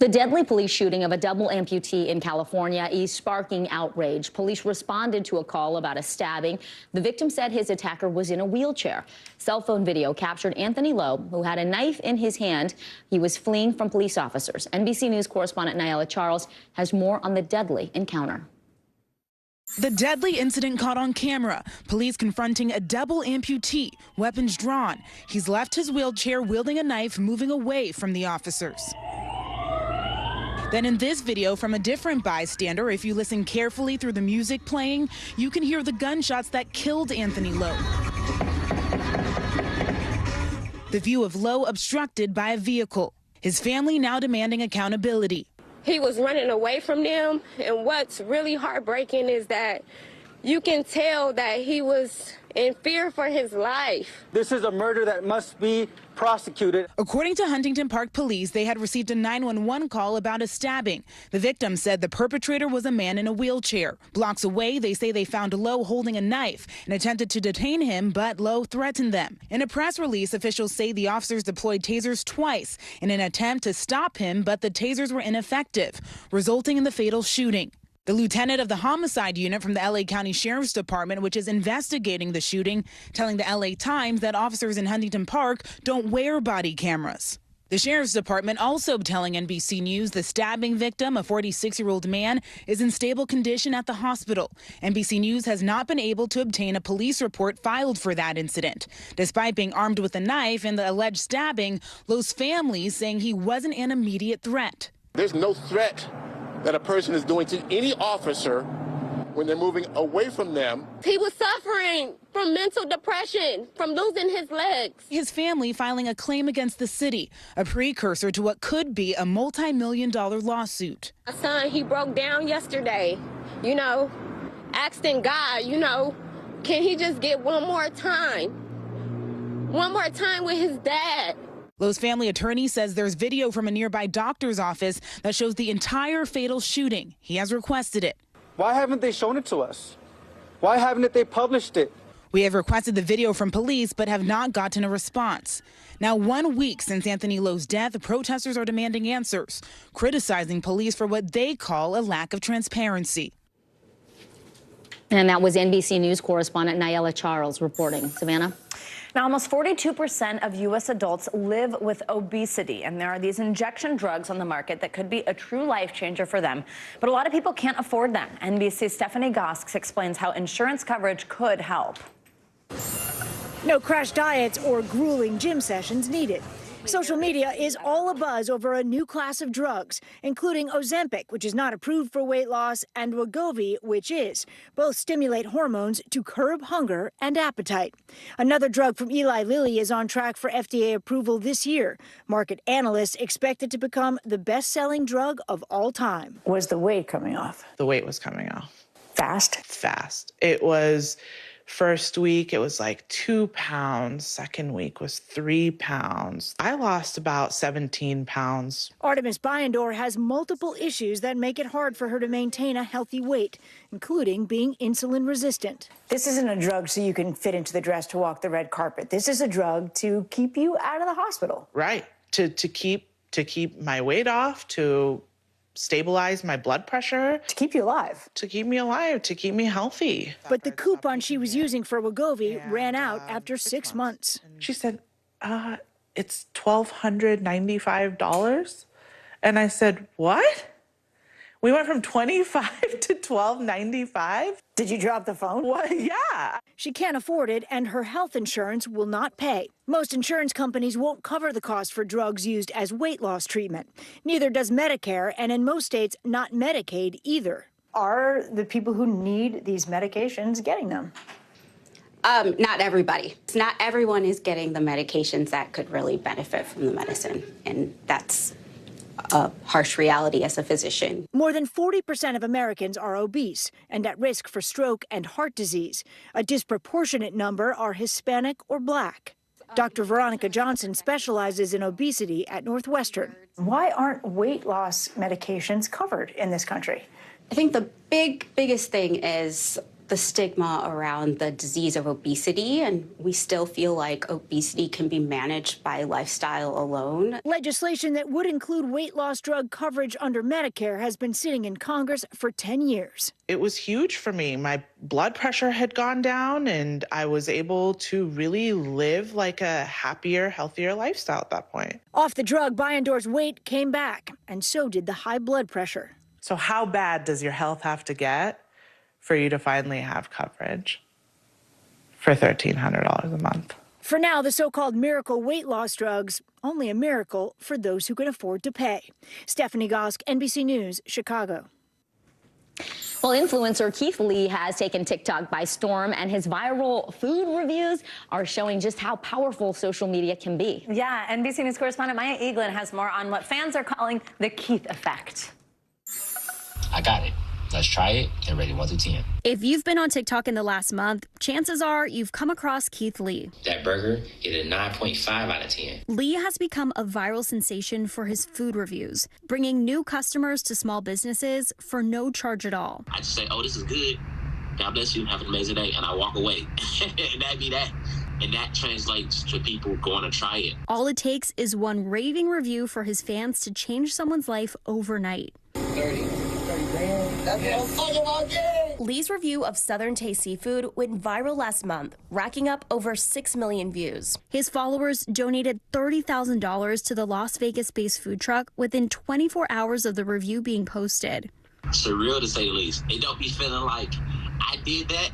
The deadly police shooting of a double amputee in California is sparking outrage. Police responded to a call about a stabbing. The victim said his attacker was in a wheelchair. Cell phone video captured Anthony Lowe, who had a knife in his hand. He was fleeing from police officers. NBC News correspondent Nyala Charles has more on the deadly encounter. The deadly incident caught on camera. Police confronting a double amputee, weapons drawn. He's left his wheelchair wielding a knife, moving away from the officers. Then in this video from a different bystander, if you listen carefully through the music playing, you can hear the gunshots that killed Anthony Lowe. The view of Lowe obstructed by a vehicle. His family now demanding accountability. He was running away from them, and what's really heartbreaking is that you can tell that he was in fear for his life. This is a murder that must be prosecuted. According to Huntington Park police, they had received a 911 call about a stabbing. The victim said the perpetrator was a man in a wheelchair. Blocks away, they say they found Lowe holding a knife and attempted to detain him, but Lowe threatened them. In a press release, officials say the officers deployed tasers twice in an attempt to stop him, but the tasers were ineffective, resulting in the fatal shooting. The lieutenant of the homicide unit from the L.A. County Sheriff's Department, which is investigating the shooting, telling the L.A. Times that officers in Huntington Park don't wear body cameras. The Sheriff's Department also telling NBC News the stabbing victim, a 46-year-old man, is in stable condition at the hospital. NBC News has not been able to obtain a police report filed for that incident. Despite being armed with a knife in the alleged stabbing, Lowe's family saying he wasn't an immediate threat. There's no threat that a person is doing to any officer when they're moving away from them. He was suffering from mental depression, from losing his legs. His family filing a claim against the city, a precursor to what could be a multi-million-dollar lawsuit. My son, he broke down yesterday, asking God, can he just get one more time with his dad? Lowe's family attorney says there's video from a nearby doctor's office that shows the entire fatal shooting. He has requested it. Why haven't they shown it to us? Why haven't they published it? We have requested the video from police but have not gotten a response. Now, 1 week since Anthony Lowe's death, protesters are demanding answers, criticizing police for what they call a lack of transparency. And that was NBC News correspondent Nyala Charles reporting. Savannah? Now, almost 42% of U.S. adults live with obesity, and there are these injection drugs on the market that could be a true life changer for them. But a lot of people can't afford them. NBC's Stephanie Gosk explains how insurance coverage could help. No crash diets or grueling gym sessions needed. Social media is all abuzz over a new class of drugs, including Ozempic, which is not approved for weight loss, and Wegovy, which is. Both stimulate hormones to curb hunger and appetite. Another drug from Eli Lilly is on track for FDA approval this year. Market analysts expect it to become the best-selling drug of all time. Was the weight coming off? The weight was coming off. Fast? Fast. It was... First week, it was like 2 pounds. Second week was 3 pounds. I lost about 17 pounds. Artemis Bayandor has multiple issues that make it hard for her to maintain a healthy weight, including being insulin resistant. This isn't a drug so you can fit into the dress to walk the red carpet. This is a drug to keep you out of the hospital. Right. To keep my weight off, to stabilize my blood pressure. To keep you alive. To keep me alive, to keep me healthy. But the coupon she was using for Wegovy ran out after 6 months. She said, it's $1,295. And I said, what? We went from $25 to $12.95. Did you drop the phone? What? Yeah. She can't afford it, and her health insurance will not pay. Most insurance companies won't cover the cost for drugs used as weight loss treatment. Neither does Medicare, and in most states, not Medicaid either. Are the people who need these medications getting them? Not everybody. Not everyone is getting the medications that could really benefit from the medicine, and that's a harsh reality as a physician. More than 40% of Americans are obese and at risk for stroke and heart disease. A disproportionate number are Hispanic or Black. Dr. Veronica Johnson specializes in obesity at Northwestern. Why aren't weight loss medications covered in this country? I think the biggest thing is the stigma around the disease of obesity, and we still feel like obesity can be managed by lifestyle alone. Legislation that would include weight loss drug coverage under Medicare has been sitting in Congress for 10 years. It was huge for me. My blood pressure had gone down, and I was able to really live like a happier, healthier lifestyle at that point. Off the drug, Bayandor's weight came back, and so did the high blood pressure. So how bad does your health have to get for you to finally have coverage for $1,300 a month? For now, the so-called miracle weight loss drugs, only a miracle for those who can afford to pay. Stephanie Gosk, NBC News, Chicago. Well, influencer Keith Lee has taken TikTok by storm, and his viral food reviews are showing just how powerful social media can be. Yeah, NBC News correspondent Maya Eaglin has more on what fans are calling the Keith effect. I got it. Let's try it and rate it 1 through 10. If you've been on TikTok in the last month, chances are you've come across Keith Lee. That burger get a 9.5 out of 10. Lee has become a viral sensation for his food reviews, bringing new customers to small businesses for no charge at all. I just say, oh, this is good. God bless you. Have an amazing day. And I walk away. And that'd be that. And that translates to people going to try it. All it takes is one raving review for his fans to change someone's life overnight. 30 grand. That's motherfucking my game. Lee's review of Southern Taste Seafood went viral last month, racking up over 6 million views. His followers donated $30,000 to the Las Vegas-based food truck within 24 hours of the review being posted. Surreal to say the least. It don't be feeling like I did that.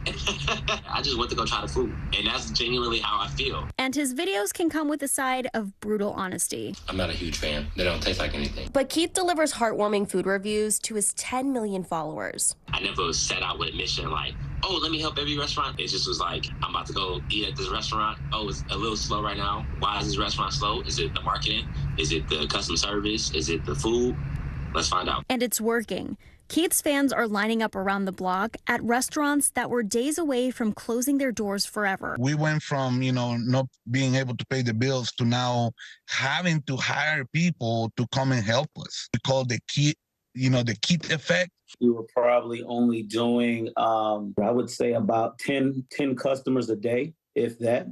I just went to go try the food, and that's genuinely how I feel. And his videos can come with a side of brutal honesty. I'm not a huge fan. They don't taste like anything. But Keith delivers heartwarming food reviews to his 10 million followers. I never set out with a mission like, oh, let me help every restaurant. It just was like, I'm about to go eat at this restaurant. Oh, it's a little slow right now. Why is this restaurant slow? Is it the marketing? Is it the customer service? Is it the food? Let's find out. And it's working. Keith's fans are lining up around the block at restaurants that were days away from closing their doors forever. We went from, not being able to pay the bills to now having to hire people to come and help us. We call the Keith, the Keith effect. We were probably only doing, I would say about 10 customers a day, if that.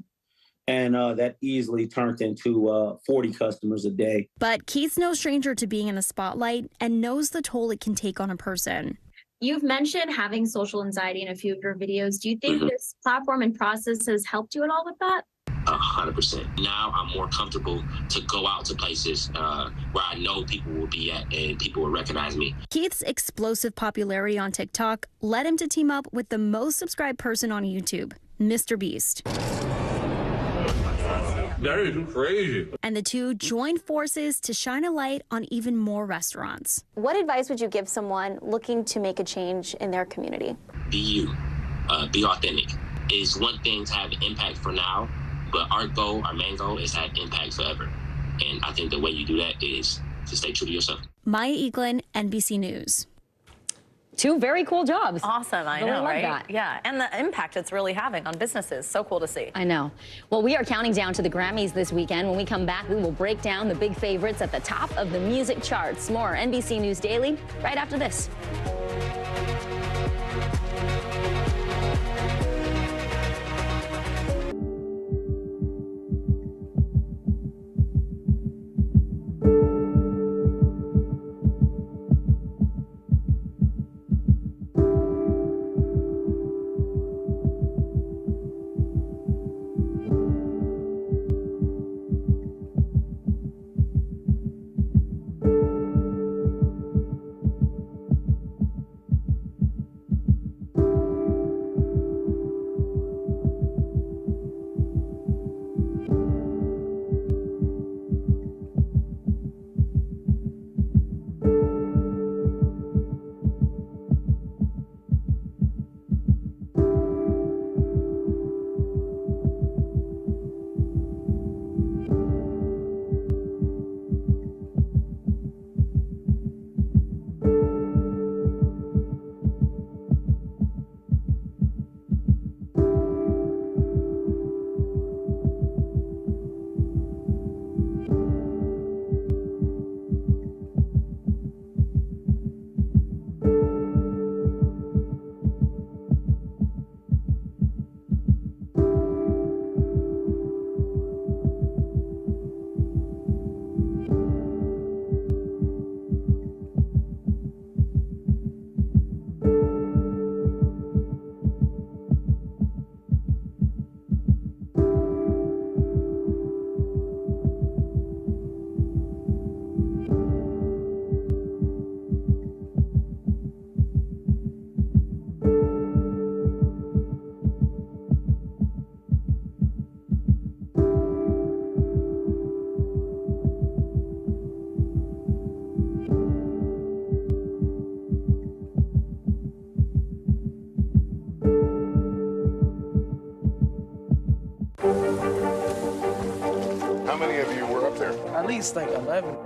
And that easily turned into 40 customers a day. But Keith's no stranger to being in the spotlight and knows the toll it can take on a person. You've mentioned having social anxiety in a few of your videos. Do you think this platform and process has helped you at all with that? 100%. Now I'm more comfortable to go out to places where I know people will be at and people will recognize me. Keith's explosive popularity on TikTok led him to team up with the most subscribed person on YouTube, Mr. Beast. That is crazy. And the two joined forces to shine a light on even more restaurants. What advice would you give someone looking to make a change in their community? Be you. Be authentic. It's one thing to have an impact for now, but our main goal is to have impact forever. And I think the way you do that is to stay true to yourself. Maya Eaglin, NBC News. Two very cool jobs. Awesome, I Really know, love right? that. Yeah, and the impact it's really having on businesses. So cool to see. I know. Well, we are counting down to the Grammys this weekend. When we come back, we will break down the big favorites at the top of the music charts. More NBC News Daily right after this. How many of you were up there? At least like 11.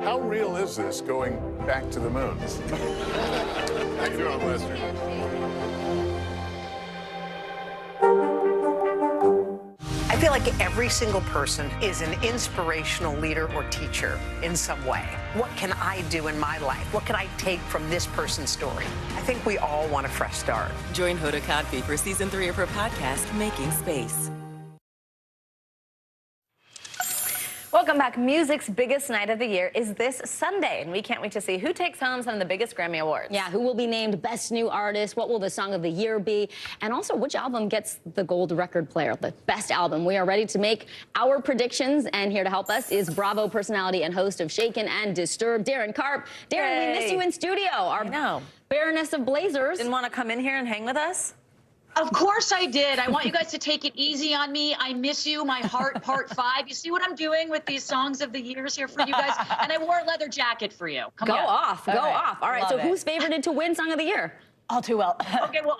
How real is this going back to the moon? How you doing, Lester? I feel like every single person is an inspirational leader or teacher in some way. What can I do in my life? What can I take from this person's story? I think we all want a fresh start. Join Hoda Kotb for season 3 of her podcast, Making Space. Welcome back. Music's biggest night of the year is this Sunday, and we can't wait to see who takes home some of the biggest Grammy Awards. Yeah, who will be named Best New Artist? What will the Song of the Year be? And also, which album gets the gold record player, the best album? We are ready to make our predictions, and here to help us is Bravo personality and host of Shaken and Disturbed, Darren Karp. Darren, we missed you in studio. Our Baroness of Blazers. Didn't want to come in here and hang with us? Of course I did. I want you guys to take it easy on me. I miss you, my heart, part 5. You see what I'm doing with these songs of the years here for you guys? And I wore a leather jacket for you. Go off. All right, so who's favored to win Song of the Year? All too well. Okay, well,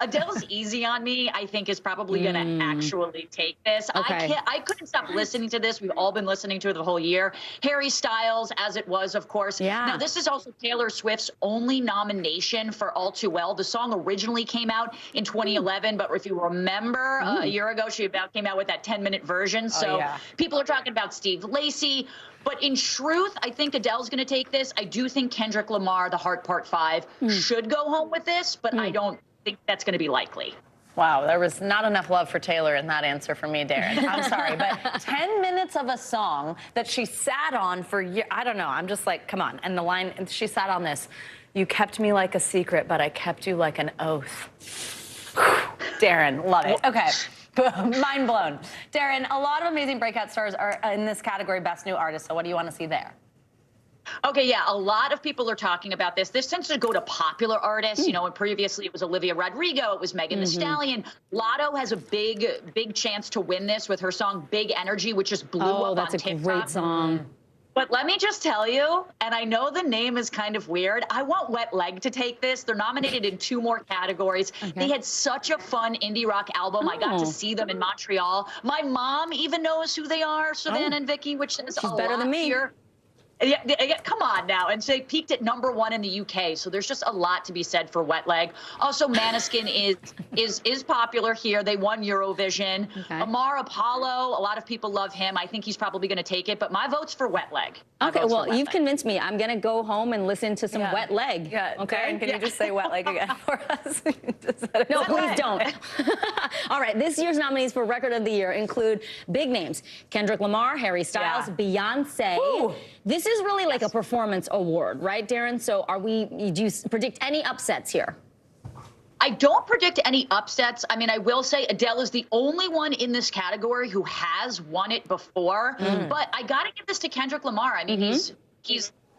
Adele's easy on me, I think, is probably going to actually take this. Okay. I couldn't stop listening to this. We've all been listening to it the whole year. Harry Styles, as it was, of course. Yeah. Now, this is also Taylor Swift's only nomination for All Too Well. The song originally came out in 2011, but if you remember, a year ago, she came out with that 10-minute version. So people are talking about Steve Lacy. But in truth, I think Adele's going to take this. I do think Kendrick Lamar, The Heart Part 5, should go home with this, but I don't think that's going to be likely. Wow, there was not enough love for Taylor in that answer from me, Darren. I'm sorry, but 10 minutes of a song that she sat on for years. I don't know. I'm just like, come on. And the line, she sat on this. You kept me like a secret, but I kept you like an oath. Darren, love it. Okay. Mind blown. Darren, a lot of amazing breakout stars are in this category, Best New Artist. So what do you want to see there? Okay, yeah, a lot of people are talking about this. This tends to go to popular artists, you know, and previously it was Olivia Rodrigo, it was Megan Thee Stallion. Lotto has a big chance to win this with her song Big Energy, which just blew up on TikTok. That's a great song. But let me just tell you, and I know the name is kind of weird, I want Wet Leg to take this. They're nominated in 2 more categories. They had such a fun indie rock album. I got to see them in Montreal. My mom even knows who they are, Savannah and Vicky, which is She's better than me. Here. Yeah, come on now. And so they peaked at #1 in the UK. So there's just a lot to be said for Wet Leg. Also, Maneskin is popular here. They won Eurovision. Amar Apollo, a lot of people love him. I think he's probably going to take it. But my vote's for Wet Leg. Okay, well, you've convinced me. I'm going to go home and listen to some Wet Leg. Yeah. Okay. Darren, can you just say Wet Leg again for us? No, please don't. All right. This year's nominees for Record of the Year include big names: Kendrick Lamar, Harry Styles, Beyonce. Ooh. This is really like a performance award, right, Darren? So do you predict any upsets here? I don't predict any upsets. I mean, I will say Adele is the only one in this category who has won it before. But I got to give this to Kendrick Lamar. I mean,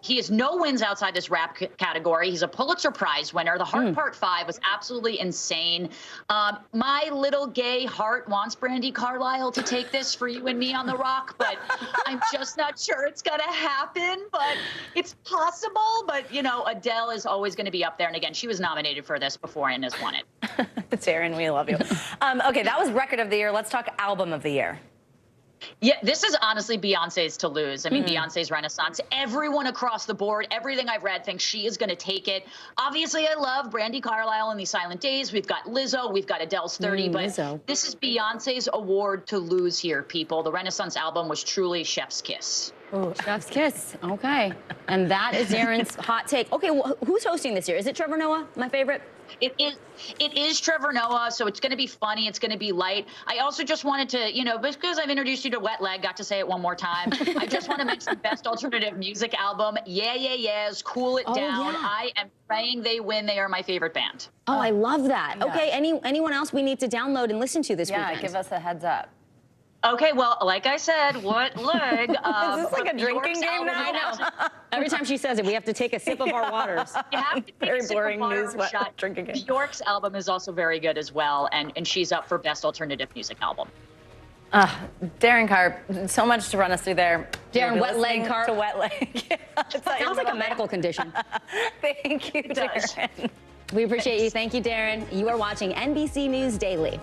he has no wins outside this rap category. He's a Pulitzer Prize winner. The Heart Part 5 was absolutely insane. My little gay heart wants Brandi Carlile to take this for You and Me on the Rock, but I'm just not sure it's going to happen. But it's possible. But, you know, Adele is always going to be up there. And again, she was nominated for this before and has won it. Darren, we love you. Okay, that was Record of the Year. Let's talk Album of the Year. Yeah, this is honestly Beyonce's to lose. I mean, Beyonce's Renaissance. Everyone across the board, everything I've read thinks she is going to take it. Obviously, I love Brandi Carlile and These Silent Days. We've got Lizzo. We've got Adele's 30. But this is Beyonce's award to lose here, people. The Renaissance album was truly chef's kiss. Oh, chef's kiss. Okay. And that is Darren's hot take. Okay, well, who's hosting this year? Is it Trevor Noah, my favorite? It is Trevor Noah, so it's going to be funny. It's going to be light. I also just wanted to, you know, because I've introduced you to Wet Leg, got to say it one more time. I just want to mention Best Alternative Music Album. Yeah, yeah, yeahs. Cool It Down. Yeah. I am praying they win. They are my favorite band. Oh, I love that. Yeah. Okay, anyone else we need to download and listen to this weekend? Yeah, give us a heads up. Okay, well, like I said, What Leg? Is this like a drinking game now? I know. Every time she says it, we have to take a sip of our waters. You have to take very a sip boring of water news. Shot. Drinking game. Bjork's album is also very good as well, and she's up for Best Alternative Music Album. Darren Carp, so much to run us through there. Darren, Wet Leg Carp. To Wet Leg. It sounds like a medical condition. Thank you, Darren. We appreciate you. Thank you, Darren. You are watching NBC News Daily.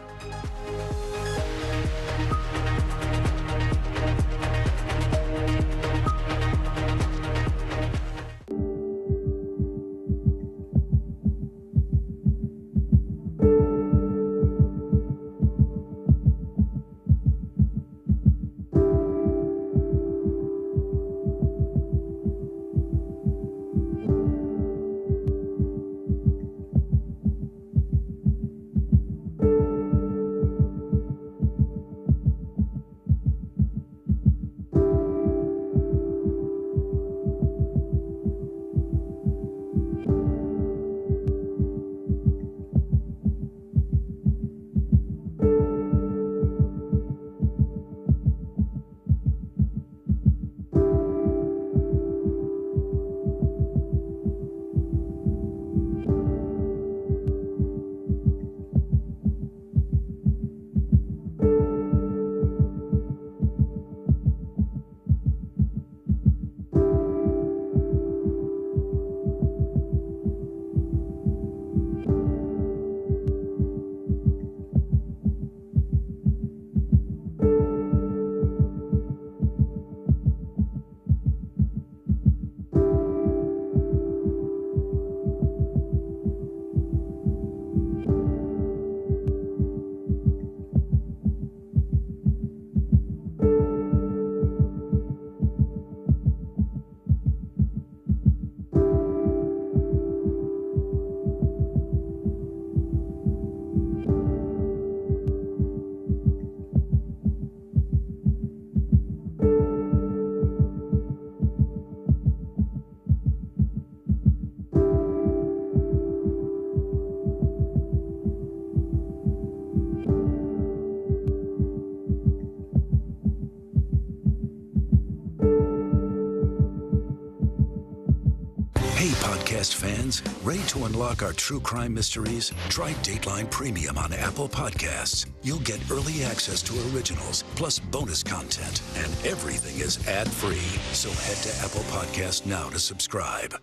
podcast fans, ready to unlock our true crime mysteries? Try Dateline Premium on Apple Podcasts. You'll get early access to originals, plus bonus content, and everything is ad-free. So head to Apple Podcasts now to subscribe.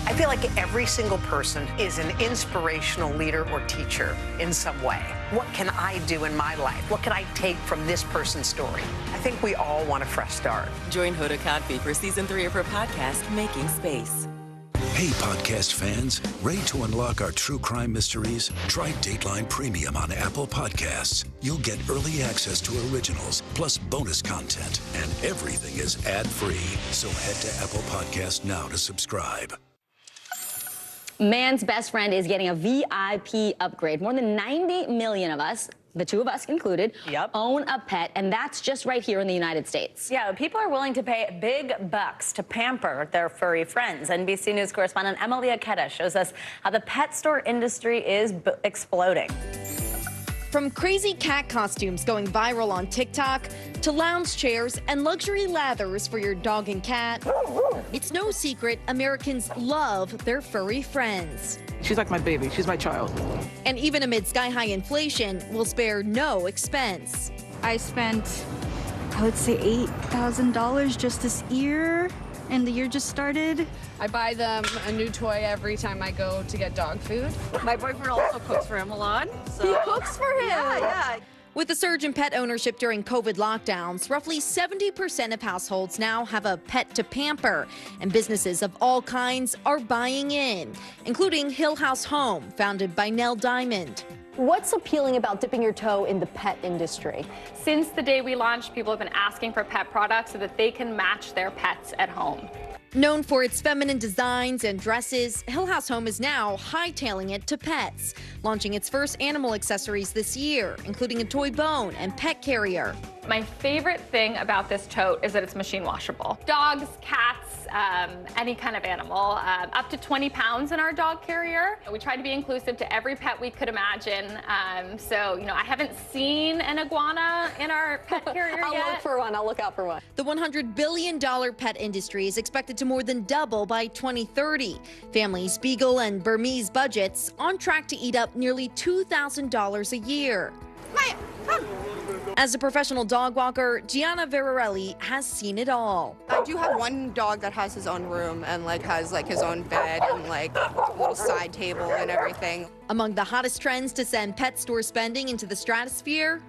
I feel like every single person is an inspirational leader or teacher in some way. What can I do in my life? What can I take from this person's story? I think we all want a fresh start. Join Hoda Kotb for season 3 of her podcast, Making Space. Hey, podcast fans, ready to unlock our true crime mysteries? Try Dateline Premium on Apple Podcasts. You'll get early access to originals, plus bonus content, and everything is ad-free. So head to Apple Podcasts now to subscribe. Man's best friend is getting a VIP upgrade. More than 90 million of us, the two of us included, own a pet, and that's just right here in the United States. Yeah, people are willing to pay big bucks to pamper their furry friends. NBC News correspondent Emily Aketa shows us how the pet store industry is exploding. From crazy cat costumes going viral on TikTok to lounge chairs and luxury lathers for your dog and cat, it's no secret Americans love their furry friends. She's like my baby. She's my child. And even amid sky-high inflation, will spare no expense. I spent, I would say, $8,000 just this year, and the year just started. I buy them a new toy every time I go to get dog food. My boyfriend also cooks for him a lot. So. He cooks for him? Yeah. With the surge in pet ownership during COVID lockdowns, roughly 70% of households now have a pet to pamper, and businesses of all kinds are buying in, including Hill House Home, founded by Nell Diamond. What's appealing about dipping your toe in the pet industry? Since the day we launched, people have been asking for pet products so that they can match their pets at home. Known for its feminine designs and dresses, Hill House Home is now hightailing it to pets, launching its first animal accessories this year, including a toy bone and pet carrier. My favorite thing about this tote is that it's machine washable. Dogs, cats, any kind of animal, up to 20 pounds in our dog carrier. We try to be inclusive to every pet we could imagine. So, you know, I haven't seen an iguana in our pet carrier yet. I'll look for one. I'll look out for one. The $100 billion pet industry is expected to more than double by 2030. Families' Beagle and Burmese budgets on track to eat up nearly $2,000 a year. As a professional dog walker, Gianna Verarelli has seen it all. I do have one dog that has his own room and has his own bed and a little side table and everything. Among the hottest trends to send pet store spending into the stratosphere,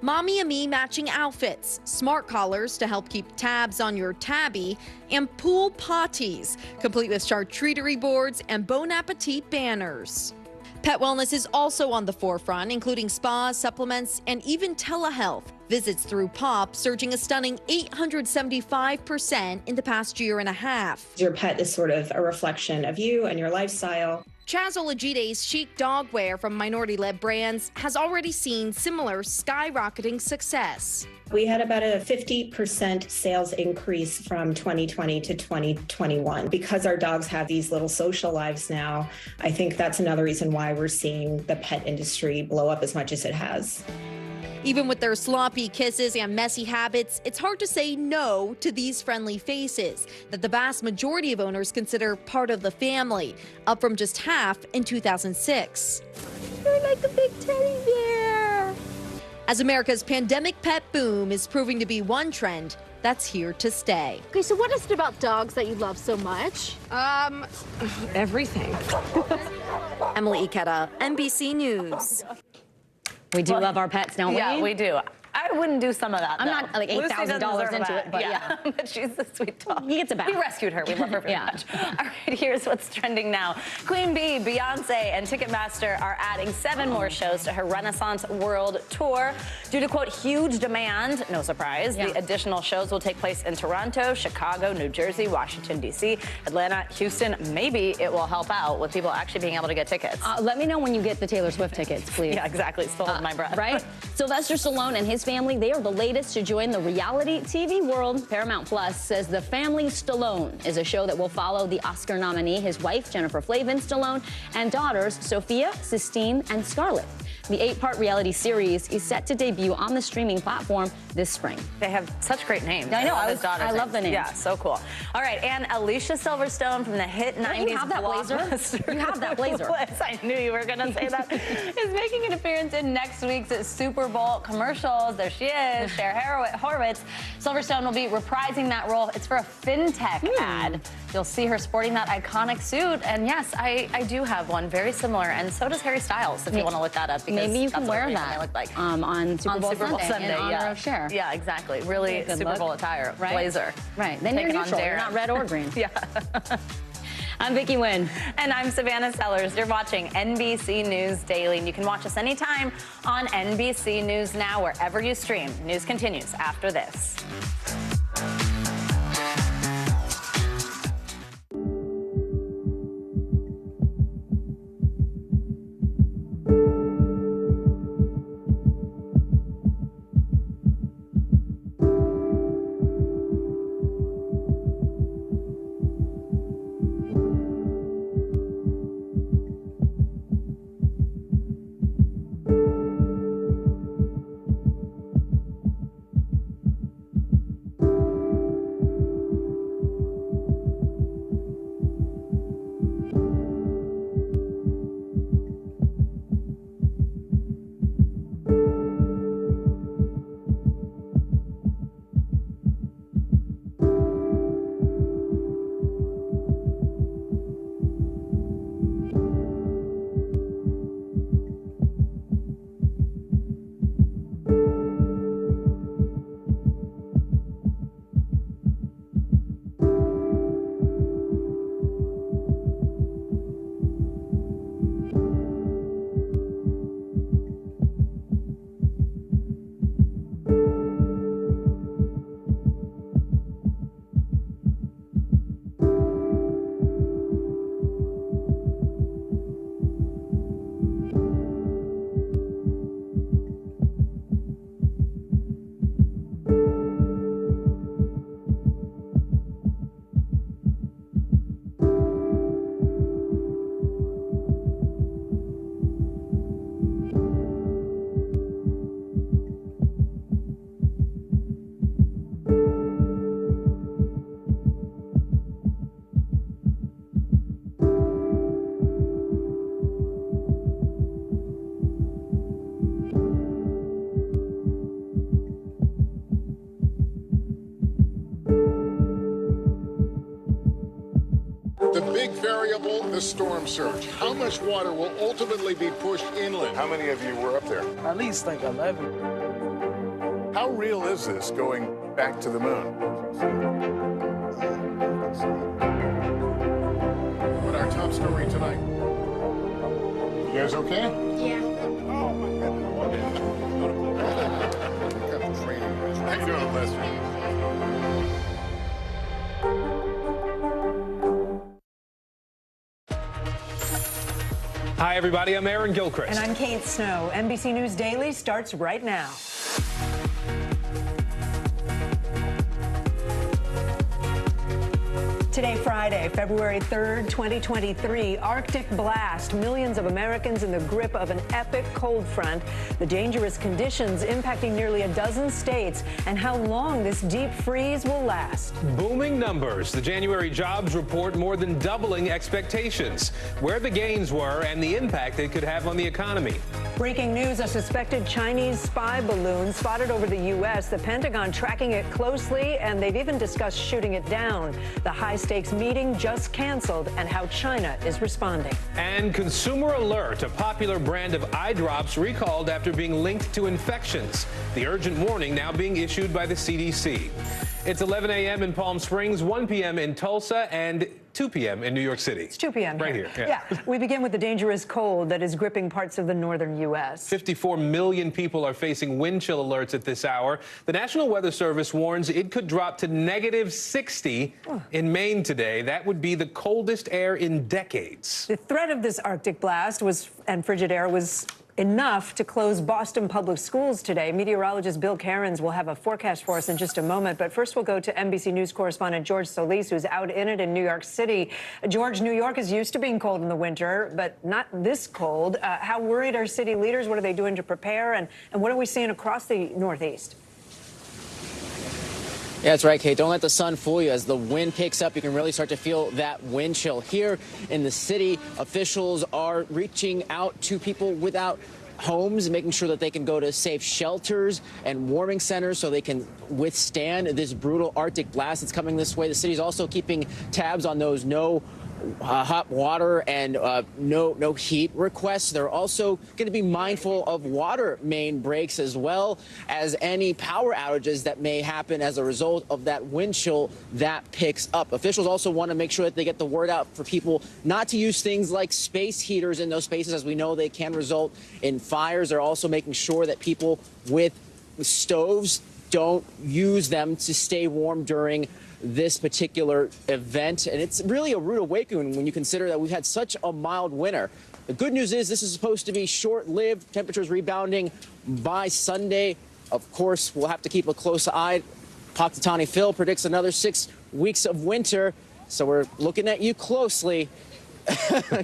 Mommy and Me matching outfits, smart collars to help keep tabs on your tabby, and pool potties, complete with charcuterie boards and Bon Appetit banners. Pet wellness is also on the forefront, including spas, supplements, and even telehealth. Visits through POP surging a stunning 875% in the past year and a half. Your pet is sort of a reflection of you and your lifestyle. Chaz Olajide's chic dog wear from minority-led brands has already seen similar skyrocketing success. We had about a 50% sales increase from 2020 to 2021. Because our dogs have these little social lives now, I think that's another reason why we're seeing the pet industry blow up as much as it has. Even with their sloppy kisses and messy habits, it's hard to say no to these friendly faces that the vast majority of owners consider part of the family, up from just half in 2006. You're like a big teddy bear. As America's pandemic pet boom is proving to be one trend that's here to stay. Okay, so what is it about dogs that you love so much? Everything. Emily Aketa, NBC News. We do love our pets, don't we? Yeah, we do. I wouldn't do some of that. I'm not like $8,000 into it, but yeah. But she's a sweet dog. He gets a bath. We rescued her. We love her very much. All right, here's what's trending now. Queen Bee, Beyonce, and Ticketmaster are adding 7 more shows to her Renaissance World Tour. Due to, quote, huge demand, no surprise, the additional shows will take place in Toronto, Chicago, New Jersey, Washington, D.C., Atlanta, Houston. Maybe it will help out with people actually being able to get tickets. Let me know when you get the Taylor Swift tickets, please. Yeah, exactly. Still hold my breath. Right? Sylvester Stallone and his family, they are the latest to join the reality TV world. Paramount Plus says The Family Stallone is a show that will follow the Oscar nominee, his wife, Jennifer Flavin Stallone, and daughters, Sophia, Sistine, and Scarlett. The 8-part reality series is set to debut on the streaming platform this spring. They have such great names. I know. I love the names. Yeah, so cool. All right, and Alicia Silverstone from the hit 90s you have that blazer? You have that blazer. I knew you were going to say that. Is making an appearance in next week's Super Bowl commercials. There she is, Cher Horowitz. Silverstone will be reprising that role. It's for a fintech ad. You'll see her sporting that iconic suit. And yes, I do have one very similar, and so does Harry Styles, if you want to look that up. Maybe you can wear that on Super Bowl Sunday in honor of Cher. Yeah, exactly. Really Super Bowl attire. Right? Blazer. Right. Then you're neutral. You're not red or green. Yeah. I'm Vicki Nguyen. And I'm Savannah Sellers. You're watching NBC News Daily. And you can watch us anytime on NBC News Now, wherever you stream. News continues after this. The big variable, the storm surge. How much water will ultimately be pushed inland? How many of you were up there? At least like 11. How real is this going back to the moon? What our top story tonight? You guys okay? Yeah. Oh my goodness. How you doing, Lester? Hi, everybody. I'm Aaron Gilchrist. And I'm Kate Snow. NBC News Daily starts right now. Today, Friday, February 3rd, 2023, Arctic blast. Millions of Americans in the grip of an epic cold front. The dangerous conditions impacting nearly a dozen states and how long this deep freeze will last. Booming numbers. The January jobs report more than doubling expectations. Where the gains were and the impact it could have on the economy. Breaking news, a suspected Chinese spy balloon spotted over the U.S. The Pentagon tracking it closely, and they've even discussed shooting it down. The high-stakes meeting just canceled, and how China is responding. And Consumer Alert, a popular brand of eye drops recalled after being linked to infections. The urgent warning now being issued by the CDC. It's 11 a.m. in Palm Springs, 1 p.m. in Tulsa, and 2 p.m. in New York City. It's 2 p.m. Right here. Yeah. We begin with the dangerous cold that is gripping parts of the northern U.S. 54 million people are facing wind chill alerts at this hour. The National Weather Service warns it could drop to negative 60 in Maine today. That would be the coldest air in decades. The threat of this Arctic blast and frigid air was enough to close Boston public schools today. Meteorologist Bill Cairns will have a forecast for us in just a moment. But first, we'll go to NBC News correspondent George Solis, who's out in it in New York City. George, New York is used to being cold in the winter, but not this cold. How worried are city leaders? What are they doing to prepare? And what are we seeing across the Northeast? Yeah, that's right, Kate. Don't let the sun fool you. As the wind picks up, you can really start to feel that wind chill. Here in the city, officials are reaching out to people without homes, making sure that they can go to safe shelters and warming centers so they can withstand this brutal Arctic blast that's coming this way. The city's also keeping tabs on those no hot water and no heat requests. They're also going to be mindful of water main breaks as well as any power outages that may happen as a result of that wind chill that picks up. Officials also want to make sure that they get the word out for people not to use things like space heaters in those spaces, as we know they can result in fires. They're also making sure that people with stoves don't use them to stay warm during this particular event. And it's really a rude awakening when you consider that we've had such a mild winter. The good news is this is supposed to be short-lived. Temperatures rebounding by Sunday. Of course, we'll have to keep a close eye. Punxsutawney Phil predicts another 6 weeks of winter. So we're looking at you closely.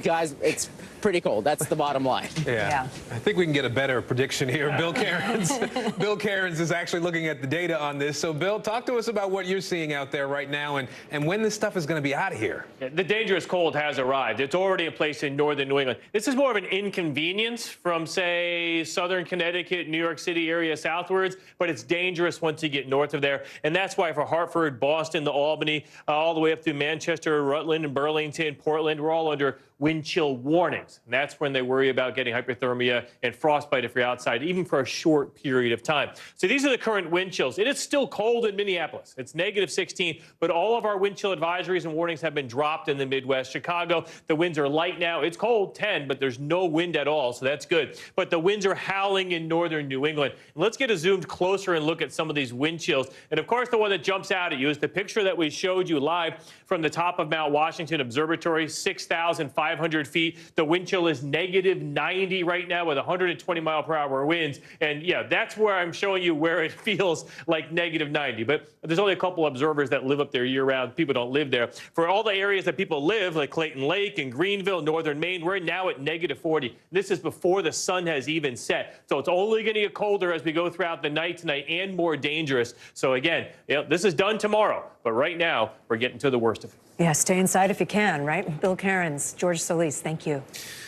Guys, it's pretty cold. That's the bottom line. Yeah. I think we can get a better prediction here. Bill Cairns. Bill Cairns is actually looking at the data on this. So, Bill, talk to us about what you're seeing out there right now and when this stuff is going to be out of here. The dangerous cold has arrived. It's already in place in northern New England. This is more of an inconvenience from, say, southern Connecticut, New York City area southwards, but it's dangerous once you get north of there. And that's why for Hartford, Boston, to Albany, all the way up through Manchester, Rutland, and Burlington, Portland, we're all under wind chill warnings. And that's when they worry about getting hypothermia and frostbite if you're outside, even for a short period of time. So these are the current wind chills. It is still cold in Minneapolis. It's -16, but all of our wind chill advisories and warnings have been dropped in the Midwest. Chicago, the winds are light now. It's cold, 10, but there's no wind at all, so that's good. But the winds are howling in northern New England. And let's get a zoomed closer and look at some of these wind chills. And of course, the one that jumps out at you is the picture that we showed you live from the top of Mount Washington Observatory, 6,500 feet. The wind chill is -90 right now with 120-mile-per-hour winds. And yeah, that's where I'm showing you where it feels like -90. But there's only a couple observers that live up there year-round. People don't live there. For all the areas that people live, like Clayton Lake and Greenville, northern Maine, we're now at -40. This is before the sun has even set. So it's only going to get colder as we go throughout the night tonight and more dangerous. So again, this is done tomorrow. But right now, we're getting to the worst of it. Yeah, stay inside if you can, right? Bill Cairns, George Solis, thank you.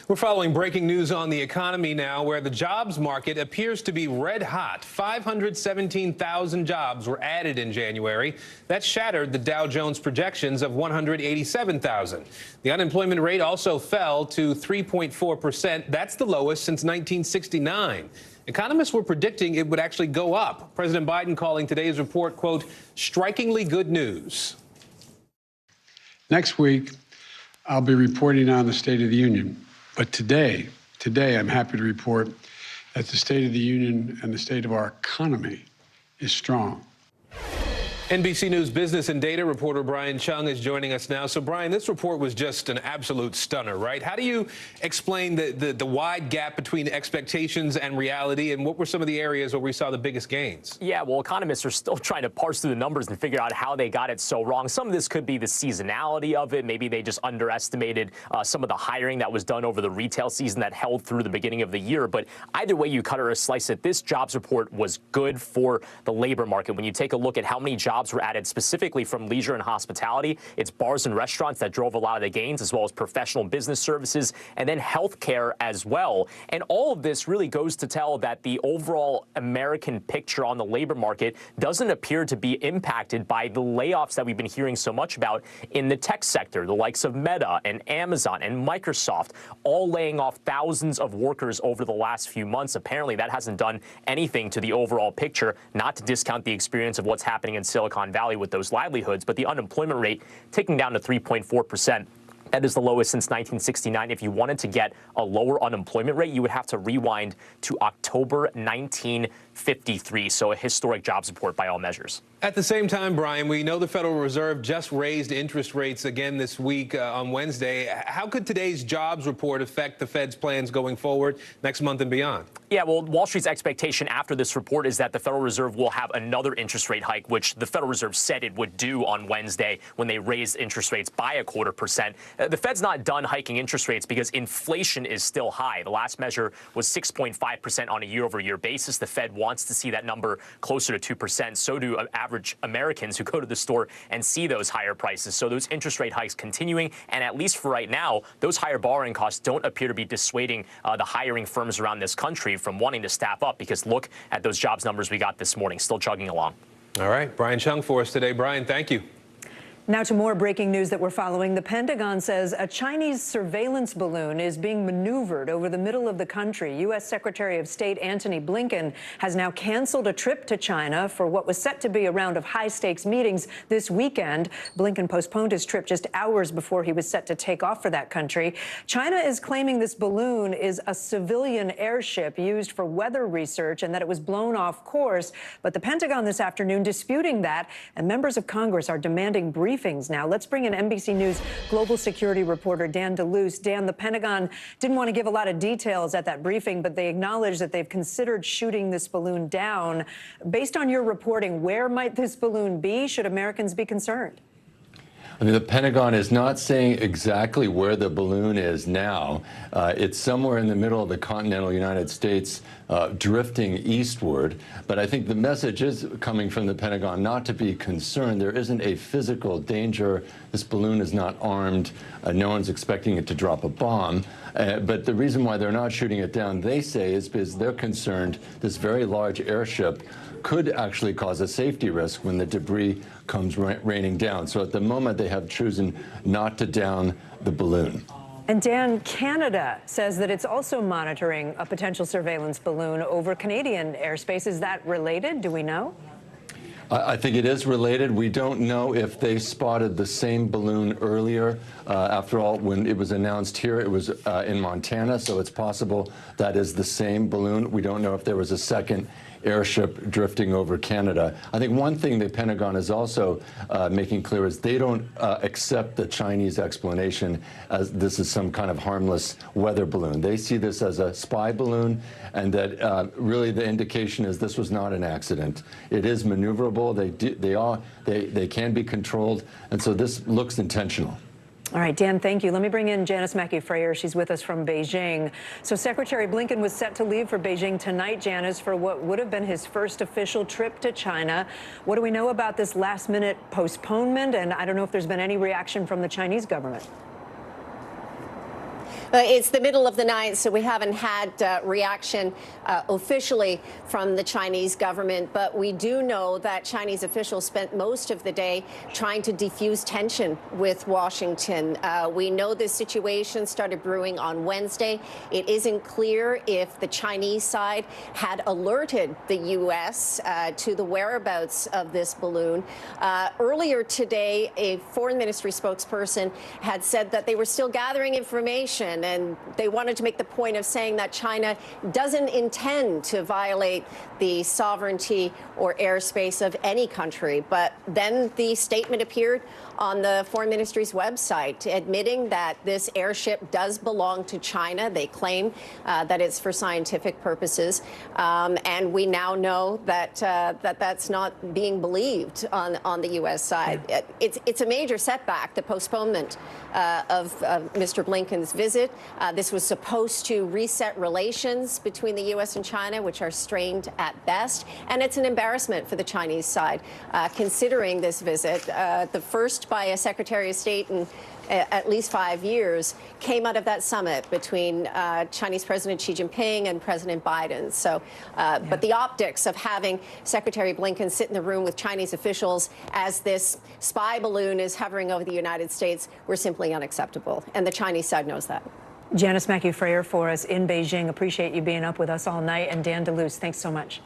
We're following breaking news on the economy now, where the jobs market appears to be red hot. 517,000 jobs were added in January. That shattered the Dow Jones projections of 187,000. The unemployment rate also fell to 3.4%. That's the lowest since 1969. Economists were predicting it would actually go up. President Biden calling today's report, quote, strikingly good news. Next week, I'll be reporting on the State of the Union. But today, I'm happy to report that the State of the Union and the state of our economy is strong. NBC News business and data reporter Brian Chung is joining us now. So, Brian, this report was just an absolute stunner, right? How do you explain the wide gap between expectations and reality, and what were some of the areas where we saw the biggest gains? Yeah, well, economists are still trying to parse through the numbers and figure out how they got it so wrong. Some of this could be the seasonality of it. Maybe they just underestimated some of the hiring that was done over the retail season that held through the beginning of the year. But either way you cut or slice it, this jobs report was good for the labor market. When you take a look at how many jobs were added specifically from leisure and hospitality, it's bars and restaurants that drove a lot of the gains, as well as professional business services, and then healthcare as well. And all of this really goes to tell that the overall American picture on the labor market doesn't appear to be impacted by the layoffs that we've been hearing so much about in the tech sector. The likes of Meta and Amazon and Microsoft all laying off thousands of workers over the last few months. Apparently, that hasn't done anything to the overall picture, not to discount the experience of what's happening in Silicon Valley with those livelihoods, but the unemployment rate ticking down to 3.4%. That is the lowest since 1969. If you wanted to get a lower unemployment rate, you would have to rewind to October 1953. So a historic jobs report by all measures. At the same time, Brian, we know the Federal Reserve just raised interest rates again this week on Wednesday. How could today's jobs report affect the Fed's plans going forward next month and beyond? Yeah, well, Wall Street's expectation after this report is that the Federal Reserve will have another interest rate hike, which the Federal Reserve said it would do on Wednesday when they raised interest rates by 0.25%. The Fed's not done hiking interest rates because inflation is still high. The last measure was 6.5% on a year-over-year basis. The Fed wants to see that number closer to 2%. So do average Americans who go to the store and see those higher prices. So those interest rate hikes continuing, and at least for right now, those higher borrowing costs don't appear to be dissuading the hiring firms around this country from wanting to staff up, because look at those jobs numbers we got this morning, still chugging along. All right, Brian Chung for us today. Brian, thank you. Now to more breaking news that we're following. The Pentagon says a Chinese surveillance balloon is being maneuvered over the middle of the country. U.S. Secretary of State Antony Blinken has now canceled a trip to China for what was set to be a round of high-stakes meetings this weekend. Blinken postponed his trip just hours before he was set to take off for that country. China is claiming this balloon is a civilian airship used for weather research and that it was blown off course. But the Pentagon this afternoon disputing that, and members of Congress are demanding briefings now. Let's bring in NBC News global security reporter Dan DeLuce. Dan, the Pentagon didn't want to give a lot of details at that briefing, but they acknowledged that they've considered shooting this balloon down. Based on your reporting, where might this balloon be? Should Americans be concerned? I mean, the Pentagon is not saying exactly where the balloon is now. It's somewhere in the middle of the continental United States, drifting eastward. But I think the message is coming from the Pentagon not to be concerned. There isn't a physical danger. This balloon is not armed. No one's expecting it to drop a bomb. But the reason why they're not shooting it down, they say, is because they're concerned this very large airship could actually cause a safety risk when the debris comes raining down. So at the moment, they have chosen not to down the balloon. And Dan, Canada says that it's also monitoring a potential surveillance balloon over Canadian airspace. Is that related? Do we know? I think it is related. We don't know if they spotted the same balloon earlier. After all, when it was announced here, it was in Montana, so it's possible that is the same balloon. We don't know if there was a second airship drifting over Canada. I think one thing the Pentagon is also making clear is they don't accept the Chinese explanation as this is some kind of harmless weather balloon. They see this as a spy balloon, and that really the indication is this was not an accident. It is maneuverable. They can be controlled, and so this looks intentional. All right, Dan, thank you. Let me bring in Janice Mackey-Frayer. She's with us from Beijing. So Secretary Blinken was set to leave for Beijing tonight, Janice, for what would have been his first official trip to China. What do we know about this last-minute postponement? And I don't know if there's been any reaction from the Chinese government. It's the middle of the night, so we haven't had reaction officially from the Chinese government. But we do know that Chinese officials spent most of the day trying to defuse tension with Washington. We know this situation started brewing on Wednesday. It isn't clear if the Chinese side had alerted the U.S. To the whereabouts of this balloon. Earlier today, a foreign ministry spokesperson had said that they were still gathering information, and they wanted to make the point of saying that China doesn't intend to violate the sovereignty or airspace of any country. But then the statement appeared on the Foreign Ministry's website admitting that this airship does belong to China. They claim that it's for scientific purposes. And we now know that that's not being believed on the U.S. side. It's a major setback, the postponement of Mr. Blinken's visit. This was supposed to reset relations between the U.S. and China, which are strained at best. And it's an embarrassment for the Chinese side, considering this visit. The first by a Secretary of State in at least 5 years came out of that summit between Chinese President Xi Jinping and President Biden. So, but the optics of having Secretary Blinken sit in the room with Chinese officials as this spy balloon is hovering over the United States were simply unacceptable. And the Chinese side knows that. Janice Mackey-Frayer for us in Beijing. Appreciate you being up with us all night. And Dan DeLuce, thanks so much.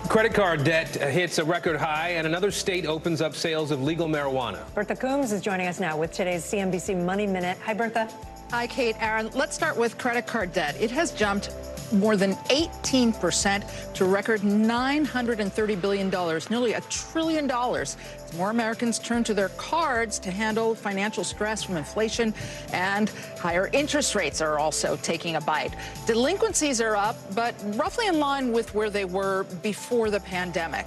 Credit card debt hits a record high, and another state opens up sales of legal marijuana. Bertha Coombs is joining us now with today's CNBC Money Minute. Hi, Bertha. Hi, Kate. Aaron, let's start with credit card debt. It has jumped more than 18% to a record $930 billion, nearly $1 trillion. As more Americans turn to their cards to handle financial stress from inflation, and higher interest rates are also taking a bite. Delinquencies are up, but roughly in line with where they were before the pandemic.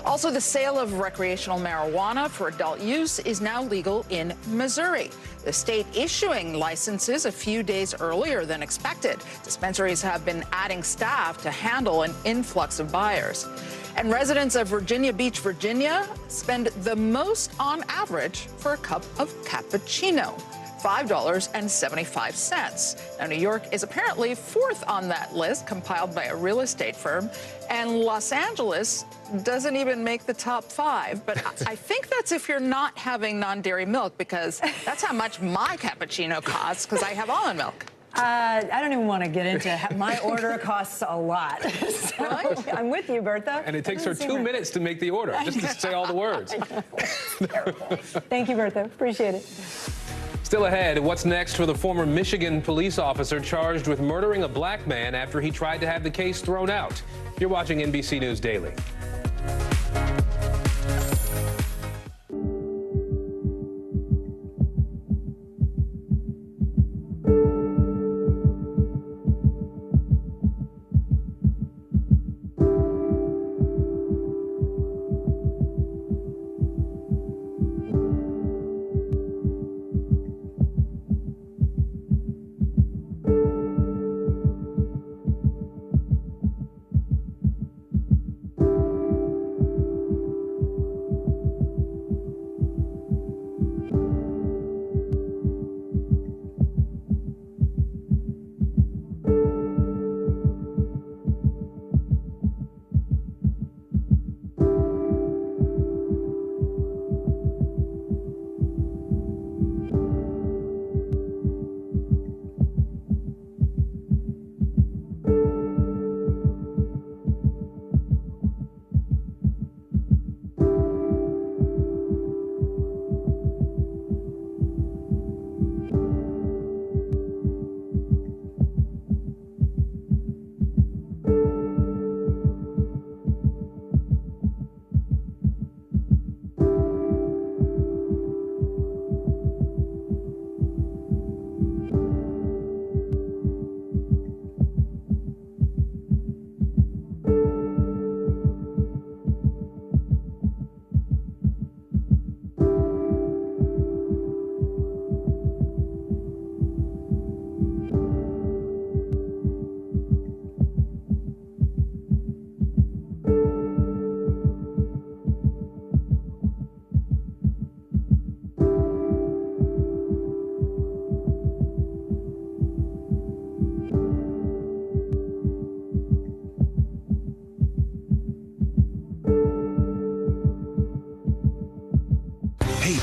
Also, the sale of recreational marijuana for adult use is now legal in Missouri, the state issuing licenses a few days earlier than expected. Dispensaries have been adding staff to handle an influx of buyers. And residents of Virginia Beach, Virginia, spend the most on average for a cup of cappuccino. $5.75. Now, New York is apparently fourth on that list, compiled by a real estate firm, and Los Angeles doesn't even make the top 5. But I think that's if you're not having non-dairy milk, because that's how much my cappuccino costs, because I have almond milk. I don't even want to get into my order costs a lot. So I'm with you, Bertha. And it takes her 2 minutes to make the order, just to say all the words. Thank you, Bertha. Appreciate it. Still ahead, what's next for the former Michigan police officer charged with murdering a black man after he tried to have the case thrown out? You're watching NBC News Daily.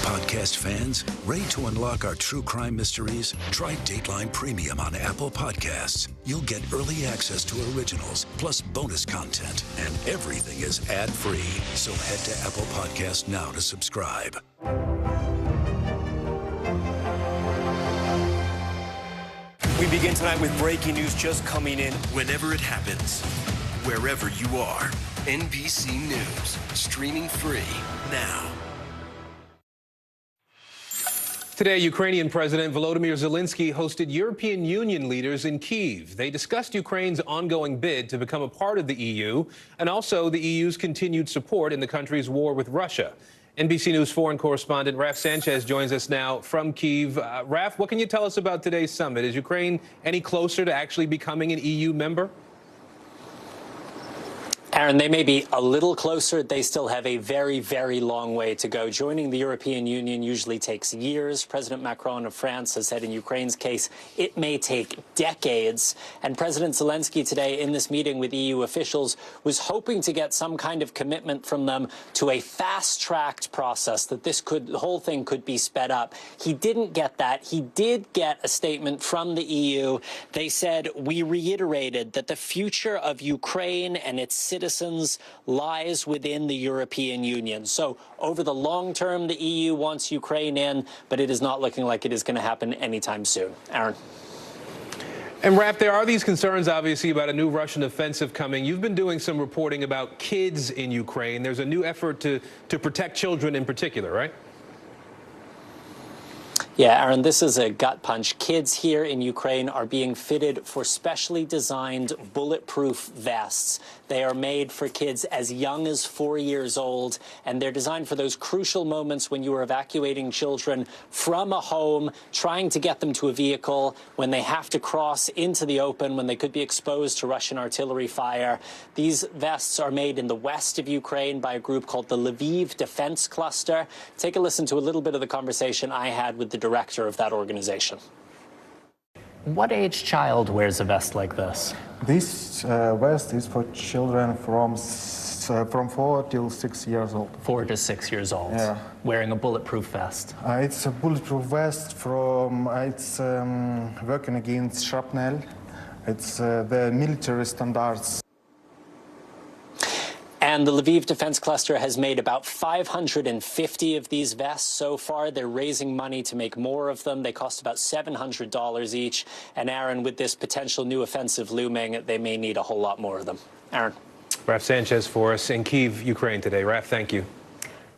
Podcast fans, ready to unlock our true crime mysteries? Try Dateline Premium on Apple Podcasts. You'll get early access to originals, plus bonus content, and everything is ad-free. So head to Apple Podcasts now to subscribe. We begin tonight with breaking news just coming in. Whenever it happens, wherever you are, NBC News, streaming free now. Today, Ukrainian President Volodymyr Zelensky hosted European Union leaders in Kyiv. They discussed Ukraine's ongoing bid to become a part of the EU and also the EU's continued support in the country's war with Russia. NBC News foreign correspondent Raf Sanchez joins us now from Kyiv. Raf, what can you tell us about today's summit? Is Ukraine any closer to actually becoming an EU member? Aaron, they may be a little closer. They still have a very, very long way to go. Joining the European Union usually takes years. President Macron of France has said in Ukraine's case, it may take decades. And President Zelensky today in this meeting with EU officials was hoping to get some kind of commitment from them to a fast-tracked process, that the whole thing could be sped up. He didn't get that. He did get a statement from the EU. They said, we reiterated that the future of Ukraine and its citizens lies within the European Union. So over the long term, the EU wants Ukraine in, but it is not looking like it is going to happen anytime soon. Aaron. And Raph, there are these concerns, obviously, about a new Russian offensive coming. You've been doing some reporting about kids in Ukraine. There's a new effort to protect children in particular, right? Yeah, Aaron, this is a gut punch. Kids here in Ukraine are being fitted for specially designed bulletproof vests. They are made for kids as young as 4 years old, and they're designed for those crucial moments when you are evacuating children from a home, trying to get them to a vehicle, when they have to cross into the open, when they could be exposed to Russian artillery fire. These vests are made in the west of Ukraine by a group called the Lviv Defense Cluster. Take a listen to a little bit of the conversation I had with the director of that organization. What age child wears a vest like this? This vest is for children from 4 till 6 years old. 4 to 6 years old. Yeah. Wearing a bulletproof vest. It's a bulletproof vest it's working against shrapnel. It's the military standards. And the Lviv Defense Cluster has made about 550 of these vests so far. They're raising money to make more of them. They cost about $700 each. And Aaron, with this potential new offensive looming, they may need a whole lot more of them. Aaron. Raph Sanchez for us in Kyiv, Ukraine today. Raph, thank you.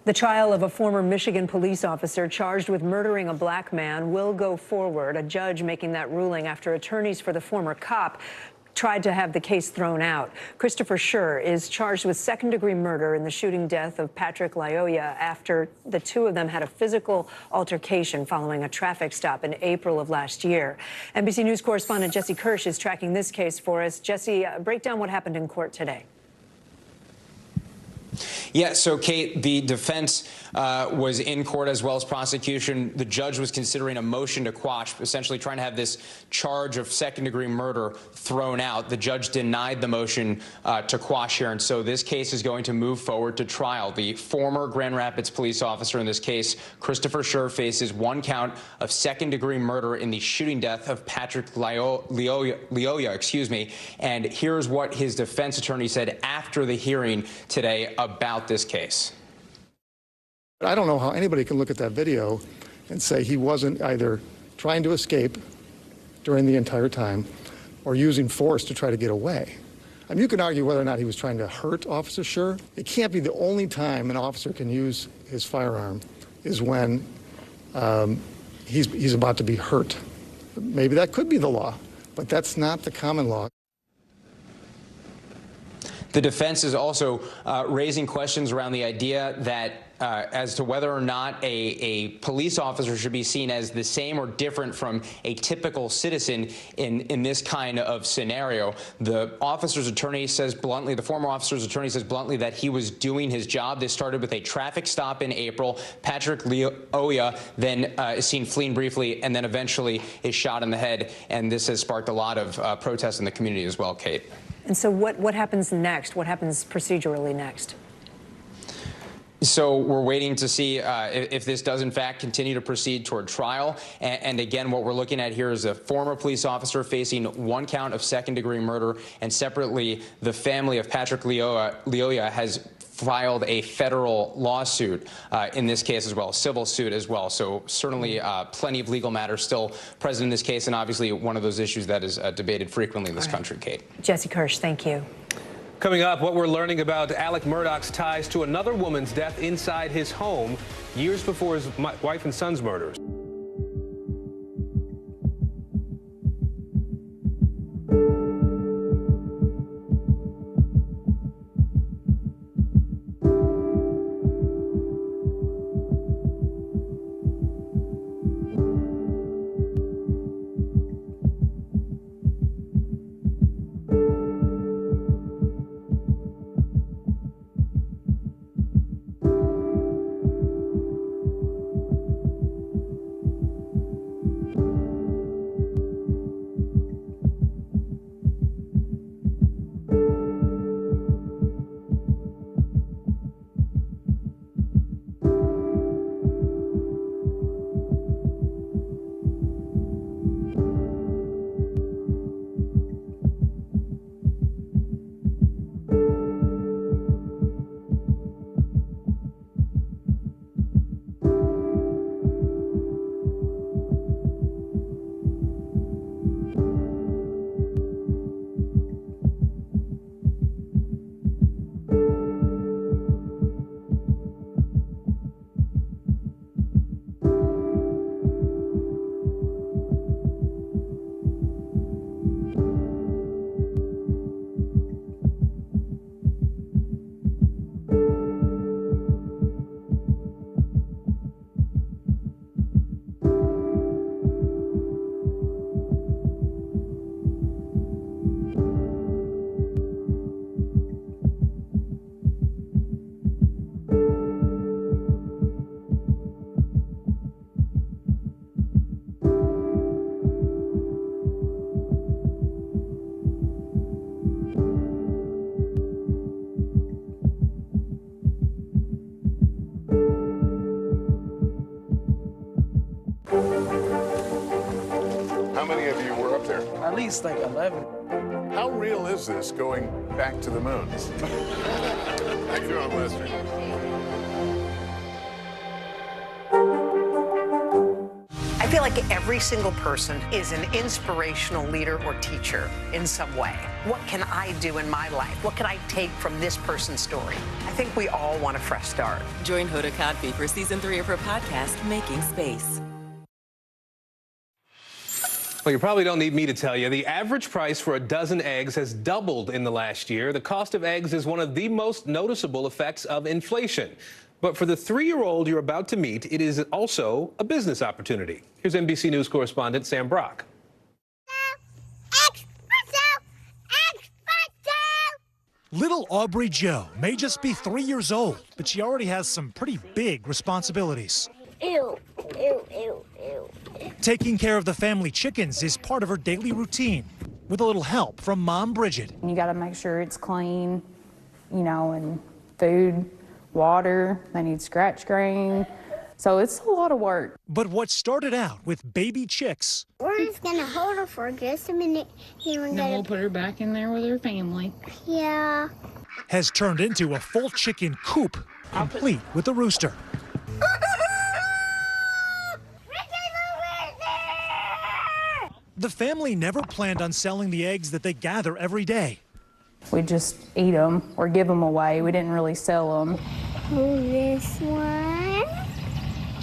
The trial of a former Michigan police officer charged with murdering a black man will go forward. A judge making that ruling after attorneys for the former cop tried to have the case thrown out. Christopher Schur is charged with second-degree murder in the shooting death of Patrick Lyoya after the two of them had a physical altercation following a traffic stop in April of last year. NBC News correspondent Jesse Kirsch is tracking this case for us. Jesse, break down what happened in court today. Yeah, so Kate, the defense was in court as well as prosecution. The judge was considering a motion to quash, essentially trying to have this charge of second-degree murder thrown out. The judge denied the motion to quash here, and so this case is going to move forward to trial. The former Grand Rapids police officer in this case, Christopher Schur, faces 1 count of second-degree murder in the shooting death of Patrick Lyoya, and here's what his defense attorney said after the hearing today about this case. I don't know how anybody can look at that video and say he wasn't either trying to escape during the entire time or using force to try to get away. I mean, you can argue whether or not he was trying to hurt Officer Schur. It can't be the only time an officer can use his firearm is when he's about to be hurt. Maybe that could be the law, but that's not the common law. The defense is also raising questions around the idea that as to whether or not a police officer should be seen as the same or different from a typical citizen in this kind of scenario. The officer's attorney says bluntly, the former officer's attorney says bluntly that he was doing his job. This started with a traffic stop in April. Patrick Lyoya then is seen fleeing briefly and then eventually is shot in the head. And this has sparked a lot of protests in the community as well, Kate. And so what happens next? What happens procedurally next? So we're waiting to see if this does, in fact, continue to proceed toward trial. And again, what we're looking at here is a former police officer facing 1 count of second-degree murder. And separately, the family of Patrick Lyoya has filed a federal lawsuit in this case as well, a civil suit as well. So certainly plenty of legal matters still present in this case, and obviously one of those issues that is debated frequently in this country, Kate. Jesse Kirsch, thank you. Coming up, what we're learning about Alec Murdaugh's ties to another woman's death inside his home years before his wife and son's murders. At least like 11. How real is this going back to the moon? How you doing, Lester? I feel like every single person is an inspirational leader or teacher in some way. What can I do in my life? What can I take from this person's story? I think we all want a fresh start. Join Hoda Kotb for season 3 of her podcast, Making Space. Well, you probably don't need me to tell you, the average price for a dozen eggs has doubled in the last year. The cost of eggs is one of the most noticeable effects of inflation. But for the 3-year-old you're about to meet, it is also a business opportunity. Here's NBC News correspondent Sam Brock. Little Aubrey Jo may just be 3 years old, but she already has some pretty big responsibilities. Ew, ew, ew, ew. Taking care of the family chickens is part of her daily routine, with a little help from Mom Bridget. You got to make sure it's clean, you know, and food, water, they need scratch grain. So it's a lot of work. But what started out with baby chicks. We're just going to hold her for just a minute. Then we'll put her back in there with her family. Yeah. Has turned into a full chicken coop, complete with a rooster. The family never planned on selling the eggs that they gather every day. We just eat them or give them away. We didn't really sell them. Hold this one,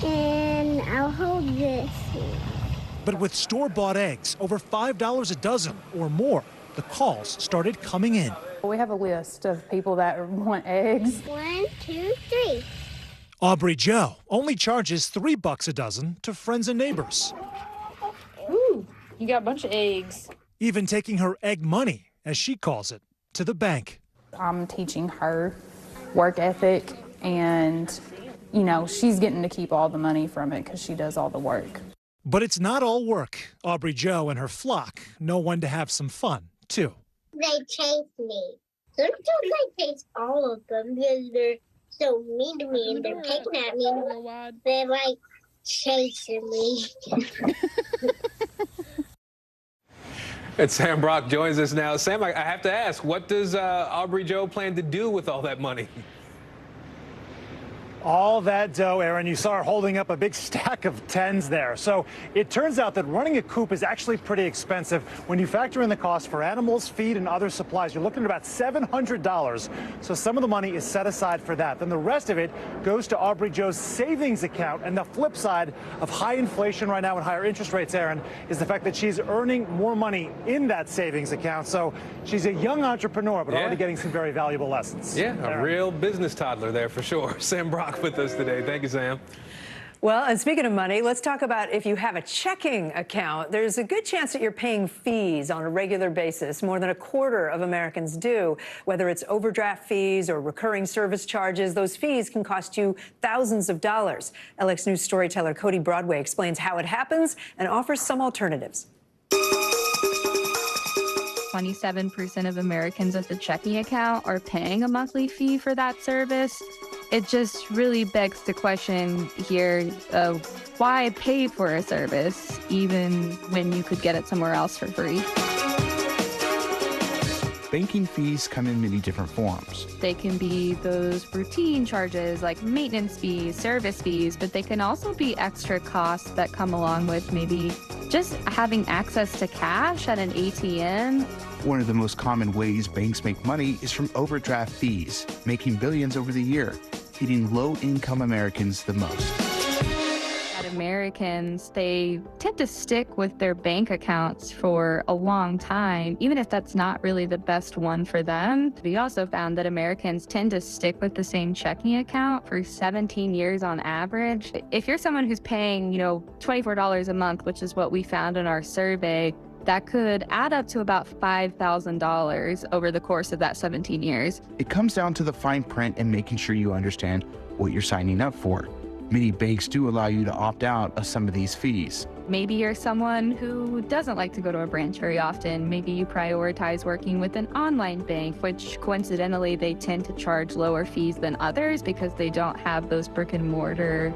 and I'll hold this one. But with store-bought eggs, over $5 a dozen or more, the calls started coming in. We have a list of people that want eggs. 1, 2, 3. Aubrey Jo only charges $3 a dozen to friends and neighbors. Ooh, you got a bunch of eggs. Even taking her egg money, as she calls it, to the bank. I'm teaching her work ethic, and, you know, she's getting to keep all the money from it because she does all the work. But it's not all work. Aubrey Jo and her flock know when to have some fun, too. They chase me. Sometimes I chase all of them because they're so mean to me and they're picking at me. They're like chasing me. And Sam Brock joins us now. Sam, I have to ask, what does Aubrey Jo plan to do with all that money? All that dough, Aaron. You saw her holding up a big stack of tens there. So it turns out that running a coop is actually pretty expensive. When you factor in the cost for animals, feed, and other supplies, you're looking at about $700. So some of the money is set aside for that. Then the rest of it goes to Aubrey Jo's savings account. And the flip side of high inflation right now and higher interest rates, Aaron, is the fact that she's earning more money in that savings account. So she's a young entrepreneur, but already getting some very valuable lessons. Yeah, Aaron. a real business toddler there for sure. Sam Brock with us today. Thank you, Sam. Well, and speaking of money, let's talk about if you have a checking account. There's a good chance that you're paying fees on a regular basis. More than a quarter of Americans do. Whether it's overdraft fees or recurring service charges, those fees can cost you thousands of dollars. LX News storyteller Cody Broadway explains how it happens and offers some alternatives. 27% of Americans with a checking account are paying a monthly fee for that service. It just really begs the question here of why pay for a service even when you could get it somewhere else for free. Banking fees come in many different forms. They can be those routine charges like maintenance fees, service fees, but they can also be extra costs that come along with maybe just having access to cash at an ATM. One of the most common ways banks make money is from overdraft fees, making billions over the year, hitting low-income Americans the most. Americans, they tend to stick with their bank accounts for a long time, even if that's not really the best one for them. We also found that Americans tend to stick with the same checking account for 17 years on average. If you're someone who's paying, $24 a month, which is what we found in our survey, that could add up to about $5,000 over the course of that 17 years. It comes down to the fine print and making sure you understand what you're signing up for. Many banks do allow you to opt out of some of these fees. Maybe you're someone who doesn't like to go to a branch very often. Maybe you prioritize working with an online bank, which coincidentally they tend to charge lower fees than others because they don't have those brick and mortar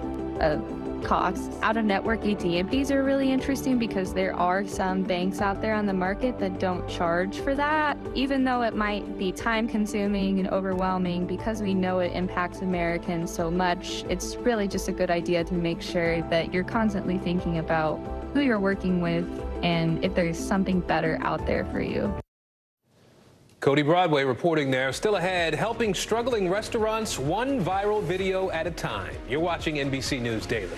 costs. Out-of-network ATM fees are really interesting because there are some banks out there on the market that don't charge for that. Even though it might be time-consuming and overwhelming, because we know it impacts Americans so much, it's really just a good idea to make sure that you're constantly thinking about who you're working with and if there's something better out there for you. Cody Broadway reporting there. Still ahead, helping struggling restaurants one viral video at a time. You're watching NBC News Daily.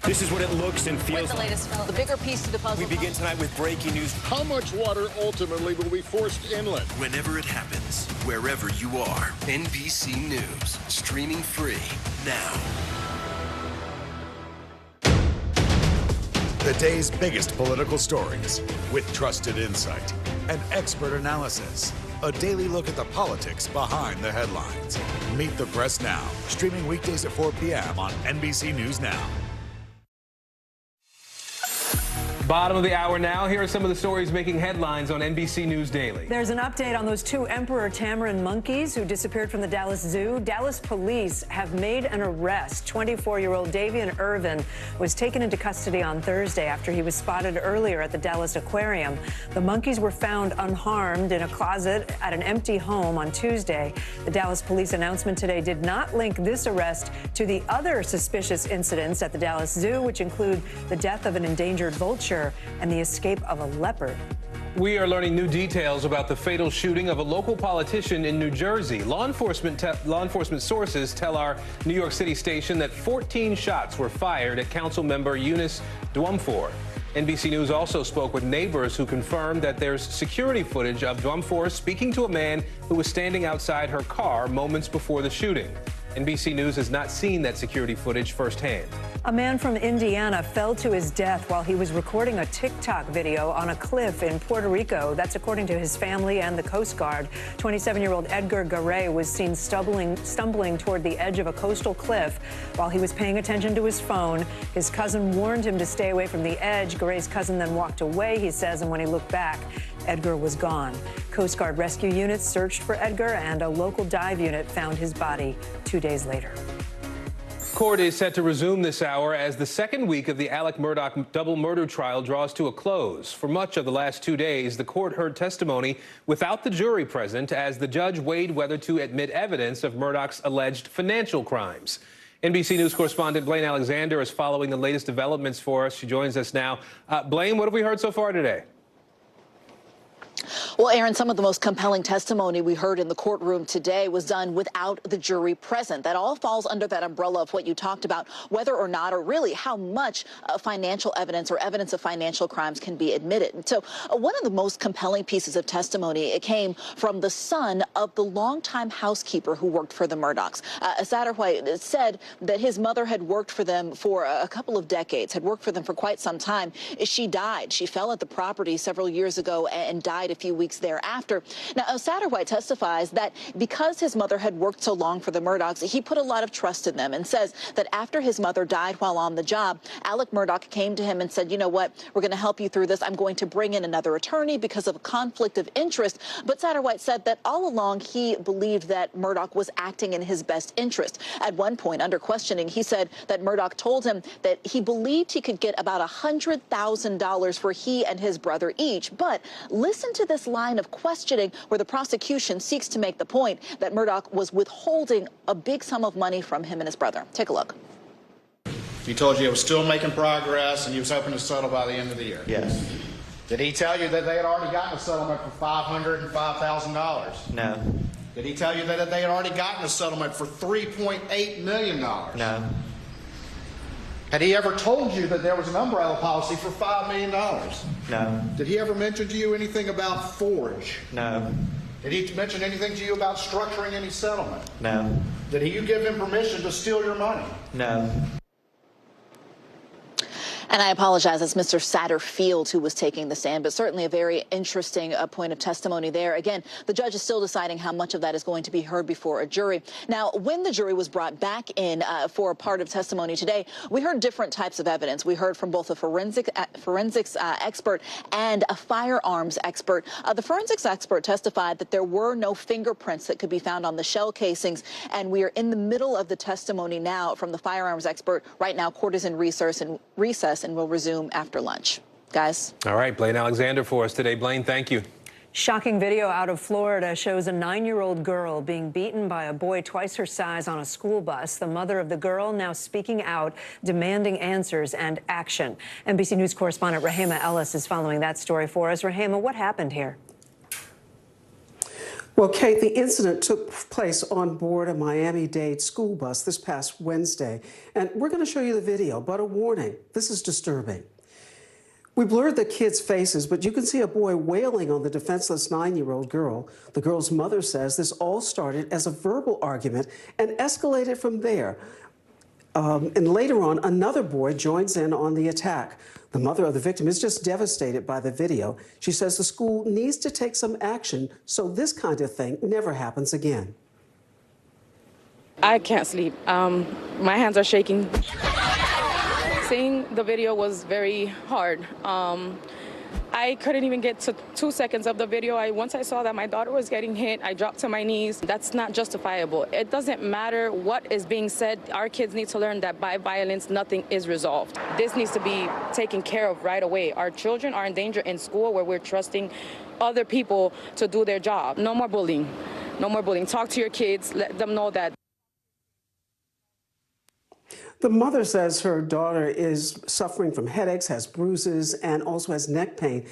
This is what it looks and feels What's the latest, Phil? The bigger piece to the puzzle. We begin tonight with breaking news. How much water ultimately will be forced inland? Whenever it happens, wherever you are, NBC News, streaming free now. The day's biggest political stories with trusted insight and expert analysis. A daily look at the politics behind the headlines. Meet the Press Now, streaming weekdays at 4 p.m. on NBC News Now. Bottom of the hour now. Here are some of the stories making headlines on NBC News Daily. There's an update on those two emperor tamarin monkeys who disappeared from the Dallas Zoo. Dallas police have made an arrest. 24-year-old Davian Irvin was taken into custody on Thursday after he was spotted earlier at the Dallas Aquarium. The monkeys were found unharmed in a closet at an empty home on Tuesday. The Dallas police announcement today did not link this arrest to the other suspicious incidents at the Dallas Zoo, which include the death of an endangered vulture and the escape of a leopard. We are learning new details about the fatal shooting of a local politician in New Jersey. Law enforcement sources tell our New York City station that 14 shots were fired at council member Eunice Dwumfor. NBC News also spoke with neighbors who confirmed that there's security footage of Dwumfor speaking to a man who was standing outside her car moments before the shooting. NBC News has not seen that security footage firsthand. A man from Indiana fell to his death while he was recording a TikTok video on a cliff in Puerto Rico. That's according to his family and the Coast Guard. 27-year-old Edgar Garay was seen stumbling toward the edge of a coastal cliff while he was paying attention to his phone. His cousin warned him to stay away from the edge. Garay's cousin then walked away, he says, and when he looked back, Edgar was gone. Coast Guard rescue units searched for Edgar, and a local dive unit found his body 2 days later. Court is set to resume this hour as the second week of the Alec Murdaugh double murder trial draws to a close. For much of the last 2 days, the court heard testimony without the jury present as the judge weighed whether to admit evidence of Murdaugh's alleged financial crimes. NBC News correspondent Blaine Alexander is following the latest developments for us. She joins us now. Blaine, what have we heard so far today? Well, Aaron, some of the most compelling testimony we heard in the courtroom today was done without the jury present. That all falls under that umbrella of what you talked about, whether or not, or really how much financial evidence or evidence of financial crimes can be admitted. And so one of the most compelling pieces of testimony, it came from the son of the longtime housekeeper who worked for the Murdochs. Satterwhite said that his mother had worked for them for a couple of decades, had worked for them for quite some time. She died. She fell at the property several years ago and died a few weeks thereafter. Now, Satterwhite testifies that because his mother had worked so long for the Murdochs, he put a lot of trust in them, and says that after his mother died while on the job, Alec Murdoch came to him and said, you know what, we're going to help you through this. I'm going to bring in another attorney because of a conflict of interest. But Satterwhite said that all along he believed that Murdoch was acting in his best interest. At one point, under questioning, he said that Murdoch told him that he believed he could get about $100,000 for he and his brother each. But listen to this line of questioning where the prosecution seeks to make the point that Murdoch was withholding a big sum of money from him and his brother. Take a look. He told you he was still making progress and he was hoping to settle by the end of the year? Yes. Did he tell you that they had already gotten a settlement for $505,000? No. Did he tell you that they had already gotten a settlement for $3.8 million? No. Had he ever told you that there was an umbrella policy for $5 million? No. Did he ever mention to you anything about forge? No. Did he mention anything to you about structuring any settlement? No. Did you give him permission to steal your money? No. And I apologize, it's Mr. Satterfield who was taking the stand, but certainly a very interesting point of testimony there. Again, the judge is still deciding how much of that is going to be heard before a jury. Now, when the jury was brought back in for a part of testimony today, we heard different types of evidence. We heard from both a forensics expert and a firearms expert. The forensics expert testified that there were no fingerprints that could be found on the shell casings, and we are in the middle of the testimony now from the firearms expert. Right now, court is in recess and will resume after lunch. Guys. All right, Blaine Alexander for us today. Blaine, thank you. Shocking video out of Florida shows a 9-year-old girl being beaten by a boy twice her size on a school bus. The mother of the girl now speaking out, demanding answers and action. NBC News correspondent Rahema Ellis is following that story for us. Rahema, what happened here? Well, Kate, the incident took place on board a Miami-Dade school bus this past Wednesday. And we're going to show you the video, but a warning, this is disturbing. We blurred the kids' faces, but you can see a boy wailing on the defenseless 9-year-old girl. The girl's mother says this all started as a verbal argument and escalated from there. And later on, another boy joins in on the attack. The mother of the victim is just devastated by the video. She says the school needs to take some action so this kind of thing never happens again. I can't sleep. My hands are shaking. Seeing the video was very hard. I couldn't even get to 2 seconds of the video. Once I saw that my daughter was getting hit, I dropped to my knees. That's not justifiable. It doesn't matter what is being said. Our kids need to learn that by violence, nothing is resolved. This needs to be taken care of right away. Our children are in danger in school where we're trusting other people to do their job. No more bullying. No more bullying. Talk to your kids. Let them know that. The mother says her daughter is suffering from headaches, has bruises, and also has neck pain,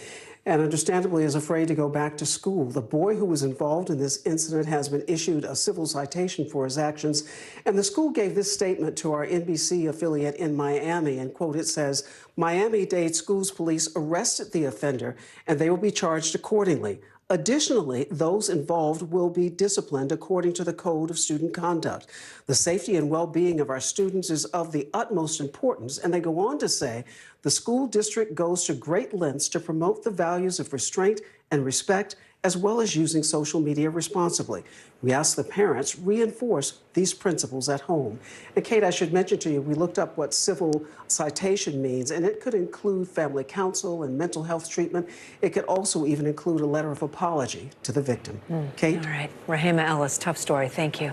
and understandably is afraid to go back to school. The boy who was involved in this incident has been issued a civil citation for his actions, and the school gave this statement to our NBC affiliate in Miami, and quote, it says, Miami-Dade Schools Police arrested the offender, and they will be charged accordingly. Additionally, those involved will be disciplined according to the Code of Student Conduct. The safety and well-being of our students is of the utmost importance, and they go on to say, the school district goes to great lengths to promote the values of restraint and respect, as well as using social media responsibly. We ask the parents reinforce these principles at home. And Kate, I should mention to you, we looked up what civil citation means, and it could include family counsel and mental health treatment. It could also even include a letter of apology to the victim. Kate? All right. Rahema Ellis, tough story. Thank you.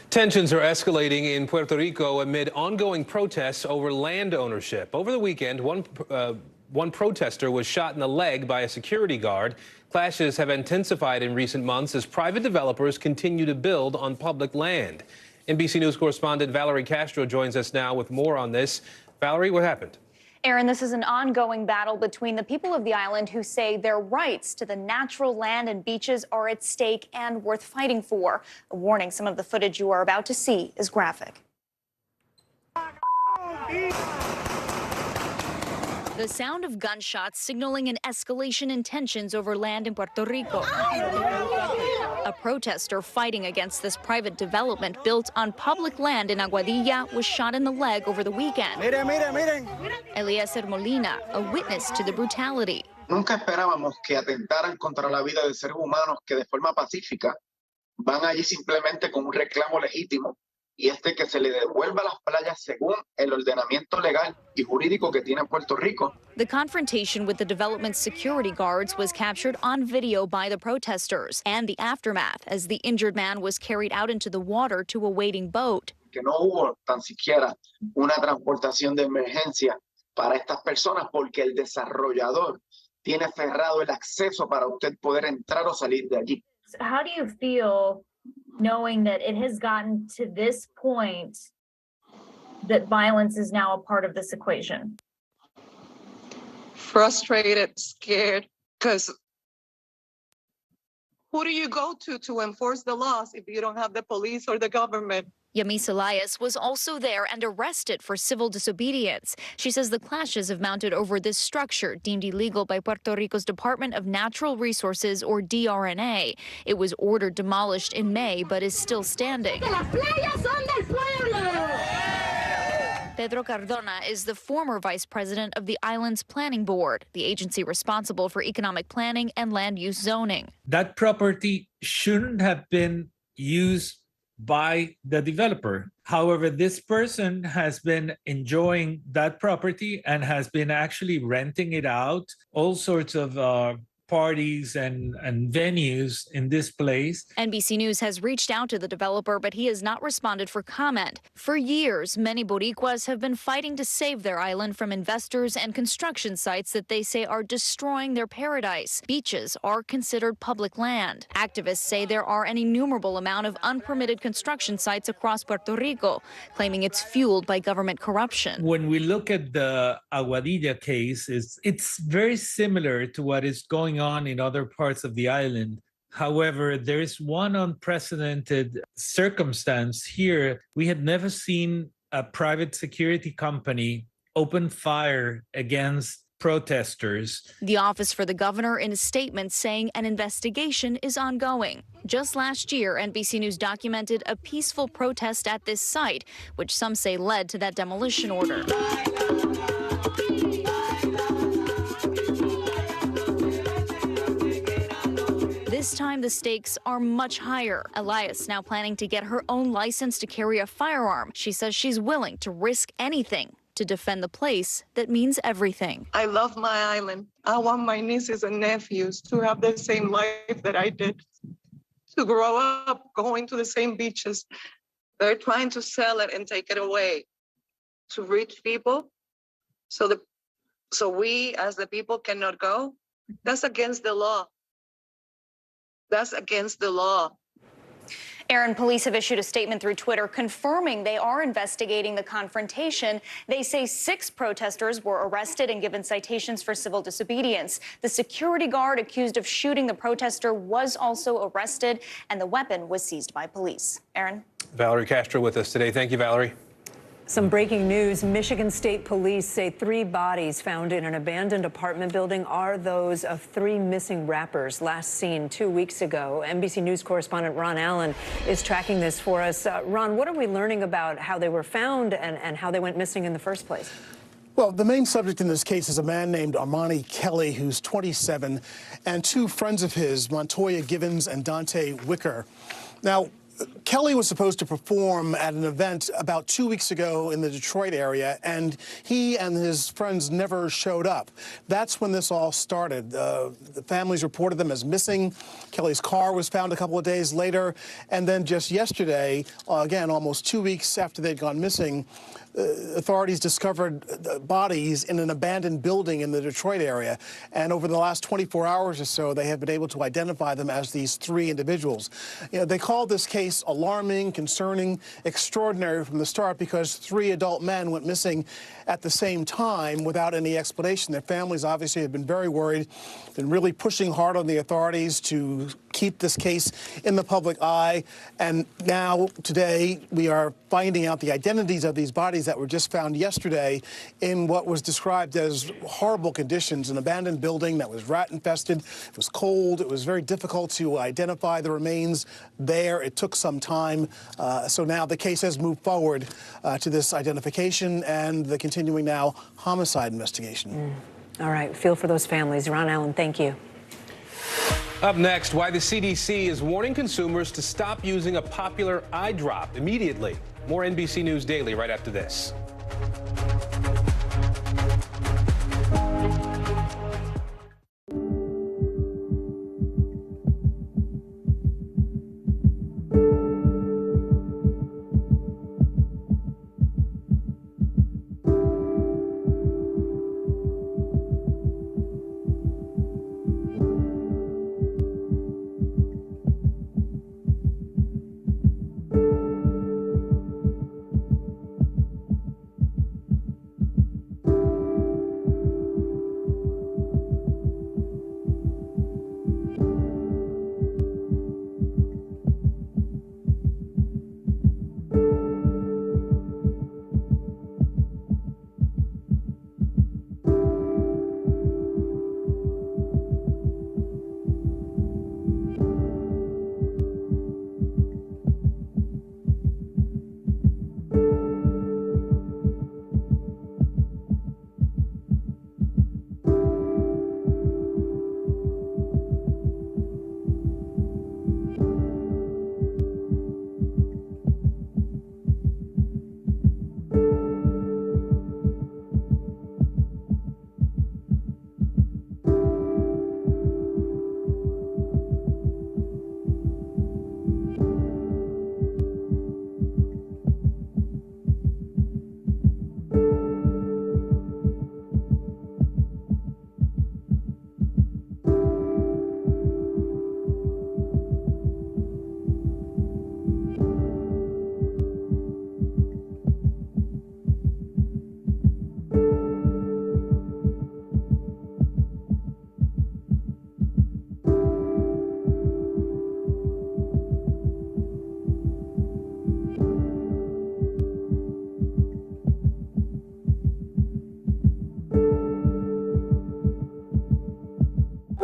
Tensions are escalating in Puerto Rico amid ongoing protests over land ownership. Over the weekend, one protester was shot in the leg by a security guard. Clashes have intensified in recent months as private developers continue to build on public land. NBC News correspondent Valerie Castro joins us now with more on this. Valerie, what happened? Aaron, this is an ongoing battle between the people of the island who say their rights to the natural land and beaches are at stake and worth fighting for. A warning, some of the footage you are about to see is graphic. The sound of gunshots signaling an escalation in tensions over land in Puerto Rico. A protester fighting against this private development built on public land in Aguadilla was shot in the leg over the weekend. Eliezer Molina, a witness to the brutality. Nunca esperábamos que atentaran contra la vida de seres humanos que de forma pacífica van allí simplemente con un reclamo legítimo. Y que se le devuelva las playas según el ordenamiento legal y jurídico que tiene Puerto Rico. The confrontation with the development's security guards was captured on video by the protesters, and the aftermath as the injured man was carried out into the water to a waiting boat. Que no hubo tan siquiera una transportación de emergencia para estas personas porque el desarrollador tiene cerrado el acceso para usted poder entrar o salir de allí. How do you feel knowing that it has gotten to this point that violence is now a part of this equation? Frustrated, scared, because who do you go to enforce the laws if you don't have the police or the government? Yamis Elias was also there and arrested for civil disobedience. She says the clashes have mounted over this structure deemed illegal by Puerto Rico's Department of Natural Resources, or DRNA. It was ordered demolished in May, but is still standing. Pedro Cardona is the former vice president of the island's planning board, the agency responsible for economic planning and land use zoning. That property shouldn't have been used by the developer. However, this person has been enjoying that property and has been actually renting it out, all sorts of parties and venues in this place. NBC News has reached out to the developer, but he has not responded for comment. For years, many Boricuas have been fighting to save their island from investors and construction sites that they say are destroying their paradise. Beaches are considered public land. Activists say there are an innumerable amount of unpermitted construction sites across Puerto Rico, claiming it's fueled by government corruption. When we look at the Aguadilla case, it's very similar to what is going on in other parts of the island. However, there is one unprecedented circumstance here. We had never seen a private security company open fire against protesters. The office for the governor in a statement saying an investigation is ongoing. Just last year, NBC News documented a peaceful protest at this site, which some say led to that demolition order. This time, the stakes are much higher. Elias now planning to get her own license to carry a firearm. She says she's willing to risk anything to defend the place that means everything. I love my island. I want my nieces and nephews to have the same life that I did, to grow up going to the same beaches. They're trying to sell it and take it away to rich people. So we as the people cannot go. That's against the law. That's against the law. Aaron, police have issued a statement through Twitter confirming they are investigating the confrontation. They say 6 protesters were arrested and given citations for civil disobedience. The security guard accused of shooting the protester was also arrested, and the weapon was seized by police. Aaron? Valerie Castro with us today. Thank you, Valerie. Some breaking news. Michigan State Police say 3 bodies found in an abandoned apartment building are those of 3 missing rappers last seen 2 weeks ago. NBC News correspondent Ron Allen is tracking this for us. Ron, what are we learning about how they were found and how they went missing in the first place? Well, the main subject in this case is a man named Armani Kelly, who's 27, and 2 friends of his, Montoya Givens and Dante Wicker. Now, Kelly was supposed to perform at an event about 2 weeks ago in the Detroit area, and he and his friends never showed up. That's when this all started. The families reported them as missing. Kelly's car was found a couple of days later, and then just yesterday, again, almost 2 weeks after they'd gone missing, authorities discovered bodies in an abandoned building in the Detroit area. And over the last 24 hours or so, they have been able to identify them as these 3 individuals. You know, they called this case alarming, concerning, extraordinary from the start because 3 adult men went missing at the same time without any explanation. Their families obviously have been very worried, been really pushing hard on the authorities to keep this case in the public eye. And now, today, we are finding out the identities of these bodies that were just found yesterday in what was described as horrible conditions, an abandoned building that was rat-infested. It was cold. It was very difficult to identify the remains there. It took some time. So now the case has moved forward to this identification and the continuing now homicide investigation. All right. Feel for those families. Ron Allen, thank you. Up next, why the CDC is warning consumers to stop using a popular eye drop immediately. More NBC News Daily right after this.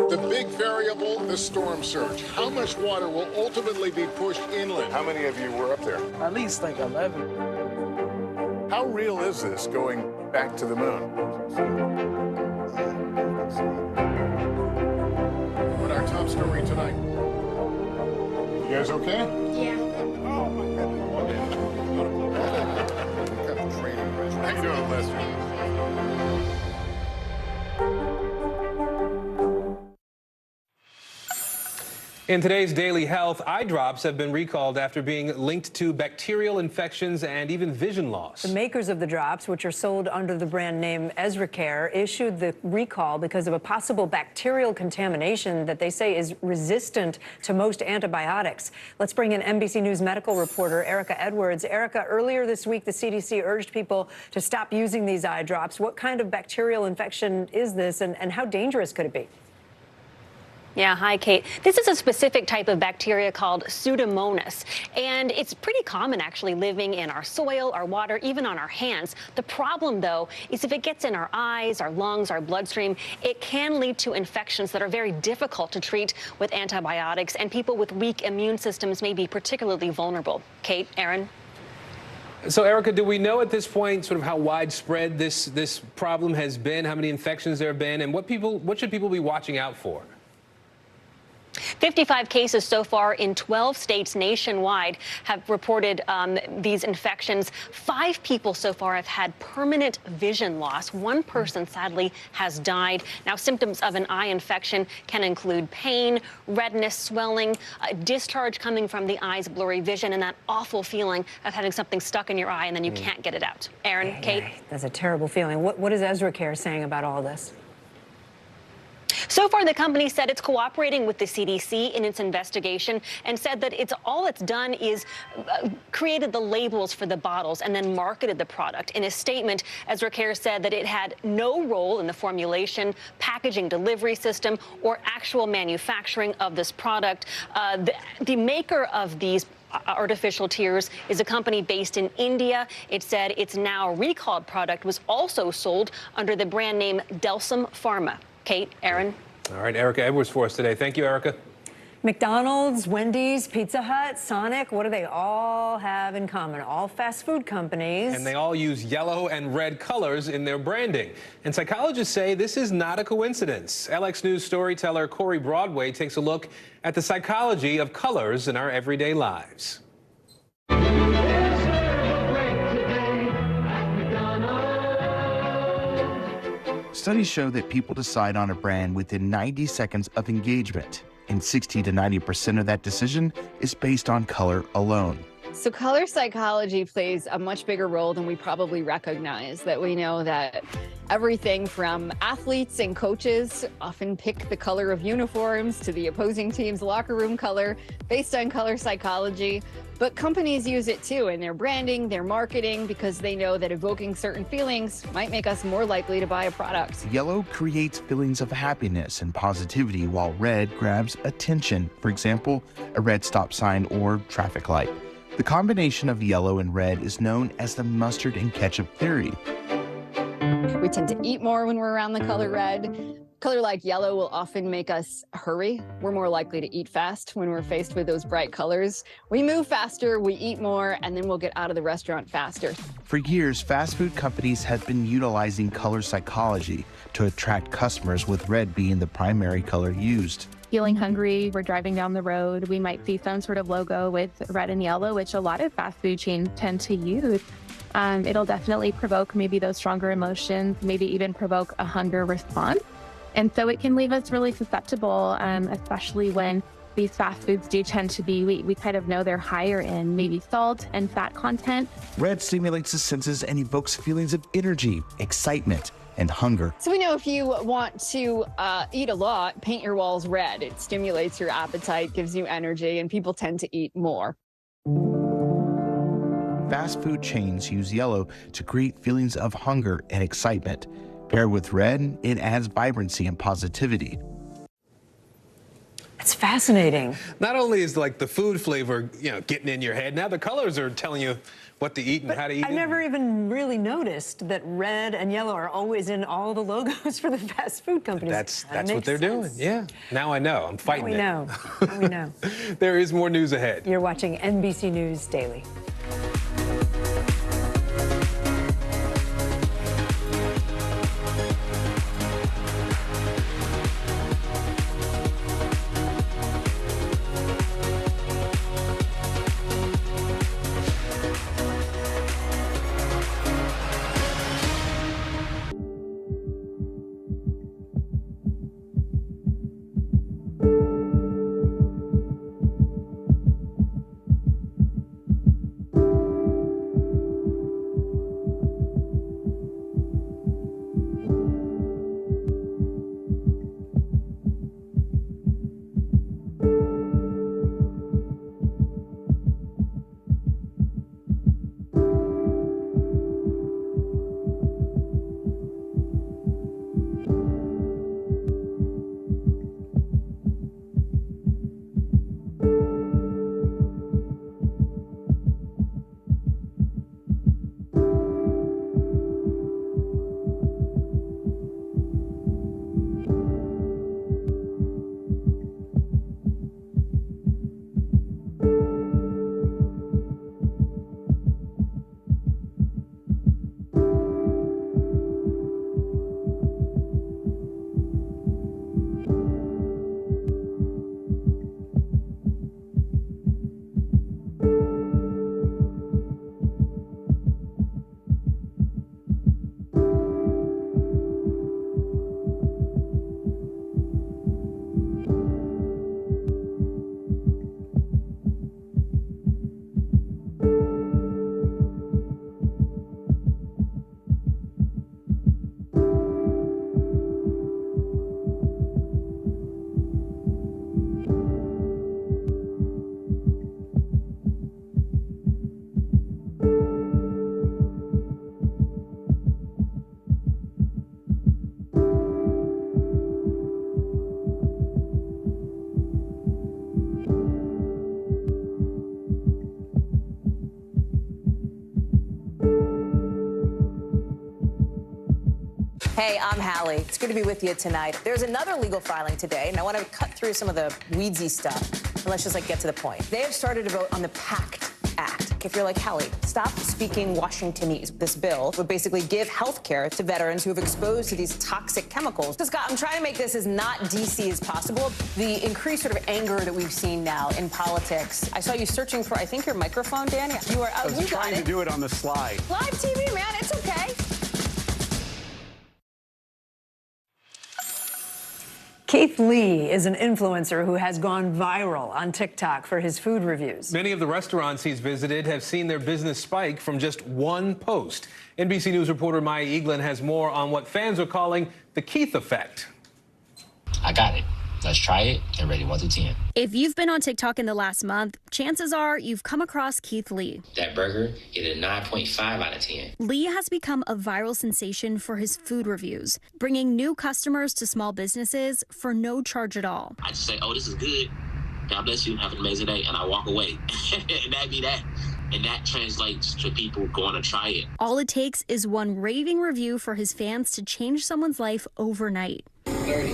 The big variable, the storm surge. How much water will ultimately be pushed inland? How many of you were up there? At least like 11. How real is this going back to the moon? What our top story tonight? You guys okay? Yeah. Oh my goodness. How you doing, Lester? In today's Daily Health, eye drops have been recalled after being linked to bacterial infections and even vision loss. The makers of the drops, which are sold under the brand name EzraCare, issued the recall because of a possible bacterial contamination that they say is resistant to most antibiotics. Let's bring in NBC News medical reporter Erica Edwards. Erica, earlier this week, the CDC urged people to stop using these eye drops. What kind of bacterial infection is this, and how dangerous could it be? Yeah, hi, Kate. This is a specific type of bacteria called Pseudomonas, and it's pretty common actually living in our soil, our water, even on our hands. The problem, though, is if it gets in our eyes, our lungs, our bloodstream, it can lead to infections that are very difficult to treat with antibiotics, and people with weak immune systems may be particularly vulnerable. Kate, Aaron? So, Erica, do we know at this point sort of how widespread this problem has been, how many infections there have been, and what should people be watching out for? 55 cases so far in 12 states nationwide have reported these infections. 5 people so far have had permanent vision loss. 1 person, sadly, has died. Now, symptoms of an eye infection can include pain, redness, swelling, discharge coming from the eyes, blurry vision, and that awful feeling of having something stuck in your eye and then you can't get it out. Aaron, Kate? That's a terrible feeling. What is Ezra Care saying about all this? So far, the company said it's cooperating with the CDC in its investigation and said that all it's done is created the labels for the bottles and then marketed the product. In a statement, Ezra Care said that it had no role in the formulation, packaging, delivery system, or actual manufacturing of this product. The maker of these artificial tears is a company based in India. It said its now recalled product was also sold under the brand name Delsum Pharma. Kate, Aaron. All right, Erica Edwards for us today. Thank you, Erica. McDonald's, Wendy's, Pizza Hut, Sonic, what do they all have in common? All fast food companies. And they all use yellow and red colors in their branding. And psychologists say this is not a coincidence. LX News storyteller Corey Broadway takes a look at the psychology of colors in our everyday lives. Studies show that people decide on a brand within 90 seconds of engagement, and 60 to 90% of that decision is based on color alone. So color psychology plays a much bigger role than we probably recognize. That we know that everything from athletes and coaches often pick the color of uniforms to the opposing team's locker room color based on color psychology. But companies use it too in their branding, their marketing, because they know that evoking certain feelings might make us more likely to buy a product. Yellow creates feelings of happiness and positivity, while red grabs attention. For example, a red stop sign or traffic light. The combination of yellow and red is known as the mustard and ketchup theory. We tend to eat more when we're around the color red. Color like yellow will often make us hurry. We're more likely to eat fast when we're faced with those bright colors. We move faster, we eat more, and then we'll get out of the restaurant faster. For years, fast food companies have been utilizing color psychology to attract customers, with red being the primary color used. Feeling hungry, we're driving down the road, we might see some sort of logo with red and yellow, which a lot of fast food chains tend to use. It'll definitely provoke maybe those stronger emotions, maybe even provoke a hunger response. And so it can leave us really susceptible, especially when these fast foods do tend to be, we kind of know they're higher in maybe salt and fat content. Red stimulates the senses and evokes feelings of energy, excitement, and hunger. So we know if you want to eat a lot, paint your walls red. It stimulates your appetite, gives you energy, and people tend to eat more. Fast food chains use yellow to create feelings of hunger and excitement. Paired with red, it adds vibrancy and positivity. It's fascinating. Not only is like the food flavor, getting in your head, now the colors are telling you what to eat and how to eat it. I never even really noticed that red and yellow are always in all the logos for the fast food companies. That's what they're doing. Yeah. Now I know. I'm fighting it. Now we know. There is more news ahead. You're watching NBC News Daily. Hey, I'm Hallie. It's good to be with you tonight. There's another legal filing today, and I want to cut through some of the weedsy stuff. And let's just get to the point. They have started to vote on the PACT Act. If you're like Hallie, stop speaking Washingtonese. This bill would basically give health care to veterans who have exposed to these toxic chemicals. So, Scott, I'm trying to make this as not DC as possible. The increased sort of anger that we've seen now in politics. I saw you searching for, I think, your microphone, Dan. You are. I was trying to do it on the slide. Live TV, man. It's okay. Keith Lee is an influencer who has gone viral on TikTok for his food reviews. Many of the restaurants he's visited have seen their business spike from just one post. NBC News reporter Maya Eaglin has more on what fans are calling the Keith effect. I got it. Let's try it and rate it 1 to 10. If you've been on TikTok in the last month, chances are you've come across Keith Lee. That burger, get a 9.5 out of 10. Lee has become a viral sensation for his food reviews, bringing new customers to small businesses for no charge at all. I just say, oh, this is good. God bless you. Have an amazing day. And I walk away. And that'd be that. And that translates to people going to try it. All it takes is one raving review for his fans to change someone's life overnight. 30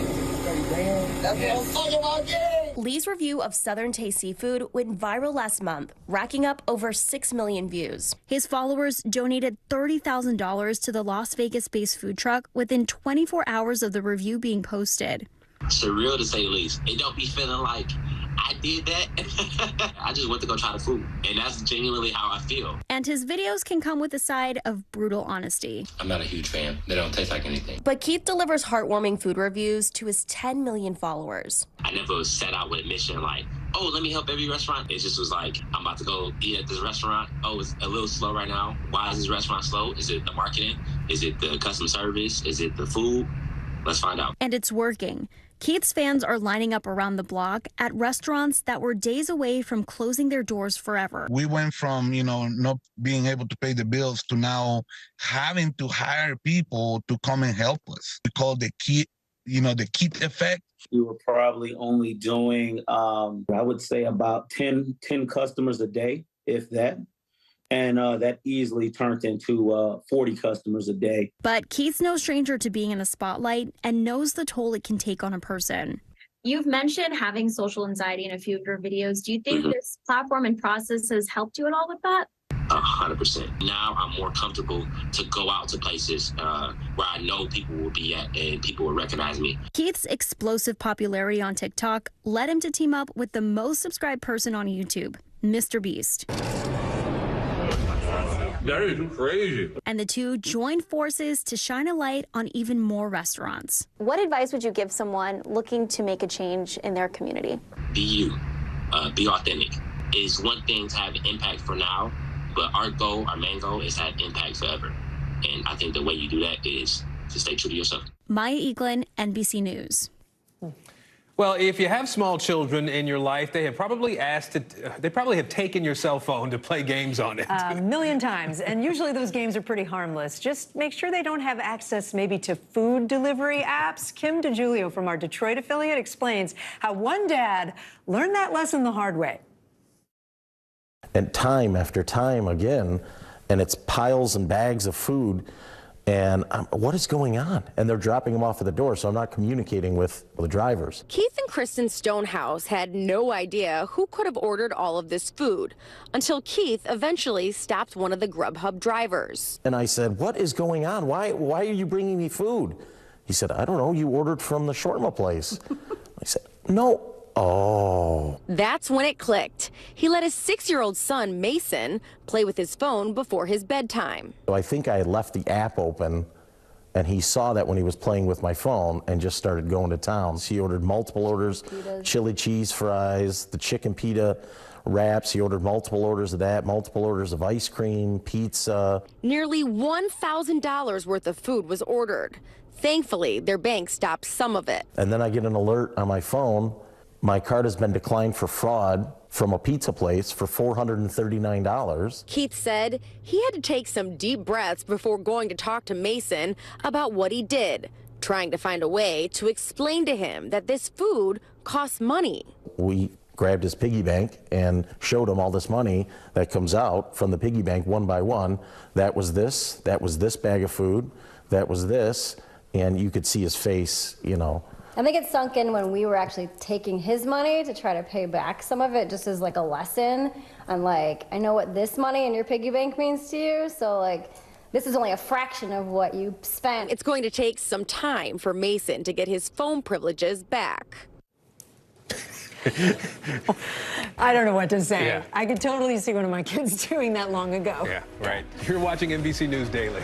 grand. That's what I'm talking about, yeah. Lee's review of Southern Taste Seafood went viral last month, racking up over 6 million views. His followers donated $30,000 to the Las Vegas-based food truck within 24 hours of the review being posted. Surreal to say the least. It don't be feeling like I did that. I just went to go try the food. And that's genuinely how I feel. And his videos can come with a side of brutal honesty. I'm not a huge fan. They don't taste like anything. But Keith delivers heartwarming food reviews to his 10 million followers. I never set out with a mission like, oh, let me help every restaurant. It just was like, I'm about to go eat at this restaurant. Oh, it's a little slow right now. Why is this restaurant slow? Is it the marketing? Is it the customer service? Is it the food? Let's find out. And it's working. Keith's fans are lining up around the block at restaurants that were days away from closing their doors forever. We went from, not being able to pay the bills to now having to hire people to come and help us. We call the Keith, the Keith effect. We were probably only doing, I would say about 10 customers a day, if that. And that easily turned into 40 customers a day. But Keith's no stranger to being in the spotlight and knows the toll it can take on a person. You've mentioned having social anxiety in a few of your videos. Do you think this platform and process has helped you at all with that? 100%. Now I'm more comfortable to go out to places where I know people will be at and people will recognize me. Keith's explosive popularity on TikTok led him to team up with the most subscribed person on YouTube, Mr. Beast. That is crazy. And the two joined forces to shine a light on even more restaurants. What advice would you give someone looking to make a change in their community? Be you. Be authentic. It's one thing to have an impact for now, but our main goal is to have impact forever. And I think the way you do that is to stay true to yourself. Maya Eaglin, NBC News. Well, if you have small children in your life, they probably have taken your cell phone to play games on it. A million times. And usually those games are pretty harmless. Just make sure they don't have access maybe to food delivery apps. Kim DeGiulio from our Detroit affiliate explains how one dad learned that lesson the hard way. And time after time again, and it's piles and bags of food. And what is going on? And they're dropping them off at the door, so I'm not communicating with the drivers. Keith and Kristen Stonehouse had no idea who could have ordered all of this food until Keith eventually stopped one of the Grubhub drivers. And I said, what is going on? Why are you bringing me food? He said, I don't know, you ordered from the shawarma place. I said, no. Oh. That's when it clicked. He let his 6-year-old son, Mason, play with his phone before his bedtime. So I think I had left the app open, and he saw that when he was playing with my phone and just started going to town. He ordered multiple orders, chili cheese fries, the chicken pita wraps. He ordered multiple orders of that, multiple orders of ice cream, pizza. Nearly $1,000 worth of food was ordered. Thankfully, their bank stopped some of it. And then I get an alert on my phone. My card has been declined for fraud from a pizza place for $439. Keith said he had to take some deep breaths before going to talk to Mason about what he did, trying to find a way to explain to him that this food costs money. We grabbed his piggy bank and showed him all this money that comes out from the piggy bank one by one. That was this bag of food, that was this, and you could see his face, you know. I think it sunk in when we were actually taking his money to try to pay back some of it, just as like a lesson. I'm like, I know what this money in your piggy bank means to you, so like, this is only a fraction of what you spent. It's going to take some time for Mason to get his phone privileges back. I don't know what to say. Yeah. I could totally see one of my kids doing that long ago. Yeah, right. You're watching NBC News Daily.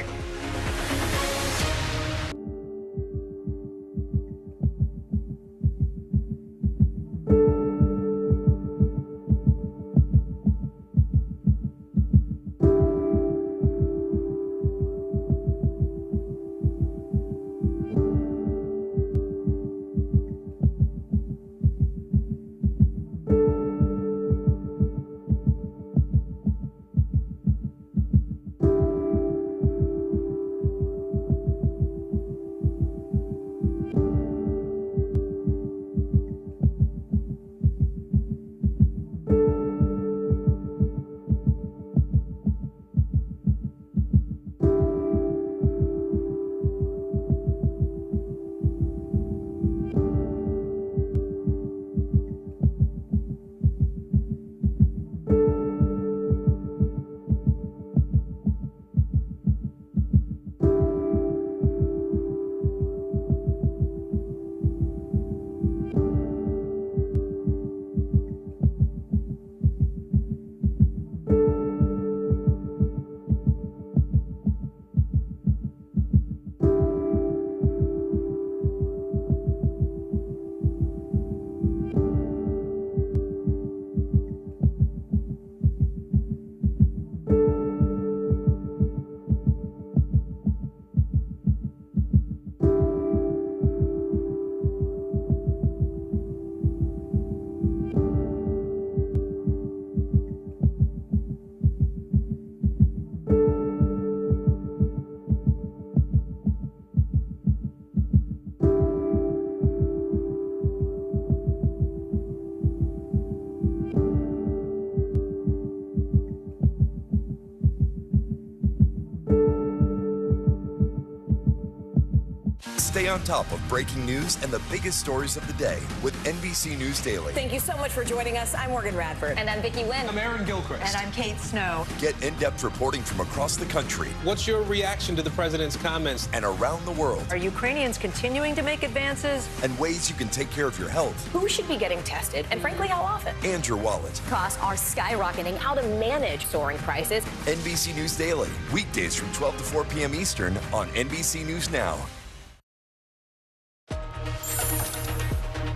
Stay on top of breaking news and the biggest stories of the day with NBC News Daily. Thank you so much for joining us. I'm Morgan Radford. And I'm Vicki Wynn. I'm Aaron Gilchrist. And I'm Kate Snow. Get in-depth reporting from across the country. What's your reaction to the president's comments? And around the world. Are Ukrainians continuing to make advances? And ways you can take care of your health. Who should be getting tested, and frankly, how often? And your wallet. Costs are skyrocketing. How to manage soaring prices. NBC News Daily. Weekdays from 12 to 4 p.m. Eastern on NBC News Now.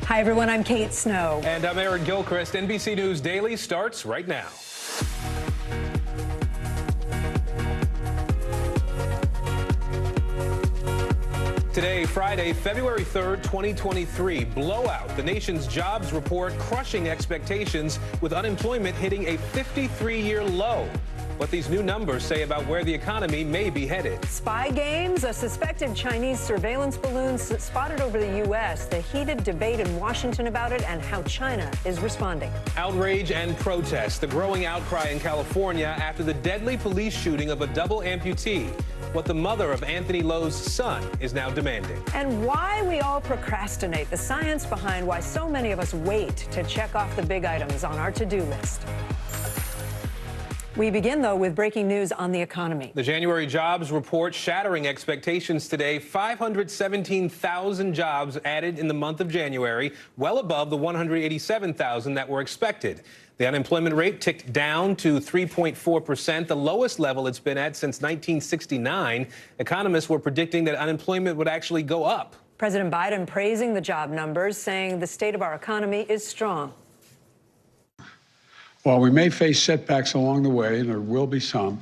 Hi, everyone. I'm Kate Snow. And I'm Aaron Gilchrist. NBC News Daily starts right now. Today, Friday, February 3rd, 2023. Blowout. The nation's jobs report crushing expectations with unemployment hitting a 53-year low. What these new numbers say about where the economy may be headed. Spy games, a suspected Chinese surveillance balloon spotted over the U.S., the heated debate in Washington about it, and how China is responding. Outrage and protest, the growing outcry in California after the deadly police shooting of a double amputee. What the mother of Anthony Lowe's son is now demanding. And why we all procrastinate, the science behind why so many of us wait to check off the big items on our to-do list. We begin, though, with breaking news on the economy. The January jobs report shattering expectations today. 517,000 jobs added in the month of January, well above the 187,000 that were expected. The unemployment rate ticked down to 3.4%, the lowest level it's been at since 1969. Economists were predicting that unemployment would actually go up. President Biden praising the job numbers, saying the state of our economy is strong. While we may face setbacks along the way, and there will be some,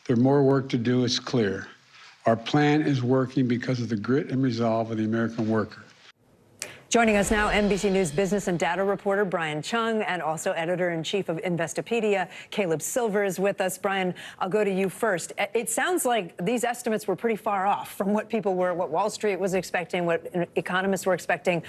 there's more work to do, it's clear. Our plan is working because of the grit and resolve of the American worker. Joining us now, NBC News business and data reporter Brian Chung, and also editor-in-chief of Investopedia, Caleb Silver, is with us. Brian, I'll go to you first. It sounds like these estimates were pretty far off from what people were, what Wall Street was expecting, what economists were expecting.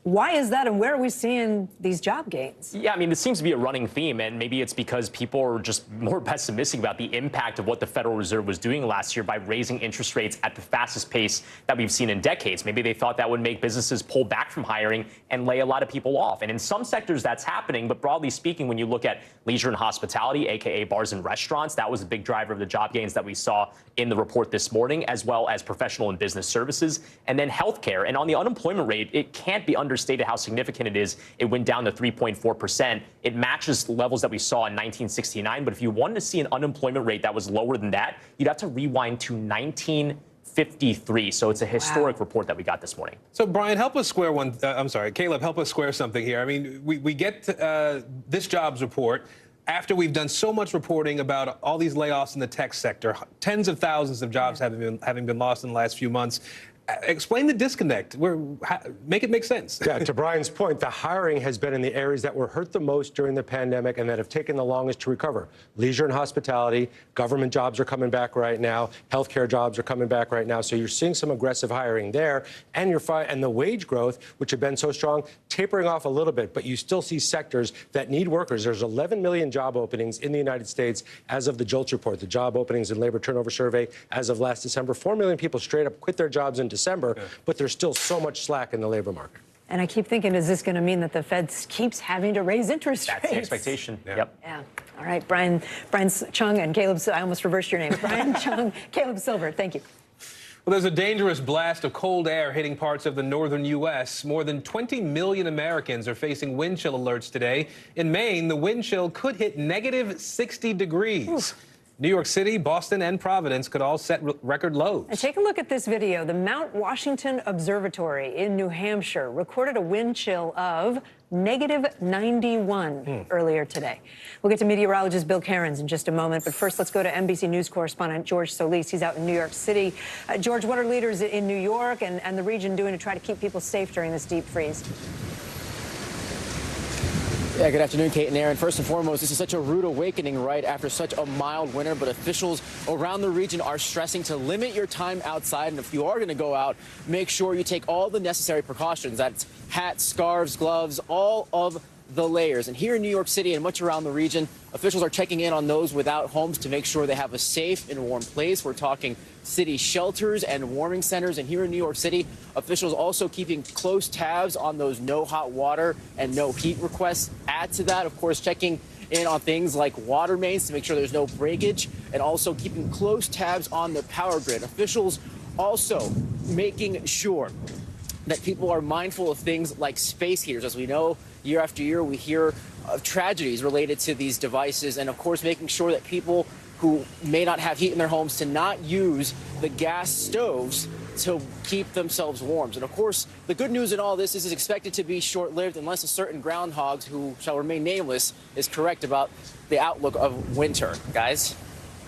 Why is that, and where are we seeing these job gains? Yeah, I mean, this seems to be a running theme, and maybe it's because people are just more pessimistic about the impact of what the Federal Reserve was doing last year by raising interest rates at the fastest pace that we've seen in decades. Maybe they thought that would make businesses pull back from hiring and lay a lot of people off. And in some sectors, that's happening. But broadly speaking, when you look at leisure and hospitality, aka bars and restaurants, that was a big driver of the job gains that we saw in the report this morning, as well as professional and business services, and then healthcare. And on the unemployment rate, it can't be understated how significant it is. It went down to 3.4%. It matches levels that we saw in 1969. But if you wanted to see an unemployment rate that was lower than that, you'd have to rewind to 1953. So it's a historic report that we got this morning. So, Brian, help us square one. Caleb, help us square something here. I mean, we get this jobs report after we've done so much reporting about all these layoffs in the tech sector, tens of thousands of jobs having been lost in the last few months. Explain the disconnect. Make it make sense. Yeah, to Brian's point, the hiring has been in the areas that were hurt the most during the pandemic and that have taken the longest to recover. Leisure and hospitality, government jobs are coming back right now, healthcare jobs are coming back right now. So you're seeing some aggressive hiring there, and and the wage growth, which have been so strong, tapering off a little bit. But you still see sectors that need workers. There's 11 million job openings in the United States as of the JOLTS report, the Job Openings and Labor Turnover Survey as of last December. 4 million people straight up quit their jobs in December, but there's still so much slack in the labor market. And I keep thinking, is this going to mean that the Fed keeps having to raise interest rates? That's the expectation. Yep. Yeah. All right, Brian Chung and Caleb, I almost reversed your names. Brian Chung, Caleb Silver, thank you. Well, there's a dangerous blast of cold air hitting parts of the northern U.S. More than 20 million Americans are facing wind chill alerts today. In Maine, the wind chill could hit negative 60 degrees. Oof. New York City, Boston, and Providence could all set record lows. And take a look at this video. The Mount Washington Observatory in New Hampshire recorded a wind chill of negative 91 earlier today. We'll get to meteorologist Bill Cairns in just a moment, but first let's go to NBC News correspondent George Solis. He's out in New York City. George, what are leaders in New York and the region doing to try to keep people safe during this deep freeze? Yeah, good afternoon, Kate and Aaron. First and foremost, this is such a rude awakening right after such a mild winter, but officials around the region are stressing to limit your time outside. And if you are going to go out, make sure you take all the necessary precautions. That's hats, scarves, gloves, all of the layers. And here in New York City and much around the region, officials are checking in on those without homes to make sure they have a safe and warm place. We're talking city shelters and warming centers. And here in New York City, officials also keeping close tabs on those no hot water and no heat requests. Add to that, of course, checking in on things like water mains to make sure there's no breakage, and also keeping close tabs on the power grid. Officials also making sure that people are mindful of things like space heaters. As we know, year after year, we hear of tragedies related to these devices, and of course, making sure that people who may not have heat in their homes to not use the gas stoves to keep themselves warm. And of course, the good news in all this is it's expected to be short-lived unless a certain groundhog who shall remain nameless is correct about the outlook of winter. Guys?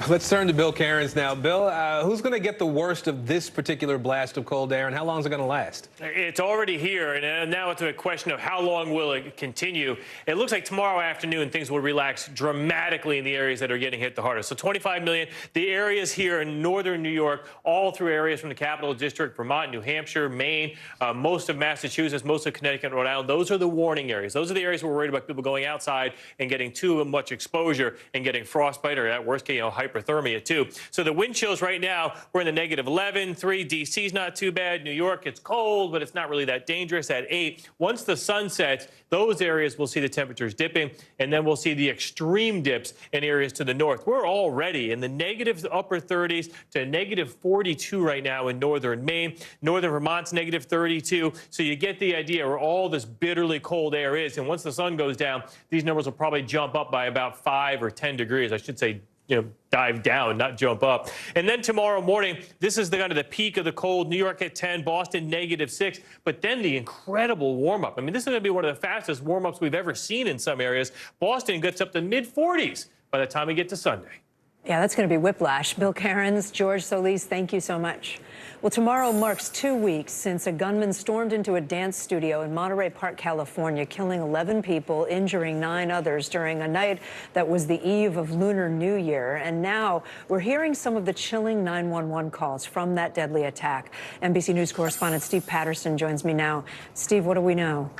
Let's turn to Bill Cairns now. Bill, who's going to get the worst of this particular blast of cold air, and how long is it going to last? It's already here, and now it's a question of how long will it continue. It looks like tomorrow afternoon things will relax dramatically in the areas that are getting hit the hardest. So 25 million, the areas here in northern New York, all through areas from the Capital District, Vermont, New Hampshire, Maine, most of Massachusetts, most of Connecticut, Rhode Island. Those are the warning areas. Those are the areas where we're worried about people going outside and getting too much exposure and getting frostbite, or at worst case, hyperthermia too. So the wind chills right now, we're in the negative 11, 3. DC's not too bad. New York, it's cold, but it's not really that dangerous at 8. Once the sun sets, those areas will see the temperatures dipping, and then we'll see the extreme dips in areas to the north. We're already in the negative upper 30s to negative 42 right now in northern Maine. Northern Vermont's negative 32. So you get the idea where all this bitterly cold air is. And once the sun goes down, these numbers will probably jump up by about 5 or 10 degrees. I should say, dive down, not jump up. And then tomorrow morning, this is kind of the peak of the cold. New York at 10, Boston negative 6. But then the incredible warm-up. I mean, this is going to be one of the fastest warm-ups we've ever seen in some areas. Boston gets up to mid-40s by the time we get to Sunday. Yeah, that's going to be whiplash. Bill Cairns, George Solis, thank you so much. Well, tomorrow marks 2 weeks since a gunman stormed into a dance studio in Monterey Park, California, killing 11 people, injuring 9 others during a night that was the eve of Lunar New Year. And now we're hearing some of the chilling 911 calls from that deadly attack. NBC News correspondent Steve Patterson joins me now. Steve, what do we know?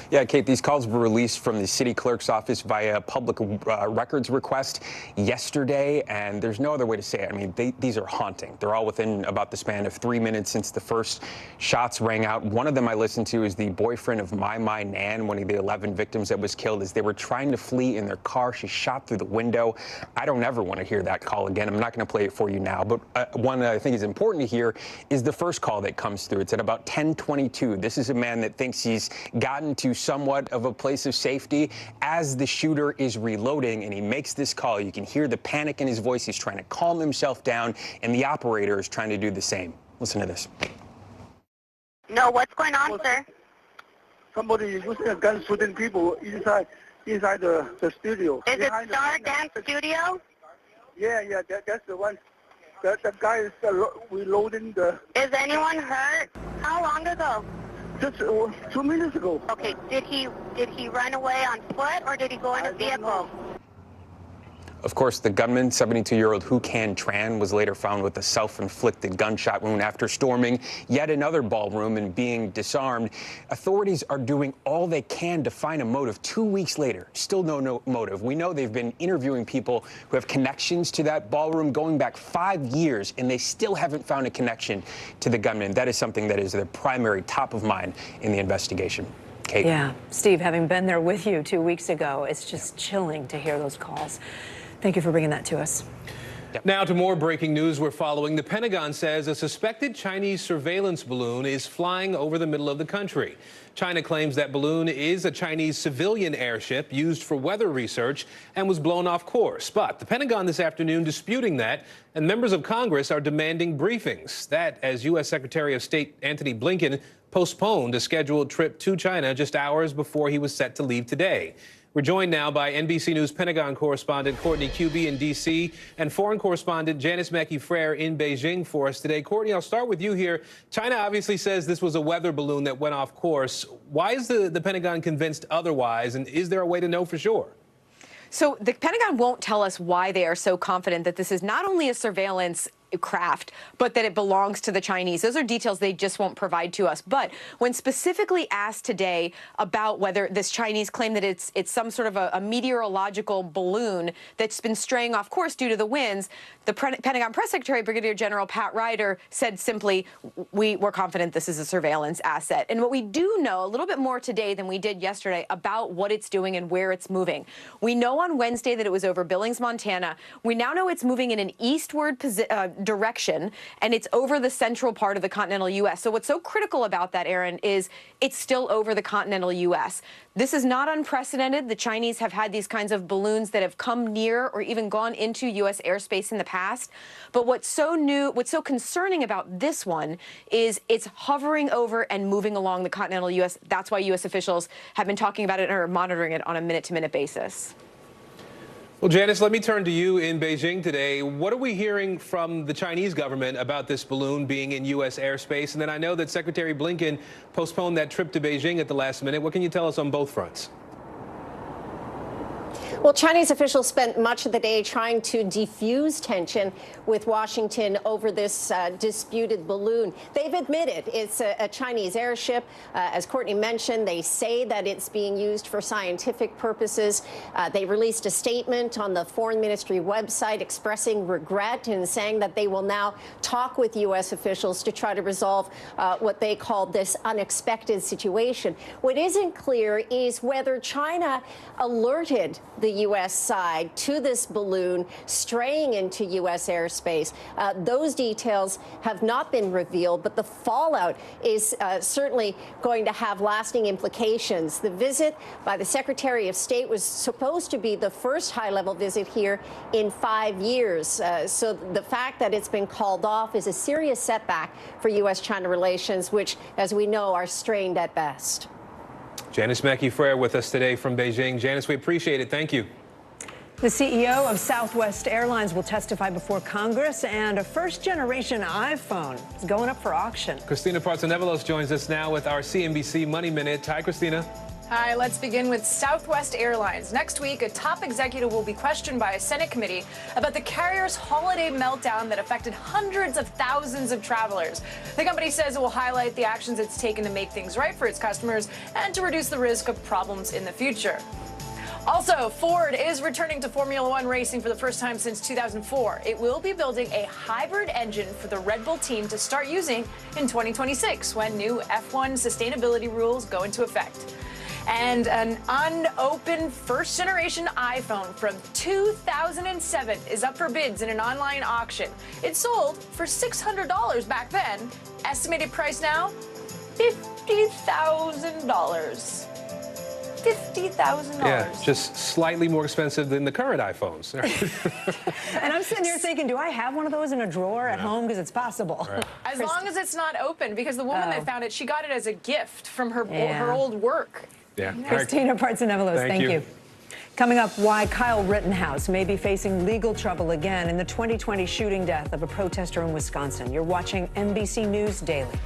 Yeah, Kate, these calls were released from the city clerk's office via public records request yesterday, and there's no other way to say it. I mean, these are haunting. They're all within about the span of 3 minutes since the first shots rang out. One of them I listened to is the boyfriend of My Nan, one of the 11 victims that was killed as they were trying to flee in their car. She shot through the window. I don't ever want to hear that call again. I'm not going to play it for you now, but one that I think is important to hear is the first call that comes through. It's at about 10:22. This is a man that thinks he's gotten to somewhat of a place of safety as the shooter is reloading, and he makes this call. You can hear the panic in his voice. He's trying to calm himself down, and the operator is trying to do the same. Listen to this. No, what's going on, sir? Somebody using a gun shooting people inside the studio. Is it Star Dance Studio? Yeah, that's the one. That guy is reloading the... Is anyone hurt? How long ago? Just 2 minutes ago. Okay, did he run away on foot or did he go in a vehicle? Of course, the gunman, 72-year-old Hu Can Tran, was later found with a self-inflicted gunshot wound after storming yet another ballroom and being disarmed. Authorities are doing all they can to find a motive. 2 weeks later, still no motive. We know they've been interviewing people who have connections to that ballroom going back 5 years, and they still haven't found a connection to the gunman. That is something that is their primary top of mind in the investigation. Kate. Yeah, Steve, having been there with you 2 weeks ago, it's just chilling to hear those calls. Thank you for bringing that to us. Now to more breaking news we're following. The Pentagon says a suspected Chinese surveillance balloon is flying over the middle of the country. China claims that balloon is a Chinese civilian airship used for weather research and was blown off course. But the Pentagon this afternoon disputing that, and members of Congress are demanding briefings. That as U.S. Secretary of State Antony Blinken postponed a scheduled trip to China just hours before he was set to leave today. We're joined now by NBC News Pentagon correspondent Courtney Kuby in D.C. and foreign correspondent Janice Mackey-Frere in Beijing for us today. Courtney, I'll start with you here. China obviously says this was a weather balloon that went off course. Why is the Pentagon convinced otherwise, and is there a way to know for sure? So the Pentagon won't tell us why they are so confident that this is not only a surveillance craft, but that it belongs to the Chinese. Those are details they just won't provide to us. But when specifically asked today about whether this Chinese claim that it's some sort of a meteorological balloon that's been straying off course due to the winds, the Pentagon Press Secretary, Brigadier General Pat Ryder, said simply, we're confident this is a surveillance asset. And what we do know a little bit more today than we did yesterday about what it's doing and where it's moving. We know on Wednesday that it was over Billings, Montana. We now know it's moving in an eastward direction, and it's over the central part of the continental U.S. So what's so critical about that, Aaron, is it's still over the continental U.S. This is not unprecedented. The Chinese have had these kinds of balloons that have come near or even gone into U.S. airspace in the past. But what's so new, what's so concerning about this one is it's hovering over and moving along the continental U.S. That's why U.S. officials have been talking about it or monitoring it on a minute-to-minute basis. Well, Janice, let me turn to you in Beijing today. What are we hearing from the Chinese government about this balloon being in U.S. airspace? And then I know that Secretary Blinken postponed that trip to Beijing at the last minute. What can you tell us on both fronts? Well, Chinese officials spent much of the day trying to defuse tension with Washington over this disputed balloon. They've admitted it's a Chinese airship. As Courtney mentioned, they say that it's being used for scientific purposes. They released a statement on the Foreign Ministry website expressing regret and saying that they will now talk with U.S. officials to try to resolve what they called this unexpected situation. What isn't clear is whether China alerted the U.S. side to this balloon straying into U.S. airspace. Those details have not been revealed, but the fallout is certainly going to have lasting implications. The visit by the Secretary of State was supposed to be the first high-level visit here in 5 years. So the fact that it's been called off is a serious setback for U.S.-China relations, which, as we know, are strained at best. Janice Mackey-Frere with us today from Beijing. Janice, we appreciate it. Thank you. The CEO of Southwest Airlines will testify before Congress, and a first-generation iPhone is going up for auction. Christina Partsinevelos joins us now with our CNBC Money Minute. Hi, Christina. Hi, let's begin with Southwest Airlines. Next week, a top executive will be questioned by a Senate committee about the carrier's holiday meltdown that affected hundreds of thousands of travelers. The company says it will highlight the actions it's taken to make things right for its customers and to reduce the risk of problems in the future. Also, Ford is returning to Formula One racing for the first time since 2004. It will be building a hybrid engine for the Red Bull team to start using in 2026 when new F1 sustainability rules go into effect. And an unopened first-generation iPhone from 2007 is up for bids in an online auction. It sold for $600 back then. Estimated price now, $50,000. $50,000. Yeah, just slightly more expensive than the current iPhones. And I'm sitting here thinking, do I have one of those in a drawer at home? Because it's possible. Right. As long as it's not open, because the woman that found it, she got it as a gift from her old work. Yeah. Christina Partsinevelos, thank you. Coming up, why Kyle Rittenhouse may be facing legal trouble again in the 2020 shooting death of a protester in Wisconsin. You're watching NBC News Daily.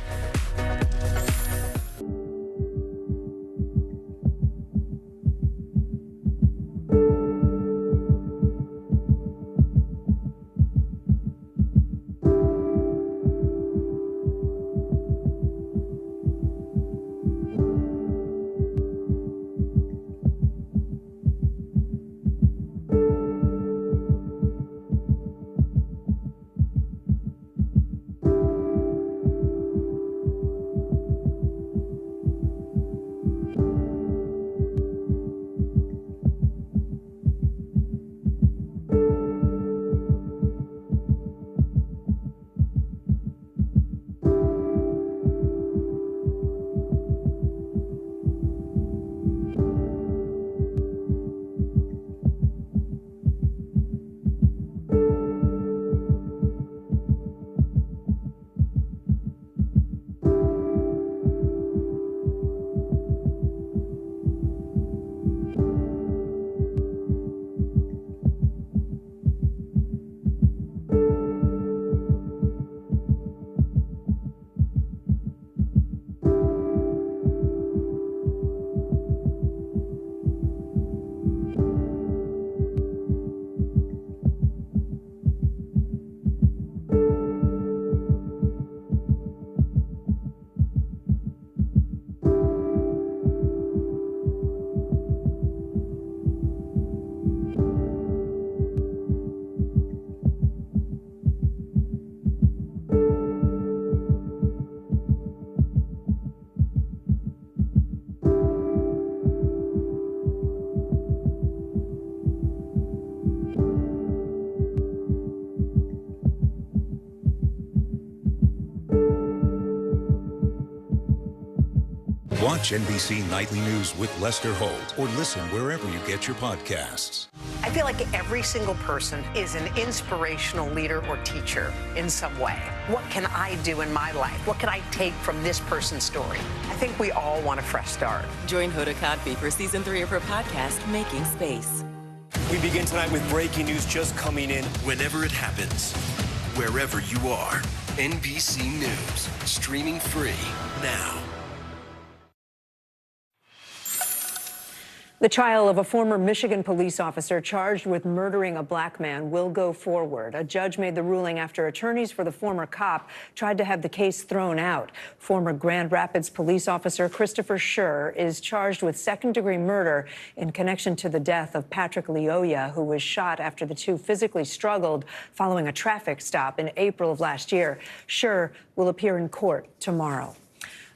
Watch NBC Nightly News with Lester Holt or listen wherever you get your podcasts. I feel like every single person is an inspirational leader or teacher in some way. What can I do in my life? What can I take from this person's story? I think we all want a fresh start. Join Hoda Kotb for season 3 of her podcast, Making Space. We begin tonight with breaking news just coming in. Whenever it happens, wherever you are, NBC News, streaming free now. The trial of a former Michigan police officer charged with murdering a black man will go forward. A judge made the ruling after attorneys for the former cop tried to have the case thrown out. Former Grand Rapids police officer Christopher Schur is charged with second-degree murder in connection to the death of Patrick Lyoya, who was shot after the two physically struggled following a traffic stop in April of last year. Schur will appear in court tomorrow.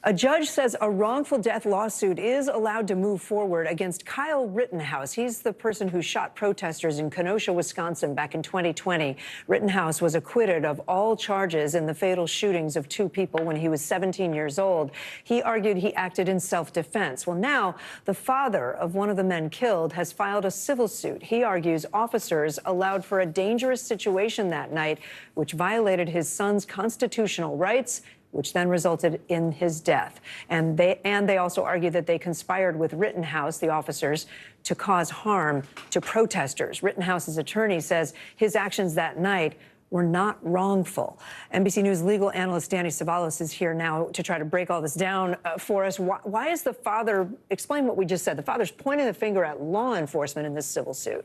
A judge says a wrongful death lawsuit is allowed to move forward against Kyle Rittenhouse. He's the person who shot protesters in Kenosha, Wisconsin back in 2020. Rittenhouse was acquitted of all charges in the fatal shootings of two people when he was 17 years old. He argued he acted in self-defense. Well, now the father of one of the men killed has filed a civil suit. He argues officers allowed for a dangerous situation that night, which violated his son's constitutional rights which then resulted in his death. And they also argue that they conspired with Rittenhouse, the officers, to cause harm to protesters. Rittenhouse's attorney says his actions that night were not wrongful. NBC News legal analyst Danny Ceballos is here now to try to break all this down for us. Why is the father, explain what we just said, the father's pointing the finger at law enforcement in this civil suit?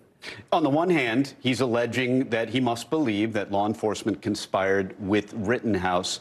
On the one hand, he's alleging that he must believe that law enforcement conspired with Rittenhouse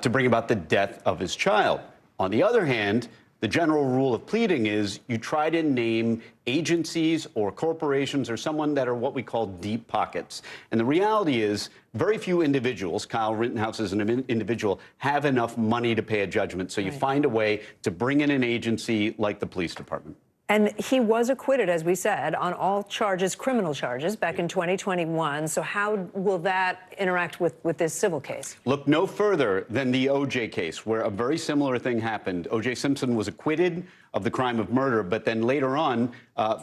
to bring about the death of his child. On the other hand, the general rule of pleading is you try to name agencies or corporations or someone that are what we call deep pockets. And the reality is very few individuals, Kyle Rittenhouse as an individual, have enough money to pay a judgment. So you find a way to bring in an agency like the police department. And he was acquitted, as we said, on all charges, criminal charges, back in 2021. So how will that interact with this civil case? Look no further than the O.J. case, where a very similar thing happened. O.J. Simpson was acquitted of the crime of murder, but then later on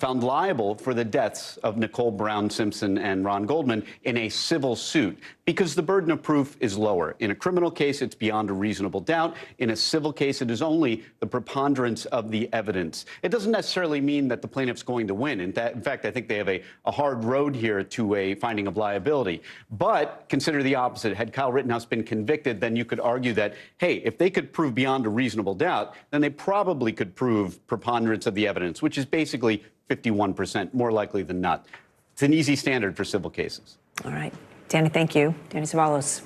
found liable for the deaths of Nicole Brown Simpson and Ron Goldman in a civil suit, because the burden of proof is lower. In a criminal case, it's beyond a reasonable doubt. In a civil case, it is only the preponderance of the evidence. It doesn't necessarily mean that the plaintiff's going to win. In fact, I think they have a hard road here to a finding of liability. But consider the opposite. Had Kyle Rittenhouse been convicted, then you could argue that, hey, if they could prove beyond a reasonable doubt, then they probably could prove preponderance of the evidence, which is basically 51%, more likely than not. It's an easy standard for civil cases. All right. Danny, thank you. Danny Ceballos.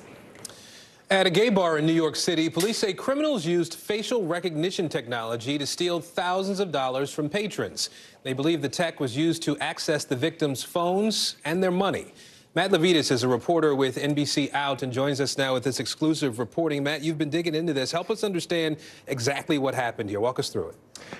At a gay bar in New York City, police say criminals used facial recognition technology to steal thousands of dollars from patrons. They believe the tech was used to access the victims' phones and their money. Matt Levitas is a reporter with NBC Out and joins us now with this exclusive reporting. Matt, you've been digging into this. Help us understand exactly what happened here. Walk us through it.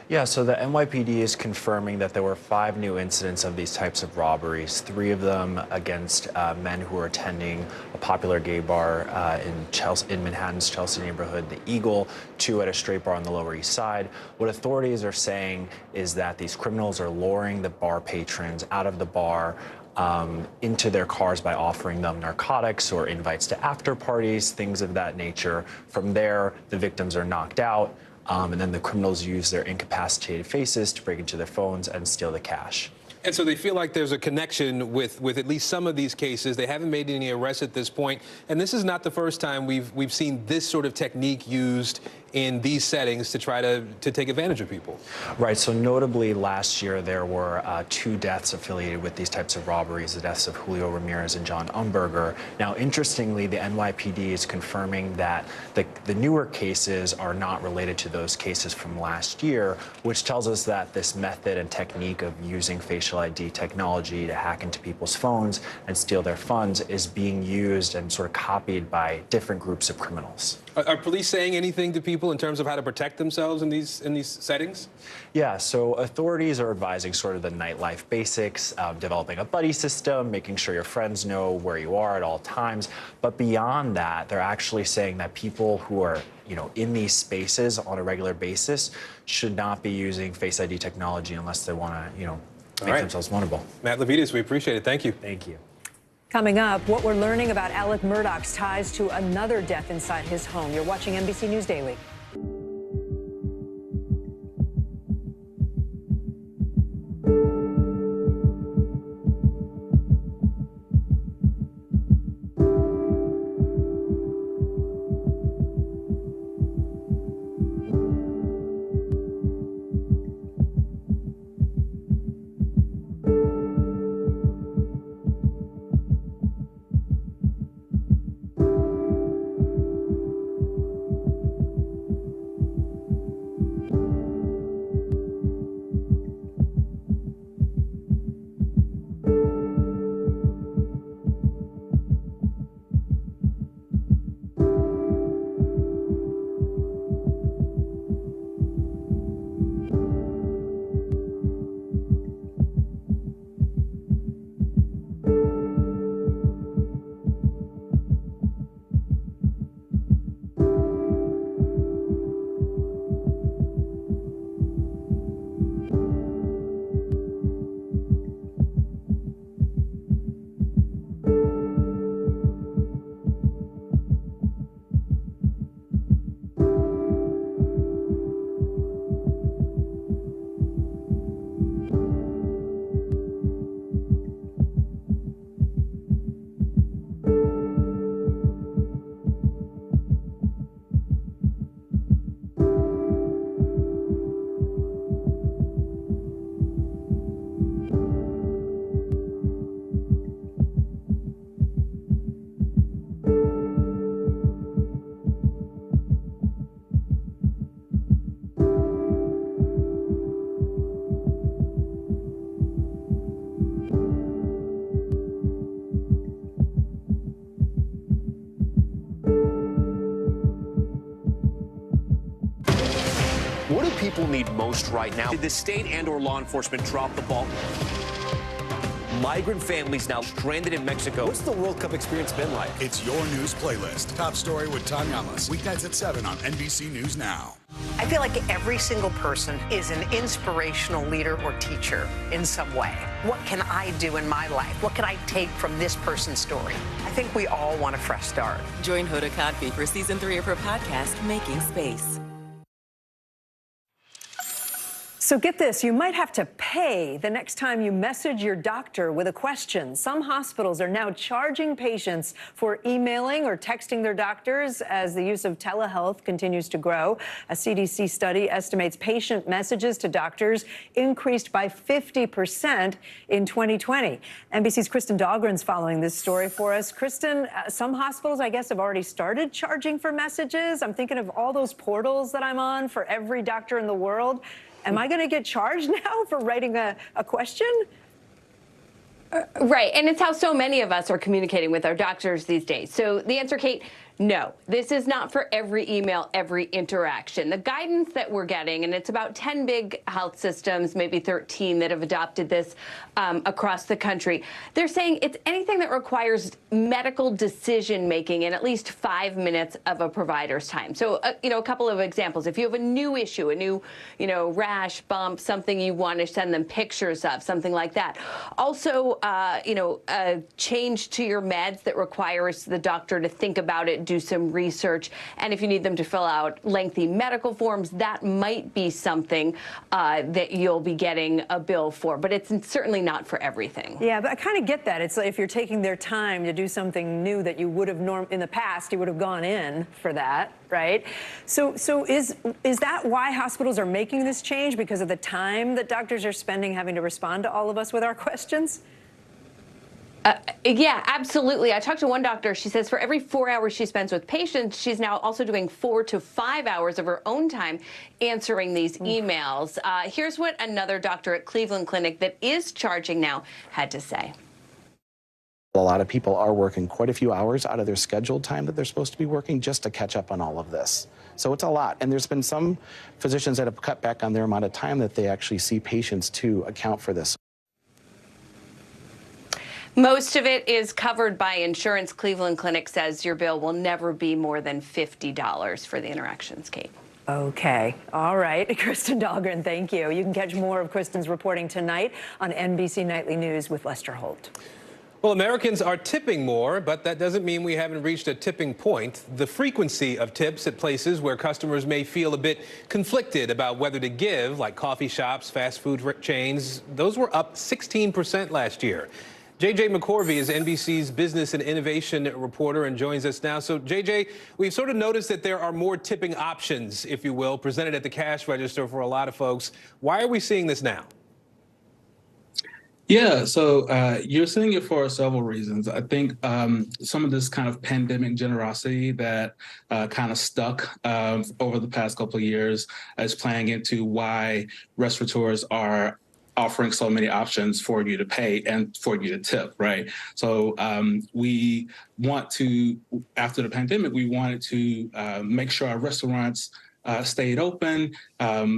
Yeah, so the NYPD is confirming that there were 5 new incidents of these types of robberies, 3 of them against men who were attending a popular gay bar in Manhattan's Chelsea neighborhood, the Eagle, 2 at a straight bar on the Lower East Side. What authorities are saying is that these criminals are luring the bar patrons out of the bar into their cars by offering them narcotics or invites to after parties, things of that nature. From there, the victims are knocked out, and then the criminals use their incapacitated faces to break into their phones and steal the cash. And so they feel like there's a connection with at least some of these cases. They haven't made any arrests at this point. And this is not the first time we've seen this sort of technique used in these settings to try to take advantage of people. Right. So notably last year, there were 2 deaths affiliated with these types of robberies, the deaths of Julio Ramirez and John Umberger. Now, interestingly, the NYPD is confirming that the newer cases are not related to those cases from last year, which tells us that this method and technique of using facial ID technology to hack into people's phones and steal their funds is being used and sort of copied by different groups of criminals. Are police saying anything to people in terms of how to protect themselves in these settings? Yeah, so authorities are advising sort of the nightlife basics, developing a buddy system, making sure your friends know where you are at all times. But beyond that, they're actually saying that people who are in these spaces on a regular basis should not be using Face ID technology unless they want to, make themselves vulnerable. Matt Levitas, we appreciate it. Thank you. Thank you. Coming up, what we're learning about Alec Murdaugh's ties to another death inside his home. You're watching NBC News Daily. people need most right now. Did the state and/or law enforcement drop the ball? Migrant families now stranded in Mexico. What's the World Cup experience been like? It's your news playlist. Top story with Tom Yamas. Weeknights at 7 on NBC News Now. I feel like every single person is an inspirational leader or teacher in some way. What can I do in my life? What can I take from this person's story? I think we all want a fresh start. Join Hoda Kotb for season 3 of her podcast, Making Space. So get this, you might have to pay the next time you message your doctor with a question. Some hospitals are now charging patients for emailing or texting their doctors as the use of telehealth continues to grow. A CDC study estimates patient messages to doctors increased by 50% in 2020. NBC's Kristen Dahlgren's following this story for us. Kristen, some hospitals, I guess, have already started charging for messages. I'm thinking of all those portals that I'm on for every doctor in the world. Am I going to get charged now for writing a question? Right. And it's how so many of us are communicating with our doctors these days. So the answer, Kate, no, this is not for every email, every interaction. The guidance that we're getting, and it's about 10 big health systems, maybe 13 that have adopted this across the country. They're saying it's anything that requires medical decision making in at least 5 minutes of a provider's time. So, a couple of examples. If you have a new issue, a new, rash, bump, something you want to send them pictures of, something like that. Also, a change to your meds that requires the doctor to think about it, do some research, and if you need them to fill out lengthy medical forms, that might be something that you'll be getting a bill for, but it's certainly not for everything. Yeah, but I kind of get that. It's like if you're taking their time to do something new that you would have in the past, you would have gone in for that, right? So is that why hospitals are making this change, because of the time that doctors are spending having to respond to all of us with our questions? Yeah, absolutely. I talked to one doctor. She says for every 4 hours she spends with patients, she's now also doing 4 to 5 hours of her own time answering these emails. Here's what another doctor at Cleveland Clinic that is charging now had to say. A lot of people are working quite a few hours out of their scheduled time that they're supposed to be working just to catch up on all of this. So it's a lot. And there's been some physicians that have cut back on their amount of time that they actually see patients to account for this. Most of it is covered by insurance. Cleveland Clinic says your bill will never be more than $50 for the interactions, Kate. Okay. All right. Kristen Dahlgren, thank you. You can catch more of Kristen's reporting tonight on NBC Nightly News with Lester Holt. Well, Americans are tipping more, but that doesn't mean we haven't reached a tipping point. The frequency of tips at places where customers may feel a bit conflicted about whether to give, like coffee shops, fast food chains, those were up 16% last year. JJ McCorvey is NBC's business and innovation reporter and joins us now. So, JJ, we've sort of noticed that there are more tipping options, if you will, presented at the cash register for a lot of folks. Why are we seeing this now? Yeah, so you're seeing it for several reasons. I think some of this kind of pandemic generosity that kind of stuck over the past couple of years is playing into why restaurateurs are offering so many options for you to pay and for you to tip, right? So we want to, after the pandemic, we wanted to make sure our restaurants stayed open.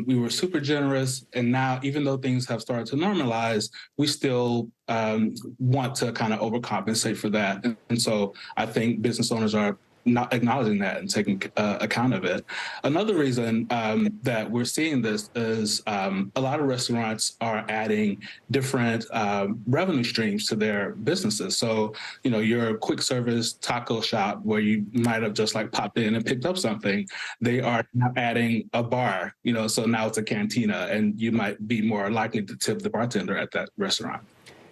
We were super generous. And now, even though things have started to normalize, we still want to kind of overcompensate for that. And so I think business owners are not acknowledging that and taking account of it. Another reason that we're seeing this is a lot of restaurants are adding different revenue streams to their businesses. So, your quick service taco shop where you might have just like popped in and picked up something, they are now adding a bar, so now it's a cantina and you might be more likely to tip the bartender at that restaurant.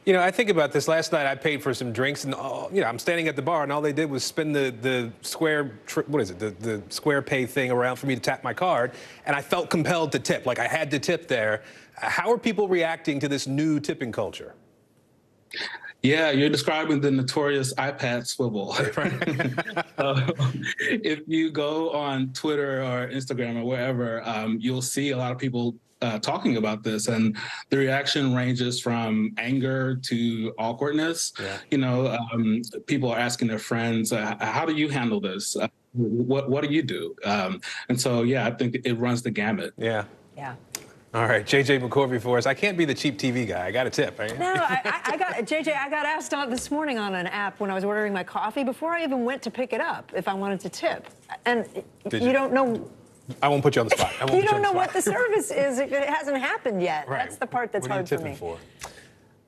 I think about this. Last night I paid for some drinks, and I'm standing at the bar, and all they did was spin the square, the square pay thing around for me to tap my card, and I felt compelled to tip, like I had to tip there. How are people reacting to this new tipping culture? Yeah, you're describing the notorious iPad swivel. If you go on Twitter or Instagram or wherever, you'll see a lot of people talking about this, and the reaction ranges from anger to awkwardness. Yeah. People are asking their friends, how do you handle this? What do you do? And so, yeah, I think it runs the gamut. Yeah. Yeah. All right, JJ McCorvey for us. I can't be the cheap TV guy. I got a tip, right? No, I got asked on this morning on an app when I was ordering my coffee before I even went to pick it up if I wanted to tip. And you don't know. I won't put you on the spot. You don't know what the service is. It hasn't happened yet. Right. That's the part that's hard for me.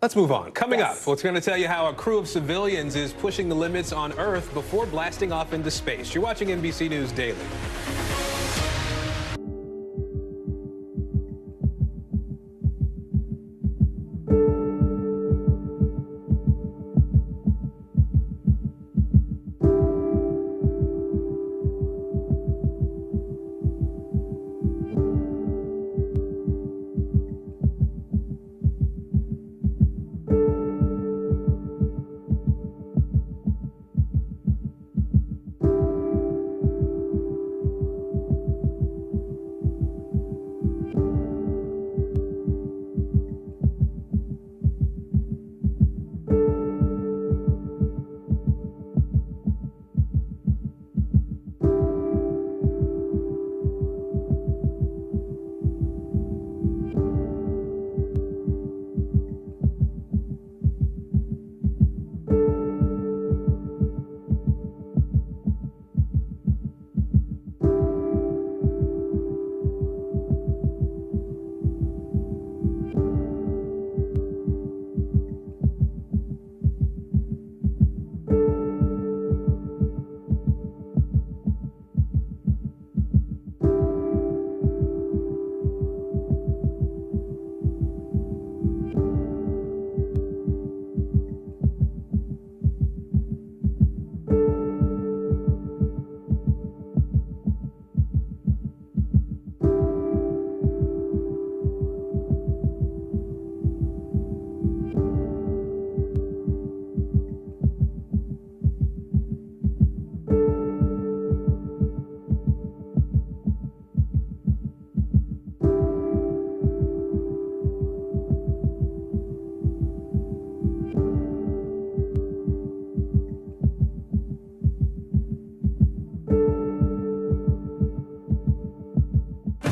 Let's move on. Coming up, we're going to tell you how a crew of civilians is pushing the limits on Earth before blasting off into space. You're watching NBC News Daily.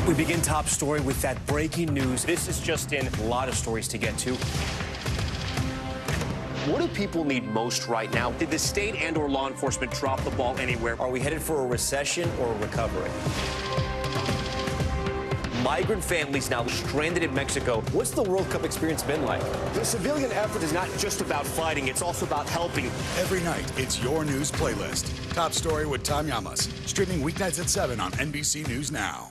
We begin top story with that breaking news. This is just in, a lot of stories to get to. What do people need most right now? Did the state and/or law enforcement drop the ball anywhere? Are we headed for a recession or a recovery? Migrant families now stranded in Mexico. What's the World Cup experience been like? The civilian effort is not just about fighting, it's also about helping. Every night, it's your news playlist. Top Story with Tom Llamas. Streaming weeknights at 7 on NBC News Now.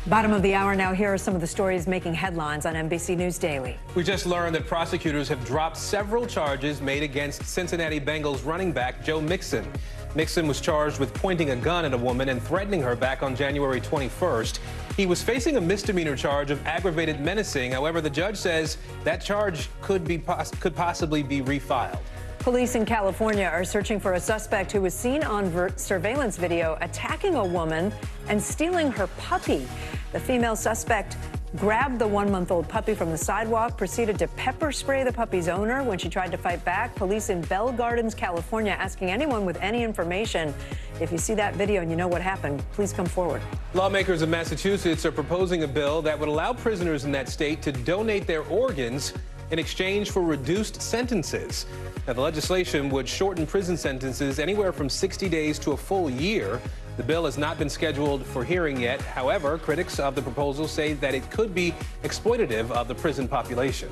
Bottom of the hour now. Here are some of the stories making headlines on NBC News Daily. We just learned that prosecutors have dropped several charges made against Cincinnati Bengals running back Joe Mixon. Mixon was charged with pointing a gun at a woman and threatening her back on January 21st. He was facing a misdemeanor charge of aggravated menacing. However, the judge says that charge could possibly be refiled. Police in California are searching for a suspect who was seen on surveillance video attacking a woman and stealing her puppy. The female suspect grabbed the one-month-old puppy from the sidewalk, proceeded to pepper spray the puppy's owner when she tried to fight back. Police in Bell Gardens, California, asking anyone with any information, if you see that video and you know what happened, please come forward. Lawmakers of Massachusetts are proposing a bill that would allow prisoners in that state to donate their organs in exchange for reduced sentences. Now, the legislation would shorten prison sentences anywhere from 60 days to a full year. The bill has not been scheduled for hearing yet. However, critics of the proposal say that it could be exploitative of the prison population.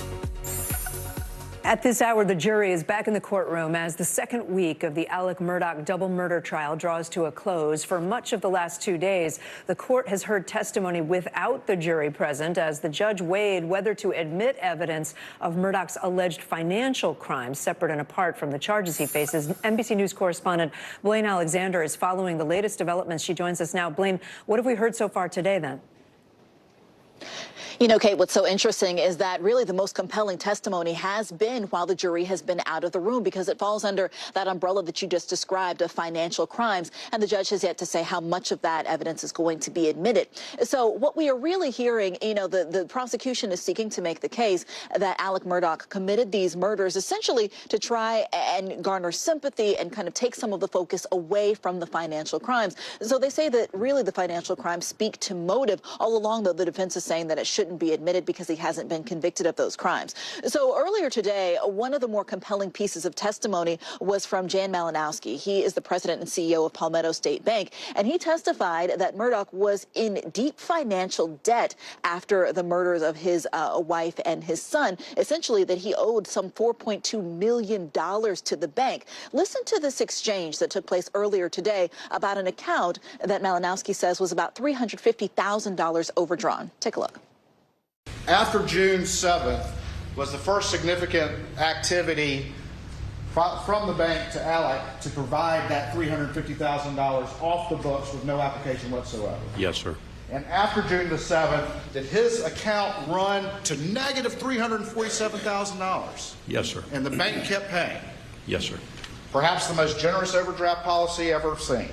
At this hour, the jury is back in the courtroom as the second week of the Alec Murdaugh double murder trial draws to a close. For much of the last 2 days, the court has heard testimony without the jury present as the judge weighed whether to admit evidence of Murdaugh's alleged financial crimes separate and apart from the charges he faces. NBC News correspondent Blaine Alexander is following the latest developments. She joins us now. Blaine, what have we heard so far today then? You know, Kate, what's so interesting is that really the most compelling testimony has been while the jury has been out of the room, because it falls under that umbrella that you just described of financial crimes. And the judge has yet to say how much of that evidence is going to be admitted. So what we are really hearing, you know, the prosecution is seeking to make the case that Alec Murdaugh committed these murders essentially to try and garner sympathy and kind of take some of the focus away from the financial crimes. So they say that really the financial crimes speak to motive. All along, though, the defense is saying that it shouldn't be admitted because he hasn't been convicted of those crimes. So earlier today, one of the more compelling pieces of testimony was from Jan Malinowski. He is the president and CEO of Palmetto State Bank, and he testified that Murdaugh was in deep financial debt after the murders of his wife and his son, essentially that he owed some $4.2 million to the bank. Listen to this exchange that took place earlier today about an account that Malinowski says was about $350,000 overdrawn. Take a look. After June 7th was the first significant activity from the bank to Alec to provide that $350,000 off the books with no application whatsoever. Yes, sir. And after June the 7th, did his account run to negative $347,000? Yes, sir. And the bank kept paying? Yes, sir. Perhaps the most generous overdraft policy ever seen.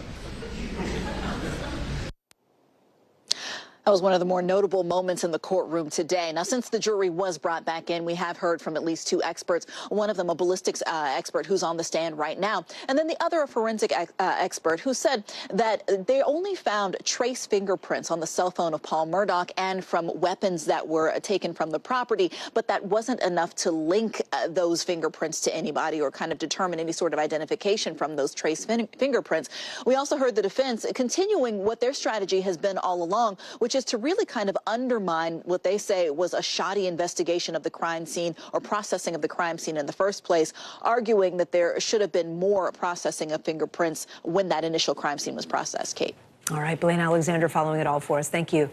That was one of the more notable moments in the courtroom today. Now, since the jury was brought back in, we have heard from at least two experts, one of them a ballistics expert who's on the stand right now, and then the other a forensic expert who said that they only found trace fingerprints on the cell phone of Paul Murdaugh and from weapons that were taken from the property, but that wasn't enough to link those fingerprints to anybody or kind of determine any sort of identification from those trace fingerprints. We also heard the defense continuing what their strategy has been all along, which is to really kind of undermine what they say was a shoddy investigation of the crime scene or processing of the crime scene in the first place, arguing that there should have been more processing of fingerprints when that initial crime scene was processed. Kate. All right, Blaine Alexander following it all for us. Thank you.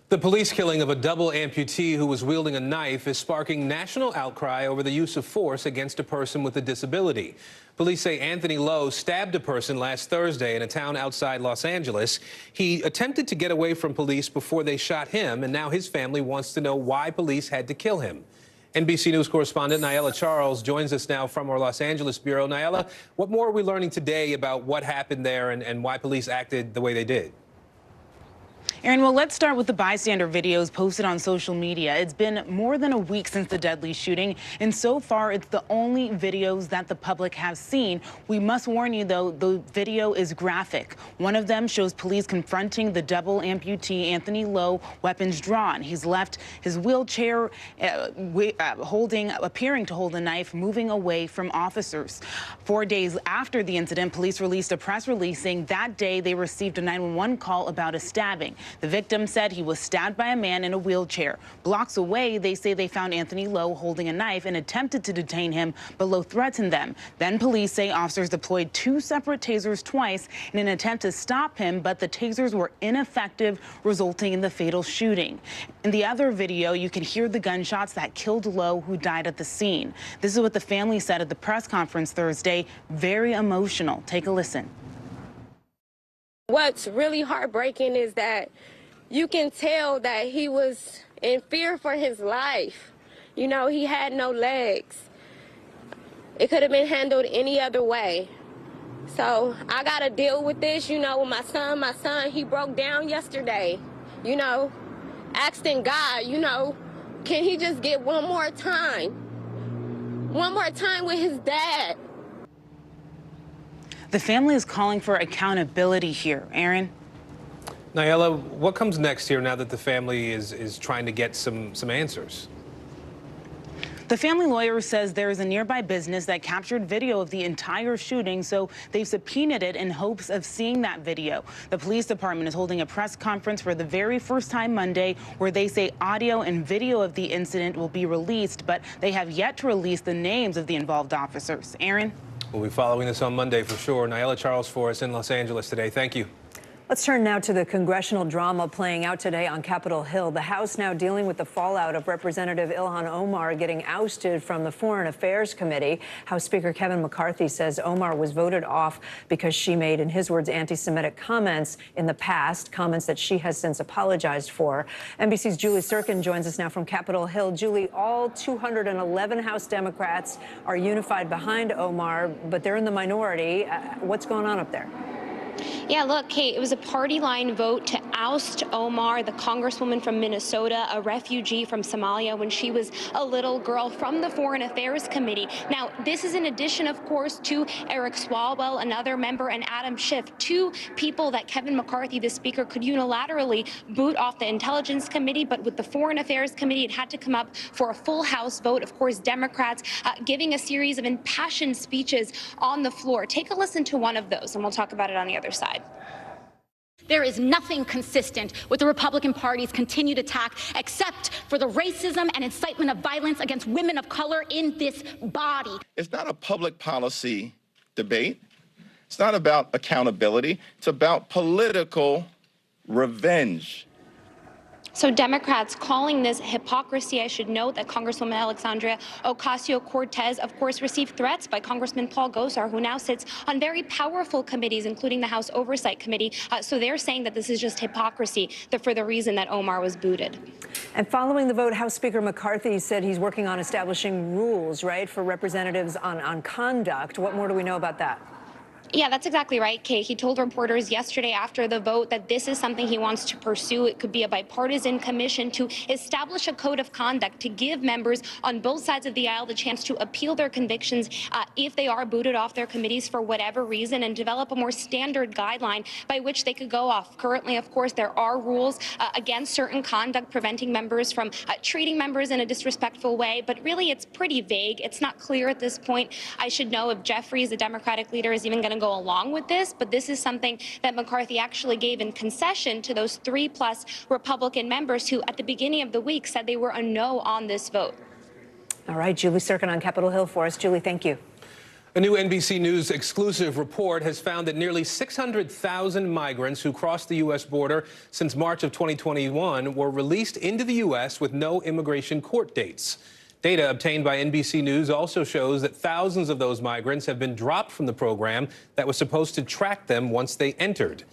The police killing of a double amputee who was wielding a knife is sparking national outcry over the use of force against a person with a disability. Police say Anthony Lowe stabbed a person last Thursday in a town outside Los Angeles. He attempted to get away from police before they shot him, and now his family wants to know why police had to kill him. NBC News correspondent Nyella Charles joins us now from our Los Angeles bureau. Nyella, what more are we learning today about what happened there and why police acted the way they did? Aaron, well, let's start with the bystander videos posted on social media. It's been more than a week since the deadly shooting, and so far it's the only videos that the public have seen. We must warn you, though, the video is graphic. One of them shows police confronting the double amputee, Anthony Lowe, weapons drawn. He's left his wheelchair appearing to hold a knife, moving away from officers. 4 days after the incident, police released a press release saying that day they received a 911 call about a stabbing. The victim said he was stabbed by a man in a wheelchair. Blocks away, they say they found Anthony Lowe holding a knife and attempted to detain him, but Lowe threatened them. Then police say officers deployed 2 separate tasers twice in an attempt to stop him, but the tasers were ineffective, resulting in the fatal shooting. In the other video, you can hear the gunshots that killed Lowe, who died at the scene. This is what the family said at the press conference Thursday. Very emotional. Take a listen. What's really heartbreaking is that you can tell that he was in fear for his life. You know, he had no legs. It could have been handled any other way. So I got to deal with this, you know, with my son, he broke down yesterday, you know, asking God, you know, can he just get one more time with his dad? The family is calling for accountability here. Aaron? Nyella, what comes next here now that the family is trying to get some answers? The family lawyer says there is a nearby business that captured video of the entire shooting, so they've subpoenaed it in hopes of seeing that video. The police department is holding a press conference for the very first time Monday, where they say audio and video of the incident will be released, but they have yet to release the names of the involved officers. Aaron? We'll be following this on Monday for sure. Nyella Charles for us in Los Angeles today. Thank you. Let's turn now to the congressional drama playing out today on Capitol Hill. The House now dealing with the fallout of Representative Ilhan Omar getting ousted from the Foreign Affairs Committee. House Speaker Kevin McCarthy says Omar was voted off because she made, in his words, anti-Semitic comments in the past, comments that she has since apologized for. NBC's Julie Sirkin joins us now from Capitol Hill. Julie, all 211 House Democrats are unified behind Omar, but they're in the minority. What's going on up there? Yeah, look, Kate, it was a party line vote to oust Omar, the congresswoman from Minnesota, a refugee from Somalia when she was a little girl, from the Foreign Affairs Committee. Now, this is in addition, of course, to Eric Swalwell, another member, and Adam Schiff, two people that Kevin McCarthy, the Speaker, could unilaterally boot off the Intelligence Committee. But with the Foreign Affairs Committee, it had to come up for a full House vote. Of course, Democrats giving a series of impassioned speeches on the floor. Take a listen to one of those, and we'll talk about it on the other side. There is nothing consistent with the Republican Party's continued attack except for the racism and incitement of violence against women of color in this body. It's not a public policy debate. It's not about accountability. It's about political revenge. So Democrats calling this hypocrisy. I should note that Congresswoman Alexandria Ocasio-Cortez, of course, received threats by Congressman Paul Gosar, who now sits on very powerful committees, including the House Oversight Committee. So they're saying that this is just hypocrisy for the reason that Omar was booted. And following the vote, House Speaker McCarthy said he's working on establishing rules, right, for representatives on conduct. What more do we know about that? Yeah, that's exactly right, Kay. He told reporters yesterday after the vote that this is something he wants to pursue. It could be a bipartisan commission to establish a code of conduct to give members on both sides of the aisle the chance to appeal their convictions if they are booted off their committees for whatever reason, and develop a more standard guideline by which they could go off. Currently, of course, there are rules against certain conduct preventing members from treating members in a disrespectful way, but really it's pretty vague. It's not clear at this point. I should know if Jeffries, the Democratic leader, is even going to go along with this, but this is something that McCarthy actually gave in concession to those 3+ Republican members who at the beginning of the week said they were a no on this vote. All right, Julie Sirkin on Capitol Hill for us. Julie, thank you. A new NBC News exclusive report has found that nearly 600,000 migrants who crossed the U.S. border since March of 2021 were released into the U.S. with no immigration court dates. Data obtained by NBC News also shows that thousands of those migrants have been dropped from the program that was supposed to track them once they entered.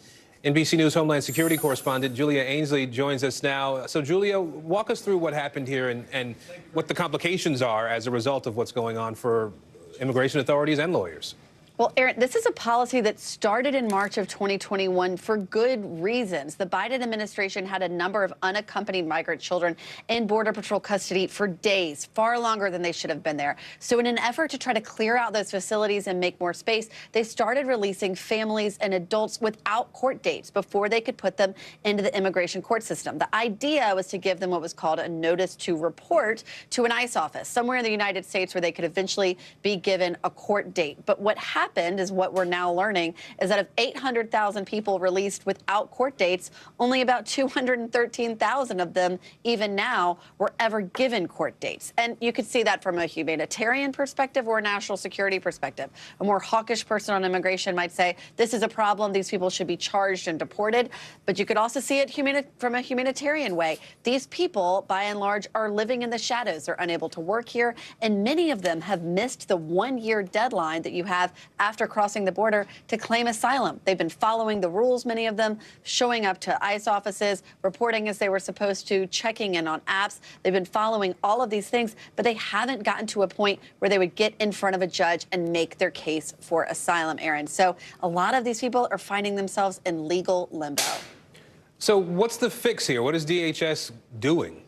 NBC News Homeland Security correspondent Julia Ainsley joins us now. So, Julia, walk us through what happened here and what the complications are as a result of what's going on for immigration authorities and lawyers. Well, Aaron, this is a policy that started in March of 2021 for good reasons. The Biden administration had a number of unaccompanied migrant children in Border Patrol custody for days, far longer than they should have been there. So in an effort to try to clear out those facilities and make more space, they started releasing families and adults without court dates before they could put them into the immigration court system. The idea was to give them what was called a notice to report to an ICE office somewhere in the United States where they could eventually be given a court date. But what happened is what we're now learning is that of 800,000 people released without court dates, only about 213,000 of them even now were ever given court dates. And you could see that from a humanitarian perspective or a national security perspective. A more hawkish person on immigration might say this is a problem, these people should be charged and deported. But you could also see it from a humanitarian way. These people, by and large, are living in the shadows. They're unable to work here, and many of them have missed the one-year deadline that you have after crossing the border to claim asylum. They've been following the rules, many of them, showing up to ICE offices, reporting as they were supposed to, checking in on apps. They've been following all of these things, but they haven't gotten to a point where they would get in front of a judge and make their case for asylum, Aaron. So a lot of these people are finding themselves in legal limbo. So what's the fix here? What is DHS doing?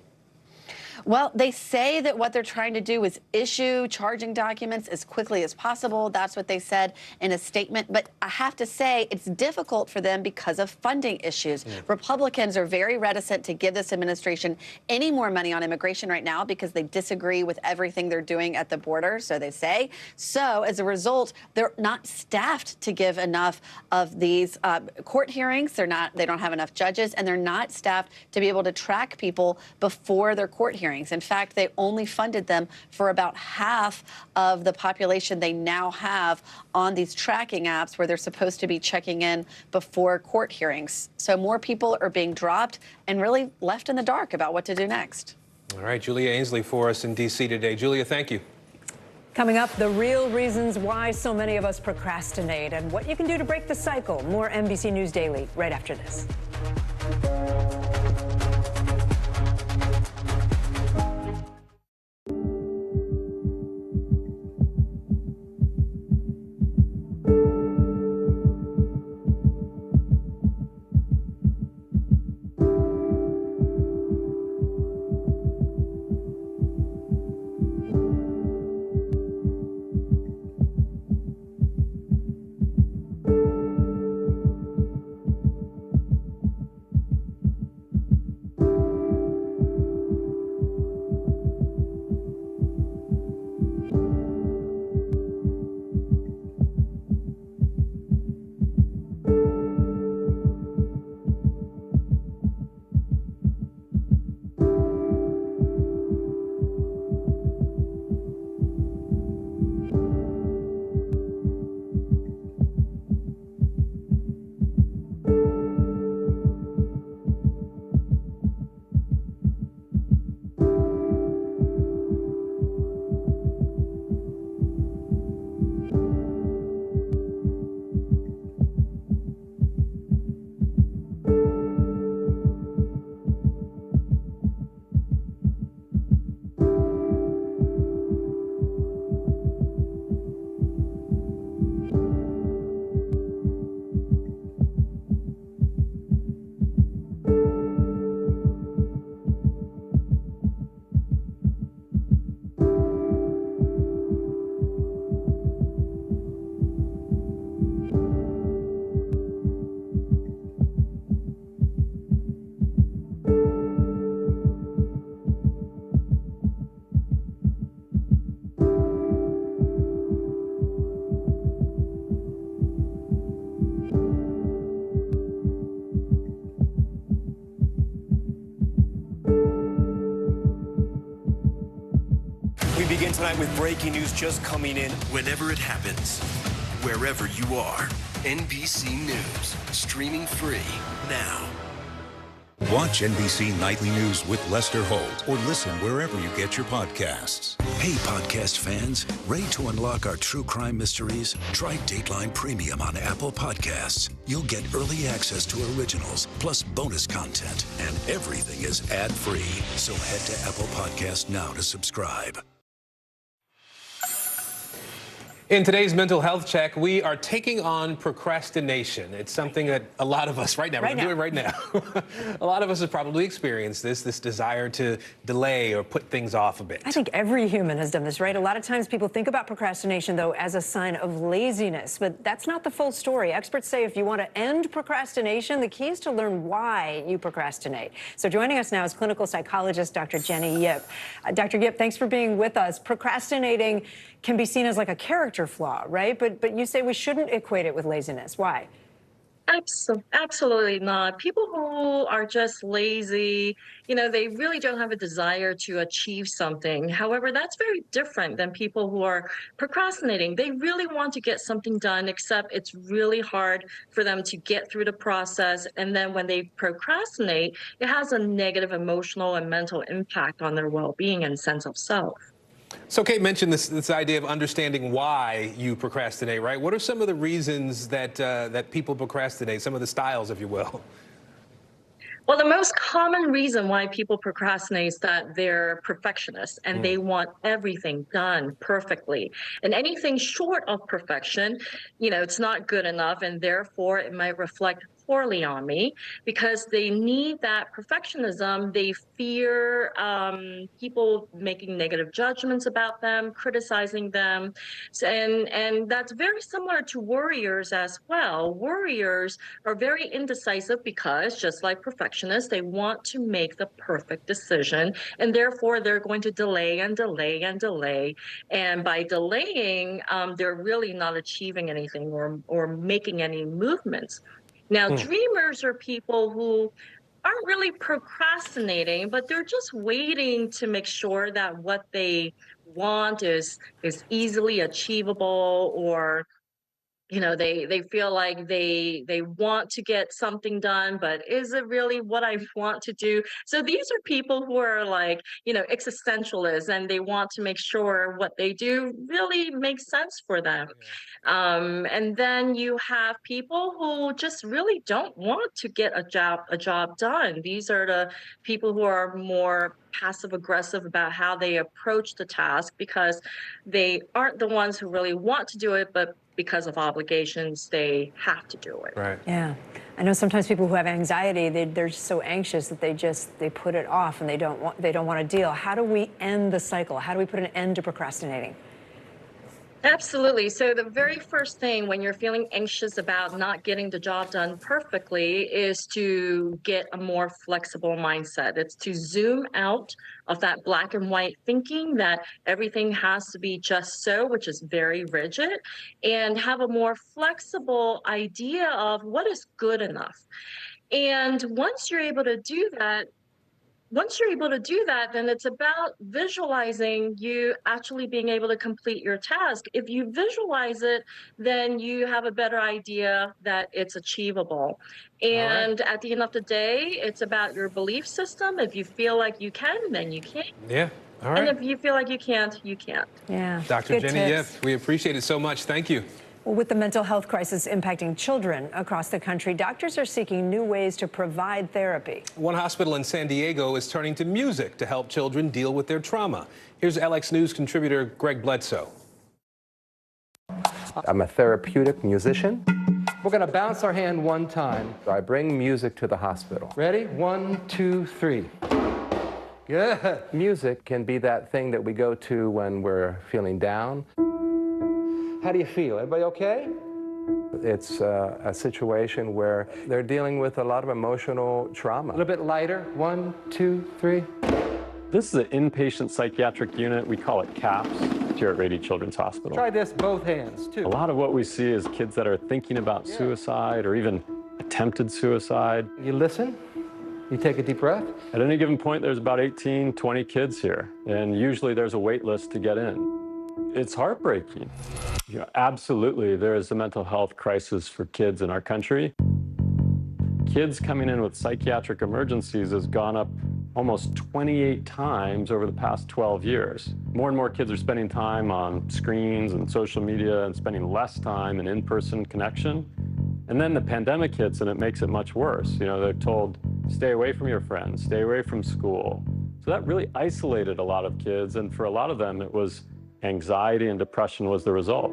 Well, they say that what they're trying to do is issue charging documents as quickly as possible. That's what they said in a statement. But I have to say it's difficult for them because of funding issues. Republicans are very reticent to give this administration any more money on immigration right now because they disagree with everything they're doing at the border, so they say. So as a result, they're not staffed to give enough of these court hearings. They don't have enough judges, and they're not staffed to be able to track people before their court hearings. hearings. In fact, they only funded them for about half of the population they now have on these tracking apps where they're supposed to be checking in before court hearings. So more people are being dropped and really left in the dark about what to do next. All right, Julia Ainsley for us in D.C. today. Julia, thank you. Coming up, the real reasons why so many of us procrastinate and what you can do to break the cycle. More NBC News Daily right after this. Begin tonight with breaking news just coming in. Whenever it happens, wherever you are, NBC News, streaming free now. Watch NBC Nightly News with Lester Holt or listen wherever you get your podcasts. Hey, podcast fans, ready to unlock our true crime mysteries? Try Dateline Premium on Apple Podcasts. You'll get early access to originals, plus bonus content, and everything is ad-free. So head to Apple Podcasts now to subscribe. In today's mental health check, we are taking on procrastination. It's something that a lot of us, we're going to do it right now. A lot of us have probably experienced this desire to delay or put things off a bit. I think every human has done this, right? A lot of times people think about procrastination, though, as a sign of laziness, but that's not the full story. Experts say if you want to end procrastination, the key is to learn why you procrastinate. So joining us now is clinical psychologist Dr. Jenny Yip. Dr. Yip, thanks for being with us. Procrastinating can be seen as like a character flaw, right? But you say we shouldn't equate it with laziness. Why? Absolutely not. People who are just lazy, they really don't have a desire to achieve something. However, that's very different than people who are procrastinating. They really want to get something done, except it's really hard for them to get through the process. And then when they procrastinate, it has a negative emotional and mental impact on their well-being and sense of self. So Kate mentioned this idea of understanding why you procrastinate, right? What are some of the reasons that people procrastinate, some of the styles, if you will? Well, the most common reason why people procrastinate is that they're perfectionists and they want everything done perfectly. And anything short of perfection, it's not good enough, and therefore it might reflect poorly on me because they need that perfectionism. They fear people making negative judgments about them, criticizing them. And that's very similar to worriers as well. Worriers are very indecisive because, just like perfectionists, they want to make the perfect decision, and therefore they're going to delay and delay and delay. And by delaying, they're really not achieving anything or making any movements. Now, dreamers are people who aren't really procrastinating, but they're just waiting to make sure that what they want is easily achievable, or they feel like they want to get something done, but is it really what I want to do? So these are people who are like, existentialists, and they want to make sure what they do really makes sense for them. And then you have people who just really don't want to get a job done. These are the people who are more passive aggressive about how they approach the task, because they aren't the ones who really want to do it, but because of obligations, they have to do it. Right. Yeah. I know sometimes people who have anxiety, they're just so anxious that they put it off, and they don't want to deal. How do we end the cycle? How do we put an end to procrastinating? Absolutely. So the very first thing when you're feeling anxious about not getting the job done perfectly is to get a more flexible mindset. It's to zoom out of that black and white thinking that everything has to be just so, which is very rigid, and have a more flexible idea of what is good enough. And once you're able to do that, then it's about visualizing you actually being able to complete your task. If you visualize it, then you have a better idea that it's achievable. And at the end of the day, it's about your belief system. If you feel like you can, then you can. Yeah. All right. And if you feel like you can't, you can't. Yeah. Dr. Good Jenny tips. Yip, we appreciate it so much. Thank you. Well, with the mental health crisis impacting children across the country, doctors are seeking new ways to provide therapy. One hospital in San Diego is turning to music to help children deal with their trauma. Here's LX News contributor Greg Bledsoe. I'm a therapeutic musician. We're going to bounce our hand one time. I bring music to the hospital. Ready? 1, 2, 3. Good. Music can be that thing that we go to when we're feeling down. How do you feel? Everybody okay? It's a situation where they're dealing with a lot of emotional trauma. A little bit lighter. 1, 2, 3. This is an inpatient psychiatric unit. We call it CAPS here at Rady Children's Hospital. Try this, both hands, too. A lot of what we see is kids that are thinking about suicide or even attempted suicide. You listen. You take a deep breath. At any given point, there's about 18, 20 kids here, and usually there's a wait list to get in. It's heartbreaking. Absolutely, there is a mental health crisis for kids in our country. Kids coming in with psychiatric emergencies has gone up almost 28 times over the past 12 years. More and more kids are spending time on screens and social media and spending less time in in-person connection. And then the pandemic hits and it makes it much worse. They're told, stay away from your friends, stay away from school. So that really isolated a lot of kids, and for a lot of them, it was anxiety and depression was the result.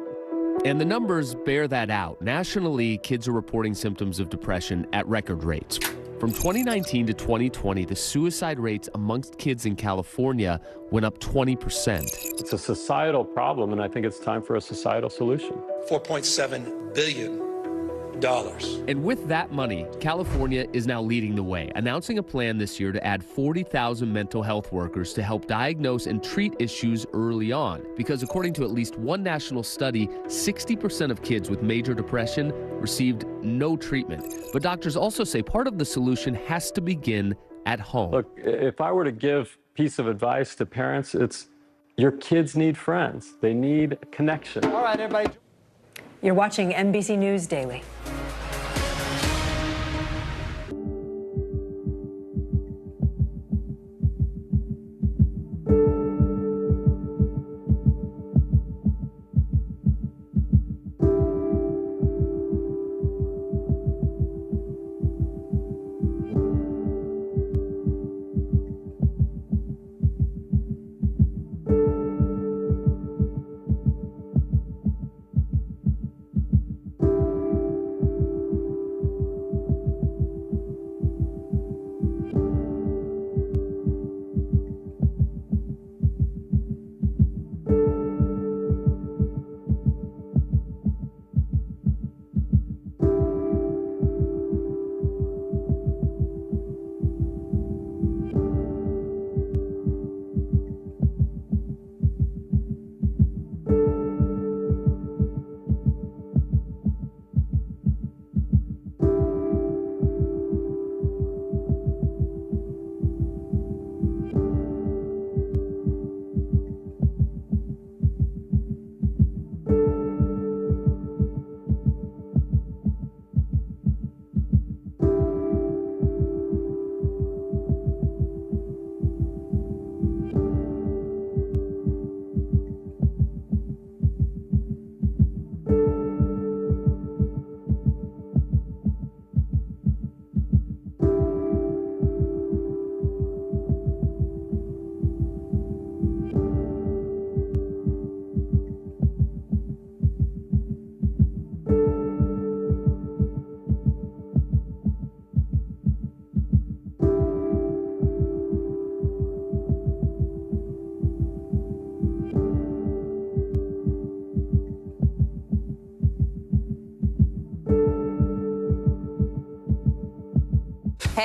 And the numbers bear that out. Nationally, kids are reporting symptoms of depression at record rates. From 2019 to 2020, the suicide rates amongst kids in California went up 20%. It's a societal problem, and I think it's time for a societal solution. $4.7 billion. And with that money, California is now leading the way, announcing a plan this year to add 40,000 mental health workers to help diagnose and treat issues early on. Because according to at least one national study, 60% of kids with major depression received no treatment. But doctors also say part of the solution has to begin at home. Look, if I were to give a piece of advice to parents, it's your kids need friends. They need connection. All right, everybody. You're watching NBC News Daily.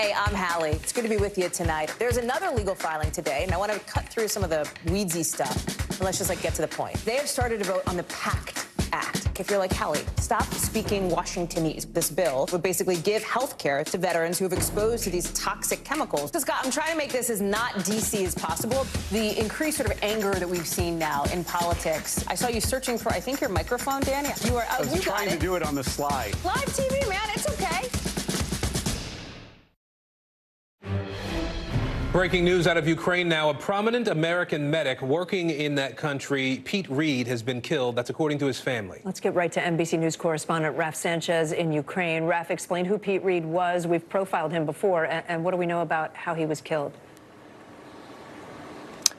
Hey, I'm Hallie. It's good to be with you tonight. There's another legal filing today, and I want to cut through some of the weedsy stuff. And let's just get to the point. They have started to vote on the PACT Act. If you're like, Hallie, stop speaking Washingtonese. This bill would basically give health care to veterans who have exposed to these toxic chemicals. So, Scott, I'm trying to make this as not DC as possible. The increased sort of anger that we've seen now in politics. I saw you searching for, I think, your microphone, Danny. You were I was trying to do it on the slide. Live TV, man. It's okay. Breaking news out of Ukraine now. A prominent American medic working in that country, Pete Reed, has been killed. That's according to his family. Let's get right to NBC News correspondent Raf Sanchez in Ukraine. Raf, explain who Pete Reed was. We've profiled him before. And what do we know about how he was killed?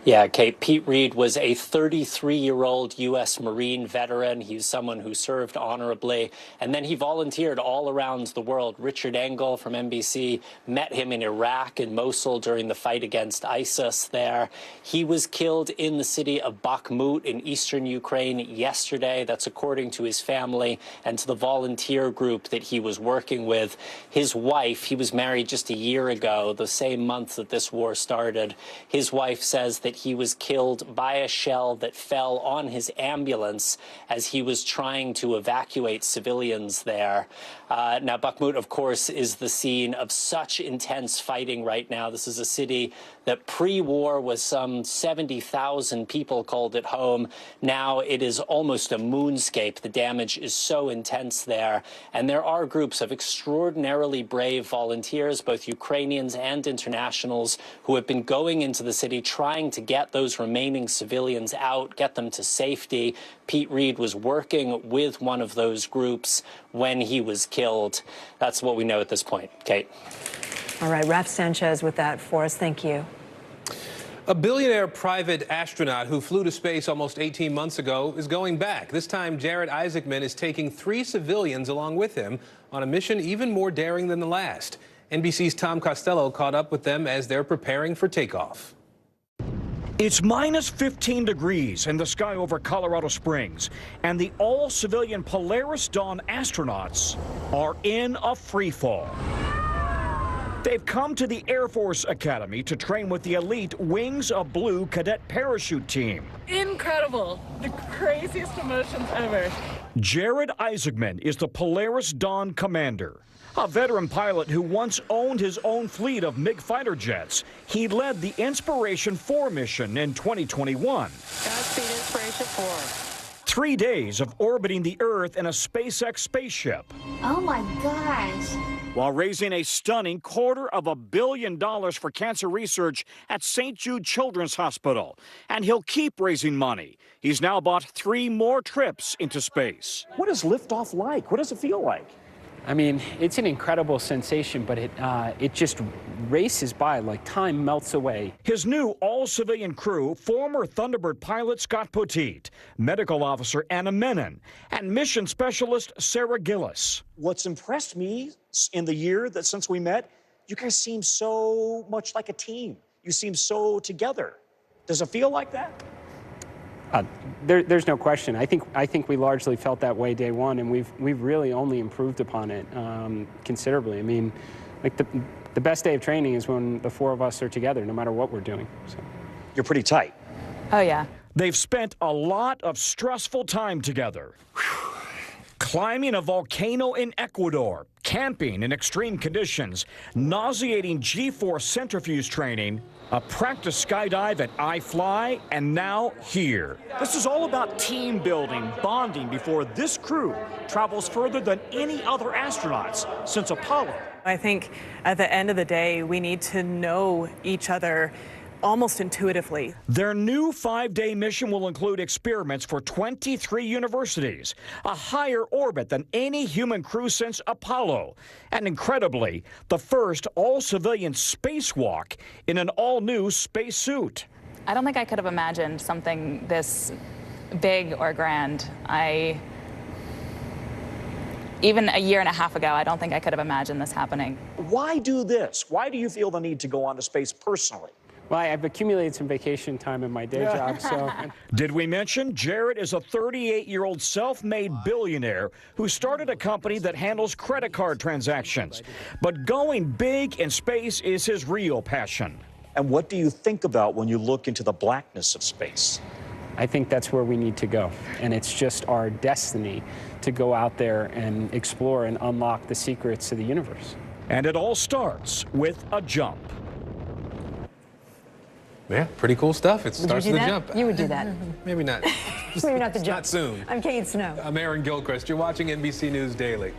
Yeah, Kate, Pete Reed was a 33-year-old U.S. Marine veteran. He was someone who served honorably, and then he volunteered all around the world. Richard Engel from NBC met him in Iraq and Mosul during the fight against ISIS there. He was killed in the city of Bakhmut in eastern Ukraine yesterday. That's according to his family and to the volunteer group that he was working with. His wife, he was married just a year ago, the same month that this war started. His wife says that he was killed by a shell that fell on his ambulance as he was trying to evacuate civilians there. Now, Bakhmut, of course, is the scene of such intense fighting right now. This is a city that pre-war was some 70,000 people called it home. Now it is almost a moonscape. The damage is so intense there. And there are groups of extraordinarily brave volunteers, both Ukrainians and internationals, who have been going into the city trying to get those remaining civilians out, get them to safety. Pete Reed was working with one of those groups when he was killed. That's what we know at this point. Kate. All right, Raf Sanchez with that for us. Thank you. A billionaire private astronaut who flew to space almost 18 months ago is going back. This time, Jared Isaacman is taking 3 civilians along with him on a mission even more daring than the last. NBC's Tom Costello caught up with them as they're preparing for takeoff. It's minus 15 degrees in the sky over Colorado Springs, and the all-civilian Polaris Dawn astronauts are in a free fall. They've come to the Air Force Academy to train with the elite Wings of Blue cadet parachute team. Incredible. The craziest emotions ever. Jared Isaacman is the Polaris Dawn commander, a veteran pilot who once owned his own fleet of MiG fighter jets. He led the Inspiration 4 mission in 2021. Godspeed, Inspiration 4. 3 days of orbiting the Earth in a SpaceX spaceship. Oh my gosh. While raising a stunning $250 million for cancer research at St. Jude Children's Hospital. And he'll keep raising money. He's now bought 3 more trips into space. What is liftoff like? What does it feel like? I mean, it's an incredible sensation, but it just races by like time melts away. His new all-civilian crew, former Thunderbird pilot Scott Poteet, medical officer Anna Menon, and mission specialist Sarah Gillis. What's impressed me in the year that since we met, you guys seem so much like a team. You seem so together. Does it feel like that? There's no question. I think we largely felt that way day one, and we've really only improved upon it considerably. I mean, like the best day of training is when the 4 of us are together, no matter what we're doing. So. You're pretty tight. Oh yeah. They've spent a lot of stressful time together. Climbing a volcano in Ecuador, camping in extreme conditions, nauseating G-force centrifuge training, a practice skydive at iFly, and now here. This is all about team building, bonding before this crew travels further than any other astronauts since Apollo. I think at the end of the day, we need to know each other almost intuitively. Their new 5-day mission will include experiments for 23 universities, a higher orbit than any human crew since Apollo, and incredibly, the first all-civilian spacewalk in an all-new spacesuit. I don't think I could have imagined something this big or grand. Even a year and a half ago, I don't think I could have imagined this happening. Why do this? Why do you feel the need to go on to space personally? Well, I've accumulated some vacation time in my day job, so. Did we mention Jared is a 38-year-old self-made billionaire who started a company that handles credit card transactions. But going big in space is his real passion. And what do you think about when you look into the blackness of space? I think that's where we need to go. And it's just our destiny to go out there and explore and unlock the secrets of the universe. And it all starts with a jump. Yeah, pretty cool stuff. It starts with a jump. You would do that. Maybe not. Maybe not the jump. Not soon. I'm Kate Snow. I'm Aaron Gilchrist. You're watching NBC News Daily.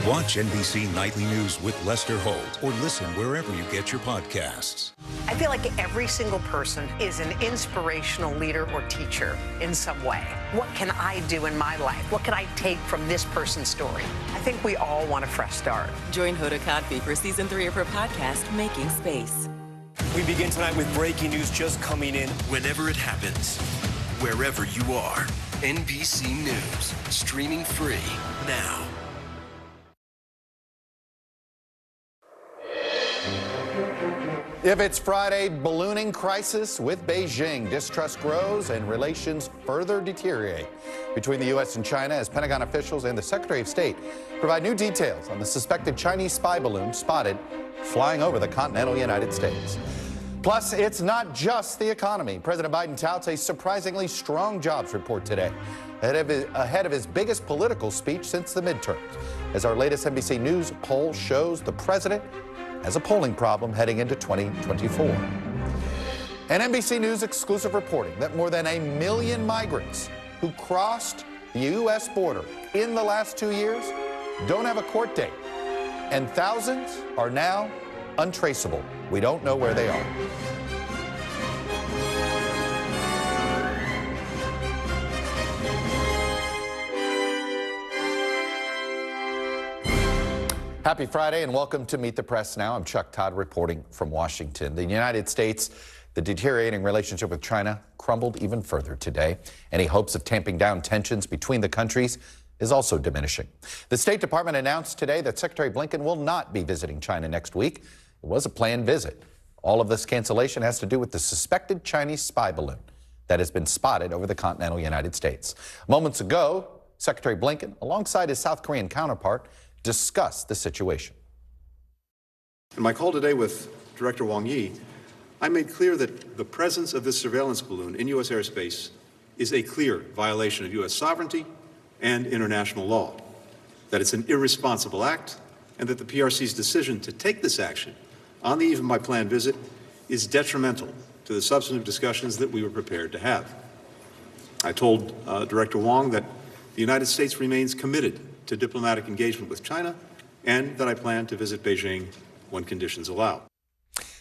Watch NBC Nightly News with Lester Holt or listen wherever you get your podcasts. I feel like every single person is an inspirational leader or teacher in some way. What can I do in my life? What can I take from this person's story? I think we all want a fresh start. Join Hoda Kotb for season 3 of her podcast, Making Space. We begin tonight with breaking news just coming in. Whenever it happens, wherever you are, NBC News, streaming free now. If it's Friday, ballooning crisis with Beijing. Distrust grows and relations further deteriorate between the U.S. and China as Pentagon officials and the Secretary of State provide new details on the suspected Chinese spy balloon spotted flying over the continental United States. Plus, it's not just the economy. President Biden touts a surprisingly strong jobs report today, ahead of his biggest political speech since the midterms. As our latest NBC News poll shows, the president has a polling problem heading into 2024. An NBC News exclusive reporting that more than 1 million migrants who crossed the U.S. border in the last 2 years don't have a court date, and thousands are now untraceable. We don't know where they are. Happy Friday and welcome to Meet the Press Now. I'm Chuck Todd reporting from Washington. The United States, the deteriorating relationship with China crumbled even further today. Any hopes of tamping down tensions between the countries is also diminishing. The State Department announced today that Secretary Blinken will not be visiting China next week. It was a planned visit. All of this cancellation has to do with the suspected Chinese spy balloon that has been spotted over the continental United States. Moments ago, Secretary Blinken, alongside his South Korean counterpart, discussed the situation. In my call today with Director Wang Yi, I made clear that the presence of this surveillance balloon in U.S. airspace is a clear violation of U.S. sovereignty and international law, that it's an irresponsible act and that the PRC's decision to take this action on the eve of my planned visit is detrimental to the substantive discussions that we were prepared to have. I told Director Wong that the United States remains committed to diplomatic engagement with China and that I plan to visit Beijing when conditions allow.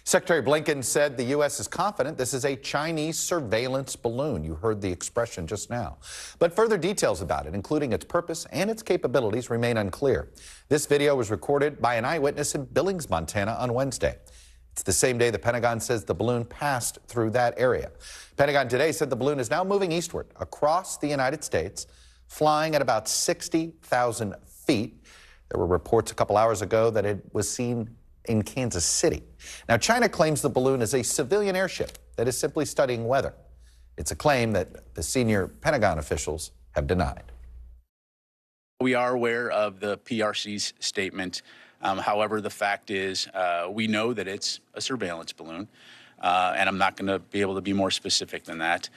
Secretary Blinken said the U.S. is confident this is a Chinese surveillance balloon. You heard the expression just now. But further details about it, including its purpose and its capabilities, remain unclear. This video was recorded by an eyewitness in Billings, Montana on Wednesday. It's the same day the Pentagon says the balloon passed through that area. Pentagon today said the balloon is now moving eastward across the United States, flying at about 60,000 feet. There were reports a couple hours ago that it was seen in Kansas City. Now, China claims the balloon is a civilian airship that is simply studying weather. It's a claim that the senior Pentagon officials have denied. We are aware of the PRC's statement. However, the fact is we know that it's a surveillance balloon, and I'm not going to be able to be more specific than that.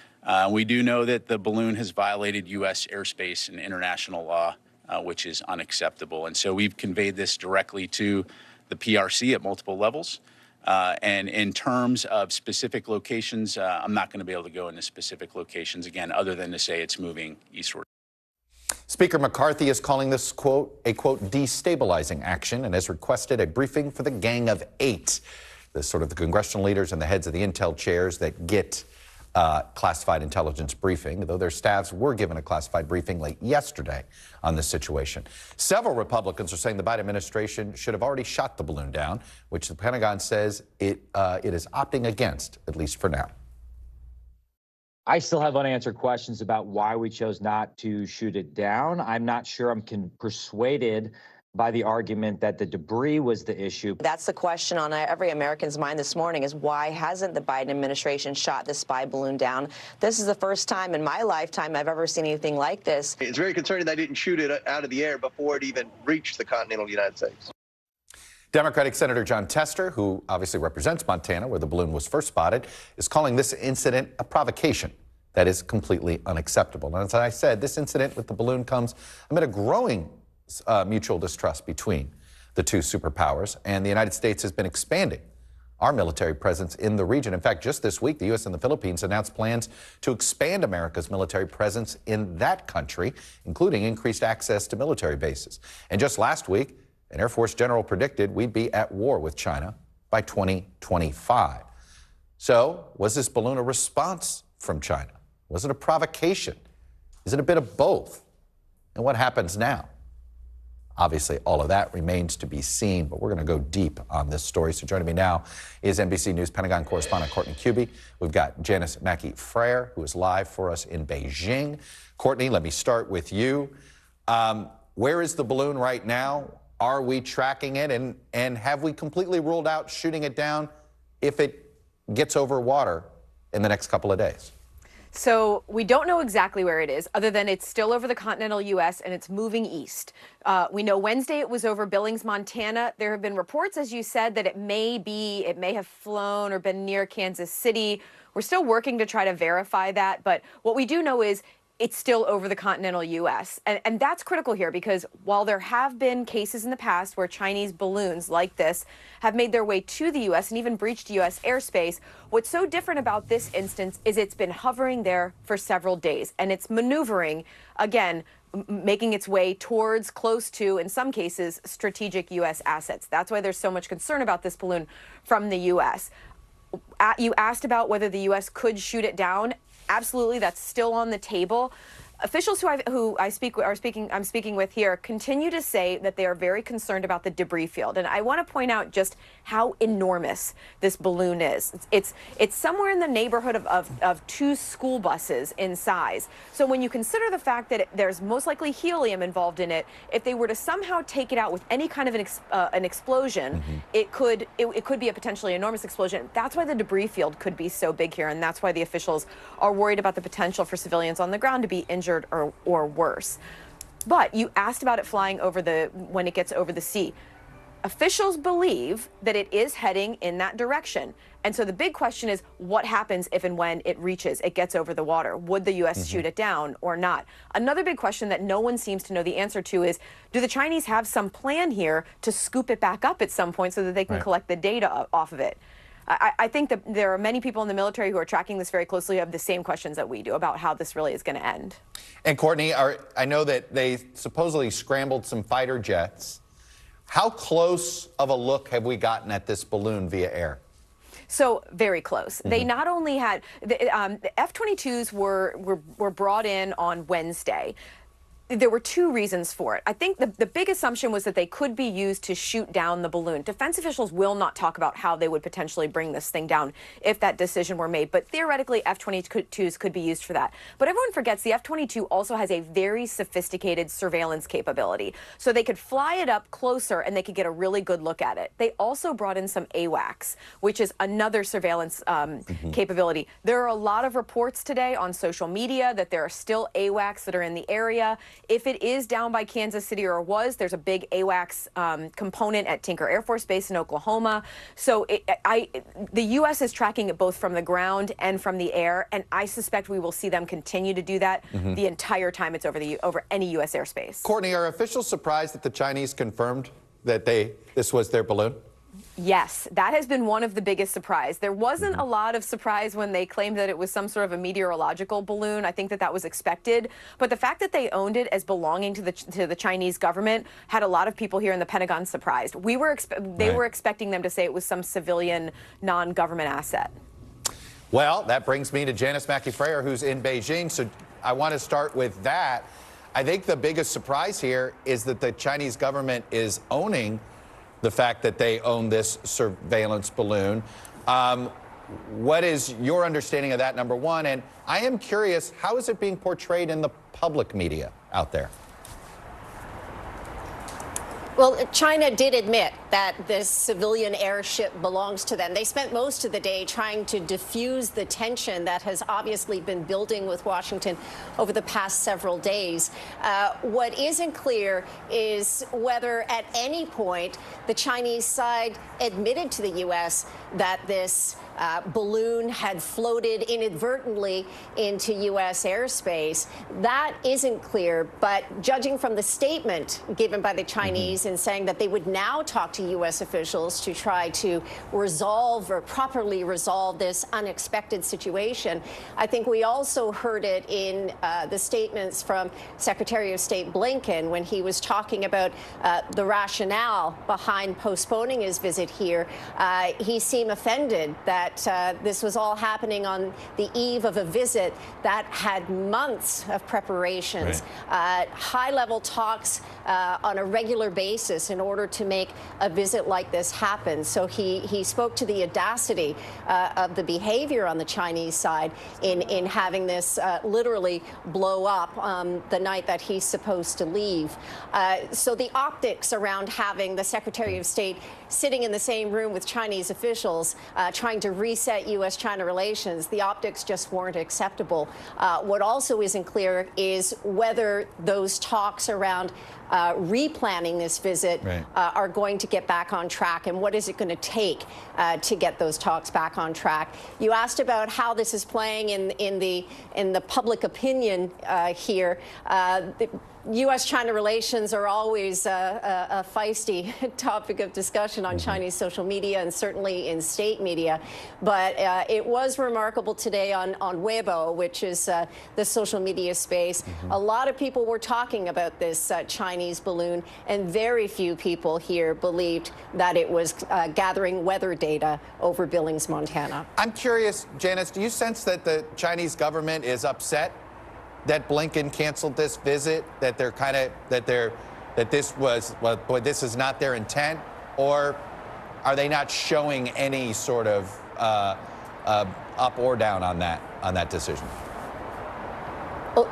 We do know that the balloon has violated U.S. airspace and international law, which is unacceptable. And so we've conveyed this directly to the PRC at multiple levels. And in terms of specific locations, I'm not going to be able to go into specific locations, again, other than to say it's moving eastward. Speaker McCarthy is calling this, quote, a, quote, destabilizing action and has requested a briefing for the Gang of Eight, the sort of the congressional leaders and the heads of the intel chairs that get classified intelligence briefing, though their staffs were given a classified briefing late yesterday on this situation. Several Republicans are saying the Biden administration should have already shot the balloon down, which the Pentagon says it is opting against, at least for now. I still have unanswered questions about why we chose not to shoot it down. I'm not sure I'm persuaded by the argument that the debris was the issue. That's the question on every American's mind this morning, is why hasn't the Biden administration shot the spy balloon down? This is the first time in my lifetime I've ever seen anything like this. It's very concerning they didn't shoot it out of the air before it even reached the continental United States. Democratic Senator John Tester, who obviously represents Montana, where the balloon was first spotted, is calling this incident a provocation that is completely unacceptable. And as I said, this incident with the balloon comes amid a growing mutual distrust between the two superpowers, and the United States has been expanding our military presence in the region. In fact, just this week, the U.S. and the Philippines announced plans to expand America's military presence in that country, including increased access to military bases. And just last week, an Air Force general predicted we'd be at war with China by 2025. So, was this balloon a response from China? Was it a provocation? Is it a bit of both? And what happens now? Obviously, all of that remains to be seen, but we're going to go deep on this story. So joining me now is NBC News Pentagon correspondent Courtney Kube. We've got Janice Mackey-Frere, who is live for us in Beijing. Courtney, let me start with you. Where is the balloon right now? Are we tracking it? And have we completely ruled out shooting it down if it gets over water in the next couple of days? So we don't know exactly where it is, other than it's still over the continental U.S. and it's moving east. We know Wednesday it was over Billings, Montana. There have been reports, as you said, that it may have flown or been near Kansas City. We're still working to try to verify that. But what we do know is it's still over the continental U.S. And that's critical here, because while there have been cases in the past where Chinese balloons like this have made their way to the U.S. and even breached U.S. airspace, what's so different about this instance is it's been hovering there for several days, and it's maneuvering, again, making its way towards, close to, in some cases, strategic U.S. assets. That's why there's so much concern about this balloon from the U.S. You asked about whether the U.S. could shoot it down. Absolutely, that's still on the table. Officials who I'm speaking with here continue to say that they are very concerned about the debris field. And I want to point out just how enormous this balloon is. It's somewhere in the neighborhood of 2 school buses in size. So when you consider the fact that there's most likely helium involved in it, if they were to somehow take it out with any kind of an explosion, it could be a potentially enormous explosion. That's why the debris field could be so big here, and that's why the officials are worried about the potential for civilians on the ground to be injured or worse. But you asked about it flying over when it gets over the sea. officials believe that it is heading in that direction. And so the big question is, what happens if and when it gets over the water? Would the U.S. shoot it down or not? Another big question that no one seems to know the answer to is, do the Chinese have some plan here to scoop it back up at some point so that they can collect the data off of it? I think that there are many people in the military who are tracking this very closely, who have the same questions that we do about how this really is going to end. And Courtney, I know that they supposedly scrambled some fighter jets. How close of a look have we gotten at this balloon via air? So very close. They not only had the F-22s were brought in on Wednesday. There were two reasons for it. I think the big assumption was that they could be used to shoot down the balloon. Defense officials will not talk about how they would potentially bring this thing down if that decision were made, but theoretically F-22s could be used for that. But everyone forgets the F-22 also has a very sophisticated surveillance capability. So they could fly it up closer and they could get a really good look at it. They also brought in some AWACS, which is another surveillance capability. There are a lot of reports today on social media that there are still AWACS that are in the area. If it is down by Kansas City, or was, there's a big AWACS component at Tinker Air Force Base in Oklahoma. So the U.S. is tracking it both from the ground and from the air, and I suspect we will see them continue to do that the entire time it's over any U.S. airspace. Courtney, are officials surprised that the Chinese confirmed that this was their balloon? Yes, that has been one of the biggest surprise. There wasn't a lot of surprise when they claimed that it was some sort of a meteorological balloon. I think that was expected. But the fact that they owned it as belonging to the Chinese government had a lot of people here in the Pentagon surprised. They were expecting them to say it was some civilian, non-government asset. Well, that brings me to Janice Mackey-Frayer, who's in Beijing. So I want to start with that. I think the biggest surprise here is that the Chinese government is owning the fact that they own this surveillance balloon. What is your understanding of that, number one? And I am curious, how is it being portrayed in the public media out there? Well, China did admit that this civilian airship belongs to them. They spent most of the day trying to diffuse the tension that has obviously been building with Washington over the past several days. What isn't clear is whether at any point the Chinese side admitted to the U.S. that this balloon had floated inadvertently into U.S. airspace. That isn't clear, but judging from the statement given by the Chinese in saying that they would now talk to U.S. officials to try to resolve or properly resolve this unexpected situation, I think we also heard it in the statements from Secretary of State Blinken when he was talking about the rationale behind postponing his visit here. He seemed offended that this was all happening on the eve of a visit that had months of preparations, high-level talks on a regular basis in order to make a visit like this happen. So he spoke to the audacity of the behavior on the Chinese side in having this literally blow up the night that he's supposed to leave. So the optics around having the Secretary of State sitting in the same room with Chinese officials trying to reset U.S.-China relations, the optics just weren't acceptable. What also isn't clear is whether those talks around replanning this visit are going to get back on track, and what is it going to take to get those talks back on track. You asked about how this is playing in the public opinion here. U.S.-China relations are always a feisty topic of discussion on Chinese social media and certainly in state media. But it was remarkable today on Weibo, which is the social media space. A lot of people were talking about this Chinese balloon, and very few people here believed that it was gathering weather data over Billings, Montana. I'm curious, Janice, do you sense that the Chinese government is upset that Blinken canceled this visit, that this was, well, boy, this is not their intent, or are they not showing any sort of up or down on that decision? Well,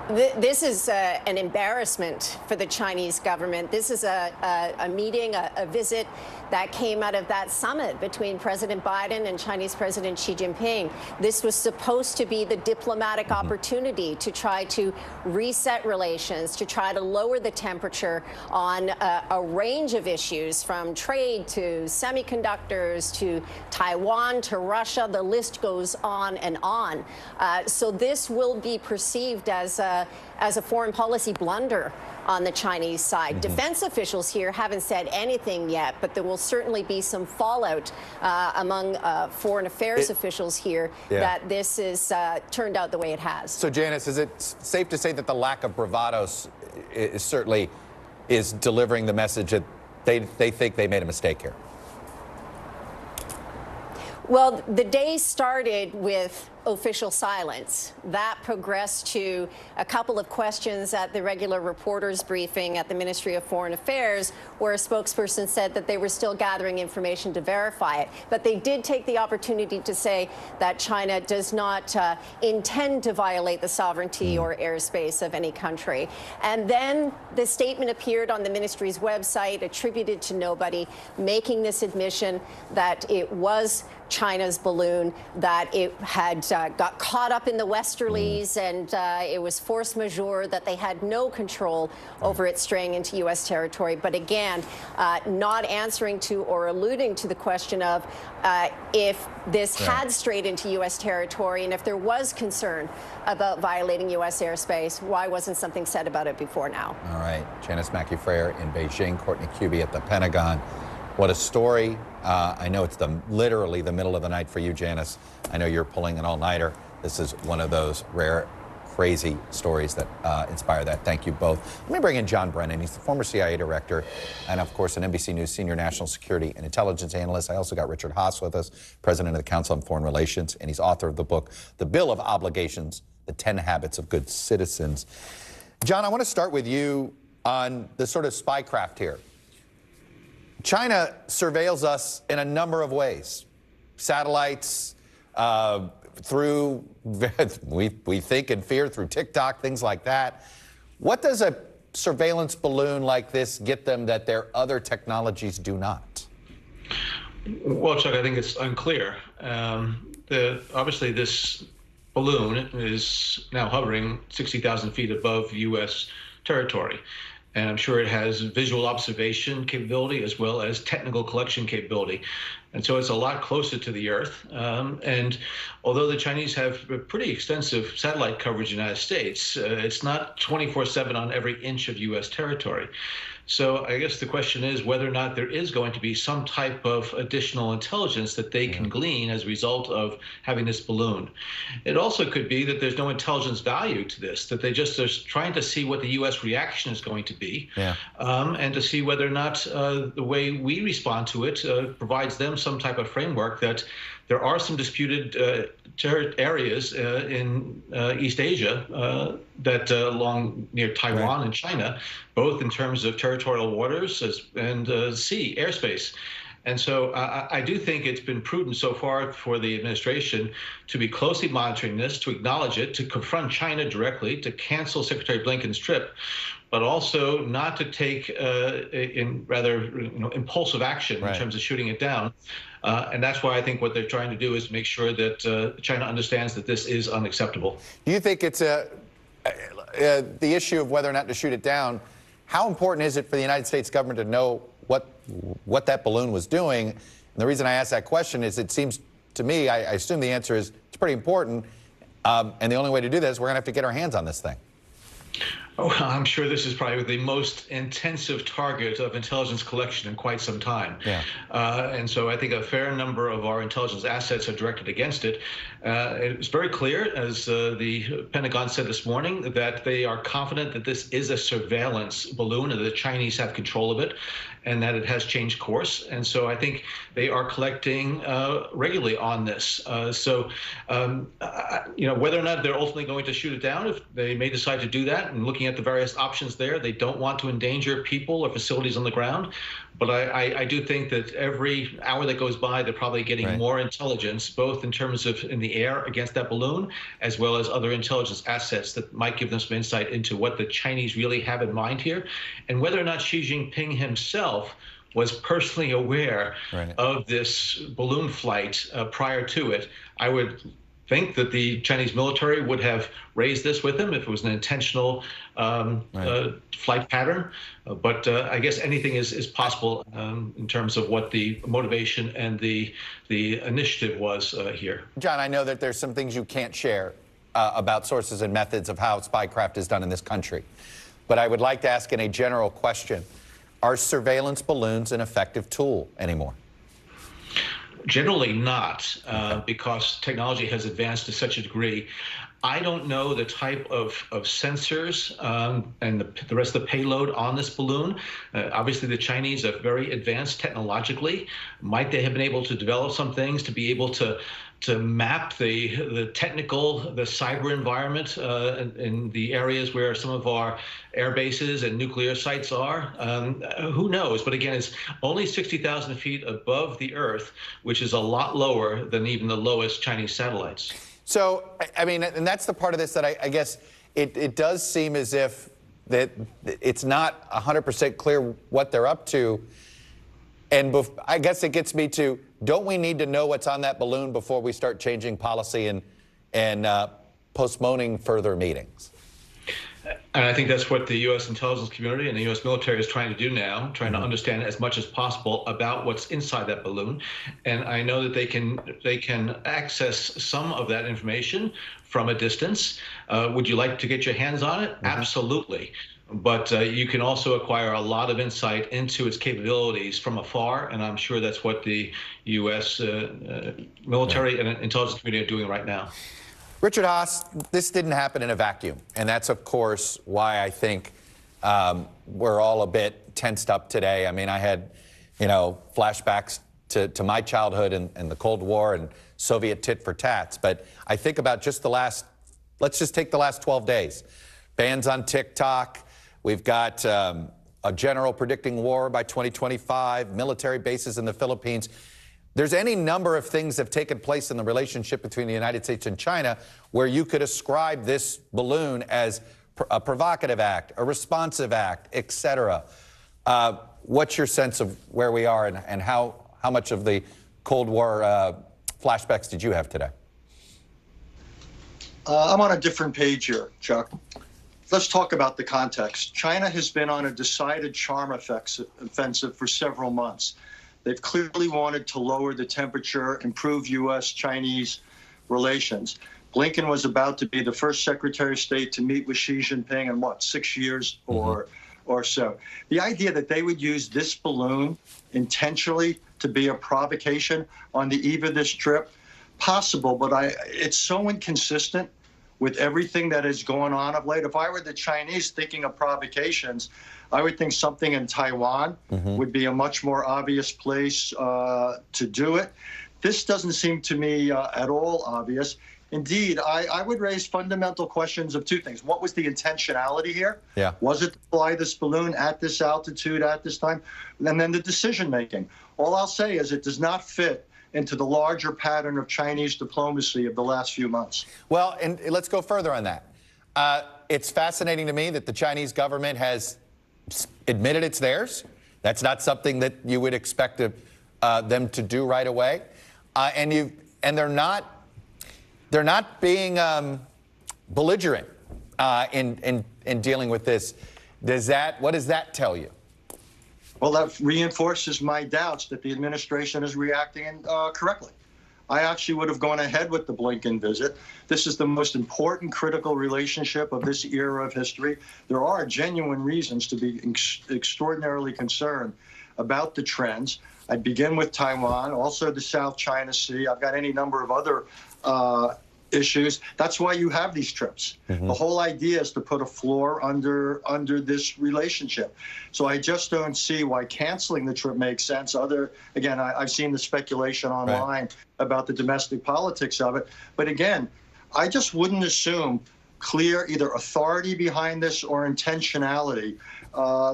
this is an embarrassment for the Chinese government. This is a meeting, a visit that came out of that summit between President Biden and Chinese President Xi Jinping. This was supposed to be the diplomatic opportunity to try to reset relations, to try to lower the temperature on a range of issues, from trade to semiconductors to Taiwan to Russia. The list goes on and on. So this will be perceived as a foreign policy blunder on the Chinese side. Defense officials here haven't said anything yet, but there will certainly be some fallout among foreign affairs officials here that this is turned out the way it has. So, Janice, is it safe to say that the lack of bravado certainly is delivering the message that they think they made a mistake here? Well, the day started with official silence. That progressed to a couple of questions at the regular reporters briefing at the Ministry of Foreign Affairs, where a spokesperson said that they were still gathering information to verify it. But they did take the opportunity to say that China does not intend to violate the sovereignty or airspace of any country. And then the statement appeared on the ministry's website, attributed to nobody, making this admission that it was China's balloon, that it had got caught up in the westerlies and it was force majeure, that they had no control over it straying into U.S. territory. But again, not answering to or alluding to the question of if this had strayed into U.S. territory and if there was concern about violating U.S. airspace, why wasn't something said about it before now? All right. Janice Mackey-Freyer in Beijing, Courtney Cubie at the Pentagon. What a story. I know it's literally the middle of the night for you, Janice. I know you're pulling an all-nighter. This is one of those rare, crazy stories that inspire that. Thank you both. Let me bring in John Brennan. He's the former CIA director and, of course, an NBC News senior national security and intelligence analyst. I also got Richard Haass with us, president of the Council on Foreign Relations, and he's author of the book, The Bill of Obligations, The 10 Habits of Good Citizens. John, I want to start with you on the sort of spycraft here. China surveils us in a number of ways. Satellites, through, we think and fear, through TikTok, things like that. What does a surveillance balloon like this get them that their other technologies do not? Well, Chuck, I think it's unclear. Obviously, this balloon is now hovering 60,000 feet above U.S. territory. And I'm sure it has visual observation capability as well as technical collection capability. And so it's a lot closer to the Earth. And although the Chinese have pretty extensive satellite coverage in the United States, it's not 24/7 on every inch of U.S. territory. So I guess the question is whether or not there is going to be some type of additional intelligence that they can glean as a result of having this balloon. It also could be that there's no intelligence value to this, that they just are trying to see what the U.S. reaction is going to be, and to see whether or not the way we respond to it provides them some type of framework that there are some disputed areas in East Asia that along near Taiwan and China, both in terms of territorial waters and sea airspace. And so I do think it's been prudent so far for the administration to be closely monitoring this, to acknowledge it, to confront China directly, to cancel Secretary Blinken's trip, but also not to take impulsive action in terms of shooting it down. And that's why I think what they're trying to do is make sure that China understands that this is unacceptable. Do you think it's the issue of whether or not to shoot it down? How important is it for the United States government to know what that balloon was doing? And the reason I ask that question is it seems to me, I assume the answer is it's pretty important. And the only way to do that is we're going to have to get our hands on this thing. Oh, I'm sure this is probably the most intensive target of intelligence collection in quite some time. And so I think a fair number of our intelligence assets are directed against it. It's very clear, as the Pentagon said this morning, that they are confident that this is a surveillance balloon and the Chinese have control of it and that it has changed course. And so I think they are collecting regularly on this. Whether or not they're ultimately going to shoot it down, if they may decide to do that, and looking at the various options there, they don't want to endanger people or facilities on the ground. But I do think that every hour that goes by, they're probably getting more intelligence, both in terms of in the air against that balloon, as well as other intelligence assets that might give them some insight into what the Chinese really have in mind here, and whether or not Xi Jinping himself was personally aware of this balloon flight prior to it, I would think that the Chinese military would have raised this with him if it was an intentional flight pattern. But I guess anything is possible in terms of what the motivation and the initiative was here. John, I know that there's some things you can't share about sources and methods of how spycraft is done in this country. But I would like to ask in a general question, are surveillance balloons an effective tool anymore? Generally not, because technology has advanced to such a degree. I don't know the type of sensors and the rest of the payload on this balloon. Obviously, the Chinese are very advanced technologically. Might they have been able to develop some things to be able to map the technical, the cyber environment in the areas where some of our air bases and nuclear sites are? Who knows? But again, it's only 60,000 feet above the Earth, which is a lot lower than even the lowest Chinese satellites. So, I mean, and that's the part of this that I guess it does seem as if that it's not 100% clear what they're up to. And I guess it gets me to, don't we need to know what's on that balloon before we start changing policy and postponing further meetings? And I think that's what the U.S. intelligence community and the U.S. military is trying to do now, trying to understand as much as possible about what's inside that balloon. And I know that they can access some of that information from a distance. Would you like to get your hands on it? Absolutely. But you can also acquire a lot of insight into its capabilities from afar, and I'm sure that's what the U.S. Military and intelligence community are doing right now. Richard Haas, this didn't happen in a vacuum, and that's, of course, why I think we're all a bit tensed up today. I mean, I had, flashbacks to my childhood and the Cold War and Soviet tit for tats, but I think about just let's just take the last 12 days. Bans on TikTok. We've got a general predicting war by 2025, military bases in the Philippines. There's any number of things that have taken place in the relationship between the United States and China where you could ascribe this balloon as a provocative act, a responsive act, etc. What's your sense of where we are and how much of the Cold War flashbacks did you have today? I'm on a different page here, Chuck. Let's talk about the context. China has been on a decided charm offensive for several months. They've clearly wanted to lower the temperature, improve U.S.-Chinese relations. Blinken was about to be the first Secretary of State to meet with Xi Jinping in, 6 years or so. The idea that they would use this balloon intentionally to be a provocation on the eve of this trip, possible, but it's so inconsistent with everything that is going on of late. If I were the Chinese thinking of provocations, I would think something in Taiwan would be a much more obvious place to do it. This doesn't seem to me at all obvious. Indeed, I would raise fundamental questions of two things. What was the intentionality here? Yeah. Was it to fly this balloon at this altitude at this time? And then the decision making. All I'll say is it does not fit into the larger pattern of Chinese diplomacy of the last few months. Well, and let's go further on that. It's fascinating to me that the Chinese government has admitted it's theirs. That's not something that you would expect them to do right away. And they're not being belligerent in dealing with this. What does that tell you? Well, that reinforces my doubts that the administration is reacting correctly. I actually would have gone ahead with the Blinken visit. This is the most important critical relationship of this era of history. There are genuine reasons to be extraordinarily concerned about the trends. I'd begin with Taiwan, also the South China Sea. I've got any number of other issues. That's why you have these trips. The whole idea is to put a floor under this relationship. So I just don't see why canceling the trip makes sense. Again, I've seen the speculation online about the domestic politics of it. But again, I just wouldn't assume clear either authority behind this or intentionality.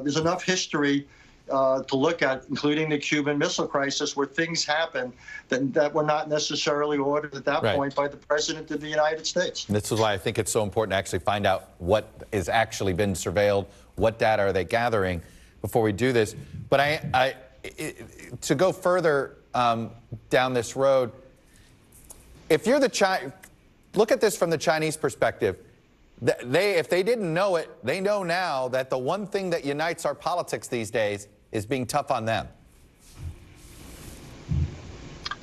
There's enough history to look at, including the Cuban Missile Crisis, where things happen that were not necessarily ordered at that point by the President of the United States. And this is why I think it's so important to actually find out what is actually been surveilled, what data are they gathering before we do this. But to go further down this road, if you're look at this from the Chinese perspective. If they didn't know it, they know now that the one thing that unites our politics these days is being tough on them.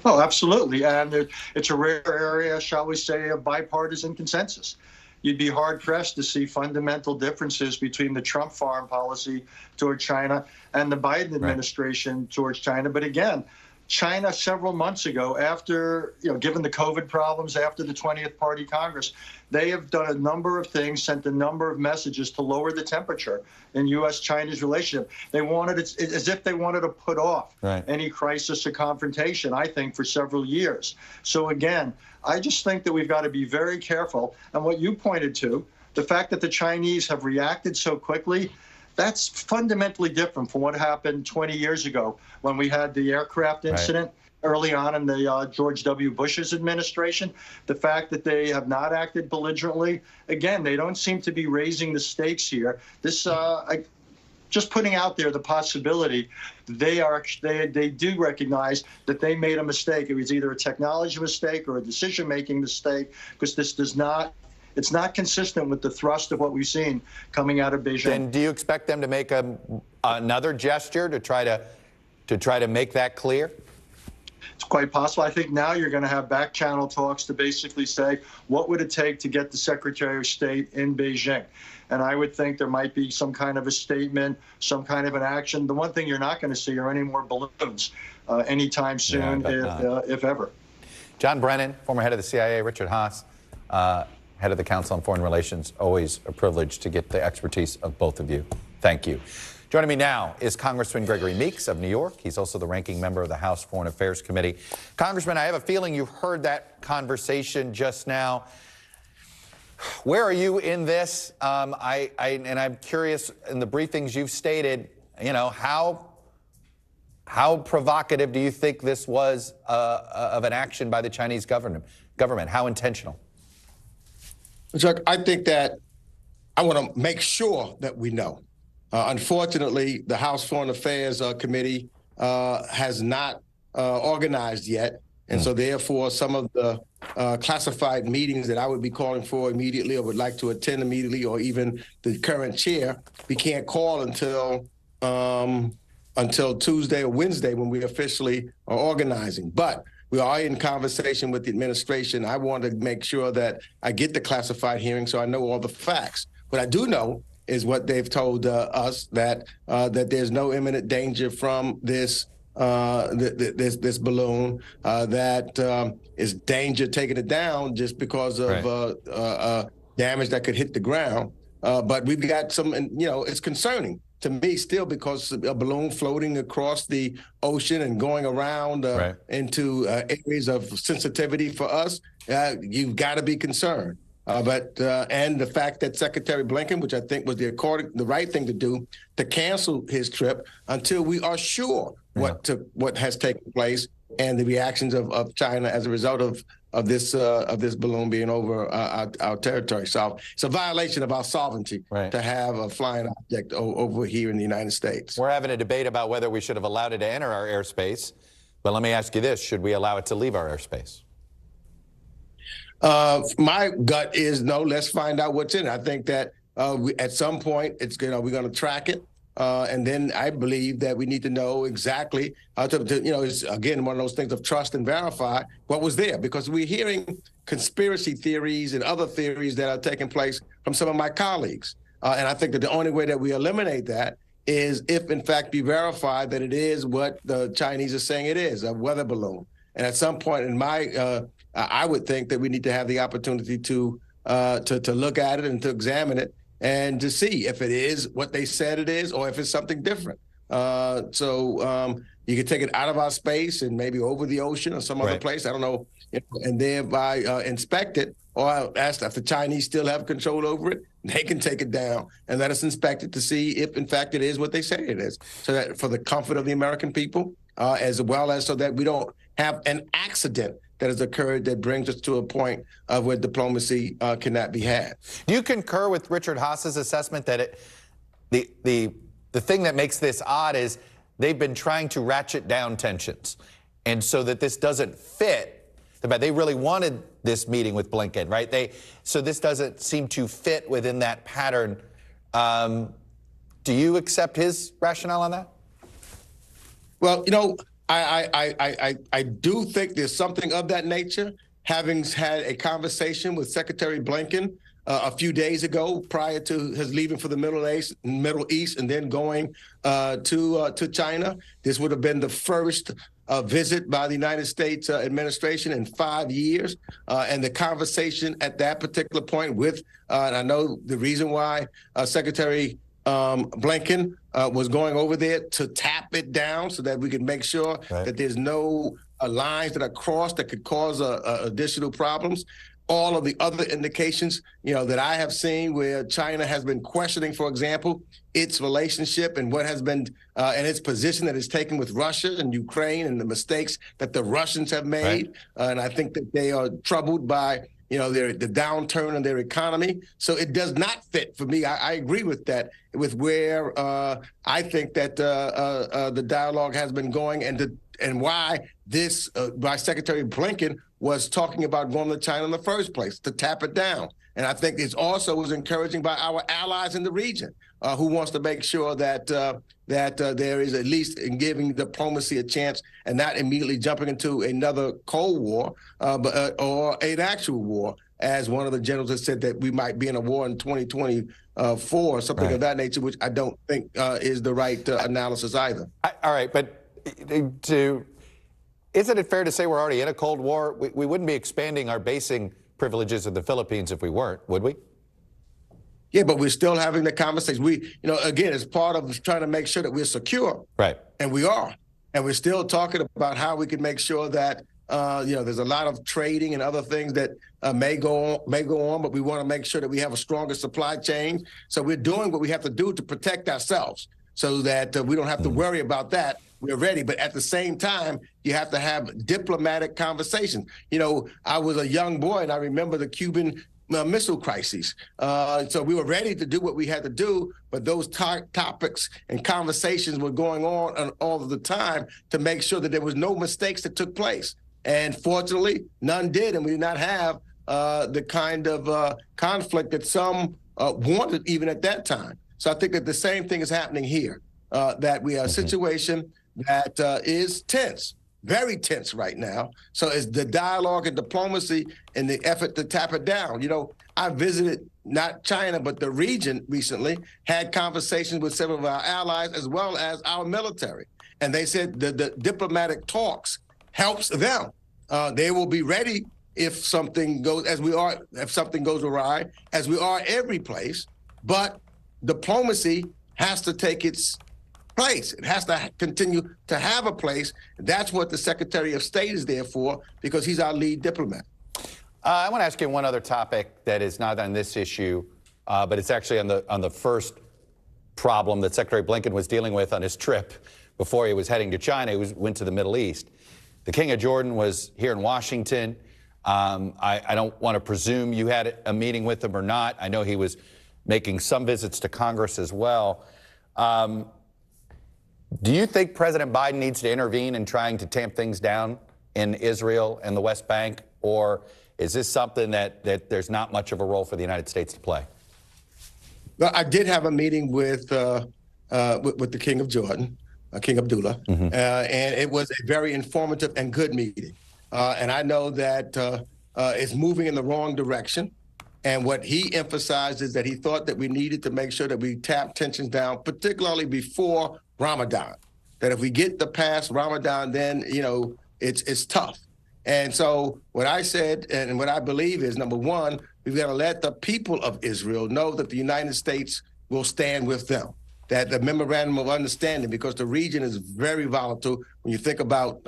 Oh, absolutely. And it's a rare area, shall we say, of bipartisan consensus. You'd be hard-pressed to see fundamental differences between the Trump foreign policy toward China and the Biden administration towards China. But again, China several months ago, after, given the COVID problems, after the 20th Party Congress, they have done a number of things, sent a number of messages to lower the temperature in U.S.-Chinese relationship. They wanted it as if they wanted to put off any crisis or confrontation, I think, for several years. So again, I just think that we've got to be very careful. And what you pointed to, the fact that the Chinese have reacted so quickly, that's fundamentally different from what happened 20 years ago when we had the aircraft incident early on in the George W. Bush's administration. The fact that they have not acted belligerently, again, they don't seem to be raising the stakes here. This, just putting out there the possibility they do recognize that they made a mistake. It was either a technology mistake or a decision-making mistake, because this does not. It's not consistent with the thrust of what we've seen coming out of Beijing. And do you expect them to make another gesture to try to make that clear? It's quite possible. I think now you're going to have back channel talks to basically say, what would it take to get the Secretary of State in Beijing? And I would think there might be some kind of a statement, some kind of an action. The one thing you're not going to see are any more balloons anytime soon, if ever. John Brennan, former head of the CIA, Richard Haass, head of the Council on Foreign Relations. Always a privilege to get the expertise of both of you. Thank you. Joining me now is Congressman Gregory Meeks of New York. He's also the ranking member of the House Foreign Affairs Committee. Congressman, I have a feeling you've heard that conversation just now. Where are you in this? And I'm curious, in the briefings you've stated, how provocative do you think this was of an action by the Chinese government? How intentional? Chuck, I think that I want to make sure that we know. Unfortunately, the House Foreign Affairs Committee has not organized yet. And so therefore, some of the classified meetings that I would be calling for immediately or would like to attend immediately, or even the current chair, we can't call until Tuesday or Wednesday when we officially are organizing. But we are in conversation with the administration. I want to make sure that I get the classified hearing so I know all the facts. What I do know is what they've told us, that there's no imminent danger from this this balloon, that is danger taking it down just because of damage that could hit the ground. But we've got some, it's concerning to me still, because a balloon floating across the ocean and going around into areas of sensitivity for us, you've got to be concerned. And the fact that Secretary Blinken, which I think was the right thing to do, to cancel his trip until we are sure what has taken place and the reactions of China as a result of this balloon being over our territory. So it's a violation of our sovereignty to have a flying object over here in the United States. We're having a debate about whether we should have allowed it to enter our airspace. But let me ask you this: should we allow it to leave our airspace? My gut is no. Let's find out what's in it. I think that at some point we're going to track it. And then I believe that we need to know exactly, it's again one of those things of trust and verify what was there, because we're hearing conspiracy theories and other theories that are taking place from some of my colleagues. And I think that the only way that we eliminate that is if, in fact, be verified that it is what the Chinese are saying it is, a weather balloon. And at some point in I would think that we need to have the opportunity to look at it and to examine it, and to see if it is what they said it is or if it's something different. So you could take it out of our space and maybe over the ocean or some other place, I don't know, and thereby inspect it, or ask if the Chinese still have control over it, they can take it down and let us inspect it to see if, in fact, it is what they say it is. So that for the comfort of the American people, as well as so that we don't have an accident that has occurred that brings us to a point of where diplomacy cannot be had. Do you concur with Richard Haass's assessment that the thing that makes this odd is they've been trying to ratchet down tensions. And so that this doesn't fit, they really wanted this meeting with Blinken, right? So this doesn't seem to fit within that pattern. Do you accept his rationale on that? Well, you know, I do think there's something of that nature. Having had a conversation with Secretary Blinken a few days ago, prior to his leaving for the Middle East, and then going to China, this would have been the first visit by the United States administration in 5 years, and the conversation at that particular point with, and I know the reason why Secretary Blinken was going over there to tap it down so that we can make sure that there's no lines that are crossed that could cause additional problems. All of the other indications, you know, that I have seen where China has been questioning, for example, its relationship and what has been and its position that it's taken with Russia and Ukraine and the mistakes that the Russians have made. And I think that they are troubled by, you know, the downturn in their economy. So it does not fit for me. I agree with that, with where I think that the dialogue has been going and why this, by Secretary Blinken, was talking about going to China in the first place, to tap it down. And I think it also was encouraging by our allies in the region, who wants to make sure that there is at least in giving diplomacy a chance and not immediately jumping into another Cold War or an actual war, as one of the generals has said that we might be in a war in 2024, something of that nature, which I don't think is the right analysis either. All right, but isn't it fair to say we're already in a Cold War? We wouldn't be expanding our basing privileges in the Philippines if we weren't, would we? Yeah, but we're still having the conversation. We, you know, again, it's part of trying to make sure that we're secure. Right. And we are. And we're still talking about how we can make sure that, you know, there's a lot of trading and other things that may go on, but we want to make sure that we have a stronger supply chain. So we're doing what we have to do to protect ourselves so that we don't have to worry about that. We're ready. But at the same time, you have to have diplomatic conversations. You know, I was a young boy and I remember the Cuban missile crises. So we were ready to do what we had to do, but those topics and conversations were going on all of the time to make sure that there was no mistakes that took place. And fortunately, none did, and we did not have the kind of conflict that some wanted even at that time. So I think that the same thing is happening here, that we have a situation that is tense, very tense right now. So it's the dialogue and diplomacy and the effort to tap it down. You know, I visited not China, but the region recently, had conversations with several of our allies as well as our military. And they said the diplomatic talks helps them. They will be ready if something goes if something goes awry, as we are every place. But diplomacy has to take its place. It has to continue to have a place. That's what the Secretary of State is there for, because he's our lead diplomat. I want to ask you one other topic that is not on this issue, but it's actually on the first problem that Secretary Blinken was dealing with on his trip before he was heading to China. He went to the Middle East. The King of Jordan was here in Washington. I don't want to presume you had a meeting with him or not. I know he was making some visits to Congress as well. Do you think President Biden needs to intervene in trying to tamp things down in Israel and the West Bank, or is this something that there's not much of a role for the United States to play? Well, I did have a meeting with the King of Jordan, King Abdullah, and it was a very informative and good meeting. And I know that it's moving in the wrong direction. And what he emphasized is that he thought that we needed to make sure that we tap tensions down, particularly before Ramadan. That if we get past Ramadan, then, you know, it's tough. And so what I said and what I believe is, number one, we've got to let the people of Israel know that the United States will stand with them. That the memorandum of understanding, because the region is very volatile when you think about,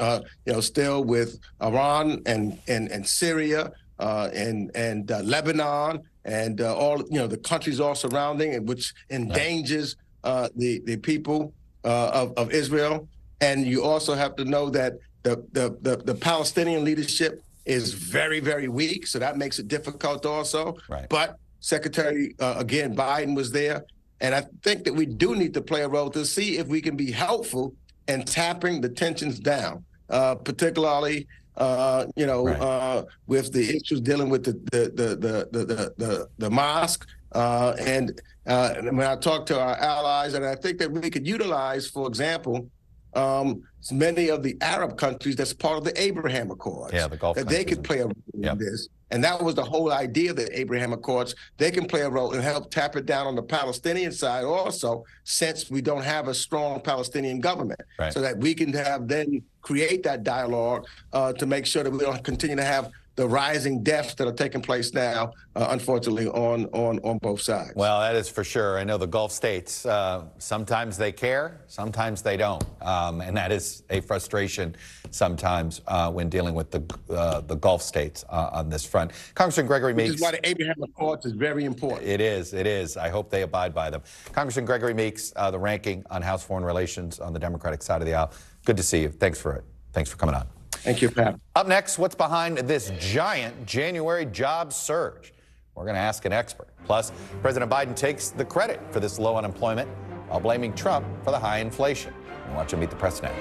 you know, still with Iran and Syria and Lebanon and all, you know, the countries all surrounding it, which endangers the people of Israel. And you also have to know that the Palestinian leadership is very, very weak. So that makes it difficult also. Right. But Secretary, again, Biden was there. And I think that we do need to play a role to see if we can be helpful and tapping the tensions down, particularly with the issues dealing with the mosque. And when I talk to our allies, and I think that we could utilize, for example, many of the Arab countries that's part of the Abraham Accords. Yeah, the Gulf that they could play a role in this. And that was the whole idea of the Abraham Accords. They can play a role and help tap it down on the Palestinian side also, since we don't have a strong Palestinian government. Right. So that we can create that dialogue to make sure that we don't continue to have the rising deaths that are taking place now, unfortunately, on both sides. Well, that is for sure. I know the Gulf states, sometimes they care, sometimes they don't. And that is a frustration sometimes when dealing with the Gulf states on this front. Congressman Gregory Meeks. Which is why the Abraham Accords is very important. It is. It is. I hope they abide by them. Congressman Gregory Meeks, the ranking on House Foreign Relations on the Democratic side of the aisle. Good to see you. Thanks for coming on. Thank you, Pat. Up next, what's behind this giant January jobs surge? We're going to ask an expert. Plus, President Biden takes the credit for this low unemployment while blaming Trump for the high inflation. We'll watch him Meet the Press now.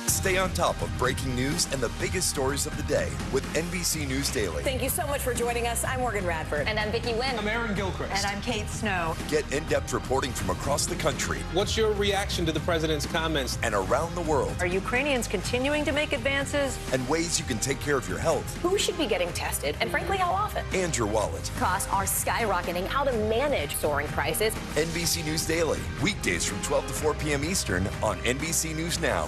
Stay on top of breaking news and the biggest stories of the day with NBC News Daily. Thank you so much for joining us. I'm Morgan Radford. And I'm Vicki Wynn. I'm Aaron Gilchrist. And I'm Kate Snow. Get in-depth reporting from across the country. What's your reaction to the president's comments? And around the world. Are Ukrainians continuing to make advances? And ways you can take care of your health. Who should be getting tested? And frankly, how often? And your wallet. Costs are skyrocketing. How to manage soaring prices. NBC News Daily. Weekdays from 12 to 4 p.m. Eastern on NBC News Now.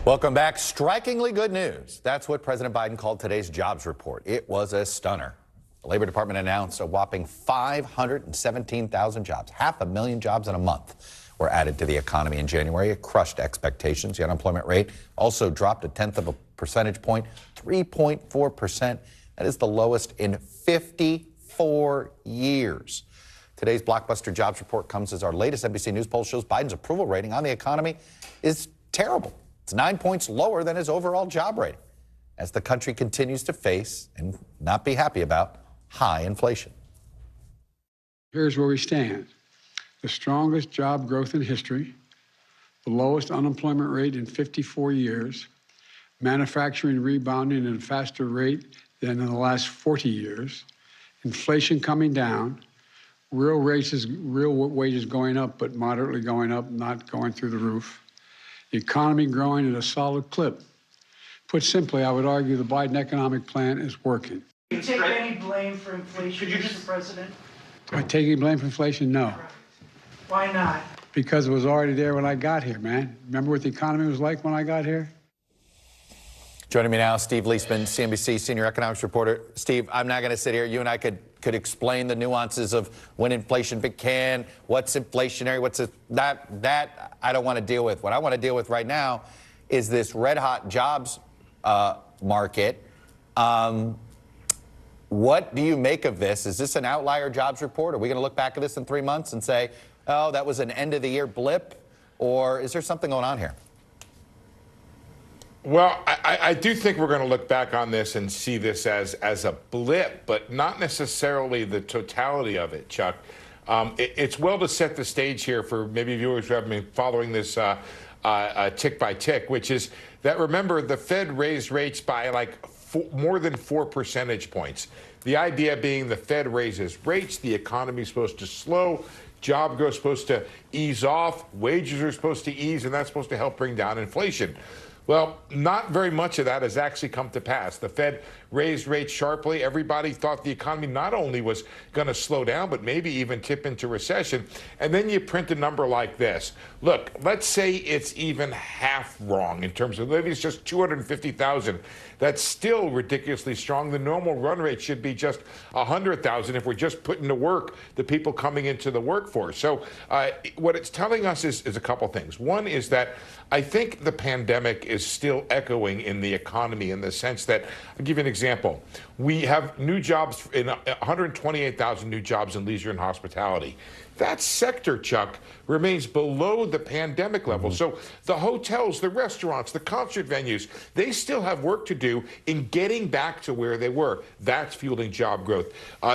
Welcome back. Strikingly good news. That's what President Biden called today's jobs report. It was a stunner. The Labor Department announced a whopping 517,000 jobs, 500,000 jobs in a month, were added to the economy in January. It crushed expectations. The unemployment rate also dropped 0.1 percentage point, 3.4%. That is the lowest in 54 years. Today's blockbuster jobs report comes as our latest NBC News poll shows Biden's approval rating on the economy is terrible. It's 9 points lower than his overall job rating as the country continues to face and not be happy about high inflation. Here's where we stand. The strongest job growth in history, the lowest unemployment rate in 54 years, manufacturing rebounding at a faster rate than in the last 40 years, inflation coming down, real wages going up, but moderately going up, not going through the roof. The economy growing at a solid clip. Put simply, I would argue the Biden economic plan is working. Do you take any blame for inflation, Mr. President? Do I take any blame for inflation? No. Why not? Because it was already there when I got here, man. Remember what the economy was like when I got here? Joining me now, Steve Leisman, CNBC senior economics reporter. Steve, I'm not going to sit here. You and I could explain the nuances of when inflation began, what's inflationary, that I don't want to deal with. What I want to deal with right now is this red-hot jobs market What do you make of this? Is this an outlier jobs report? Are we going to look back at this in 3 months and say, oh, that was an end-of-the-year blip? Or is there something going on here? Well, I do think we're going to look back on this and see this as a blip, but not necessarily the totality of it, Chuck. It's well to set the stage here for maybe viewers who haven't been following this tick by tick, which is that, remember, the Fed raised rates by like more than 4 percentage points. The idea being the Fed raises rates, the economy is supposed to slow, job growth is supposed to ease off, wages are supposed to ease, and that's supposed to help bring down inflation. Well, not very much of that has actually come to pass. The Fed raised rates sharply. Everybody thought the economy not only was going to slow down, but maybe even tip into recession. And then you print a number like this. Look, let's say it's even half wrong in terms of, maybe it's just 250,000. That's still ridiculously strong. The normal run rate should be just 100,000 if we're just putting to work the people coming into the workforce. So what it's telling us is a couple things. One is that I think the pandemic is still echoing in the economy in the sense that, I'll give you an example. We have new jobs, in 128,000 new jobs in leisure and hospitality. That sector, Chuck, remains below the pandemic level. So the hotels, the restaurants, the concert venues, they still have work to do in getting back to where they were. That's fueling job growth.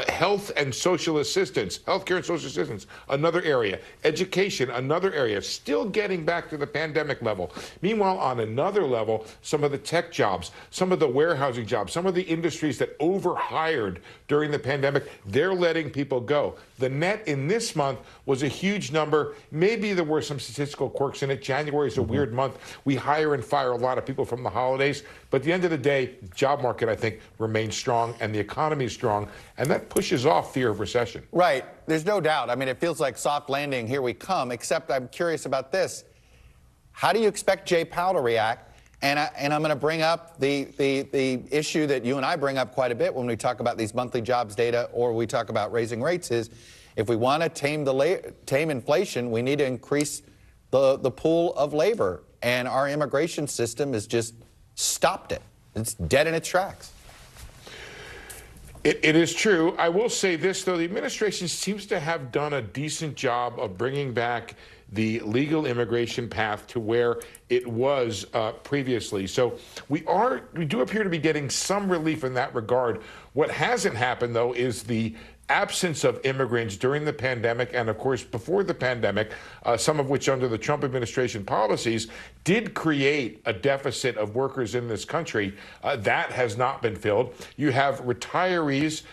Health and social assistance, healthcare and social assistance, another area. Education, another area. Still getting back to the pandemic level. Meanwhile, on another level, some of the tech jobs, some of the warehousing jobs, some of the industries that overhired during the pandemic, they're letting people go. The net in this month was a huge number. Maybe there were some statistical quirks in it. January is a weird month. We hire and fire a lot of people from the holidays. But at the end of the day, the job market, I think, remains strong and the economy is strong. And that pushes off fear of recession. Right. There's no doubt. I mean, it feels like soft landing, here we come, except I'm curious about this. How do you expect Jay Powell to react? And I'm going to bring up the issue that you and I bring up quite a bit when we talk about these monthly jobs data or we talk about raising rates is, if we want to tame inflation, we need to increase the pool of labor. And our immigration system has just stopped it. It's dead in its tracks. It is true. I will say this, though. The administration seems to have done a decent job of bringing back the legal immigration path to where it was previously. So we do appear to be getting some relief in that regard. What hasn't happened, though, is the absence of immigrants during the pandemic and, of course, before the pandemic, some of which under the Trump administration policies did create a deficit of workers in this country. That has not been filled. You have retirees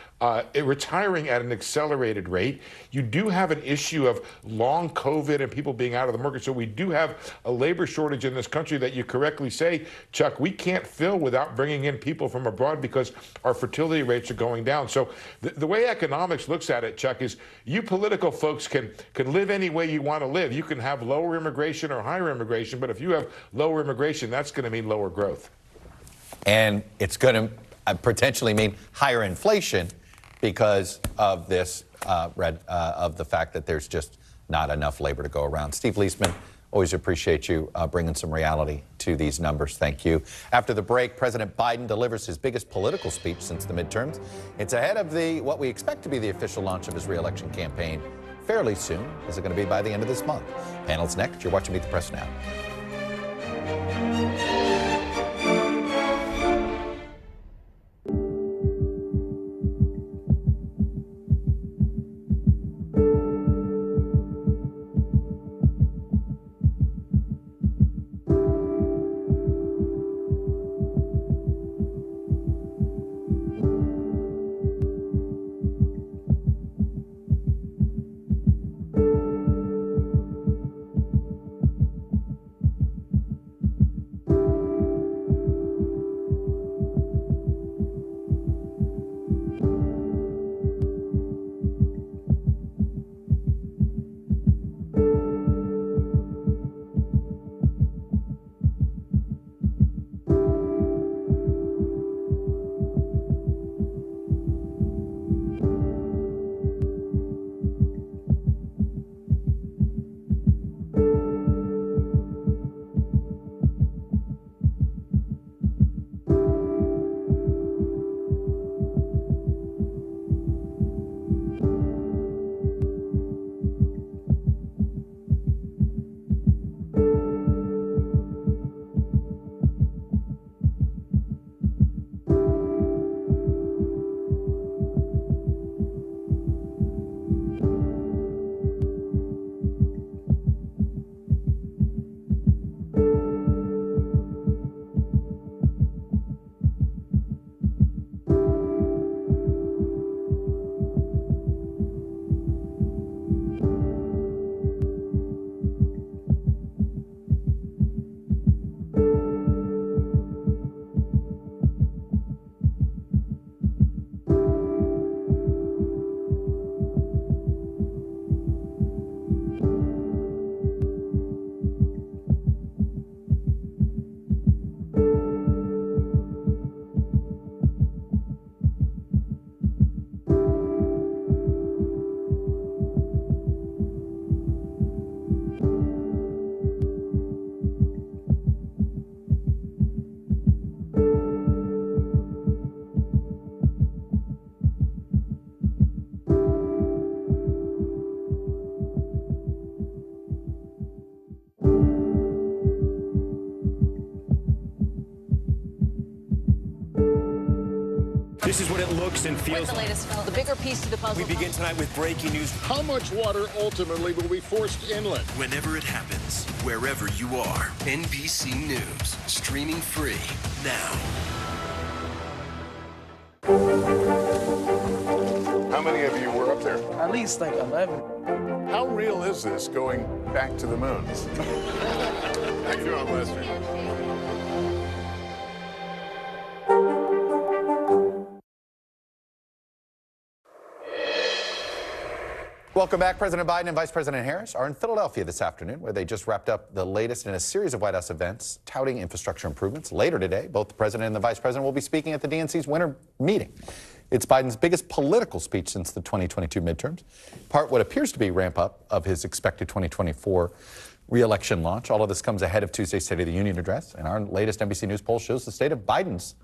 retiring at an accelerated rate. You do have an issue of long COVID and people being out of the market. So we do have a labor shortage in this country that you correctly say, Chuck, we can't fill without bringing in people from abroad because our fertility rates are going down. So the way economics looks at it, Chuck, is you political folks can live any way you want to live. You can have lower immigration or higher immigration, but if you have lower immigration, that's going to mean lower growth. And it's going to potentially mean higher inflation because of this, of the fact that there's just not enough labor to go around. Steve Leisman, always appreciate you bringing some reality to these numbers. Thank you. After the break, President Biden delivers his biggest political speech since the midterms. It's ahead of what we expect to be the official launch of his re-election campaign fairly soon. Is it going to be by the end of this month? Panel's next. You're watching Meet the Press Now. This is what it looks and feels. What's the latest, Phil? The bigger piece to the puzzle. We begin tonight with breaking news. How much water ultimately will be forced inland? Whenever it happens, wherever you are, NBC News, streaming free now. How many of you were up there? At least like 11. How real is this going back to the moon? How you doing, Lester? Welcome back. President Biden and Vice President Harris are in Philadelphia this afternoon, where they just wrapped up the latest in a series of White House events touting infrastructure improvements. Later today, both the president and the vice president will be speaking at the DNC's winter meeting. It's Biden's biggest political speech since the 2022 midterms, part what appears to be ramp up of his expected 2024 re-election launch. All of this comes ahead of Tuesday's State of the Union address, and our latest NBC News poll shows the state of Biden's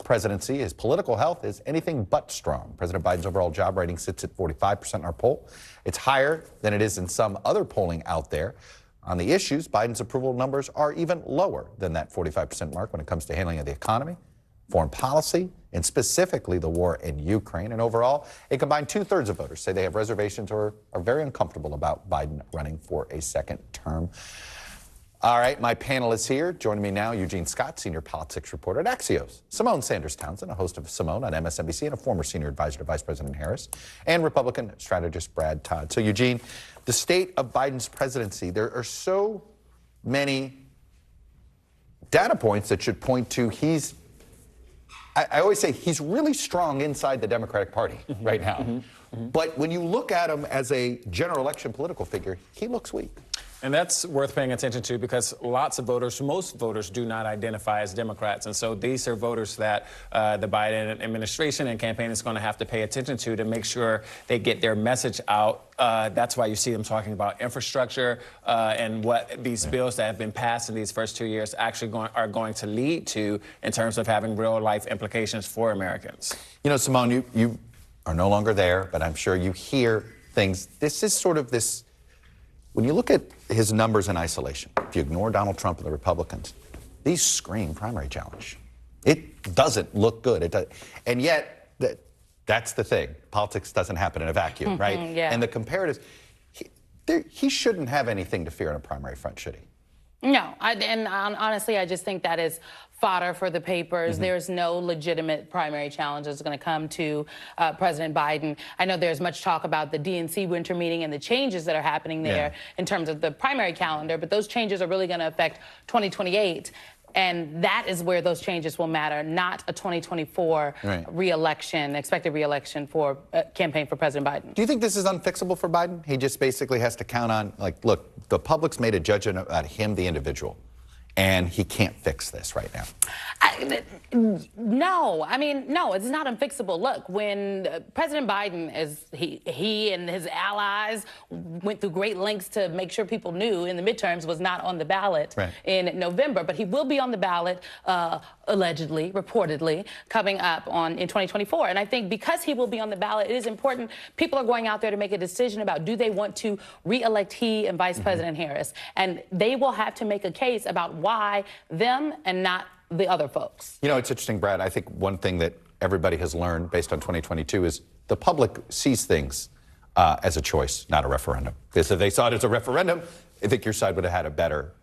presidency, his political health, is anything but strong. President Biden's overall job rating sits at 45% in our poll. It's higher than it is in some other polling out there. On the issues, Biden's approval numbers are even lower than that 45% mark when it comes to handling of the economy, foreign policy, and specifically the war in Ukraine. And overall, a combined 2/3 of voters say they have reservations or are very uncomfortable about Biden running for a second term. All right, my panel is here. Joining me now, Eugene Scott, senior politics reporter at Axios. Simone Sanders Townsend, a host of Simone on MSNBC and a former senior advisor to Vice President Harris. And Republican strategist Brad Todd. So, Eugene, the state of Biden's presidency, there are so many data points that should point to I always say he's really strong inside the Democratic Party right now. But when you look at him as a general election political figure, he looks weak. And that's worth paying attention to because lots of voters, most voters, do not identify as Democrats. And so these are voters that the Biden administration and campaign is going to have to pay attention to make sure they get their message out. That's why you see them talking about infrastructure and what these bills that have been passed in these first 2 years actually are going to lead to in terms of having real life implications for Americans. You know, Simone, you are no longer there, but I'm sure you hear things. This is sort of this. When you look at his numbers in isolation, if you ignore Donald Trump and the Republicans, these scream primary challenge. It doesn't look good. And yet, that's the thing. Politics doesn't happen in a vacuum, right? Yeah. And the comparatives, he shouldn't have anything to fear on a primary front, should he? No, honestly, I just think that is fodder for the papers. There's no legitimate primary challenge that's going to come to President Biden. I know there's much talk about the DNC winter meeting and the changes that are happening there in terms of the primary calendar, but those changes are really going to affect 2028. And that is where those changes will matter, not a 2024 re-election, expected re-election for campaign for President Biden. Do you think this is unfixable for Biden? He just basically has to count on, like, look, the public's made a judgment about him, the individual, and he can't fix this right now. No, I mean, no, it's not unfixable. Look, when President Biden, he and his allies went through great lengths to make sure people knew in the midterms was not on the ballot in November, but he will be on the ballot, allegedly, reportedly, coming up in 2024. And I think because he will be on the ballot, it is important. People are going out there to make a decision about do they want to re-elect he and Vice President Harris. And they will have to make a case about why them and not the other folks. You know, it's interesting, Brad. I think one thing that everybody has learned based on 2022 is the public sees things as a choice, not a referendum. Because if they saw it as a referendum, I think your side would have had a better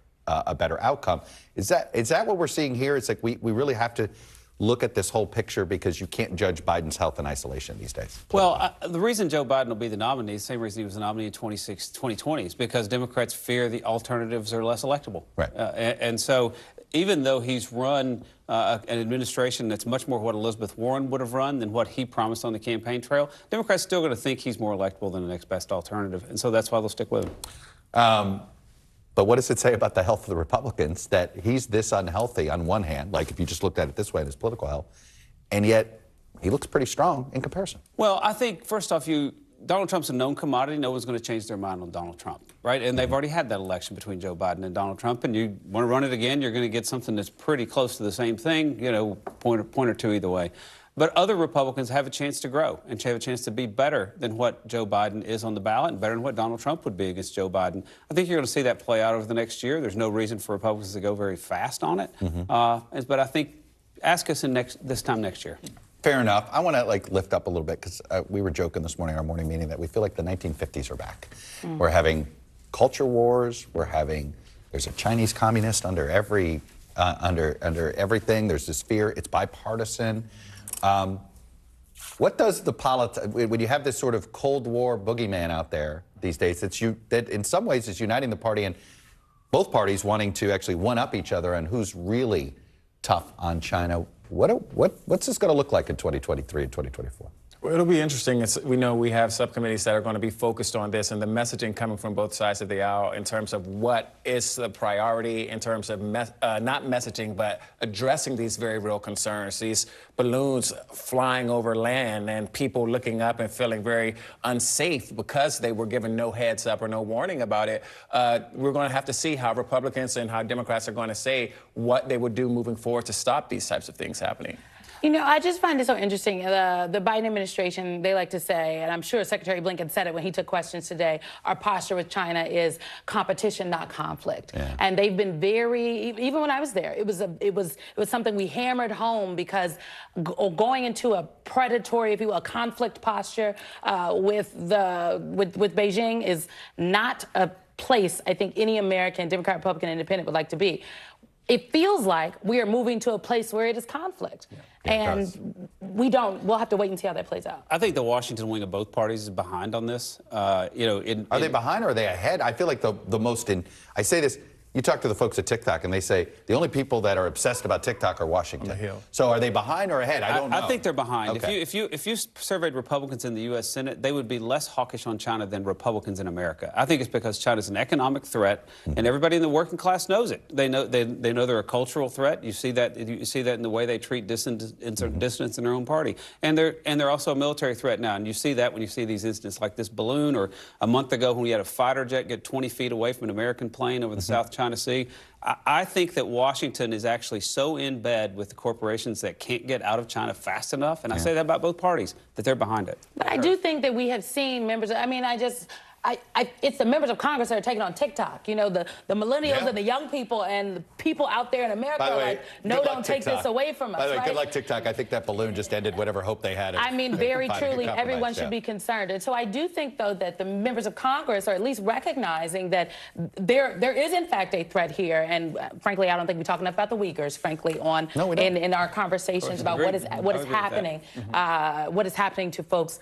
outcome. Is that what we're seeing here? It's like we really have to look at this whole picture because you can't judge Biden's health in isolation these days. Well, the reason Joe Biden will be the nominee, the same reason he was the nominee in 2020, is because Democrats fear the alternatives are less electable. Right. And so even though he's run an administration that's much more what Elizabeth Warren would have run than what he promised on the campaign trail, Democrats still going to think he's more electable than the next best alternative. And so that's why they'll stick with him. But what does it say about the health of the Republicans that he's this unhealthy on one hand, like if you just looked at it this way in his political health, and yet he looks pretty strong in comparison? Well, I think, first off, Donald Trump's a known commodity. No one's going to change their mind on Donald Trump, right? And they've already had that election between Joe Biden and Donald Trump, and you want to run it again, you're going to get something that's pretty close to the same thing, point or two either way. But other Republicans have a chance to grow and have a chance to be better than what Joe Biden is on the ballot and better than what Donald Trump would be against Joe Biden. I think you're going to see that play out over the next year. There's no reason for Republicans to go very fast on it. But I think ask us this time next year. Fair enough. I want to lift up a little bit because we were joking this morning, our morning meeting, that we feel like the 1950s are back. We're having culture wars. There's a Chinese communist under every under everything. There's this fear. It's bipartisan. What does the when you have this sort of Cold War boogeyman out there these days, that in some ways is uniting the party, and both parties wanting to actually one-up each other on who's really tough on China. What's this going to look like in 2023 and 2024? Well, it'll be interesting. We know we have subcommittees that are going to be focused on this, and the messaging coming from both sides of the aisle in terms of what is the priority in terms of not messaging, but addressing these very real concerns. These balloons flying over land and people looking up and feeling very unsafe because they were given no heads up or no warning about it. We're going to have to see how Republicans and how Democrats are going to say what they would do moving forward to stop these types of things happening. You know, I just find it so interesting. The Biden administration, they like to say, and I'm sure Secretary Blinken said it when he took questions today, our posture with China is competition, not conflict. Yeah. And they've been very, even when I was there, it was something we hammered home, because going into a predatory, if you will, a conflict posture with Beijing is not a place I think any American, Democrat, Republican, Independent would like to be. It feels like we are moving to a place where it is conflict. Yeah. And we'll have to wait and see how that plays out. I think the Washington wing of both parties is behind on this. Are they behind or are they ahead? I feel like I say this, you talk to the folks at TikTok and they say the only people that are obsessed about TikTok are Washington. So are they behind or ahead? I don't know. I think they're behind. Okay. If you surveyed Republicans in the U.S. Senate, they would be less hawkish on China than Republicans in America. I think it's because China's an economic threat, and everybody in the working class knows it. They know they're a cultural threat. You see that in the way they treat dissidents in their own party, and they're also a military threat now. And you see that when you see these incidents like this balloon, or a month ago when we had a fighter jet get 20 feet away from an American plane over the South China Sea. I think that Washington is actually so in bed with the corporations that can't get out of China fast enough, and I say that about both parties, that they're behind it. But I do think that we have seen members, it's the members of Congress that are taking on TikTok. You know, the millennials and the young people and the people out there in America are like, no, don't take this away from us. By the way, right? good luck, TikTok. I think that balloon just ended whatever hope they had. I mean, very truly, everyone should be concerned. And so I do think, though, that the members of Congress are at least recognizing that there is, in fact, a threat here. And frankly, I don't think we talk enough about the Uyghurs, frankly, in our conversations about what is happening, what is happening to folks.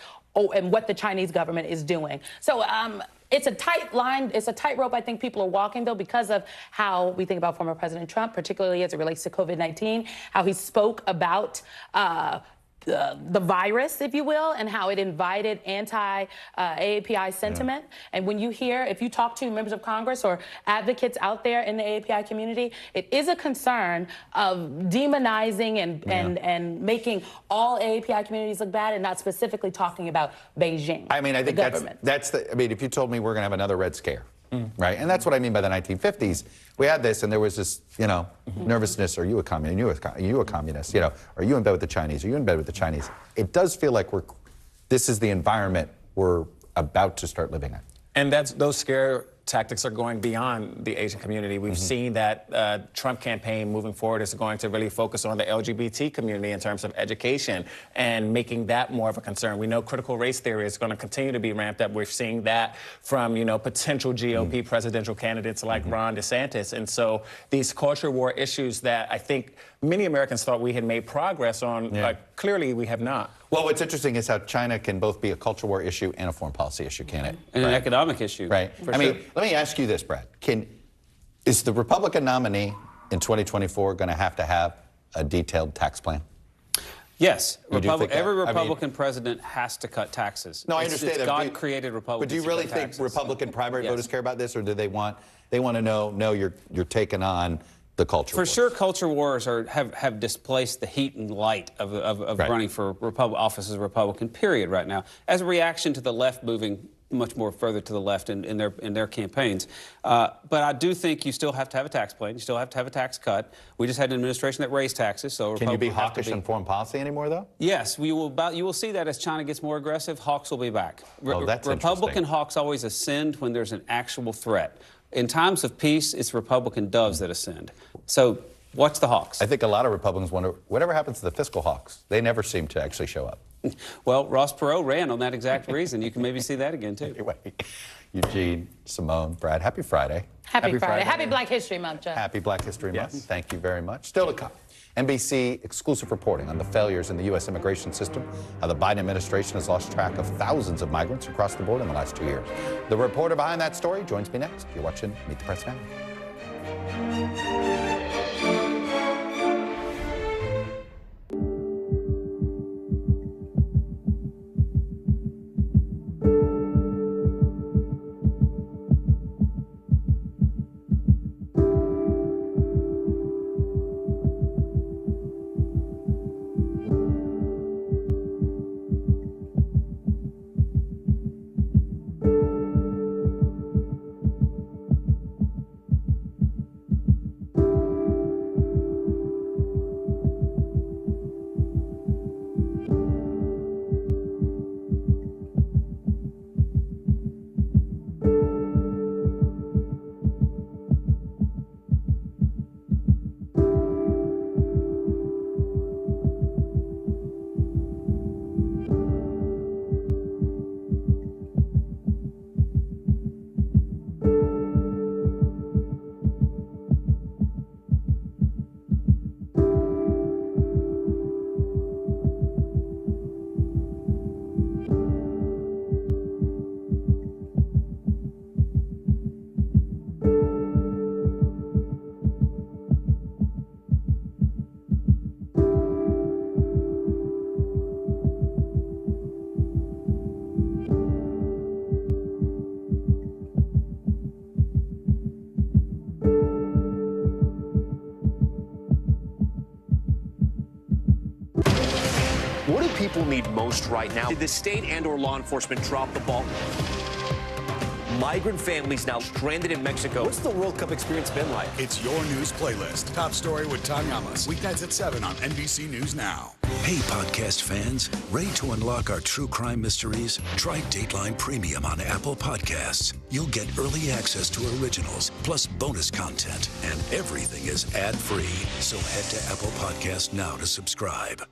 And what the Chinese government is doing. So it's a tight line. It's a tightrope I think people are walking, though, because of how we think about former President Trump, particularly as it relates to COVID-19, how he spoke about the virus, if you will, and how it invited anti-AAPI sentiment. And when if you talk to members of Congress or advocates out there in the AAPI community, it is a concern of demonizing and making all AAPI communities look bad, and not specifically talking about Beijing. I mean, I think if you told me we're going to have another Red Scare, right? And that's what I mean by the 1950s. We had this, and there was this, nervousness. Are you a communist? Are you a communist? Are you in bed with the Chinese? Are you in bed with the Chinese? It does feel like this is the environment we're about to start living in. And those scare tactics are going beyond the Asian community. We've seen that Trump campaign moving forward is going to really focus on the LGBT community in terms of education and making that more of a concern. We know critical race theory is going to continue to be ramped up. We're seeing that from, potential GOP presidential candidates like Ron DeSantis. And so these culture war issues that I think many Americans thought we had made progress on, clearly we have not. Well, what's interesting is how China can both be a culture war issue and a foreign policy issue, can it? And an economic issue. Right. I mean, let me ask you this, Brad. Is the Republican nominee in 2024 going to have a detailed tax plan? Yes. Every Republican president has to cut taxes. No, I understand that. God-created Republicans. But do you really think Republican primary voters care about this, or do they want to know, no, you're taking on the culture wars? For sure, culture wars have displaced the heat and light of running for office as a Republican, period, right now, as a reaction to the left moving much more further to the left in their campaigns. But I do think you still have to have a tax plan. You still have to have a tax cut. We just had an administration that raised taxes. So can you be hawkish on foreign policy anymore, though? Yes, you will see that as China gets more aggressive, hawks will be back. That's Republican hawks always ascend when there's an actual threat. In times of peace, it's Republican doves that ascend. So Watch the hawks. I think a lot of Republicans wonder, whatever happens to the fiscal hawks? They never seem to actually show up. Well, Ross Perot ran on that exact reason. You can maybe see that again, too. Anyway, Eugene, Simone, Brad, happy Friday. Happy Friday. Happy Black History Month, Jeff. Happy Black History Month. Thank you very much. Still to come, NBC exclusive reporting on the failures in the U.S. immigration system, how the Biden administration has lost track of thousands of migrants across the board in the last 2 years. The reporter behind that story joins me next. You're watching Meet the Press Now. What do people need most right now? Did the state and/or law enforcement drop the ball? Migrant families now stranded in Mexico. What's the World Cup experience been like? It's your news playlist. Top story with Tom Yamas. Weeknights at 7 on NBC News Now. Hey, podcast fans. Ready to unlock our true crime mysteries? Try Dateline Premium on Apple Podcasts. You'll get early access to originals, plus bonus content, and everything is ad-free. So head to Apple Podcasts now to subscribe.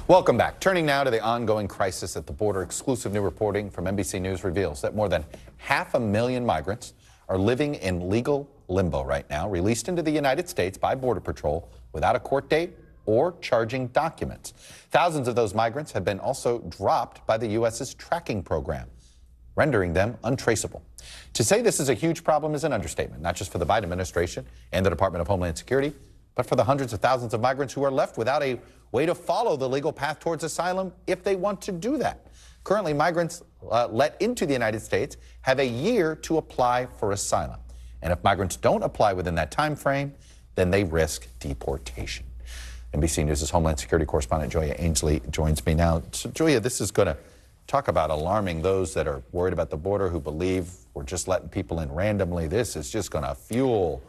Welcome back. Turning now to the ongoing crisis at the border, exclusive new reporting from NBC News reveals that more than 500,000 migrants are living in legal limbo right now, released into the United States by Border Patrol without a court date or charging documents. Thousands of those migrants have been also dropped by the U.S.'s tracking program, rendering them untraceable. To say this is a huge problem is an understatement, not just for the Biden administration and the Department of Homeland Security, but for the hundreds of thousands of migrants who are left without a way to follow the legal path towards asylum if they want to do that. Currently, migrants let into the United States have a year to apply for asylum. And if migrants don't apply within that time frame, then they risk deportation. NBC News' Homeland Security correspondent Julia Ainsley joins me now. So, Julia, this is going to talk about alarming those that are worried about the border, who believe we're just letting people in randomly. This is just going to fuel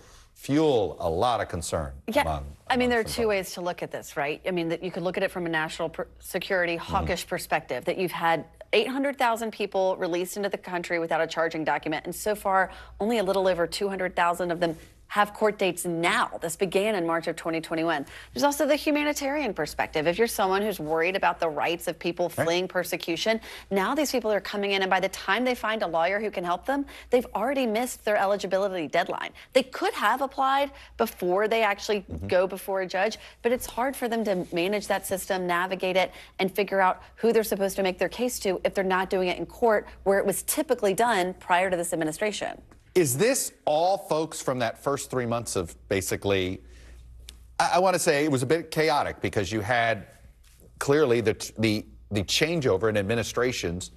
a lot of concern. Yeah, I mean, there are two ways to look at this, right? I mean, that you could look at it from a national security hawkish perspective, that you've had 800,000 people released into the country without a charging document, and so far only a little over 200,000 of them have court dates now. This began in March of 2021. There's also the humanitarian perspective. If you're someone who's worried about the rights of people fleeing persecution, now these people are coming in, and by the time they find a lawyer who can help them, they've already missed their eligibility deadline. They could have applied before they actually go before a judge, but it's hard for them to manage that system, navigate it, and figure out who they're supposed to make their case to if they're not doing it in court, where it was typically done prior to this administration. Is this all folks from that first 3 months of basically, I want to say it was a bit chaotic because you had clearly the changeover in administrations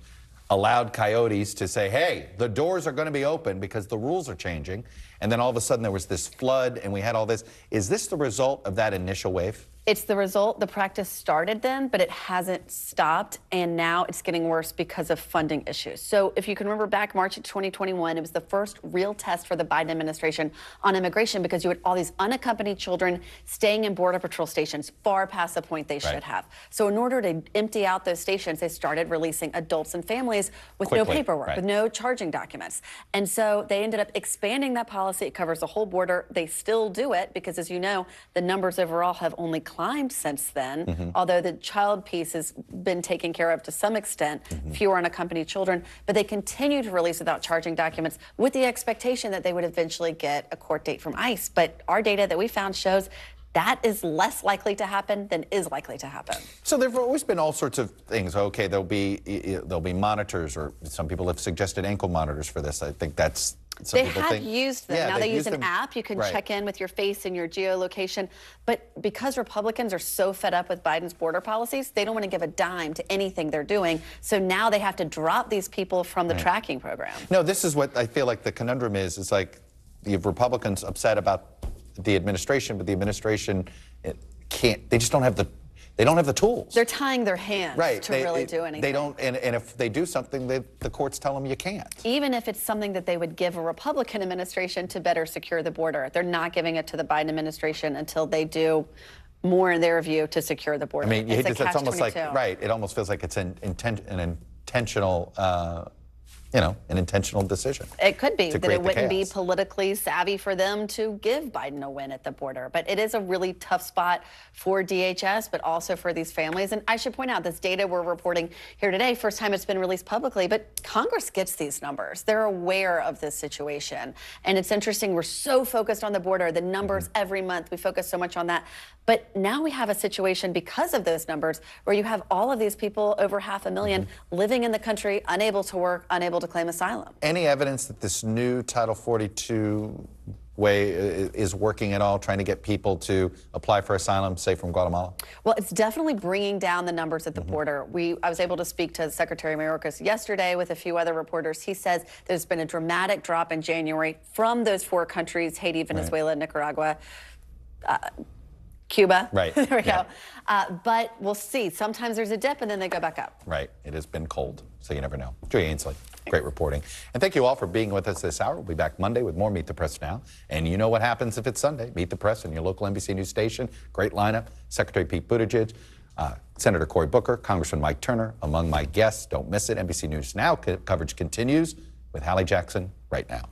allowed coyotes to say, hey, the doors are going to be open because the rules are changing. And then all of a sudden there was this flood and we had all this. Is this the result of that initial wave? It's the result. The practice started then, but it hasn't stopped, and now it's getting worse because of funding issues. So if you can remember back March of 2021, it was the first real test for the Biden administration on immigration because you had all these unaccompanied children staying in Border Patrol stations far past the point they should have. So in order to empty out those stations, they started releasing adults and families with no paperwork, with no charging documents. And so they ended up expanding that policy. It covers the whole border. They still do it because, as you know, the numbers overall have only climbed since then, although the child piece has been taken care of to some extent, fewer unaccompanied children, but they continue to release without charging documents with the expectation that they would eventually get a court date from ICE. But our data that we found shows that is less likely to happen than is likely to happen. So there've always been all sorts of things. Okay, there'll be monitors, or some people have suggested ankle monitors for this. I think that's They have used them. Now they use an app. You can check in with your face and your geolocation. But because Republicans are so fed up with Biden's border policies, they don't want to give a dime to anything they're doing. So now they have to drop these people from the tracking program. No, this is what I feel like the conundrum is. It's like the Republicans upset about the administration, but the administration can't. They just don't have the. They don't have the tools. They're tying their hands to really do anything. They don't, and if they do something, the courts tell them you can't. Even if it's something that they would give a Republican administration to better secure the border, they're not giving it to the Biden administration until they do more, in their view, to secure the border. I mean, it's almost like, catch-22. it almost feels like it's an intentional, an intentional decision. It could be that it wouldn't be chaos. politically savvy for them to give Biden a win at the border. But it is a really tough spot for DHS, but also for these families. And I should point out, this data we're reporting here today, first time it's been released publicly, but Congress gets these numbers. They're aware of this situation. And it's interesting, we're so focused on the border, the numbers every month, we focus so much on that. But now we have a situation because of those numbers where you have all of these people, over 500,000, living in the country, unable to work, unable to claim asylum. Any evidence that this new Title 42 way is working at all, trying to get people to apply for asylum, say from Guatemala? Well, it's definitely bringing down the numbers at the border. I was able to speak to Secretary Mayorkas yesterday with a few other reporters. He says there's been a dramatic drop in January from those 4 countries, Haiti, Venezuela, Nicaragua, Cuba. Right. There we go. But we'll see. Sometimes there's a dip and then they go back up. Right. It has been cold, so you never know. Joy Ainsley, great reporting. And thank you all for being with us this hour. We'll be back Monday with more Meet the Press Now. And you know what happens if it's Sunday. Meet the Press in your local NBC News station. Great lineup. Secretary Pete Buttigieg, Senator Cory Booker, Congressman Mike Turner, among my guests. Don't miss it. NBC News Now coverage continues with Hallie Jackson right now.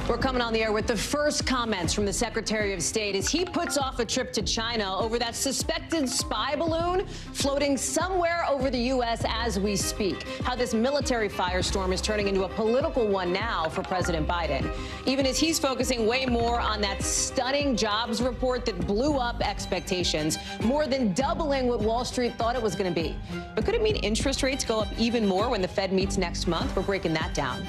We're coming on the air with the first comments from the Secretary of State as he puts off a trip to China over that suspected spy balloon floating somewhere over the U.S. as we speak. How this military firestorm is turning into a political one now for President Biden, even as he's focusing way more on that stunning jobs report that blew up expectations, more than doubling what Wall Street thought it was going to be. But could it mean interest rates go up even more when the Fed meets next month? We're breaking that down.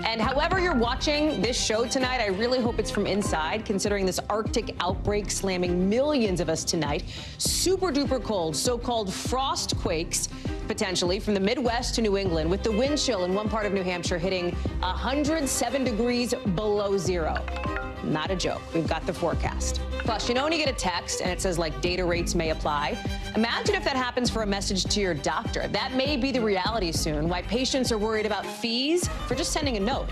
And however you're watching this show tonight, I really hope it's from inside, considering this Arctic outbreak slamming millions of us tonight. Super duper cold, so-called frost quakes, potentially from the Midwest to New England, with the wind chill in one part of New Hampshire hitting 107 degrees below zero. Not a joke. We've got the forecast. Plus, you know when you get a text and it says, like, data rates may apply? Imagine if that happens for a message to your doctor. That may be the reality soon, why patients are worried about fees for just sending a note.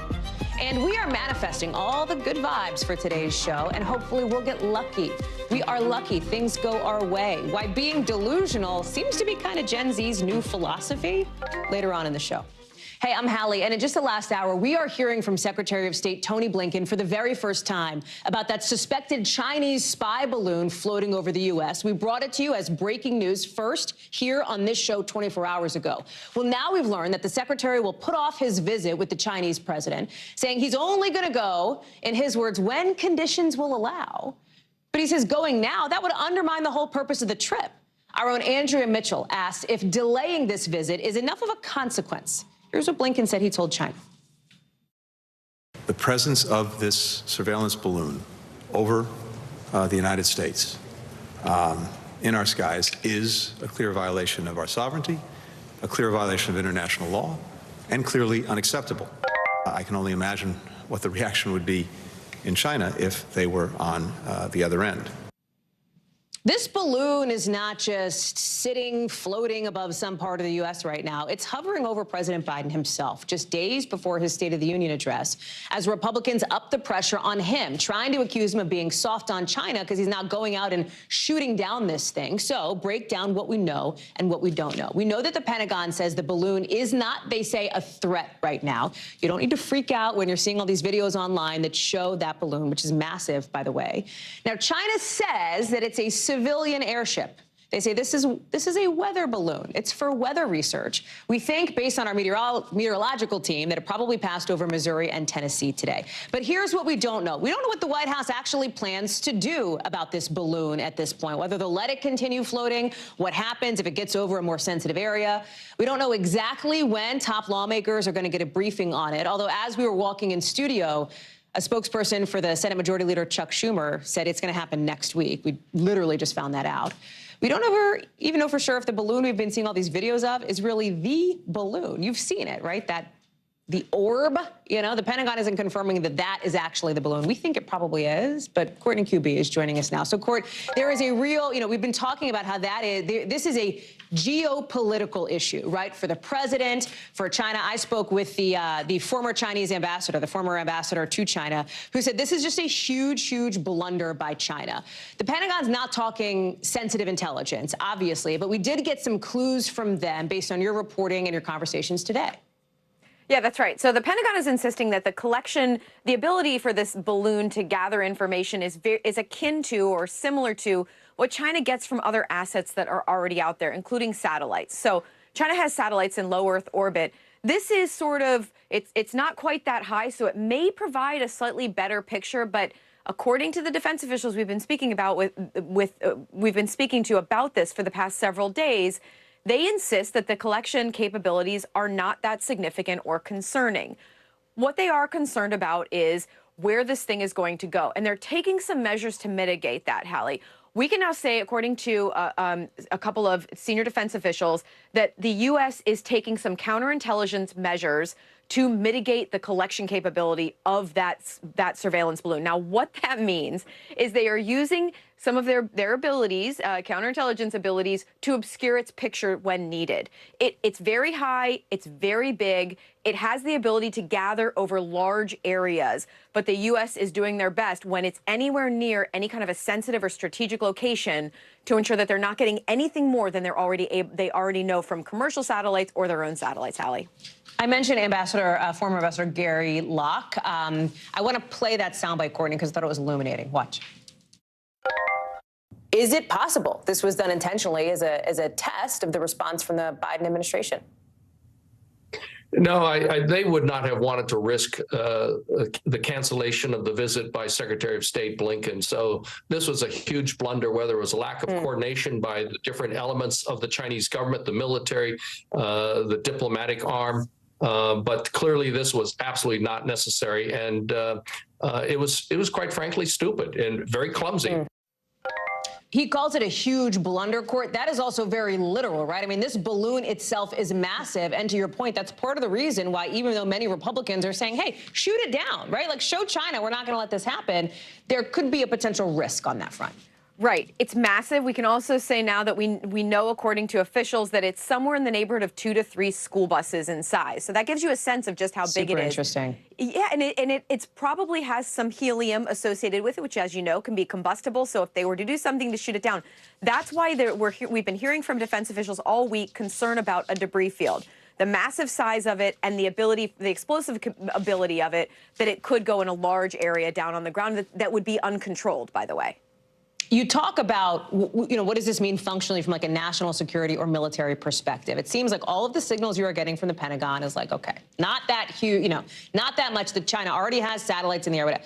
And we are manifesting all the good vibes for today's show, and hopefully we'll get lucky. We are lucky things go our way. Why being delusional seems to be kind of Gen Z's new philosophy. Later on in the show. Hey, I'm Hallie, and in just the last hour, we are hearing from Secretary of State Tony Blinken for the very first time about that suspected Chinese spy balloon floating over the U.S. We brought it to you as breaking news first here on this show 24 hours ago. Well, now we've learned that the secretary will put off his visit with the Chinese president, saying he's only going to go, in his words, when conditions will allow. But he says going now, that would undermine the whole purpose of the trip. Our own Andrea Mitchell asked if delaying this visit is enough of a consequence. Here's what Blinken said he told China. The presence of this surveillance balloon over the United States in our skies is a clear violation of our sovereignty a clear violation of international law and clearly unacceptable. I can only imagine what the reaction would be in China if they were on the other end. This balloon is not just sitting, floating above some part of the U.S. right now. It's hovering over President Biden himself, just days before his State of the Union address, as Republicans up the pressure on him, trying to accuse him of being soft on China because he's not going out and shooting down this thing. So break down what we know and what we don't know. We know that the Pentagon says the balloon is not, they say, a threat right now. You don't need to freak out when you're seeing all these videos online that show that balloon, which is massive, by the way. Now, China says that it's a civilian airship. They say this is a weather balloon. It's for weather research. We think, based on our meteorological team, that it probably passed over Missouri and Tennessee today. But here's what we don't know. We don't know what the White House actually plans to do about this balloon at this point, whether they'll let it continue floating, what happens if it gets over a more sensitive area. We don't know exactly when top lawmakers are going to get a briefing on it, although as we were walking in studio, a spokesperson for the Senate Majority Leader Chuck Schumer said it's going to happen next week. We literally just found that out. We don't ever even know for sure if the balloon we've been seeing all these videos of is really the balloon. You've seen it, right? The orb, the Pentagon isn't confirming that that is actually the balloon. We think it probably is, but Courtney QB is joining us now. So, Court, there is a real, we've been talking about how that is, this is a geopolitical issue, right? For the president, for China. I spoke with the former Chinese ambassador, the former ambassador to China, who said this is just a huge, huge blunder by China. The Pentagon's not talking sensitive intelligence, obviously, but we did get some clues from them based on your reporting and your conversations today. Yeah, that's right. So the Pentagon is insisting that the collection, the ability for this balloon to gather information is akin to or similar to what China gets from other assets that are already out there, including satellites. So China has satellites in low Earth orbit. This is sort of, it's not quite that high, so it may provide a slightly better picture, but according to the defense officials we've been speaking about we've been speaking to about this for the past several days, they insist that the collection capabilities are not that significant or concerning. What they are concerned about is where this thing is going to go. And they're taking some measures to mitigate that, Hallie. We can now say, according to a couple of senior defense officials, that the U.S. is taking some counterintelligence measures to mitigate the collection capability of that surveillance balloon. Now, what that means is they are using some of their abilities, counterintelligence abilities, to obscure its picture when needed. It's very high, it's very big, it has the ability to gather over large areas, but the U.S. is doing their best when it's anywhere near any kind of a sensitive or strategic location to ensure that they're not getting anything more than they already know from commercial satellites or their own satellites, Hallie. I mentioned former Ambassador Gary Locke. I want to play that soundbite, Courtney, because I thought it was illuminating. Watch. Is it possible this was done intentionally as a test of the response from the Biden administration? No, they would not have wanted to risk the cancellation of the visit by Secretary of State Blinken. So this was a huge blunder, whether it was a lack of coordination by the different elements of the Chinese government, the military, the diplomatic arm. But clearly this was absolutely not necessary. And it was quite frankly stupid and very clumsy. He calls it a huge blunder, Court. That is also very literal, right? I mean, this balloon itself is massive. And to your point, that's part of the reason why, even though many Republicans are saying, hey, shoot it down, right? Like, show China we're not going to let this happen. There could be a potential risk on that front. Right. It's massive. We can also say now that we know, according to officials, that it's somewhere in the neighborhood of 2 to 3 school buses in size. So that gives you a sense of just how big it is. Interesting. Yeah, and it probably has some helium associated with it, which, as you know, can be combustible. So if they were to do something to shoot it down, that's why we've been hearing from defense officials all week concern about a debris field. The massive size of it and the explosive ability of it, that it could go in a large area down on the ground that would be uncontrolled, by the way. You talk about, what does this mean functionally from like a national security or military perspective? It seems like all of the signals you are getting from the Pentagon is like, okay, not that huge, not that much that China already has satellites in the air.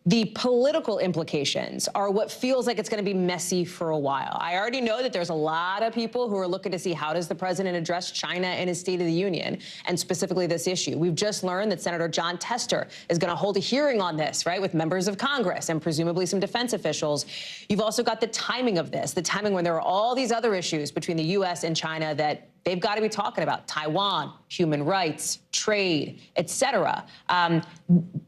The political implications are what feels like it's going to be messy for a while. I already know that there's a lot of people who are looking to see how does the president address China in his State of the Union, and specifically this issue. We've just learned that Senator John Tester is going to hold a hearing on this, right, with members of Congress and presumably some defense officials. You've also got the timing of this, the timing when there are all these other issues between the U.S. and China that they've got to be talking about Taiwan, human rights, trade, etc.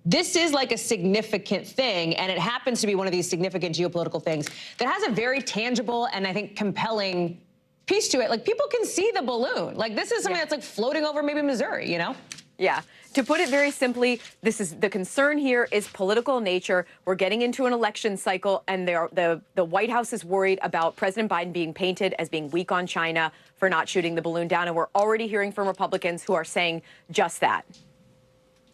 This is like a significant thing, and it happens to be one of these significant geopolitical things that has a very tangible and I think compelling piece to it. Like, people can see the balloon. Like, this is something that's like floating over maybe Missouri, you know? Yeah. To put it very simply, this is the concern here is political nature. We're getting into an election cycle, and the White House is worried about President Biden being painted as being weak on China for not shooting the balloon down. And we're already hearing from Republicans who are saying just that.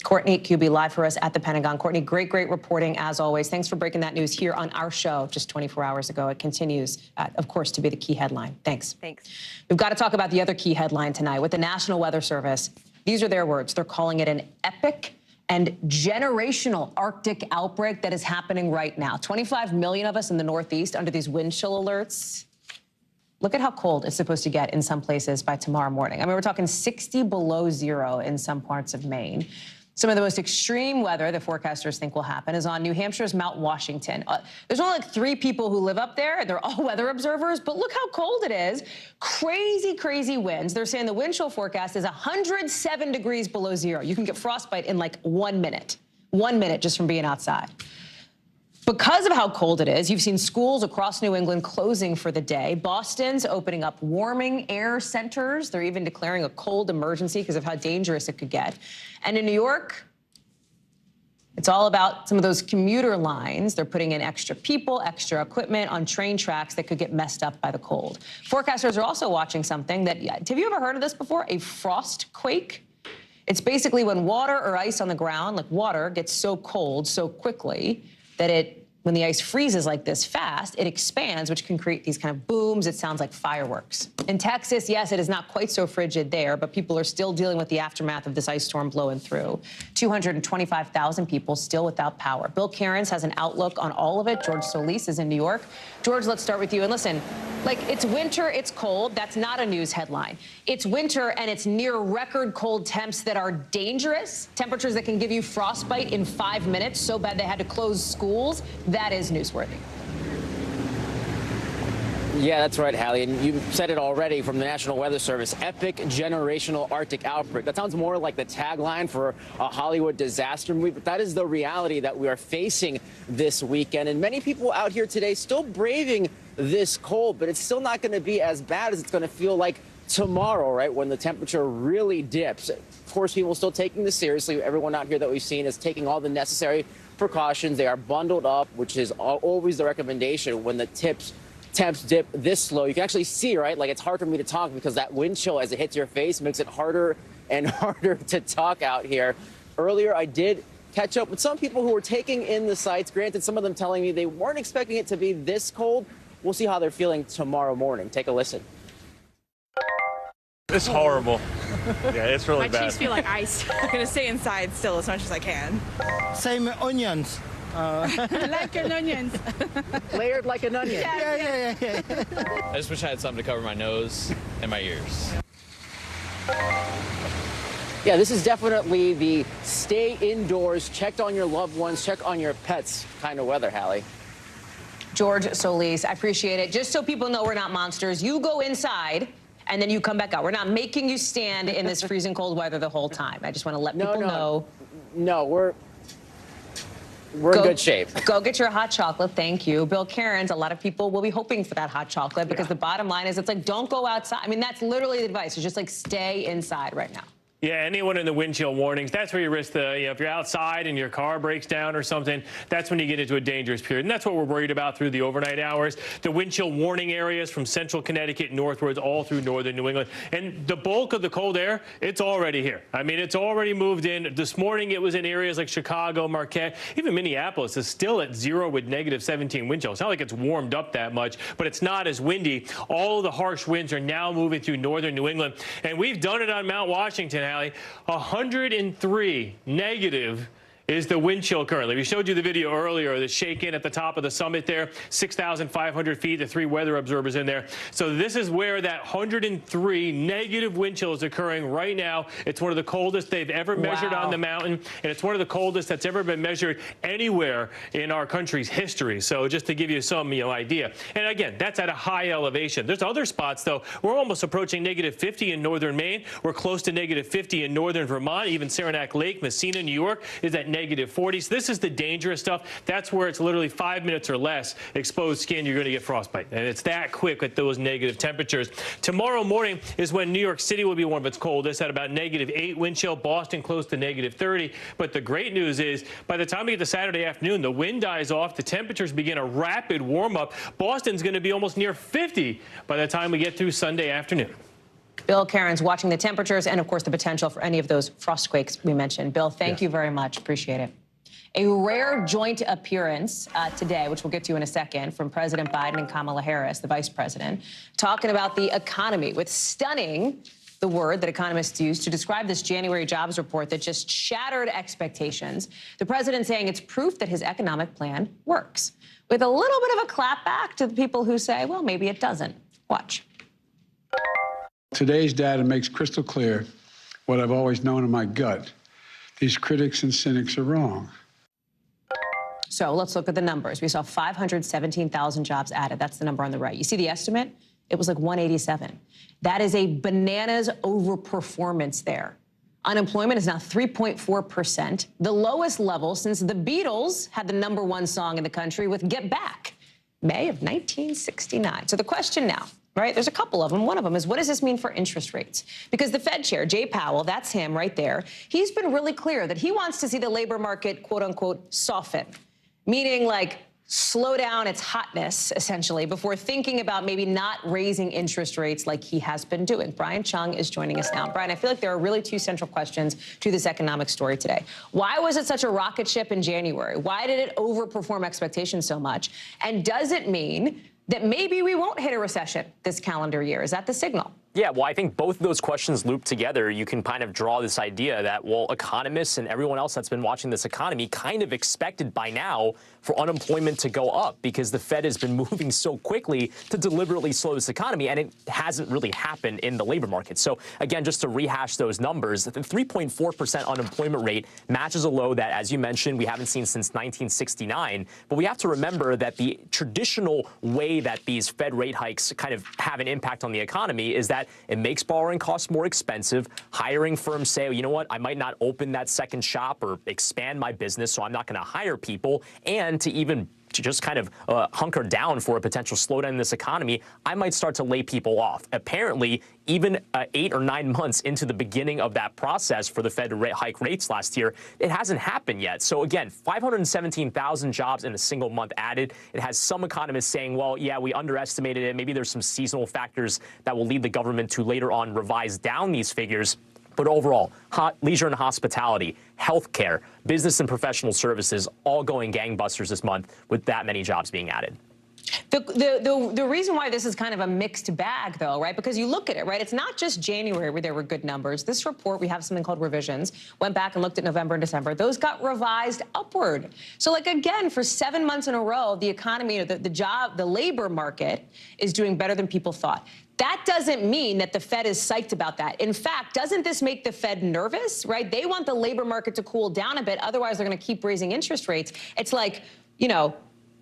Courtney Kube live for us at the Pentagon. Courtney, great reporting as always. Thanks for breaking that news here on our show just 24 hours ago. It continues, of course, to be the key headline. Thanks. Thanks. We've got to talk about the other key headline tonight with the National Weather Service. These are their words. They're calling it an epic and generational Arctic outbreak that is happening right now. 25 million of us in the Northeast under these wind chill alerts. Look at how cold it's supposed to get in some places by tomorrow morning. I mean, we're talking 60 below zero in some parts of Maine. Some of the most extreme weather the forecasters think will happen is on New Hampshire's Mount Washington. There's only like 3 people who live up there. They're all weather observers, but look how cold it is. Crazy winds. They're saying the wind chill forecast is 107 degrees below zero. You can get frostbite in like 1 minute. 1 minute just from being outside. Because of how cold it is, you've seen schools across New England closing for the day. Boston's opening up warming air centers. They're even declaring a cold emergency because of how dangerous it could get. And in New York, it's all about some of those commuter lines. They're putting in extra people, extra equipment on train tracks that could get messed up by the cold. Forecasters are also watching something that, have you ever heard of this before? A frost quake? It's basically when water or ice on the ground, like water, gets so cold so quickly that when the ice freezes like this fast, it expands, which can create these kind of booms. It sounds like fireworks. In Texas, yes, it is not quite so frigid there, but people are still dealing with the aftermath of this ice storm blowing through. 225,000 people still without power. Bill Cairns has an outlook on all of it. George Solis is in New York. George, let's start with you. And listen, like, it's winter, it's cold. That's not a news headline. It's winter, and it's near record cold temps that are dangerous, temperatures that can give you frostbite in 5 minutes, so bad they had to close schools. That is newsworthy. Yeah, that's right, Hallie. And you said it already from the National Weather Service, epic generational Arctic outbreak. That sounds more like the tagline for a Hollywood disaster movie, but that is the reality that we are facing this weekend. And many people out here today still braving this cold, but it's still not going to be as bad as it's going to feel like tomorrow, right, when the temperature really dips. Of course, people are still taking this seriously. Everyone out here that we've seen is taking all the necessary precautions. They are bundled up, which is always the recommendation when the temps dip this low. You can actually see, right? Like, it's hard for me to talk because that wind chill as it hits your face makes it harder and harder to talk out here. Earlier, I did catch up with some people who were taking in the sights. Granted, some of them telling me they weren't expecting it to be this cold. We'll see how they're feeling tomorrow morning. Take a listen. It's horrible. Yeah, it's really bad. My cheeks feel like ice. I'm going to stay inside still as much as I can. Same onions. Like an onion. Layered like an onion. Yeah. I just wish I had something to cover my nose and my ears. Yeah, this is definitely the stay indoors, check on your loved ones, check on your pets kind of weather, Hallie. George Solis, I appreciate it. Just so people know we're not monsters, you go inside and then you come back out. We're not making you stand in this freezing cold weather the whole time. I just want to let people know. No, we're in good shape. Go get your hot chocolate. Thank you. Bill Cairns, a lot of people will be hoping for that hot chocolate because the bottom line is it's like, don't go outside. I mean, that's literally the advice. It's just like stay inside right now. Yeah, anyone in the wind chill warnings, that's where you risk the, if you're outside and your car breaks down or something, that's when you get into a dangerous period. And that's what we're worried about through the overnight hours. The wind chill warning areas from central Connecticut northwards all through northern New England. And the bulk of the cold air, it's already here. I mean, it's already moved in. This morning it was in areas like Chicago, Marquette, even Minneapolis is still at 0 with -17 wind chill. It's not like it's warmed up that much, but it's not as windy. All of the harsh winds are now moving through northern New England. And we've done it on Mount Washington, 103 negative is the wind chill currently. We showed you the video earlier, the shake-in at the top of the summit there, 6,500 feet, the 3 weather observers in there. So this is where that 103 negative wind chill is occurring right now. It's one of the coldest they've ever measured on the mountain, and it's one of the coldest that's ever been measured anywhere in our country's history. So just to give you some idea. And again, that's at a high elevation. There's other spots, though. We're almost approaching negative 50 in northern Maine. We're close to negative 50 in northern Vermont. Even Saranac Lake, Messina, New York is at negative 40. So this is the dangerous stuff. That's where it's literally 5 minutes or less exposed skin, you're going to get frostbite. And it's that quick at those negative temperatures. Tomorrow morning is when New York City will be one of its coldest at about negative 8 wind chill. Boston close to negative 30. But the great news is by the time we get to Saturday afternoon, the wind dies off. The temperatures begin a rapid warm up. Boston's going to be almost near 50 by the time we get through Sunday afternoon. Bill Cairns watching the temperatures and, of course, the potential for any of those frost quakes we mentioned. Bill, thank you very much. Appreciate it. A rare joint appearance today, which we'll get to in a second, from President Biden and Kamala Harris, the vice president, talking about the economy with stunning, the word that economists use to describe this January jobs report that just shattered expectations. The president saying it's proof that his economic plan works, with a little bit of a clap back to the people who say, well, maybe it doesn't. Watch. Today's data makes crystal clear what I've always known in my gut. These critics and cynics are wrong. So let's look at the numbers. We saw 517,000 jobs added. That's the number on the right. You see the estimate? It was like 187. That is a bananas overperformance there. Unemployment is now 3.4%, the lowest level since the Beatles had the #1 song in the country with Get Back, May of 1969. So the question now, right, there's a couple of them. One of them is, what does this mean for interest rates? Because the Fed chair, Jay Powell, that's him right there, he's been really clear that he wants to see the labor market, quote unquote, soften, meaning like slow down its hotness, essentially, before thinking about maybe not raising interest rates like he has been doing. Brian Chung is joining us now. Brian, I feel like there are really two central questions to this economic story today. Why was it such a rocket ship in January? Why did it overperform expectations so much? And does it mean that maybe we won't hit a recession this calendar year? Is that the signal? Yeah, well, I think both of those questions looped together. You can kind of draw this idea that, well, economists and everyone else that's been watching this economy kind of expected by now for unemployment to go up because the Fed has been moving so quickly to deliberately slow this economy, and it hasn't really happened in the labor market. So, again, just to rehash those numbers, the 3.4% unemployment rate matches a low that, as you mentioned, we haven't seen since 1969. But we have to remember that the traditional way that these Fed rate hikes kind of have an impact on the economy is that it makes borrowing costs more expensive. Hiring firms say, you know what, I might not open that second shop or expand my business, so I'm not going to hire people. And to just kind of hunker down for a potential slowdown in this economy, I might start to lay people off. Apparently, even 8 or 9 months into the beginning of that process for the Fed to hike rates last year, it hasn't happened yet. So again, 517,000 jobs in a single month added. It has some economists saying, well, yeah, we underestimated it. Maybe there's some seasonal factors that will lead the government to later on revise down these figures. But overall, leisure and hospitality, healthcare, business and professional services, all going gangbusters this month with that many jobs being added. The reason why this is kind of a mixed bag, though, right, because you look at it, right, it's not just January where there were good numbers. This report, we have something called revisions, went back and looked at November and December. Those got revised upward. So, like, again, for 7 months in a row, the economy, the labor market is doing better than people thought. That doesn't mean that the Fed is psyched about that. In fact, doesn't this make the Fed nervous, right? They want the labor market to cool down a bit. Otherwise, they're going to keep raising interest rates. It's like, you know,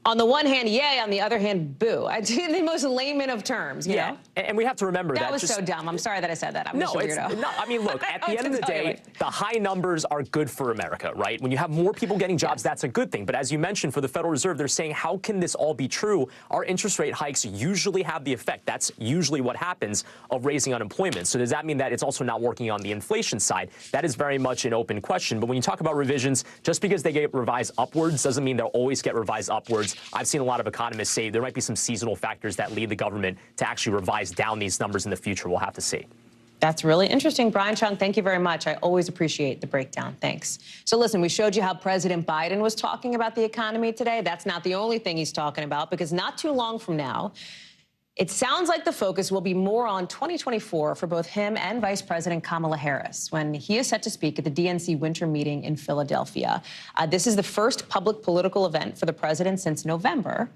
on the one hand, yay, on the other hand, boo. In the most layman of terms, you know? And we have to remember that. That was so dumb. I'm sorry that I said that. I'm just a weirdo. No, I mean, look, at the end of the day, the high numbers are good for America, right? When you have more people getting jobs, that's a good thing. But as you mentioned, for the Federal Reserve, they're saying, how can this all be true? Our interest rate hikes usually have the effect. That's usually what happens of raising unemployment. So does that mean that it's also not working on the inflation side? That is very much an open question. But when you talk about revisions, just because they get revised upwards doesn't mean they'll always get revised upwards. I've seen a lot of economists say there might be some seasonal factors that lead the government to actually revise down these numbers in the future. We'll have to see. That's really interesting. Brian Chung, thank you very much. I always appreciate the breakdown. Thanks. So listen, we showed you how President Biden was talking about the economy today. That's not the only thing he's talking about, because not too long from now, It sounds like the focus will be more on 2024 for both him and Vice President Kamala Harris when he is set to speak at the DNC winter meeting in Philadelphia. This is the first public political event for the president since November.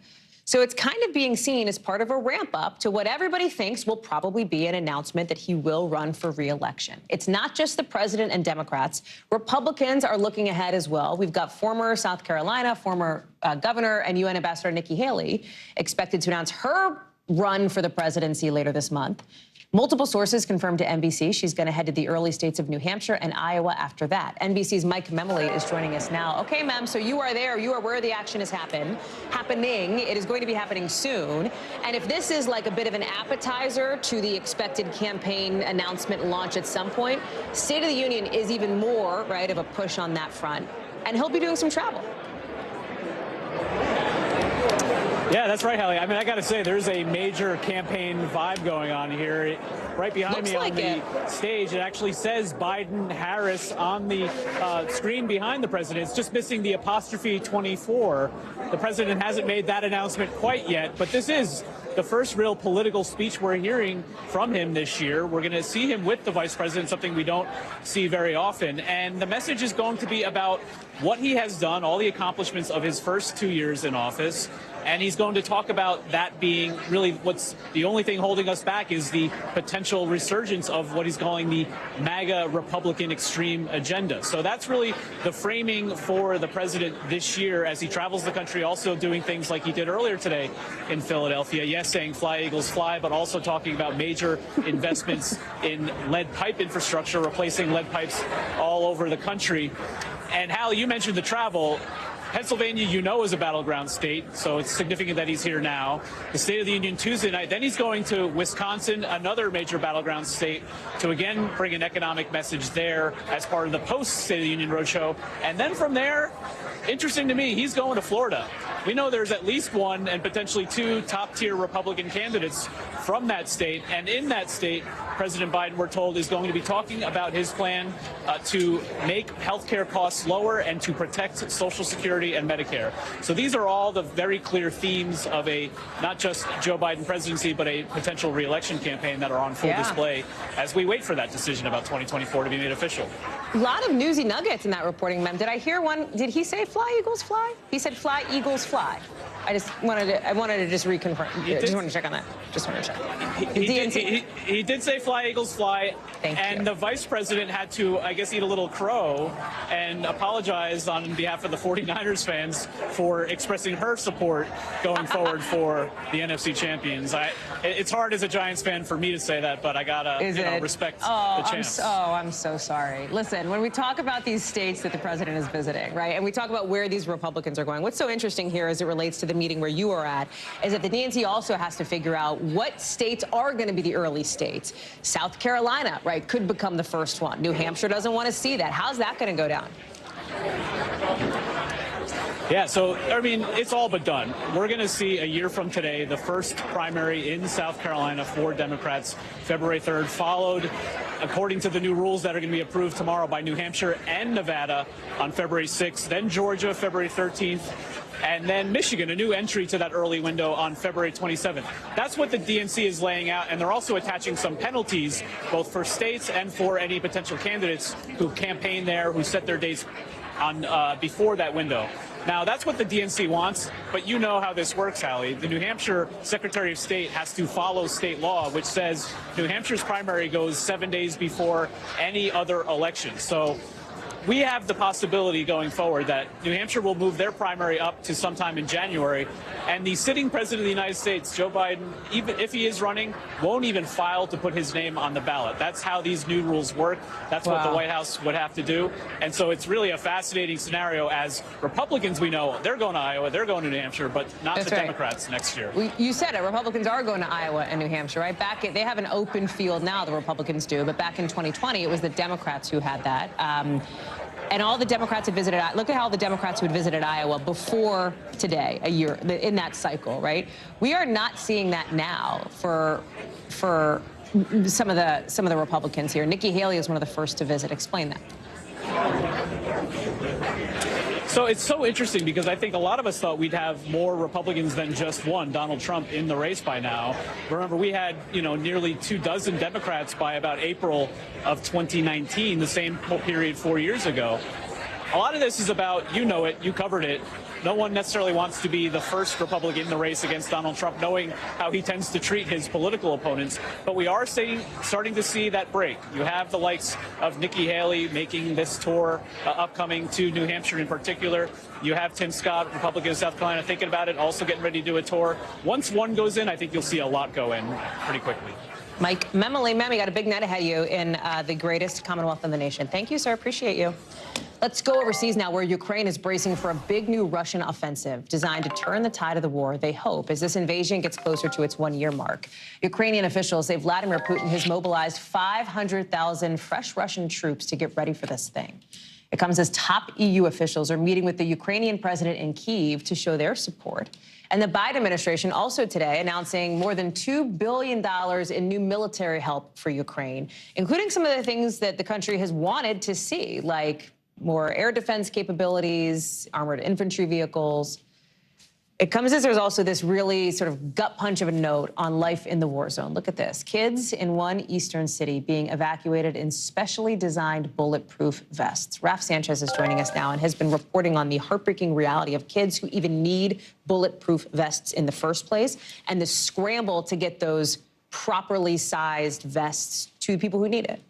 So it's kind of being seen as part of a ramp up to what everybody thinks will probably be an announcement that he will run for re-election. It's not just the president and Democrats. Republicans are looking ahead as well. We've got former South Carolina, former governor and UN Ambassador Nikki Haley expected to announce her run for the presidency later this month. Multiple sources confirmed to NBC she's going to head to the early states of New Hampshire and Iowa after that. NBC's Mike Memoli is joining us now. Okay, Mem, so you are there. You are where the action is happening. It is going to be happening soon. And if this is like a bit of an appetizer to the expected campaign announcement launch at some point, State of the Union is even more, right, of a push on that front. And he'll be doing some travel. Yeah, that's right, Hallie. I mean, I got to say, there's a major campaign vibe going on here. Right behind me on the stage, it actually says Biden-Harris on the screen behind the president. It's just missing the apostrophe 24. The president hasn't made that announcement quite yet, but this is the first real political speech we're hearing from him this year. We're going to see him with the vice president, something we don't see very often. And the message is going to be about what he has done, all the accomplishments of his first 2 years in office. And he's going to talk about that being really what's the only thing holding us back is the potential resurgence of what he's calling the MAGA Republican extreme agenda. So that's really the framing for the president this year as he travels the country, also doing things like he did earlier today in Philadelphia. Yes, saying fly, Eagles, fly, but also talking about major investments in lead pipe infrastructure, replacing lead pipes all over the country. And Hal, you mentioned the travel. Pennsylvania, you know, is a battleground state, so it's significant that he's here now. The State of the Union Tuesday night. Then he's going to Wisconsin, another major battleground state, to again bring an economic message there as part of the post-State of the Union Roadshow. And then from there, interesting to me, he's going to Florida. We know there's at least one and potentially two top-tier Republican candidates from that state. And in that state, President Biden, we're told, is going to be talking about his plan to make health care costs lower and to protect Social Security and Medicare. So these are all the very clear themes of a not just Joe Biden presidency, but a potential re-election campaign that are on full display as we wait for that decision about 2024 to be made official. A lot of newsy nuggets in that reporting, Mem. Did I hear one? Did he say fly, Eagles, fly? He said fly, Eagles, fly. I wanted to just reconfirm. Just wanted to check on that. Just wanted to check. He did say fly, Eagles, fly. And the vice president had to, I guess, eat a little crow and apologize on behalf of the 49ers fans for expressing her support going forward for the NFC champions. It's hard as a Giants fan for me to say that, but I gotta respect the champs. I'm so sorry. Listen, when we talk about these states that the president is visiting, right, and we talk about where these Republicans are going, what's so interesting here as it relates to the meeting where you are at is that the DNC also has to figure out what states are going to be the early states. South Carolina, right, could become the first one. New Hampshire doesn't want to see that. How's that going to go down? Yeah, so, I mean, it's all but done. We're going to see a year from today the first primary in South Carolina for Democrats, February 3rd, followed, according to the new rules that are going to be approved tomorrow, by New Hampshire and Nevada on February 6th, then Georgia, February 13th, and then Michigan, a new entry to that early window on February 27th. That's what the DNC is laying out, and they're also attaching some penalties, both for states and for any potential candidates who campaign there, who set their dates on before that window. Now, that's what the DNC wants, but you know how this works, Hallie. The New Hampshire Secretary of State has to follow state law, which says New Hampshire's primary goes 7 days before any other election. So we have the possibility going forward that New Hampshire will move their primary up to sometime in January, and the sitting president of the United States, Joe Biden, even if he is running, won't even file to put his name on the ballot. That's how these new rules work. That's what the White House would have to do. And so it's really a fascinating scenario. As Republicans, we know they're going to Iowa, they're going to New Hampshire, but not the Democrats next year. You said it. Republicans are going to Iowa and New Hampshire, right? They have an open field now, the Republicans do, but back in 2020, it was the Democrats who had that. And all the Democrats have visited. Look at how the Democrats who had visited Iowa before today, a year in that cycle, right? We are not seeing that now for some of the Republicans here. Nikki Haley is one of the first to visit. Explain that. So it's so interesting because I think a lot of us thought we'd have more Republicans than just one, Donald Trump, in the race by now. Remember, we had, nearly 24 Democrats by about April of 2019, the same period 4 years ago. A lot of this is about, you covered it. No one necessarily wants to be the first Republican in the race against Donald Trump, knowing how he tends to treat his political opponents. But we are starting to see that break. You have the likes of Nikki Haley making this tour upcoming to New Hampshire in particular. You have Tim Scott, Republican of South Carolina, thinking about it, also getting ready to do a tour. Once one goes in, I think you'll see a lot go in pretty quickly. Mike Memoli, got a big night ahead of you in the greatest Commonwealth in the nation. Thank you, sir. Appreciate you. Let's go overseas now, where Ukraine is bracing for a big new Russian offensive designed to turn the tide of the war, they hope, as this invasion gets closer to its one-year mark. Ukrainian officials say Vladimir Putin has mobilized 500,000 fresh Russian troops to get ready for this thing. It comes as top EU officials are meeting with the Ukrainian president in Kyiv to show their support. And the Biden administration also today announcing more than $2 billion in new military help for Ukraine, including some of the things that the country has wanted to see, like more air defense capabilities, armored infantry vehicles. It comes as there's also this really sort of gut punch of a note on life in the war zone. Look at this. Kids in one eastern city being evacuated in specially designed bulletproof vests. Raf Sanchez is joining us now and has been reporting on the heartbreaking reality of kids who even need bulletproof vests in the first place and the scramble to get those properly sized vests to people who need it.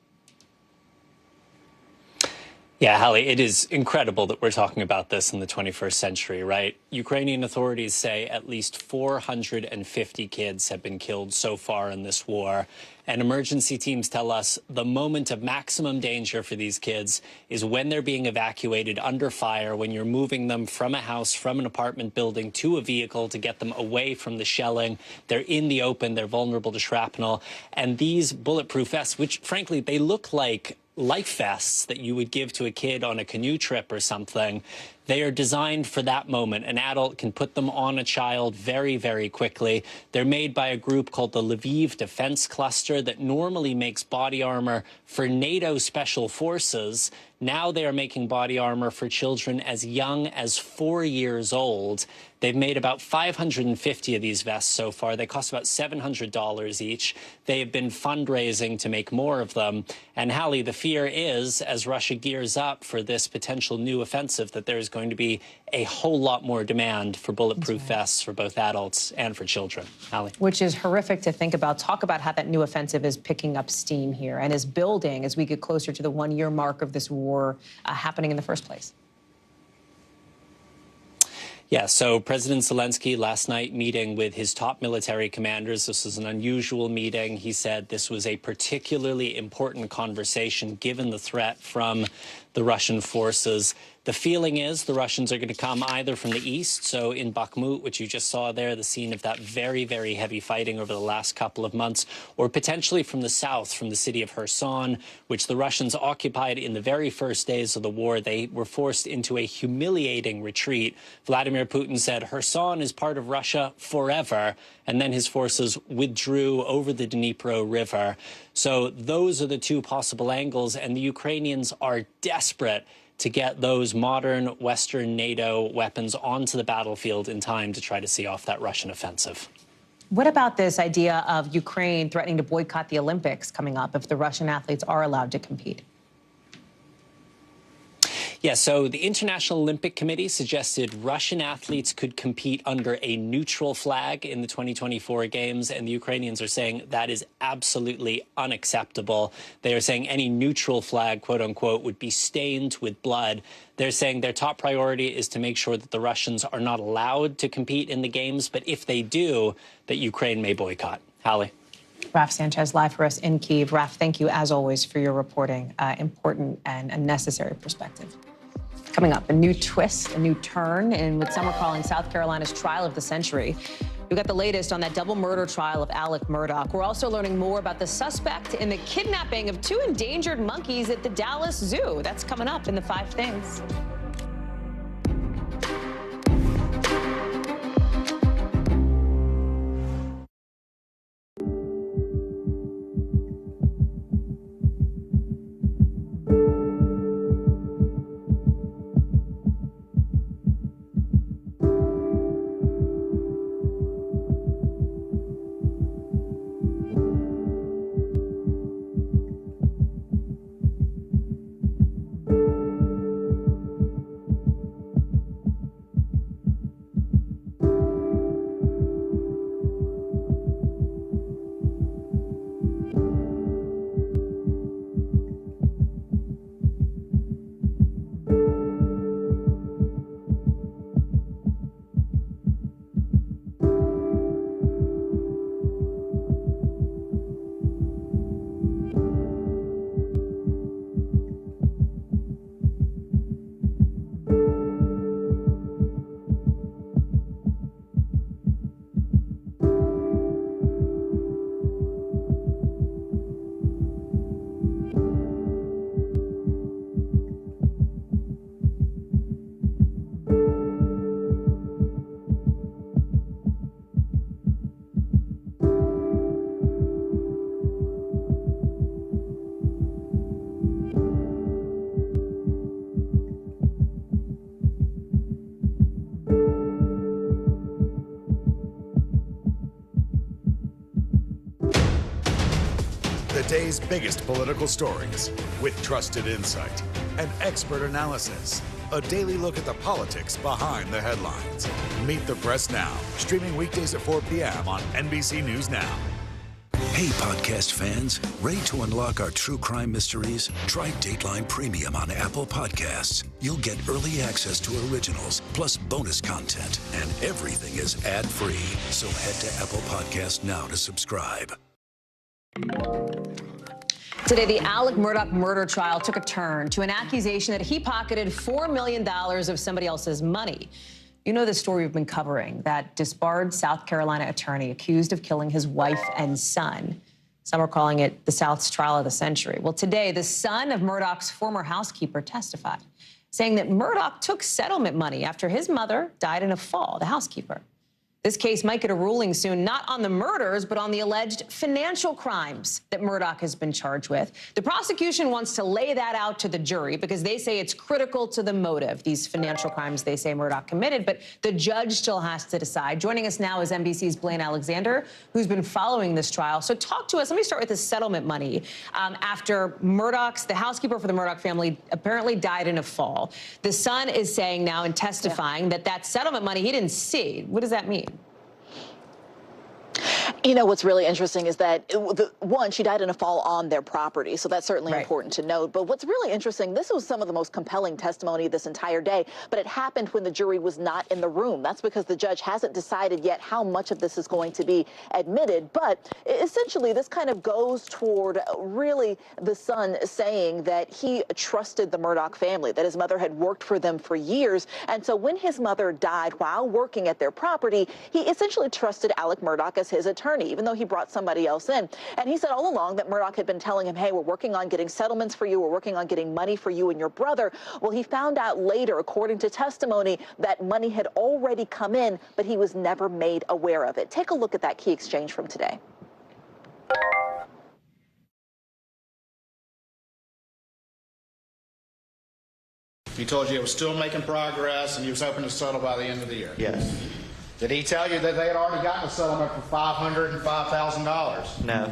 Yeah, Hallie, it is incredible that we're talking about this in the 21st century, right? Ukrainian authorities say at least 450 kids have been killed so far in this war. And emergency teams tell us the moment of maximum danger for these kids is when they're being evacuated under fire, when you're moving them from a house, from an apartment building to a vehicle to get them away from the shelling. They're in the open, they're vulnerable to shrapnel. And these bulletproof vests, which frankly, they look like life vests that you would give to a kid on a canoe trip or something. They are designed for that moment. An adult can put them on a child very, very quickly. They're made by a group called the Lviv Defense Cluster that normally makes body armor for NATO special forces. Now they are making body armor for children as young as 4 years old. They've made about 550 of these vests so far. They cost about $700 each. They have been fundraising to make more of them. And Hallie, the fear is, as Russia gears up for this potential new offensive, that there's going to be a whole lot more demand for bulletproof vests for both adults and for children. Hallie. Which is horrific to think about. Talk about how that new offensive is picking up steam here and is building as we get closer to the one-year mark of this war happening in the first place. Yeah, so President Zelensky last night meeting with his top military commanders. This was an unusual meeting. He said this was a particularly important conversation given the threat from the Russian forces. The feeling is the Russians are going to come either from the east, so in Bakhmut, which you just saw there, the scene of that very, very heavy fighting over the last couple of months, or potentially from the south, from the city of Kherson, which the Russians occupied in the very first days of the war. They were forced into a humiliating retreat. Vladimir Putin said Kherson is part of Russia forever, and then his forces withdrew over the Dnipro River. So those are the two possible angles, and the Ukrainians are desperate to get those modern Western NATO weapons onto the battlefield in time to try to see off that Russian offensive. What about this idea of Ukraine threatening to boycott the Olympics coming up if the Russian athletes are allowed to compete? Yeah, so the International Olympic Committee suggested Russian athletes could compete under a neutral flag in the 2024 Games, and the Ukrainians are saying that is absolutely unacceptable. They are saying any neutral flag, quote unquote, would be stained with blood. They're saying their top priority is to make sure that the Russians are not allowed to compete in the Games, but if they do, that Ukraine may boycott. Hallie. Raf Sanchez live for us in Kyiv. Raf, thank you as always for your reporting. Important and a necessary perspective. Coming up, a new twist, a new turn in what some are calling South Carolina's trial of the century. We've got the latest on that double murder trial of Alec Murdaugh. We're also learning more about the suspect in the kidnapping of 2 endangered monkeys at the Dallas Zoo. That's coming up in the 5 Things. day's biggest political stories with trusted insight and expert analysis. A daily look at the politics behind the headlines. Meet the Press Now, streaming weekdays at 4 p.m. on NBC News Now. Hey, podcast fans, ready to unlock our true crime mysteries? Try Dateline Premium on Apple Podcasts. You'll get early access to originals, plus bonus content, and everything is ad-free. So head to Apple Podcasts now to subscribe. Today, the Alec Murdaugh murder trial took a turn to an accusation that he pocketed $4 million of somebody else's money. You know the story we've been covering, that disbarred South Carolina attorney accused of killing his wife and son. Some are calling it the South's trial of the century. Well, today, the son of Murdaugh's former housekeeper testified, saying that Murdaugh took settlement money after his mother died in a fall, the housekeeper. This case might get a ruling soon, not on the murders, but on the alleged financial crimes that Murdaugh has been charged with. The prosecution wants to lay that out to the jury because they say it's critical to the motive, these financial crimes they say Murdaugh committed, but the judge still has to decide. Joining us now is NBC's Blaine Alexander, who's been following this trial. So talk to us. Let me start with the settlement money. After the housekeeper for the Murdaugh family apparently died in a fall. The son is saying now and testifying that settlement money he didn't see. What does that mean? You know, what's really interesting is that, one, she died in a fall on their property, so that's certainly important to note. But what's really interesting, this was some of the most compelling testimony this entire day, but it happened when the jury was not in the room. That's because the judge hasn't decided yet how much of this is going to be admitted. But essentially, this kind of goes toward really the son saying that he trusted the Murdaugh family, that his mother had worked for them for years. And so when his mother died while working at their property, he essentially trusted Alec Murdaugh as his attorney, even though he brought somebody else in. And he said all along that Murdaugh had been telling him, hey, we're working on getting settlements for you. We're working on getting money for you and your brother. Well, he found out later, according to testimony, that money had already come in, but he was never made aware of it. Take a look at that key exchange from today. He told you it was still making progress and he was hoping to settle by the end of the year. Yes. Did he tell you that they had already gotten a settlement for $505,000? No.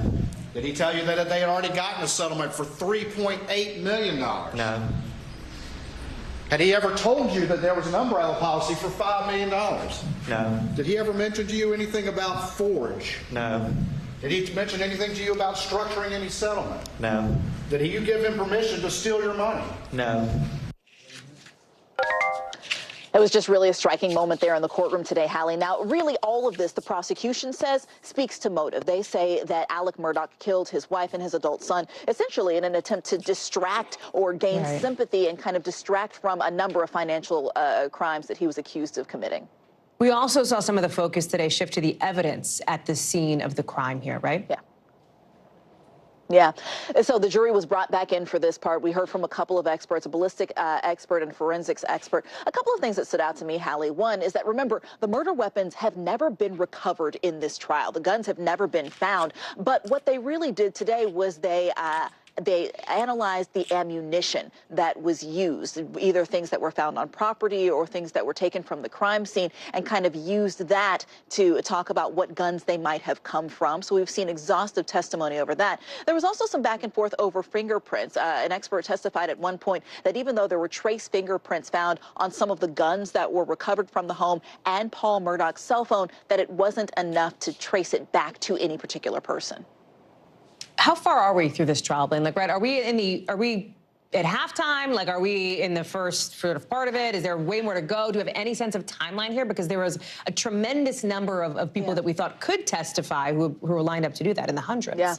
Did he tell you that they had already gotten a settlement for $3.8 million? No. Had he ever told you that there was an umbrella policy for $5 million? No. Did he ever mention to you anything about Forge? No. Did he mention anything to you about structuring any settlement? No. Did you give him permission to steal your money? No. It was just really a striking moment there in the courtroom today, Hallie. Now, really, all of this, the prosecution says, speaks to motive. They say that Alec Murdaugh killed his wife and his adult son, essentially in an attempt to distract or gain sympathy and kind of distract from a number of financial crimes that he was accused of committing. We also saw some of the focus today shift to the evidence at the scene of the crime here, right? Yeah. Yeah. So the jury was brought back in for this part. We heard from a couple of experts, a ballistic expert and forensics expert. A couple of things that stood out to me, Hallie. One is that, remember, the murder weapons have never been recovered in this trial. The guns have never been found. But what they really did today was they analyzed the ammunition that was used, either things that were found on property or things that were taken from the crime scene, and kind of used that to talk about what guns they might have come from. So we've seen exhaustive testimony over that. There was also some back and forth over fingerprints. An expert testified at one point that even though there were trace fingerprints found on some of the guns that were recovered from the home and Paul Murdaugh's cell phone, that it wasn't enough to trace it back to any particular person. How far are we through this trial, Blaine? Like, right, are we at halftime? Like, are we in the first sort of part of it? Is there way more to go? Do you have any sense of timeline here? Because there was a tremendous number of people that we thought could testify who were lined up to do that in the hundreds. Yeah.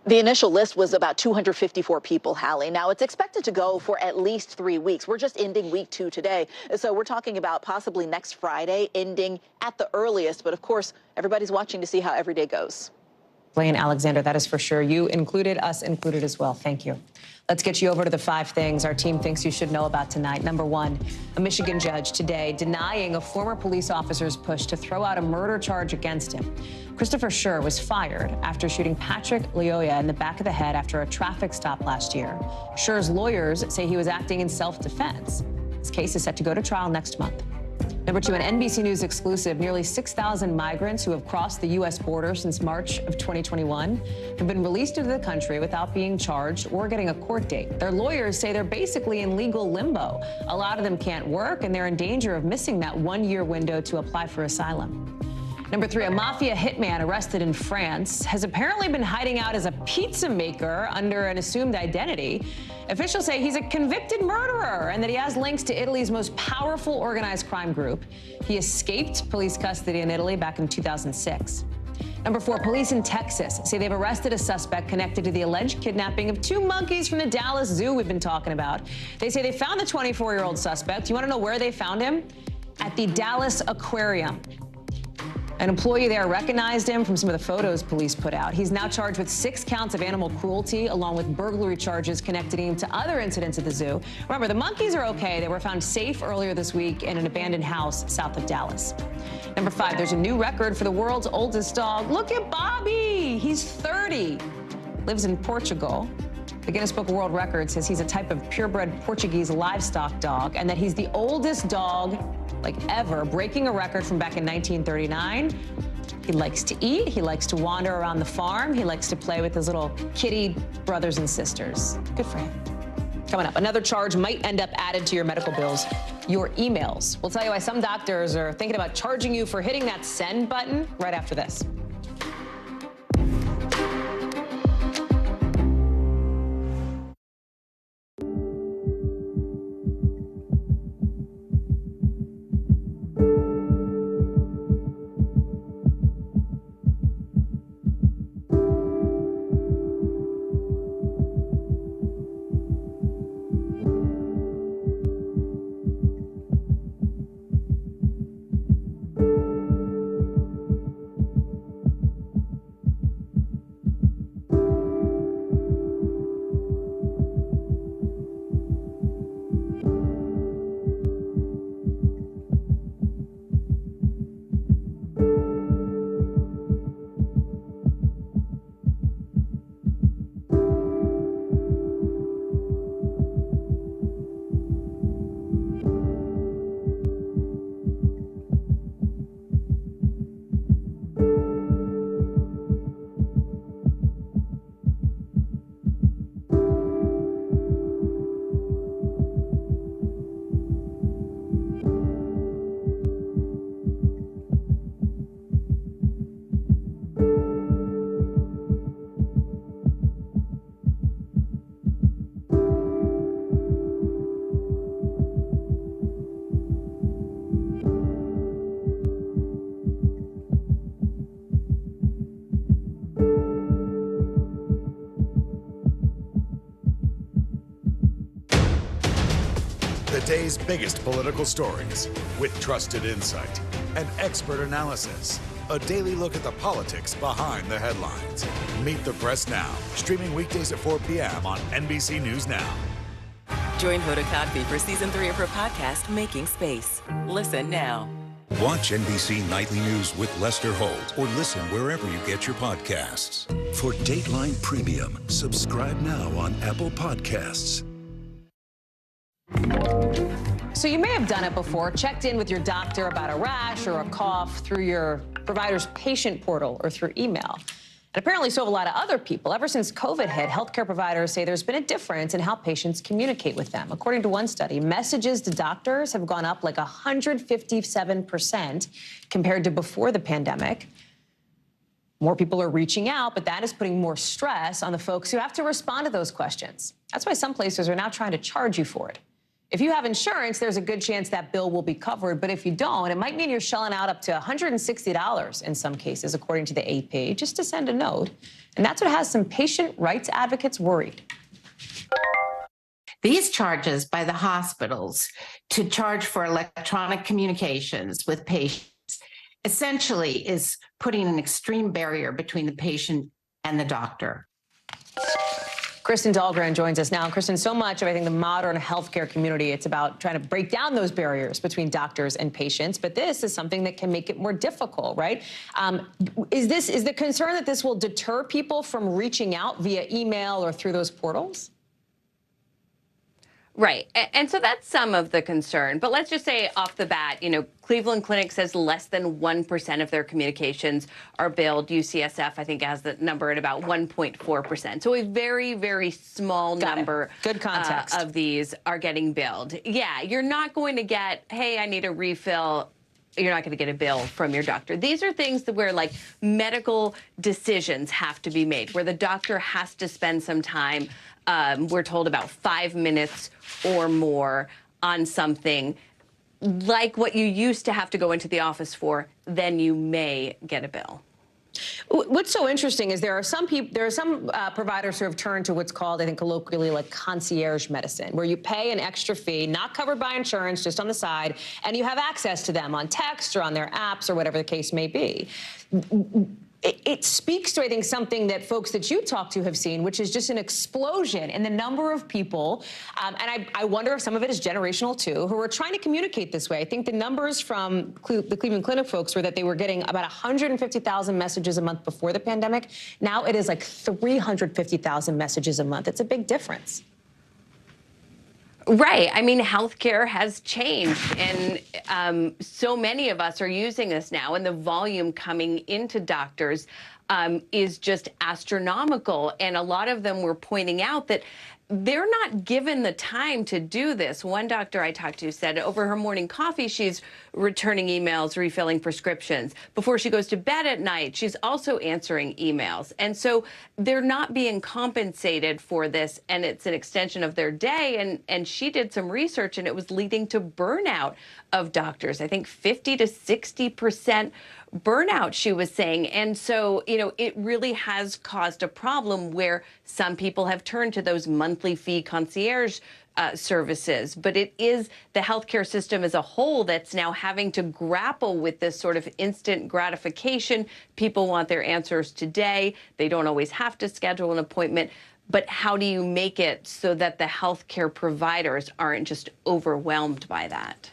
The initial list was about 254 people, Hallie. Now, it's expected to go for at least 3 weeks. We're just ending week 2 today. So we're talking about possibly next Friday, ending at the earliest. But of course, everybody's watching to see how every day goes. Blaine Alexander, that is for sure. You included, us included as well. Thank you. Let's get you over to the 5 things our team thinks you should know about tonight. Number 1, a Michigan judge today denying a former police officer's push to throw out a murder charge against him. Christopher Schur was fired after shooting Patrick Lyoya in the back of the head after a traffic stop last year. Schur's lawyers say he was acting in self-defense. His case is set to go to trial next month. Number 2, an NBC News exclusive. Nearly 6,000 migrants who have crossed the U.S. border since March of 2021 have been released into the country without being charged or getting a court date. Their lawyers say they're basically in legal limbo. A lot of them can't work, and they're in danger of missing that one-year window to apply for asylum. Number 3, a mafia hitman arrested in France has apparently been hiding out as a pizza maker under an assumed identity. Officials say he's a convicted murderer and that he has links to Italy's most powerful organized crime group. He escaped police custody in Italy back in 2006. Number 4, police in Texas say they've arrested a suspect connected to the alleged kidnapping of 2 monkeys from the Dallas Zoo we've been talking about. They say they found the 24-year-old suspect. You want to know where they found him? At the Dallas Aquarium. An employee there recognized him from some of the photos police put out. He's now charged with 6 counts of animal cruelty, along with burglary charges connecting him to other incidents at the zoo. Remember, the monkeys are okay. They were found safe earlier this week in an abandoned house south of Dallas. Number 5, there's a new record for the world's oldest dog. Look at Bobby. He's 30, lives in Portugal. The Guinness Book of World Records says he's a type of purebred Portuguese livestock dog and that he's the oldest dog ever, breaking a record from back in 1939. He likes to eat. He likes to wander around the farm. He likes to play with his little kitty brothers and sisters. Good for him. Coming up, another charge might end up added to your medical bills, your emails. We'll tell you why some doctors are thinking about charging you for hitting that send button right after this. The day's biggest political stories with trusted insight and expert analysis. A daily look at the politics behind the headlines. Meet the Press Now, streaming weekdays at 4 p.m. on NBC News Now. Join Hoda Kotb for season 3 of her podcast, Making Space. Listen now. Watch NBC Nightly News with Lester Holt or listen wherever you get your podcasts. For Dateline Premium, subscribe now on Apple Podcasts. So you may have done it before, checked in with your doctor about a rash or a cough through your provider's patient portal or through email. And apparently so have a lot of other people. Ever since COVID hit, healthcare providers say there's been a difference in how patients communicate with them. According to one study, messages to doctors have gone up like 157% compared to before the pandemic. More people are reaching out, but that is putting more stress on the folks who have to respond to those questions. That's why some places are now trying to charge you for it. If you have insurance, there's a good chance that bill will be covered. But if you don't, it might mean you're shelling out up to $160 in some cases, according to the AP, just to send a note. And that's what has some patient rights advocates worried. These charges by the hospitals to charge for electronic communications with patients essentially is putting an extreme barrier between the patient and the doctor. Kristen Dahlgren joins us now. Kristen, so much of, I think, the modern healthcare community, it's about trying to break down those barriers between doctors and patients. But this is something that can make it more difficult, right? Is the concern that this will deter people from reaching out via email or through those portals? Right. And so that's some of the concern. But let's just say off the bat, Cleveland Clinic says less than 1% of their communications are billed. UCSF, I think, has the number at about 1.4%. So a very, very small number Good context. Of these are getting billed. Yeah, you're not going to get, hey, I need a refill. You're not going to get a bill from your doctor. These are things that where like medical decisions have to be made, where the doctor has to spend some time. We're told about 5 minutes or more on something like what you used to have to go into the office for, then you may get a bill. What's so interesting is there are some providers who have turned to what's called, I think, colloquially, like concierge medicine, where you pay an extra fee, not covered by insurance, just on the side, and you have access to them on text or on their apps or whatever the case may be. It speaks to, I think, something that folks that you talk to have seen, which is just an explosion in the number of people, and I wonder if some of it is generational, too, who are trying to communicate this way. I think the numbers from the Cleveland Clinic folks were that they were getting about 150,000 messages a month before the pandemic. Now it is like 350,000 messages a month. It's a big difference. Right. I mean, healthcare has changed, and so many of us are using this now, and the volume coming into doctors is just astronomical. And a lot of them were pointing out that they're not given the time to do this. One doctor I talked to said over her morning coffee, she's returning emails, refilling prescriptions. Before she goes to bed at night, she's also answering emails. And so they're not being compensated for this, and it's an extension of their day. And she did some research, and it was leading to burnout of doctors. I think 50 to 60% burnout, she was saying. And so, it really has caused a problem where some people have turned to those monthly fee concierge services. But it is the healthcare system as a whole that's now having to grapple with this sort of instant gratification. People want their answers today. They don't always have to schedule an appointment. But how do you make it so that the healthcare providers aren't just overwhelmed by that?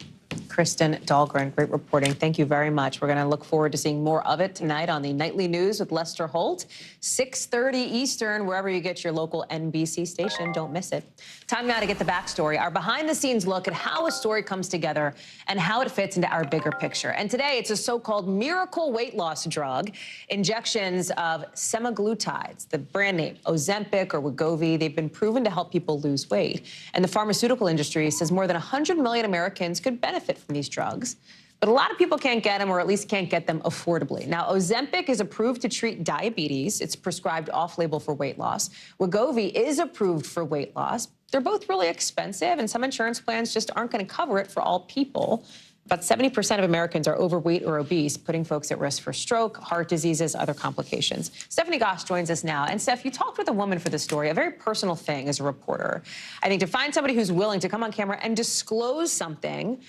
Kristen Dahlgren, great reporting. Thank you very much. We're going to look forward to seeing more of it tonight on the Nightly News with Lester Holt, 6:30 Eastern, wherever you get your local NBC station. Don't miss it. Time now to get the backstory, our behind-the-scenes look at how a story comes together and how it fits into our bigger picture. And today, it's a so-called miracle weight loss drug, injections of semaglutides, the brand name Ozempic or Wegovy. They've been proven to help people lose weight. And the pharmaceutical industry says more than 100 million Americans could benefit from these drugs. But a lot of people can't get them, or at least can't get them affordably. Now, Ozempic is approved to treat diabetes. It's prescribed off-label for weight loss. Wegovy is approved for weight loss. They're both really expensive, and some insurance plans just aren't going to cover it for all people. About 70% of Americans are overweight or obese, putting folks at risk for stroke, heart diseases, other complications. Stephanie Goss joins us now. And Steph, you talked with a woman for this story, a very personal thing as a reporter. I think to find somebody who's willing to come on camera and disclose something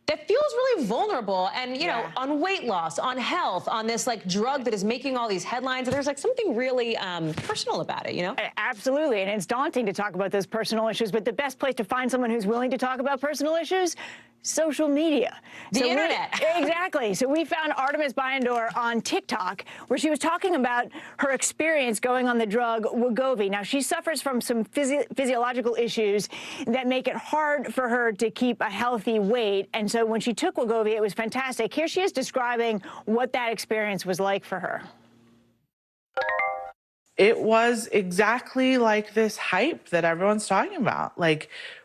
that feels really vulnerable and, on weight loss, on health, on this, drug that is making all these headlines. There's, something really personal about it, Absolutely, and it's daunting to talk about those personal issues, but the best place to find someone who's willing to talk about personal issues? Social media. The internet. Exactly. So we found Artemis Bayandor on TikTok, where she was talking about her experience going on the drug Wegovy. Now, she suffers from some physiological issues that make it hard for her to keep a healthy weight. And so when she took Wegovy, it was fantastic. Here she is describing what that experience was like for her. It was exactly like this hype that everyone's talking about.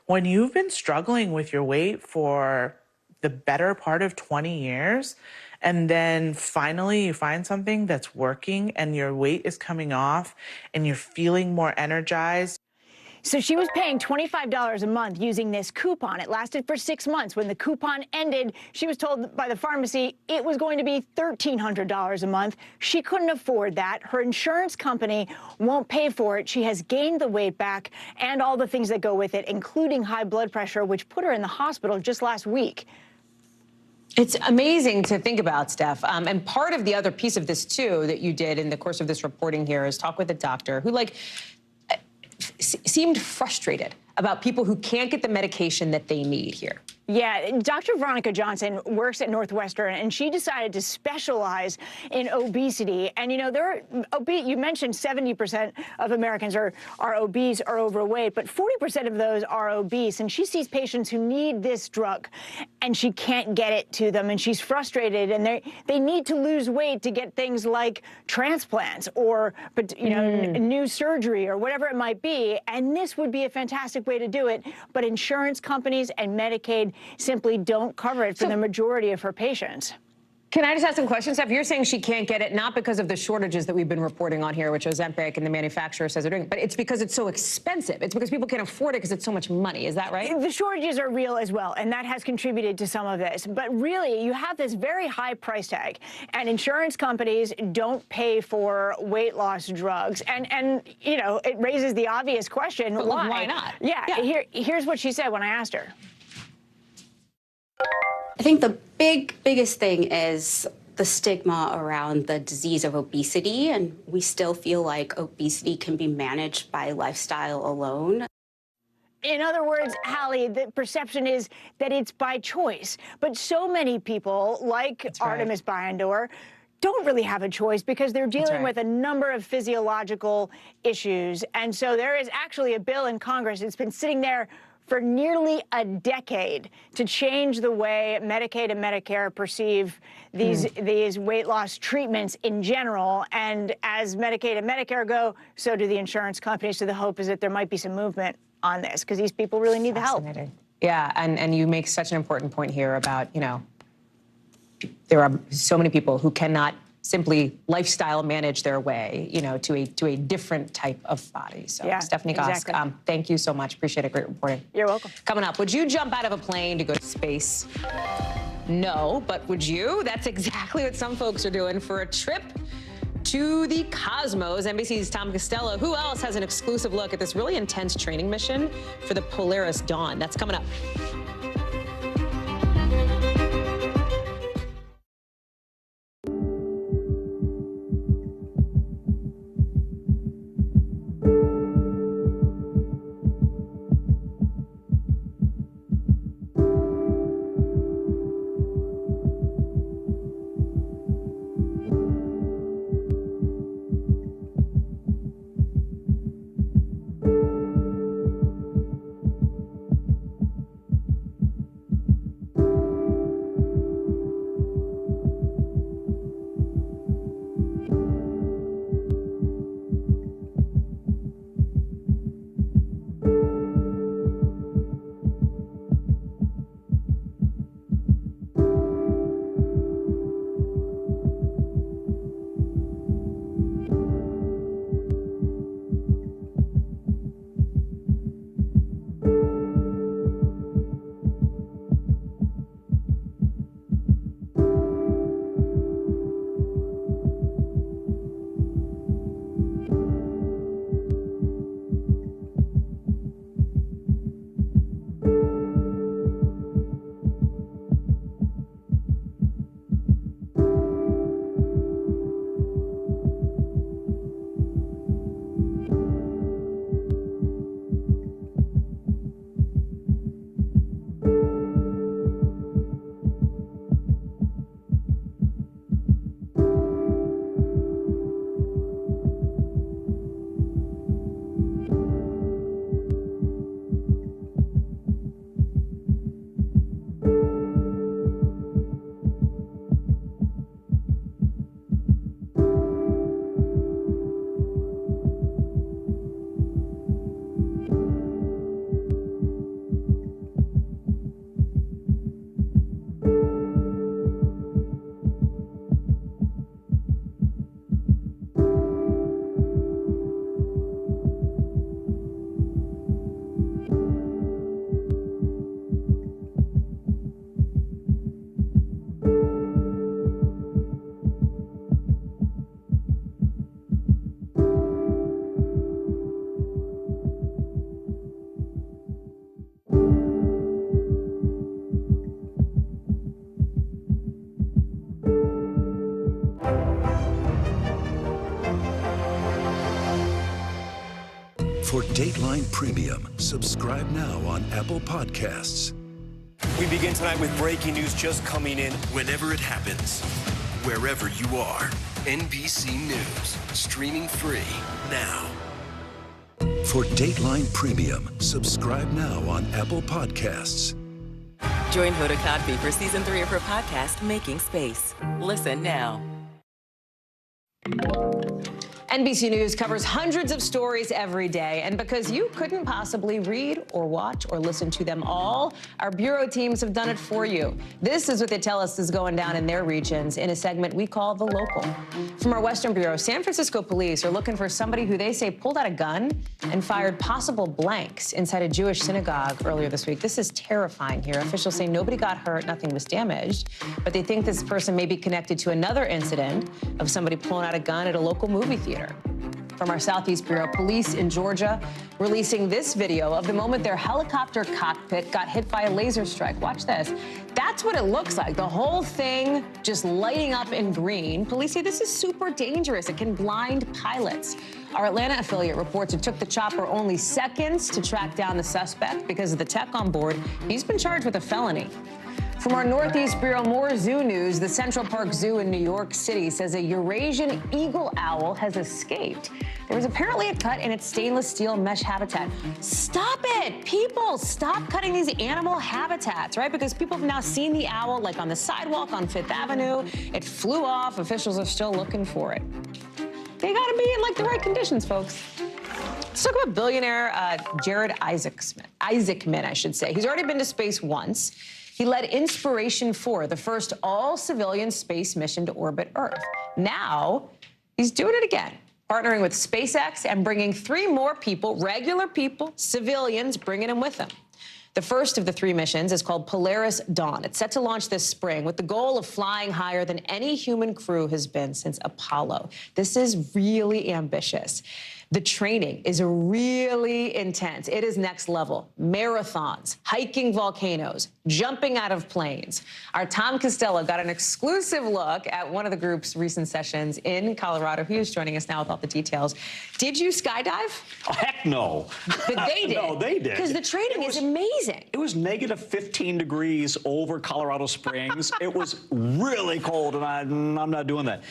When you've been struggling with your weight for the better part of 20 years, and then finally you find something that's working and your weight is coming off and you're feeling more energized. So she was paying $25 a month using this coupon. It lasted for 6 months. When the coupon ended, she was told by the pharmacy it was going to be $1,300 a month. She couldn't afford that. Her insurance company won't pay for it. She has gained the weight back and all the things that go with it, including high blood pressure, which put her in the hospital just last week. It's amazing to think about, Steph. And part of the other piece of this, too, that you did in the course of this reporting here is talk with a doctor who, seemed frustrated about people who can't get the medication that they need here. Yeah, Dr. Veronica Johnson works at Northwestern, and she decided to specialize in obesity. And, you know, you mentioned 70% of Americans are obese or overweight, but 40% of those are obese. And she sees patients who need this drug, and she can't get it to them. And she's frustrated, and they need to lose weight to get things like transplants or, you know, new surgery or whatever it might be. And this would be a fantastic way to do it. But insurance companies and Medicaid simply don't cover it for the majority of her patients. Can I just ask some questions, Steph? You're saying she can't get it not because of the shortages that we've been reporting on here, which Ozempic and the manufacturer says they're doing, but it's because it's so expensive. It's because people can't afford it because it's so much money. Is that right? The shortages are real as well, and that has contributed to some of this. But really, you have this very high price tag, and insurance companies don't pay for weight loss drugs. And you know, it raises the obvious question, but why? Why not? Yeah. Here's what she said when I asked her. I think the biggest thing is the stigma around the disease of obesity, and we still feel like obesity can be managed by lifestyle alone. In other words, Hallie, the perception is that it's by choice. But so many people, like Artemis Bayandor, don't really have a choice because they're dealing with a number of physiological issues. And so there is actually a bill in Congress. It's been sitting there for nearly a decade to change the way Medicaid and Medicare perceive these weight loss treatments in general. And as Medicaid and Medicare go, so do the insurance companies. So the hope is that there might be some movement on this because these people really need the help. Yeah, and you make such an important point here about, you know, there are so many people who cannot simply lifestyle manage their way, you know, to a different type of body. So, yeah, Stephanie Gosk, exactly. Thank you so much. Appreciate it. Great reporting. You're welcome. Coming up, would you jump out of a plane to go to space? No, but would you? That's exactly what some folks are doing for a trip to the cosmos. NBC's Tom Costello. Who else has an exclusive look at this really intense training mission for the Polaris Dawn? That's coming up. For Dateline Premium, subscribe now on Apple Podcasts. We begin tonight with breaking news just coming in. Whenever it happens, wherever you are, NBC News, streaming free now. For Dateline Premium, subscribe now on Apple Podcasts. Join Hoda Kotb for season 3 of her podcast, Making Space. Listen now. NBC News covers hundreds of stories every day, and because you couldn't possibly read or watch or listen to them all, our bureau teams have done it for you. This is what they tell us is going down in their regions in a segment we call The Local. From our Western Bureau, San Francisco police are looking for somebody who they say pulled out a gun and fired possible blanks inside a Jewish synagogue earlier this week. This is terrifying here. Officials say nobody got hurt, nothing was damaged, but they think this person may be connected to another incident of somebody pulling out a gun at a local movie theater. From our Southeast Bureau, police in Georgia releasing this video of the moment their helicopter cockpit got hit by a laser strike. Watch this. That's what it looks like. The whole thing just lighting up in green. Police say this is super dangerous. It can blind pilots. Our Atlanta affiliate reports it took the chopper only seconds to track down the suspect because of the tech on board. He's been charged with a felony. From our Northeast Bureau, more zoo news. The Central Park Zoo in New York City says a Eurasian eagle owl has escaped. There was apparently a cut in its stainless steel mesh habitat. Stop it, people! Stop cutting these animal habitats, right? Because people have now seen the owl, like on the sidewalk on Fifth Avenue. It flew off. Officials are still looking for it. They gotta be in, like, the right conditions, folks. Let's talk about billionaire Jared Isaacman, I should say. He's already been to space once. He led Inspiration 4, the first all-civilian space mission to orbit Earth. Now, he's doing it again, partnering with SpaceX and bringing 3 more people, regular people, civilians, bringing them with him. The first of the 3 missions is called Polaris Dawn. It's set to launch this spring with the goal of flying higher than any human crew has been since Apollo. This is really ambitious. The training is really intense. It is next level. Marathons, hiking volcanoes, jumping out of planes. Our Tom Costello got an exclusive look at one of the group's recent sessions in Colorado. He is joining us now with all the details. Did you skydive? Oh, heck no. But they did. No, they did. Because the training is amazing. It was negative 15 degrees over Colorado Springs. It was really cold, and I'm not doing that.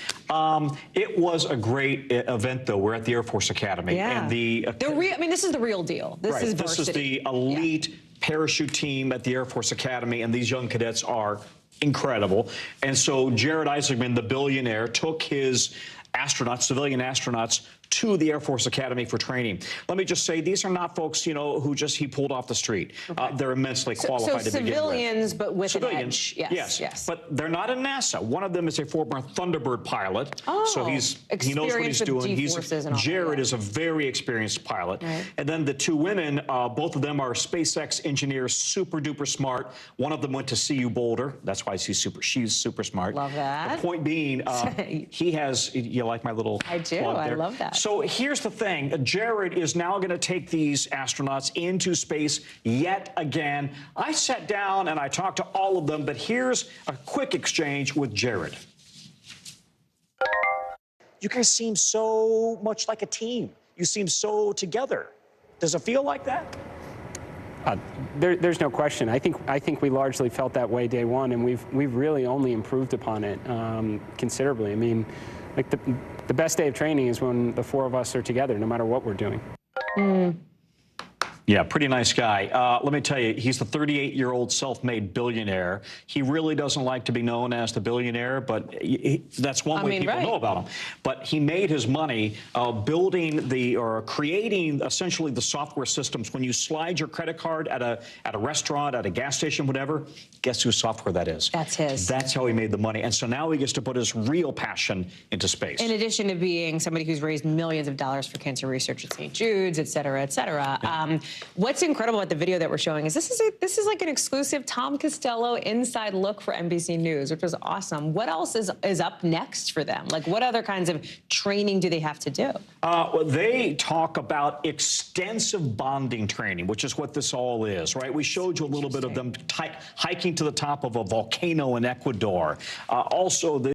It was a great event, though. We're at the Air Force Academy. Yeah. And this is the real deal. This is varsity. This is the elite parachute team at the Air Force Academy, and these young cadets are incredible. And so Jared Isaacman, the billionaire, took his astronauts, civilian astronauts, to the Air Force Academy for training. Let me just say, these are not folks, you know, who just he pulled off the street. Okay. They're immensely qualified to begin with. Civilians, but with an edge. Yes. But they're not in NASA. One of them is a former Thunderbird pilot. Oh, so he knows what he's doing. Jared is a very experienced pilot. Right. And then the 2 women, both of them are SpaceX engineers, super duper smart. One of them went to CU Boulder. That's why she's super smart. Love that. The point being, he has, you like my little I do. I love that. So here's the thing. Jared is now going to take these astronauts into space yet again. I sat down and I talked to all of them, but here's a quick exchange with Jared. You guys seem so much like a team. You seem so together. Does it feel like that? There's no question. I think we largely felt that way day one, and we've really only improved upon it considerably. I mean, like the best day of training is when the 4 of us are together, no matter what we're doing. Yeah, pretty nice guy. Let me tell you, he's the 38-year-old self-made billionaire. He really doesn't like to be known as the billionaire, but that's one way people know about him. But he made his money creating essentially the software systems. When you slide your credit card at a restaurant, at a gas station, whatever, guess whose software that is? That's his. That's how he made the money. And so now he gets to put his real passion into space. In addition to being somebody who's raised millions of dollars for cancer research at St. Jude's, et cetera, et cetera. Yeah. What's incredible about the video that we're showing is this is like an exclusive Tom Costello inside look for NBC News, which was awesome. What else is up next for them? Like, what other kinds of training do they have to do? Well, they talk about extensive bonding training, which is what this all is, right? We showed you a little bit of them hiking to the top of a volcano in Ecuador. Also,